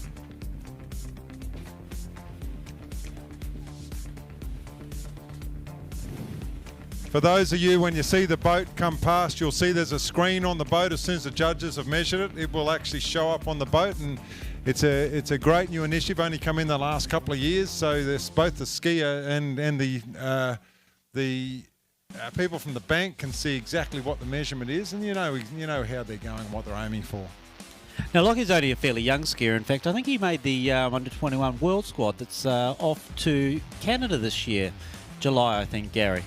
For those of you, when you see the boat come past, you'll see there's a screen on the boat. As soon as the judges have measured it, it will actually show up on the boat, and it's a great new initiative. Only come in the last couple of years, so there's both the skier and the people from the bank can see exactly what the measurement is, and you know how they're going, what they're aiming for. Now, Lockie's only a fairly young skier. In fact, I think he made the under-21 world squad that's off to Canada this year, July, I think, Gary.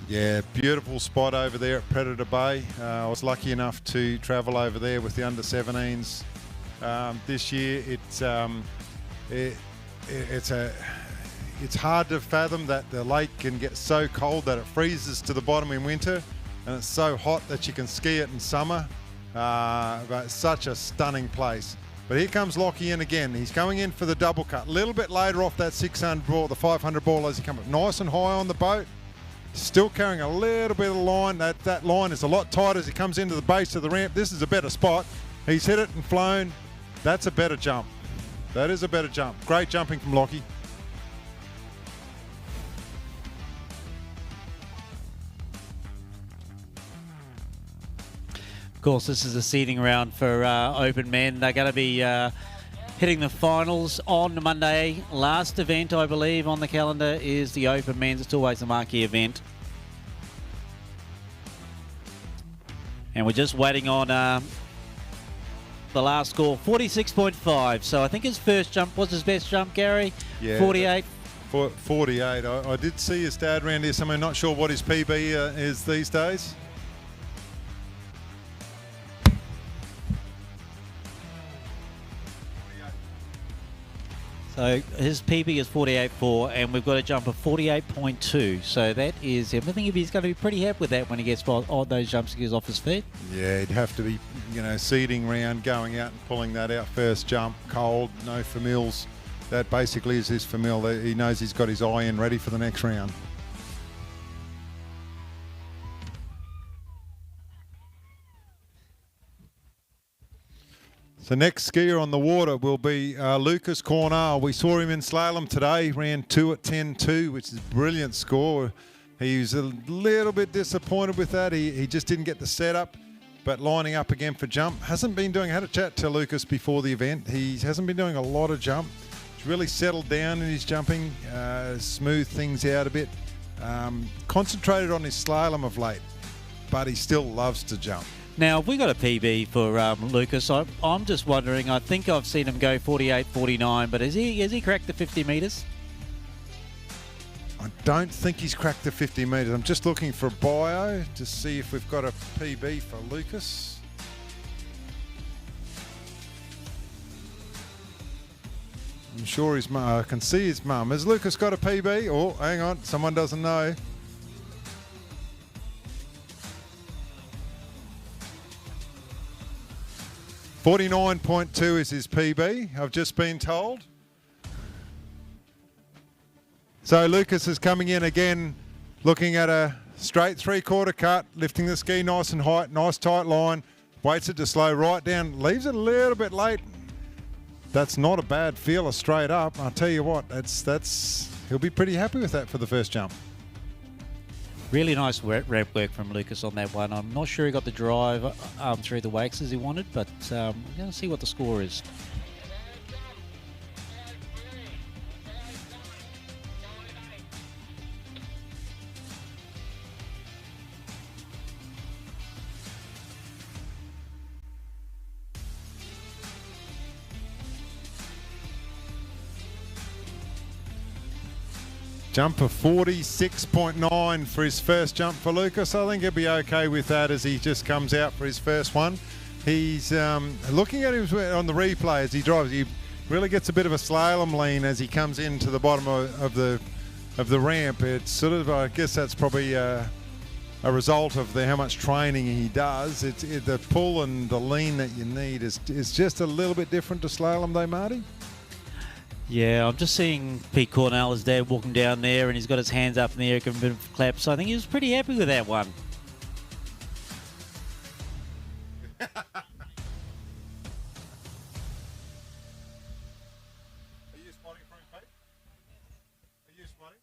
Yeah, beautiful spot over there at Predator Bay. I was lucky enough to travel over there with the under-17s this year. It's hard to fathom that the lake can get so cold that it freezes to the bottom in winter, and it's so hot that you can ski it in summer. But it's such a stunning place. But here comes Lockie in again. He's going in for the double cut. A little bit later off that 600 ball, the 500 ball as he comes up nice and high on the boat. Still carrying a little bit of line. That line is a lot tighter as he comes into the base of the ramp. This is a better spot. He's hit it and flown. That's a better jump. That is a better jump. Great jumping from Lockie. Of course, this is a seeding round for open men. They're going to be hitting the finals on Monday. Last event, I believe, on the calendar is the open men's. It's always the marquee event. And we're just waiting on the last score, 46.5. So I think his first jump was his best jump, Gary. Yeah, 48. 48. I did see his dad around here somewhere. Not sure what his PB is these days. So his PB is 48.4, and we've got a jump of 48.2. So that is, I think he's going to be pretty happy with that when he gets those jumps he gets off his feet. Yeah, he'd have to be, seeding round, going out and pulling that out first jump, cold, no famils. That basically is his famil. He knows he's got his eye in ready for the next round. The next skier on the water will be Lucas Cornell. We saw him in slalom today, ran 2 at 10.2, which is a brilliant score. He was a little bit disappointed with that. He just didn't get the setup, but lining up again for jump. I had a chat to Lucas before the event. He hasn't been doing a lot of jump. He's really settled down in his jumping, smoothed things out a bit. Concentrated on his slalom of late, but he still loves to jump. Now, have we got a PB for Lucas? I'm just wondering, I think I've seen him go 48.49, but has he cracked the 50 metres? I don't think he's cracked the 50 metres. I'm just looking for a bio to see if we've got a PB for Lucas. I'm sure his mum, I can see his mum. Has Lucas got a PB? Oh, hang on, someone doesn't know. .49 is his PB, I've just been told. So Lucas is coming in again, looking at a straight 3/4 cut, lifting the ski nice and high, nice tight line, waits it to slow right down, leaves it a little bit late. That's not a bad feeler straight up. I'll tell you what, he'll be pretty happy with that for the first jump. Really nice ramp work from Lucas on that one. I'm not sure he got the drive through the wakes as he wanted, but we're going to see what the score is. Jump of 46.9 for his first jump for Lucas. I think he'll be okay with that as he just comes out for his first one. He's looking at him on the replay as he drives. He really gets a bit of a slalom lean as he comes into the bottom of the ramp. It's sort of, I guess that's probably a result of how much training he does. The pull and the lean that you need is just a little bit different to slalom though, Marty. Yeah, I'm just seeing Pete Cornell, his dad, walking down there, and he's got his hands up in the air, giving a bit of a clap. So I think he was pretty happy with that one. Are you spotting for him, Pete? Are you spotting?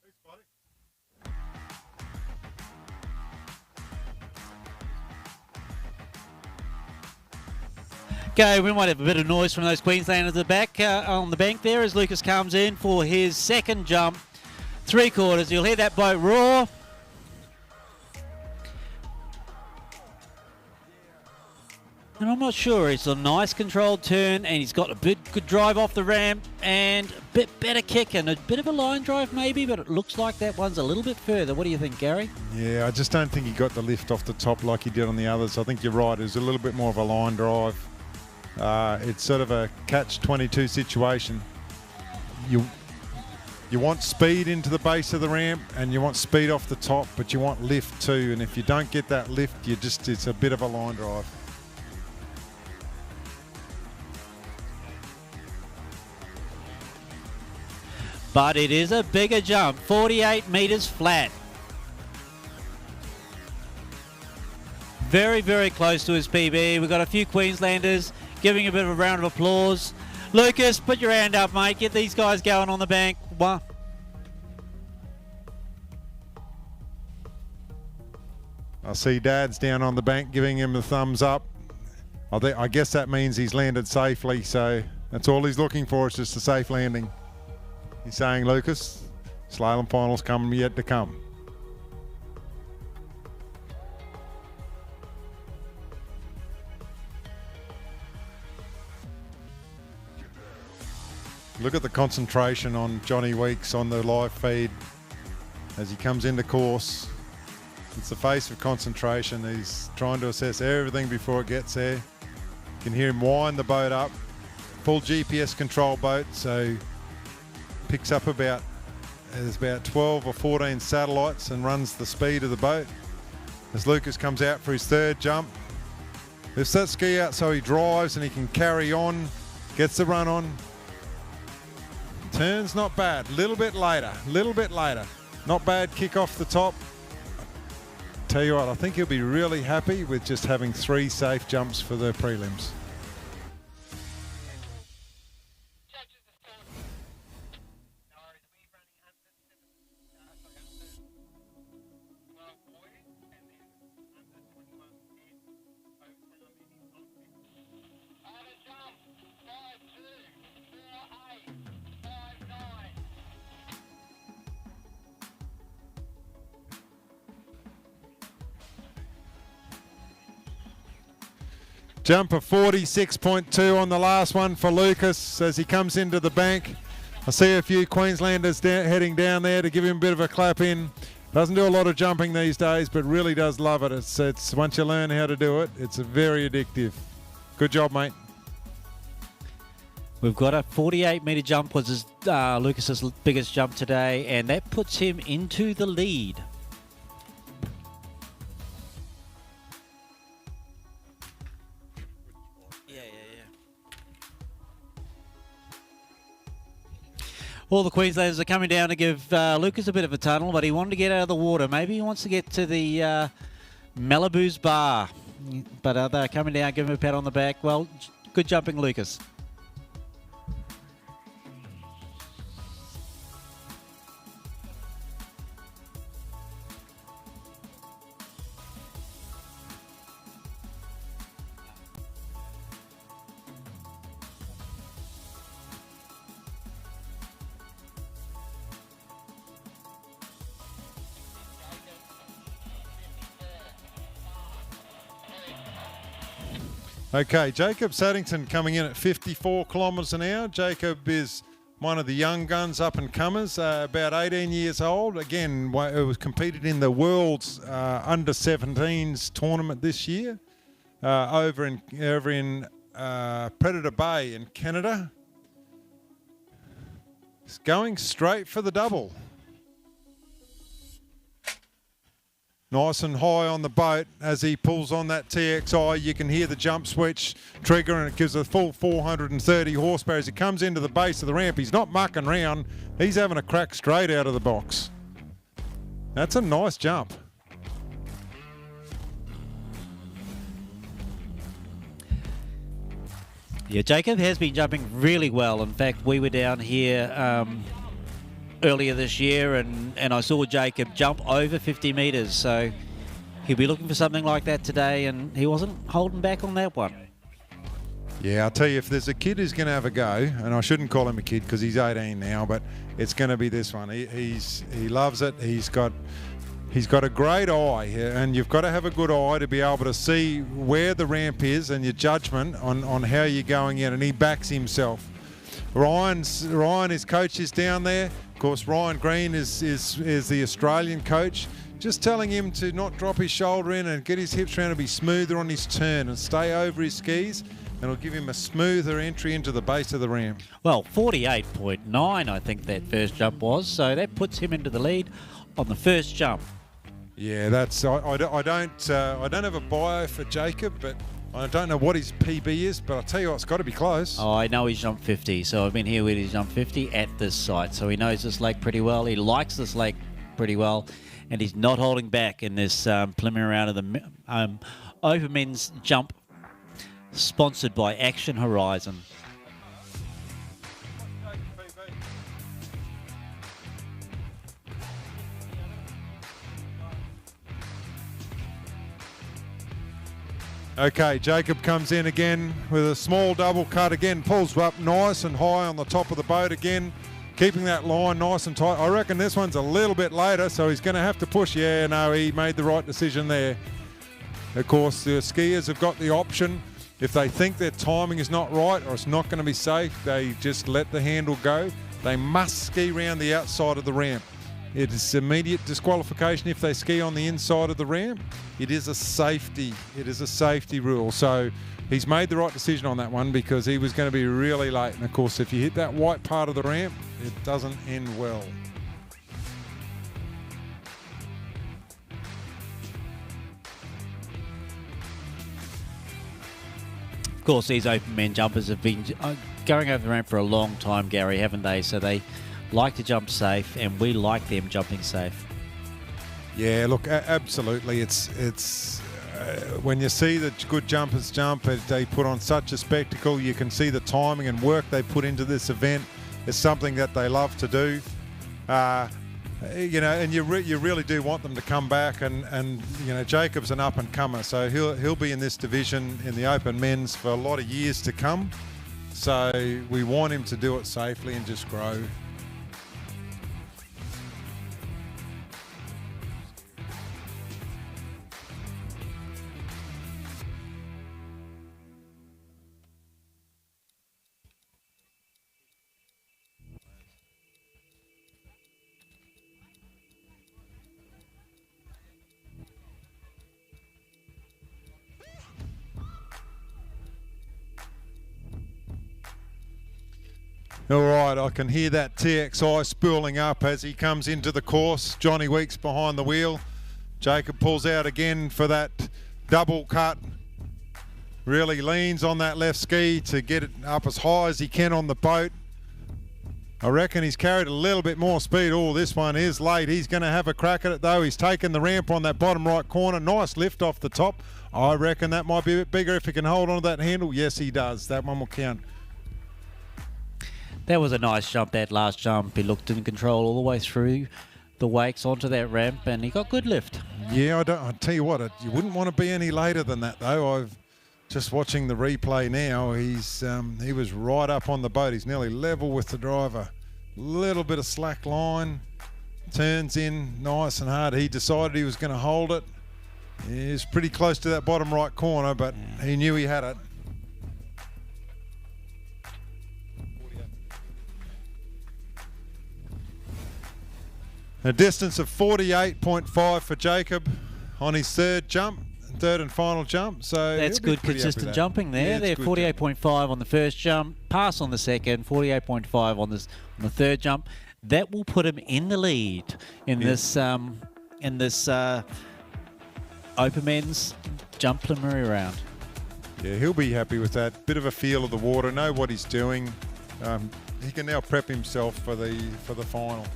Who's spotting? Okay, we might have a bit of noise from those Queenslanders at the back on the bank there as Lucas comes in for his second jump. 3/4. You'll hear that boat roar. And I'm not sure. It's a nice controlled turn, and he's got a good drive off the ramp and a bit better kick and a bit of a line drive maybe, but it looks like that one's a little bit further. What do you think, Gary? Yeah, I just don't think he got the lift off the top like he did on the others. I think you're right. It was a little bit more of a line drive. It's sort of a catch-22 situation. You want speed into the base of the ramp and you want speed off the top, but you want lift too. And if you don't get that lift, it's a bit of a line drive. But it is a bigger jump, 48 metres flat. Very, very close to his PB. We've got a few Queenslanders giving a bit of a round of applause. Lucas, put your hand up, mate. Get these guys going on the bank. One. I see Dad's down on the bank giving him the thumbs up. I guess that means he's landed safely, so that's all he's looking for, is just a safe landing. He's saying, Lucas, slalom finals come yet to come. Look at the concentration on Johnny Weeks on the live feed as he comes into course. It's the face of concentration. He's trying to assess everything before it gets there. You can hear him wind the boat up. Full GPS control boat, so picks up there's about 12 or 14 satellites and runs the speed of the boat. As Lucas comes out for his third jump, lifts that ski out so he drives and he can carry on, gets the run on. Turns not bad, little bit later. Not bad kick off the top. Tell you what, I think he'll be really happy with just having 3 safe jumps for the prelims. Jump of 46.2 on the last one for Lucas as he comes into the bank. I see a few Queenslanders heading down there to give him a bit of a clap in. Doesn't do a lot of jumping these days, but really does love it. It's once you learn how to do it, it's very addictive. Good job, mate. We've got a 48-metre jump, was Lucas's biggest jump today, and that puts him into the lead. All the Queenslanders are coming down to give Lucas a bit of a tunnel, but he wanted to get out of the water. Maybe he wants to get to the Malibu's bar. But they're coming down, give him a pat on the back. Well, good jumping, Lucas. Okay, Jacob Saddington coming in at 54 kilometres an hour. Jacob is one of the young guns, up and comers, about 18 years old. Again, it was competed in the World's Under-17s tournament this year over in Predator Bay in Canada. He's going straight for the double. Nice and high on the boat as he pulls on that TXI. You can hear the jump switch trigger and it gives a full 430 horsepower. As he comes into the base of the ramp, he's not mucking around. He's having a crack straight out of the box. That's a nice jump. Yeah, Jacob has been jumping really well. In fact, we were down here earlier this year and I saw Jacob jump over 50 metres, so he'll be looking for something like that today, and he wasn't holding back on that one. Yeah, I'll tell you, if there's a kid who's going to have a go, and I shouldn't call him a kid because he's 18 now, but it's going to be this one. He loves it. He's got a great eye, and you've got to have a good eye to be able to see where the ramp is and your judgment on how you're going in, and he backs himself. Ryan, his coach, is down there. Of course, Ryan Green is the Australian coach, just telling him to not drop his shoulder in and get his hips around and be smoother on his turn and stay over his skis, and it'll give him a smoother entry into the base of the ramp. Well, 48.9 I think that first jump was, so that puts him into the lead on the first jump. Yeah, that's I don't have a bio for Jacob, but I don't know what his PB is, but I'll tell you what, it's got to be close. Oh, I know he's jumped 50, so I've been here with his jump 50 at this site, so he knows this lake pretty well. He likes this lake pretty well, and he's not holding back in this preliminary round Open Men's Jump, sponsored by Action Horizon. Okay, Jacob comes in again with a small double cut again, pulls up nice and high on the top of the boat again, keeping that line nice and tight. I reckon this one's a little bit later, so he's going to have to push. Yeah, no, he made the right decision there. Of course, the skiers have got the option. If they think their timing is not right or it's not going to be safe, they just let the handle go. They must ski round the outside of the ramp. It is immediate disqualification if they ski on the inside of the ramp. It is a safety. It is a safety rule. So he's made the right decision on that one because he was going to be really late. And of course, if you hit that white part of the ramp, it doesn't end well. Of course, these open men jumpers have been going over the ramp for a long time, Gary, haven't they? So they like to jump safe, and we like them jumping safe. Yeah, look, absolutely. It's when you see the good jumpers jump, they put on such a spectacle. You can see the timing and work they put into this event. It's something that they love to do. You know, and you really do want them to come back. And you know, Jacob's an up and comer, so he'll be in this division in the open men's for a lot of years to come. So we want him to do it safely and just grow. All right, I can hear that TXI spooling up as he comes into the course. Johnny Weeks behind the wheel. Jacob pulls out again for that double cut. Really leans on that left ski to get it up as high as he can on the boat. I reckon he's carried a little bit more speed. Oh, this one is late. He's going to have a crack at it though. He's taken the ramp on that bottom right corner. Nice lift off the top. I reckon that might be a bit bigger if he can hold on to that handle. Yes, he does. That one will count. That was a nice jump, that last jump. He looked in control all the way through the wakes onto that ramp, and he got good lift. Yeah, I tell you what, you wouldn't want to be any later than that, though. I've just watching the replay now. He was right up on the boat. He's nearly level with the driver. Little bit of slack line, turns in nice and hard. He decided he was going to hold it. He's pretty close to that bottom right corner, but he knew he had it. A distance of 48.5 for Jacob on his third and final jump. So that's good consistent jumping there. They're 48.5 on the first jump, pass on the second, 48.5 on the third jump. That will put him in the lead in this open men's jump preliminary round. Yeah, he'll be happy with that. Bit of a feel of the water, know what he's doing. He can now prep himself for the final.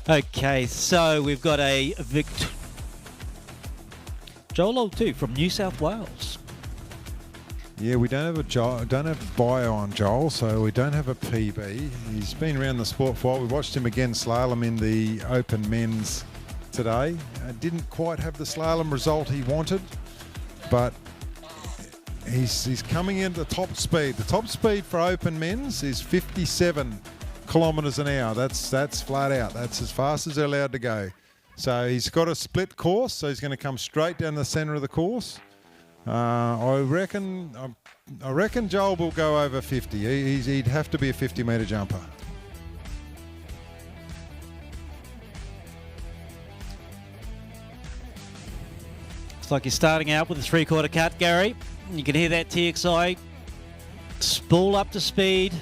Okay, so we've got a Joel Old too from New South Wales. Yeah, we don't have a bio on Joel, so we don't have a PB. He's been around the sport for a while. We watched him again slalom in the open men's today. Didn't quite have the slalom result he wanted, but he's coming into the top speed. The top speed for open men's is 57 kilometres an hour. That's flat out. That's as fast as they're allowed to go. So he's got a split course, so he's going to come straight down the centre of the course. I reckon Joel will go over 50. He'd have to be a 50-metre jumper. It's like you're starting out with a three-quarter cut, Gary. You can hear that TXI spool up to speed.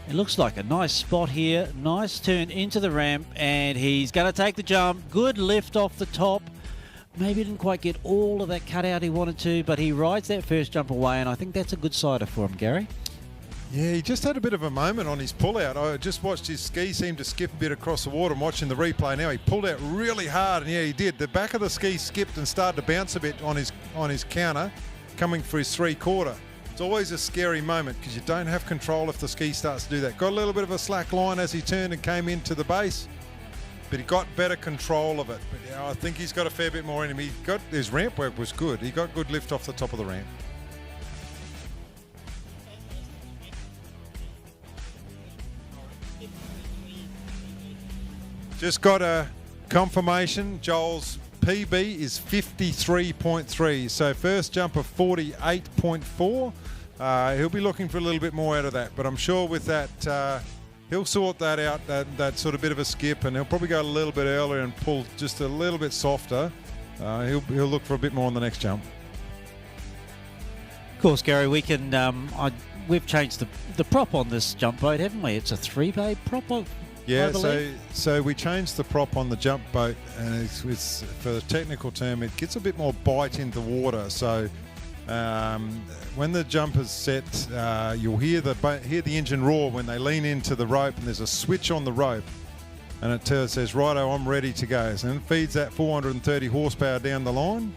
It looks like a nice spot here. Nice turn into the ramp, and he's going to take the jump. Good lift off the top. maybe didn't quite get all of that cut out he wanted to, but he rides that first jump away, and I think that's a good sider for him, Gary. Yeah, he just had a bit of a moment on his pull-out. I just watched his ski seem to skip a bit across the water. I'm watching the replay now. He pulled out really hard, and yeah, he did. The back of the ski skipped and started to bounce a bit on his counter, coming for his three-quarter. It's always a scary moment because you don't have control if the ski starts to do that. Got a little bit of a slack line as he turned and came into the base, but he got better control of it. But yeah, I think he's got a fair bit more in him. His ramp work was good. He got good lift off the top of the ramp. Just got a confirmation. Joel's PB is 53.3. So first jump of 48.4. He'll be looking for a little bit more out of that. But I'm sure with that, he'll sort that out, that sort of bit of a skip, and he'll probably go a little bit earlier and pull just a little bit softer. He'll look for a bit more on the next jump. Of course, Gary, we can. We've changed the prop on this jump boat, haven't we? It's a 3-bay prop. Yeah, so we changed the prop on the jump boat, and it's for the technical term, it gets a bit more bite into water. So when the jump is set, you'll hear the engine roar when they lean into the rope, and there's a switch on the rope, and it says, "Righto, I'm ready to go." So it feeds that 430 horsepower down the line,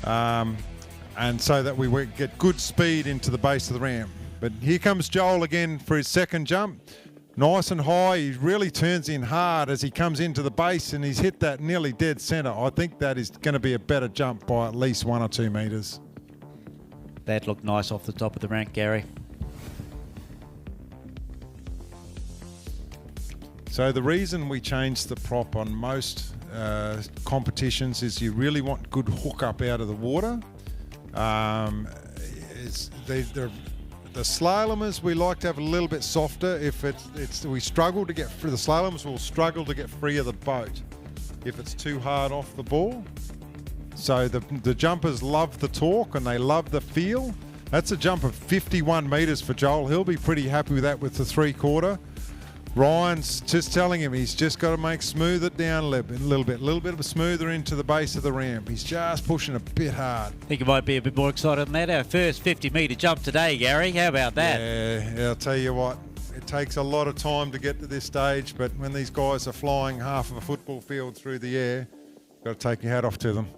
and so that we get good speed into the base of the ramp. But here comes Joel again for his second jump. Nice and high. He really turns in hard as he comes into the base, and he's hit that nearly dead centre. I think that is going to be a better jump by at least 1 or 2 metres. That looked nice off the top of the rank, Gary. So the reason we changed the prop on most competitions is you really want good hook up out of the water. The slalomers we like to have a little bit softer. If we struggle to get free, the slalomers will struggle to get free of the boat if it's too hard off the ball. So the jumpers love the torque and they love the feel. That's a jump of 51 metres for Joel. He'll be pretty happy with that with the 3/4. Ryan's just telling him he's just got to smooth it down a little bit of a smoother into the base of the ramp. He's just pushing a bit hard. I think you might be a bit more excited than that. Our first 50-metre jump today, Gary. How about that? Yeah, I'll tell you what, it takes a lot of time to get to this stage, but when these guys are flying half of a football field through the air, you've got to take your hat off to them.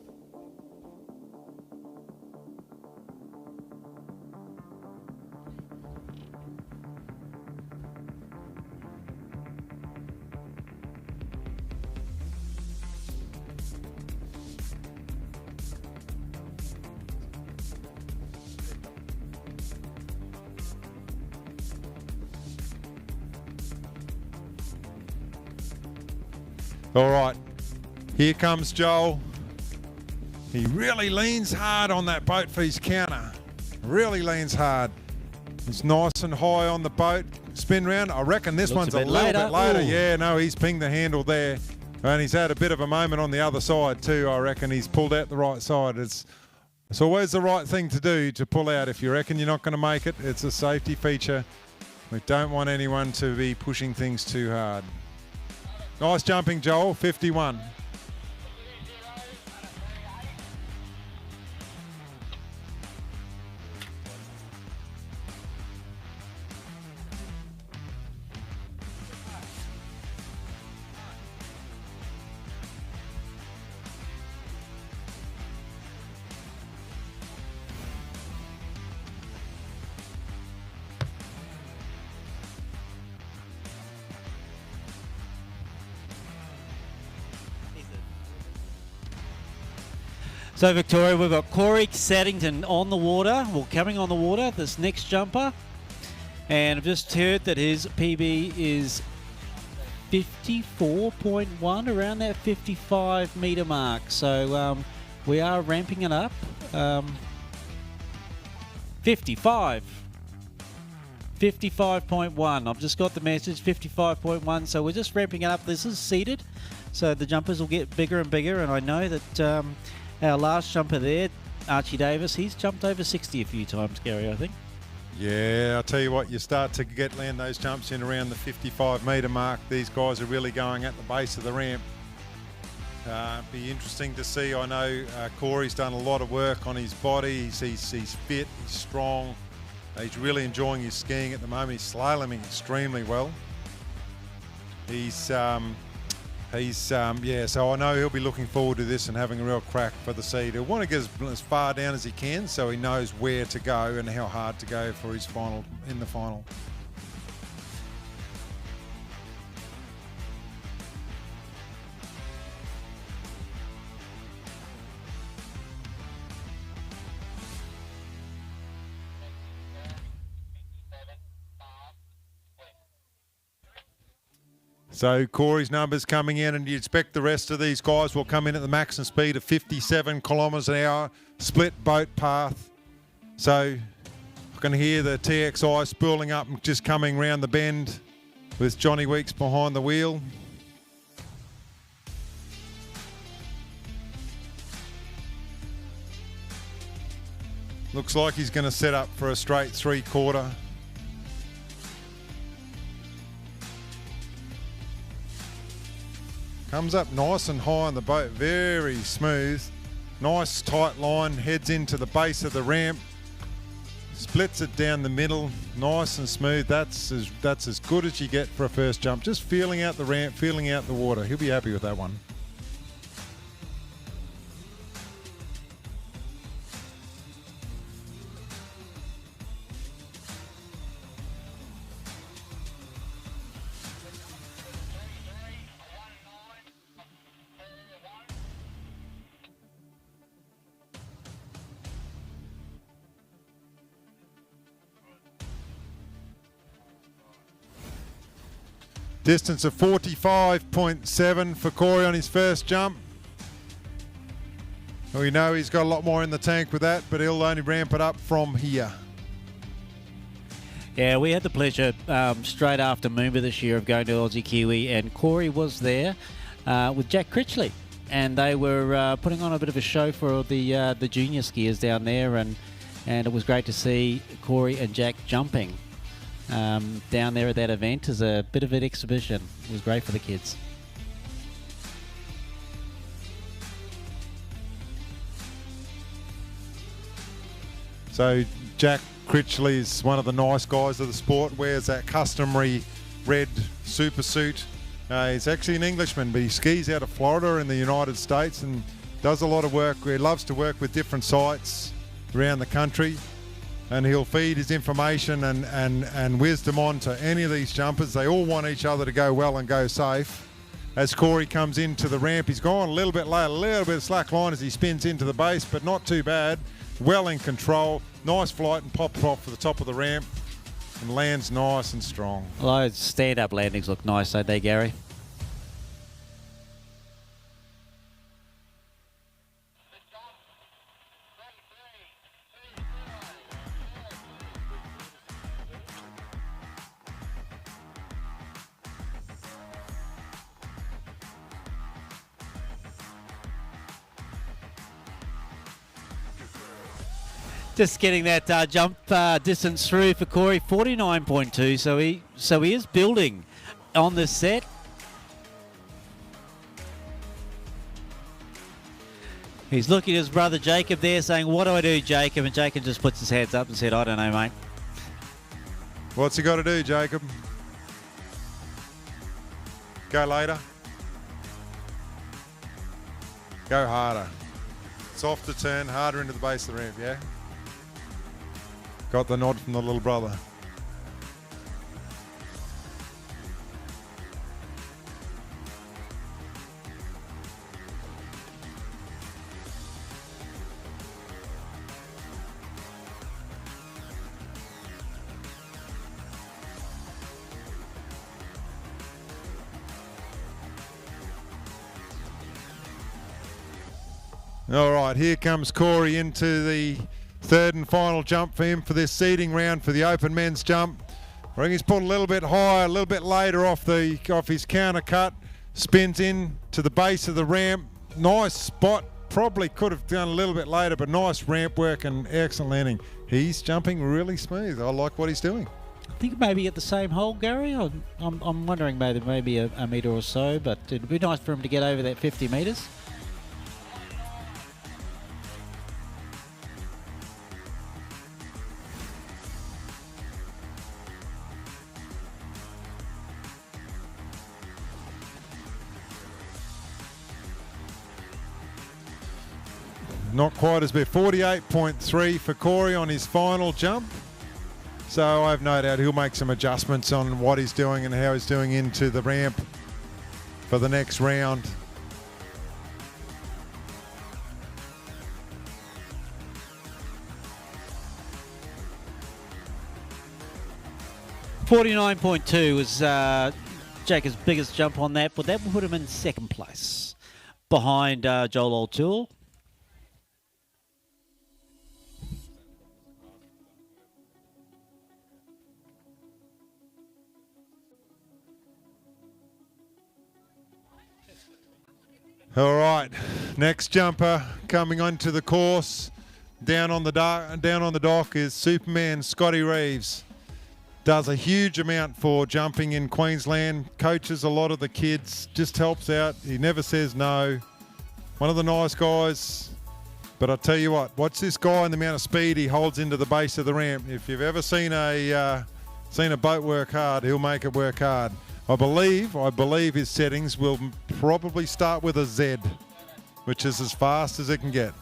All right, here comes Joel. He really leans hard on that boat for his counter. Really leans hard. He's nice and high on the boat. Spin round. I reckon this one's a little bit later. Ooh. Yeah, no, he's pinged the handle there. And he's had a bit of a moment on the other side too. I reckon he's pulled out the right side. It's always the right thing to do to pull out. If you reckon you're not going to make it, it's a safety feature. We don't want anyone to be pushing things too hard. Nice jumping, Joel, 51. So, Victoria, we've got Corey Saddington on the water, coming on the water, this next jumper. And I've just heard that his PB is 54.1, around that 55 metre mark. So we are ramping it up. 55.1. I've just got the message, 55.1. So we're just ramping it up. This is seated, so the jumpers will get bigger and bigger. And I know that our last jumper there, Archie Davis, he's jumped over 60 a few times, Gary, I think. Yeah, I'll tell you what, you start to land those jumps in around the 55 metre mark. These guys are really going at the base of the ramp. Be interesting to see. I know Corey's done a lot of work on his body. He's fit, he's strong. He's really enjoying his skiing at the moment. He's slaloming extremely well. So I know he'll be looking forward to this and having a real crack for the seed. He'll want to get as far down as he can so he knows where to go and how hard to go for his final, in the final. So Corey's numbers coming in, and you expect the rest of these guys will come in at the maximum speed of 57 kilometres an hour, split boat path. So I can hear the TXI spooling up and just coming round the bend with Johnny Weeks behind the wheel. Looks like he's going to set up for a straight 3/4. Comes up nice and high on the boat, very smooth. Nice tight line, heads into the base of the ramp. Splits it down the middle, nice and smooth. That's as good as you get for a first jump. Just feeling out the ramp, feeling out the water. He'll be happy with that one. Distance of 45.7 for Corey on his first jump. We know he's got a lot more in the tank with that, but he'll only ramp it up from here. Yeah, we had the pleasure straight after Moomba this year of going to Aussie Kiwi, and Corey was there with Jack Critchley, and they were putting on a bit of a show for the junior skiers down there, and it was great to see Corey and Jack jumping down there at that event as a bit of an exhibition. It was great for the kids. So Jack Critchley is one of the nice guys of the sport, wears that customary red super suit. He's actually an Englishman, but he skis out of Florida in the United States and does a lot of work. He loves to work with different sites around the country, and he'll feed his information and wisdom on to any of these jumpers. They all want each other to go well and go safe. As Corey comes into the ramp, he's gone a little bit late, a little bit of slack line as he spins into the base, but not too bad. Well in control, nice flight and pops off for the top of the ramp and lands nice and strong. Well, those stand-up landings look nice, don't they, Gary? Just getting that jump distance through for Corey, 49.2. So he is building on this set. He's looking at his brother Jacob there, saying, "What do I do, Jacob?" And Jacob just puts his hands up and said, "I don't know, mate." What's he got to do, Jacob? Go later. Go harder. Softer turn, harder into the base of the ramp, yeah? Got the nod from the little brother. All right, here comes Corey into the third and final jump for him for this seeding round for the open men's jump. I think he's put a little bit higher, a little bit later off his counter cut. Spins in to the base of the ramp. Nice spot. Probably could have done a little bit later, but nice ramp work and excellent landing. He's jumping really smooth. I like what he's doing. I think maybe at the same hole, Gary. I'm wondering maybe a metre or so, but it'd be nice for him to get over that 50 metres. Not quite as bad. 48.3 for Corey on his final jump. So I've no doubt he'll make some adjustments on what he's doing and how he's doing into the ramp for the next round. .49.2 was Jacob's biggest jump on that, but that will put him in second place behind Joel O'Toole. All right, next jumper coming onto the course. Down on the dock is Superman Scotty Reeves. Does a huge amount for jumping in Queensland. Coaches a lot of the kids. Just helps out. He never says no. One of the nice guys. But I tell you what, watch this guy and the amount of speed he holds into the base of the ramp. If you've ever seen a boat work hard, he'll make it work hard. I believe his settings will probably start with a Z, which is as fast as it can get.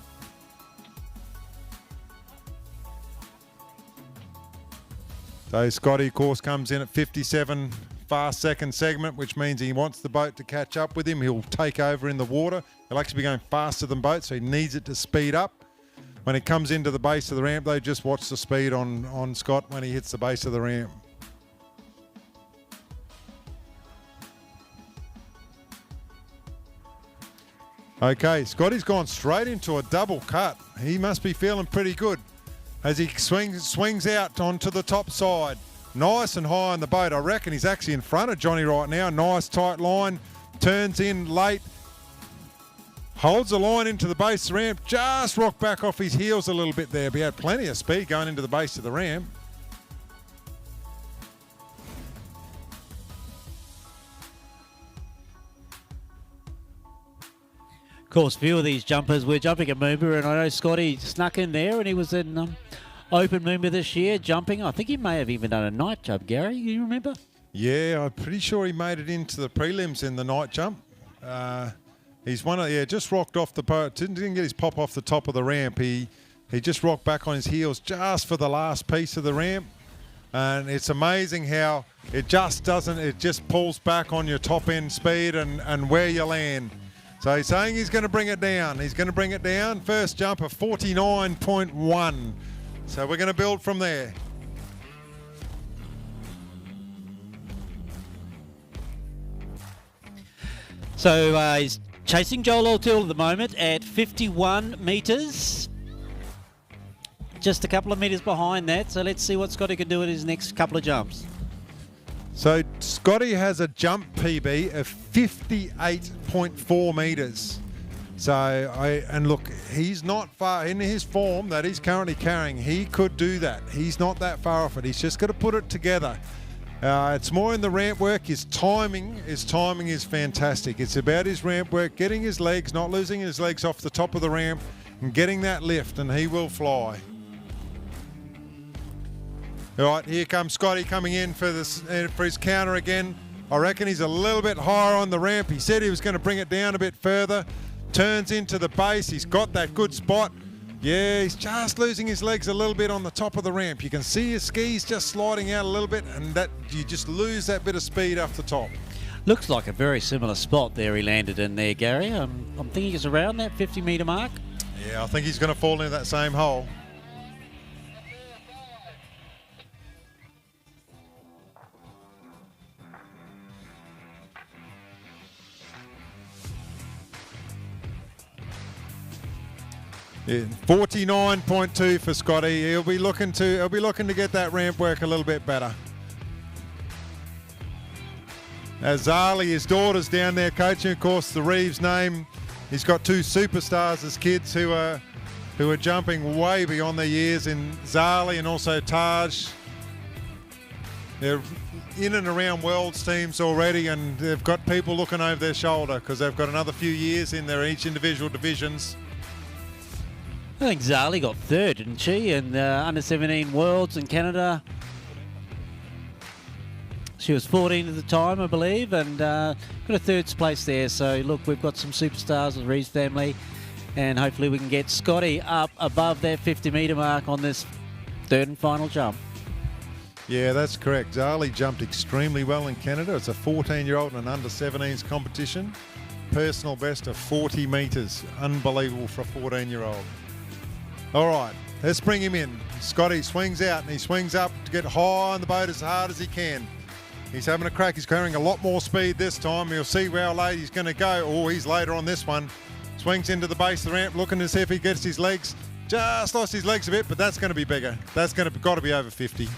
So Scotty, of course, comes in at 57 fast second segment, which means he wants the boat to catch up with him. He'll take over in the water. He'll actually be going faster than boat, so he needs it to speed up. When it comes into the base of the ramp, though, just watch the speed on Scott when he hits the base of the ramp. Okay, Scotty's gone straight into a double cut. He must be feeling pretty good as he swings out onto the top side. Nice and high on the boat. I reckon he's actually in front of Johnny right now. Nice tight line. Turns in late. Holds the line into the base of the ramp. Just rocked back off his heels a little bit there. But he had plenty of speed going into the base of the ramp. Of course, a few of these jumpers, we're jumping at Moomba, and I know Scotty snuck in there, and he was in Open Moomba this year, jumping. I think he may have even done a night jump, Gary. You remember? Yeah, I'm pretty sure he made it into the prelims in the night jump. He's just rocked off the boat. Didn't get his pop off the top of the ramp. He just rocked back on his heels just for the last piece of the ramp. And it's amazing how it just pulls back on your top end speed and where you land. So he's saying he's going to bring it down. He's going to bring it down. First jump of 49.1. So we're going to build from there. So he's chasing Joel O'Toole at the moment at 51 metres. Just a couple of metres behind that. So let's see what Scotty can do at his next couple of jumps. So Scotty has a jump PB of 58.4 metres. And look, he's not far in his form that he's currently carrying. He could do that. He's not that far off it. He's just got to put it together. It's more in the ramp work. His timing is fantastic. It's about his ramp work, getting his legs, not losing his legs off the top of the ramp, and getting that lift, and he will fly. All right, here comes Scotty coming in for his counter again. I reckon he's a little bit higher on the ramp. He said he was going to bring it down a bit further. Turns into the base. He's got that good spot. Yeah, he's just losing his legs a little bit on the top of the ramp. You can see his skis just sliding out a little bit, and that you just lose that bit of speed off the top. Looks like a very similar spot there he landed in there, Gary. I'm thinking it's around that 50-metre mark. Yeah, I think he's going to fall into that same hole. Yeah, 49.2 for Scotty. He'll be looking to get that ramp work a little bit better. As Zali, his daughter's down there coaching, of course, the Reeves name. He's got two superstars as kids who are jumping way beyond their years in Zali and also Taj. They're in and around Worlds teams already, and they've got people looking over their shoulder because they've got another few years in their each individual divisions. I think Zali got third, didn't she? In under-17 Worlds in Canada. She was 14 at the time, I believe, and got a third place there. So, look, we've got some superstars with Reeves family, and hopefully we can get Scotty up above that 50-metre mark on this third and final jump. Yeah, that's correct. Zali jumped extremely well in Canada. It's a 14-year-old and an under-17s competition. Personal best of 40 metres. Unbelievable for a 14-year-old. All right, let's bring him in. Scotty swings out and he swings up to get high on the boat as hard as he can. He's having a crack. He's carrying a lot more speed this time. You'll see how late he's going to go. Oh, he's later on this one. Swings into the base of the ramp, looking to see if he gets his legs. Just lost his legs a bit, but that's going to be bigger. That's got to be over 50.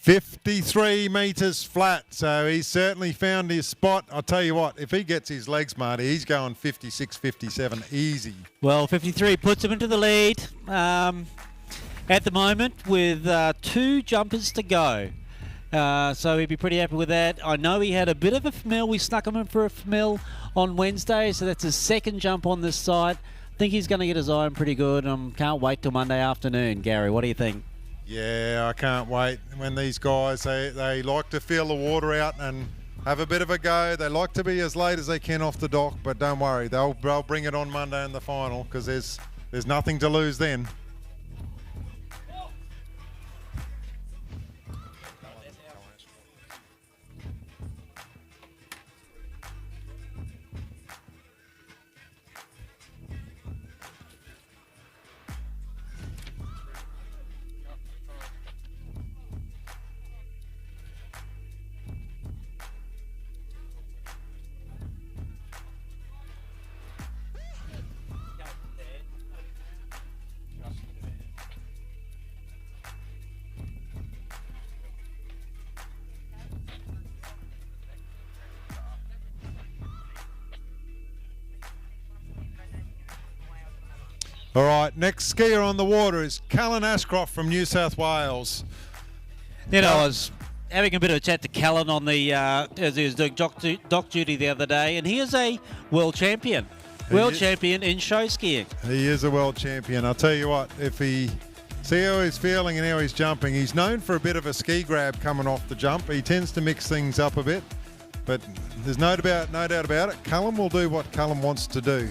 53 metres flat, so he's certainly found his spot. I'll tell you what, if he gets his legs, Marty, he's going 56, 57 easy. Well, 53 puts him into the lead at the moment with 2 jumpers to go. So he'd be pretty happy with that. I know he had a bit of a FMIL. We snuck him in for a FMIL on Wednesday, so that's his second jump on this site. I think he's going to get his iron pretty good. Can't wait till Monday afternoon. Gary, what do you think? Yeah, I can't wait. When these guys, they like to feel the water out and have a bit of a go. They like to be as late as they can off the dock, but don't worry, they'll bring it on Monday in the final because there's nothing to lose then. All right, next skier on the water is Callan Ashcroft from New South Wales. You know, I was having a bit of a chat to Callan on the as he was doing dock duty the other day, and he is a world champion. World champion in show skiing. He is a world champion. I'll tell you what, if he see how he's feeling and how he's jumping, he's known for a bit of a ski grab coming off the jump. He tends to mix things up a bit, but there's no doubt about it. Callan will do what Callan wants to do.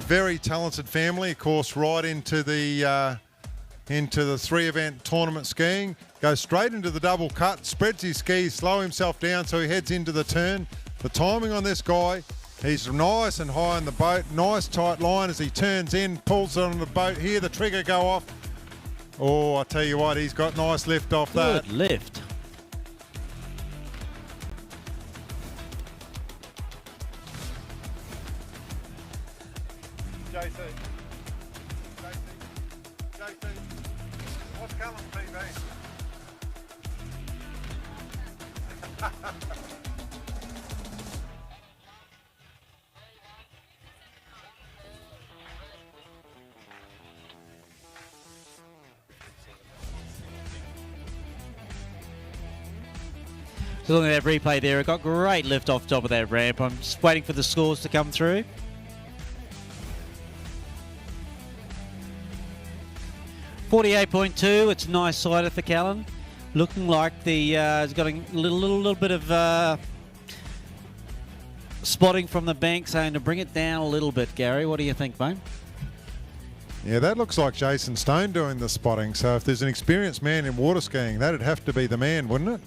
Very talented family, of course, right into the 3-event tournament skiing. Goes straight into the double cut, spreads his skis, slow himself down so he heads into the turn. The timing on this guy, he's nice and high in the boat, nice tight line as he turns in, pulls it on the boat. Hear the trigger go off. Oh, I tell you what, he's got nice lift off that. Good lift. JC, what's Callan's PB? So looking at that replay there, it got great lift off top of that ramp. I'm just waiting for the scores to come through. .48.2, it's a nice sighter for Callan. Looking like the has got a little bit of spotting from the bank, saying to bring it down a little bit. Gary, what do you think, mate? Yeah, that looks like Jason Stone doing the spotting. So if there's an experienced man in water skiing, that'd have to be the man, wouldn't it?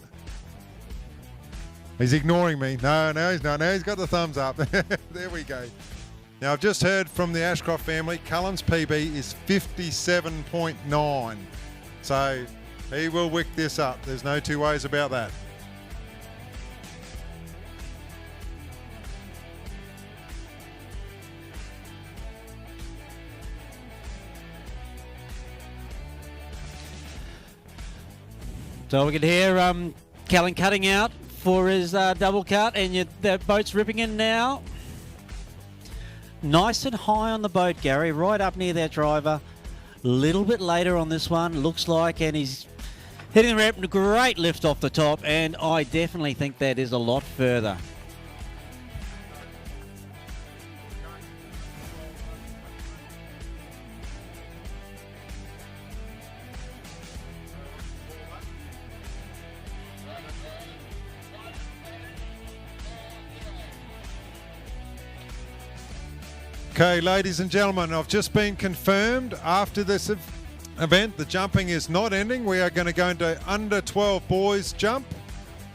He's ignoring me. No, he's not. Now he's got the thumbs up. There we go. Now, I've just heard from the Ashcroft family, Callan's PB is 57.9. So he will wick this up. There's no two ways about that. So we can hear Callan cutting out for his double cut, and the boat's ripping in now. Nice and high on the boat, Gary, right up near that driver. A little bit later on this one, looks like, and he's hitting the ramp. Great lift off the top, and I definitely think that is a lot further. Okay, ladies and gentlemen, I've just been confirmed after this event, the jumping is not ending. We are going to go into under 12 boys jump,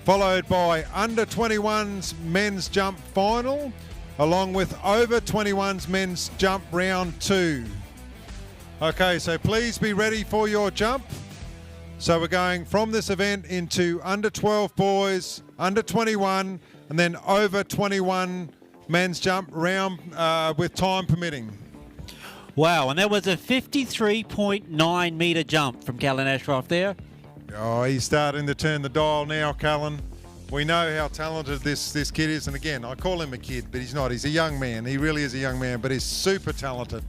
followed by under 21s men's jump final, along with over 21s men's jump round 2. Okay, so please be ready for your jump. So we're going from this event into under 12 boys, under 21, and then over 21 men's jump round with time permitting. Wow, and that was a 53.9 metre jump from Callan Ashcroft there. Oh, he's starting to turn the dial now, Callan. We know how talented this kid is, and again, I call him a kid, but he's not. He's a young man. He really is a young man, but he's super talented.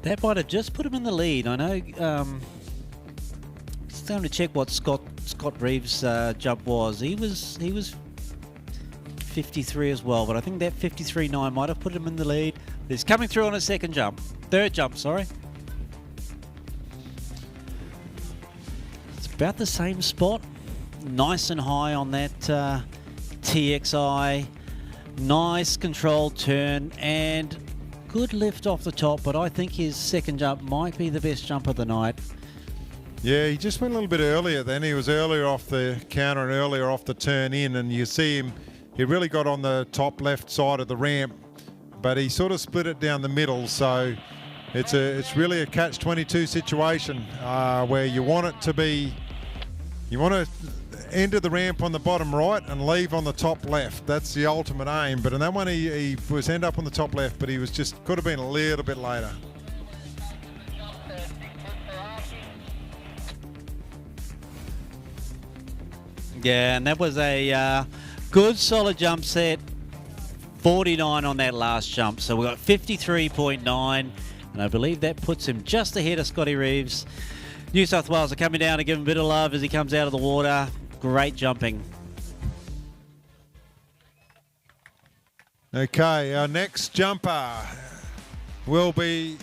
That might have just put him in the lead. I know. It's time to check what Scott Reeves' jump was. He was 53 as well, but I think that 53.9 might have put him in the lead. He's coming through on a third jump, sorry. It's about the same spot. Nice and high on that TXI. Nice controlled turn and good lift off the top, but I think his second jump might be the best jump of the night. Yeah, he just went a little bit earlier then. He was earlier off the counter and earlier off the turn in, and you see him, he really got on the top left side of the ramp, but he sort of split it down the middle, so it's really a catch-22 situation where you want it to be, you want to enter the ramp on the bottom right and leave on the top left. That's the ultimate aim, but in that one he was end up on the top left, but he was just, could have been a little bit later. Yeah, and that was a good solid jump set. 49 on that last jump. So we got 53.9, and I believe that puts him just ahead of Scotty Reeves. New South Wales are coming down to give him a bit of love as he comes out of the water. Great jumping. Okay, our next jumper will be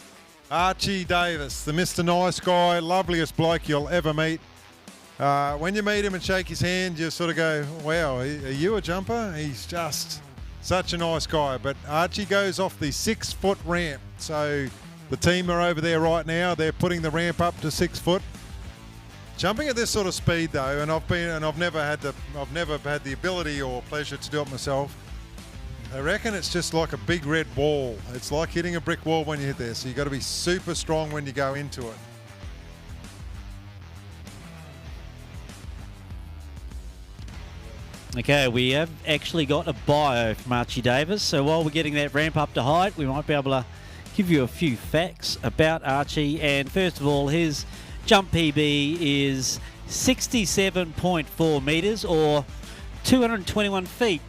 Archie Davis, the Mr. Nice Guy, loveliest bloke you'll ever meet. When you meet him and shake his hand, you sort of go, wow, are you a jumper? He's just such a nice guy. But Archie goes off the 6-foot ramp. So the team are over there right now. They're putting the ramp up to 6 foot. Jumping at this sort of speed though, and I've never had the ability or pleasure to do it myself. I reckon it's just like a big red wall. It's like hitting a brick wall when you hit there. So you've got to be super strong when you go into it. Okay, we have actually got a bio from Archie Davis. So while we're getting that ramp up to height, we might be able to give you a few facts about Archie. And first of all, his jump PB is 67.4 metres or 221 feet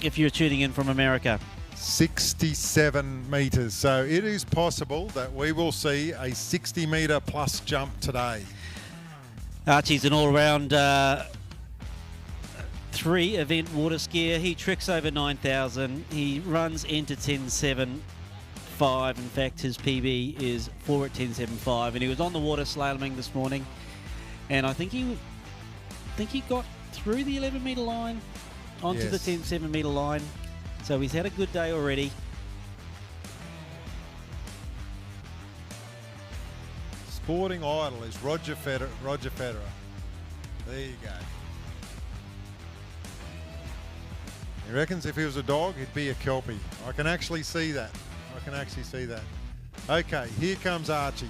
if you're tuning in from America. 67 metres. So it is possible that we will see a 60 metre plus jump today. Archie's an all-round 3-event water skier. He tricks over 9,000. He runs into 10.75. In fact, his PB is 4 at 10.75, and he was on the water slaloming this morning. And I think he got through the 11 metre line onto the 10.7 metre line. So he's had a good day already. Sporting idol is Roger Federer. There you go. He reckons if he was a dog, he'd be a Kelpie. I can actually see that. Okay, here comes Archie.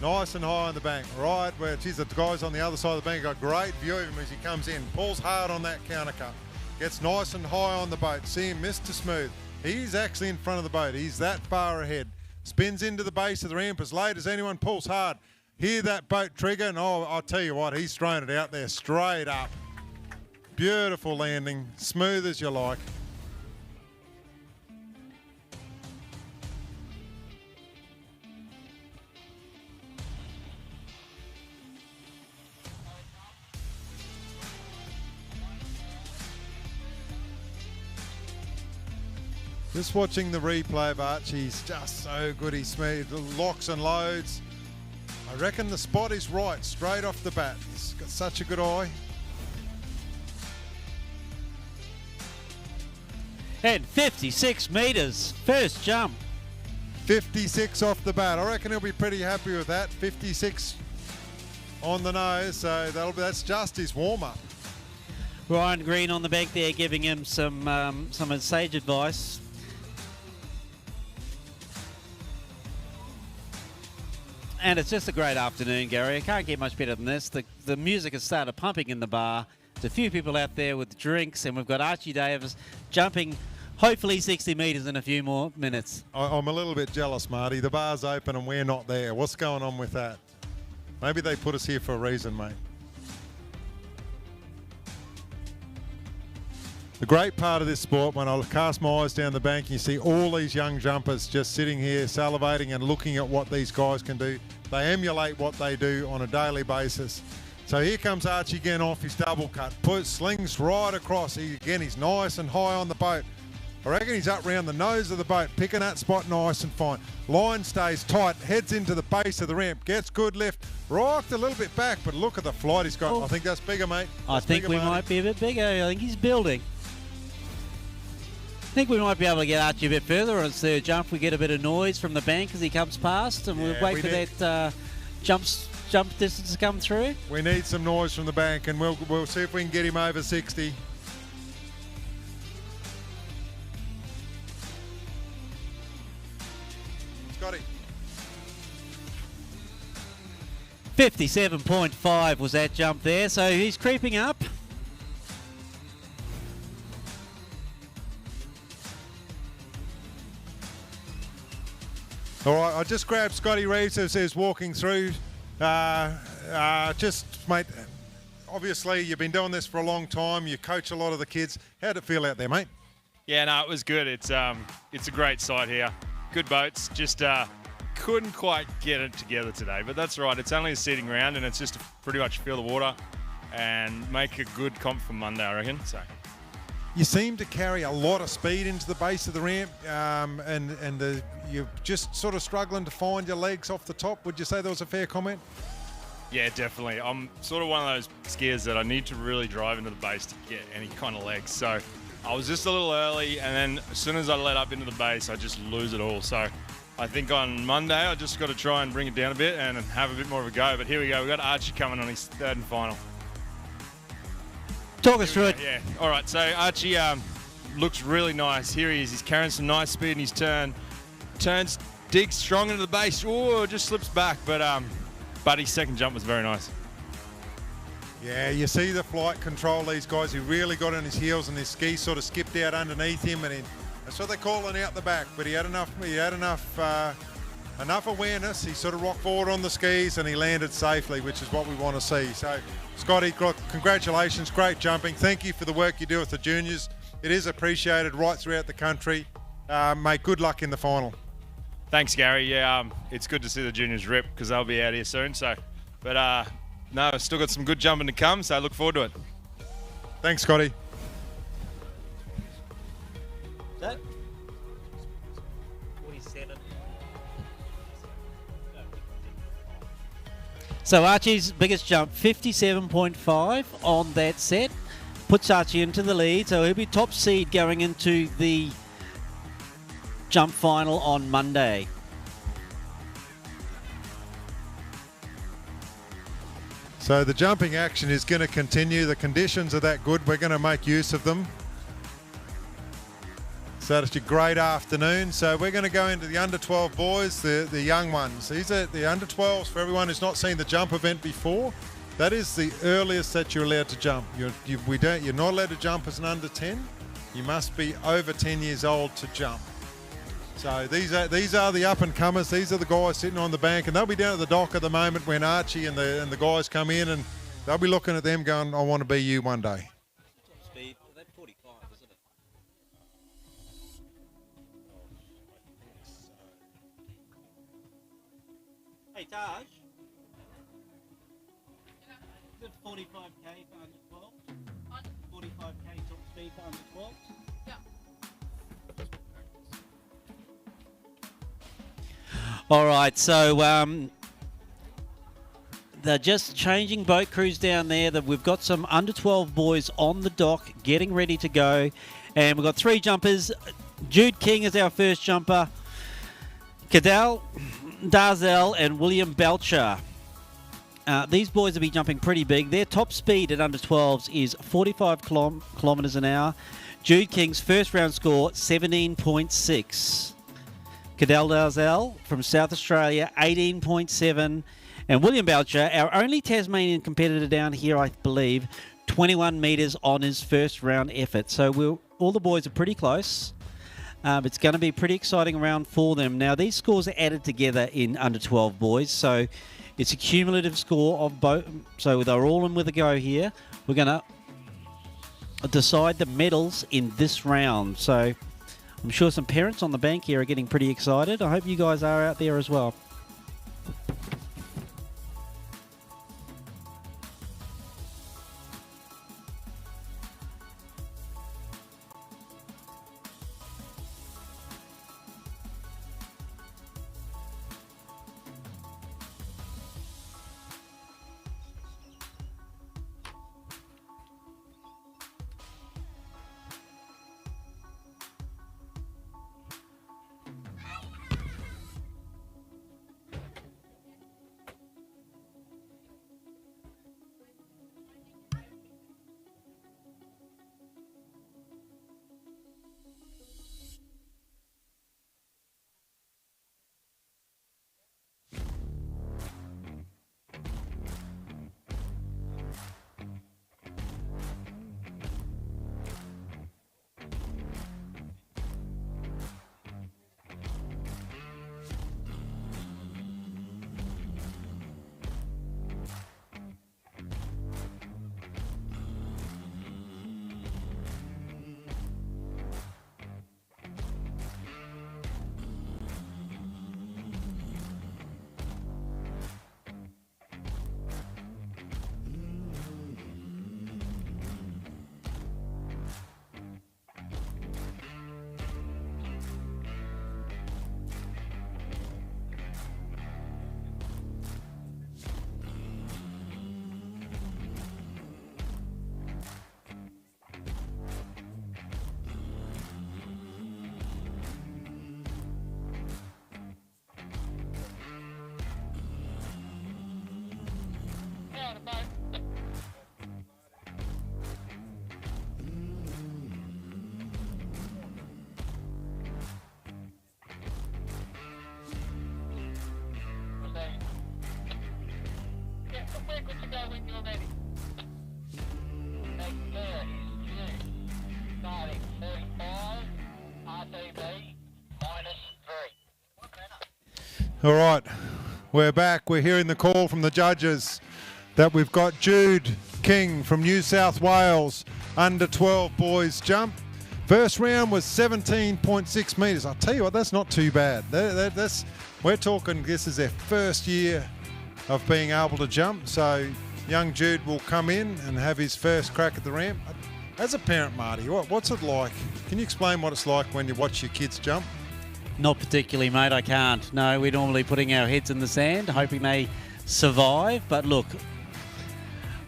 Nice and high on the bank. Right where, geez, the guys on the other side of the bank got great view of him as he comes in. Pulls hard on that counter cut. Gets nice and high on the boat. See him Mr. Smooth. He's actually in front of the boat. He's that far ahead. Spins into the base of the ramp as late as anyone, pulls hard. Hear that boat trigger, and I'll tell you what, he's thrown it out there straight up. Beautiful landing, smooth as you like. Just watching the replay of Archie, he's just so good. He's smooth, locks and loads. I reckon the spot is right, straight off the bat. He's got such a good eye. And 56 metres, first jump. 56 off the bat. I reckon he'll be pretty happy with that. 56 on the nose, so that's just his warm-up. Ryan Green on the bank there giving him some sage advice. And it's just a great afternoon, Gary. I can't get much better than this. The music has started pumping in the bar. There's a few people out there with drinks, and we've got Archie Davis jumping hopefully 60 metres in a few more minutes. I'm a little bit jealous, Marty. The bar's open and we're not there. What's going on with that? Maybe they put us here for a reason, mate. The great part of this sport, when I cast my eyes down the bank, you see all these young jumpers just sitting here salivating and looking at what these guys can do. They emulate what they do on a daily basis. So here comes Archie again off his double cut. Slings right across. He's nice and high on the boat. I reckon he's up round the nose of the boat, picking that spot nice and fine. Line stays tight, heads into the base of the ramp, gets good lift, rocked a little bit back, but look at the flight he's got. Oh. I think that's bigger, mate. I think we might be a bit bigger. I think he's building. I think we might be able to get Archie a bit further on his third jump. We get a bit of noise from the bank as he comes past, and we'll wait for that jump distance to come through. We need some noise from the bank, and we'll see if we can get him over 60. Scotty. 57.5 was that jump there, so he's creeping up. All right, I just grabbed Scotty Reeves as he's walking through. Just, mate, obviously you've been doing this for a long time. You coach a lot of the kids. How'd it feel out there, mate? Yeah, no, it was good. It's a great site here. Good boats. Just couldn't quite get it together today, but that's right. It's only a seating round, and it's just to pretty much feel the water and make a good comp for Monday, I reckon. So. You seem to carry a lot of speed into the base of the ramp, you're just sort of struggling to find your legs off the top. Would you say that was a fair comment? Yeah, definitely. I'm sort of one of those skiers that I need to really drive into the base to get any kind of legs. So I was just a little early, and then as soon as I let up into the base, I just lose it all. So I think on Monday, I just got to try and bring it down a bit and have a bit more of a go. But here we go. We've got Archie coming on his third and final. Talk us through it. Yeah. All right. So Archie looks really nice. Here he is. He's carrying some nice speed in his turn. Turns, digs strong into the base. Oh, just slips back. But his second jump was very nice. Yeah, you see the flight control, these guys. He really got on his heels, and his skis sort of skipped out underneath him, and that's what they're calling out the back. But he had enough awareness. He sort of rocked forward on the skis, and he landed safely, which is what we want to see. So, Scotty, congratulations, great jumping. Thank you for the work you do with the juniors. It is appreciated right throughout the country. Mate, good luck in the final. Thanks, Gary. Yeah, it's good to see the juniors rip because they'll be out here soon. So, but no, still got some good jumping to come. So, I look forward to it. Thanks, Scotty. That 47. So Archie's biggest jump, 57.5 on that set, puts Archie into the lead. So he'll be top seed going into the jump final on Monday. So the jumping action is going to continue. The conditions are that good. We're going to make use of them. So it's a great afternoon. So we're going to go into the under-12 boys, the young ones. These are the under-12s for everyone who's not seen the jump event before. That is the earliest that you're allowed to jump. You're not allowed to jump as an under-10. You must be over 10 years old to jump. So these are the up and comers. These are the guys sitting on the bank, and they'll be down at the dock at the moment when Archie and the guys come in, and they'll be looking at them going, "I want to be you one day." Speed, that's 45, isn't it? Hey, Taj. Is it 45k for under 12? 45k top speed for under 12? Yeah. All right, so they're just changing boat crews down there. That we've got some under 12 boys on the dock getting ready to go, and we've got 3 jumpers. Jude King is our first jumper. Cadell, Darzell, and William Belcher. These boys will be jumping pretty big. Their top speed at under 12s is 45 kilometres an hour. Jude King's first round score, 17.6. Cadell Darzell from South Australia, 18.7. And William Belcher, our only Tasmanian competitor down here, I believe, 21 metres on his first round effort. So all the boys are pretty close. It's going to be a pretty exciting round for them. Now, these scores are added together in under 12 boys, so it's a cumulative score of both. So they're all in with a go here. We're going to decide the medals in this round. So I'm sure some parents on the bank here are getting pretty excited. I hope you guys are out there as well. All right, we're back. We're hearing the call from the judges that we've got Jude King from New South Wales, under 12 boys jump. First round was 17.6 metres. I'll tell you what, that's not too bad. We're talking, this is their first year of being able to jump. So young Jude will come in and have his first crack at the ramp. As a parent, Marty, what's it like? Can you explain what it's like when you watch your kids jump? Not particularly, mate, I can't. No, we're normally putting our heads in the sand, hoping they survive. But look,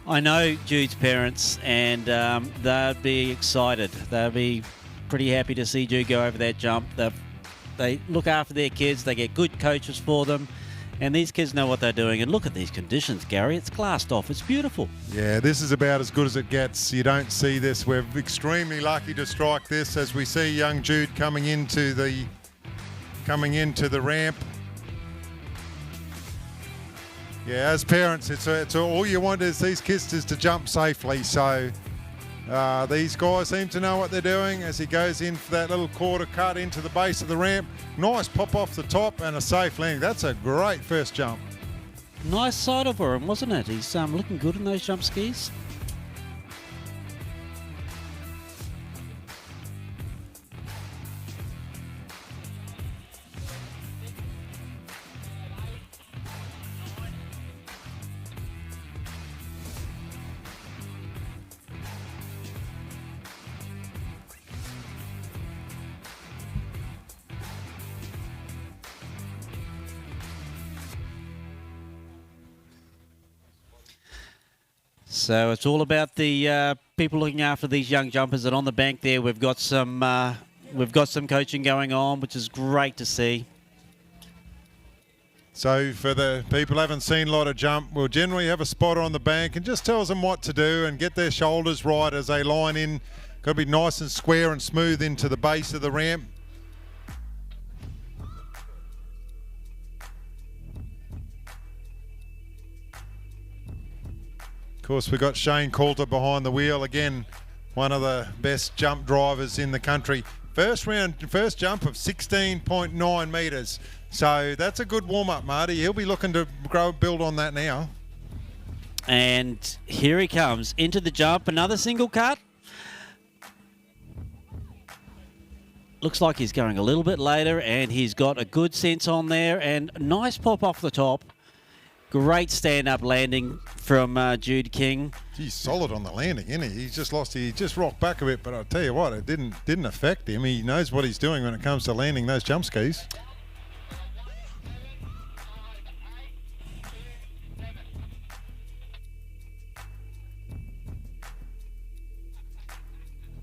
I know Jude's parents, and they'd be excited. They'll be pretty happy to see Jude go over that jump. They look after their kids. They get good coaches for them. And these kids know what they're doing. And look at these conditions, Gary. It's glassed off. It's beautiful. Yeah, this is about as good as it gets. You don't see this. We're extremely lucky to strike this as we see young Jude coming into the ramp. Yeah, as parents, it's all you want is these kids to jump safely. So These guys seem to know what they're doing as he goes in for that little quarter cut into the base of the ramp. Nice pop off the top and a safe landing. That's a great first jump. Nice side over him, wasn't it? He's looking good in those jump skis. So it's all about the people looking after these young jumpers, and on the bank there we've got some coaching going on, which is great to see. So for the people who haven't seen a lot of jump, we'll generally have a spotter on the bank and just tells them what to do and get their shoulders right as they line in. Got to be nice and square and smooth into the base of the ramp. Of course, we've got Shane Coulter behind the wheel. Again, one of the best jump drivers in the country. First jump of 16.9 metres. So that's a good warm-up, Marty. He'll be looking to build on that now. And here he comes into the jump. Another single cut. Looks like he's going a little bit later, and he's got a good sense on there. And nice pop off the top. Great stand-up landing from Jude King. He's solid on the landing, isn't he? He just rocked back a bit, but I'll tell you what, it didn't affect him. He knows what he's doing when it comes to landing those jump skis.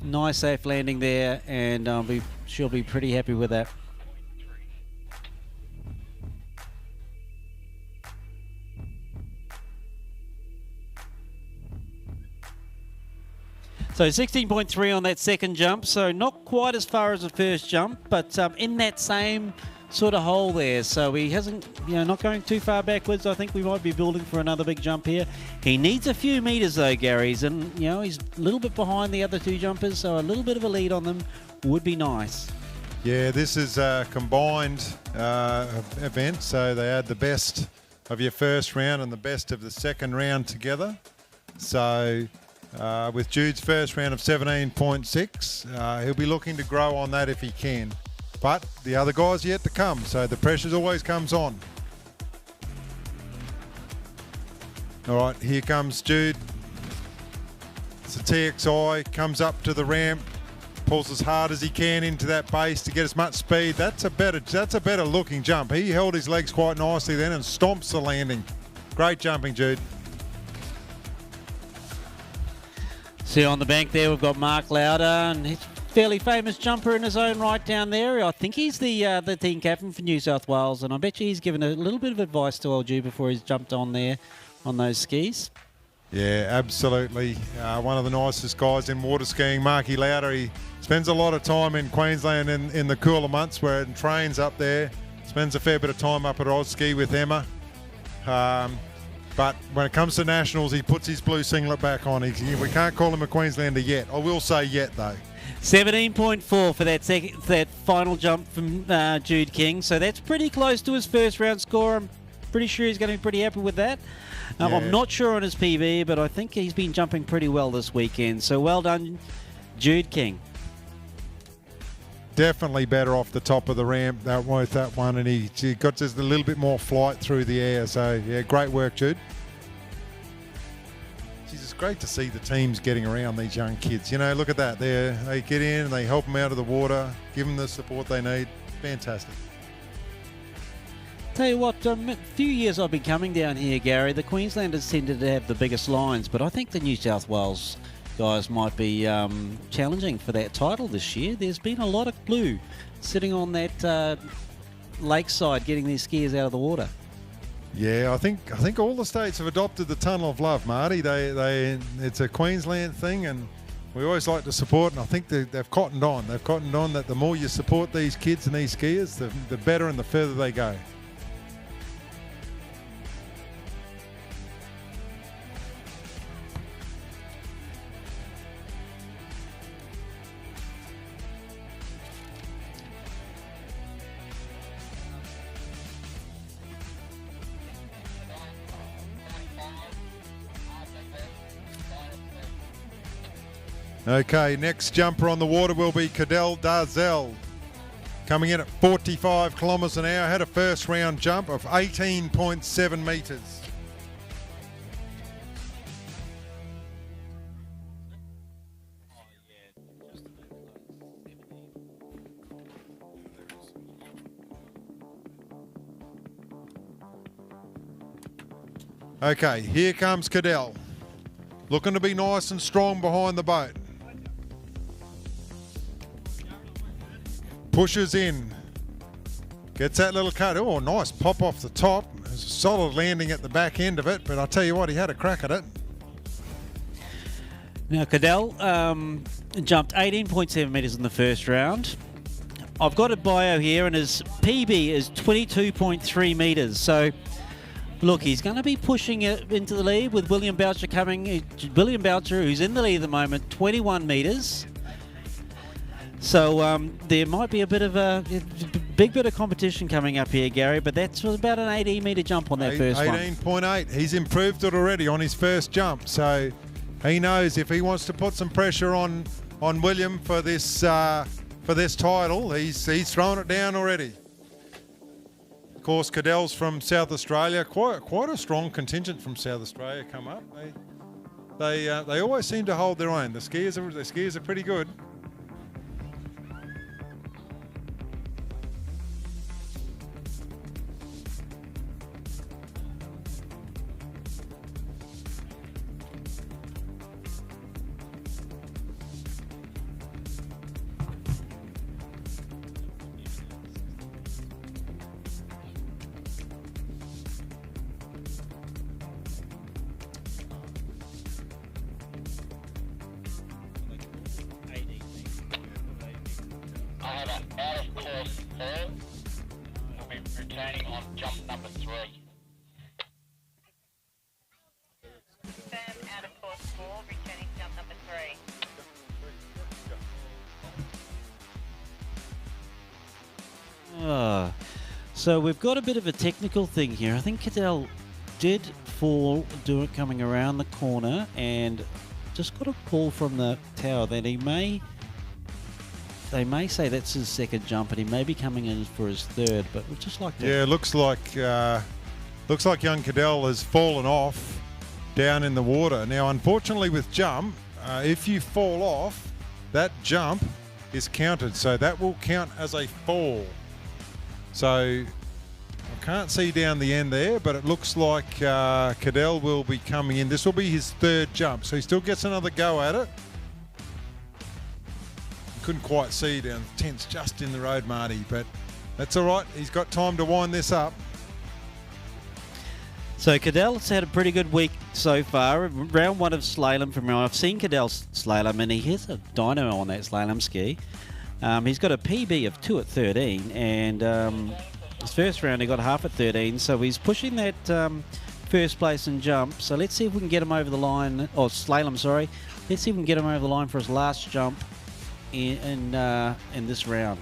Nice safe landing there, and she'll be pretty happy with that. So 16.3 on that second jump, so not quite as far as the first jump, but in that same sort of hole there. So he hasn't, not going too far backwards. I think we might be building for another big jump here. He needs a few metres though, Gary's, and he's a little bit behind the other two jumpers, so a little bit of a lead on them would be nice. Yeah, this is a combined event, so they had the best of your first round and the best of the second round together. So with Jude's first round of 17.6, he'll be looking to grow on that if he can. But the other guys yet to come, so the pressure always comes on. All right, here comes Jude. It's a TXI, comes up to the ramp, pulls as hard as he can into that base to get as much speed. That's a better looking jump. He held his legs quite nicely then and stomps the landing. Great jumping, Jude. See on the bank there, we've got Mark Lauder, and he's a fairly famous jumper in his own right down there. I think he's the team captain for New South Wales, and I bet you he's given a little bit of advice to old Jude before he's jumped on there on those skis. Yeah, absolutely. One of the nicest guys in water skiing, Marky Lauder. He spends a lot of time in Queensland in the cooler months where it trains up there. Spends a fair bit of time up at Waterski with Emma. But when it comes to nationals, he puts his blue singlet back on. We can't call him a Queenslander yet. I will say yet, though. 17.4 for that final jump from Jude King. So that's pretty close to his first round score. I'm pretty sure he's going to be pretty happy with that. Yeah. I'm not sure on his PB, but I think he's been jumping pretty well this weekend. So well done, Jude King. Definitely better off the top of the ramp that one, and he got just a little bit more flight through the air. So yeah, great work, Jude. It's great to see the teams getting around these young kids. Look at that. They get in and they help them out of the water, give them the support they need. Fantastic. Tell you what, a few years I've been coming down here, Gary, the Queenslanders tended to have the biggest lines, but I think the New South Wales guys might be challenging for that title this year. There's been a lot of blue sitting on that lakeside getting these skiers out of the water. Yeah, I think all the states have adopted the tunnel of love, Marty. It's a Queensland thing, and we always like to support, and I think they've cottoned on. They've cottoned on that the more you support these kids and these skiers, the better and the further they go. Okay, next jumper on the water will be Cadell Darzel. Coming in at 45 kilometres an hour, had a first round jump of 18.7 metres. Okay, here comes Cadell. Looking to be nice and strong behind the boat. Pushes in. Gets that little cut. Oh, nice pop off the top. There's a solid landing at the back end of it, but I'll tell you what, he had a crack at it. Now, Cadell jumped 18.7 metres in the first round. I've got a bio here, and his PB is 22.3 metres. So, look, he's going to be pushing it into the lead with William Boucher coming. William Boucher, who's in the lead at the moment, 21 metres. So there might be a bit of a big bit of competition coming up here, Gary, but that's about an 18-metre jump on that first one. 18.8. He's improved it already on his first jump, so he knows if he wants to put some pressure on William for this title, he's thrown it down already. Of course, Cadell's from South Australia. Quite a strong contingent from South Australia come up. They always seem to hold their own. The skiers are pretty good. So we've got a bit of a technical thing here. I think Cadell did fall coming around the corner and just got a call from the tower that they may say that's his second jump and he may be coming in for his third, but we'd just like to... Yeah, looks like young Cadell has fallen off down in the water. Now, unfortunately with jump, if you fall off, that jump is counted, so that will count as a fall. So I can't see down the end there, but it looks like Cadell will be coming in. This will be his third jump, so he still gets another go at it. Couldn't quite see down. The tent's just in the road, Marty, but that's all right. He's got time to wind this up. So Cadell's had a pretty good week so far. Round one of slalom from I've seen Cadell slalom, and he has a dyno on that slalom ski. He's got a PB of 2 at 13, and his first round he got half at 13, so he's pushing that first place and jump. So let's see if we can get him over the line, or slalom, sorry. Let's see if we can get him over the line for his last jump in this round.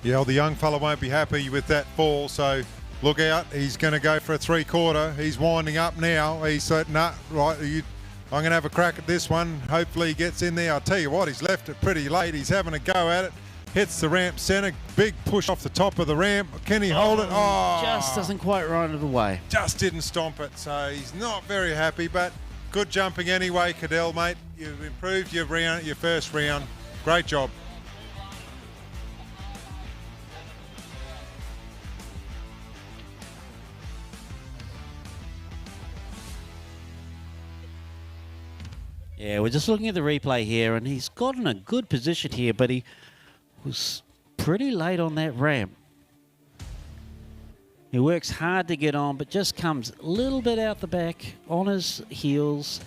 Yeah, well, the young fella won't be happy with that fall, so look out. He's going to go for a 3/4. He's winding up now. He's said, nah, right, I'm going to have a crack at this one. Hopefully he gets in there. I'll tell you what, he's left it pretty late. He's having a go at it. Hits the ramp centre. Big push off the top of the ramp. Can he hold it? Oh, just doesn't quite run it away. Just didn't stomp it. So he's not very happy, but good jumping anyway, Cadell, mate. You've improved your first round. Great job. Yeah, we're just looking at the replay here, and he's got in a good position here, but he was pretty late on that ramp. He works hard to get on, but just comes a little bit out the back on his heels,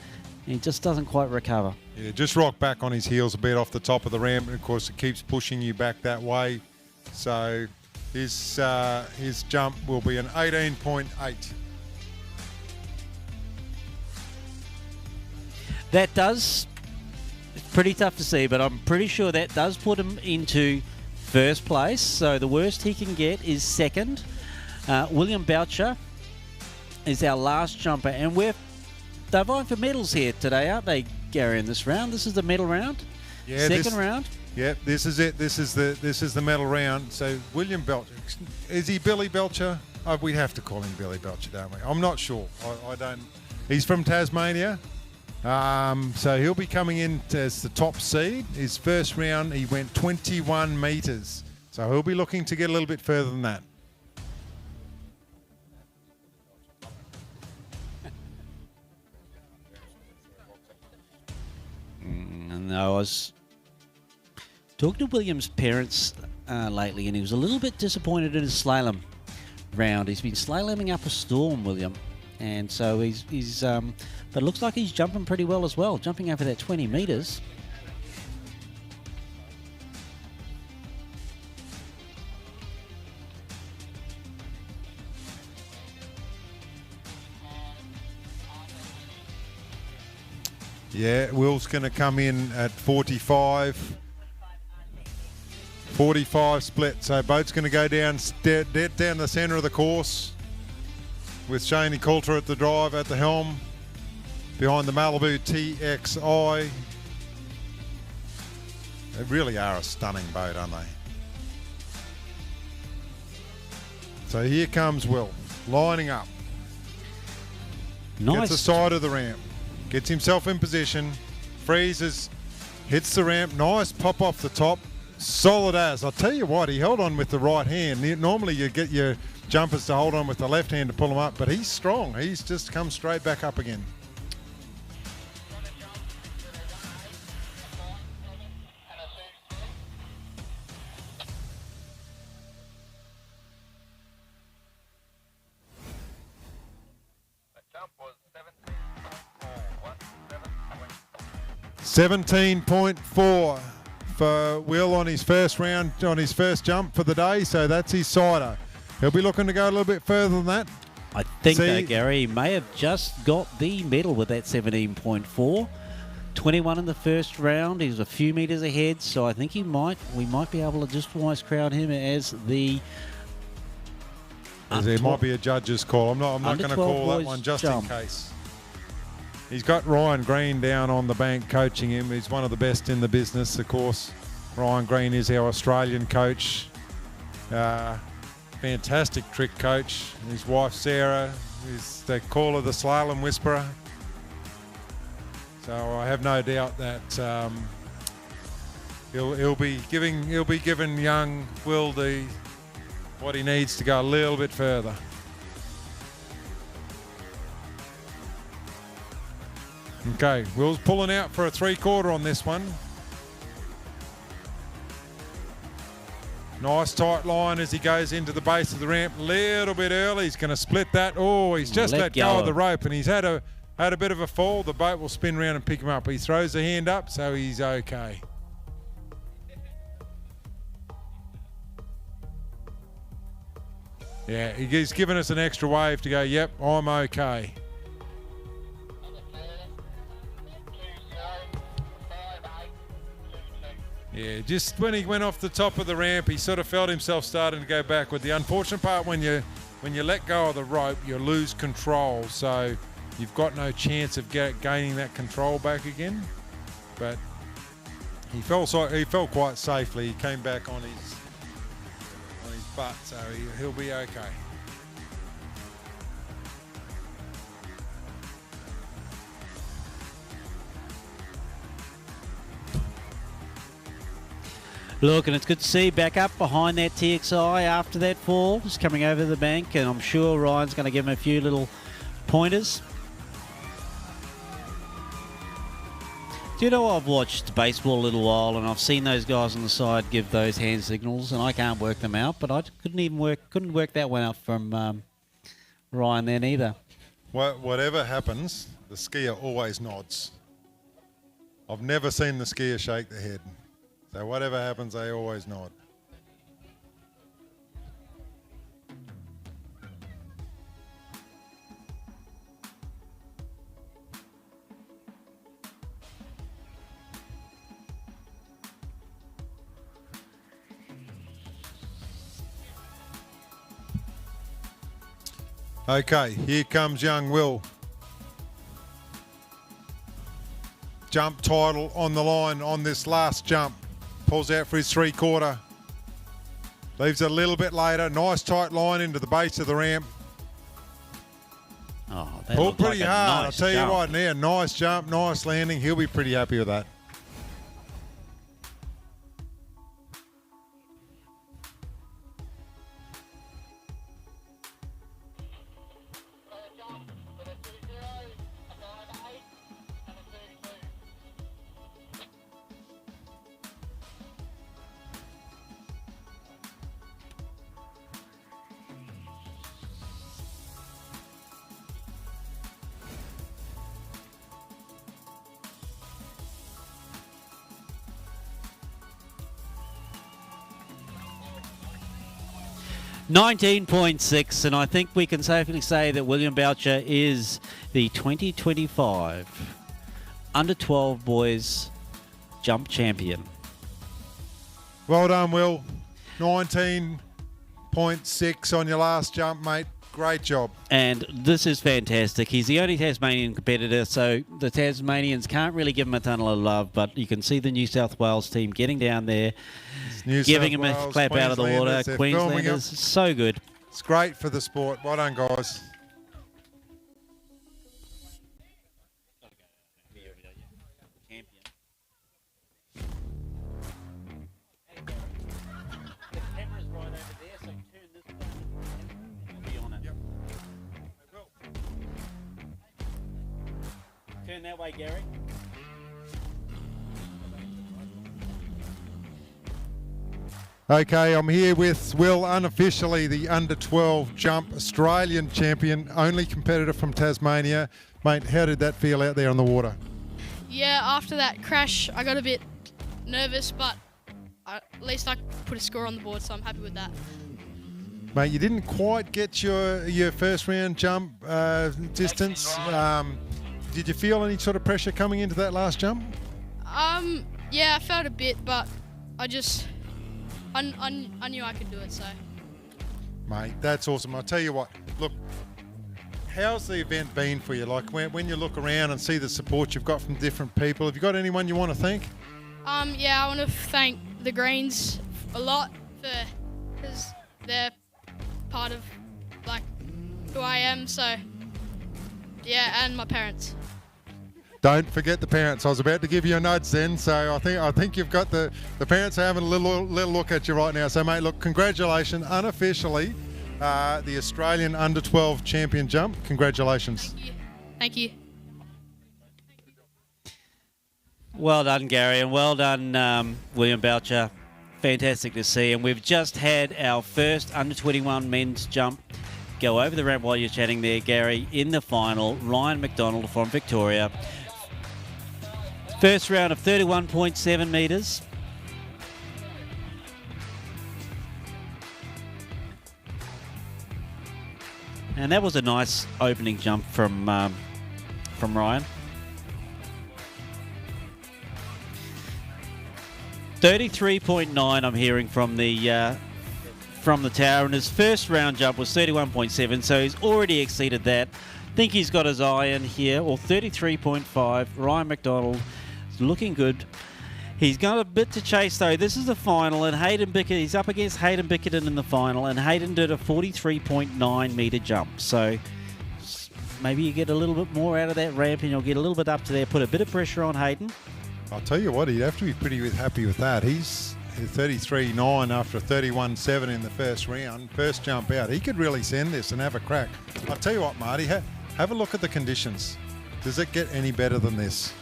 and he just doesn't quite recover. Yeah, just rock back on his heels a bit off the top of the ramp, and of course it keeps pushing you back that way. So his jump will be an 18.8. That does, it's pretty tough to see, but I'm pretty sure that does put him into first place. So the worst he can get is second. William Boucher is our last jumper, and they're vying for medals here today, aren't they, Gary, in this round. This is the medal round. Yeah, Second round. Yep, this is it. This is the medal round. So William Belcher, is he Billy Belcher? Oh, we have to call him Billy Belcher, don't we? I'm not sure. I don't. He's from Tasmania. So he'll be coming in as the top seed. His first round, he went 21 metres. So he'll be looking to get a little bit further than that. And I was talking to William's parents lately, and he was a little bit disappointed in his slalom round. He's been slaloming up a storm, William, and so he's but it looks like he's jumping pretty well as well, jumping over that 20 metres. Yeah, Will's going to come in at 45. 45 split. So boat's going to go down dead down the centre of the course with Stoney Coulter at the drive, at the helm, behind the Malibu TXI. They really are a stunning boat, aren't they? So here comes Will, lining up. Nice. Gets the side of the ramp. Gets himself in position. Freezes. Hits the ramp. Nice pop off the top. Solid as. I'll tell you what, he held on with the right hand. Normally you get your jumpers to hold on with the left hand to pull them up, but he's strong. He's just come straight back up again. $17.4 for Will on his first round, on his first jump for the day, so that's his cider. He'll be looking to go a little bit further than that. I think, Gary, he may have just got the medal with that 17.4. 21 in the first round. He was a few metres ahead, so I think we might be able to just almost crown him as the... There might be a judge's call. I'm not going to call that one just in case. He's got Ryan Green down on the bank coaching him. He's one of the best in the business, of course. Ryan Green is our Australian coach. Fantastic trick coach. His wife, Sarah, is they call her the Slalom Whisperer. So I have no doubt that he'll be giving young Will what he needs to go a little bit further. Okay, Will's pulling out for a 3/4 on this one. Nice tight line as he goes into the base of the ramp. Little bit early. He's going to split that. Oh, he's just let go of the rope, and he's had a bit of a fall. The boat will spin around and pick him up. He throws the hand up, so he's okay. Yeah, he's given us an extra wave to go, yep, I'm okay. Yeah, just when he went off the top of the ramp, he sort of felt himself starting to go backward. The unfortunate part, when you let go of the rope, you lose control, so you've got no chance of gaining that control back again. But he fell quite safely. He came back on his butt, so he'll be okay. Look, and it's good to see back up behind that TXI after that fall, just coming over the bank, and I'm sure Ryan's going to give him a few little pointers. Do you know, I've watched baseball a little while, and I've seen those guys on the side give those hand signals, and I can't work them out, but I couldn't work that one out from Ryan then either. Whatever happens, the skier always nods. I've never seen the skier shake their head. So whatever happens, they always nod. Okay, here comes young Will. jump title on the line on this last jump. Pulls out for his 3/4. Leaves it a little bit later. Nice tight line into the base of the ramp. Oh, that Pulled looked like pretty a hard. nice I'll tell jump. you what, now, nice jump, nice landing. He'll be pretty happy with that. $19.6, and I think we can safely say that William Boucher is the 2025 Under-12 Boys Jump Champion. Well done, Will. 19.6 on your last jump, mate. Great job. And this is fantastic. He's the only Tasmanian competitor, so the Tasmanians can't really give him a ton of love, but you can see the New South Wales team getting down there, giving him a clap out of the water. Queenslanders, so good. It's great for the sport. Well done, guys. Turn that way, Gary. Okay, I'm here with Will, unofficially the Under-12 Jump Australian champion, only competitor from Tasmania. Mate, how did that feel out there on the water? Yeah, after that crash, I got a bit nervous, but at least I put a score on the board, so I'm happy with that. Mate, you didn't quite get your first round jump distance. Did you feel any sort of pressure coming into that last jump? Yeah, I felt a bit, but I knew I could do it, so. Mate, that's awesome. I'll tell you what, look, how's the event been for you? Like when you look around and see the support you've got from different people, have you got anyone you want to thank? Yeah, I want to thank the Greens a lot because they're part of like who I am. So yeah, and my parents. Don't forget the parents. I was about to give you a nudge then, so I think you've got the parents are having a little look at you right now. So mate, look, congratulations, unofficially, the Australian Under-12 champion jump. Congratulations. Thank you. Well done, Gary, and well done, William Boucher. Fantastic to see. And we've just had our first Under-21 men's jump go over the ramp while you're chatting there, Gary. In the final, Ryan McDonald from Victoria. First round of 31.7 metres. And that was a nice opening jump from Ryan. 33.9 I'm hearing from the tower, and his first round jump was 31.7, so he's already exceeded that. I think he's got his eye in here, or 33.5. Ryan McDonald is looking good. He's got a bit to chase though. This is the final, and he's up against Hayden Bickerton in the final, and Hayden did a 43.9 metre jump. So maybe you get a little bit more out of that ramp and you'll get a little bit up to there, put a bit of pressure on Hayden. I'll tell you what, he'd have to be pretty happy with that. He's 33.9 after a 31.7 in the first round, first jump out. He could really send this and have a crack. I'll tell you what, Marty, have a look at the conditions. Does it get any better than this?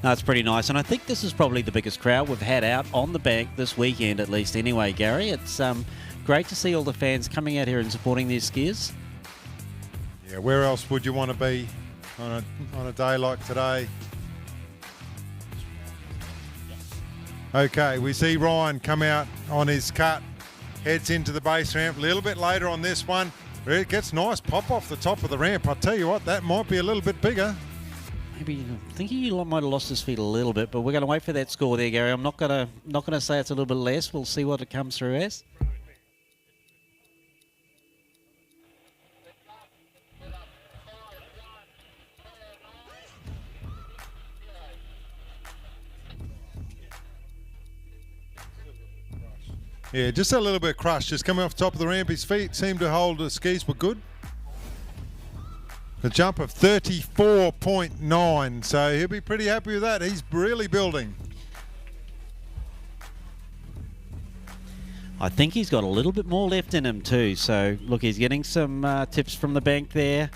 No, it's pretty nice, and I think this is probably the biggest crowd we've had out on the bank this weekend, at least anyway, Gary. It's great to see all the fans coming out here and supporting these skiers. Yeah, where else would you want to be on a day like today? Okay, we see Ryan come out on his cut, heads into the base ramp. A little bit later on this one, it gets nice pop off the top of the ramp. I'll tell you what, that might be a little bit bigger. Maybe I think he might have lost his feet a little bit, but we're going to wait for that score there, Gary. I'm not going to say it's a little bit less. We'll see what it comes through as. Yeah, just a little bit crushed. Just coming off the top of the ramp. His feet seemed to hold. The skis were good. A jump of 34.9. So he'll be pretty happy with that. He's really building. I think he's got a little bit more left in him too. So look, he's getting some tips from the bank there.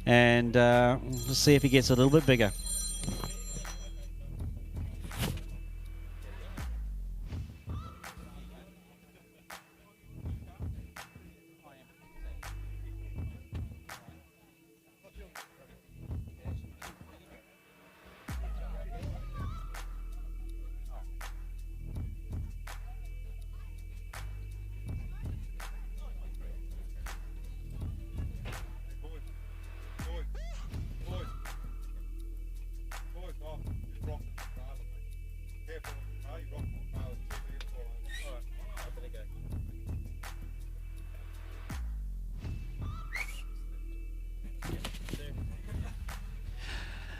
And we'll see if he gets a little bit bigger.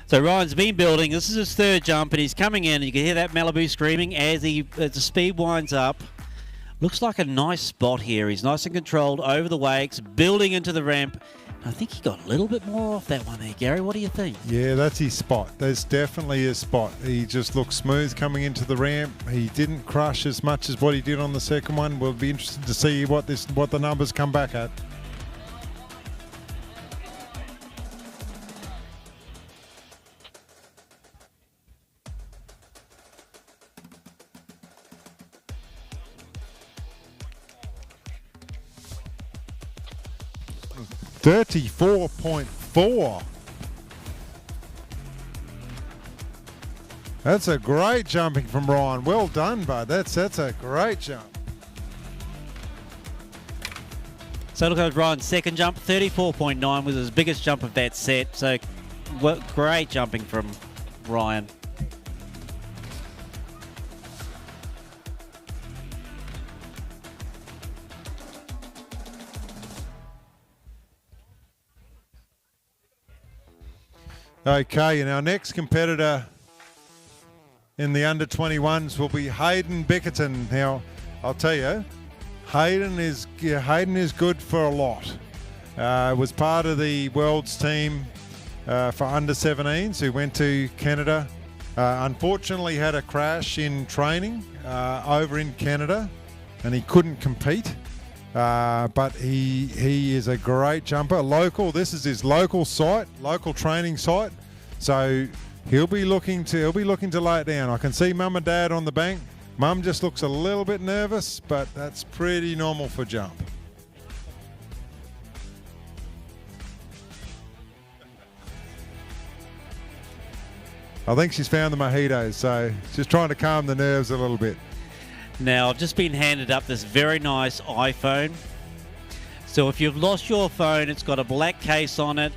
So Ryan's been building. This is his third jump, and he's coming in. You can hear that Malibu screaming as the speed winds up. Looks like a nice spot here. He's nice and controlled over the wakes, building into the ramp. I think he got a little bit more off that one there, Gary. What do you think? Yeah, that's his spot. There's definitely his spot. He just looks smooth coming into the ramp. He didn't crush as much as what he did on the second one. We'll be interested to see what the numbers come back at. $34.4. That's a great jumping from Ryan. Well done, bud. That's a great jump. So look at Ryan's second jump, 34.9 was his biggest jump of that set. So great jumping from Ryan. Okay, and our next competitor in the under-21s will be Hayden Bickerton. Now, I'll tell you, Hayden is good for a lot. Was part of the World's team for under-17s who went to Canada. Unfortunately, had a crash in training over in Canada, and he couldn't compete. But he is a great jumper. Local. This is his local site, local training site. So he'll be looking to lay it down. I can see Mum and Dad on the bank. Mum just looks a little bit nervous, but that's pretty normal for jump. I think she's found the mojitos, so she's trying to calm the nerves a little bit. Now, I've just been handed up this very nice iPhone. So if you've lost your phone, it's got a black case on it.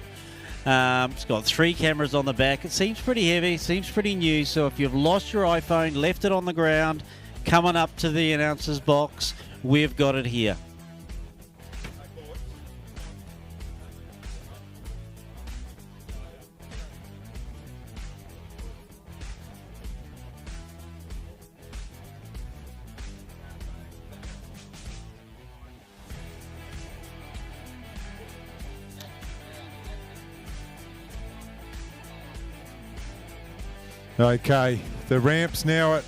It's got 3 cameras on the back. It seems pretty heavy, seems pretty new. So if you've lost your iPhone, left it on the ground, come on up to the announcer's box. We've got it here. Okay, the ramp's now at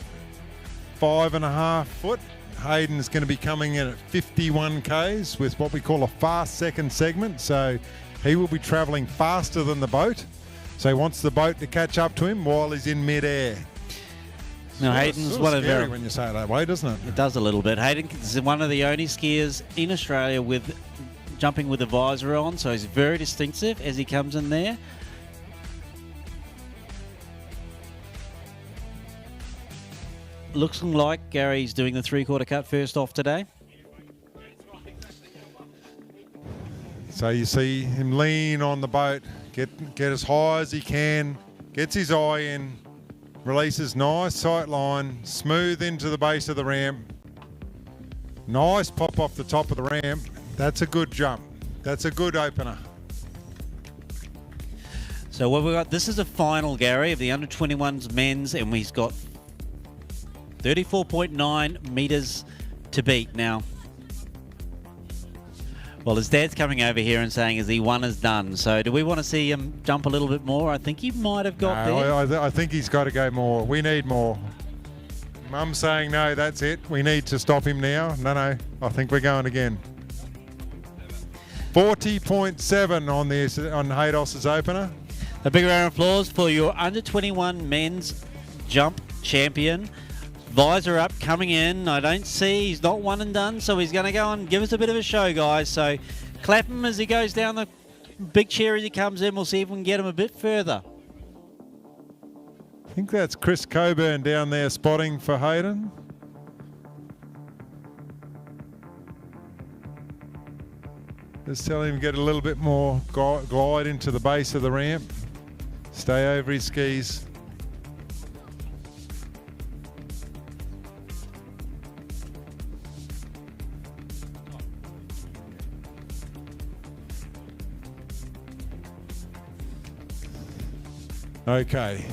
5.5 foot. Hayden's going to be coming in at 51 k's with what we call a fast second segment. So he will be travelling faster than the boat. So he wants the boat to catch up to him while he's in midair. Now Hayden's sort one of of scary our, when you say it that way, doesn't it? It does a little bit. Hayden is one of the only skiers in Australia with jumping with a visor on, so he's very distinctive as he comes in there. Looks like Gary's doing the 3/4 cut first off today. So you see him lean on the boat, get as high as he can, gets his eye in, releases nice sight line, smooth into the base of the ramp. Nice pop off the top of the ramp. That's a good jump. That's a good opener. So what we've got, this is a final, Gary, of the under-21s men's, and he's got 34.9 metres to beat now. Well, his dad's coming over here and saying, is he one is done? So do we want to see him jump a little bit more? I think he might have got there. I think he's got to go more. We need more. Mum's saying, no, that's it. We need to stop him now. No, I think we're going again. 40.7 on Haydos's opener. A big round of applause for your under-21 men's jump champion. Visor up, coming in. I don't see, he's not one and done, so he's going to go and give us a bit of a show, guys. So clap him as he goes down the big chair as he comes in. We'll see if we can get him a bit further. I think that's Chris Coburn down there spotting for Hayden. Just tell him to get a little bit more glide into the base of the ramp. Stay over his skis. Okay,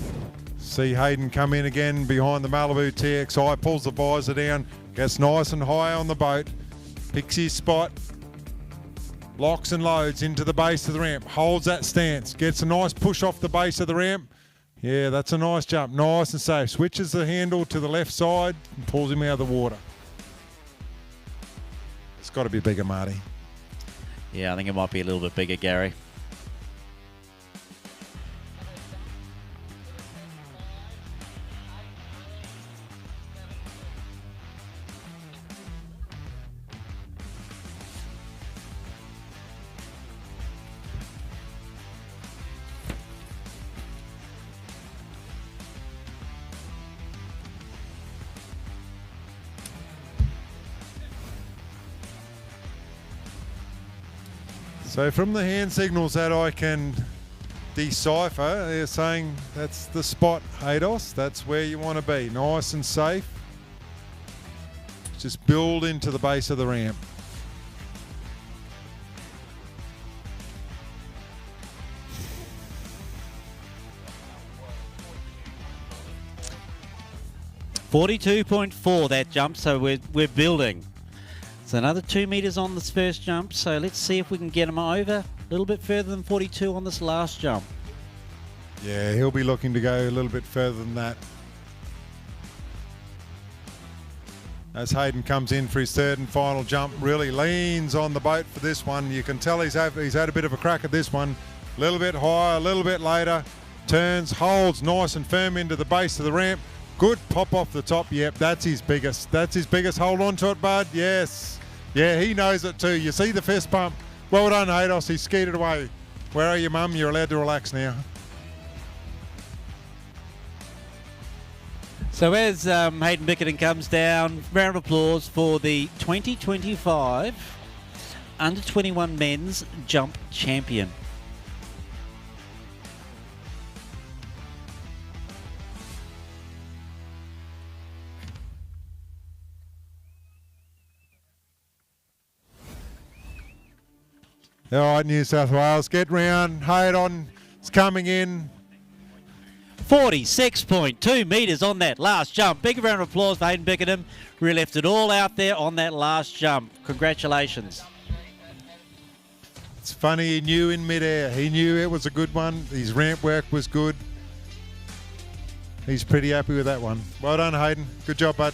see Hayden come in again behind the Malibu TXI, pulls the visor down, gets nice and high on the boat, picks his spot, locks and loads into the base of the ramp, holds that stance, gets a nice push off the base of the ramp. Yeah, that's a nice jump, nice and safe. Switches the handle to the left side and pulls him out of the water. It's got to be bigger, Marty. Yeah, I think it might be a little bit bigger, Gary. So from the hand signals that I can decipher, they're saying that's the spot, Haydos. That's where you want to be, nice and safe. Just build into the base of the ramp. .42.4 that jump, so we're building. It's another 2 meters on this first jump, so let's see if we can get him over a little bit further than 42 on this last jump. Yeah, he'll be looking to go a little bit further than that. As Hayden comes in for his third and final jump, really leans on the boat for this one. You can tell he's had a bit of a crack at this one. A little bit higher, a little bit later. Turns, holds nice and firm into the base of the ramp. Good pop off the top. Yep, that's his biggest. That's his biggest. Hold on to it, bud. Yes. Yeah, he knows it too. You see the fist pump. Well done, Haydos. He skied it away. Where are you, Mum? You're allowed to relax now. So as Hayden Bickerton comes down, round of applause for the 2025 Under-21 Men's Jump Champion. All right, New South Wales, get round. Hayden is coming in. 46.2 metres on that last jump. Big round of applause for Hayden Bickerton. Really left it all out there on that last jump. Congratulations. It's funny, he knew in midair. He knew it was a good one. His ramp work was good. He's pretty happy with that one. Well done, Hayden. Good job, bud.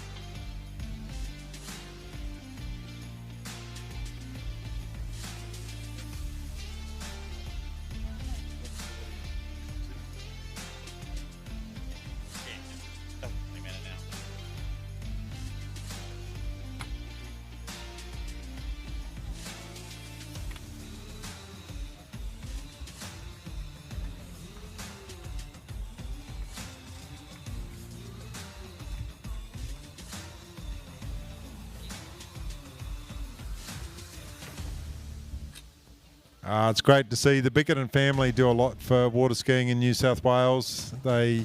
It's great to see the Bickerton family do a lot for water skiing in New South Wales. They,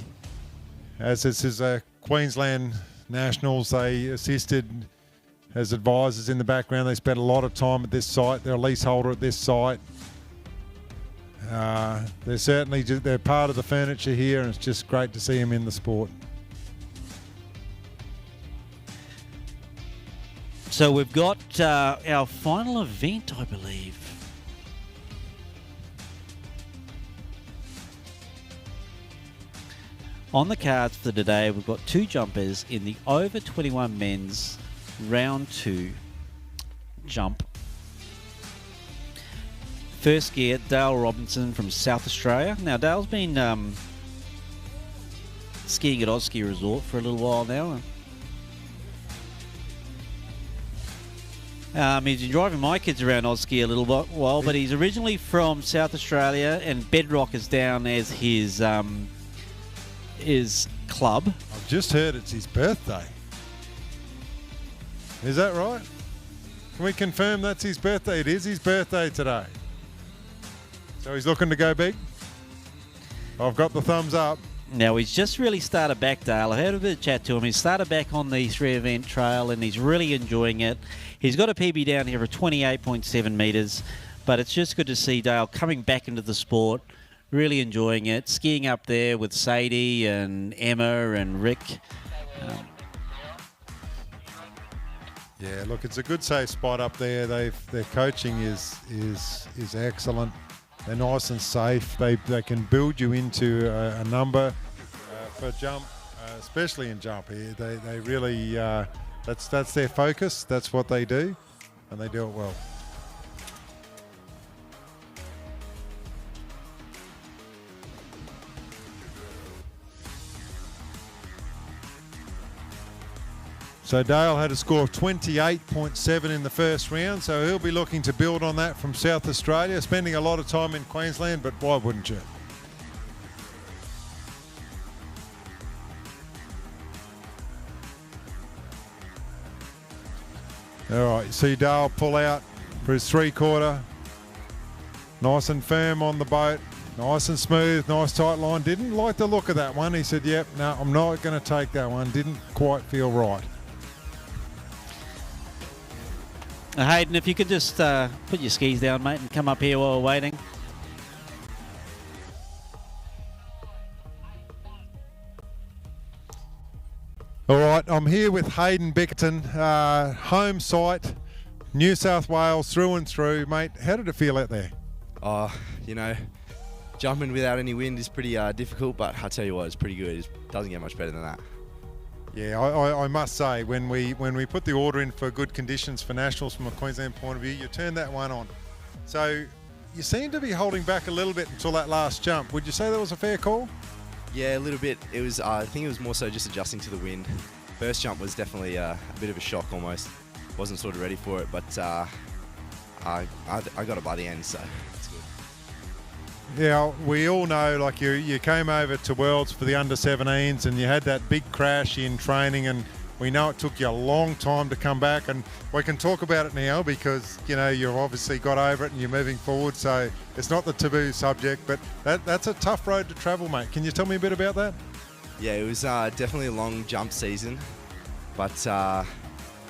as this is a Queensland Nationals, they assisted as advisors in the background. They spent a lot of time at this site. They're a leaseholder at this site. They're part of the furniture here, and it's just great to see them in the sport. So we've got our final event, I believe. On the cards for today, we've got 2 jumpers in the over 21 men's round 2 jump. First gear, Dale Robinson from South Australia. Now, Dale's been skiing at Waterski Resort for a little while now. He's been driving my kids around Waterski a little while, but he's originally from South Australia, and Bedrock is down as his club. I've just heard it's his birthday. Is that right? Can we confirm that's his birthday? It is his birthday today. So he's looking to go big? I've got the thumbs up. Now, he's just really started back, Dale. I had a bit of chat to him. He started back on the 3-event trail, and he's really enjoying it. He's got a PB down here of 28.7 metres, but it's just good to see Dale coming back into the sport, really enjoying it, skiing up there with Sadie and Emma and Rick. Yeah, look, it's a good safe spot up there. Their coaching is excellent. They're nice and safe. They can build you into a number for jump, especially in jump. They really that's their focus. That's what they do, and they do it well. So Dale had a score of 28.7 in the first round, so he'll be looking to build on that from South Australia, spending a lot of time in Queensland, but why wouldn't you? All right, see Dale pull out for his 3/4. Nice and firm on the boat, nice and smooth, nice tight line. Didn't like the look of that one. He said, yep, no, I'm not going to take that one. Didn't quite feel right. Hayden, if you could just put your skis down, mate, and come up here while we're waiting. All right, I'm here with Hayden Bickerton, home site, New South Wales through and through. Mate, how did it feel out there? Jumping without any wind is pretty difficult, but I tell you what, it's pretty good. It doesn't get much better than that. Yeah, I must say, when we put the order in for good conditions for Nationals from a Queensland point of view, you turned that one on. So you seem to be holding back a little bit until that last jump. Would you say that was a fair call? Yeah, a little bit. It was. I think it was more so just adjusting to the wind. First jump was definitely a bit of a shock almost. Wasn't sort of ready for it, but I got it by the end, so it's good. Yeah, we all know, like you came over to Worlds for the under-17s and you had that big crash in training, and we know it took you a long time to come back, and we can talk about it now because, you've obviously got over it and you're moving forward, so it's not the taboo subject, but that's a tough road to travel, mate. Can you tell me a bit about that? Yeah, it was definitely a long jump season, but a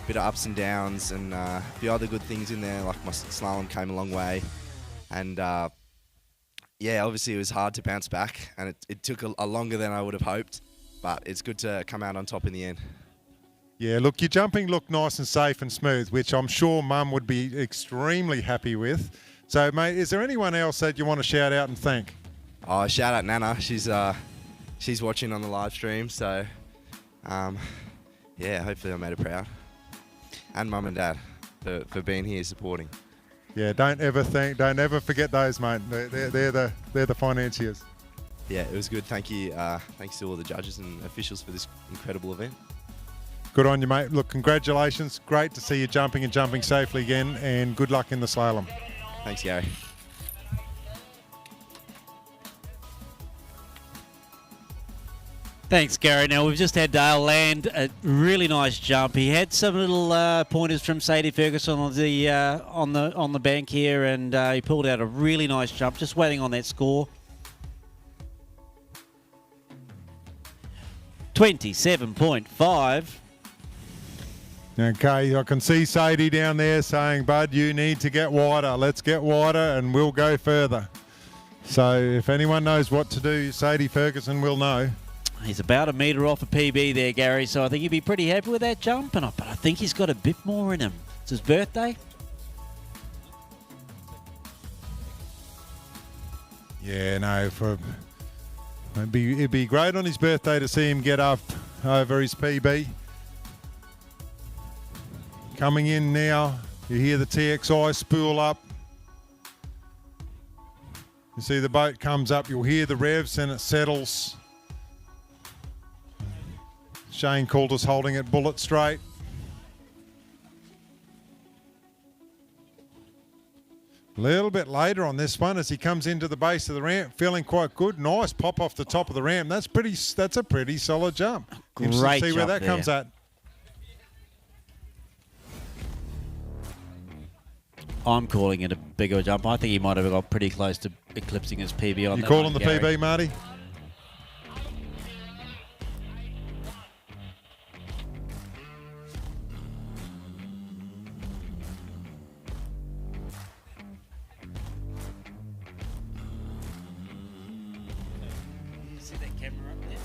bit of ups and downs, and a few other good things in there, like my slalom came a long way, and yeah, obviously it was hard to bounce back, and it took a longer than I would have hoped, but it's good to come out on top in the end. Yeah, look, your jumping looked nice and safe and smooth, which I'm sure Mum would be extremely happy with. So, mate, is there anyone else that you want to shout out and thank? Oh, shout out Nana. She's watching on the live stream, so yeah, hopefully I made her proud. And Mum and Dad for being here supporting. Yeah, don't ever forget those, mate. They're the financiers. Yeah, it was good. Thank you. Thanks to all the judges and officials for this incredible event. Good on you, mate. Look, congratulations. Great to see you jumping and jumping safely again, and good luck in the slalom. Thanks, Gary. Thanks, Gary. Now, we've just had Dale land a really nice jump. He had some little pointers from Sadie Ferguson on the bank here, and he pulled out a really nice jump. Just waiting on that score. 27.5. Okay, I can see Sadie down there saying, Bud, you need to get wider. Let's get wider and we'll go further. So if anyone knows what to do, Sadie Ferguson will know. He's about a metre off a PB there, Gary, so I think he'd be pretty happy with that jump, but I think he's got a bit more in him. It's his birthday. Yeah, no, it'd be great on his birthday to see him get up over his PB. Coming in now, you hear the TXI spool up. You see the boat comes up, you'll hear the revs and it settles. Shane Coulter's holding it bullet straight. A little bit later on this one as he comes into the base of the ramp, feeling quite good. Nice pop off the top of the ramp. That's a pretty solid jump. Great see where jump that there. comes at. I'm calling it a bigger jump. I think he might have got pretty close to eclipsing his PB on You that calling one, the Gary. PB, Marty? See that camera up there?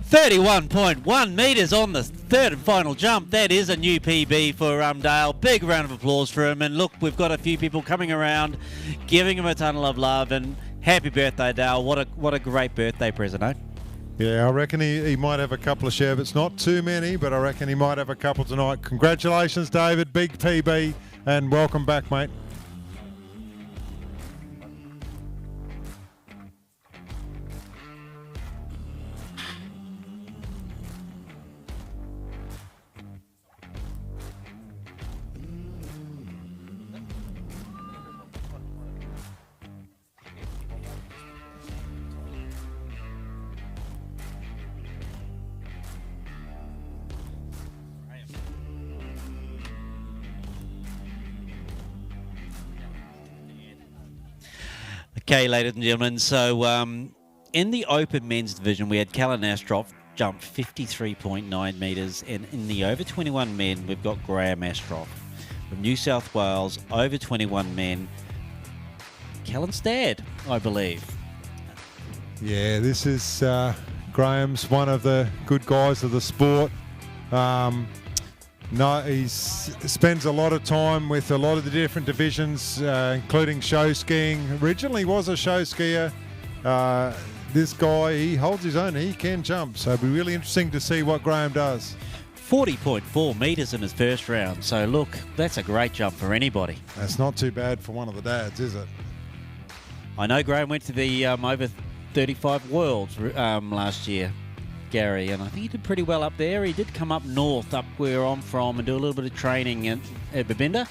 31.1 metres on the third and final jump. That is a new PB for Dale. Big round of applause for him. And look, we've got a few people coming around, giving him a ton of love. And happy birthday, Dale. What a great birthday present, eh? Yeah, I reckon he might have a couple of sherbets. Not too many, but I reckon he might have a couple tonight. Congratulations, David. Big PB. And welcome back, mate. Okay, ladies and gentlemen, so in the open men's division, we had Callan Astroff jump 53.9 metres, and in the over 21 men, we've got Graham Astroff from New South Wales, over 21 men, Callan Stad, I believe. Yeah, this is Graham's one of the good guys of the sport. No, he spends a lot of time with a lot of the different divisions, including show skiing. Originally was a show skier. This guy, he holds his own. He can jump, so it'll be really interesting to see what Graham does. 40.4 metres in his first round. So look, that's a great jump for anybody. That's not too bad for one of the dads, is it? I know Graham went to the over 35 Worlds last year, Gary, and I think he did pretty well up there. He did come up north, up where I'm from, and do a little bit of training at Babinda.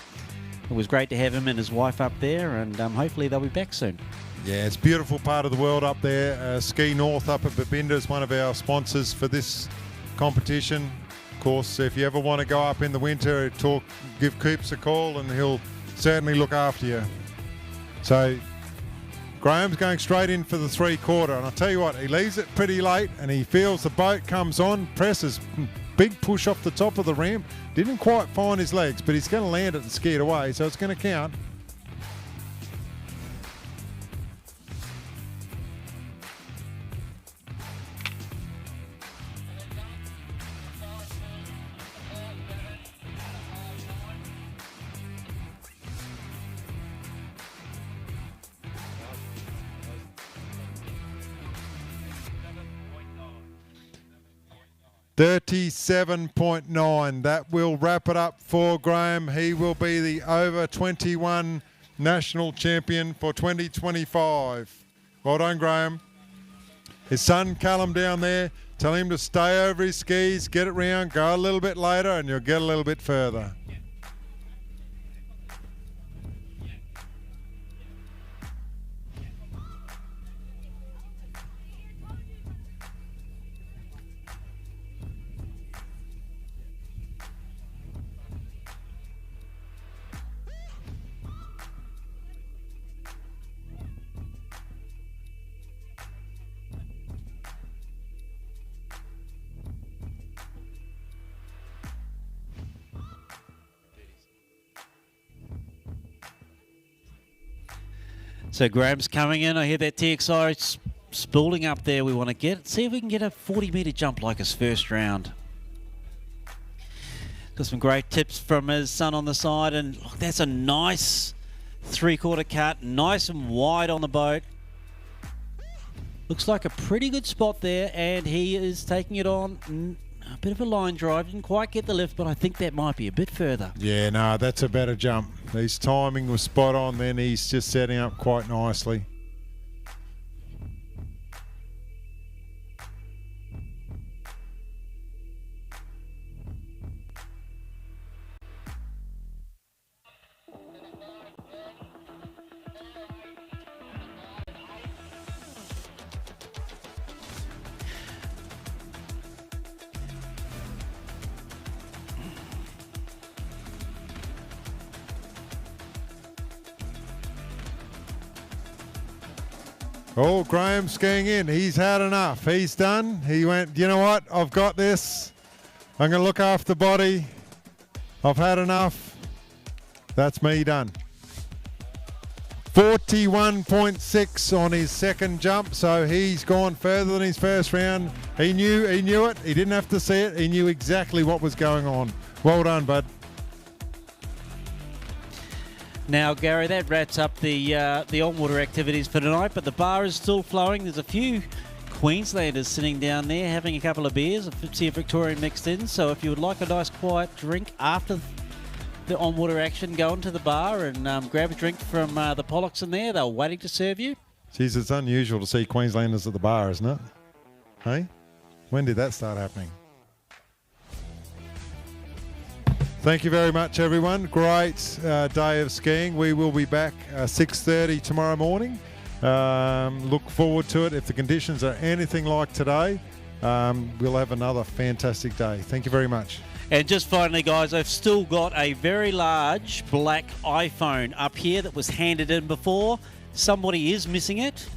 It was great to have him and his wife up there, and hopefully they'll be back soon. Yeah, it's a beautiful part of the world up there. Ski North up at Babinda is one of our sponsors for this competition. Of course, if you ever want to go up in the winter, give Coops a call and he'll certainly look after you. So Graham's going straight in for the 3/4, and I'll tell you what, he leaves it pretty late and he feels the boat comes on, presses, big push off the top of the ramp. Didn't quite find his legs, but he's going to land it and ski it away, so it's going to count. $37.9. That will wrap it up for Graham. He will be the over 21 national champion for 2025. Well done, Graham. His son Callum down there, tell him to stay over his skis, get it round, go a little bit later, and you'll get a little bit further. So Graham's coming in. I hear that TXI spooling up there. We want to see if we can get a 40-metre jump like his first round. Got some great tips from his son on the side, and look, that's a nice three-quarter cut, nice and wide on the boat. Looks like a pretty good spot there, and he is taking it on. A bit of a line drive, didn't quite get the lift, but I think that might be a bit further. Yeah, no, that's a better jump. His timing was spot on then. He's just setting up quite nicely. Oh, Graham skiing in. He's had enough. He's done. He went, you know what? I've got this. I'm going to look after the body. I've had enough. That's me done. 41.6 on his second jump, so he's gone further than his first round. He knew it. He didn't have to see it. He knew exactly what was going on. Well done, bud. Now, Gary, that wraps up the on-water activities for tonight, but the bar is still flowing. There's a few Queenslanders sitting down there having a couple of beers. I see a Victorian mixed in, so if you would like a nice quiet drink after the on-water action, go into the bar and grab a drink from the Pollocks in there. They're waiting to serve you. Geez, it's unusual to see Queenslanders at the bar, isn't it? Hey? When did that start happening? Thank you very much, everyone. Great day of skiing. We will be back 6:30 tomorrow morning. Look forward to it. If the conditions are anything like today, we'll have another fantastic day. Thank you very much. And just finally, guys, I've still got a very large black iPhone up here that was handed in before. Somebody is missing it.